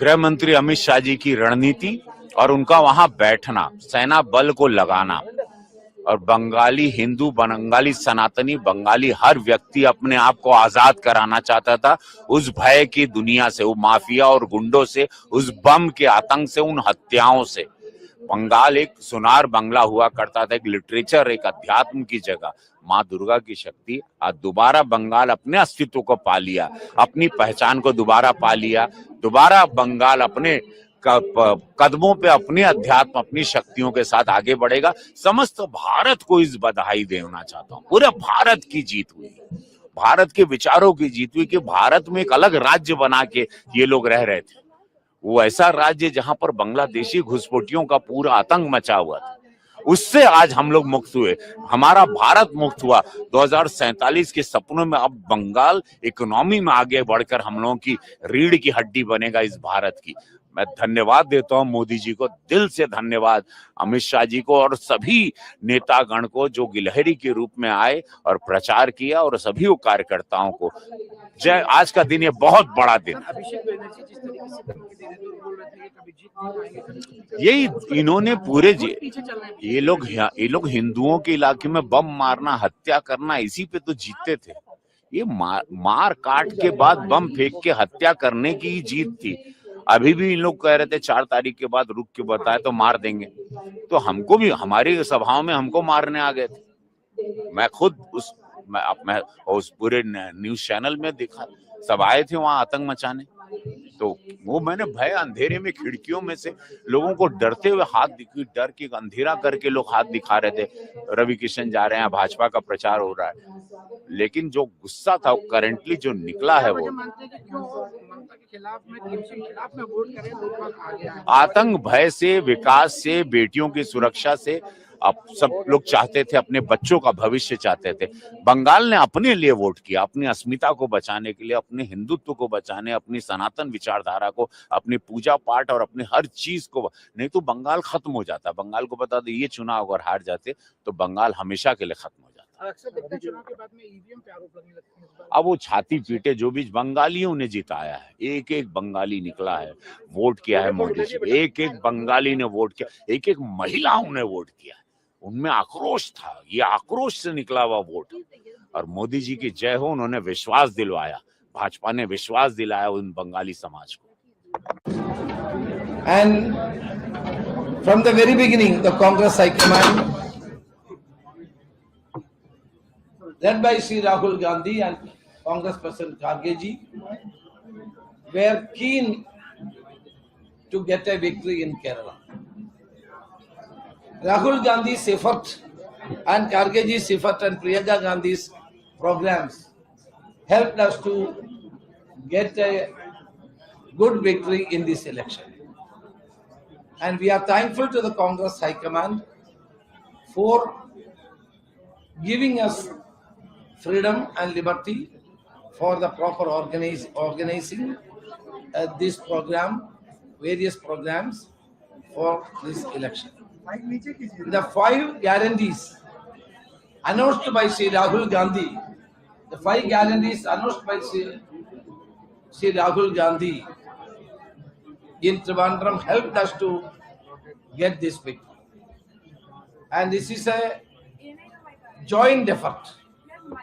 गृह मंत्री अमित शाह जी की रणनीति और उनका वहां बैठना, सेना बल को लगाना, और बंगाली हिंदू, बंगाली सनातनी, बंगाली हर व्यक्ति अपने आप को आजाद कराना चाहता था उस भय की दुनिया से, वो माफिया और गुंडों से, उस बम के आतंक से, उन हत्याओं से। बंगाल एक सुनार बंगला हुआ करता था, एक लिटरेचर, एक अध्यात्म की जगह। माँ दुर्गा की शक्ति आज दोबारा बंगाल अपने अस्तित्व को पा लिया, अपनी पहचान को दोबारा पा लिया। दोबारा बंगाल अपने कदमों पे अपने अध्यात्म, अपनी शक्तियों के साथ आगे बढ़ेगा। समस्त भारत को इस बधाई देना चाहता हूँ। पूरे भारत की जीत हुई, भारत के विचारों की जीत हुई कि भारत में एक अलग राज्य बना के ये लोग रह रहे थे। वो ऐसा राज्य जहां पर बांग्लादेशी घुसपैठियों का पूरा आतंक मचा हुआ था, उससे आज हम लोग मुक्त हुए, हमारा भारत मुक्त हुआ। 2047 के सपनों में अब बंगाल इकोनॉमी में आगे बढ़कर हम लोगों की रीढ़ की हड्डी बनेगा इस भारत की। मैं धन्यवाद देता हूं मोदी जी को, दिल से धन्यवाद अमित शाह जी को और सभी नेतागण को जो गिलहरी के रूप में आए और प्रचार किया, और सभी कार्यकर्ताओं को जय। आज का दिन ये बहुत बड़ा दिन, यही इन्होंने पूरे ये लोग हिंदुओं के इलाके में बम मारना, हत्या करना, इसी पे तो जीतते थे। ये मार काट के बाद बम फेंक के हत्या करने की ही जीत थी। अभी भी इन लोग कह रहे थे 4 तारीख के बाद रुक के बताए तो मार देंगे, तो हमको भी हमारी सभाओं में हमको मारने आ गए थे। मैं खुद उस पूरे न्यूज चैनल में देखा, सब आए थे वहां आतंक मचाने, तो वो मैंने भय, अंधेरे में खिड़कियों में से लोगों को डरते हुए हाथ दिखी, डर के अंधेरा करके लोग हाथ दिखा रहे थे। रवि किशन जा रहे हैं, भाजपा का प्रचार हो रहा है, लेकिन जो गुस्सा था वो करेंटली जो निकला है वो आतंक भय से, विकास से, बेटियों की सुरक्षा से। अब सब लोग चाहते थे, अपने बच्चों का भविष्य चाहते थे। बंगाल ने अपने लिए वोट किया, अपनी अस्मिता को बचाने के लिए, अपने हिंदुत्व को बचाने, अपनी सनातन विचारधारा को, अपनी पूजा पाठ और अपनी हर चीज को। नहीं तो बंगाल खत्म हो जाता। बंगाल को बता दो, ये चुनाव अगर हार जाते तो बंगाल हमेशा के लिए खत्म हो जाता। अब वो छाती पीटे, जो भी बंगालियों ने जिताया है, एक एक बंगाली निकला है, वोट किया है मोदी जी, एक एक बंगाली ने वोट किया, एक एक महिलाओं ने वोट किया। उनमें आक्रोश था, ये आक्रोश से निकला हुआ वोट। और मोदी जी की जय हो, उन्होंने विश्वास दिलवाया, भाजपा ने विश्वास दिलाया उन बंगाली समाज को। And from the very beginning, the Congress High Command, led by Sri Rahul Gandhi and Congress President Kharge ji, were keen to get a victory in Kerala. Rahul Gandhi's effort and Kharge ji's effort and Priyanka Gandhi's programs helped us to get a good victory in this election. And we are thankful to the Congress High Command for giving us freedom and liberty for the proper organizing this program, various programs for this election. The 5 guarantees announced by Sri Rahul Gandhi, the 5 guarantees announced by Sri Rahul Gandhi in Trivandrum helped us to get this victory. And this is a joint effort.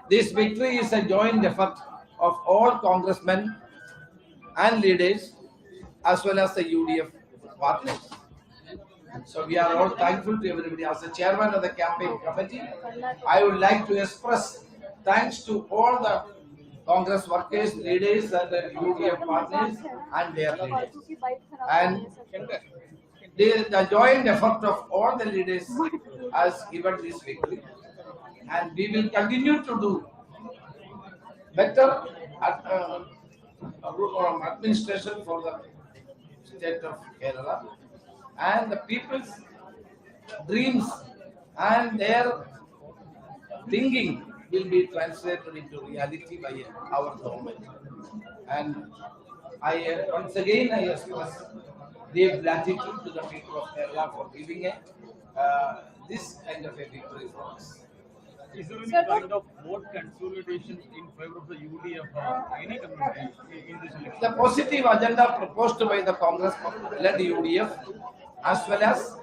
This victory is a joint effort of all congressmen and leaders as well as the UDF partners. So we are all thankful to everybody. As the chairman of the campaign committee, I would like to express thanks to all the Congress workers, leaders and the UDF partners and their leaders. And the joint effort of all the leaders has given this victory. And we will continue to do better administration for the state of Kerala, and the people's dreams and their thinking will be translated into reality by our government. And once again I express deep gratitude to the people of Kerala for giving this kind of a victory for us. Is there any kind of vote consolidation in favor of the UDF or any community in this election? The positive agenda proposed by the Congress-led UDF as well as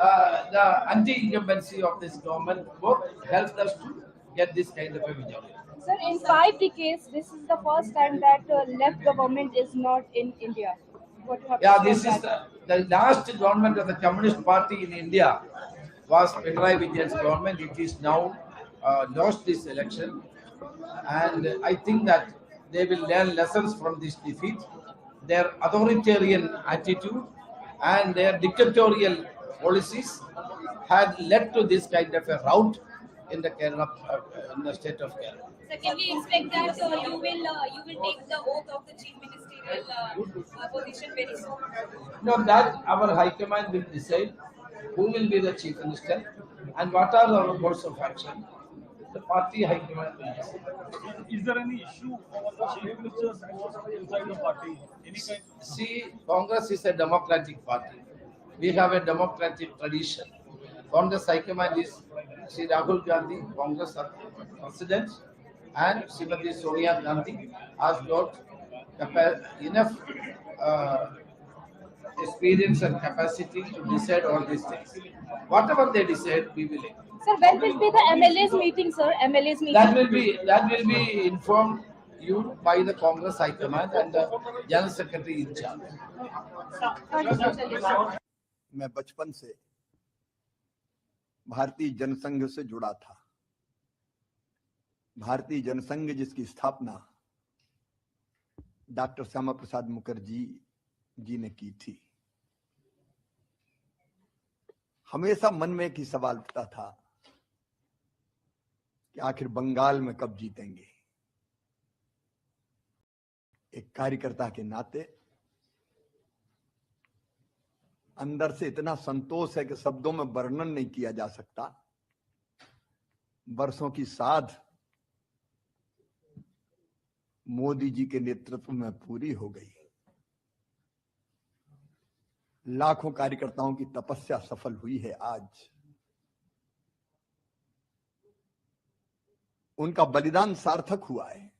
the anti-incumbency of this government both helped us to get this kind of a majority. Sir, in 5 decades, this is the first time that left government is not in India. What you have Yeah, to say this is the last government of the Communist Party in India was Pinarayi Vijay's government. It is now lost this election, and I think that they will learn lessons from this defeat. Their authoritarian attitude and their dictatorial policies had led to this kind of a rout in the Kerala, in the state of Kerala. So can we expect that you will take the oath of the chief ministerial position very soon? No, that our High Command will decide who will be the chief minister and what are our course of action. The party High Command will decide. Is there any issue over the chief minister's post inside the party? Any kind? See, Congress is a democratic party. We have a democratic tradition. Congress High Command is Sri Rahul Gandhi, Congress President, and Srimati Sonia Gandhi has got enough experience and capacity to decide all these things. Whatever they decide, we will. Sir, when will be the MLA's meeting, sir? MLA's meeting. That will be informed you by the Congress High Command and the General Secretary in charge. मैं बचपन से भारतीय जनसंघ से जुड़ा था। भारतीय जनसंघ जिसकी स्थापना डॉक्टर श्यामा प्रसाद मुखर्जी जी ने की थी। हमेशा मन में एक ही सवाल उठता था कि आखिर बंगाल में कब जीतेंगे। एक कार्यकर्ता के नाते अंदर से इतना संतोष है कि शब्दों में वर्णन नहीं किया जा सकता। वर्षों की साध मोदी जी के नेतृत्व में पूरी हो गई। लाखों कार्यकर्ताओं की तपस्या सफल हुई है। आज उनका बलिदान सार्थक हुआ है।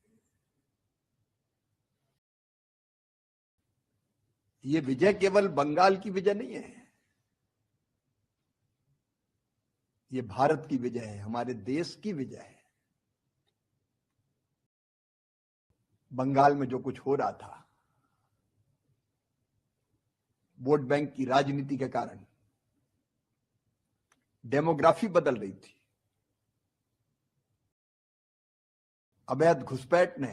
ये विजय केवल बंगाल की विजय नहीं है, ये भारत की विजय है, हमारे देश की विजय है। बंगाल में जो कुछ हो रहा था, वोट बैंक की राजनीति के कारण डेमोग्राफी बदल रही थी। अवैध घुसपैठ ने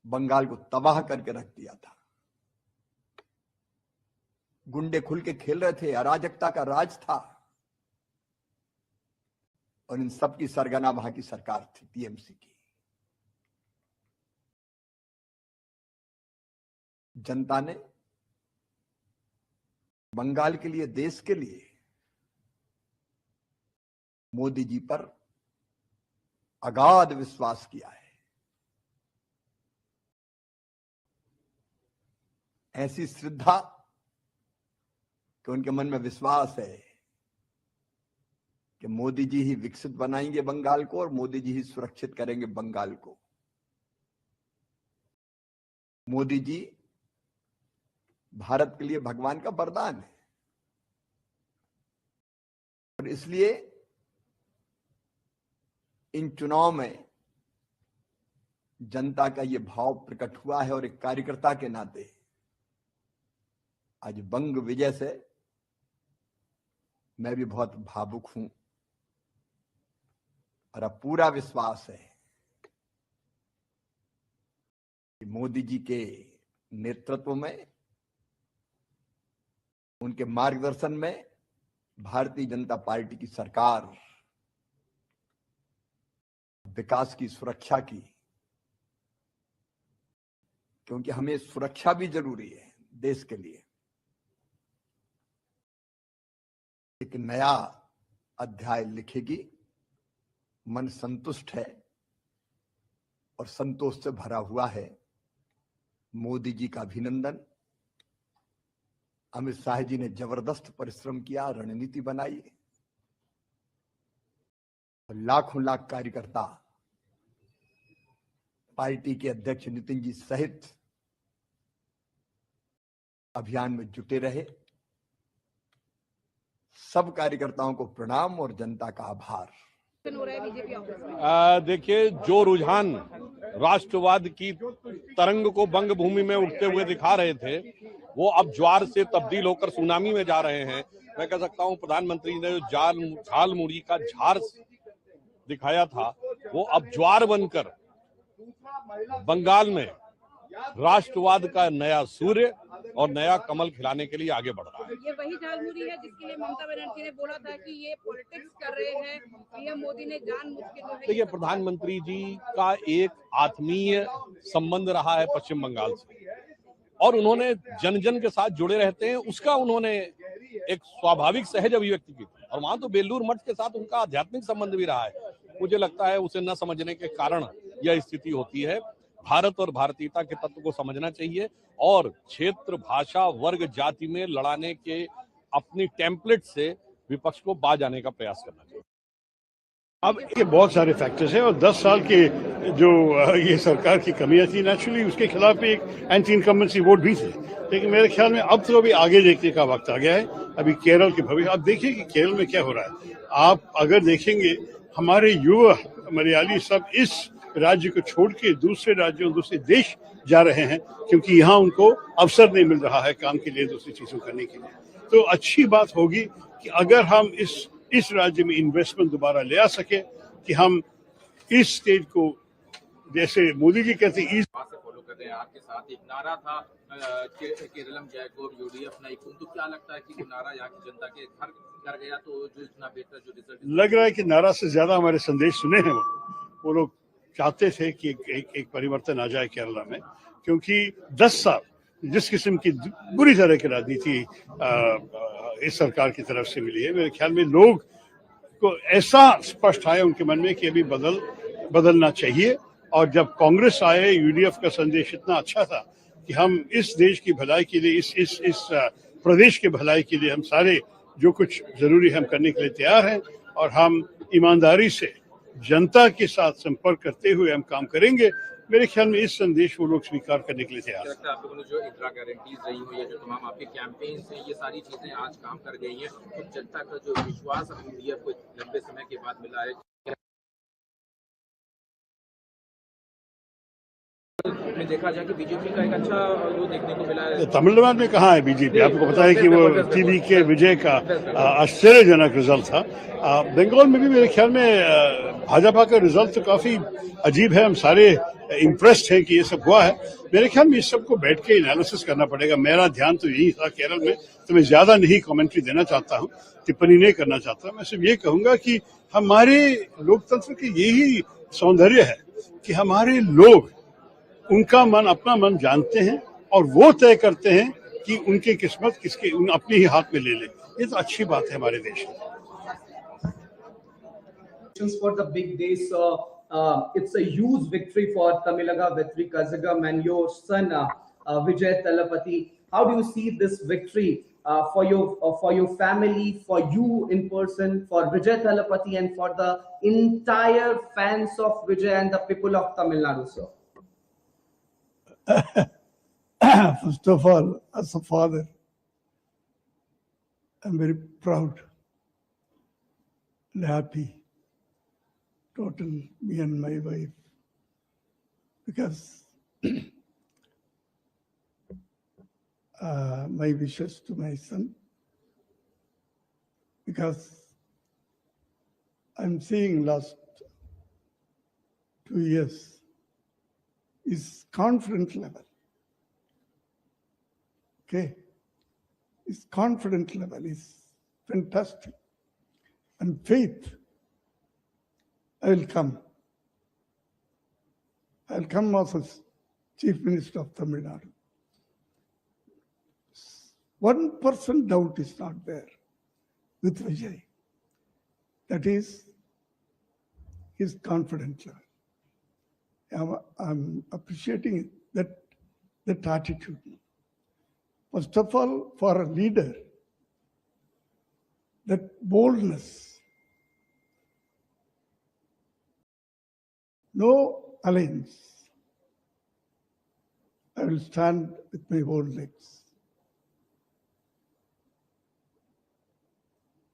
बंगाल को तबाह करके रख दिया था। गुंडे खुल के खेल रहे थे, अराजकता का राज था, और इन सब की सरगना वहां की सरकार थी, टीएमसी की। जनता ने बंगाल के लिए, देश के लिए मोदी जी पर अगाध विश्वास किया है। ऐसी श्रद्धा कि उनके मन में विश्वास है कि मोदी जी ही विकसित बनाएंगे बंगाल को और मोदी जी ही सुरक्षित करेंगे बंगाल को। मोदी जी भारत के लिए भगवान का वरदान है। और इसलिए इन चुनाव में जनता का ये भाव प्रकट हुआ है और एक कार्यकर्ता के नाते आज बंग विजय से मैं भी बहुत भावुक हूं और अब पूरा विश्वास है कि मोदी जी के नेतृत्व में, उनके मार्गदर्शन में भारतीय जनता पार्टी की सरकार विकास की, सुरक्षा की, क्योंकि हमें सुरक्षा भी जरूरी है देश के लिए, एक नया अध्याय लिखेगी। मन संतुष्ट है और संतोष से भरा हुआ है। मोदी जी का अभिनंदन। अमित शाह जी ने जबरदस्त परिश्रम किया, रणनीति बनाई। लाखों लाख कार्यकर्ता पार्टी के अध्यक्ष नितिन जी सहित अभियान में जुटे रहे। सब कार्यकर्ताओं को प्रणाम और जनता का आभार। देखिए, जो रुझान राष्ट्रवाद की तरंग को बंग भूमि में उठते हुए दिखा रहे थे, वो अब ज्वार से तब्दील होकर सुनामी में जा रहे हैं। मैं कह सकता हूं प्रधानमंत्री ने जो झाल मुड़ी का झार दिखाया था, वो अब ज्वार बनकर बंगाल में राष्ट्रवाद का नया सूर्य और नया कमल खिलाने के लिए आगे बढ़ रहा है। ये वही झालमुड़ी है जिसके लिए ममता बनर्जी ने बोला था कि ये पॉलिटिक्स कर रहे हैं, पीएम मोदी ने जानबूझ के जो है। देखिए, प्रधानमंत्री जी का एक आत्मीय संबंध रहा है पश्चिम बंगाल से, और उन्होंने जन जन के साथ जुड़े रहते हैं, उसका उन्होंने एक स्वाभाविक सहज अभिव्यक्ति की थी। और वहां तो बेलूर मठ के साथ उनका आध्यात्मिक संबंध भी रहा है। मुझे लगता है उसे न समझने के कारण यह स्थिति होती है। भारत और भारतीयता के तत्व को समझना चाहिए और क्षेत्र, भाषा, वर्ग, जाति में लड़ाने के अपनी टेम्पलेट से विपक्ष को बाज आने का प्रयास करना चाहिए। अब ये बहुत सारे फैक्टर्स हैं और 10 साल के जो ये सरकार की कमियां थी, नेचुरली उसके खिलाफ एक एंटी इनकम्बेंसी वोट भी थे। लेकिन मेरे ख्याल में अब तो अभी आगे देखने का वक्त आ गया है। अभी केरल के भविष्य, अब देखिए कि केरल में क्या हो रहा है। आप अगर देखेंगे, हमारे युवा मलयाली सब इस राज्य को छोड़ के दूसरे राज्यों, दूसरे देश जा रहे हैं, क्योंकि यहाँ उनको अवसर नहीं मिल रहा है काम के लिए, दूसरी चीजों करने के लिए। तो अच्छी बात होगी कि अगर हम इस राज्य में इन्वेस्टमेंट दोबारा ले आ सके, कि हम इस स्टेट को, जैसे मोदी जी कहते हैं, फॉलो कर रहे हैं। आपके साथ एक नारा था केरलम जयकोर यूडीएफ नहीं, तो क्या लगता है कि वो नारा यहाँ की जनता के घर कर गया, तो जो इतना बेहतर जो रिजल्ट लग रहा है कि नारा से ज्यादा हमारे संदेश सुने हैं। वो लोग चाहते थे कि एक परिवर्तन आ जाए केरला में, क्योंकि 10 साल जिस किस्म की बुरी तरह की राजनीति इस सरकार की तरफ से मिली है, मेरे ख्याल में लोग को ऐसा स्पष्ट आया उनके मन में कि अभी बदलना चाहिए। और जब कांग्रेस आए, यूडीएफ का संदेश इतना अच्छा था कि हम इस देश की भलाई के लिए, इस प्रदेश के भलाई के लिए हम सारे जो कुछ जरूरी हम करने के लिए तैयार हैं, और हम ईमानदारी से जनता के साथ संपर्क करते हुए हम काम करेंगे। मेरे ख्याल में इस संदेश वो लोग स्वीकार करने के लिए तैयार हैं। आप लोगों ने जो इंदिरा गारंटीज रही हो या जो तमाम आपके कैंपेन्स हैं, ये सारी चीजें आज काम कर गई हैं, तो जनता का जो विश्वास अब यूडीएफ को लंबे समय के बाद मिला है, में देखा जाए कि बीजेपी का एक अच्छा जो देखने को मिला है। तमिलनाडु में कहाँ है बीजेपी? आपको पता है कि वो टीवी के विजय का आश्चर्यजनक रिजल्ट था। बंगाल में भी मेरे ख्याल में भाजपा का रिजल्ट तो काफी अजीब है। हम सारे इम्प्रेस्ड हैं कि ये सब हुआ है। मेरे ख्याल में इस सबको बैठ के एनालिसिस करना पड़ेगा। मेरा ध्यान तो यही था केरल में, तो मैं ज्यादा नहीं कमेंट्री देना चाहता हूँ, टिप्पणी नहीं करना चाहता। मैं सिर्फ ये कहूंगा कि हमारे लोकतंत्र की यही सौंदर्य है कि हमारे लोग उनका मन, अपना मन जानते हैं और वो तय करते हैं कि उनकी किस्मत किसके अपने ही हाथ में ले ले। ये तो अच्छी बात है हमारे देश में। For the big day, so it's a huge victory for Tamilaga Vettri Kazhagam and your son Vijay Talapati. How do you see this victory for your family, for you in person, for Vijay Talapati, and for the entire fans of Vijay and the people of Tamil Nadu, sir? First of all, as a father, I'm very proud and happy, total, me and my wife, because my wishes to my son, because I'm seeing last 2 years, his confidence level. Okay, his confidence level is fantastic. And faith, I will come. I'll come as Chief Minister of Tamil Nadu. 1% doubt is not there with Vijay. That is his confidence level. I'm appreciating that attitude. First of all, for a leader, that boldness, no alliance. I will stand with my own legs.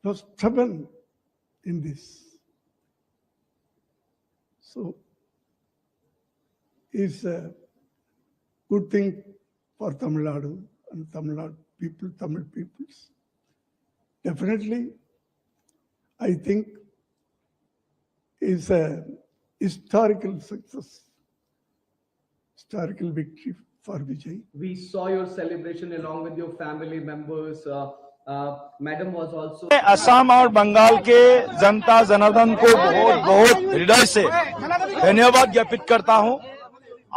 Was stubborn in this. So it's a good thing for Tamil Nadu and Tamil Nadu people, Tamil peoples. Definitely, I think is a historical success, historical victory for Vijay. We saw your celebration along with your family members. Madam was also. Assam और बंगाल के जनता जनार्दन को बहुत बहुत हृदय से धन्यवाद ज्ञापित करता हूं।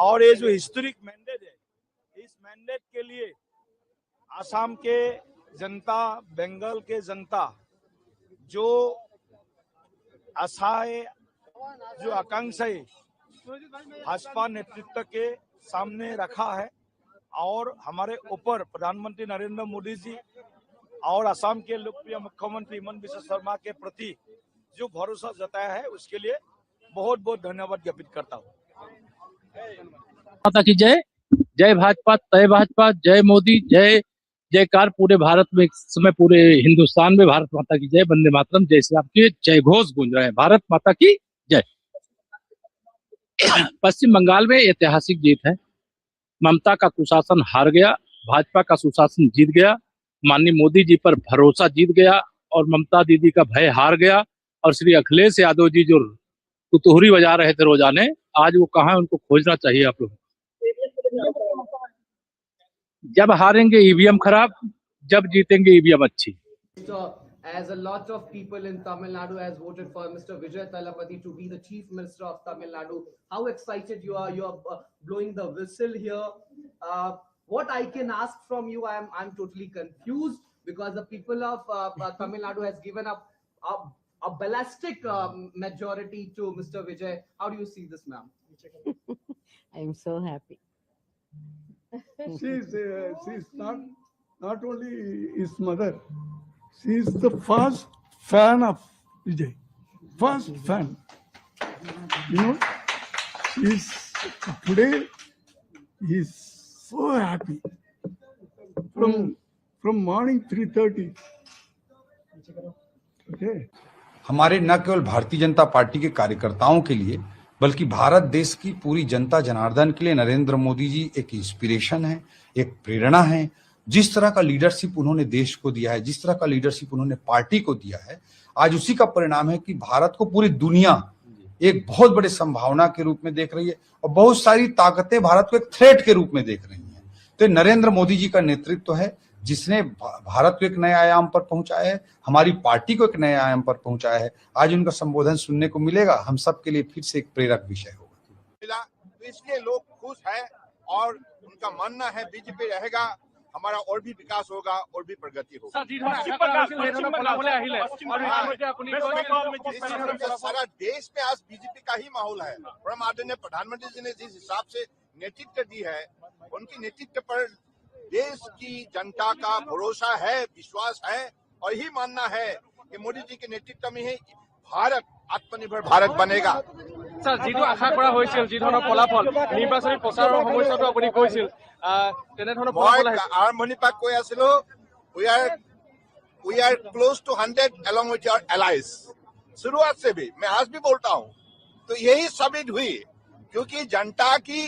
और ये जो हिस्टोरिक मैंडेट है, इस मैंडेट के लिए असम के जनता, बंगाल के जनता जो आशाएं, जो आकांक्षाएं भाजपा नेतृत्व के सामने रखा है और हमारे ऊपर प्रधानमंत्री नरेंद्र मोदी जी और असम के लोकप्रिय मुख्यमंत्री हिमंत बिस्वा शर्मा के प्रति जो भरोसा जताया है, उसके लिए बहुत बहुत धन्यवाद ज्ञापित करता हूँ। माता की जय, जय भाजपा, तय भाजपा, जय मोदी, जय जयकार पूरे भारत में, इस समय पूरे हिंदुस्तान में भारत माता की जय, वंदे मातरम, जय श्री राम के जय घोष गूंज रहे हैं। भारत माता की जय। पश्चिम बंगाल में ऐतिहासिक जीत है। ममता का कुशासन हार गया, भाजपा का सुशासन जीत गया, माननीय मोदी जी पर भरोसा जीत गया और ममता दीदी का भय हार गया। और श्री अखिलेश यादव जी जो कुतूहरी बजा रहे थे रोजाने, आज वो कहाँ है, उनको खोजना चाहिए आप लोग। जब हारेंगे ईवीएम खराब, जब जीतेंगे ईवीएम अच्छी। As a lot of people in Tamil Nadu has voted for Mr. Vijay Thalapathy to be the Chief Minister of Tamil Nadu. How excited you are? You are blowing the whistle here. What I can ask from you, I'm totally confused because the people of Tamil Nadu has given up a ballistic majority to Mr. Vijay. How do you see this, ma'am? I'm so happy. She's not only his mother, she is the first fan of Vijay. First fan. You know, today he's so happy. From morning 3:30. Okay. हमारे न केवल Bharatiya Janata party के कार्यकर्ताओं के लिए बल्कि भारत देश की पूरी जनता जनार्दन के लिए नरेंद्र मोदी जी एक इंस्पिरेशन है, एक प्रेरणा है। जिस तरह का लीडरशिप उन्होंने देश को दिया है, जिस तरह का लीडरशिप उन्होंने पार्टी को दिया है, आज उसी का परिणाम है कि भारत को पूरी दुनिया एक बहुत बड़े संभावना के रूप में देख रही है और बहुत सारी ताकतें भारत को एक थ्रेट के रूप में देख रही हैं। तो नरेंद्र मोदी जी का नेतृत्व है जिसने भारत को एक नए आयाम पर पहुंचाया है, हमारी पार्टी को एक नए आयाम पर पहुंचाया है। आज उनका संबोधन सुनने को मिलेगा, हम सब के लिए फिर से एक प्रेरक विषय होगा। तो इसलिए लोग खुश हैं और उनका मानना है बीजेपी रहेगा, हमारा और भी विकास होगा और भी प्रगति होगा। सारा देश में आज बीजेपी का ही माहौल है और हम आदरणीय प्रधानमंत्री जी ने जिस हिसाब से नेतृत्व दी है, उनकी नेतृत्व पर देश की जनता का भरोसा है, विश्वास है और यही मानना है कि मोदी जी के नेतृत्व में ही भारत आत्मनिर्भर भारत बनेगा। স্যার যেটো আশা কৰা হৈছিল যি ধৰণৰ ফলাফল নিৰ্বাচনী প্ৰচাৰৰ সময়তো আপুনি কৈছিল তেনে ধৰণৰ ফলাফল আহিছে আৰম্ভণিৰ পৰা কৈ আছিলো we are close to 100 along with your allies शुरुआत से भी मैं आज भी बोलता हूं तो यही साबित हुई क्योंकि जनता की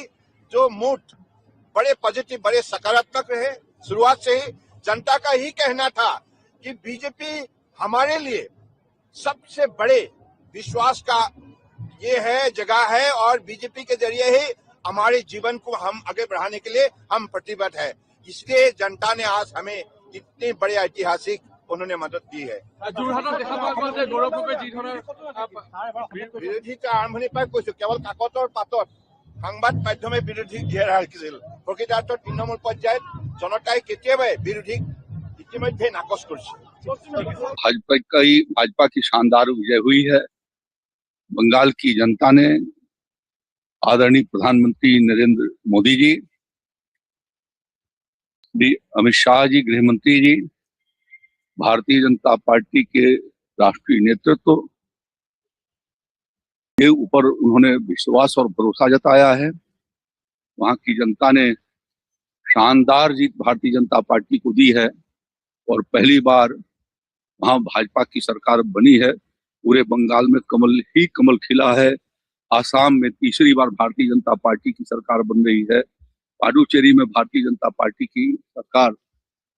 जो मूड बड़े पॉजिटिव बड़े सकारात्मक रहे शुरुआत से ही जनता का ही कहना था कि बीजेपी हमारे लिए सबसे बड़े विश्वास का ये है जगह है और बीजेपी के जरिए ही हमारे जीवन को हम आगे बढ़ाने के लिए हम प्रतिबद्ध है इसलिए जनता ने आज हमें इतने बड़े ऐतिहासिक उन्होंने मदद दी है বিৰোধী আৰম্ভণিৰ পৰা কৈছো কেৱল কাকতৰ পাতত সংবাদ মাধ্যমে বিৰোধীক ঘেৰ ৰাখিছিল প্ৰকৃতাৰ্থত তৃণমূল পৰ্যায়ত জনতাই কেতিয়াবাই বিৰোধীক ইতিমধ্যে নাকচ কৰিছে भाजपा की शानदार विजय हुई है। बंगाल की जनता ने आदरणीय प्रधानमंत्री नरेंद्र मोदी जी, अमित शाह जी गृह मंत्री जी, भारतीय जनता पार्टी के राष्ट्रीय नेतृत्व के ऊपर उन्होंने विश्वास और भरोसा जताया है। वहां की जनता ने शानदार जीत भारतीय जनता पार्टी को दी है और पहली बार वहां भाजपा की सरकार बनी है। पूरे बंगाल में कमल ही कमल खिला है। आसाम में तीसरी बार भारतीय जनता पार्टी की सरकार बन रही है। पुडुचेरी में भारतीय जनता पार्टी की सरकार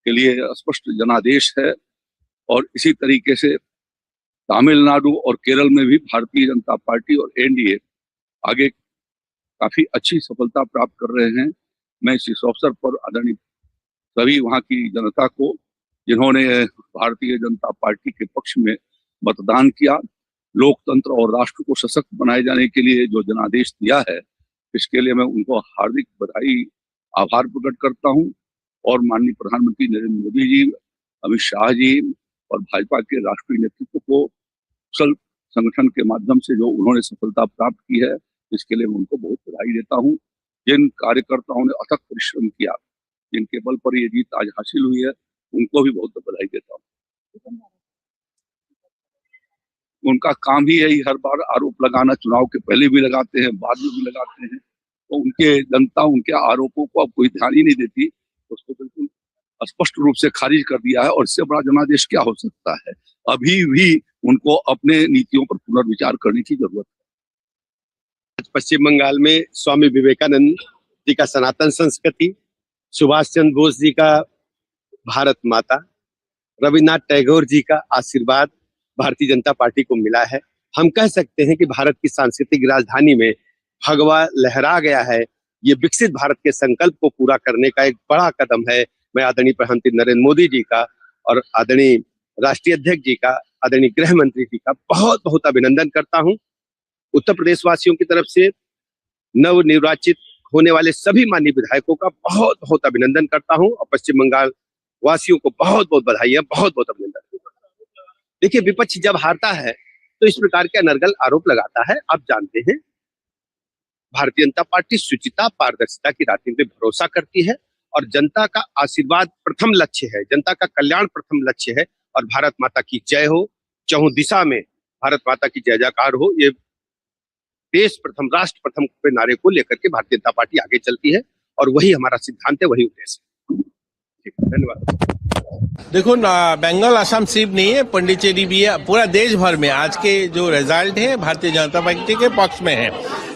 के लिए स्पष्ट जनादेश है और इसी तरीके से तमिलनाडु और केरल में भी भारतीय जनता पार्टी और एनडीए आगे काफी अच्छी सफलता प्राप्त कर रहे हैं। मैं इस अवसर पर आदरणीय सभी वहां की जनता को जिन्होंने भारतीय जनता पार्टी के पक्ष में मतदान किया, लोकतंत्र और राष्ट्र को सशक्त बनाए जाने के लिए जो जनादेश दिया है, इसके लिए मैं उनको हार्दिक बधाई आभार प्रकट करता हूं और माननीय प्रधानमंत्री नरेंद्र मोदी जी, अमित शाह जी और भाजपा के राष्ट्रीय नेतृत्व को कुशल संगठन के माध्यम से जो उन्होंने सफलता प्राप्त की है, इसके लिए मैं उनको बहुत बधाई देता हूं। जिन कार्यकर्ताओं ने अथक परिश्रम किया, जिनके बल पर ये जीत आज हासिल हुई है, उनको भी बहुत बधाई देता हूँ। उनका काम ही यही हर बार आरोप लगाना, चुनाव के पहले भी लगाते हैं, बाद में भी लगाते हैं, तो उनके जनता उनके आरोपों को अब कोई ध्यान ही नहीं देती, उसको बिल्कुल स्पष्ट रूप से खारिज कर दिया है। और इससे बड़ा जनादेश क्या हो सकता है। अभी भी उनको अपने नीतियों पर पुनर्विचार करने की जरूरत है। पश्चिम बंगाल में स्वामी विवेकानंद जी का सनातन संस्कृति, सुभाष चंद्र बोस जी का भारत माता, रविन्द्रनाथ टैगोर जी का आशीर्वाद भारतीय जनता पार्टी को मिला है। हम कह सकते हैं कि भारत की सांस्कृतिक राजधानी में भगवा लहरा गया है। ये विकसित भारत के संकल्प को पूरा करने का एक बड़ा कदम है। मैं आदरणीय प्रधानमंत्री नरेंद्र मोदी जी का और आदरणीय राष्ट्रीय अध्यक्ष जी का, आदरणीय गृह मंत्री जी का बहुत बहुत अभिनंदन करता हूं। उत्तर प्रदेश वासियों की तरफ से नव निर्वाचित होने वाले सभी माननीय विधायकों का बहुत बहुत अभिनंदन करता हूं और पश्चिम बंगाल वासियों को बहुत बहुत बधाई है, बहुत बहुत अभिनंदन। देखिए, विपक्ष जब हारता है तो इस प्रकार के अनर्गल आरोप लगाता है। आप जानते हैं, भारतीय जनता पार्टी शुचिता पारदर्शिता की राजनीति में भरोसा करती है और जनता का आशीर्वाद प्रथम लक्ष्य है, जनता का कल्याण प्रथम लक्ष्य है। और भारत माता की जय हो, चहुं दिशा में भारत माता की जय जयकार हो, ये देश प्रथम राष्ट्र प्रथम के नारे को लेकर के भारतीय जनता पार्टी आगे चलती है और वही हमारा सिद्धांत है, वही उद्देश्य है। धन्यवाद। देखो, बंगाल असम सिर्फ नहीं है, पंडिचेरी भी है। पूरा देश भर में आज के जो रिजल्ट है भारतीय जनता पार्टी के पक्ष में है।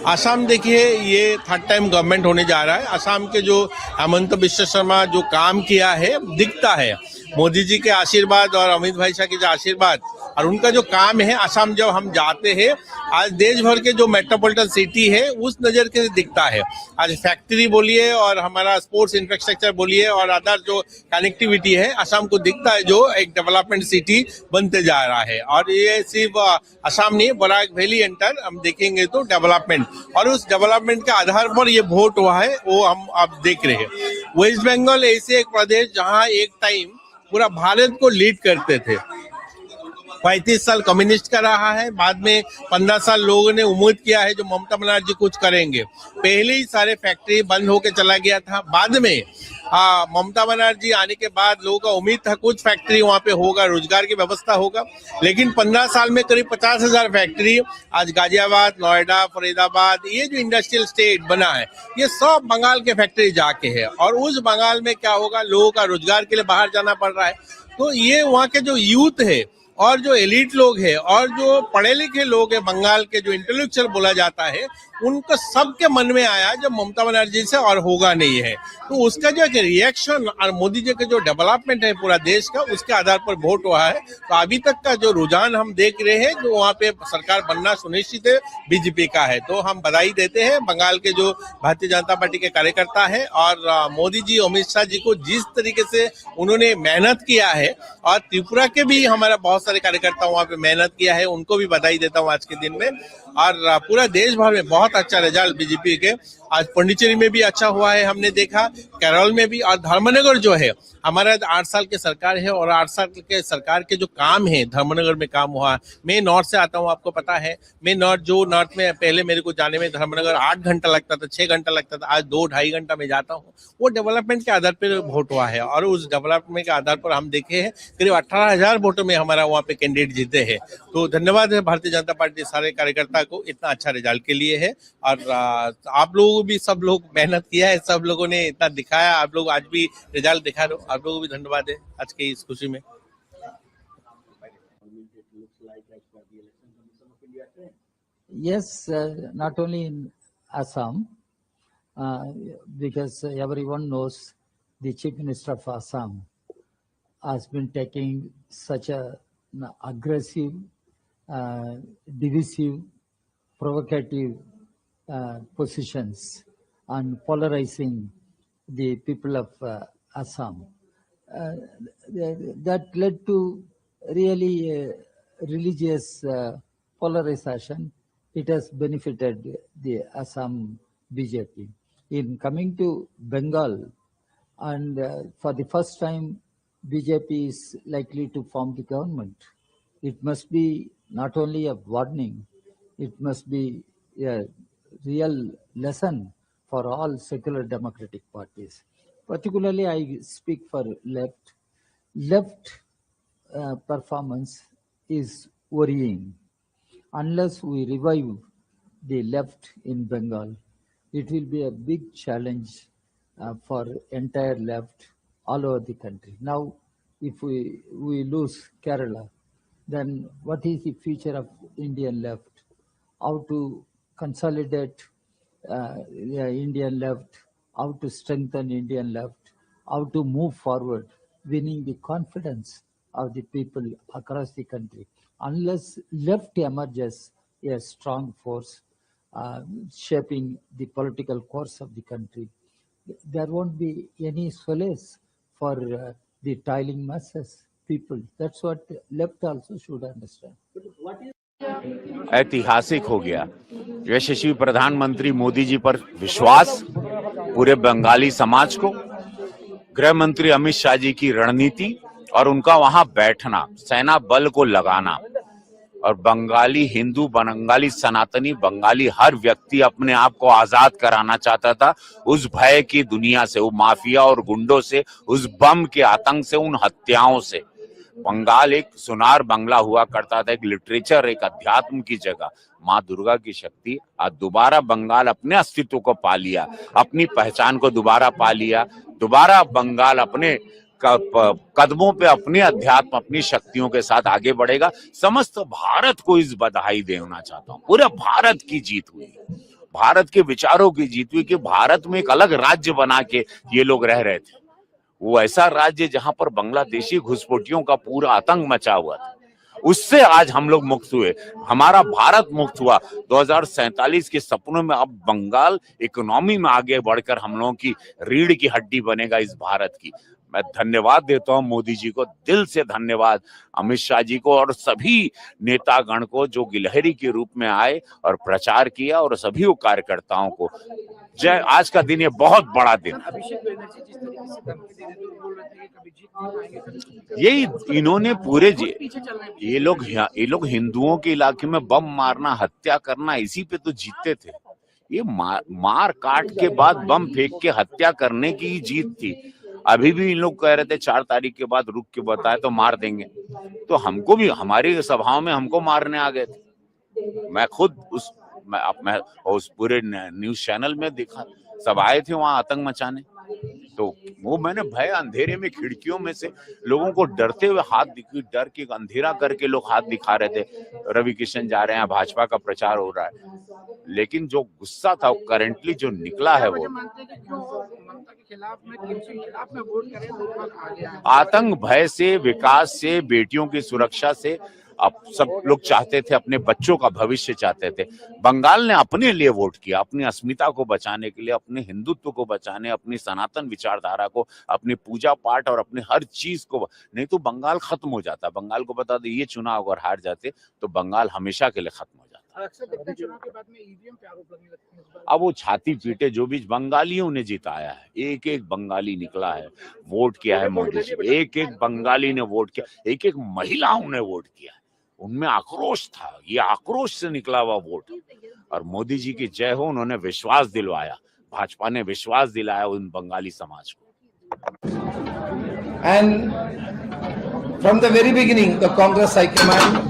असम देखिए, ये थर्ड टाइम गवर्नमेंट होने जा रहा है। असम के जो हेमंत बिश्व शर्मा जो काम किया है दिखता है। मोदी जी के आशीर्वाद और अमित भाई शाह के जो आशीर्वाद और उनका जो काम है, असम जब हम जाते हैं, आज देश भर के जो मेट्रोपॉलिटन सिटी है उस नजर के दिखता है। आज फैक्ट्री बोलिए और हमारा स्पोर्ट्स इंफ्रास्ट्रक्चर बोलिए और अदर जो कनेक्टिविटी है, असम को दिखता है जो एक डेवलपमेंट सिटी बनते जा रहा है। और ये सिर्फ असम नहीं, बराक वैली एंटर हम देखेंगे तो डेवलपमेंट, और उस डेवलपमेंट के आधार पर ये वोट हुआ है, वो हम अब देख रहे हैं। वेस्ट बंगाल ऐसे एक प्रदेश जहाँ एक टाइम पूरा भारत को लीड करते थे। 35 साल कम्युनिस्ट का रहा है, बाद में 15 साल लोगों ने उम्मीद किया है जो ममता बनर्जी कुछ करेंगे। पहले ही सारे फैक्ट्री बंद होके चला गया था। बाद में ममता बनर्जी आने के बाद लोगों का उम्मीद था कुछ फैक्ट्री वहाँ पे होगा, रोजगार की व्यवस्था होगा, लेकिन 15 साल में करीब 50,000 फैक्ट्री आज गाजियाबाद, नोएडा, फरीदाबाद, ये जो इंडस्ट्रियल स्टेट बना है ये सब बंगाल के फैक्ट्री जाके है। और उस बंगाल में क्या होगा, लोगों का रोजगार के लिए बाहर जाना पड़ रहा है। तो ये वहाँ के जो यूथ है और जो एलिट लोग हैं और जो पढ़े लिखे लोग हैं, बंगाल के जो इंटेलेक्चुअल बोला जाता है, उनको सबके मन में आया जब ममता बनर्जी से और होगा नहीं है। तो उसका जो एक रिएक्शन और मोदी जी का जो डेवलपमेंट है पूरा देश का, उसके आधार पर वोट हुआ है। तो अभी तक का जो रुझान हम देख रहे हैं, जो वहाँ पे सरकार बनना सुनिश्चित है बीजेपी का है। तो हम बधाई देते हैं बंगाल के जो भारतीय जनता पार्टी के कार्यकर्ता है और मोदी जी, अमित शाह जी को जिस तरीके से उन्होंने मेहनत किया है, और त्रिपुरा के भी हमारा बहुत सारे कार्यकर्ता वहाँ पे मेहनत किया है, उनको भी बधाई देता हूँ आज के दिन में। और पूरा देश भर में बहुत अच्छा रिजल्ट बीजेपी के। आज पौंडीचेरी में भी अच्छा हुआ है, हमने देखा, केरल में भी, और धर्मनगर जो है हमारा 8 साल की सरकार है और 8 साल के सरकार के जो काम है धर्मनगर में काम हुआ। मैं नॉर्थ से आता हूँ, आपको पता है, मैं नॉर्थ में पहले मेरे को जाने में धर्मनगर 8 घंटा लगता था, 6 घंटा लगता था, आज 2-2.5 घंटा में जाता हूँ। वो डेवलपमेंट के आधार पर वोट हुआ है और उस डेवलपमेंट के आधार पर हम देखे हैं करीब 18,000 वोटों में हमारा वहाँ पे कैंडिडेट जीते हैं। तो धन्यवाद है भारतीय जनता पार्टी सारे कार्यकर्ता को इतना अच्छा रिजल्ट के लिए है। और आप लोगों भी, सब लोग मेहनत किया है, सब लोगों ने इतना दिखाया, आप लोग आज भी रिजल्ट दिखा रहे हो, आप लोगों को भी धन्यवाद है आज की इस खुशी में। Yes, not only in Assam, because everyone knows the Chief Minister of Assam has been taking such an aggressive, divisive, provocative positions and polarizing the people of Assam. That led to really religious polarization. It has benefited the Assam BJP. In coming to Bengal, and for the first time, BJP is likely to form the government. It must be not only a warning, it must be a real lesson for all secular democratic parties. Particularly, I speak for left. Left performance is worrying. Unless we revive the left in Bengal, it will be a big challenge for entire left all over the country. Now, if we lose Kerala, then what is the future of Indian left? How to consolidate the Indian left, how to strengthen Indian left, how to move forward, winning the confidence of the people across the country. Unless left emerges a strong force shaping the political course of the country, there won't be any solace for the toiling masses, people. That's what left also should understand. ऐतिहासिक हो गया। यशस्वी प्रधानमंत्री मोदी जी पर विश्वास, पूरे बंगाली समाज को, गृह मंत्री अमित शाह जी की रणनीति और उनका वहां बैठना, सेना बल को लगाना, और बंगाली हिंदू, बंगाली सनातनी, बंगाली हर व्यक्ति अपने आप को आजाद कराना चाहता था उस भय की दुनिया से, वो माफिया और गुंडों से, उस बम के आतंक से, उन हत्याओं से। बंगाल एक सुनार बंगला हुआ करता था, एक लिटरेचर, एक अध्यात्म की जगह। माँ दुर्गा की शक्ति आज दोबारा बंगाल अपने अस्तित्व को पा लिया, अपनी पहचान को दोबारा पा लिया। दोबारा बंगाल अपने कदमों पे, अपने अध्यात्म, अपनी शक्तियों के साथ आगे बढ़ेगा। समस्त भारत को इस बधाई देना चाहता हूँ। पूरे भारत की जीत हुई, भारत के विचारों की जीत हुई कि भारत में एक अलग राज्य बना के ये लोग रह रहे थे। वो ऐसा राज्य जहां पर बांग्लादेशी घुसपैठियों का पूरा आतंक मचा हुआ था, उससे आज हम लोग मुक्त हुए, हमारा भारत मुक्त हुआ। 2047 के सपनों में अब बंगाल इकोनॉमी में आगे बढ़कर हम लोगों की रीढ़ की हड्डी बनेगा इस भारत की। मैं धन्यवाद देता हूं मोदी जी को, दिल से धन्यवाद अमित शाह जी को और सभी नेतागण को जो गिलहरी के रूप में आए और प्रचार किया, और सभी कार्यकर्ताओं को जय। आज का दिन ये बहुत बड़ा दिन, यही इन्होंने पूरे ये लोग हिंदुओं के इलाके में बम मारना, हत्या करना, इसी पे तो जीतते थे। ये मार काट के बाद बम फेंक के हत्या करने की ही जीत थी। अभी भी इन लोग कह रहे थे 4 तारीख के बाद रुक के बताए तो मार देंगे, तो हमको भी हमारी सभाओं में हमको मारने आ गए थे। मैं खुद मैं उस पूरे न्यूज चैनल में देखा, सब आए थे वहां आतंक मचाने, तो वो मैंने भय अंधेरे में खिड़कियों में से लोगों को डरते हुए डर के अंधेरा करके लोग हाथ दिखा रहे थे, रवि किशन जा रहे हैं, भाजपा का प्रचार हो रहा है। लेकिन जो गुस्सा था वो करेंटली जो निकला है वो आतंक भय से, विकास से, बेटियों की सुरक्षा से। अब सब लोग चाहते थे, अपने बच्चों का भविष्य चाहते थे। बंगाल ने अपने लिए वोट किया, अपनी अस्मिता को बचाने के लिए, अपने हिंदुत्व को बचाने, अपनी सनातन विचारधारा को, अपनी पूजा पाठ और अपने हर चीज को। नहीं तो बंगाल खत्म हो जाता। बंगाल को बता दे, ये चुनाव अगर हार जाते तो बंगाल हमेशा के लिए खत्म हो जाता। अब वो छाती पीटे जो भी बंगालियों ने जिताया है, एक एक बंगाली निकला है, वोट किया है मोदी जी, एक एक बंगाली ने वोट किया, एक एक महिलाओं ने वोट किया। उनमें आक्रोश था, ये आक्रोश से निकला हुआ वोट। और मोदी जी की जय हो, उन्होंने विश्वास दिलवाया, भाजपा ने विश्वास दिलाया उन बंगाली समाज को। And from the very beginning, the Congress High Command,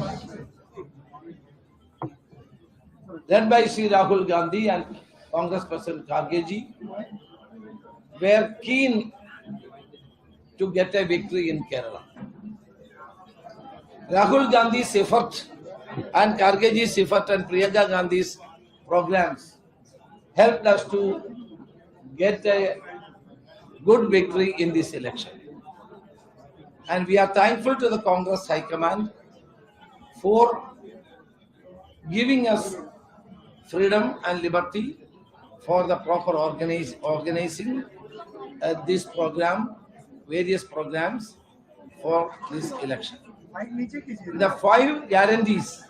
led by Sri Rahul Gandhi and Congress President Kharge ji, were keen to get a victory in Kerala. Rahul Gandhi's effort and Kharge ji's effort and Priyanka Gandhi's programs helped us to get a good victory in this election. And we are thankful to the Congress High Command for giving us freedom and liberty for the proper organizing this program, various programs for this election. The 5 guarantees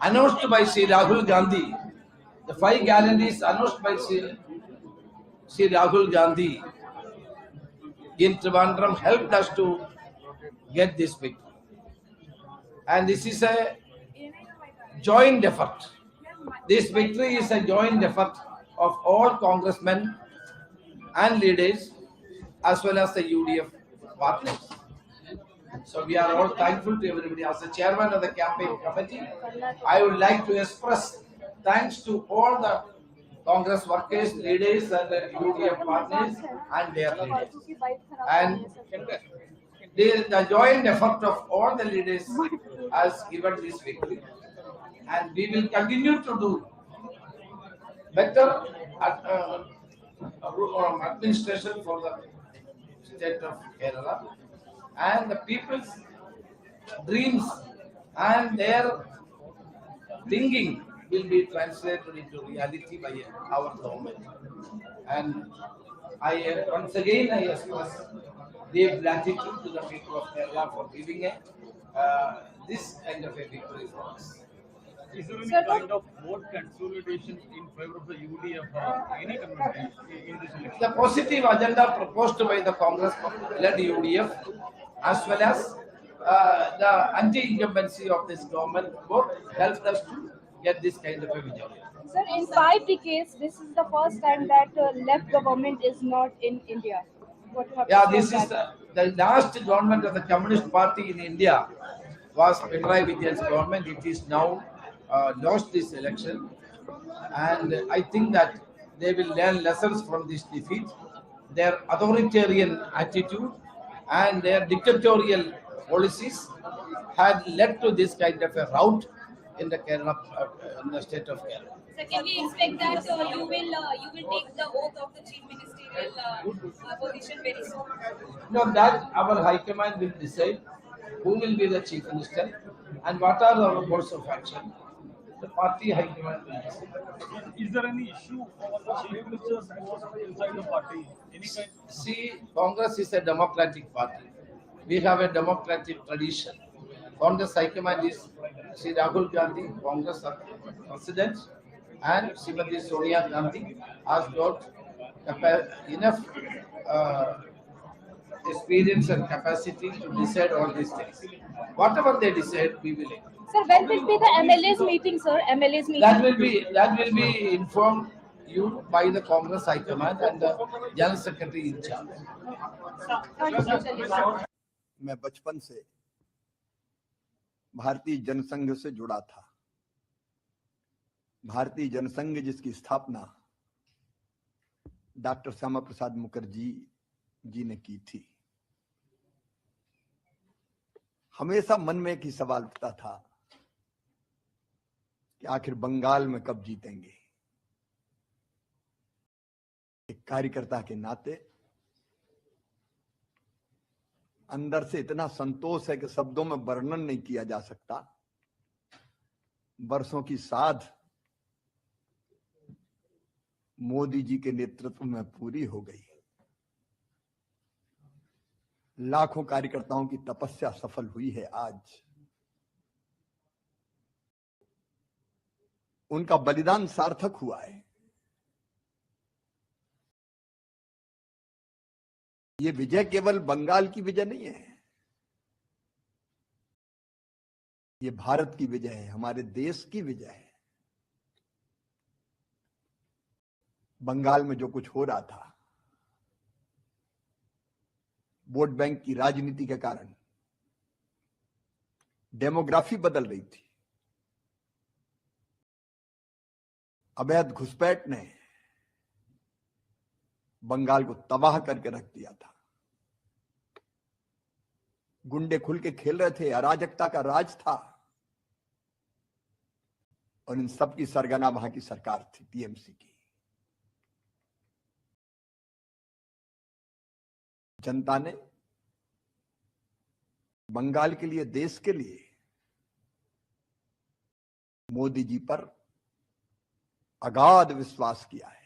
announced by Sri Rahul Gandhi, the 5 guarantees announced by Sri Rahul Gandhi in Trivandrum helped us to get this victory. And this is a joint effort. This victory is a joint effort of all congressmen and leaders as well as the UDF partners. So we are all thankful to everybody. As the chairman of the campaign committee, I would like to express thanks to all the Congress workers, leaders and the UDF partners and their leaders. And the joint effort of all the leaders has given this victory. And we will continue to do better administration for the state of Kerala, and the people's dreams and their thinking will be translated into reality by our government. And once again I express deep gratitude to the people of Kerala for giving this kind of a victory for us. Is there any kind of vote consolidation in favor of the UDF or any community in this election? The positive agenda proposed by the Congress-led UDF as well as the anti-incumbency of this government both helped us to get this kind of a majority. Sir, in 5 decades, this is the first time that left government is not in India. What you have to say This is the last government of the Communist Party in India was Pinarayi Vijayan's government. It is now lost this election, and I think that they will learn lessons from this defeat. Their authoritarian attitude and their dictatorial policies had led to this kind of a rout in the Kerala, in the state of Kerala. So can we expect that you will take the oath of the chief ministerial position very soon? No, that our High Command will decide who will be the chief minister and what are our course of action. The party High Command will decide. Is there any issue over the chief minister's post inside the party? Any kind? See, Congress is a democratic party. We have a democratic tradition. Congress High Command is Sri Rahul Gandhi, Congress President, and Srimati Sonia Gandhi has got enough experience and capacity to decide all these things. Whatever they decide, we will agree. Sir, when will be the MLA's meeting, sir? MLA's meeting? That will be informed you by the Congress High Command and the General Secretary in charge. मैं बचपन से भारतीय जनसंघ से जुड़ा था। भारतीय जनसंघ जिसकी स्थापना डॉक्टर श्यामा प्रसाद मुखर्जी जी ने की थी। हमेशा मन में एक ही सवाल उठता था कि आखिर बंगाल में कब जीतेंगे। एक कार्यकर्ता के नाते अंदर से इतना संतोष है कि शब्दों में वर्णन नहीं किया जा सकता। वर्षों की साध मोदी जी के नेतृत्व में पूरी हो गई। लाखों कार्यकर्ताओं की तपस्या सफल हुई है। आज उनका बलिदान सार्थक हुआ है। ये विजय केवल बंगाल की विजय नहीं है, ये भारत की विजय है, हमारे देश की विजय है। बंगाल में जो कुछ हो रहा था, वोट बैंक की राजनीति के कारण डेमोग्राफी बदल रही थी। अवैध घुसपैठ ने बंगाल को तबाह करके रख दिया था। गुंडे खुल के खेल रहे थे, अराजकता का राज था और इन सब की सरगना वहां की सरकार थी, टीएमसी की। जनता ने बंगाल के लिए, देश के लिए मोदी जी पर अगाध विश्वास किया है।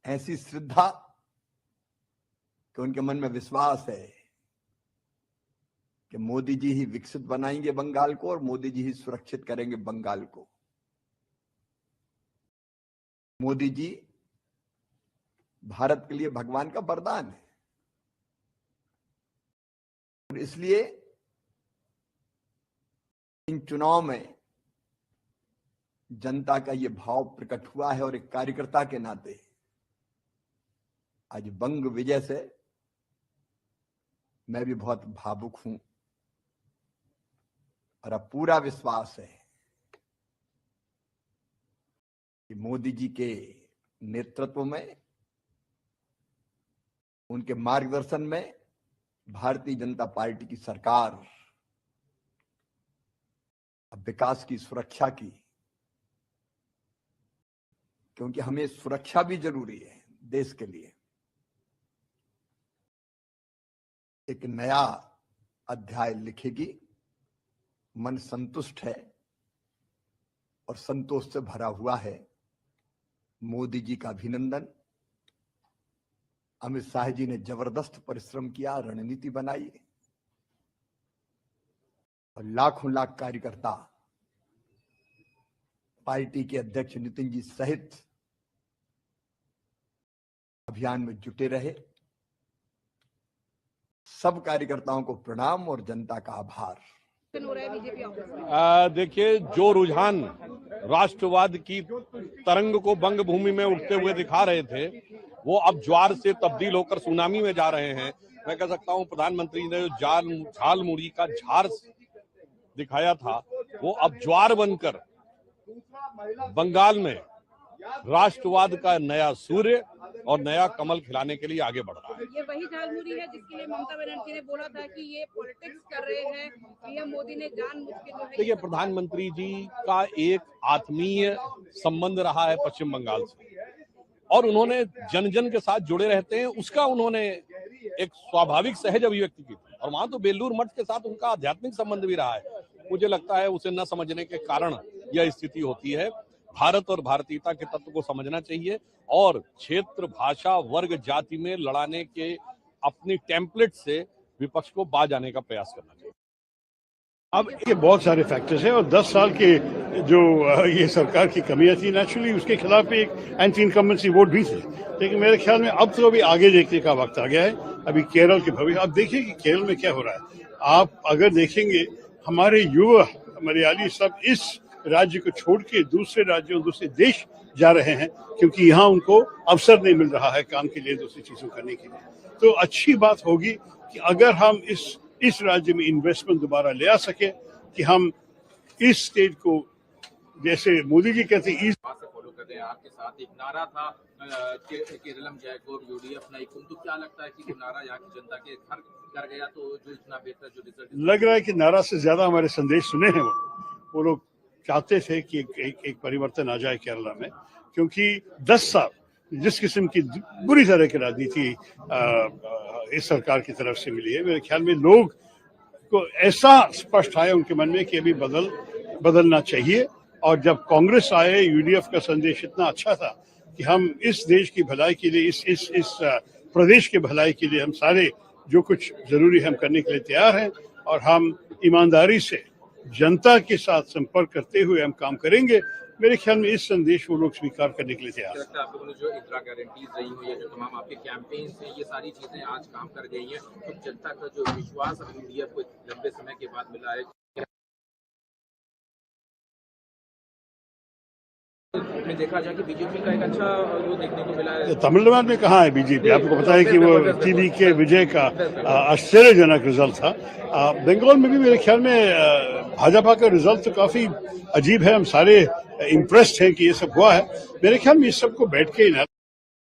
ऐसी श्रद्धा कि उनके मन में विश्वास है कि मोदी जी ही विकसित बनाएंगे बंगाल को और मोदी जी ही सुरक्षित करेंगे बंगाल को। मोदी जी भारत के लिए भगवान का वरदान है और इसलिए इन चुनाव में जनता का यह भाव प्रकट हुआ है और एक कार्यकर्ता के नाते आज बंग विजय से मैं भी बहुत भावुक हूं और अब पूरा विश्वास है कि मोदी जी के नेतृत्व में, उनके मार्गदर्शन में भारतीय जनता पार्टी की सरकार अब विकास की, सुरक्षा की, क्योंकि हमें सुरक्षा भी जरूरी है देश के लिए, एक नया अध्याय लिखेगी। मन संतुष्ट है और संतोष से भरा हुआ है। मोदी जी का अभिनंदन। अमित शाह जी ने जबरदस्त परिश्रम किया, रणनीति बनाई और लाखों लाख कार्यकर्ता पार्टी के अध्यक्ष नितिन जी सहित अभियान में जुटे रहे। सब कार्यकर्ताओं को प्रणाम और जनता का आभार। देखिए, जो रुझान राष्ट्रवाद की तरंग को बंग भूमि में उठते हुए दिखा रहे थे, वो अब ज्वार से तब्दील होकर सुनामी में जा रहे हैं। मैं कह सकता हूं प्रधानमंत्री ने जो झाल मुड़ी का झार दिखाया था, वो अब ज्वार बनकर बंगाल में राष्ट्रवाद का नया सूर्य और नया कमल खिलाने के लिए आगे बढ़ रहा है। ये वही झालमुड़ी है जिसके लिए ममता बनर्जी ने बोला था कि ये पॉलिटिक्स कर रहे हैं, पीएम मोदी ने जानबूझ के जो है। देखिए, प्रधानमंत्री जी का एक आत्मीय संबंध रहा है पश्चिम बंगाल से और उन्होंने जन जन के साथ जुड़े रहते हैं, उसका उन्होंने एक स्वाभाविक सहज अभिव्यक्ति की थी। और वहां तो बेलूर मठ के साथ उनका आध्यात्मिक संबंध भी रहा है। मुझे लगता है उसे न समझने के कारण यह स्थिति होती है। भारत और भारतीयता के तत्व को समझना चाहिए और क्षेत्र, भाषा, वर्ग, जाति में लड़ाने के अपनी टेम्पलेट से विपक्ष को बाज आने का प्रयास करना चाहिए। अब ये बहुत सारे फैक्टर्स हैं और 10 साल के जो ये सरकार की कमियां थी नेचुरली उसके खिलाफ एक एंटी इनकम्बेंसी वोट भी थे, लेकिन मेरे ख्याल में अब तो अभी आगे देखने का वक्त आ गया है। अभी केरल के भविष्य अब देखिए कि केरल में क्या हो रहा है। आप अगर देखेंगे हमारे युवा मलयाली सब इस राज्य को छोड़ के दूसरे राज्यों दूसरे देश जा रहे हैं क्योंकि यहाँ उनको अवसर नहीं मिल रहा है काम के लिए, दूसरी चीजों करने के लिए। तो अच्छी बात होगी कि अगर हम इस राज्य में इन्वेस्टमेंट दोबारा ले आ सके कि हम इस स्टेट को जैसे मोदी जी कहते हैं फॉलो कर रहे हैं। आपके साथ एक नारा था केरलम जयकोर यूडीएफ नहीं, तो क्या लगता है कि वो नारा यहाँ की जनता के घर कर गया तो जो इतना बेहतर जो रिजल्ट लग रहा है कि नारा से ज्यादा हमारे संदेश सुने हैं। वो लोग चाहते थे कि एक परिवर्तन आ जाए केरला में, क्योंकि 10 साल जिस किस्म की बुरी तरह की राजनीति इस सरकार की तरफ से मिली है, मेरे ख्याल में लोग को ऐसा स्पष्ट आया उनके मन में कि अभी बदलना चाहिए। और जब कांग्रेस आए, यूडीएफ का संदेश इतना अच्छा था कि हम इस देश की भलाई के लिए, इस प्रदेश के भलाई के लिए हम सारे जो कुछ जरूरी हम करने के लिए तैयार हैं और हम ईमानदारी से जनता के साथ संपर्क करते हुए हम काम करेंगे। मेरे ख्याल में इस संदेश वो लोग स्वीकार करने के लिए तैयार हैं। आप लोगों ने जो इंदिरा गारंटीज रही हो या जो तमाम आपके कैंपेन्स हैं, ये सारी चीजें आज काम कर गई हैं, तो जनता का जो विश्वास अब यूडीएफ को लंबे समय के बाद मिला है में देखा जाए कि बीजेपी का एक अच्छा जो देखने को मिला है। तमिलनाडु में कहाँ है बीजेपी? आपको पता है कि वो टीवी के विजय का आश्चर्यजनक रिजल्ट था। बंगाल में भी मेरे ख्याल में भाजपा का रिजल्ट तो काफी अजीब है। हम सारे इम्प्रेस्ड हैं कि ये सब हुआ है। मेरे ख्याल में इस सबको बैठ के